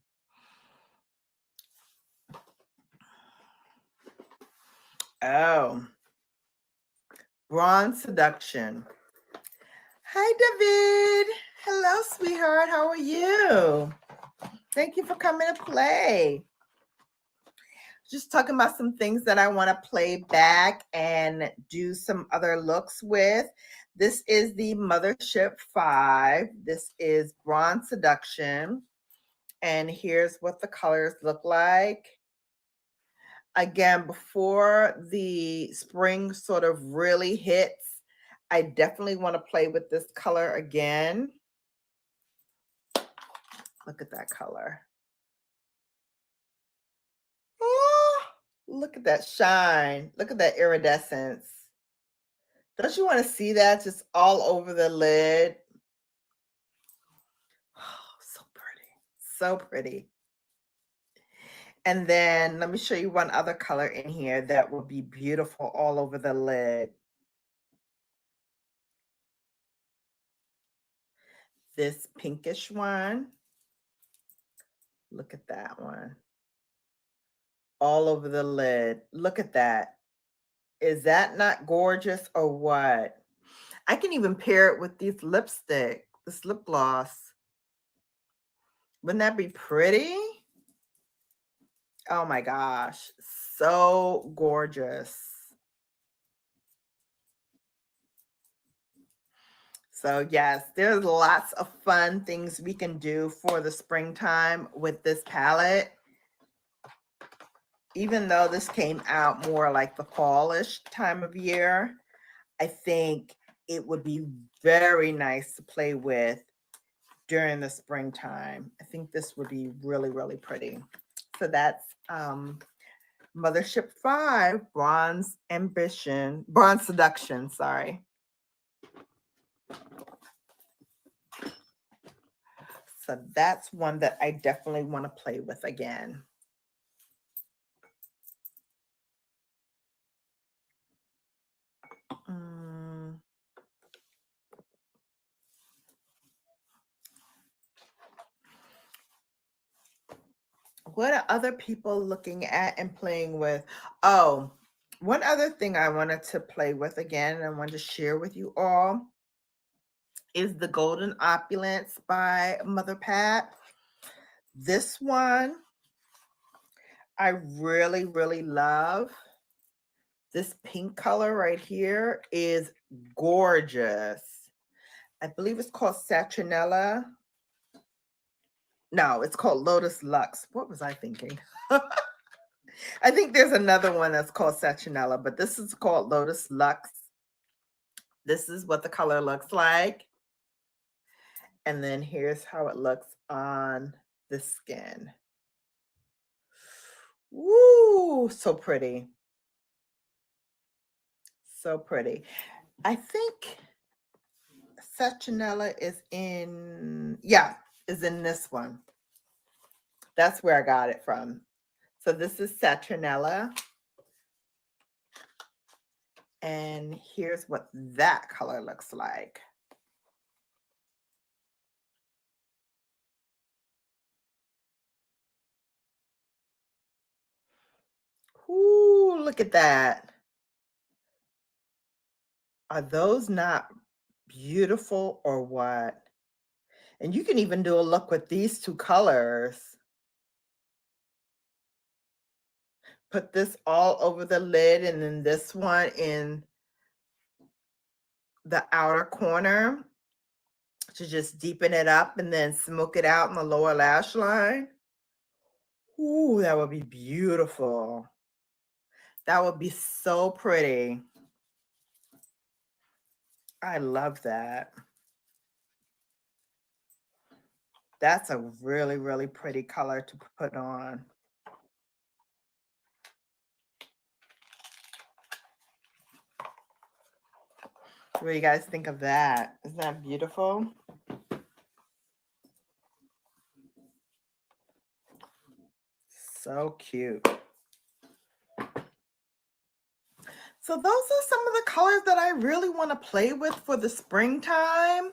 Speaker 3: Oh, Bronze Seduction. Hi, David. Hello, sweetheart. How are you? Thank you for coming to play. Just talking about some things that I want to play back and do some other looks with. This is the Mothership 5. This is Bronze Seduction. And here's what the colors look like. Again, before the spring sort of really hits, I definitely want to play with this color again. Look at that color. Oh, look at that shine. Look at that iridescence. Don't you want to see that just all over the lid? Oh, so pretty. So pretty. And then let me show you one other color in here that will be beautiful all over the lid. This pinkish one. Look at that one. All over the lid. Look at that. Is that not gorgeous or what? I can even pair it with this lipstick, this lip gloss. Wouldn't that be pretty? Oh my gosh, so gorgeous. So yes, there's lots of fun things we can do for the springtime with this palette. Even though this came out more like the fallish time of year, I think it would be very nice to play with during the springtime. I think this would be really, really pretty. So that's Mothership 5, Bronze Seduction, sorry. So that's one that I definitely want to play with again. What are other people looking at and playing with? Oh, one other thing I wanted to play with again, and I wanted to share with you all, is the Golden Opulence by Mother Pat. This one, I really, really love. This pink color right here is gorgeous. I believe it's called Saturnella. No, it's called Lotus Luxe. What was I thinking? I think there's another one that's called Saturnella, but this is called Lotus Luxe. This is what the color looks like. And then here's how it looks on the skin. Woo, so pretty. So pretty. I think Saturnella is in this one. That's where I got it from. So this is Saturnella. And here's what that color looks like. Ooh, look at that. Are those not beautiful or what? And you can even do a look with these two colors. Put this all over the lid and then this one in the outer corner to just deepen it up and then smoke it out in the lower lash line. Ooh, that would be beautiful. That would be so pretty. I love that. That's a really, really pretty color to put on. What do you guys think of that? Isn't that beautiful? So cute. So those are some of the colors that I really want to play with for the springtime.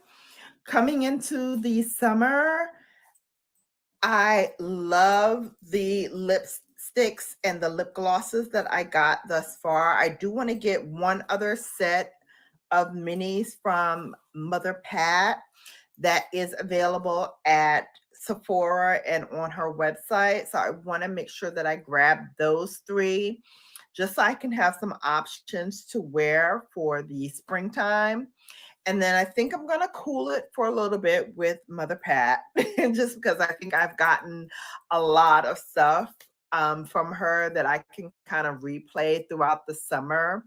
Speaker 3: Coming into the summer, I love the lipsticks and the lip glosses that I got thus far. I do want to get one other set of minis from Mother Pat that is available at Sephora and on her website. So I want to make sure that I grab those 3 just so I can have some options to wear for the springtime. And then I think I'm going to cool it for a little bit with Mother Pat, just because I think I've gotten a lot of stuff from her that I can kind of replay throughout the summer.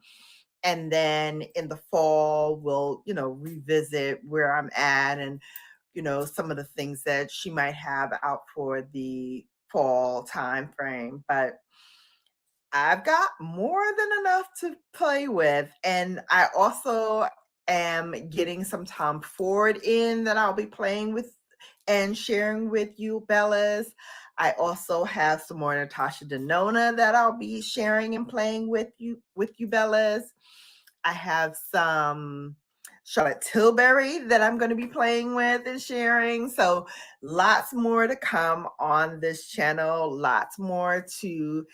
Speaker 3: And then in the fall, we'll, revisit where I'm at and, some of the things that she might have out for the fall time frame. But I've got more than enough to play with. And I also am getting some Tom Ford in that I'll be playing with and sharing with you, Bellas. I also have some more Natasha Denona that I'll be sharing and playing with you, Bellas. I have some Charlotte Tilbury that I'm going to be playing with and sharing. So lots more to come on this channel, lots more to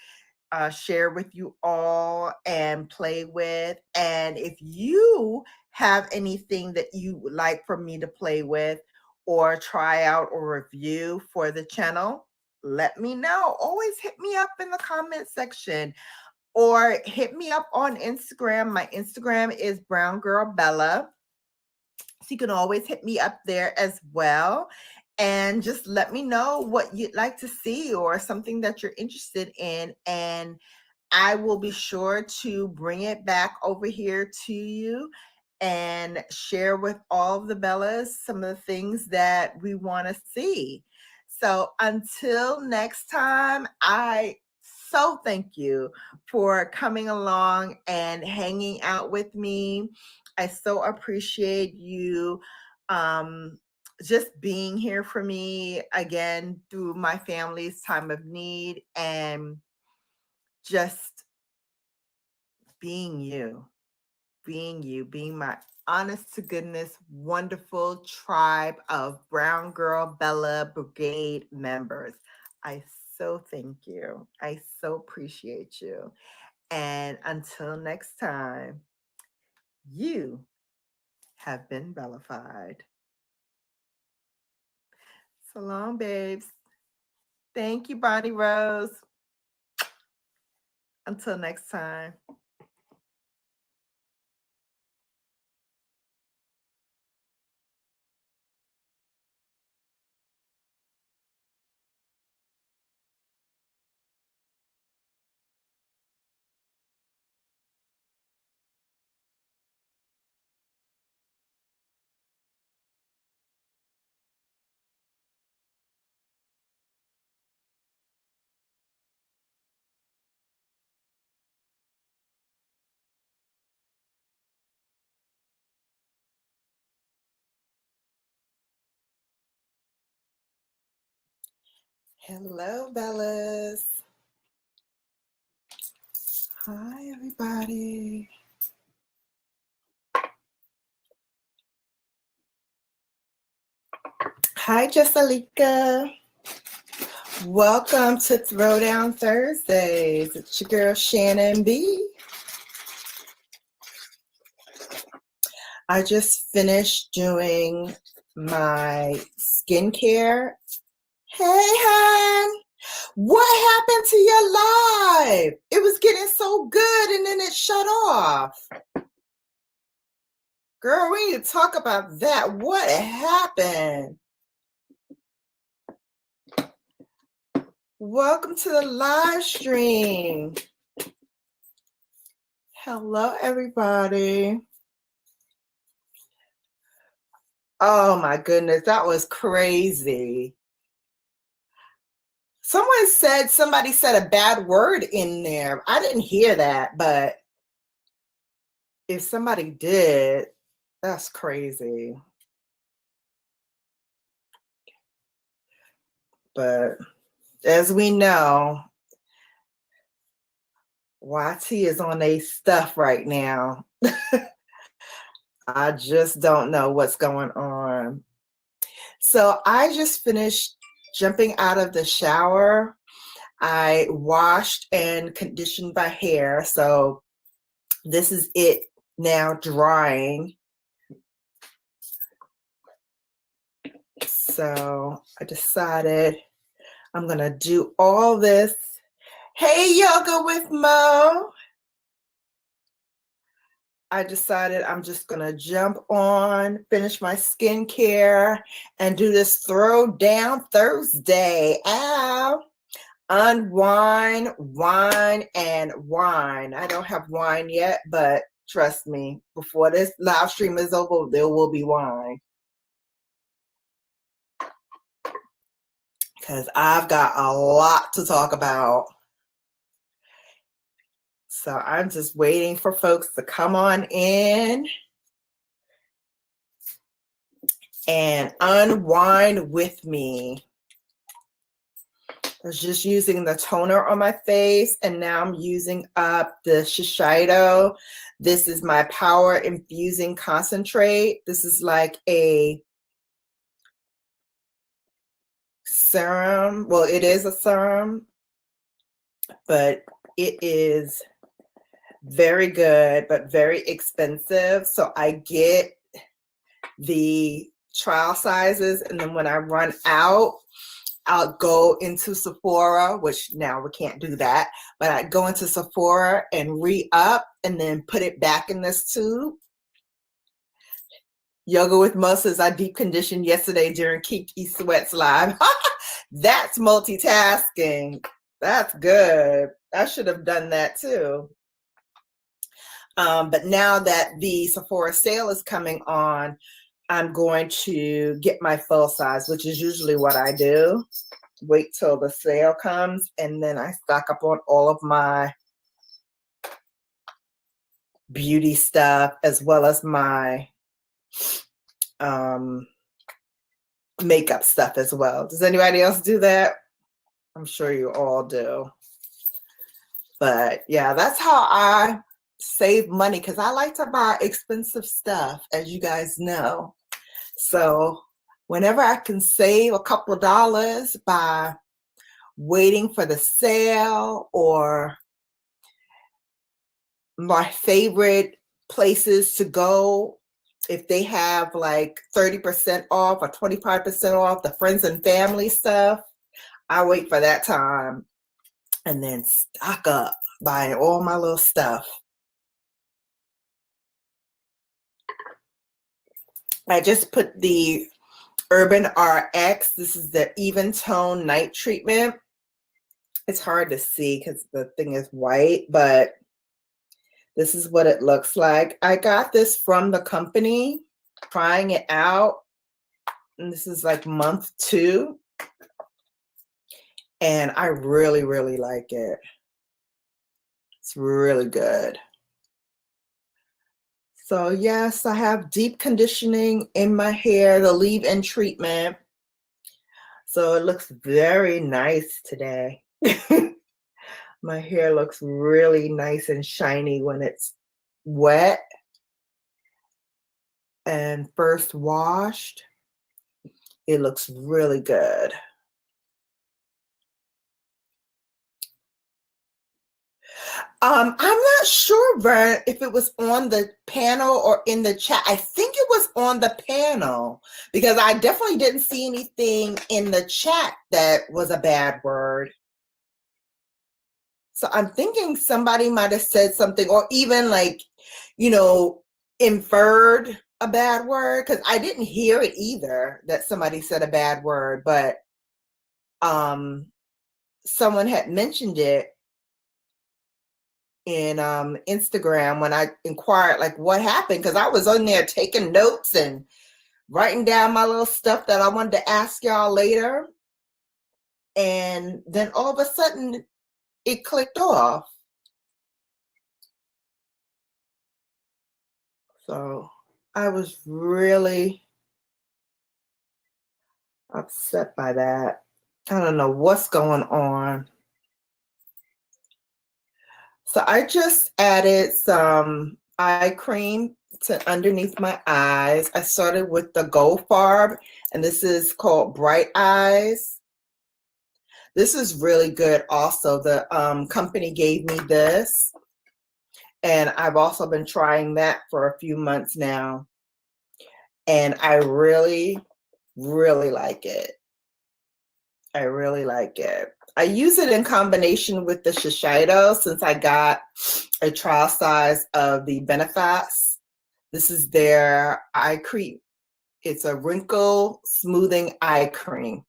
Speaker 3: share with you all and play with. And if you have anything that you would like for me to play with or try out or review for the channel, let me know. Always hit me up in the comment section or hit me up on Instagram. My Instagram is BrownGirlBella. So you can always hit me up there as well. And just let me know what you'd like to see or something that you're interested in. And I will be sure to bring it back over here to you and share with all of the Bellas some of the things that we want to see. So until next time, I so thank you for coming along and hanging out with me. I so appreciate you just being here for me again through my family's time of need and just being you, being my honest to goodness, wonderful tribe of Brown Girl Bella Brigade members. I so thank you. I so appreciate you. And until next time, you have been Bellafied. So long, babes. Thank you, Bonnie Rose. Until next time. Hello, Bellas. Hi, everybody. Hi, Jessica. Welcome to Throwdown Thursdays. It's your girl, Shannon B. I just finished doing my skincare. Hey, hon. What happened to your live? It was getting so good and then it shut off. Girl, we need to talk about that. What happened? Welcome to the live stream. Hello, everybody. Oh my goodness, that was crazy. Somebody said a bad word in there. I didn't hear that, but if somebody did, that's crazy. But as we know, YT is on a stuff right now. I just don't know what's going on. So I just finished jumping out of the shower. I washed and conditioned my hair. So this is it now drying. So I decided I'm going to do all this. Hey, Yoga with Mo. I decided I'm just gonna jump on, finish my skincare, and do this Throw Down Thursday. Ow! Unwind, wine, and wine. I don't have wine yet, but trust me, before this live stream is over, there will be wine. Because I've got a lot to talk about. So I'm just waiting for folks to come on in and unwind with me. I was just using the toner on my face, and now I'm using up the Shiseido. This is my Power Infusing Concentrate. This is like a serum. Well, it is a serum, but it is very good, but very expensive. So I get the trial sizes, and then when I run out, I'll go into Sephora, which now we can't do that, but I go into Sephora and re-up and then put it back in this tube. Yoga with Mo says, I deep conditioned yesterday during Kiki Sweats live. That's multitasking. That's good. I should have done that too. But now that the Sephora sale is coming on, I'm going to get my full size, which is usually what I do. Wait till the sale comes, and then I stock up on all of my beauty stuff as well as my makeup stuff as well. Does anybody else do that? I'm sure you all do. But yeah, that's how I save money, because I like to buy expensive stuff, as you guys know. So whenever I can save a couple of dollars by waiting for the sale, or my favorite places to go, if they have like 30% off or 25% off the friends and family stuff, I wait for that time and then stock up, buying all my little stuff. I just put the Urban RX. This is the Even Tone Night Treatment. It's hard to see because the thing is white, but this is what it looks like. I got this from the company, trying it out. And this is like month 2. And I really, really like it. It's really good. So yes, I have deep conditioning in my hair, the leave-in treatment. So it looks very nice today. My hair looks really nice and shiny when it's wet and first washed. It looks really good. I'm not sure, Vern, if it was on the panel or in the chat. I think it was on the panel, because I definitely didn't see anything in the chat that was a bad word. So I'm thinking somebody might have said something, or even like, you know, inferred a bad word, because I didn't hear it either that somebody said a bad word, but someone had mentioned it in Instagram when I inquired like what happened, because I was on there taking notes and writing down my little stuff that I wanted to ask y'all later, and then all of a sudden it clicked off. So I was really upset by that. I don't know what's going on. So I just added some eye cream to underneath my eyes. I started with the Gold Farb, and this is called Bright Eyes. This is really good also. The company gave me this, and I've also been trying that for a few months now. And I really, really like it. I really like it. I use it in combination with the Shiseido since I got a trial size of the Benefits. This is their eye cream. It's a wrinkle smoothing eye cream.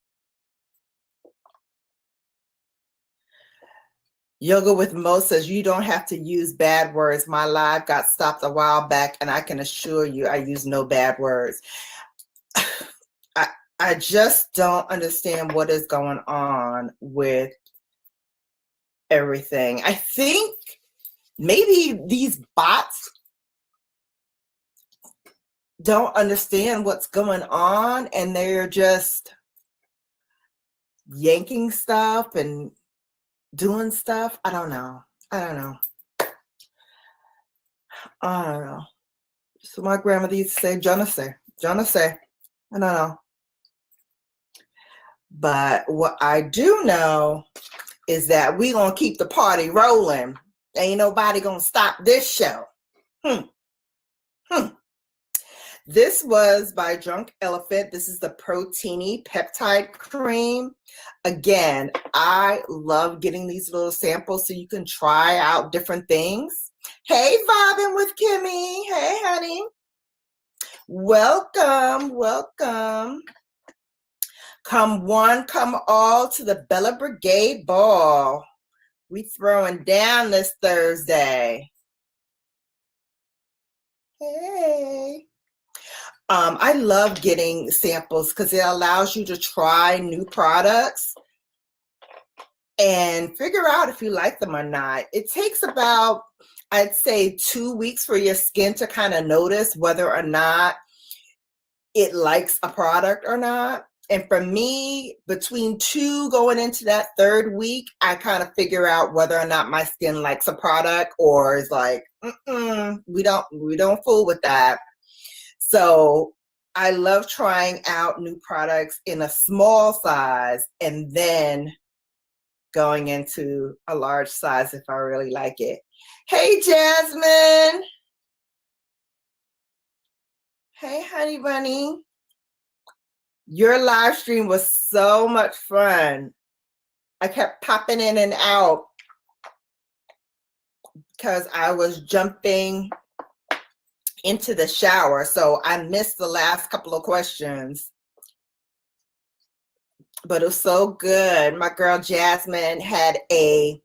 Speaker 3: Yoga with Mo says you don't have to use bad words. My live got stopped a while back, and I can assure you I use no bad words. I just don't understand what is going on with everything. I think maybe these bots don't understand what's going on, and they're just yanking stuff and doing stuff. I don't know. So my grandmother used to say, "Je ne sais." I don't know. But what I do know is that we gonna keep the party rolling. Ain't nobody gonna stop this show. This was by Drunk Elephant. This is the Proteini Peptide Cream. Again, I love getting these little samples so you can try out different things. Hey, vibing with Kimmy. Hey, honey. Welcome. Come one, come all to the Bella Brigade Ball. We throwing down this Thursday. Hey. I love getting samples because it allows you to try new products and figure out if you like them or not. It takes about, I'd say, 2 weeks for your skin to kind of notice whether or not it likes a product or not. And for me, between 2 going into that 3rd week, I kind of figure out whether or not my skin likes a product or is like, we don't fool with that. So I love trying out new products in a small size and then going into a large size if I really like it. Hey, Jasmine. Hey, honey bunny. Your live stream was so much fun. I kept popping in and out because I was jumping into the shower, so I missed the last couple of questions, but it was so good. My girl Jasmine had a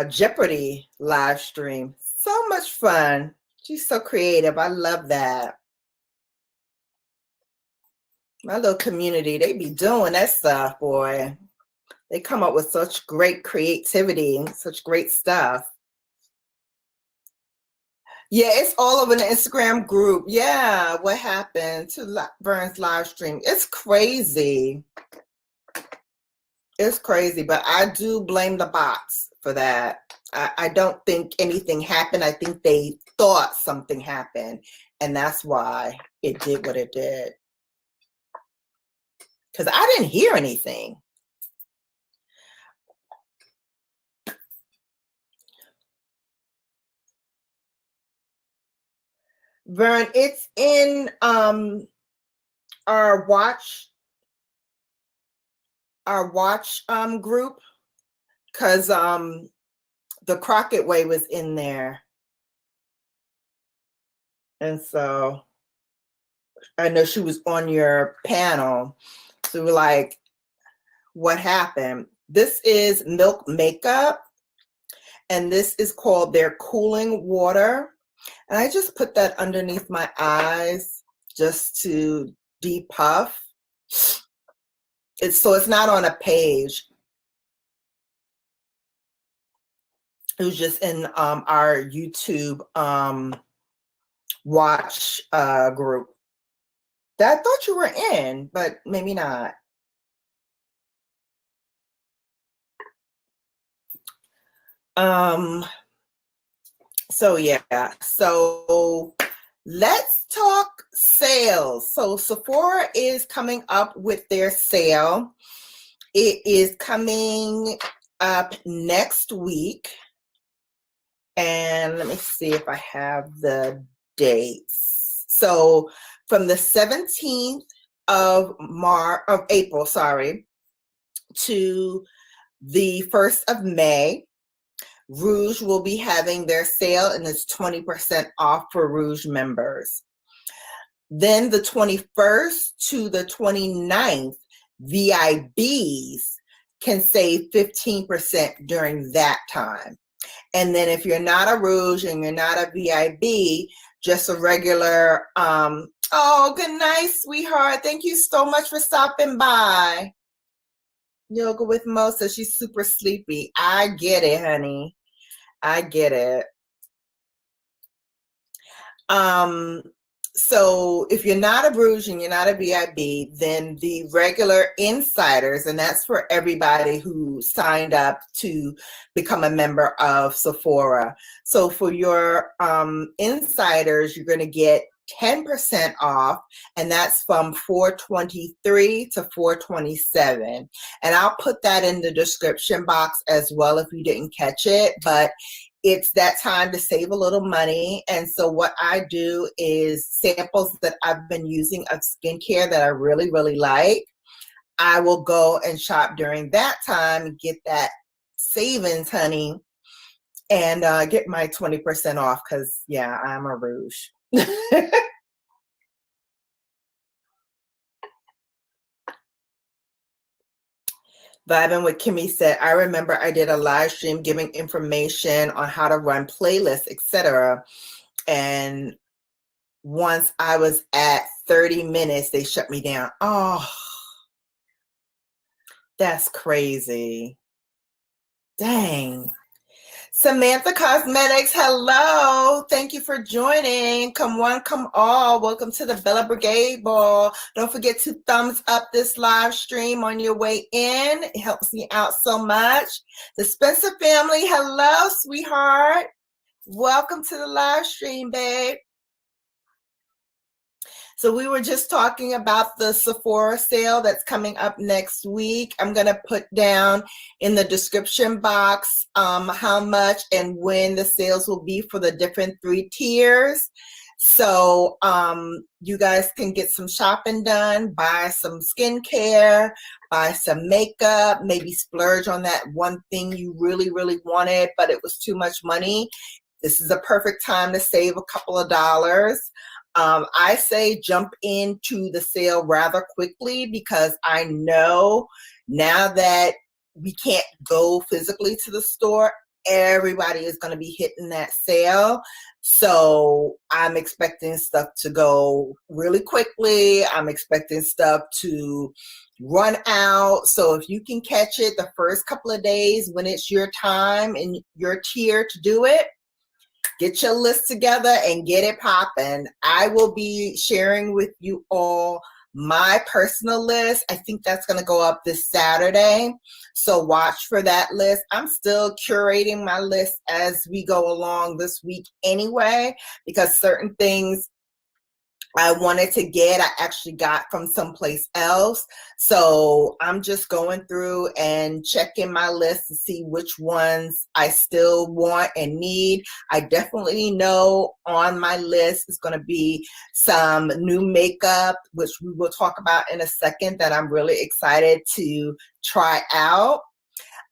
Speaker 3: Jeopardy live stream. So much fun. She's so creative. I love that. My little community, they be doing that stuff, boy. They come up with such great creativity and such great stuff. Yeah, it's all over the Instagram group. Yeah, what happened to Vern's live stream? It's crazy. It's crazy, but I do blame the bots for that. I don't think anything happened. I think they thought something happened, and that's why it did what it did. Because I didn't hear anything. Vern, it's in our watch group, because the Crockett Way was in there, and so I know she was on your panel. So we're like, what happened? This is Milk Makeup, and this is called their Cooling Water. And I just put that underneath my eyes just to depuff. So it's not on a page. It was just in our YouTube watch group that I thought you were in, but maybe not. So yeah, so let's talk sales. So Sephora is coming up with their sale. It is coming up next week. And let me see if I have the dates. So from the 17th of April, to the 1st of May, Rouge will be having their sale, and it's 20% off for Rouge members. Then the 21st to the 29th, VIBs can save 15% during that time. And then if you're not a Rouge and you're not a VIB, just a regular, oh, good night, sweetheart. Thank you so much for stopping by. Yoga with Mo says she's super sleepy. I get it, honey. I get it. So if you're not a Rouge and you're not a VIB, then the regular insiders, and that's for everybody who signed up to become a member of Sephora. So for your insiders, you're going to get 10% off, and that's from 4/23 to 4/27. And I'll put that in the description box as well if you didn't catch it, but it's that time to save a little money. And so what I do is samples that I've been using of skincare that I really, really like, I will go and shop during that time and get that savings, honey, and get my 20% off because, yeah, I'm a Rouge. Vibing with Kimmy said, I remember I did a live stream giving information on how to run playlists, etc. And once I was at 30 minutes, they shut me down. Oh, that's crazy. Dang. Samantha Cosmetics, hello. Thank you for joining. Come one, come all. Welcome to the Bella Brigade Ball. Don't forget to thumbs up this live stream on your way in. It helps me out so much. The Spencer family, hello, sweetheart. Welcome to the live stream, babe. So we were just talking about the Sephora sale that's coming up next week. I'm going to put down in the description box how much and when the sales will be for the different 3 tiers. So you guys can get some shopping done, buy some skincare, buy some makeup, maybe splurge on that one thing you really, really wanted, but it was too much money. This is a perfect time to save a couple of dollars. I say jump into the sale rather quickly because I know now that we can't go physically to the store, everybody is going to be hitting that sale. So I'm expecting stuff to go really quickly. I'm expecting stuff to run out. So if you can catch it the first couple of days when it's your time and your tier to do it, get your list together and get it popping. I will be sharing with you all my personal list. I think that's going to go up this Saturday. So watch for that list. I'm still curating my list as we go along this week anyway, because certain things I wanted to get, I actually got from someplace else. So I'm just going through and checking my list to see which ones I still want and need. I definitely know on my list is going to be some new makeup, which we will talk about in a second, that I'm really excited to try out.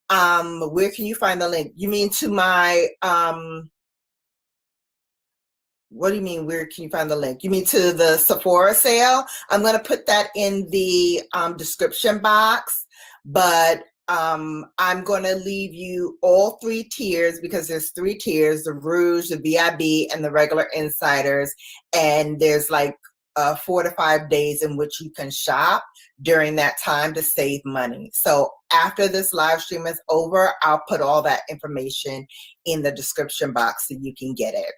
Speaker 3: Where can you find the link? You mean to my, what do you mean, where can you find the link? You mean to the Sephora sale? I'm going to put that in the description box, but I'm going to leave you all 3 tiers because there's 3 tiers, the Rouge, the VIB, and the regular insiders. And there's like 4 to 5 days in which you can shop during that time to save money. So after this live stream is over, I'll put all that information in the description box so you can get it.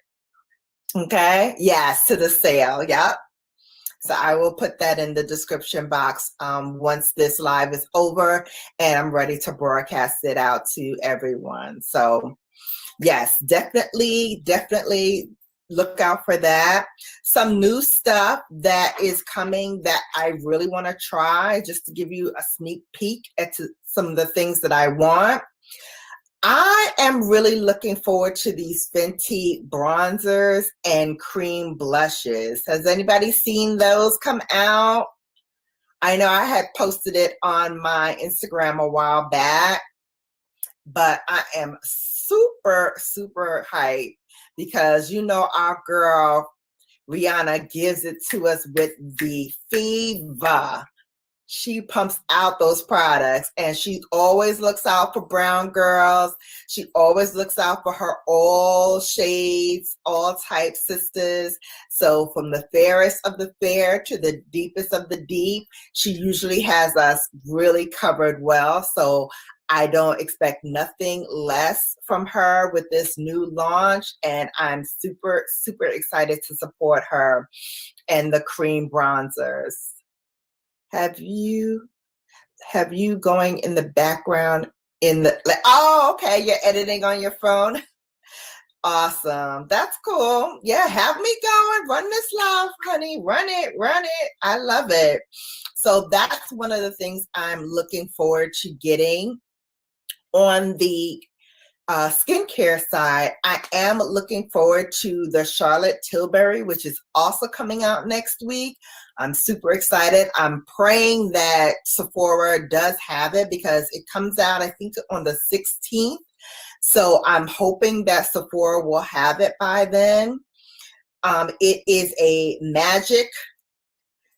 Speaker 3: Okay, yes, to the sale, yep. So I will put that in the description box once this live is over and I'm ready to broadcast it out to everyone. So yes, definitely look out for that. Some new stuff that is coming that I really want to try, just to give you a sneak peek at some of the things that I want. I am really looking forward to these Fenty bronzers and cream blushes. Has anybody seen those come out? I know I had posted it on my Instagram a while back, but I am super, super hyped because you know our girl Rihanna gives it to us with the fever. She pumps out those products and she always looks out for brown girls. She always looks out for her all shades, all type sisters. So from the fairest of the fair to the deepest of the deep, she usually has us really covered well. So I don't expect nothing less from her with this new launch. And I'm super, super excited to support her and the cream bronzers. Have you going in the background in the, oh, okay, you're editing on your phone. Awesome. That's cool. Yeah, have me going. Run this live, honey. Run it, run it. I love it. So that's one of the things I'm looking forward to getting. On the skincare side, I am looking forward to the Charlotte Tilbury, which is also coming out next week. I'm super excited. I'm praying that Sephora does have it because it comes out, I think, on the 16th. So I'm hoping that Sephora will have it by then. It is a magic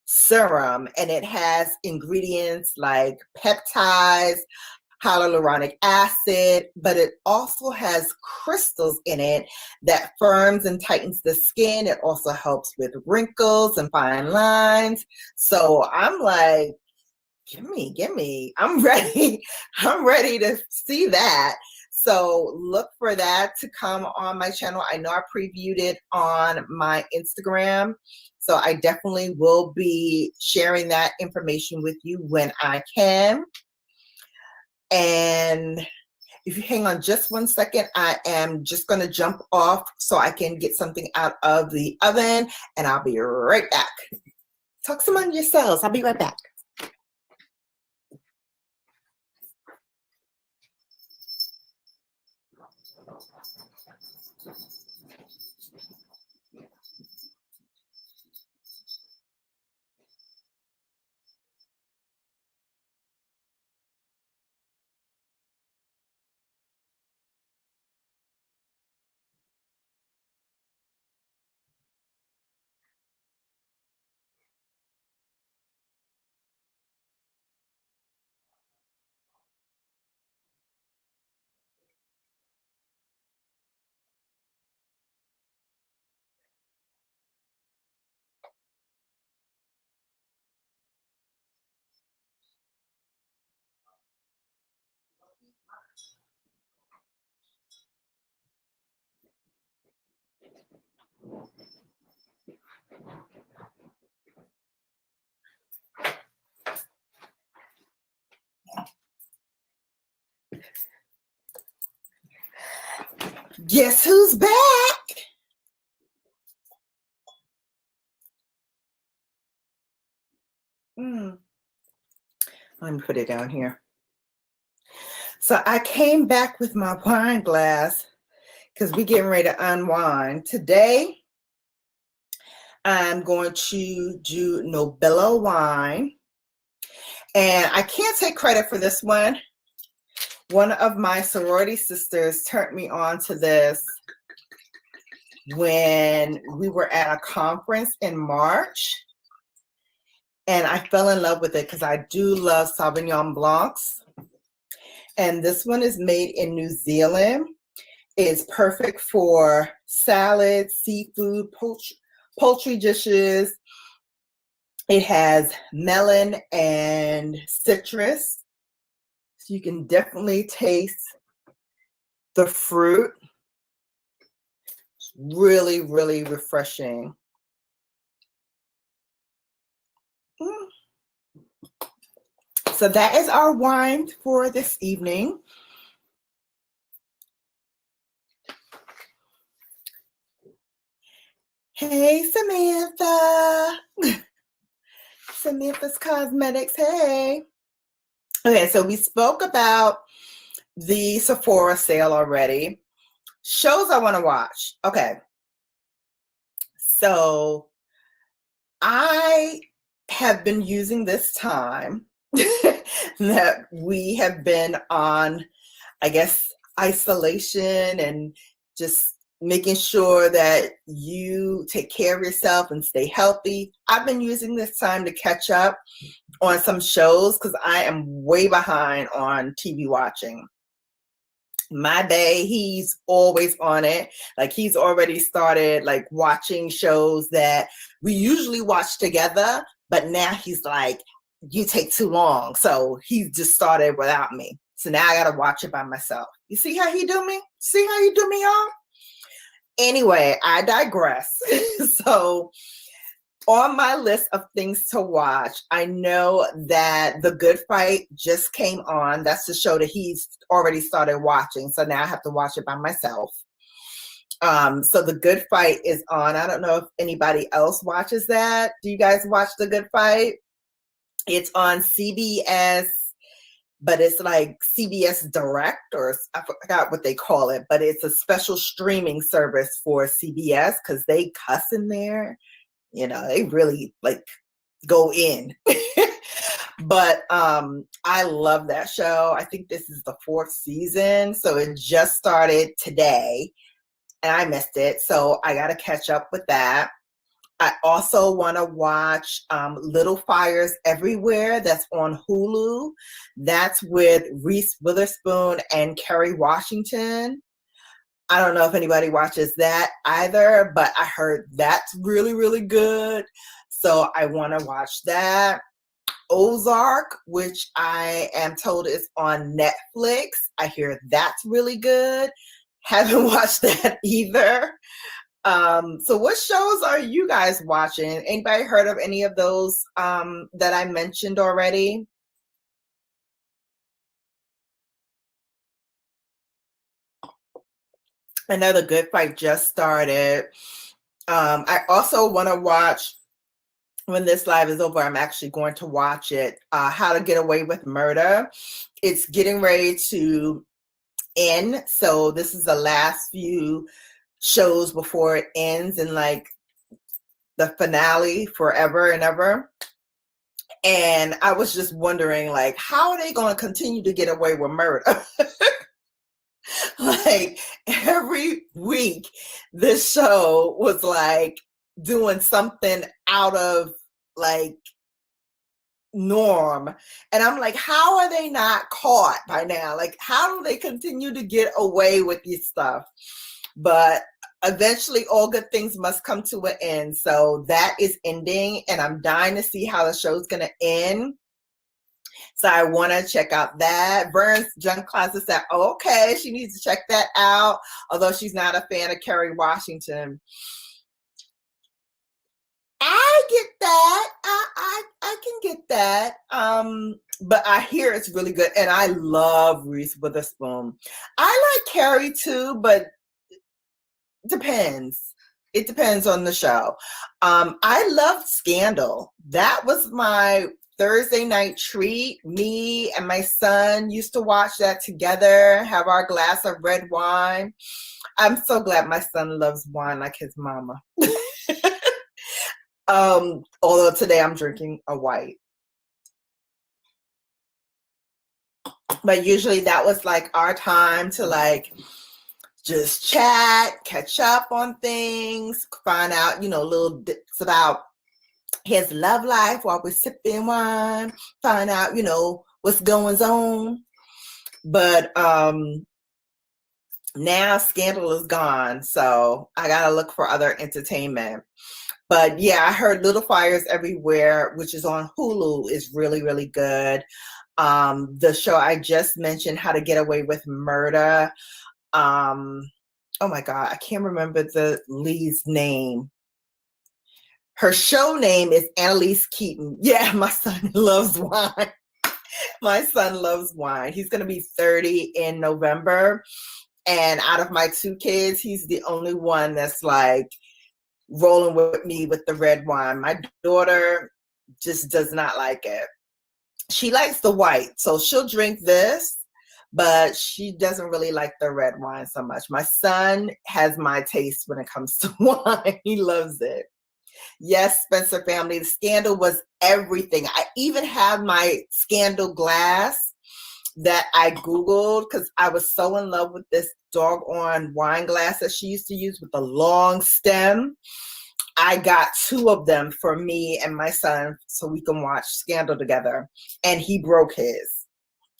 Speaker 3: serum and it has ingredients like peptides, hyaluronic acid, but it also has crystals in it that firms and tightens the skin. It also helps with wrinkles and fine lines. So I'm like, give me. I'm ready. I'm ready to see that. So look for that to come on my channel. I know I previewed it on my Instagram. So I definitely will be sharing that information with you when I can. And if you hang on just one second, I am just going to jump off so I can get something out of the oven and I'll be right back. Talk some on yourselves. I'll be right back. Guess who's back? Let me put it down here. So I came back with my wine glass because we're getting ready to unwind. Today, I'm going to do Nobella wine. And I can't take credit for this one. One of my sorority sisters turned me on to this when we were at a conference in March. And I fell in love with it because I do love Sauvignon Blancs. And this one is made in New Zealand. It's perfect for salad, seafood, poultry dishes. It has melon and citrus. So you can definitely taste the fruit. It's really, really refreshing. So that is our wine for this evening. Hey, Samantha. Samantha's Cosmetics, hey. Okay, so we spoke about the Sephora sale already. Shows I want to watch. Okay. So I have been using this time that we have been on, I guess, isolation and just making sure that you take care of yourself and stay healthy. I've been using this time to catch up on some shows because I am way behind on TV watching. My bae, he's always on it. Like, he's already started like watching shows that we usually watch together, but now he's like, you take too long. So he just started without me. So now I gotta watch it by myself. You see how he do me? See how you do me, y'all? Anyway, I digress. So on my list of things to watch, I know that The Good Fight just came on. That's the show that he's already started watching. So now I have to watch it by myself. So The Good Fight is on. I don't know if anybody else watches that. Do you guys watch The Good Fight? It's on CBS, but it's like CBS Direct, or I forgot what they call it, but it's a special streaming service for CBS because they cuss in there. You know, they really like go in. But I love that show. I think this is the 4th season. So it just started today and I missed it. So I got to catch up with that. I also want to watch Little Fires Everywhere. That's on Hulu. That's with Reese Witherspoon and Kerry Washington. I don't know if anybody watches that either, but I heard that's really, really good. So I want to watch that. Ozark, which I am told is on Netflix. I hear that's really good. Haven't watched that either. So what shows are you guys watching? Anybody heard of any of those that I mentioned already? I know The Good Fight just started. I also want to watch, when this live is over, I'm actually going to watch it, How to Get Away with Murder. It's getting ready to end. So this is the last few shows before it ends, and like the finale forever and ever. And I was just wondering, like, how are they going to continue to get away with murder? Like every week, this show was like doing something out of like norm. And I'm like, how are they not caught by now? Like, how do they continue to get away with this stuff? But eventually all good things must come to an end. So that is ending, and I'm dying to see how the show's gonna end. So I want to check out that. Vern's Junk Closet said, oh, okay, she needs to check that out, although she's not a fan of Kerry Washington. I get that. I can get that. But I hear it's really good, and I love Reese Witherspoon. I like Carrie too, but depends. It depends on the show. I loved Scandal. That was my Thursday night treat. Me and my son used to watch that together, have our glass of red wine. I'm so glad my son loves wine like his mama. Although today I'm drinking a white. But usually that was like our time to like just chat, catch up on things, find out, you know, little bits about his love life while we're sipping wine, find out, you know, what's going on. But now Scandal is gone, so I gotta look for other entertainment. But yeah, I heard Little Fires Everywhere, which is on Hulu, is really, really good. The show I just mentioned, How to Get Away with Murder. Oh my God, I can't remember the lead's name. Her show name is Annalise Keaton. Yeah, my son loves wine. My son loves wine. He's going to be 30 in November. And out of my 2 kids, he's the only one that's like rolling with me with the red wine. My daughter just does not like it. She likes the white, so she'll drink this, but she doesn't really like the red wine so much. My son has my taste when it comes to wine. He loves it. Yes, Spencer family. The Scandal was everything. I even have my Scandal glass that I Googled because I was so in love with this doggone wine glass that she used to use with the long stem. I got 2 of them for me and my son so we can watch Scandal together, and he broke his.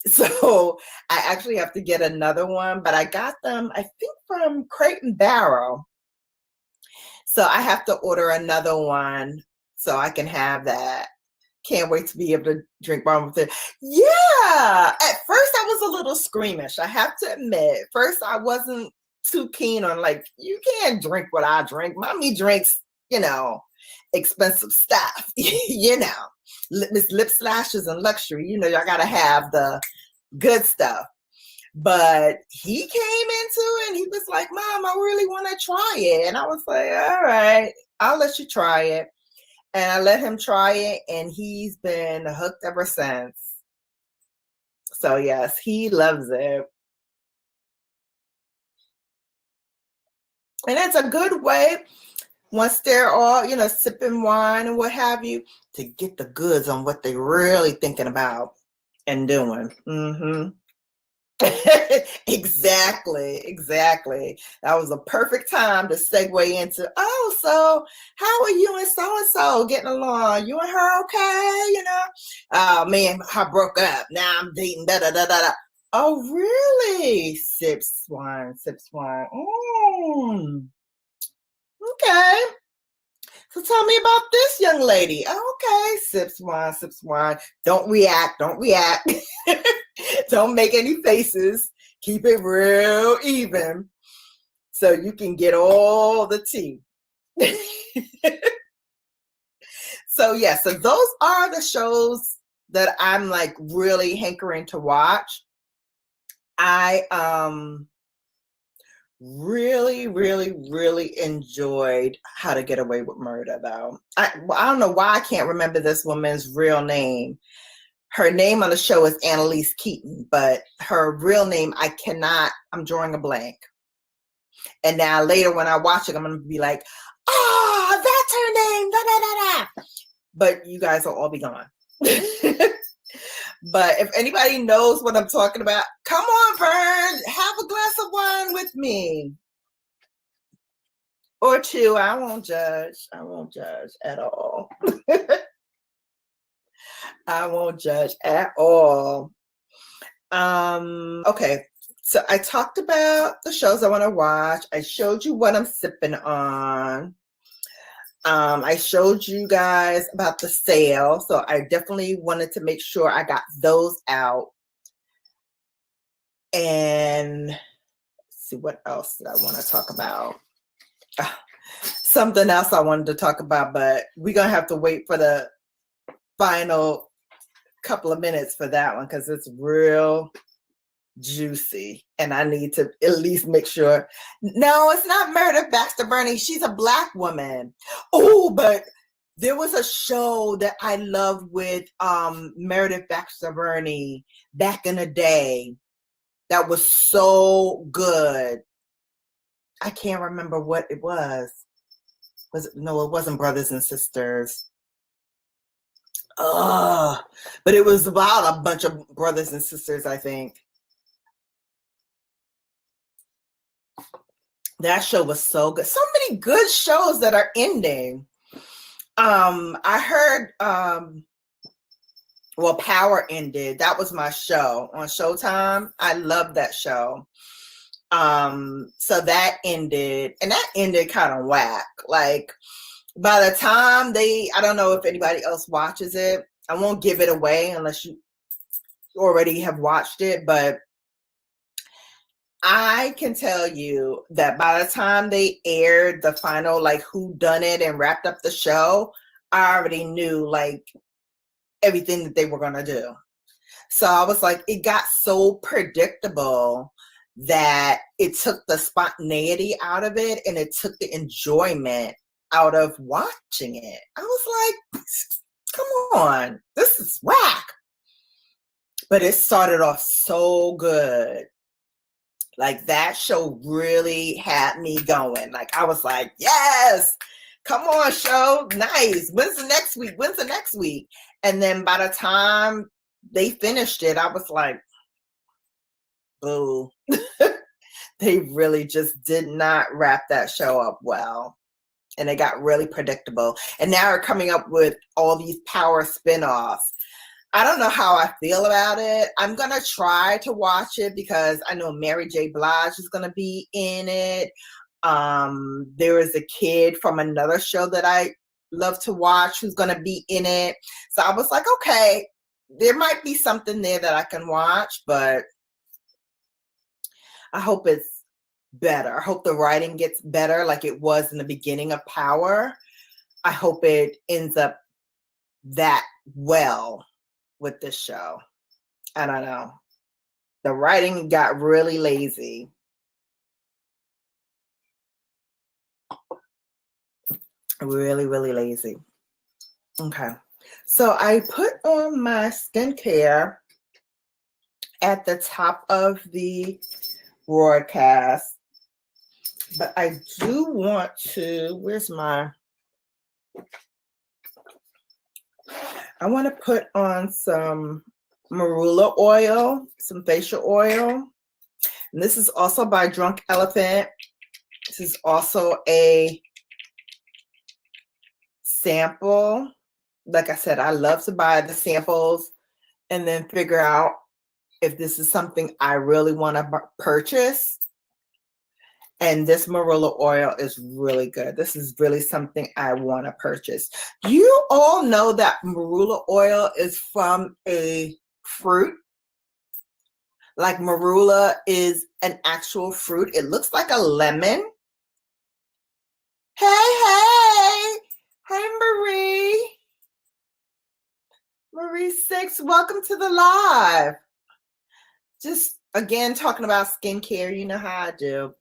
Speaker 3: So I actually have to get another one, but I got them, I think, from Crate and Barrel. So I have to order another one so I can have that. Can't wait to be able to drink wine with it. Yeah. At first I was a little squeamish. I have to admit. First I wasn't too keen on, like, you can't drink what I drink. Mommy drinks, expensive stuff. Miss Lip Slashes and luxury. Y'all gotta have the good stuff. But he came into it and he was like, Mom, I really want to try it. And I was like, all right, I'll let you try it. And I let him try it, and he's been hooked ever since. So yes, he loves it. And it's a good way, once they're all, sipping wine and what have you, to get the goods on what they're really thinking about and doing. Exactly. That was a perfect time to segue into, so how are you and so getting along? You and her okay? Oh man, I broke up. Now I'm dating da da da da da. Oh really? Sips wine. Okay. So tell me about this young lady. Okay, sips wine. Don't react. Don't make any faces. Keep it real even so you can get all the tea. So those are the shows that I'm like really hankering to watch. I really enjoyed How to Get Away with Murder, though. I don't know why I can't remember this woman's real name. Her name on the show is Annalise Keaton, but her real name, I'm drawing a blank. And now later when I watch it, I'm going to be like, that's her name, da da da da. But you guys will all be gone. But if anybody knows what I'm talking about, come on, Vern, have a glass of wine with me. Or 2. I won't judge at all. I won't judge at all. Okay, so I talked about the shows I want to watch. I showed you what I'm sipping on. I showed you guys about the sale, so I definitely wanted to make sure I got those out. And let's see, what else did I want to talk about? Something else I wanted to talk about, but we're going to have to wait for the final couple of minutes for that one because it's real juicy and I need to at least make sure. No, it's not Meredith Baxter Burney. She's a Black woman. Oh, but there was a show that I loved with Meredith Baxter Burney back in the day that was so good. I can't remember what it was. No, it wasn't Brothers and Sisters. But it was about a bunch of brothers and sisters, I think. That show was so good. So many good shows that are ending. I heard Power ended. That was my show on Showtime. I love that show. So that ended, and that ended kind of whack. Like by the time I don't know if anybody else watches it. I won't give it away unless you already have watched it, but I can tell you that by the time they aired the final, like, who done it and wrapped up the show, I already knew like everything that they were going to do. So I was like, it got so predictable that it took the spontaneity out of it and it took the enjoyment out of watching it. I was like, come on, this is whack. But it started off so good. Like that show really had me going. Like I was like, yes, Come on, show. Nice. When's the next week? When's the next week? And then by the time they finished it, I was like, boo. They really just did not wrap that show up well. And it got really predictable. And now we're coming up with all these power spin-offs. I don't know how I feel about it. I'm going to try to watch it because I know Mary J. Blige is going to be in it. There is a kid from another show that I love to watch who's going to be in it. So I was like, okay, there might be something there that I can watch, but I hope it's better. I hope the writing gets better like it was in the beginning of Power. I hope it ends up that well with this show. I don't know. The writing got really lazy. Really, really lazy. Okay. So I put on my skincare at the top of the broadcast, but I do want to, I want to put on some marula oil, some facial oil. And this is also by Drunk Elephant. This is also a sample. Like I said, I love to buy the samples and then figure out if this is something I really want to purchase. And this marula oil is really good. This is really something I want to purchase. You all know that marula oil is from a fruit. Like marula is an actual fruit. It looks like a lemon. Hey, Marie. Marie 6, welcome to the live. Just again, talking about skincare, you know how I do.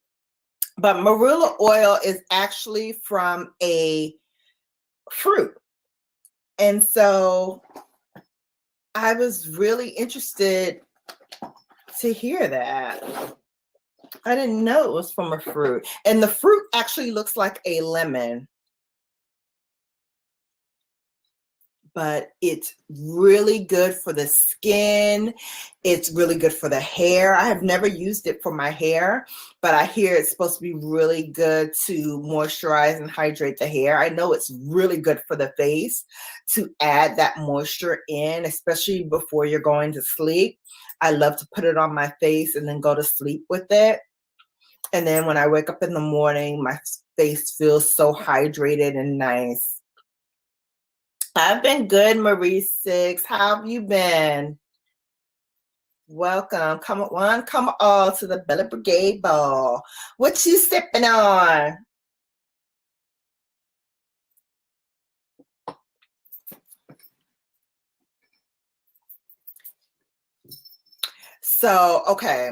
Speaker 3: But marula oil is actually from a fruit. And so I was really interested to hear that. I didn't know it was from a fruit. And the fruit actually looks like a lemon. But it's really good for the skin. It's really good for the hair. I have never used it for my hair, but I hear it's supposed to be really good to moisturize and hydrate the hair. I know it's really good for the face to add that moisture in, especially before you're going to sleep. I love to put it on my face and then go to sleep with it. And then when I wake up in the morning, my face feels so hydrated and nice. I've been good, Marie 6. How have you been? Welcome. Come on, come all to the Bella Brigade Ball. What you sipping on? So, okay.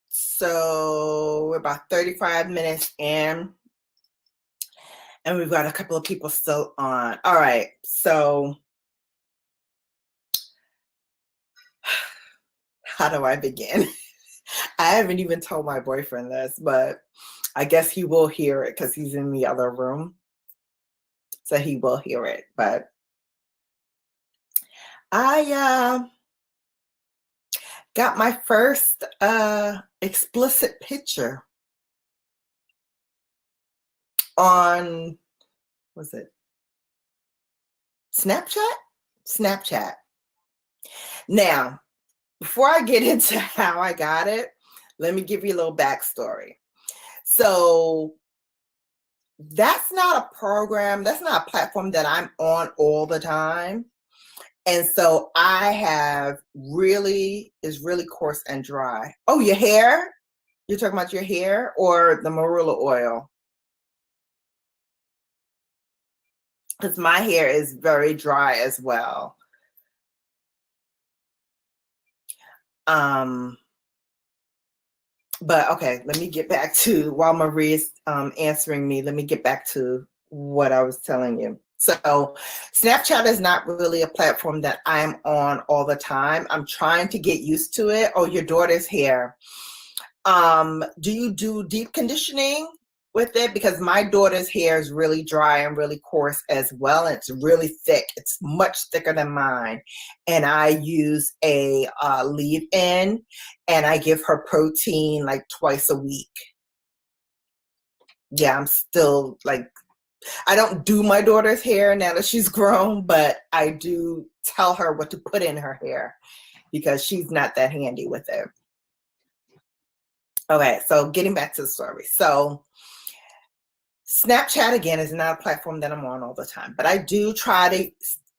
Speaker 3: So we're about 35 minutes in. And we've got a couple of people still on. All right. So how do I begin? I haven't even told my boyfriend this, but I guess he will hear it because he's in the other room. So he will hear it. But I got my first explicit picture on, was it Snapchat? Snapchat. Now, before I get into how I got it, let me give you a little backstory. So that's not a program, that's not a platform that I'm on all the time. And so I have really coarse and dry. Oh, your hair? You're talking about your hair or the marula oil? Because my hair is very dry as well. But okay, let me get back to, while Marie's answering me, let me get back to what I was telling you. So Snapchat is not really a platform that I'm on all the time. I'm trying to get used to it. Oh, your daughter's hair. Do you do deep conditioning? with it because my daughter's hair is really dry and really coarse as well. And it's really thick. It's much thicker than mine. And I use a leave-in, and I give her protein like twice a week. Yeah, I'm still like, I don't do my daughter's hair now that she's grown, but I do tell her what to put in her hair because she's not that handy with it. Okay, so getting back to the story. So Snapchat, again, is not a platform that I'm on all the time, but I do try to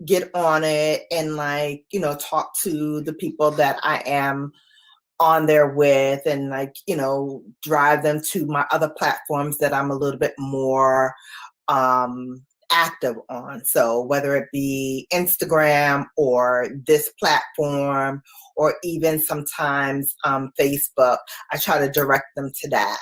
Speaker 3: get on it and, like, you know, talk to the people that I am on there with, and, like, you know, drive them to my other platforms that I'm a little bit more active on. So whether it be Instagram or this platform, or even sometimes Facebook, I try to direct them to that.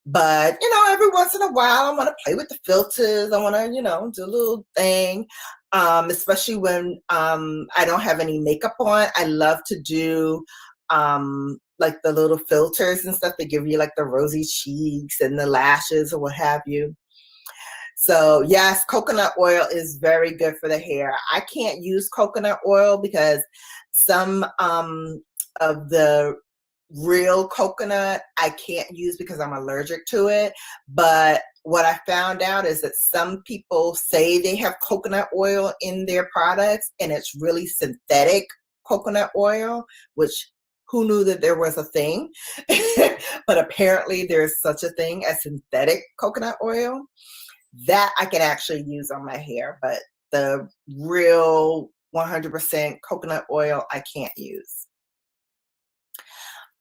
Speaker 3: But, you know, every once in a while, I want to play with the filters. I want to, you know, do a little thing, especially when I don't have any makeup on. I love to do like the little filters and stuff. They give you like the rosy cheeks and the lashes or what have you. So yes, coconut oil is very good for the hair. I can't use coconut oil because some of the real coconut I can't use because I'm allergic to it. But what I found out is that some people say they have coconut oil in their products, and it's really synthetic coconut oil, which who knew that there was a thing? But apparently there's such a thing as synthetic coconut oil that I can actually use on my hair, but the real 100% coconut oil I can't use.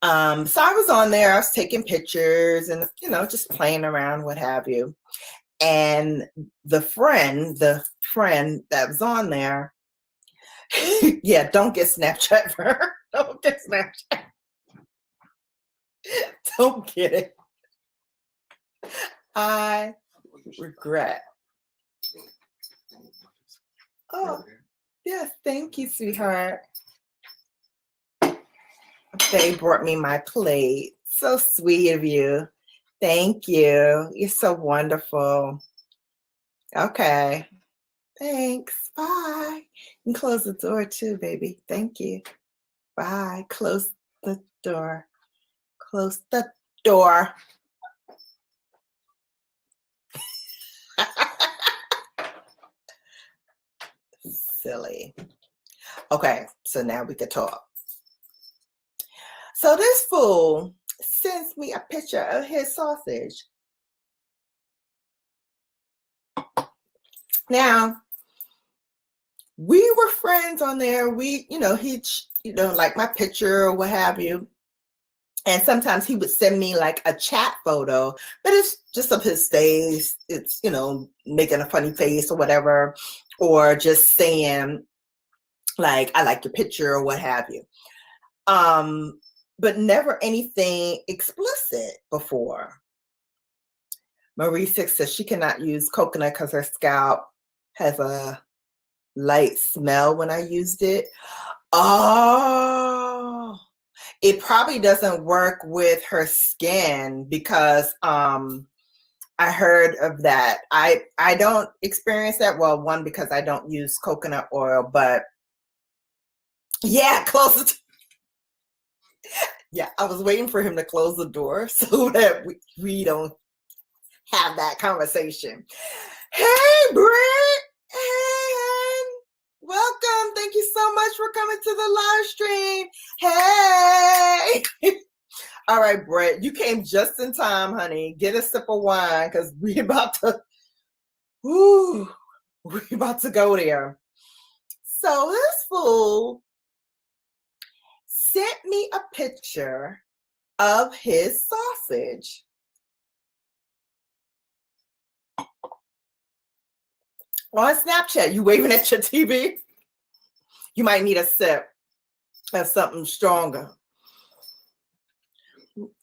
Speaker 3: So I was on there, I was taking pictures and, you know, just playing around, what have you. And the friend that was on there, yeah, don't get Snapchat for her. Don't get Snapchat. Don't get it. I regret. Oh, yes, thank you, sweetheart. They brought me my plate. So sweet of you. Thank you. You're so wonderful. Okay. Thanks. Bye. You can close the door too, baby. Thank you. Bye. Close the door. Close the door. Silly. Okay, so now we can talk. So this fool sends me a picture of his sausage. Now, we were friends on there. We, you know, he, you know, like my picture or what have you. And sometimes he would send me like a chat photo, but it's just of his face. It's, you know, making a funny face or whatever, or just saying like, I like your picture or what have you. But never anything explicit before. Marie 6 says she cannot use coconut because her scalp has a light smell when I used it. Oh, it probably doesn't work with her skin because I heard of that. I don't experience that. Well, one, because I don't use coconut oil, but yeah, close it. Yeah, I was waiting for him to close the door so that we don't have that conversation. Hey, Brett. Hey, welcome. Thank you so much for coming to the live stream. Hey. All right, Brett, you came just in time, honey. Get a sip of wine because we about to go there. So this fool sent me a picture of his sausage. On Snapchat. You waving at your TV? You might need a sip of something stronger.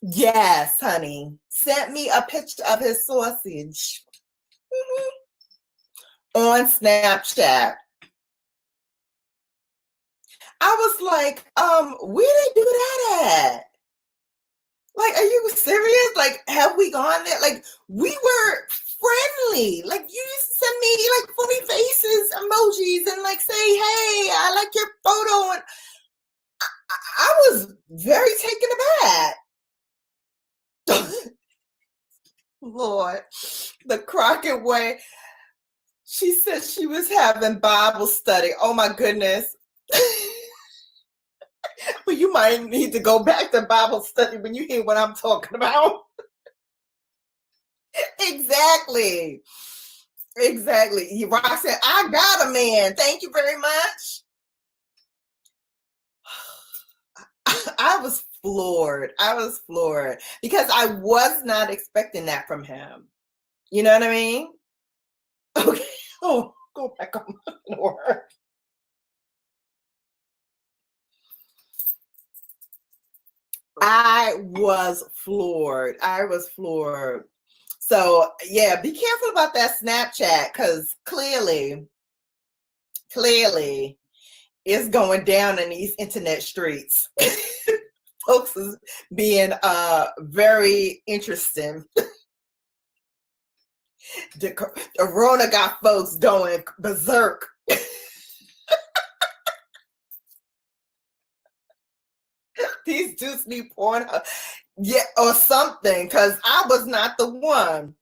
Speaker 3: Yes, honey. Sent me a picture of his sausage on Snapchat. I was like, where they do that at? Like, are you serious? Like, have we gone there? Like, we were friendly. Like, you used to send me like funny faces, emojis, and like say, "Hey, I like your photo." And I was very taken aback. Lord, the Crockett way. She said she was having Bible study. Oh my goodness. Well, you might need to go back to Bible study when you hear what I'm talking about. Exactly. Exactly. Rock said, I got a man. Thank you very much. I was floored. I was floored because I was not expecting that from him. You know what I mean? Okay. Oh, go back on my floor. I was floored. I was floored. So yeah, be careful about that Snapchat because clearly it's going down in these internet streets. Folks is being very interesting. The Corona got folks going berserk. These dudes need porn, yeah, or something, because I was not the one.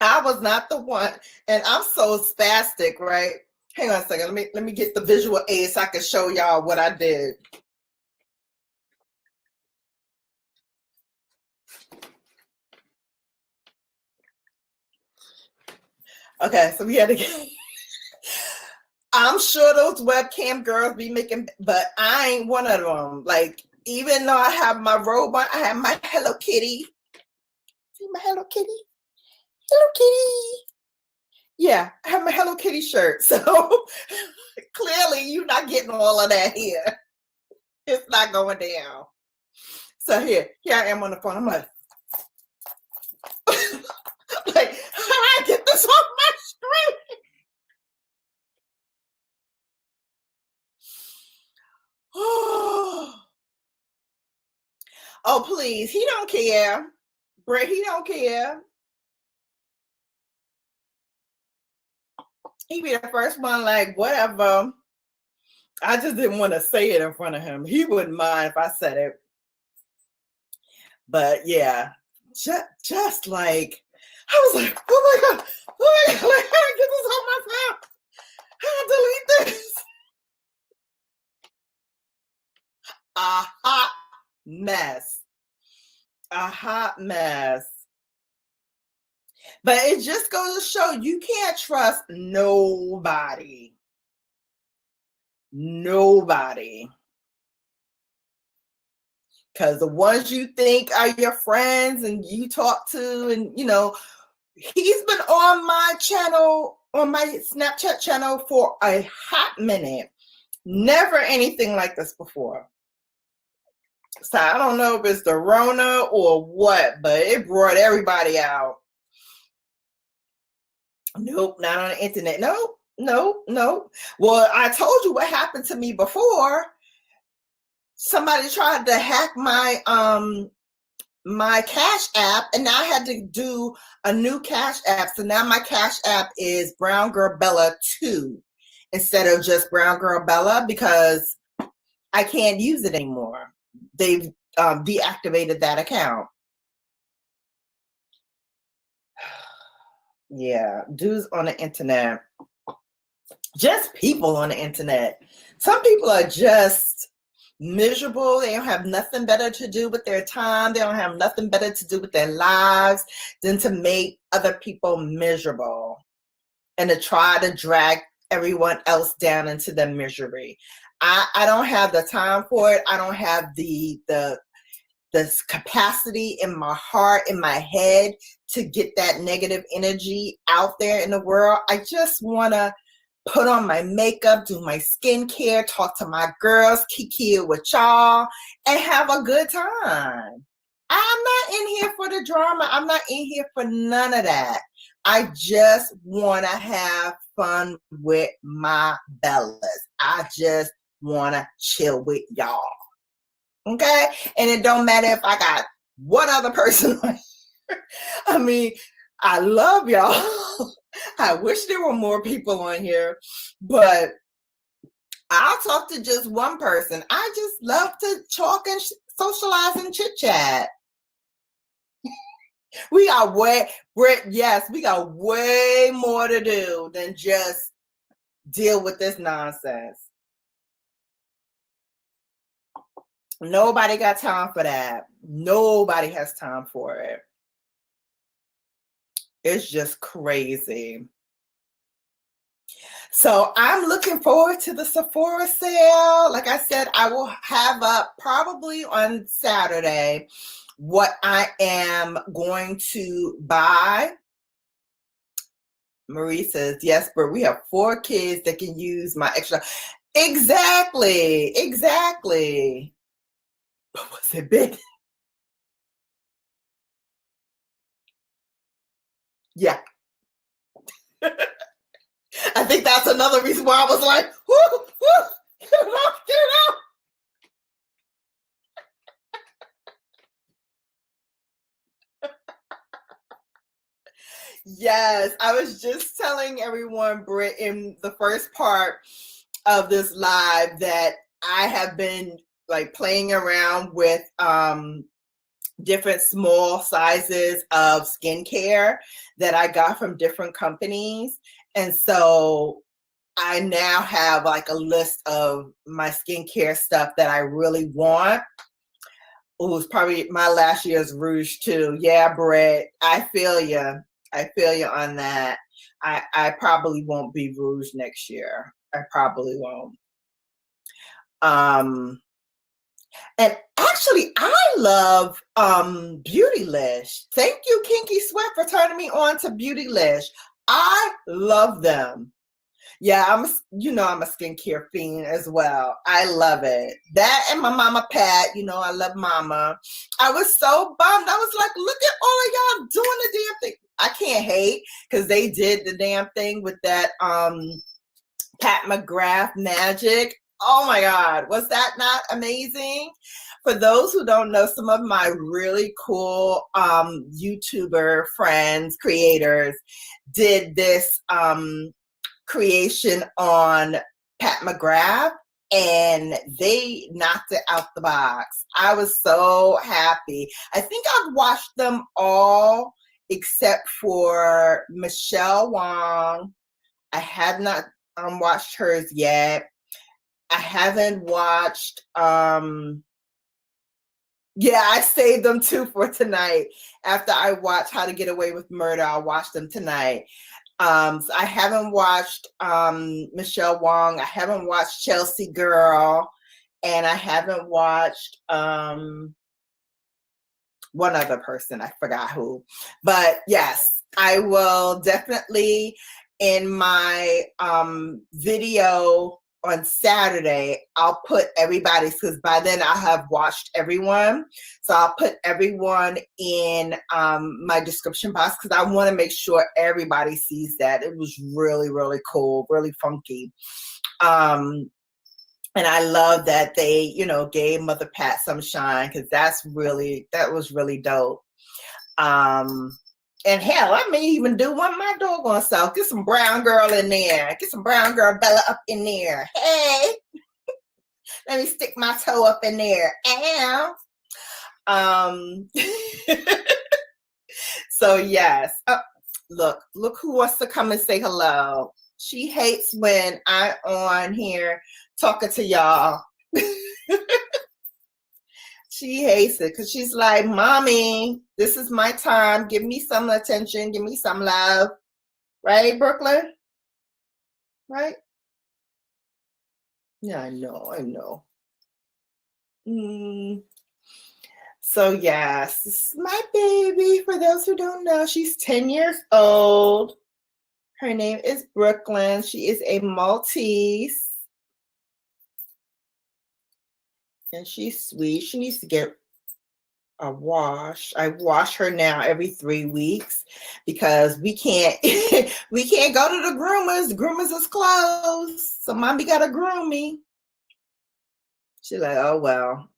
Speaker 3: I was not the one, and I'm so spastic, right? Hang on a second. Let me get the visual aid so I can show y'all what I did. Okay, so we had to get. I'm sure those webcam girls be making, but I ain't one of them. Like, even though I have my robot, I have my Hello Kitty. See my Hello Kitty? Hello Kitty. Yeah, I have my Hello Kitty shirt. So clearly you're not getting all of that here. It's not going down. So here I am on the phone. I'm like, like, how do I get this off my screen? Oh, please. He don't care. Brett, he don't care. He be the first one, like, whatever. I just didn't want to say it in front of him. He wouldn't mind if I said it. But yeah, just like, I was like, oh my God, like, how do I get this on my phone? How do I delete this? A hot mess. A hot mess. But it just goes to show you can't trust nobody. Nobody. Because the ones you think are your friends and you talk to, and you know, he's been on my channel, on my Snapchat channel for a hot minute. Never anything like this before. So I don't know if it's the Rona or what, but it brought everybody out. Nope, not on the internet. Nope. Well, I told you what happened to me before. Somebody tried to hack my my Cash App, and now I had to do a new Cash App. So now my Cash App is BrownGirlBella 2 instead of just BrownGirlBella because I can't use it anymore. They've deactivated that account. Yeah, dudes on the internet, just people on the internet. Some people are just miserable. They don't have nothing better to do with their time. They don't have nothing better to do with their lives than to make other people miserable and to try to drag everyone else down into the misery. I don't have the time for it. I don't have the capacity in my heart, in my head, to get that negative energy out there in the world. I just want to put on my makeup, do my skincare, talk to my girls, kiki it with y'all, and have a good time. I'm not in here for the drama. I'm not in here for none of that. I just want to have fun with my bellas. I just want to chill with y'all. Okay. And it don't matter if I got one other person on here. I mean, I love y'all. I wish there were more people on here, but I'll talk to just one person. I just love to talk and socialize and chit chat. We got we got way more to do than just deal with this nonsense. Nobody got time for that. Nobody has time for it. It's just crazy. So I'm looking forward to the Sephora sale. Like I said, I will have up probably on Saturday what I am going to buy. Marie says, yes, but we have 4 kids that can use my extra. Exactly. But was it big? Yeah. I think that's another reason why I was like, whoo, get it out. Yes, I was just telling everyone, Britt, in the first part of this live that I have been like playing around with different small sizes of skincare that I got from different companies. And so I now have like a list of my skincare stuff that I really want. Oh, it's probably my last year's rouge too. Yeah, Brett, I feel you. I feel you on that. I probably won't be rouge next year. I probably won't. And actually, I love Beautylish. Thank you, Kinky Sweat, for turning me on to Beautylish. I love them. Yeah, I'm a skincare fiend as well. I love it. That and my Mama Pat, I love Mama. I was so bummed. I was like, look at all of y'all doing the damn thing. I can't hate because they did the damn thing with that Pat McGrath magic. Oh my God, was that not amazing? For those who don't know, some of my really cool YouTuber friends, creators, did this creation on Pat McGrath, and they knocked it out the box. I was so happy. I think I've watched them all except for Michelle Wong. I have not watched hers yet. I haven't watched I saved them too for tonight. After I watch How to Get Away with Murder, I'll watch them tonight. So I haven't watched Michelle Wong. I haven't watched Chelsea Girl, and I haven't watched one other person. I forgot who. But yes, I will definitely in my video on Saturday, I'll put everybody's, because by then I'll have watched everyone. So I'll put everyone in my description box because I want to make sure everybody sees that. It was really, really cool, really funky. And I love that they, gave Mother Pat some shine because that was really dope. And hell, I may even do one my doggone self. Get some brown girl in there. Get some BrownGirlBella up in there. Hey, let me stick my toe up in there. Ow. So yes. Look who wants to come and say hello. She hates when I'm on here talking to y'all. She hates it because she's like, Mommy, this is my time. Give me some attention. Give me some love. Right, Brooklyn? Right? Yeah, I know. So, yes, this is my baby. For those who don't know, she's 10 years old. Her name is Brooklyn. She is a Maltese. And she's sweet. She needs to get a wash. I wash her now every 3 weeks because we can't go to the groomers. The groomers is closed. So Mommy gotta groom me. She's like, oh, well.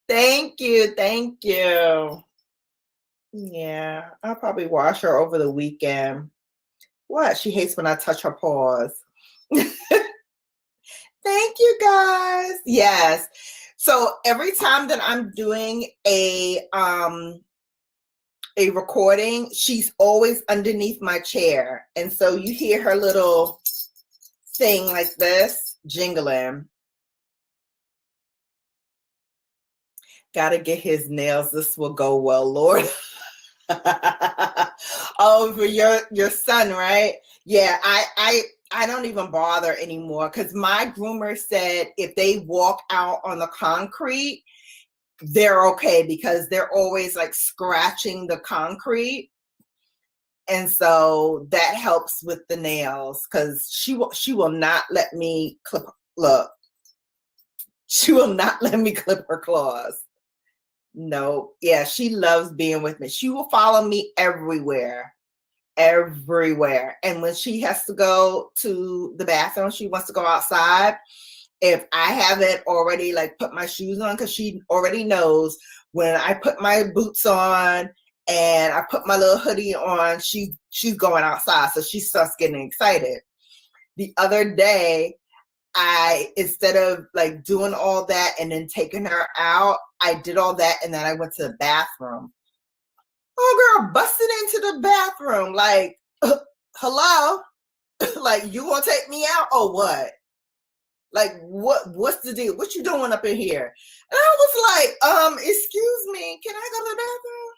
Speaker 3: Thank you. Thank you. Yeah, I'll probably wash her over the weekend. What? She hates when I touch her paws. Thank you, guys. Yes. So every time that I'm doing a recording, she's always underneath my chair. And so you hear her little thing like this jingling. Gotta get his nails. This will go well, Lord. Oh, for your son, right? Yeah, I don't even bother anymore because my groomer said if they walk out on the concrete, they're okay because they're always like scratching the concrete. And so that helps with the nails because she will not let me clip. Look, she will not let me clip her claws. No, yeah, she loves being with me. She will follow me everywhere. And when she has to go to the bathroom, she wants to go outside. If I haven't already like put my shoes on, because she already knows when I put my boots on and I put my little hoodie on, she's going outside. So she starts getting excited. The other day, instead of like doing all that and then taking her out, I did all that and then I went to the bathroom. Oh, girl, busted into the bathroom. Like, hello? Like, you gonna take me out or what? Like, what's the deal? What you doing up in here? And I was like, excuse me, can I go to the bathroom?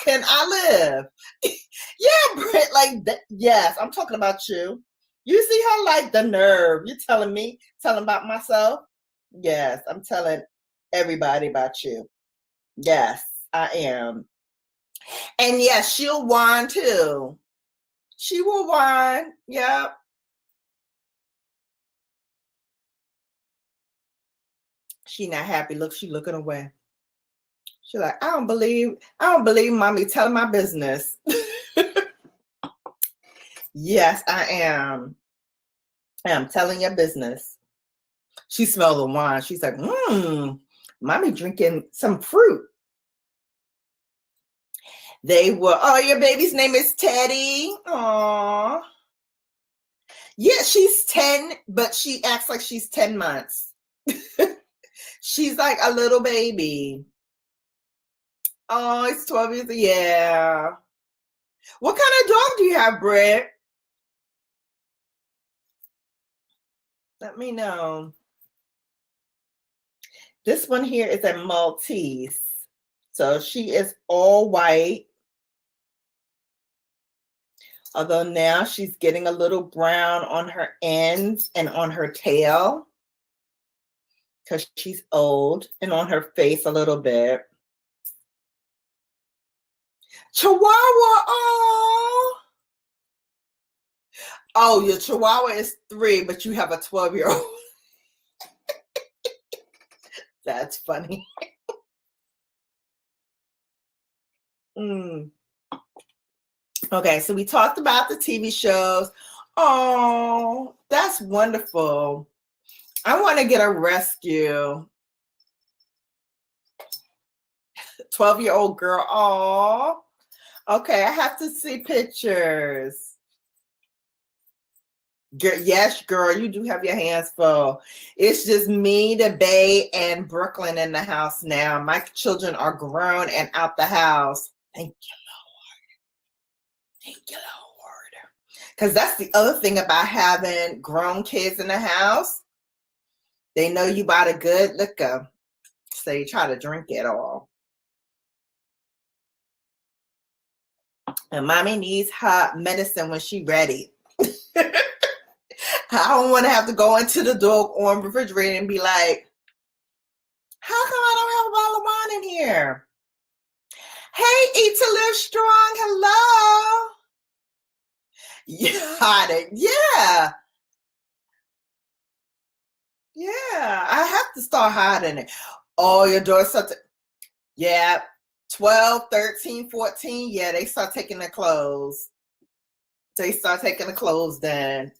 Speaker 3: Can I live? Yeah, Britt, like, yes, I'm talking about you. You see how, like, the nerve. You're telling about myself? Yes, I'm telling everybody about you. Yes, I am. And yes, she'll whine too. She will whine. Yep. She not happy. Look, she looking away. She's like, I don't believe mommy telling my business. Yes, I am. I am telling your business. She smelled the wine. She's like, mommy drinking some fruit. They were, oh, your baby's name is Teddy. Aww. Yeah, she's 10, but she acts like she's 10 months. She's like a little baby. Oh, it's 12 years. Yeah. What kind of dog do you have, Britt? Let me know. This one here is a Maltese. So she is all white. Although now she's getting a little brown on her ends and on her tail because she's old, and on her face a little bit. Chihuahua, oh, your Chihuahua is 3, but you have a 12-year-old. That's funny. Okay, so we talked about the TV shows. Oh, that's wonderful. I want to get a rescue. 12-year-old girl. Oh, okay, I have to see pictures. Yes, girl, you do have your hands full. It's just me, the Bay, and Brooklyn in the house now. My children are grown and out the house. Thank you, Lord. Thank you, Lord. Because that's the other thing about having grown kids in the house. They know you buy the good liquor, so you try to drink it all. And mommy needs her medicine when she's ready. I don't want to have to go into the doggone refrigerator and be like, how come I don't have a bottle of wine in here? Hey, Eat to Live Strong, hello. Yeah. Yeah, I have to start hiding it. Oh, your daughter's something. Yeah, 12, 13, 14. Yeah, they start taking their clothes. They start taking the clothes then.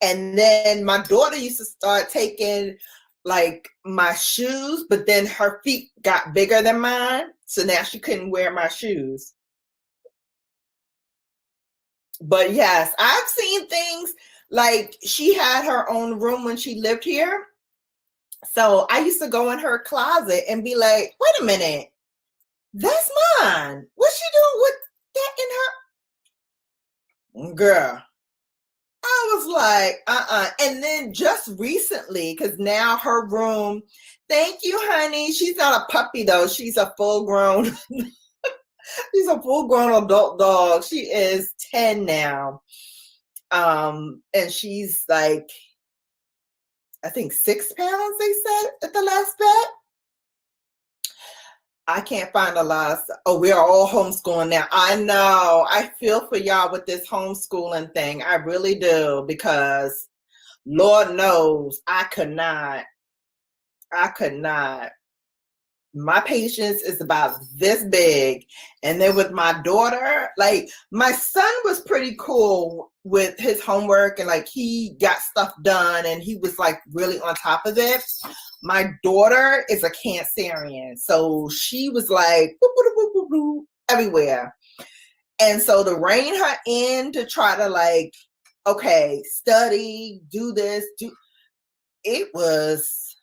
Speaker 3: And then my daughter used to start taking like my shoes, but then her feet got bigger than mine. So now she couldn't wear my shoes. But yes, I've seen things like she had her own room when she lived here. So I used to go in her closet and be like, wait a minute, that's mine. What's she doing with that in her? Girl, I was like, And then just recently, because now her room, thank you, honey. She's not a puppy though. She's a full-grown, she's a full-grown adult dog. She is 10 now. And she's like, I think 6 pounds, they said at the last vet. I can't find a lot of stuff. Oh, we are all homeschooling now. I know. I feel for y'all with this homeschooling thing. I really do, because Lord knows I could not. My patience is about this big. And then with my daughter, like my son was pretty cool with his homework and like he got stuff done and he was like really on top of it. My daughter is a Cancerian, so she was like boop, boop, boop, boop, boop, everywhere. And so to rein her in to try to like, okay, study, do this, it was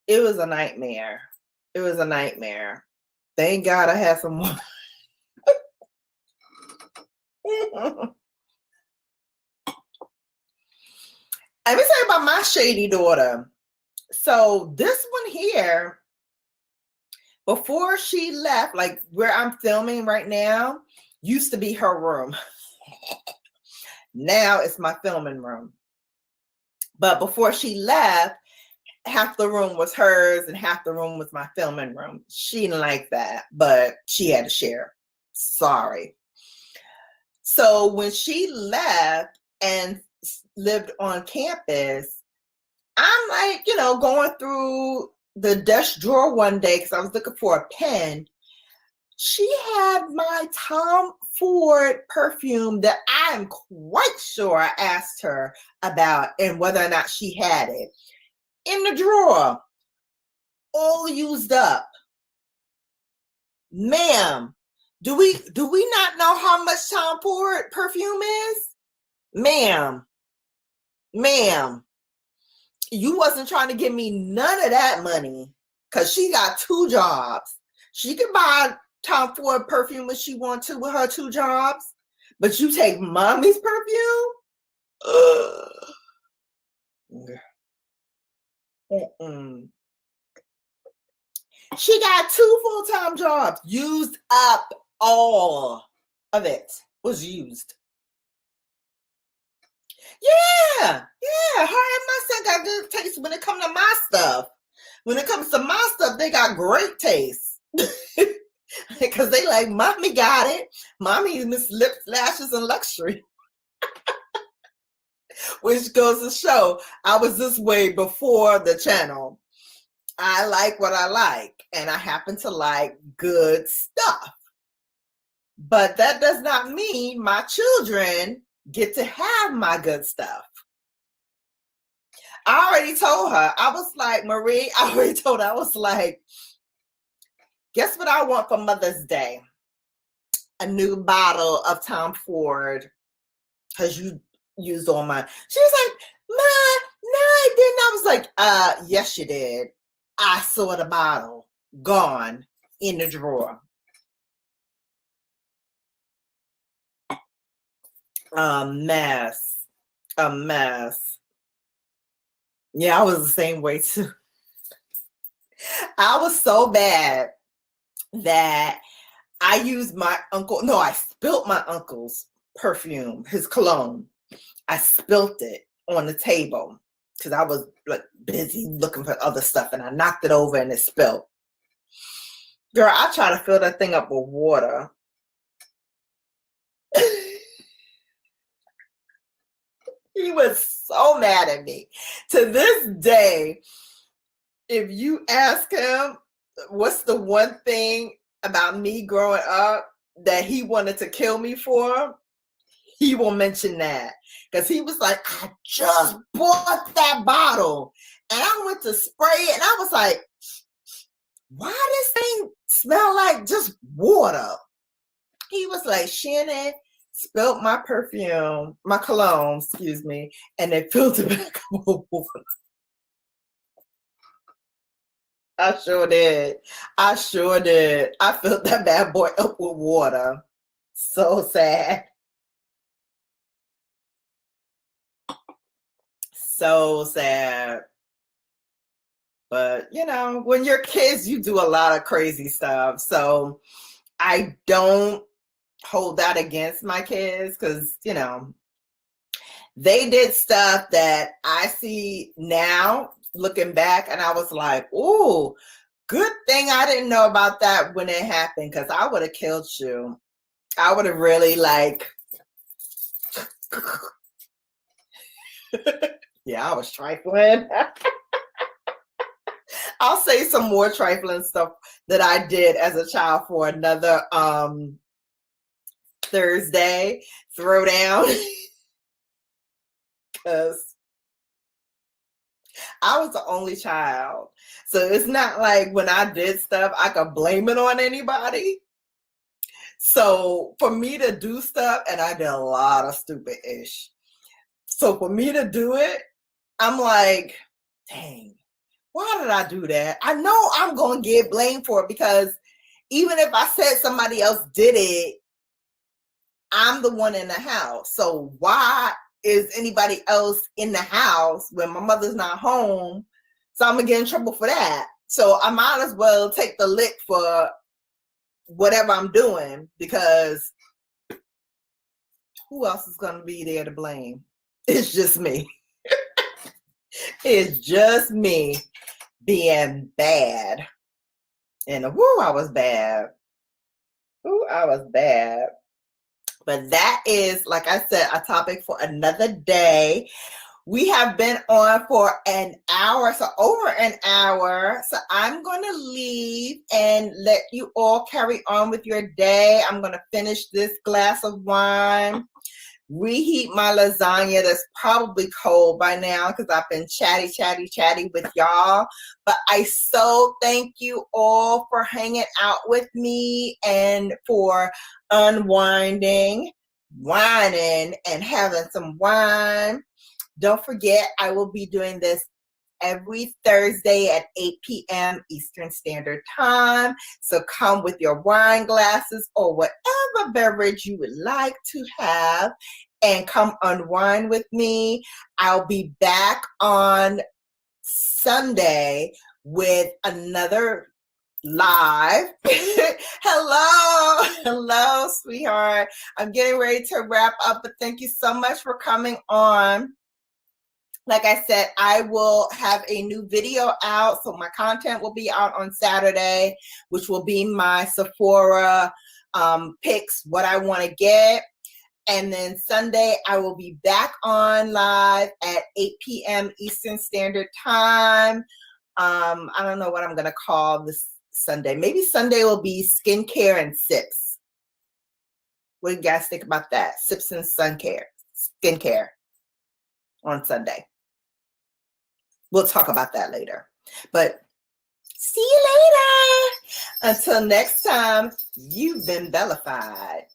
Speaker 3: a nightmare. It was a nightmare. Thank God I had some more. Let me tell you about my shady daughter. So this one here, before she left, like where I'm filming right now, used to be her room. Now it's my filming room. But before she left, half the room was hers and half the room was my filming room. She didn't like that, but she had to share. Sorry. So when she left and lived on campus, I'm like, going through the desk drawer one day because I was looking for a pen. She had my Tom Ford perfume that I'm quite sure I asked her about and whether or not she had it in the drawer, all used up. Ma'am, do we not know how much Tom Ford perfume is? Ma'am, you wasn't trying to give me none of that money because she got 2 jobs. She could buy Tom Ford perfume if she want to with her 2 jobs, but you take mommy's perfume? She got 2 full-time jobs. Used up, all of it was used. Yeah. Her and my son got good taste when it comes to my stuff. When it comes to my stuff, they got great taste. Because they like, mommy got it. Mommy miss lips, lashes, and luxury. Which goes to show I was this way before the channel. I like what I like, and I happen to like good stuff. But that does not mean my children get to have my good stuff. I already told her. I was like, Marie, I already told her, I was like, guess what I want for Mother's Day? A new bottle of Tom Ford, because you used all mine. She was like, Ma, no, I didn't. I was like, yes, you did. I saw the bottle gone in the drawer. A mess. Yeah, I was the same way too. I was so bad that I used my uncle. No, I spilt my uncle's perfume, his cologne. I spilt it on the table because I was like busy looking for other stuff, and I knocked it over and it spilled. Girl, I try to fill that thing up with water. He was so mad at me. To this day, if you ask him what's the one thing about me growing up that he wanted to kill me for, he will mention that because he was like, I just bought that bottle and I went to spray it and I was like, why this thing smell like just water? He was like, Shannon spilled my perfume, my cologne, excuse me, and it filled it back up with water. I sure did. I sure did. I filled that bad boy up with water. So sad. So sad. But, you know, when you're kids, you do a lot of crazy stuff. So I don't hold that against my kids because, you know, they did stuff that I see now looking back and I was like, ooh, good thing I didn't know about that when it happened because I would have killed you. I would have really like, yeah, I was trifling. I'll say some more trifling stuff that I did as a child for another Thursday throwdown because I was the only child. So it's not like when I did stuff, I could blame it on anybody. So for me to do stuff, and I did a lot of stupid ish. So for me to do it, I'm like, dang, why did I do that? I know I'm going to get blamed for it because even if I said somebody else did it, I'm the one in the house. So why is anybody else in the house when my mother's not home? So I'm going to get in trouble for that. So I might as well take the lick for whatever I'm doing because who else is going to be there to blame? It's just me. It's just me being bad. And whoo, I was bad. Ooh, I was bad. But that is, like I said, a topic for another day. We have been on for an hour, so over an hour. So I'm going to leave and let you all carry on with your day. I'm going to finish this glass of wine, reheat my lasagna that's probably cold by now because I've been chatty with y'all. But I so thank you all for hanging out with me and for unwinding, whining, and having some wine. Don't forget, I will be doing this every Thursday at 8 p.m. Eastern Standard Time. So come with your wine glasses or whatever beverage you would like to have and come unwind with me. I'll be back on Sunday with another live. Hello, sweetheart. I'm getting ready to wrap up, but thank you so much for coming on. Like I said, I will have a new video out. So my content will be out on Saturday, which will be my Sephora picks, what I want to get. And then Sunday, I will be back on live at 8 p.m. Eastern Standard Time. I don't know what I'm going to call this Sunday. Maybe Sunday will be skincare and sips. What do you guys think about that? Sips and skincare on Sunday. We'll talk about that later. But see you later. Until next time, you've been bellified.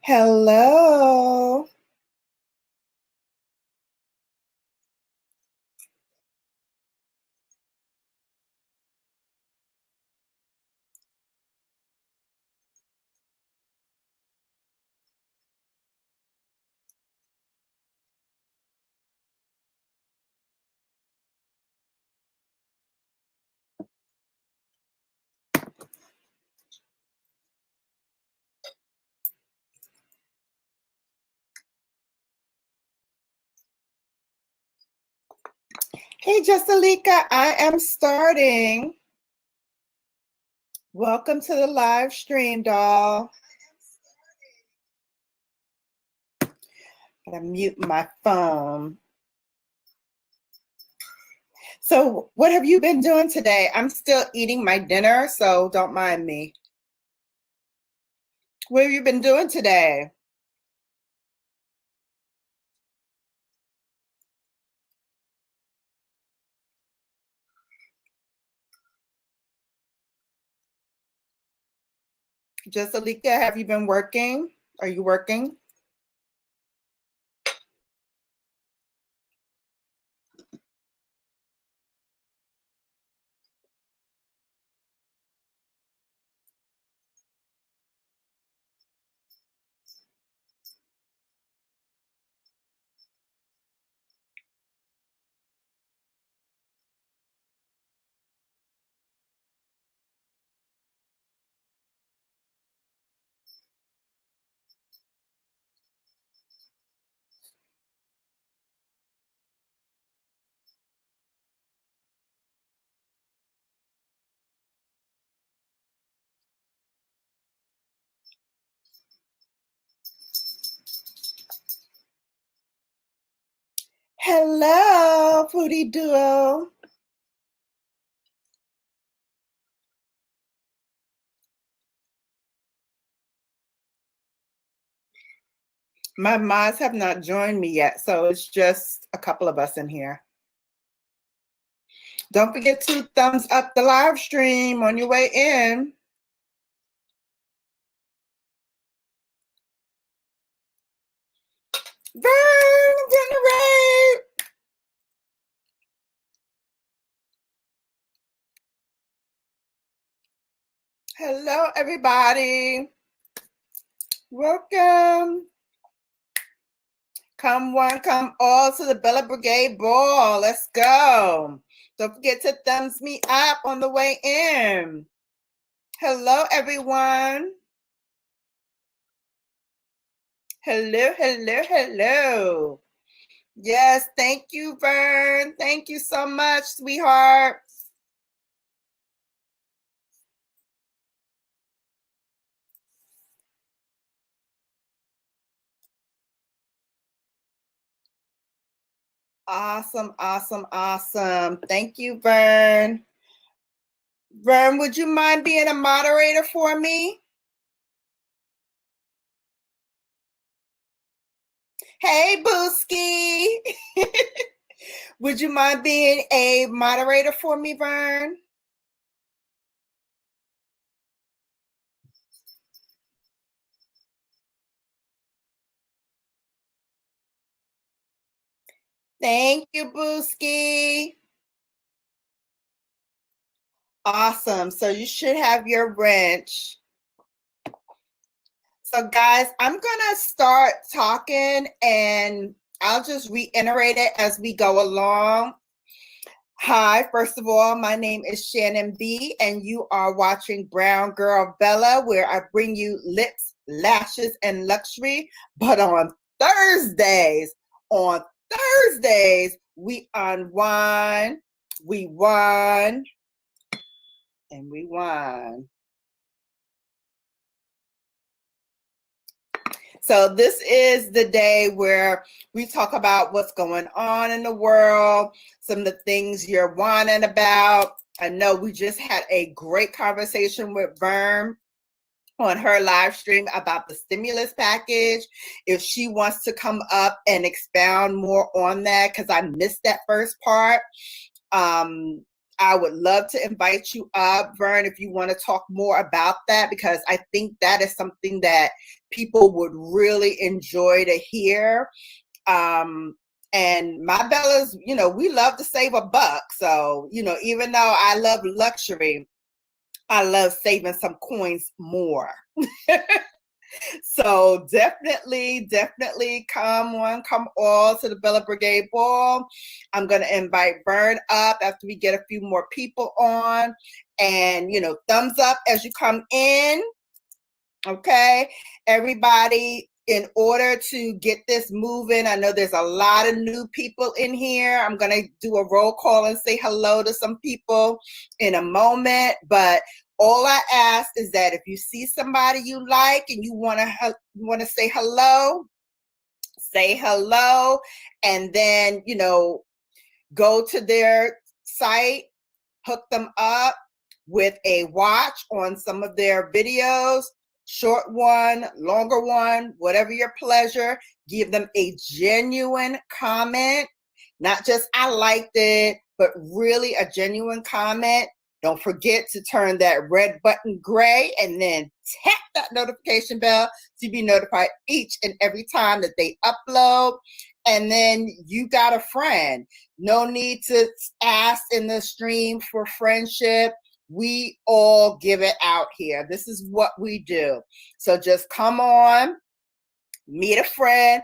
Speaker 3: Hello. Hey, Jessalika, I am starting. Welcome to the live stream, doll. Gotta mute my phone. So what have you been doing today? I'm still eating my dinner, so don't mind me. What have you been doing today? Jessalika, have you been working? Are you working? Hello, Foodie Duo. My mods have not joined me yet, so it's just a couple of us in here. Don't forget to thumbs up the live stream on your way in. Vern, generate. Hello, everybody. Welcome. Come one, come all to the Bella Brigade Ball. Let's go. Don't forget to thumbs me up on the way in. Hello, everyone. Hello, hello, hello. Yes, thank you, Vern. Thank you so much, sweetheart. Awesome, awesome, awesome. Thank you, Vern. Vern, would you mind being a moderator for me? Hey, Booski. Would you mind being a moderator for me, Vern? Thank you, Booski. Awesome. So you should have your wrench. So guys, I'm gonna start talking and I'll just reiterate it as we go along. Hi, first of all, my name is Shannon B, and you are watching Brown Girl Bella, where I bring you lips, lashes, and luxury. But on Thursdays, we unwind, we won, and we won. So this is the day where we talk about what's going on in the world, some of the things you're whining about. I know we just had a great conversation with Vern on her live stream about the stimulus package. If she wants to come up and expound more on that, because I missed that first part, I would love to invite you up, Vern, if you want to talk more about that, because I think that is something that people would really enjoy to hear. And my Bellas, you know, we love to save a buck. So, you know, even though I love luxury, I love saving some coins more. So definitely come on, come all to the Bella Brigade Ball. I'm going to invite Vern up after we get a few more people on. And, you know, thumbs up as you come in. Okay, everybody, in order to get this moving, I know there's a lot of new people in here. I'm going to do a roll call and say hello to some people in a moment. But all I ask is that if you see somebody you like and you want to say hello, and then, you know, go to their site, hook them up with a watch on some of their videos, short one, longer one, whatever your pleasure. Give them a genuine comment, not just I liked it, but really a genuine comment. Don't forget to turn that red button gray and then tap that notification bell to be notified each and every time that they upload. And then you got a friend. No need to ask in the stream for friendship. We all give it out here. This is what we do. So just come on, meet a friend.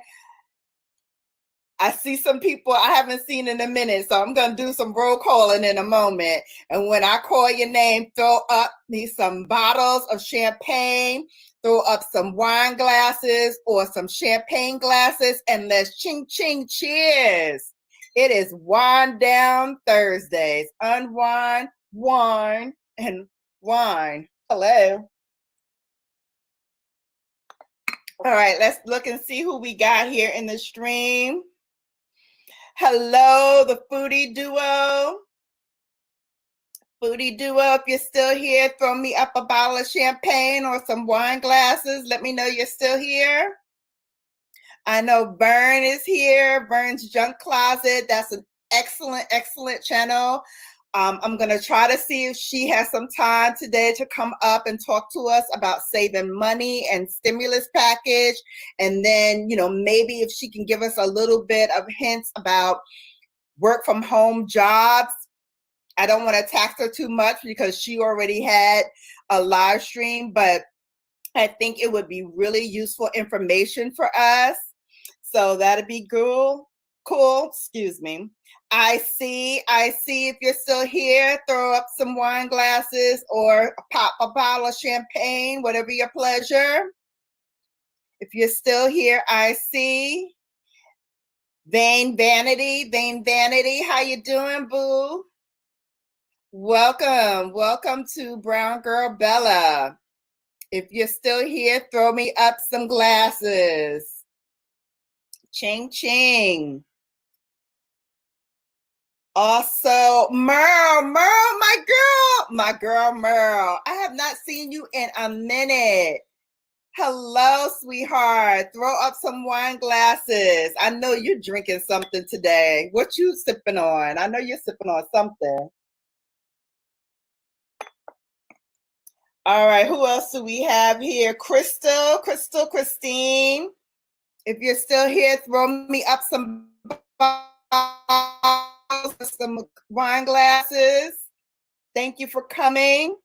Speaker 3: I see some people I haven't seen in a minute, so I'm going to do some roll calling in a moment. And when I call your name, throw up me some bottles of champagne, throw up some wine glasses or some champagne glasses, and let's ching, ching, cheers. It is Wine Down Thursdays. Unwind, wine, and wine. Hello. All right, let's look and see who we got here in the stream. Hello, the foodie duo. Foodie duo, if you're still here, throw me up a bottle of champagne or some wine glasses. Let me know you're still here. I know Vern is here, Vern's Junk Closet. That's an excellent, excellent channel. I'm going to try to see if she has some time today to come up and talk to us about saving money and stimulus package. And then, you know, maybe if she can give us a little bit of hints about work from home jobs. I don't want to tax her too much because she already had a live stream, but I think it would be really useful information for us. So that'd be cool. Excuse me. I see if you're still here, throw up some wine glasses or pop a bottle of champagne, whatever your pleasure. If you're still here, I see. Vain Vanity, how you doing, boo? Welcome to Brown Girl Bella. If you're still here, throw me up some glasses. Ching, ching. Also, Merle, my girl Merle. I have not seen you in a minute. Hello, sweetheart. Throw up some wine glasses. I know you're drinking something today. What you sipping on? I know you're sipping on something. All right, who else do we have here? Christine. If you're still here, throw me up some wine glasses. Thank you for coming.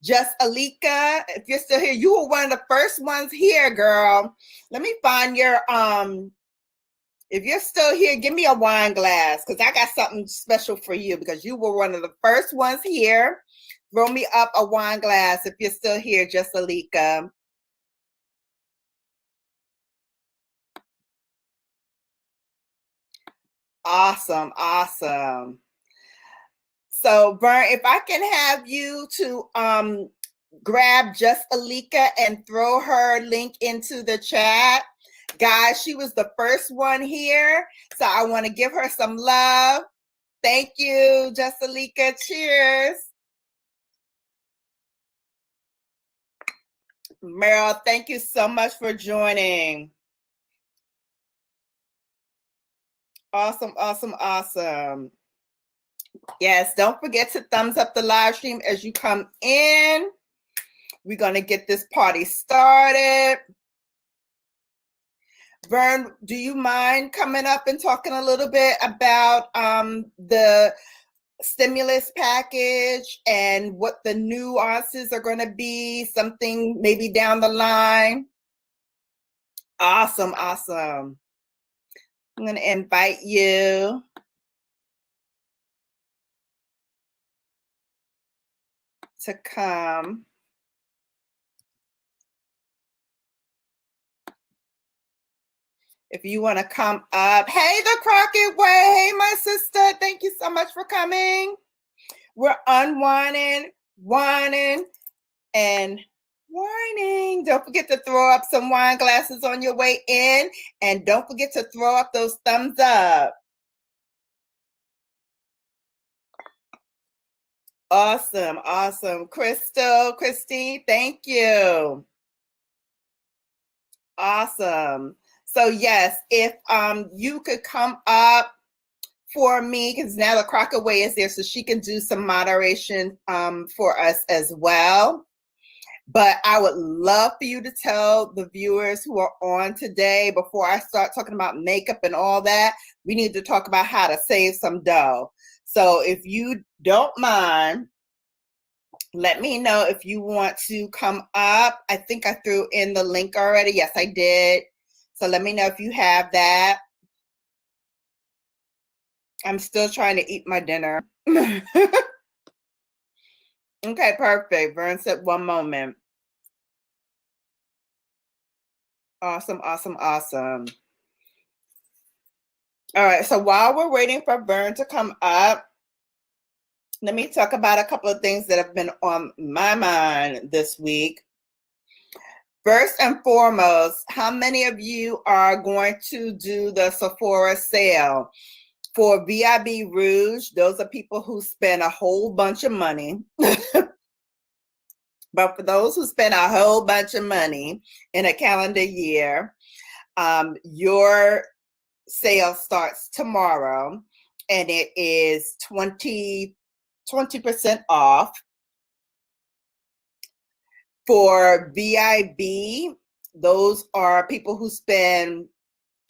Speaker 3: Just Alika, if you're still here, you were one of the first ones here, girl. Let me find your, if you're still here, give me a wine glass because I got something special for you because you were one of the first ones here. Throw me up a wine glass if you're still here, Just Alika. Awesome. So, Vern, if I can have you to grab Just Alika and throw her link into the chat. Guys, she was the first one here, so I want to give her some love. Thank you, Just Alika. Cheers. Meryl, thank you so much for joining. Awesome. Yes, don't forget to thumbs up the live stream as you come in. We're going to get this party started. Vern, do you mind coming up and talking a little bit about the stimulus package and what the nuances are going to be, something maybe down the line? Awesome. I'm going to invite you. To come. If you want to come up. Hey, the Crockett Way. Hey, my sister. Thank you so much for coming. We're unwinding, whining, and whining. Don't forget to throw up some wine glasses on your way in. And don't forget to throw up those thumbs up. Awesome, awesome. Crystal, Christine, thank you. Awesome. So yes, if you could come up for me, because now the Crockett Way is there, so she can do some moderation for us as well. But I would love for you to tell the viewers who are on today, before I start talking about makeup and all that, we need to talk about how to save some dough. So if you don't mind, let me know if you want to come up. I think I threw in the link already. Yes, I did. So let me know if you have that. I'm still trying to eat my dinner. Okay, perfect. Vern said 1 moment. Awesome, awesome, awesome. All right, so while we're waiting for Vern to come up, let me talk about a couple of things that have been on my mind this week. First and foremost, how many of you are going to do the Sephora sale? For VIB Rouge, those are people who spend a whole bunch of money. But for those who spend a whole bunch of money in a calendar year, your sale starts tomorrow, and it is 20% off. For VIB, those are people who spend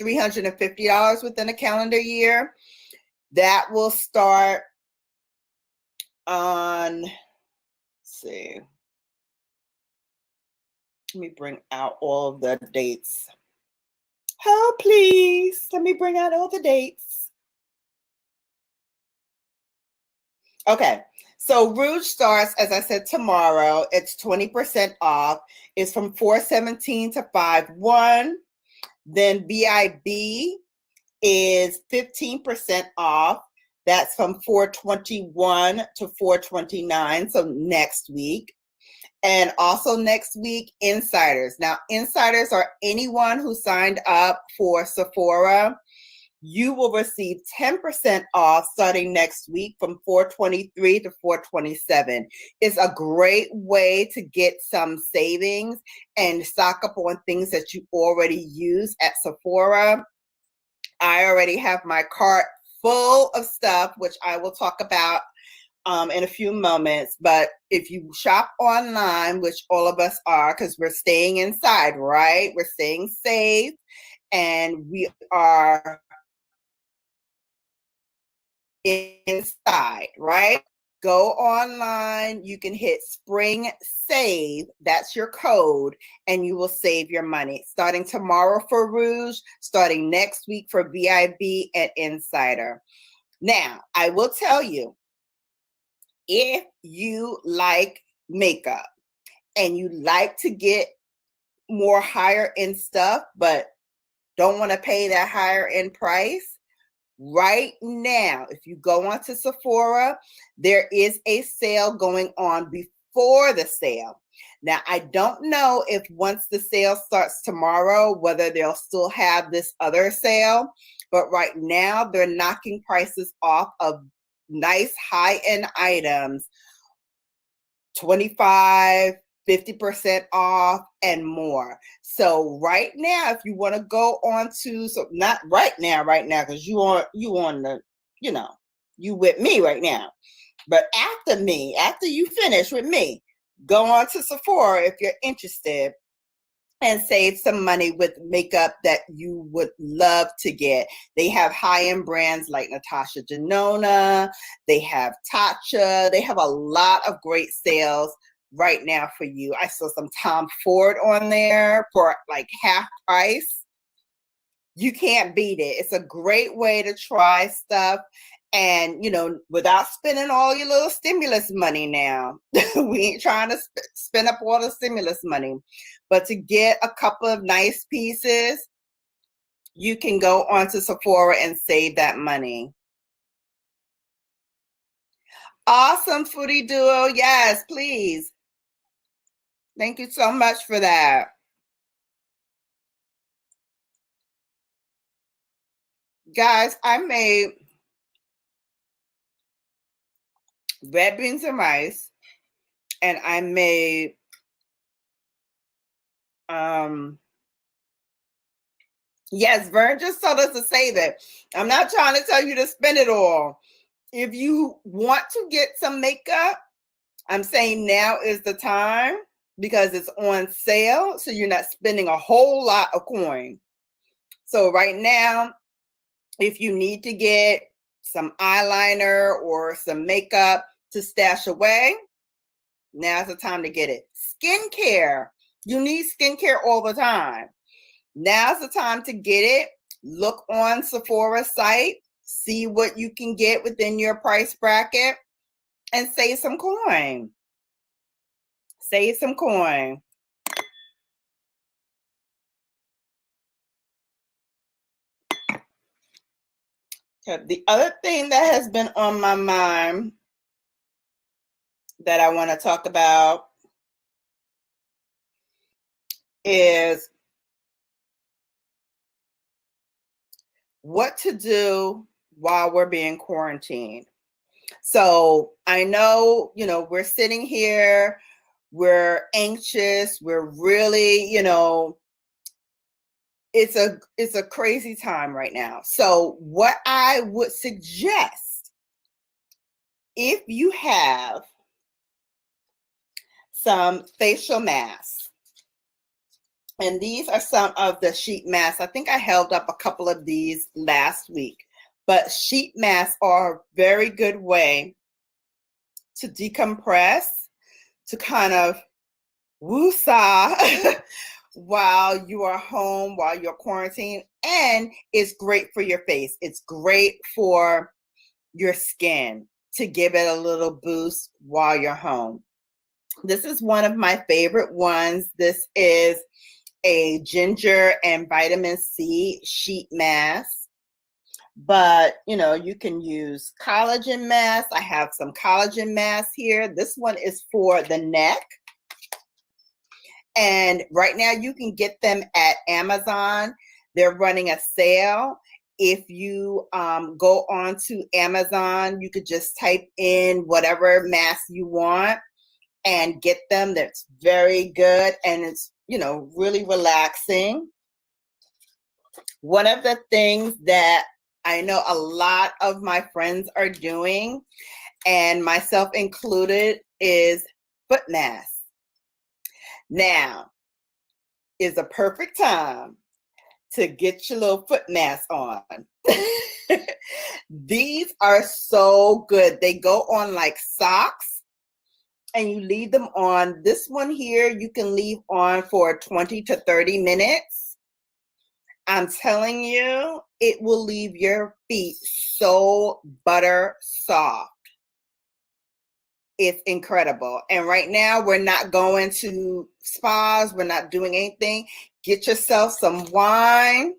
Speaker 3: $350 within a calendar year. That will start on, let's see. Let me bring out all of the dates. Oh, please. Let me bring out all the dates. Okay. So Rouge starts, as I said, tomorrow. It's 20% off. It's from 4/17 to 5/1. Then VIB is 15% off. That's from 4/21 to 4/29, so next week. And also next week, insiders. Now, insiders are anyone who signed up for Sephora. You will receive 10% off starting next week from 4/23 to 4/27. It's a great way to get some savings and stock up on things that you already use at Sephora. I already have my cart full of stuff, which I will talk about in a few moments. But if you shop online, which all of us are, because we're staying inside, right? We're staying safe, and we are inside, right? Go online, you can hit Spring Save, that's your code, and you will save your money. Starting tomorrow for Rouge, starting next week for VIB and Insider. Now, I will tell you, if you like makeup and you like to get more higher end stuff, but don't want to pay that higher end price, right now, if you go onto Sephora, there is a sale going on before the sale. Now, I don't know if once the sale starts tomorrow, whether they'll still have this other sale, but right now they're knocking prices off of nice high-end items, 25, 50% off and more. So right now, if you want to go on to, so not right now, because you on the, you with me right now. But after you finish with me, go on to Sephora if you're interested and save some money with makeup that you would love to get. They have high-end brands like Natasha Denona, they have Tatcha, they have a lot of great sales right now for you. I saw some Tom Ford on there for like half price. You can't beat it. It's a great way to try stuff, and without spending all your little stimulus money now. We ain't trying to spend up all the stimulus money, but to get a couple of nice pieces
Speaker 4: you can go onto Sephora and save that money. Awesome, Foodie Duo. Yes, please. Thank you so much for that. Guys, I made red beans and rice, and I made yes, Vern just told us to save it. I'm not trying to tell you to spend it all. If you want to get some makeup, I'm saying now is the time because it's on sale, so you're not spending a whole lot of coin. So right now, if you need to get some eyeliner or some makeup to stash away, now's the time to get it. Skincare. You need skincare all the time. Now's the time to get it. Look on Sephora's site, see what you can get within your price bracket, and save some coin. Save some coin. Okay, the other thing that has been on my mind that I want to talk about is what to do while we're being quarantined. So I know, we're sitting here, we're anxious, we're really, it's a crazy time right now. So what I would suggest, if you have some facial masks, and these are some of the sheet masks. I think I held up a couple of these last week, but sheet masks are a very good way to decompress, to kind of woo-saw while you are home, while you're quarantined, and it's great for your face. It's great for your skin to give it a little boost while you're home. This is one of my favorite ones. This is a ginger and vitamin C sheet mask, but you can use collagen masks. I have some collagen masks here. This one is for the neck, and right now you can get them at Amazon. They're running a sale. If you go on to Amazon, you could just type in whatever mask you want and get them. That's very good, and it's really relaxing. One of the things that I know a lot of my friends are doing, and myself included, is foot masks. Now is a perfect time to get your little foot mask on. These are so good. They go on like socks, and you leave them on. This one here, you can leave on for 20 to 30 minutes. I'm telling you, it will leave your feet so butter soft. It's incredible. And right now, we're not going to spas. We're not doing anything. Get yourself some wine.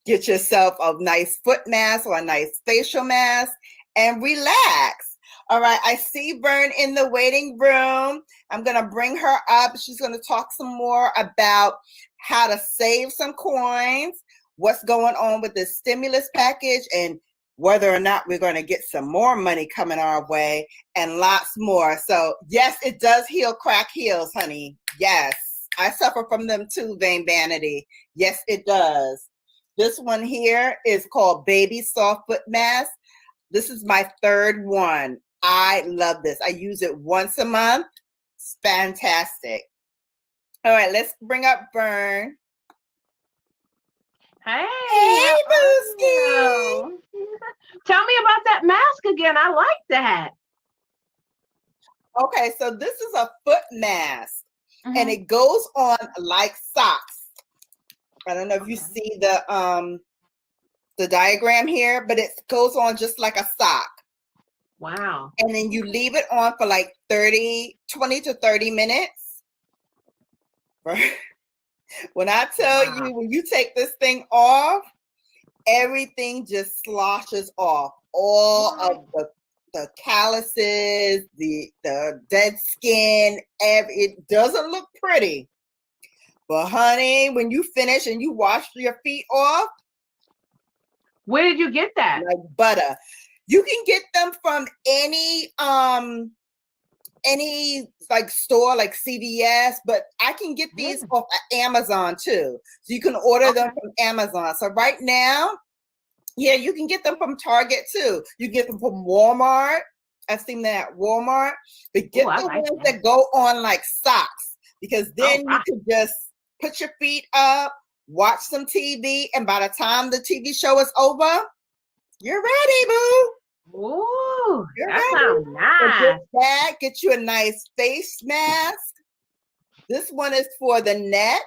Speaker 4: Get yourself a nice foot mask or a nice facial mask and relax. All right, I see Vern in the waiting room. I'm going to bring her up. She's going to talk some more about how to save some coins, what's going on with the stimulus package, and whether or not we're going to get some more money coming our way, and lots more. So, yes, it does heal crack heels, honey. Yes, I suffer from them too, Vain Vanity. Yes, it does. This one here is called Baby Soft Foot Mask. This is my third one. I love this. I use it once a month. It's fantastic. All right, let's bring up Vern.
Speaker 5: Hey,
Speaker 4: Booski.
Speaker 5: Tell me about that mask again. I like that.
Speaker 4: Okay, so this is a foot mask, and it goes on like socks. I don't know if you see the diagram here, but it goes on just like a sock.
Speaker 5: Wow.
Speaker 4: And then you leave it on for like 20 to 30 minutes. When I tell you, when you take this thing off, everything just sloshes off. All of the calluses, the dead skin, it doesn't look pretty. But honey, when you finish and you wash your feet off,
Speaker 5: where did you get that?
Speaker 4: like butter. You can get them from any like store like CVS, but I can get these off of Amazon too. So you can order them from Amazon. So right now, yeah, you can get them from Target too. You get them from Walmart. I've seen that at Walmart. But get the ones that go on like socks, because then you can just put your feet up, watch some TV, and by the time the TV show is over, you're ready, boo.
Speaker 5: Ooh, that sounds nice.
Speaker 4: So get you a nice face mask. This one is for the neck.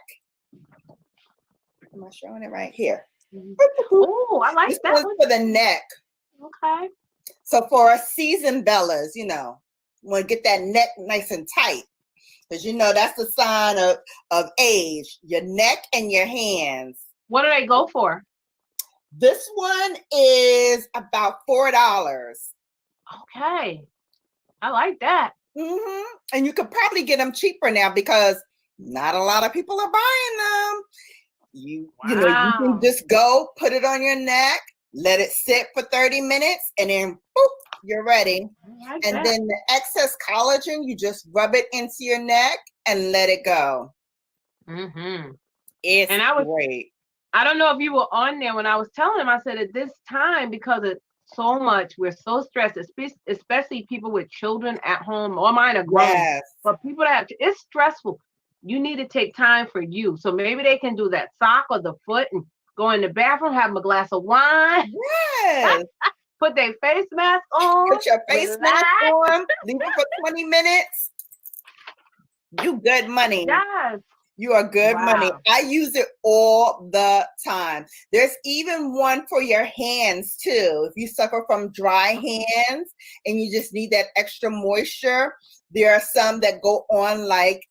Speaker 4: Am I showing it right here?
Speaker 5: Oh, I like that one.
Speaker 4: For the neck.
Speaker 5: Okay.
Speaker 4: So for our seasoned bellas, you know, want to get that neck nice and tight, because you know that's the sign of age. Your neck and your hands.
Speaker 5: What do they go for?
Speaker 4: This one is about $4.
Speaker 5: Okay, I like that.
Speaker 4: And you could probably get them cheaper now because not a lot of people are buying them. You know, you can just go put it on your neck, let it sit for 30 minutes, and then boop, you're ready. And then the excess collagen, you just rub it into your neck and let it go. It's great.
Speaker 5: I don't know if you were on there when I was telling him. I said at this time, because it's so much, we're so stressed, especially people with children at home. All mine are grown, but people that it's stressful. You need to take time for you. So maybe they can do that sock or the foot and go in the bathroom, have them a glass of wine.
Speaker 4: Yes.
Speaker 5: Put their face mask on.
Speaker 4: Put your face mask on. Leave it for 20 minutes. You good money.
Speaker 5: Yes.
Speaker 4: You are good money. I use it all the time. There's even one for your hands too. If you suffer from dry hands and you just need that extra moisture, there are some that go on like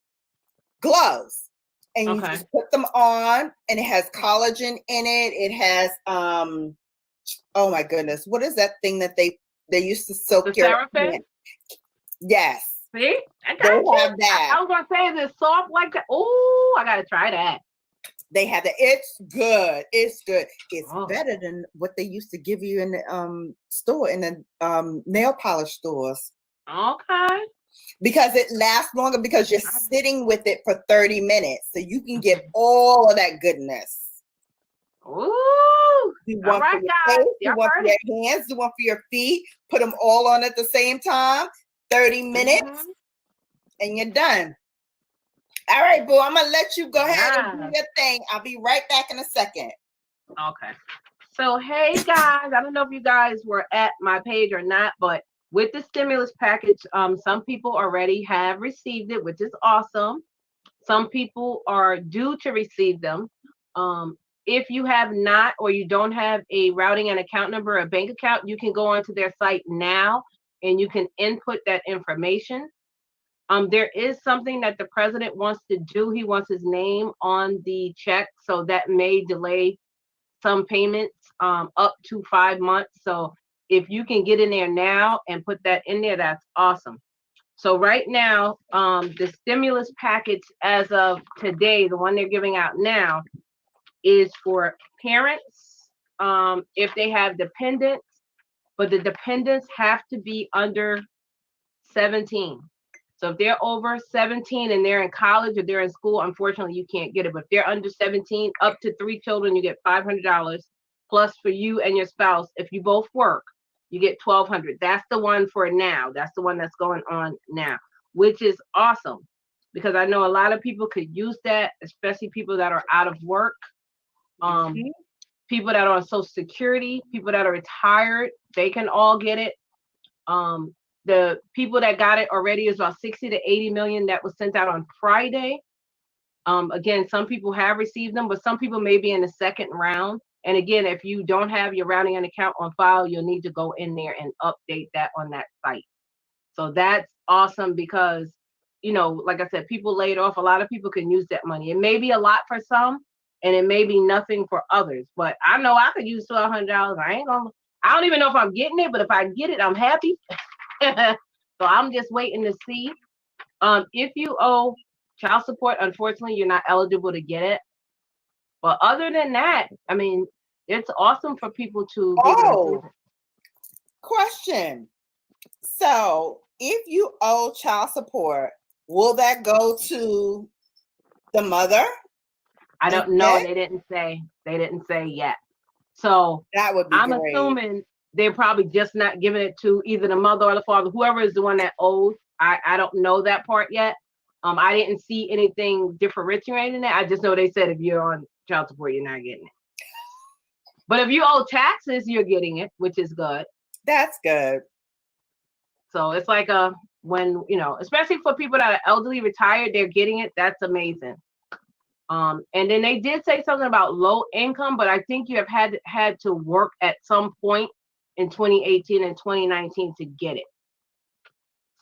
Speaker 4: gloves. And you just put them on, and it has collagen in it. It has oh my goodness, what is that thing that they used to soak your hand? Yes.
Speaker 5: See?
Speaker 4: They have that.
Speaker 5: I was gonna say, is it soft like that? Oh, I gotta try that.
Speaker 4: They have that. It's good. It's good. It's better than what they used to give you in the store, in the nail polish stores.
Speaker 5: Okay.
Speaker 4: Because it lasts longer, because you're sitting with it for 30 minutes. So you can get all of that goodness.
Speaker 5: Ooh.
Speaker 4: You want for your face, you want for your hands, you want for your feet. Put them all on at the same time. 30 minutes and you're done. All right, boo, I'm gonna let you go ahead and do your thing. I'll be right back in a second.
Speaker 5: Okay. So hey guys, I don't know if you guys were at my page or not, but with the stimulus package, some people already have received it, which is awesome. Some people are due to receive them. If you have not, or you don't have a routing and account number, a bank account, you can go onto their site now and you can input that information. There is something that the president wants to do. He wants his name on the check, so that may delay some payments up to 5 months. So if you can get in there now and put that in there, that's awesome. So right now, the stimulus package as of today, the one they're giving out now, is for parents if they have dependents, but the dependents have to be under 17. So if they're over 17 and they're in college or they're in school, unfortunately you can't get it. But if they're under 17, up to 3 children, you get $500. Plus for you and your spouse, if you both work, you get $1,200. That's the one for now. That's the one that's going on now, which is awesome, because I know a lot of people could use that, especially people that are out of work, people that are on Social Security, people that are retired, they can all get it. The people that got it already is about 60 to 80 million that was sent out on Friday. Again, some people have received them, but some people may be in the second round. And again, if you don't have your routing and account on file, you'll need to go in there and update that on that site. So that's awesome, because you know, like I said, people laid off. A lot of people can use that money. It may be a lot for some, and it may be nothing for others. But I know I could use $1,200. I don't even know if I'm getting it, but if I get it, I'm happy. So I'm just waiting to see. If you owe child support, unfortunately, you're not eligible to get it. But other than that, I mean, it's awesome for people to be able to do it.
Speaker 4: Question. So if you owe child support, will that go to the mother?
Speaker 5: I don't know. They didn't say. They didn't say yet. So
Speaker 4: that would be
Speaker 5: I'm
Speaker 4: great.
Speaker 5: assuming they're probably just not giving it to either the mother or the father, whoever is the one that owes. I don't know that part yet. I didn't see anything differentiating that. I just know they said if you're on child support, you're not getting it. But if you owe taxes, you're getting it, which is good.
Speaker 4: That's good.
Speaker 5: So it's like when, you know, especially for people that are elderly, retired, they're getting it. That's amazing. And then they did say something about low income, but I think you have had to work at some point in 2018 and 2019 to get it.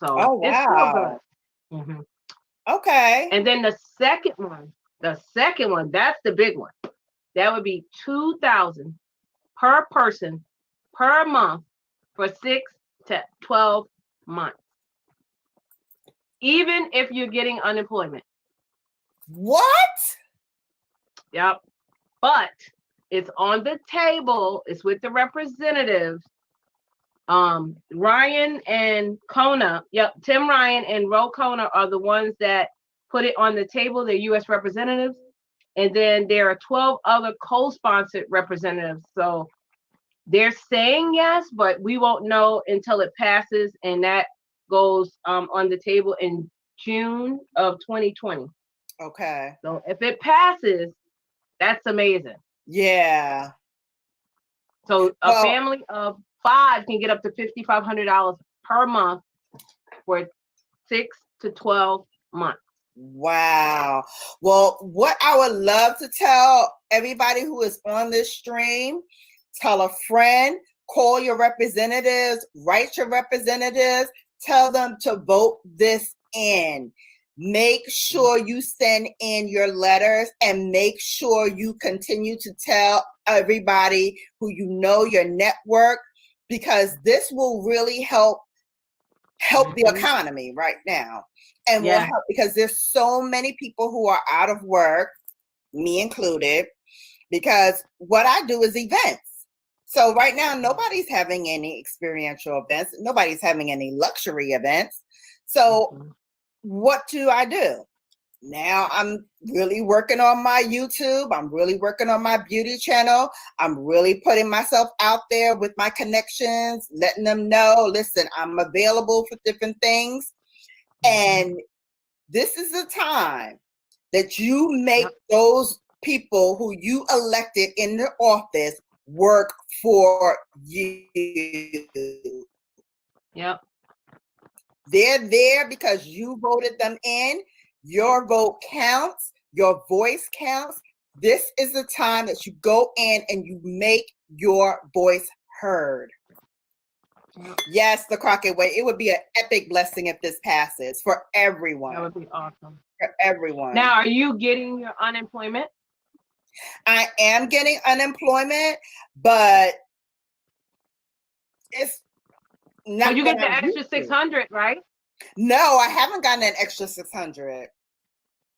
Speaker 5: So it's still good. Mm-hmm.
Speaker 4: Okay.
Speaker 5: And then the second one, that's the big one. That would be $2,000 per person per month for 6 to 12 months. Even if you're getting unemployment.
Speaker 4: What?
Speaker 5: Yep. But it's on the table. It's with the representatives. Ryan and Kona. Yep. Tim Ryan and Ro Kona are the ones that put it on the table. They're U.S. representatives. And then there are 12 other co-sponsored representatives. So they're saying yes, but we won't know until it passes. And that goes on the table in June of 2020.
Speaker 4: Okay.
Speaker 5: So if it passes, that's amazing.
Speaker 4: Yeah.
Speaker 5: So a family of 5 can get up to $5,500 per month for 6 to 12 months.
Speaker 4: Wow. Well, what I would love to tell everybody who is on this stream, tell a friend, call your representatives, write your representatives, tell them to vote this in. Make sure you send in your letters and make sure you continue to tell everybody who you know, your network, because this will really help the economy right now. And will help because there's so many people who are out of work, me included, because what I do is events. So right now, nobody's having any experiential events. Nobody's having any luxury events. So what do? Now I'm really working on my YouTube. I'm really working on my beauty channel. I'm really putting myself out there with my connections, letting them know, listen, I'm available for different things. And this is the time that you make those people who you elected in the office work for you.
Speaker 5: Yep.
Speaker 4: They're there because you voted them in. Your vote counts. Your voice counts. This is the time that you go in and you make your voice heard. Yes, the Crockett Way. It would be an epic blessing if this passes for everyone.
Speaker 5: That would be awesome.
Speaker 4: For everyone.
Speaker 5: Now, are you getting your unemployment?
Speaker 4: I am getting unemployment, but it's not.
Speaker 5: So you get the extra 600, right?
Speaker 4: No, I haven't gotten an extra 600.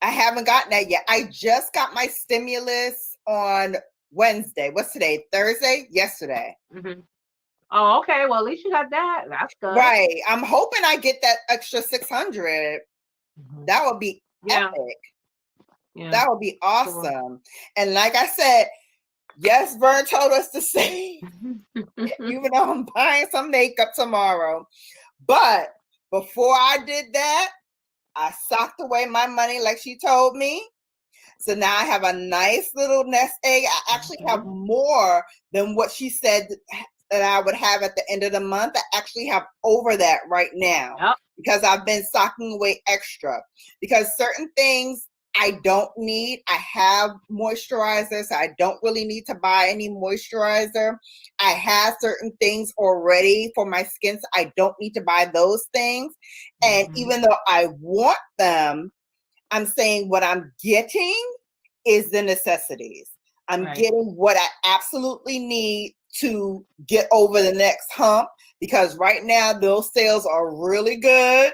Speaker 4: I haven't gotten that yet. I just got my stimulus on Wednesday. What's today? Thursday? Yesterday.
Speaker 5: Mm-hmm. Oh, okay. Well, at least you got that. That's good.
Speaker 4: Right. I'm hoping I get that extra 600. Mm-hmm. That would be epic. Yeah. That would be awesome. Sure. And like I said, yes, Vern told us to say, even though I'm buying some makeup tomorrow. But before I did that, I socked away my money like she told me. So now I have a nice little nest egg. I actually have more than what she said that I would have at the end of the month. I actually have over that right now because I've been socking away extra. Because certain things I don't need. I have moisturizer, so I don't really need to buy any moisturizer. I have certain things already for my skin, so I don't need to buy those things. And even though I want them, I'm saying what I'm getting is the necessities. I'm getting what I absolutely need to get over the next hump, because right now those sales are really good.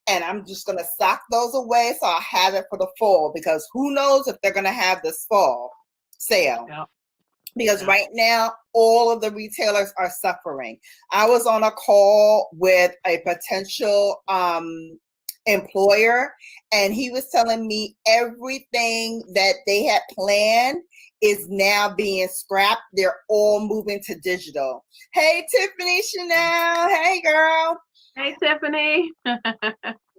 Speaker 4: And I'm just going to stock those away so I'll have it for the fall, because who knows if they're going to have this fall sale. Yeah. Because right now, all of the retailers are suffering. I was on a call with a potential employer, and he was telling me everything that they had planned is now being scrapped. They're all moving to digital. Hey, Tiffany Chanel. Hey, girl.
Speaker 5: Hey, Tiffany.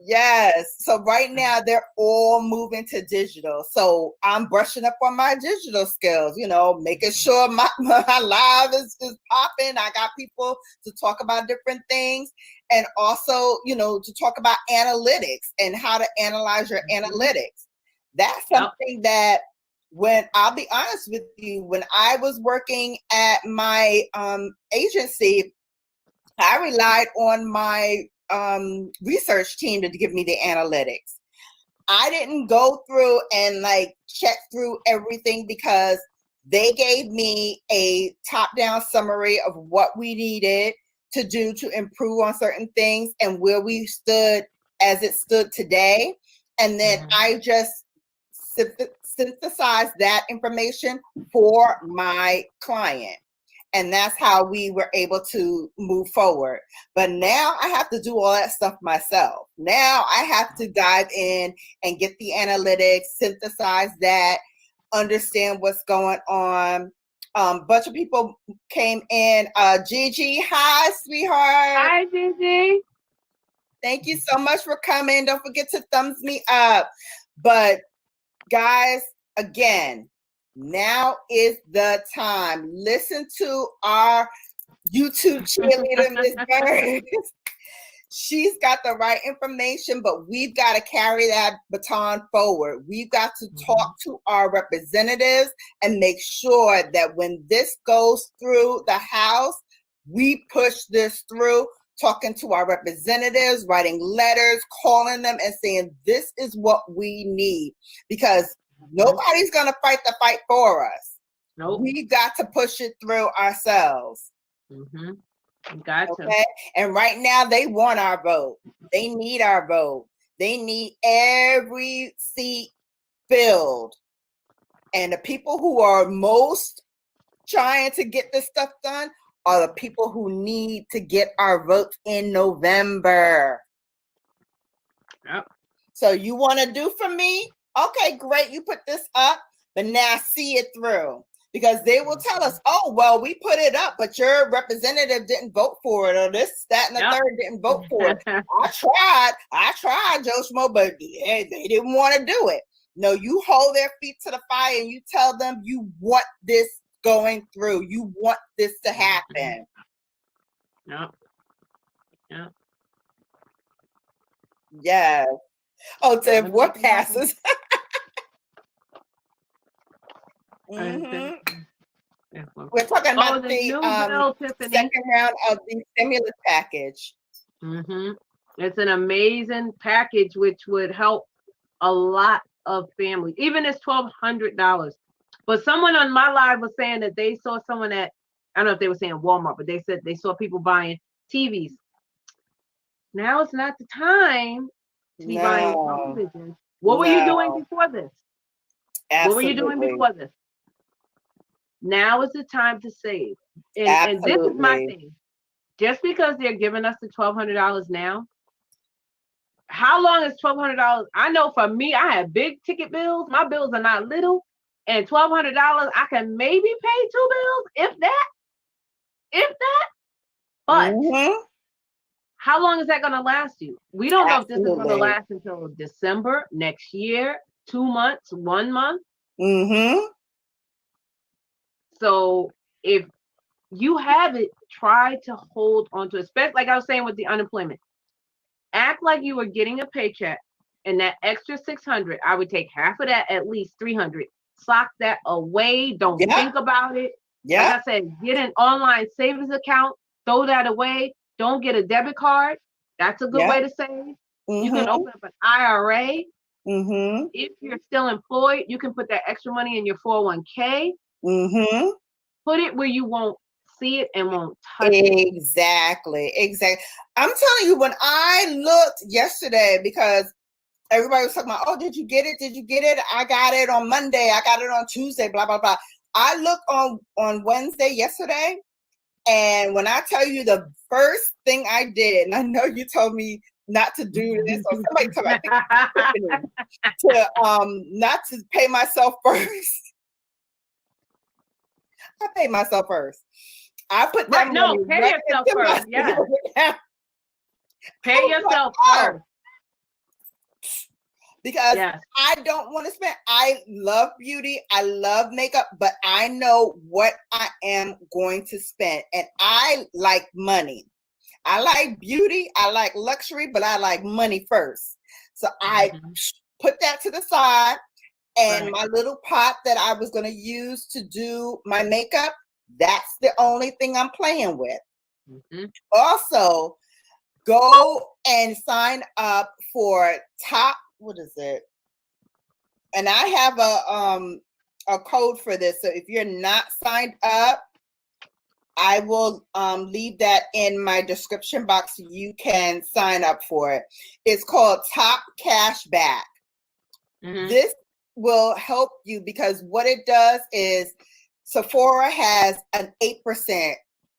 Speaker 4: Yes. So right now they're all moving to digital. So I'm brushing up on my digital skills, you know, making sure my live is popping. I got people to talk about different things, and also, you know, to talk about analytics and how to analyze your analytics. That's something that, when I'll be honest with you, when I was working at my agency, I relied on my research team to give me the analytics. I didn't go through and like check through everything, because they gave me a top-down summary of what we needed to do to improve on certain things and where we stood as it stood today. And then I just synthesized that information for my client. And that's how we were able to move forward. But now I have to do all that stuff myself. Now I have to dive in and get the analytics, synthesize that, understand what's going on. Bunch of people came in. Gigi, hi, sweetheart.
Speaker 5: Hi, Gigi.
Speaker 4: Thank you so much for coming. Don't forget to thumbs me up. But guys, again, now is the time. Listen to our YouTube cheerleader, Ms. Bird. She's got the right information, but we've got to carry that baton forward. We've got to talk to our representatives and make sure that when this goes through the House, we push this through, talking to our representatives, writing letters, calling them and saying, this is what we need, because nobody's going to fight the fight for us. Nope. We got to push it through ourselves.
Speaker 5: Gotcha.
Speaker 4: Okay? And right now, they want our vote. They need our vote. They need every seat filled. And the people who are most trying to get this stuff done are the people who need to get our votes in November.
Speaker 5: Yep.
Speaker 4: So you want to do for me? Okay, great. You put this up, but now see it through, because they will tell us, oh, well, we put it up, but your representative didn't vote for it, or this, that, and the third didn't vote for it. I tried, Joe Schmo, but they didn't want to do it. No, you hold their feet to the fire and you tell them you want this going through. You want this to happen.
Speaker 5: Yep. Yep.
Speaker 4: Yes. Oh, Tiff, what passes? We're talking about the second round of the stimulus package.
Speaker 5: It's an amazing package, which would help a lot of families. Even it's $1,200. But someone on my live was saying that they saw someone at, I don't know if they were saying Walmart, but they said they saw people buying TVs. Now it's not the time to be buying television. What were you doing before this?
Speaker 4: Absolutely.
Speaker 5: What were you doing before this? Now is the time to save. And this is my thing. Just because they're giving us the $1,200 now, how long is $1,200? I know for me, I have big ticket bills. My bills are not little. And $1,200, I can maybe pay 2 bills, if that. But how long is that going to last you? We don't know if this is going to last until December next year, 2 months, 1 month. So if you have it, try to hold on to it. Especially like I was saying with the unemployment. Act like you were getting a paycheck And that extra 600, I would take half of that, at least 300. Sock that away. Don't think about it. Like I said, get an online savings account. Throw that away. Don't get a debit card. That's a good way to save. You can open up an IRA. If you're still employed, you can put that extra money in your 401k. Put it where you won't see it and won't touch it.
Speaker 4: Exactly. I'm telling you, when I looked yesterday, because everybody was talking about, oh, did you get it? Did you get it? I got it on Monday. I got it on Tuesday, blah, blah, blah. I looked on Wednesday yesterday, and when I tell you the first thing I did, and I know you told me not to do this, or somebody told me to not to pay myself first. I paid myself first. I put that money
Speaker 5: pay
Speaker 4: right
Speaker 5: yourself
Speaker 4: into
Speaker 5: first.
Speaker 4: my
Speaker 5: Pay yourself first.
Speaker 4: Because I don't want to spend. I love beauty. I love makeup, but I know what I am going to spend. And I like money. I like beauty. I like luxury, but I like money first. So I put that to the side. And my little pot that I was going to use to do my makeup, that's the only thing I'm playing with. Also, go and sign up for what is it? And I have a code for this. So if you're not signed up, I will leave that in my description box so you can sign up for it. It's called Top Cashback. This will help you because what it does is Sephora has an 8%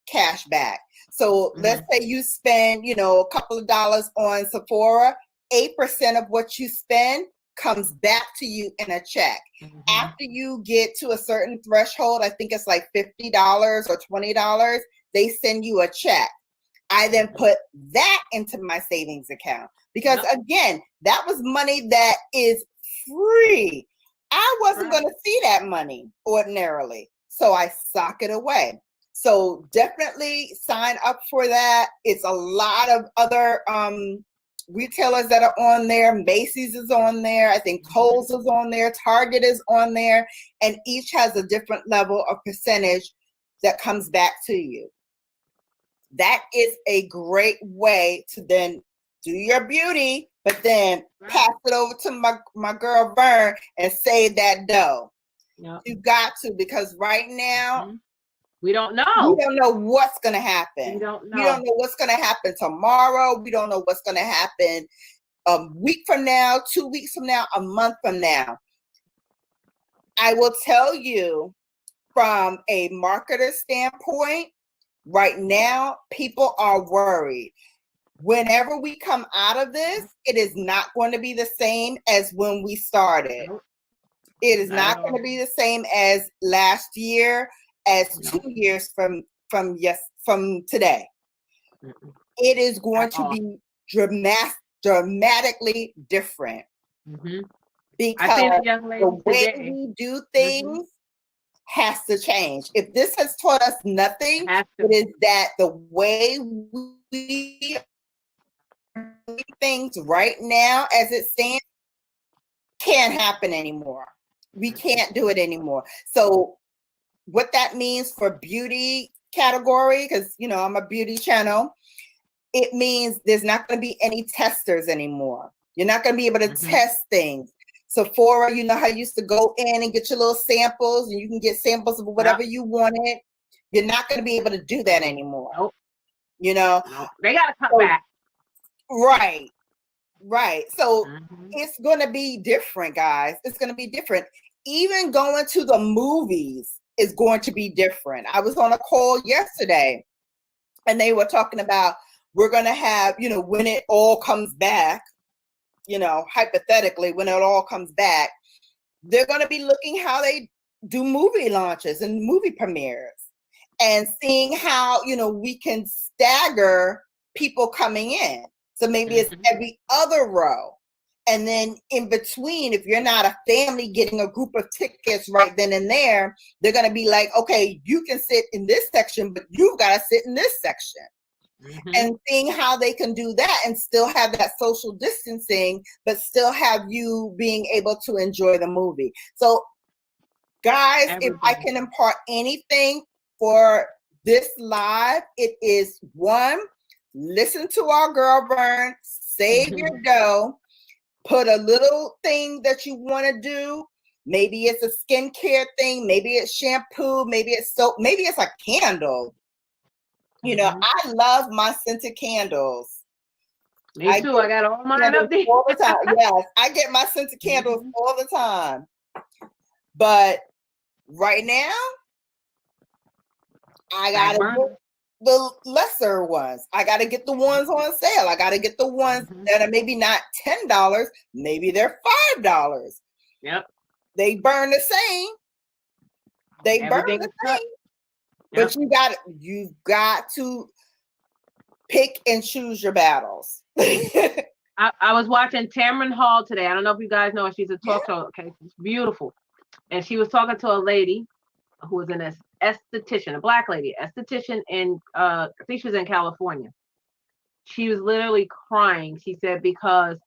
Speaker 4: cash back. So let's say you spend, a couple of dollars on Sephora, 8% of what you spend comes back to you in a check. After you get to a certain threshold, I think it's like $50 or $20, they send you a check. I then put that into my savings account because again, that was money that is free. I wasn't going to see that money ordinarily. So I sock it away. So definitely sign up for that. It's a lot of other retailers that are on there. Macy's is on there. I think Kohl's is on there. Target is on there. And each has a different level of percentage that comes back to you. That is a great way to then do your beauty, but then pass it over to my girl Vern and save that dough. You got to, because right now
Speaker 5: we don't know.
Speaker 4: We don't know what's going to happen.
Speaker 5: We don't know.
Speaker 4: We don't know what's going to happen tomorrow. We don't know what's going to happen a week from now, 2 weeks from now, a month from now. I will tell you from a marketer standpoint, right now, people are worried. Whenever we come out of this, it is not going to be the same as when we started. It is not going to be the same as last year, as 2 years from today. It is going to be dramatically different. Because the way we do things has to change. If this has taught us nothing, it is that the way we do things right now as it stands can't happen anymore. We can't do it anymore. So what that means for beauty category, because I'm a beauty channel, it means there's not going to be any testers anymore. You're not going to be able to test things. Sephora, how you used to go in and get your little samples, and you can get samples of whatever you wanted. You're not going to be able to do that anymore. They got
Speaker 5: to cut back.
Speaker 4: Right. So it's going to be different, guys. It's going to be different. Even going to the movies is going to be different. I was on a call yesterday and they were talking about we're going to have, when it all comes back, hypothetically, when it all comes back, they're going to be looking how they do movie launches and movie premieres and seeing how, we can stagger people coming in. So maybe it's every other row. And then in between, if you're not a family getting a group of tickets right then and there, they're going to be like, okay, you can sit in this section, but you've got to sit in this section. and seeing how they can do that and still have that social distancing, but still have you being able to enjoy the movie. So guys, if I can impart anything for this live, it is one, listen to our girl Burn, save your dough, put a little thing that you want to do. Maybe it's a skincare thing, maybe it's shampoo, maybe it's soap, maybe it's a candle. You know, I love my scented candles.
Speaker 5: Me too. I got all mine up there
Speaker 4: all the time. Yes, I get my scented candles all the time. But right now, I gotta get the lesser ones. I gotta get the ones on sale. I gotta get the ones that are maybe not $10, maybe they're $5.
Speaker 5: Yep.
Speaker 4: They burn the same. They burn the same. But you've got to pick and choose your battles.
Speaker 5: I was watching Tamron Hall today. I don't know if you guys know her. She's a talk show. Okay, she's beautiful. And she was talking to a lady who was an esthetician, a black lady, esthetician in I think she was in California. She was literally crying. She said because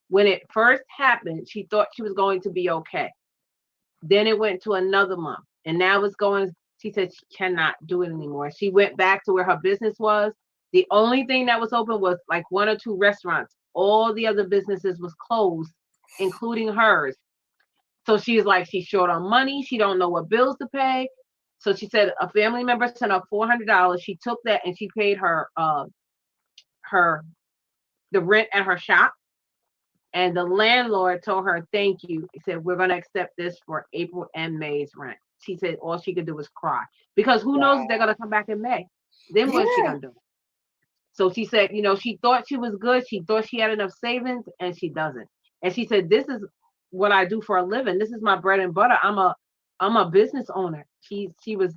Speaker 5: when it first happened, she thought she was going to be okay. Then it went to another month, and now it's going. She said she cannot do it anymore. She went back to where her business was. The only thing that was open was like 1 or 2 restaurants. All the other businesses was closed, including hers. So she's like, she's short on money. She don't know what bills to pay. So she said a family member sent her $400. She took that and she paid her the rent at her shop. And the landlord told her, thank you. He said, we're going to accept this for April and May's rent. She said all she could do was cry because who knows if they're going to come back in May. Then what's she going to do? So she said, you know, she thought she was good. She thought she had enough savings and she doesn't. And she said, this is what I do for a living. This is my bread and butter. I'm a business owner. She was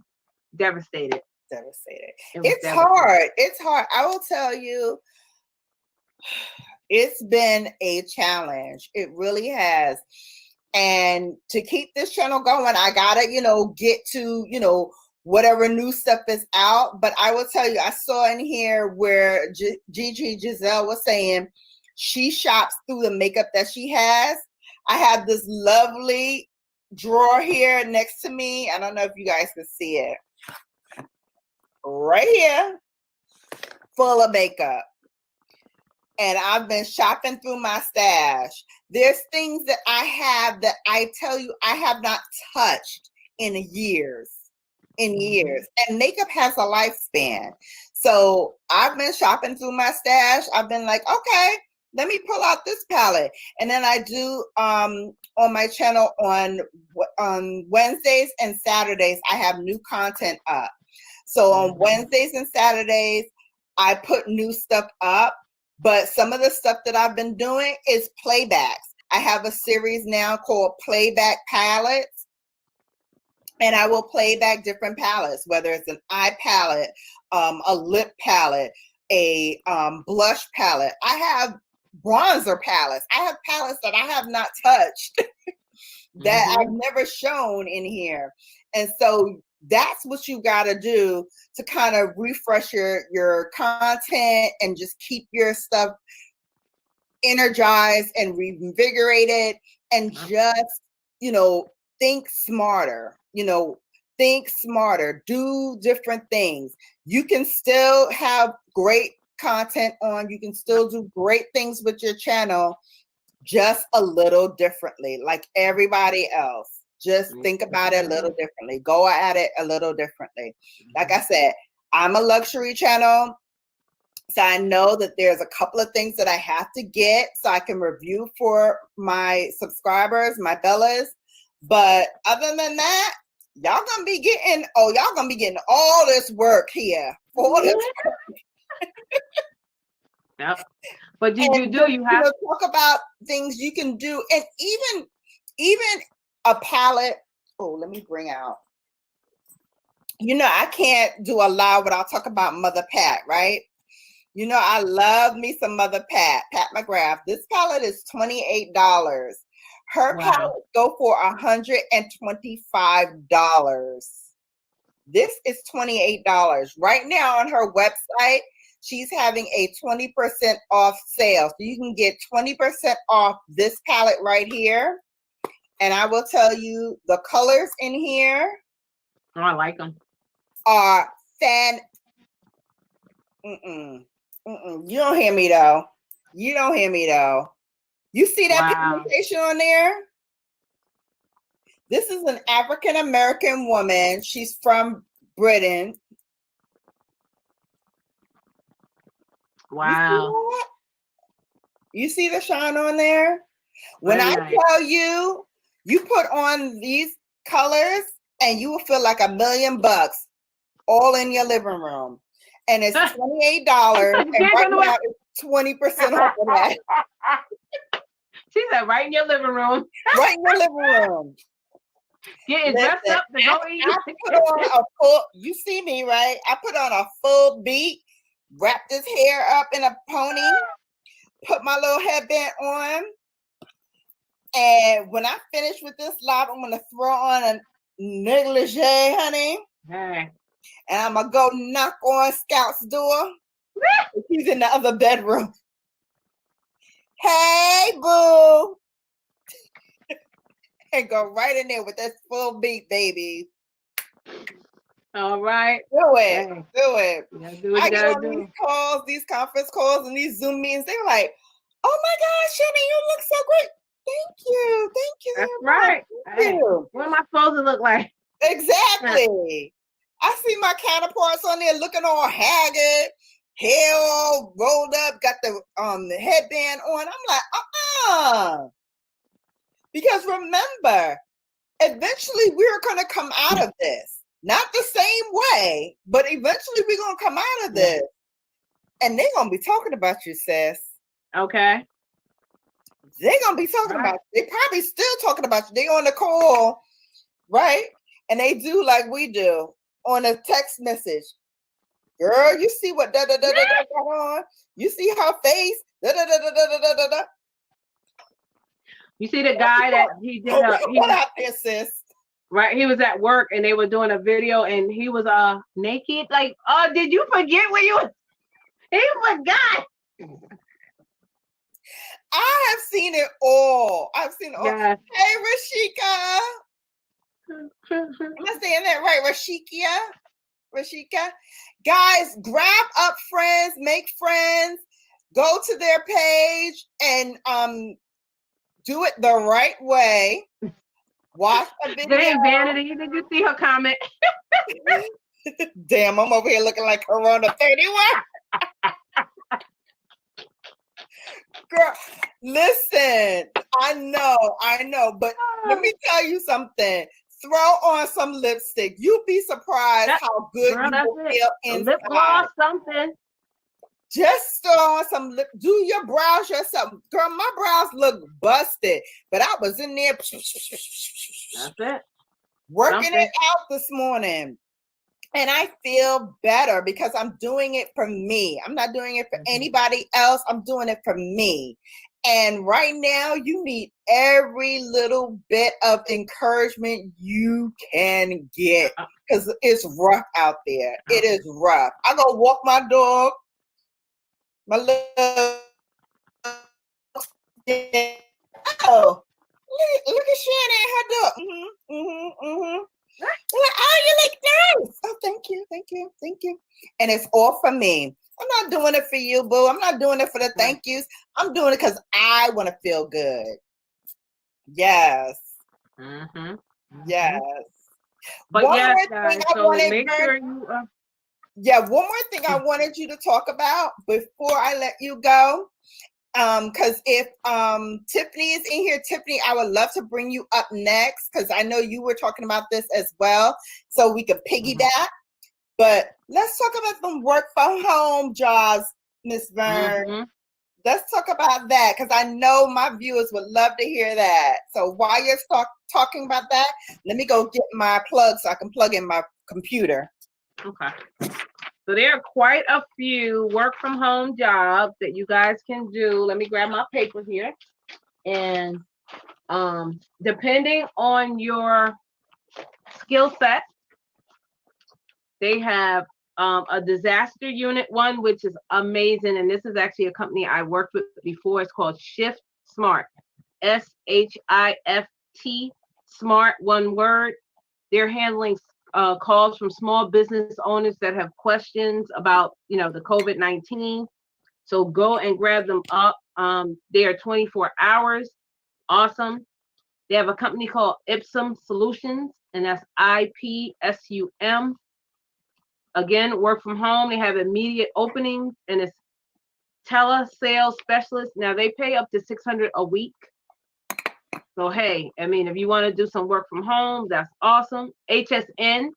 Speaker 5: devastated.
Speaker 4: It's hard. It's hard. I will tell you, it's been a challenge. It really has. And to keep this channel going, I gotta, get to, whatever new stuff is out. But I will tell you, I saw in here where Gigi Giselle was saying she shops through the makeup that she has. I have this lovely drawer here next to me. I don't know if you guys can see it. Right here, full of makeup. And I've been shopping through my stash. There's things that I have that I tell you I have not touched in years. And makeup has a lifespan. So I've been shopping through my stash. I've been like, okay, let me pull out this palette. And then I do on my channel on Wednesdays and Saturdays, I have new content up. So on Wednesdays and Saturdays, I put new stuff up. But some of the stuff that I've been doing is playbacks. I have a series now called Playback Palettes. And I will play back different palettes, whether it's an eye palette, a lip palette, a blush palette. I have bronzer palettes. I have palettes that I have not touched that I've never shown in here. And so that's what you got to do to kind of refresh your content and just keep your stuff energized and reinvigorated and just, think smarter, do different things. You can still have great content on, you can still do great things with your channel, just a little differently, like everybody else. Just think about it a little differently. Go at it a little differently. Like I said, I'm a luxury channel. So I know that there's a couple of things that I have to get so I can review for my subscribers, my Bellas. But other than that, y'all gonna be getting all this work here. All this work.
Speaker 5: Yep. But you have to
Speaker 4: talk about things you can do, and even a palette. Oh, let me bring out. I can't do a live without talking about Mother Pat, right? I love me some Mother Pat McGrath. This palette is $28. Her palettes go for $125. This is $28. Right now on her website, she's having a 20% off sale. So you can get 20% off this palette right here. And I will tell you the colors in here.
Speaker 5: Oh, I like them.
Speaker 4: Are you don't hear me though. You don't hear me though. You see that pigmentation on there? This is an African American woman. She's from Britain.
Speaker 5: Wow.
Speaker 4: You see the shine on there? When I tell you, you put on these colors and you will feel like $1,000,000 all in your living room. And it's $28. And right now it's 20% off of that.
Speaker 5: She said, right in your living room.
Speaker 4: Right in your living room.
Speaker 5: Getting dressed up to go eat.
Speaker 4: I put on a full, you see me, right? I put on a full beat, wrapped this hair up in a pony, put my little headband on. And when I finish with this live, I'm going to throw on a negligee, honey.
Speaker 5: Hey.
Speaker 4: And I'm going to go knock on Scout's door. He's in the other bedroom. Hey, boo. And go right in there with that full beat, baby.
Speaker 5: All right.
Speaker 4: Do it. Hey. Do it.
Speaker 5: Do what
Speaker 4: I get on these calls, these conference calls, and these Zoom meetings. They're like, oh my gosh, Shannon, you look so great. Thank you. Thank you.
Speaker 5: That's right. Thank you. What am I supposed to look like?
Speaker 4: Exactly. I see my counterparts on there looking all haggard, hair all rolled up, got the headband on. I'm like, because remember, eventually we're going to come out of this. Not the same way, but eventually we're going to come out of this. And they're going to be talking about you, sis.
Speaker 5: Okay.
Speaker 4: They're going to be talking about you. They probably still talking about you. They on the call, right? And they do like we do on a text message. Girl, you see what got on? You see her face?
Speaker 5: You see the guy that he did
Speaker 4: what out there, sis?
Speaker 5: Right, he was at work and they were doing a video and he was naked. Like, oh, did you forget where you was? He forgot.
Speaker 4: I have seen it all. I've seen it all.
Speaker 5: Yes.
Speaker 4: Hey, Rashika. Am I saying that right? Rashika. Guys, grab up friends, make friends, go to their page and do it the right way. Watch a video.
Speaker 5: Dang, Vanity, did you see her comment?
Speaker 4: Damn, I'm over here looking like Corona 31. Girl, listen, I know, but let me tell you something. Throw on some lipstick. You'd be surprised how good you will feel inside.
Speaker 5: Lip gloss, something.
Speaker 4: Just throw on some lip. Do your brows yourself. Girl, my brows look busted, but I was in there.
Speaker 5: That's it.
Speaker 4: Working it out this morning. And I feel better because I'm doing it for me. I'm not doing it for anybody else. I'm doing it for me. And right now, you need every little bit of encouragement you can get because it's rough out there. It is rough. I go walk my dog. My little. Oh, look at Shannon and her dog. Like, oh, you look nice. Oh, thank you. And it's all for me. I'm not doing it for you, boo. I'm not doing it for the thank yous. I'm doing it because I want to feel good. Yes. Yes.
Speaker 5: But yes, guys, so make sure you...
Speaker 4: one more thing I wanted you to talk about before I let you go. Because if Tiffany is in here, Tiffany, I would love to bring you up next because I know you were talking about this as well, so we could piggyback. But let's talk about some work from home jobs, Miss Vern. Let's talk about that because I know my viewers would love to hear that. So while you're talking about that, let me go get my plug so I can plug in my computer.
Speaker 5: Okay. So there are quite a few work from home jobs that you guys can do. Let me grab my paper here. And depending on your skill set, they have A disaster unit one, which is amazing. And this is actually a company I worked with before. It's called Shift Smart, SHIFT Smart, one word. They're handling calls from small business owners that have questions about, the COVID-19. So go and grab them up. They are 24 hours. Awesome. They have a company called Ipsum Solutions, and that's IPSUM. Again, work from home. They have immediate openings, and it's telesales specialist. Now they pay up to $600 a week. So hey, I mean, if you want to do some work from home, that's awesome. HSN,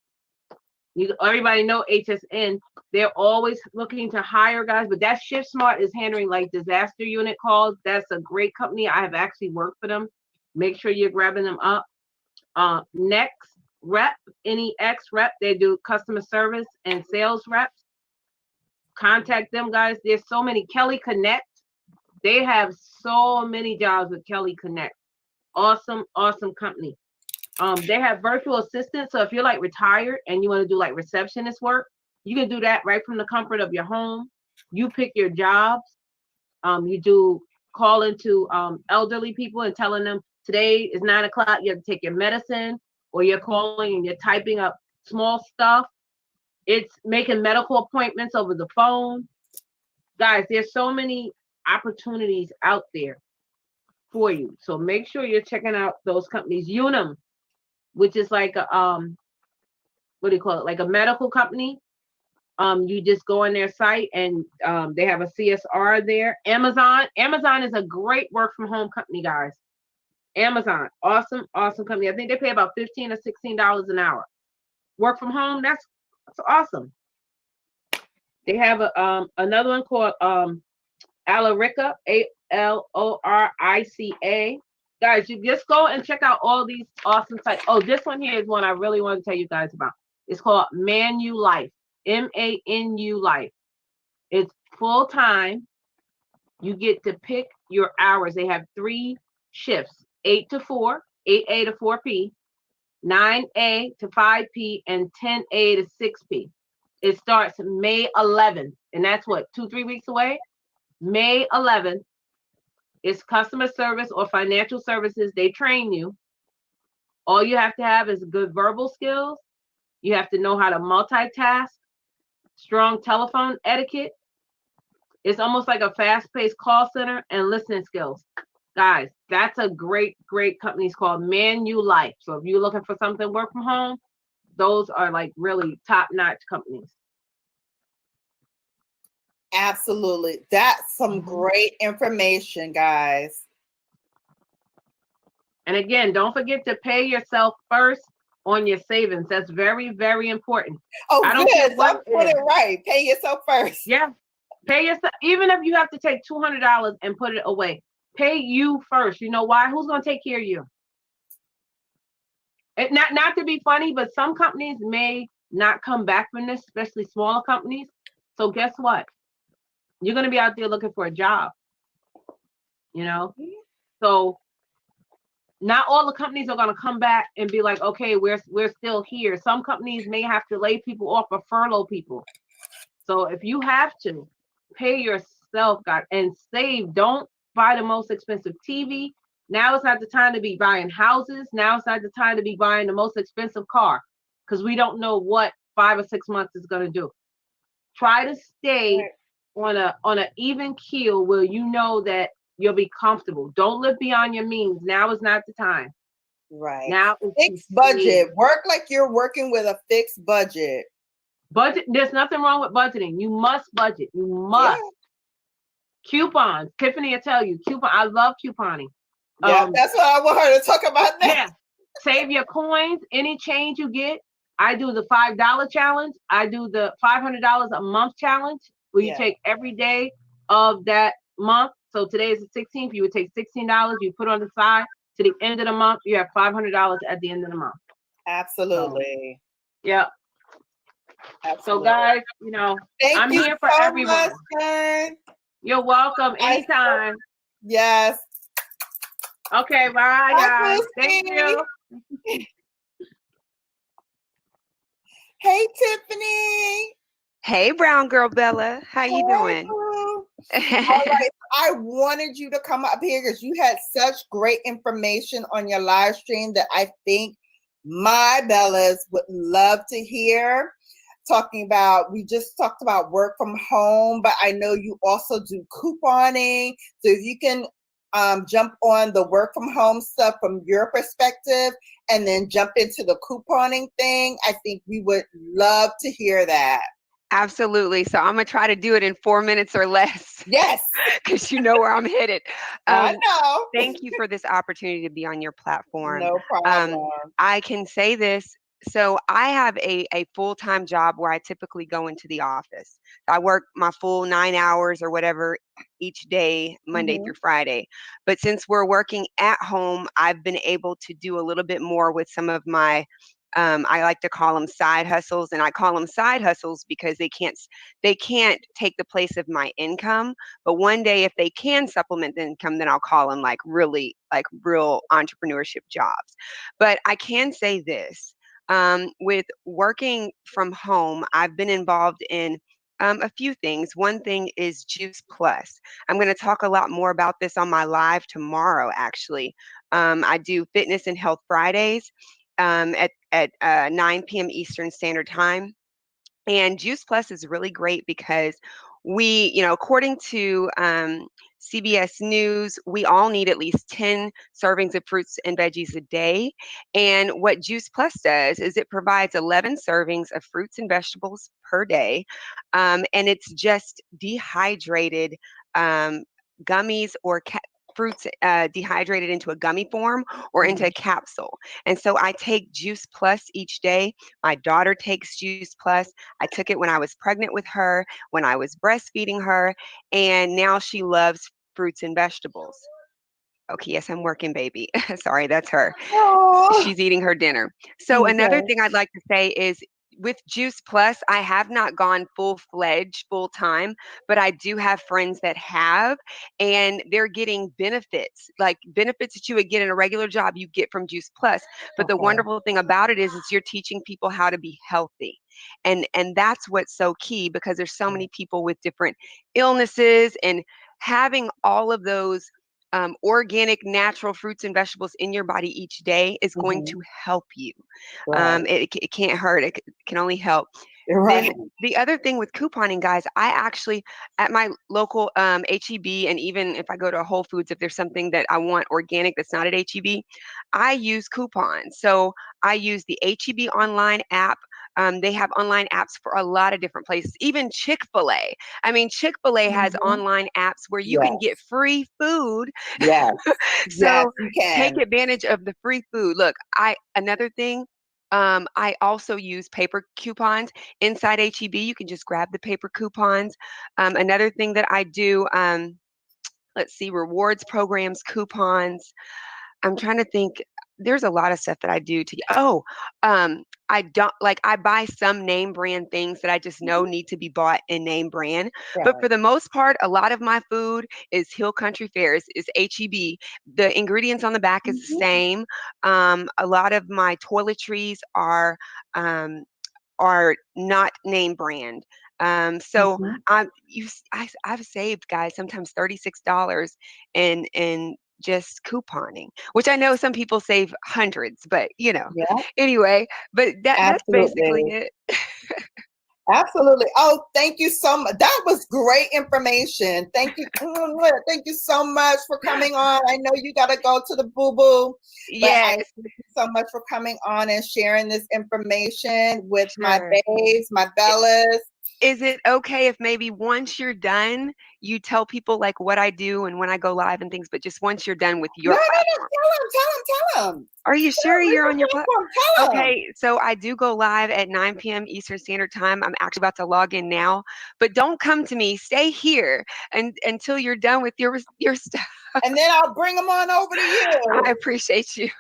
Speaker 5: everybody know HSN. They're always looking to hire guys, but that Shift Smart is handling like disaster unit calls. That's a great company. I have actually worked for them. Make sure you're grabbing them up. Next Rep, NEX Rep, they do customer service and sales reps. Contact them, guys. There's so many. Kelly Connect, they have so many jobs with Kelly Connect. Awesome company. They have virtual assistants. So if you're like retired and you want to do like receptionist work, you can do that right from the comfort of your home. You pick your jobs. You do call into elderly people and telling them today is 9 o'clock. You have to take your medicine, or you're calling and you're typing up small stuff. It's making medical appointments over the phone. Guys, there's so many opportunities out there for you. So make sure you're checking out those companies. Unum, which is like a what do you call it? Like a medical company. You just go on their site and they have a CSR there. Amazon is a great work from home company, guys. Amazon, awesome company. I think they pay about $15 or $16 an hour. Work from home, that's awesome. They have another one called Alorica, ALORICA. Guys, you just go and check out all these awesome sites. Oh, this one here is one I really want to tell you guys about. It's called Manu Life, MANU Life. It's full time. You get to pick your hours. They have 3 shifts, 8 to 4, 8A to 4P, 9A to 5P, and 10A to 6P. It starts May 11th, and that's what, 2-3 weeks away? May 11th. It's customer service or financial services. They train you. All you have to have is good verbal skills. You have to know how to multitask, strong telephone etiquette. It's almost like a fast-paced call center, and listening skills. Guys, that's a great company. It's called Manu Life. So if you're looking for something work from home, those are like really top-notch companies.
Speaker 4: Absolutely. That's some great information, guys.
Speaker 5: And again, don't forget to pay yourself first on your savings. That's very, very important.
Speaker 4: Oh, good. Don't put it right. Pay yourself first.
Speaker 5: Yeah. Pay yourself. Even if you have to take $200 and put it away, pay you first. You know why? Who's going to take care of you? And not to be funny, but some companies may not come back from this, especially smaller companies. So guess what? You're going to be out there looking for a job, So not all the companies are going to come back and be like, okay, we're still here. Some companies may have to lay people off or furlough people. So if you have to, pay yourself, God, and save. Don't buy the most expensive TV. Now it's not the time to be buying houses. Now it's not the time to be buying the most expensive car, because we don't know what 5 or 6 months is going to do. Try to stay on an even keel where you know that you'll be comfortable. Don't live beyond your means. Now is not the time.
Speaker 4: Right.
Speaker 5: Now
Speaker 4: fixed budget. Work like you're working with a fixed budget.
Speaker 5: Budget. There's nothing wrong with budgeting. You must budget. You must. Yeah. Coupons. Tiffany will tell you. I love couponing.
Speaker 4: Yeah, that's what I want her to talk about now.
Speaker 5: Yeah. Save your coins. Any change you get. I do the $5 challenge. I do the $500 a month challenge, where you take every day of that month. So today is the 16th. You would take $16. You put on the side. To the end of the month, you have $500 at the end of the month.
Speaker 4: Absolutely.
Speaker 5: So, yeah. Absolutely. So guys, I'm here for everyone.
Speaker 4: Much,
Speaker 5: you're welcome. Anytime.
Speaker 4: Yes.
Speaker 5: Okay. Bye, guys. Thank you.
Speaker 4: Hey, Tiffany.
Speaker 6: Hey, Brown Girl Bella. How you doing?
Speaker 4: All right. I wanted you to come up here because you had such great information on your live stream that I think my Bellas would love to hear. We just talked about work from home, but I know you also do couponing. So if you can jump on the work from home stuff from your perspective and then jump into the couponing thing, I think we would love to hear that.
Speaker 6: Absolutely. So I'm going to try to do it in 4 minutes or less.
Speaker 4: Yes.
Speaker 6: Because you know where I'm headed.
Speaker 4: I know.
Speaker 6: Thank you for this opportunity to be on your platform.
Speaker 4: No problem.
Speaker 6: I can say this. So I have a full-time job where I typically go into the office. I work my full 9 hours or whatever each day, Monday through Friday. But since we're working at home, I've been able to do a little bit more with some of my I like to call them side hustles, and I call them side hustles because they can't take the place of my income. But one day, if they can supplement the income, then I'll call them like really like real entrepreneurship jobs. But I can say this: with working from home, I've been involved in a few things. One thing is Juice Plus. I'm going to talk a lot more about this on my live tomorrow. Actually, I do Fitness and Health Fridays at 9 p.m. Eastern Standard Time. And Juice Plus is really great because we, according to CBS News, we all need at least 10 servings of fruits and veggies a day. And what Juice Plus does is it provides 11 servings of fruits and vegetables per day. And it's just dehydrated gummies or fruits dehydrated into a gummy form or into a capsule. And so I take Juice Plus each day. My daughter takes Juice Plus. I took it when I was pregnant with her, when I was breastfeeding her, and now she loves fruits and vegetables. Okay, yes, I'm working, baby. Sorry, that's her.
Speaker 4: Oh.
Speaker 6: She's eating her dinner. So another thing I'd like to say is with Juice Plus, I have not gone full-fledged, full-time, but I do have friends that have, and they're getting benefits, like benefits that you would get in a regular job, you get from Juice Plus. But the wonderful thing about it is you're teaching people how to be healthy. And that's what's so key, because there's so many people with different illnesses, and having all of those organic, natural fruits and vegetables in your body each day is going to help you. It can't hurt. It can only help. Then the other thing with couponing, guys, I actually, at my local HEB, and even if I go to a Whole Foods, if there's something that I want organic that's not at HEB, I use coupons. So I use the HEB online app. They have online apps for a lot of different places, even Chick-fil-A. I mean, Chick-fil-A has online apps where you can get free food.
Speaker 4: Yes.
Speaker 6: So
Speaker 4: you can
Speaker 6: take advantage of the free food. Look, another thing, I also use paper coupons inside HEB. You can just grab the paper coupons. Another thing that I do, let's see, rewards programs, coupons. I'm trying to think. There's a lot of stuff that I do I don't like, I buy some name brand things that I just know need to be bought in name brand. But for the most part, a lot of my food is Hill Country Fairs, is HEB. The ingredients on the back is the same. A lot of my toiletries are not name brand. So I've saved, guys, sometimes $36 in just couponing, which I know some people save hundreds, but anyway, but that's basically it.
Speaker 4: Absolutely. Oh, thank you so much. That was great information. Thank you. Thank you so much for coming on. I know you got to go to the boo-boo.
Speaker 6: Yes.
Speaker 4: Thank you so much for coming on and sharing this information with my babes, my Bellas.
Speaker 6: Is it okay if maybe once you're done, you tell people like what I do and when I go live and things, but just once you're done with your platform?
Speaker 4: Tell them.
Speaker 6: Are you sure you're on your platform?
Speaker 4: Tell
Speaker 6: Okay, so I do go live at 9 p.m. Eastern Standard Time. I'm actually about to log in now, but don't come to me. Stay here until you're done with your stuff.
Speaker 4: And then I'll bring them on over to you.
Speaker 6: I appreciate you.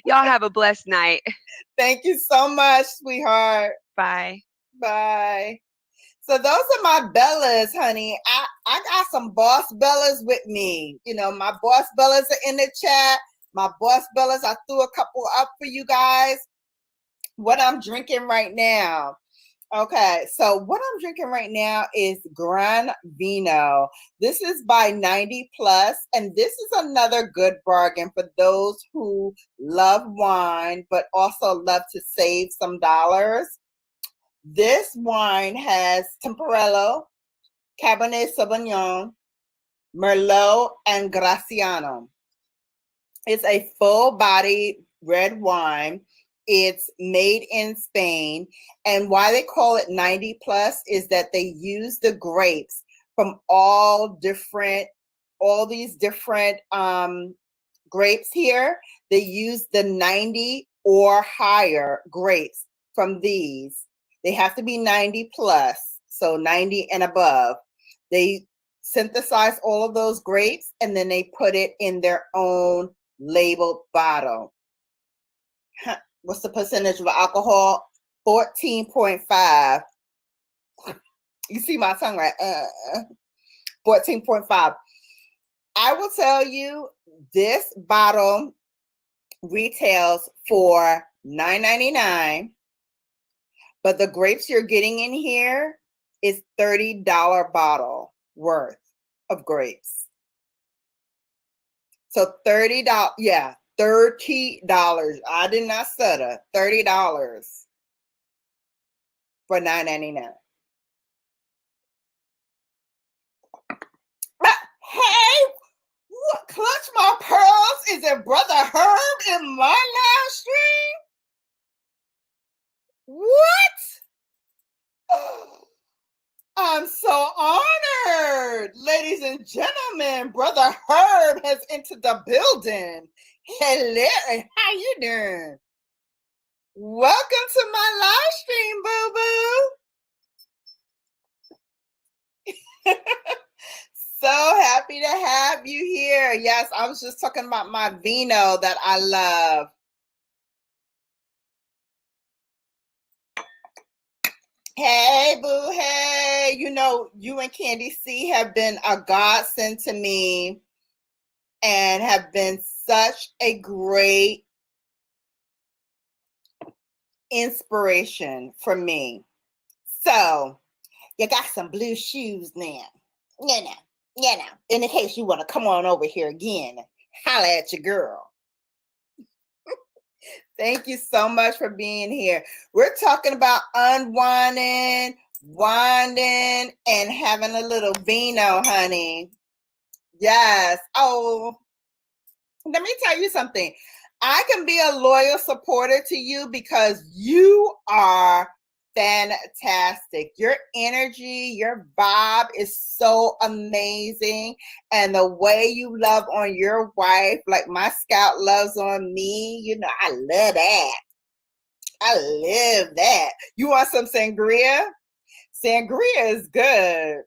Speaker 6: Y'all have a blessed night.
Speaker 4: Thank you so much, sweetheart.
Speaker 6: Bye.
Speaker 4: Bye. So those are my Bellas, honey. I got some boss Bellas with me. My boss Bellas are in the chat. My boss Bellas, I threw a couple up for you guys. What I'm drinking right now. Okay, so what I'm drinking right now is Gran Vino. This is by 90 Plus, and this is another good bargain for those who love wine but also love to save some dollars. This wine has Temporello, Cabernet Sauvignon, Merlot, and Graciano. It's a full-bodied red wine. It's made in Spain. And why they call it 90 plus is that they use the grapes from all these different grapes here. They use the 90 or higher grapes from these. They have to be 90 plus, so 90 and above. They synthesize all of those grapes and then they put it in their own labeled bottle. What's the percentage of alcohol? 14.5. You see my tongue, right? 14.5. I will tell you, this bottle retails for $9.99, but the grapes you're getting in here is $30 bottle worth of grapes. So $30, yeah, $30. I did not stutter. $30 for $9.99. Hey, what, clutch my pearls? Is it Brother Herb in my live stream? What? I'm so honored. Ladies and gentlemen, Brother Herb has entered the building. Hello, how you doing? Welcome to my live stream, boo-boo. So happy to have you here. Yes, I was just talking about my vino that I love. Hey, boo, hey. You know, you and Candy C have been a godsend to me and have been such a great inspiration for me. So, you got some blue shoes now. You know, in case you want to come on over here again, holla at your girl. Thank you so much for being here. We're talking about unwinding, winding, and having a little vino, honey. Yes. Oh, let me tell you something. I can be a loyal supporter to you because you are fantastic. Your energy, your vibe is so amazing. And the way you love on your wife, like my scout loves on me, you know, I love that. I live that. You want some sangria? Sangria is good.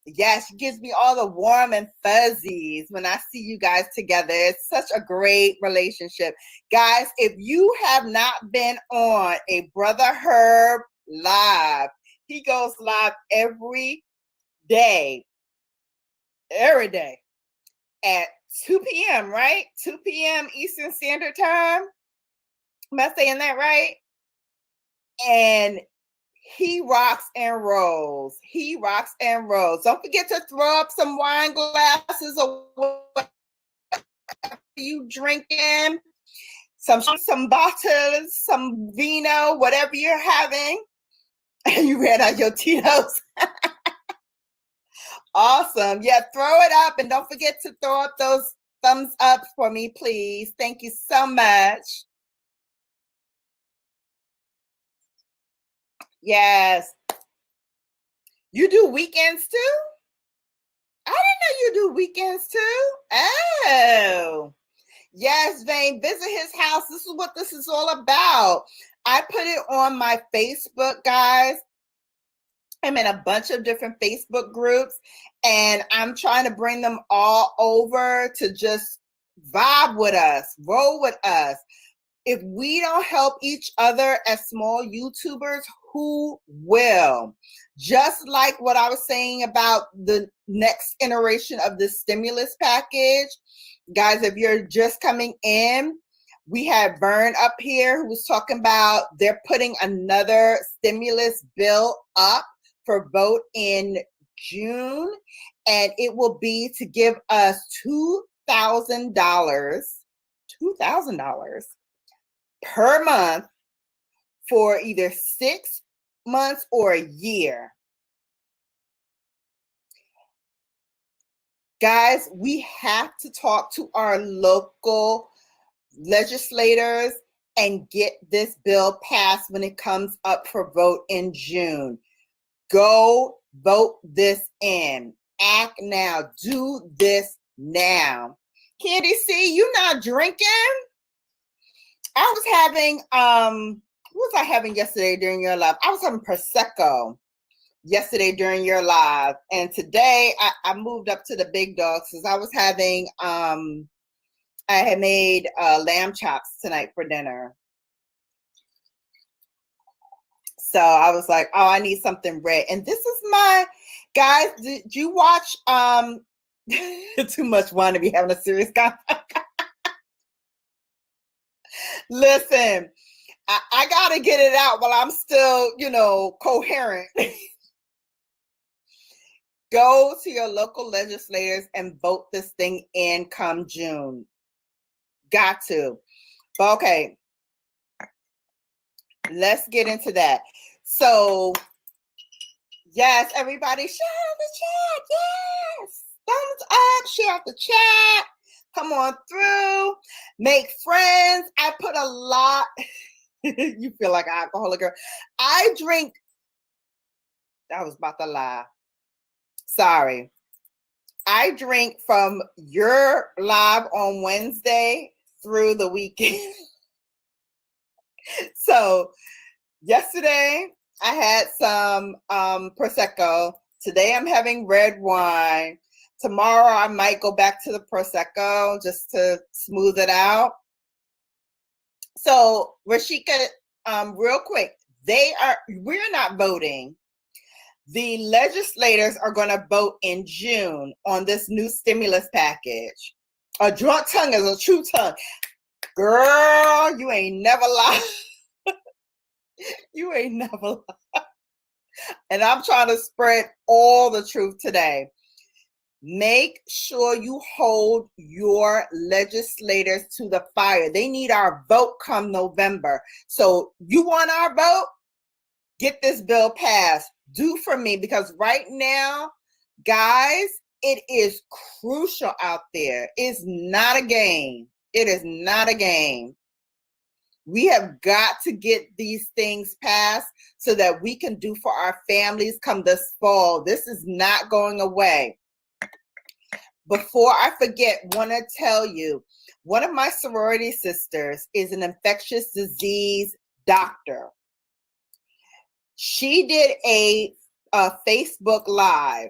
Speaker 4: Yes, she gives me all the warm and fuzzies when I see you guys together. It's such a great relationship. Guys, if you have not been on a Brother Herb live, he goes live every day at 2 p.m., right? 2 p.m. Eastern Standard Time. Am I saying that right? And he rocks and rolls. He rocks and rolls. Don't forget to throw up some wine glasses or what you drinking. Some bottles, some vino, whatever you're having. And you ran out your Tito's. Awesome. Yeah, throw it up. And don't forget to throw up those thumbs up for me, please. Thank you so much. Yes. You do weekends too? I didn't know you do weekends too. Oh. Yes, Vane, visit his house. This is what this is all about. I put it on my Facebook, guys. I'm in a bunch of different Facebook groups, and I'm trying to bring them all over to just vibe with us, roll with us. If we don't help each other as small YouTubers, who will? Just like what I was saying about the next iteration of the stimulus package, guys, if you're just coming in, We had Vern up here who was talking about they're putting another stimulus bill up for vote in June, and it will be to give us $2,000 per month for either 6 months or a year. Guys, we have to talk to our local legislators and get this bill passed when it comes up for vote in June. Go vote this in. Act now. Do this now. Candy C, you not drinking? I was having, what was I having yesterday during your live? I was having Prosecco yesterday during your live. And today I moved up to the big dogs because I was having, I had made lamb chops tonight for dinner. So I was like, oh, I need something red. And this is my, guys, did you watch Too Much Wine to be having a serious conversation? Listen, I got to get it out while I'm still, coherent. Go to your local legislators and vote this thing in come June. Got to. Okay. Let's get into that. So, yes, everybody, share out the chat. Yes. Thumbs up, share out the chat. Come on through. Make friends. I put a lot. You feel like an alcoholic girl. I drink. I was about to lie. Sorry. I drink from your live on Wednesday through the weekend. So yesterday I had some Prosecco. Today I'm having red wine. Tomorrow I might go back to the Prosecco just to smooth it out. So Rashika, real quick, we're not voting. The legislators are going to vote in June on this new stimulus package. A drunk tongue is a true tongue. Girl, you ain't never lied. You ain't never lied. And I'm trying to spread all the truth today. Make sure you hold your legislators to the fire. They need our vote come November. So you want our vote? Get this bill passed. Do for me, because right now, guys, it is crucial out there. It's not a game. It is not a game. We have got to get these things passed so that we can do for our families come this fall. This is not going away. Before I forget, want to tell you, one of my sorority sisters is an infectious disease doctor. She did a Facebook Live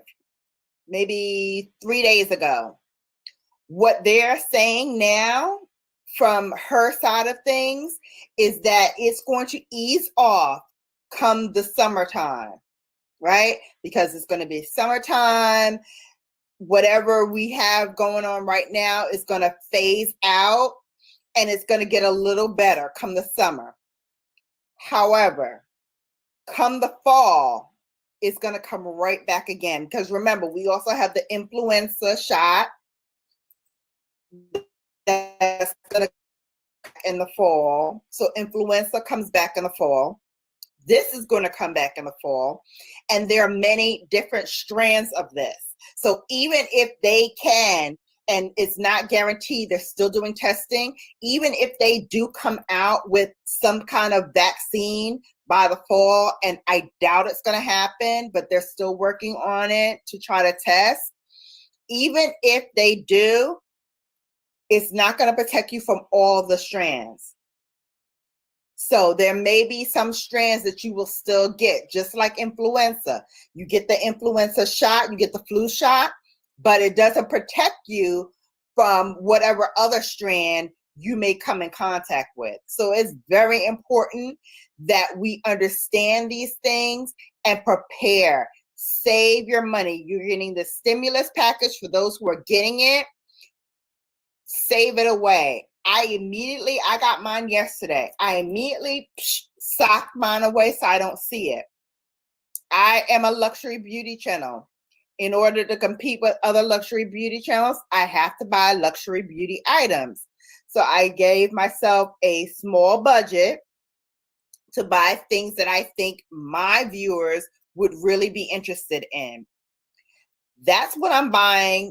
Speaker 4: maybe 3 days ago. What they're saying now from her side of things is that it's going to ease off come the summertime, right? Because it's going to be summertime. Whatever we have going on right now is going to phase out, and it's going to get a little better come the summer. However, come the fall, it's going to come right back again. Because remember, we also have the influenza shot that's going to come in the fall. So influenza comes back in the fall. This is going to come back in the fall. And there are many different strands of this. So even if they can, and it's not guaranteed, they're still doing testing, even if they do come out with some kind of vaccine by the fall, and I doubt it's going to happen, but they're still working on it to try to test. Even if they do, it's not going to protect you from all the strands. So there may be some strands that you will still get, just like influenza. You get the influenza shot, you get the flu shot, but it doesn't protect you from whatever other strand you may come in contact with. So it's very important that we understand these things and prepare. Save your money. You're getting the stimulus package for those who are getting it. Save it away. I got mine yesterday. I immediately socked mine away so I don't see it. I am a luxury beauty channel. In order to compete with other luxury beauty channels, I have to buy luxury beauty items. So I gave myself a small budget to buy things that I think my viewers would really be interested in. That's what I'm buying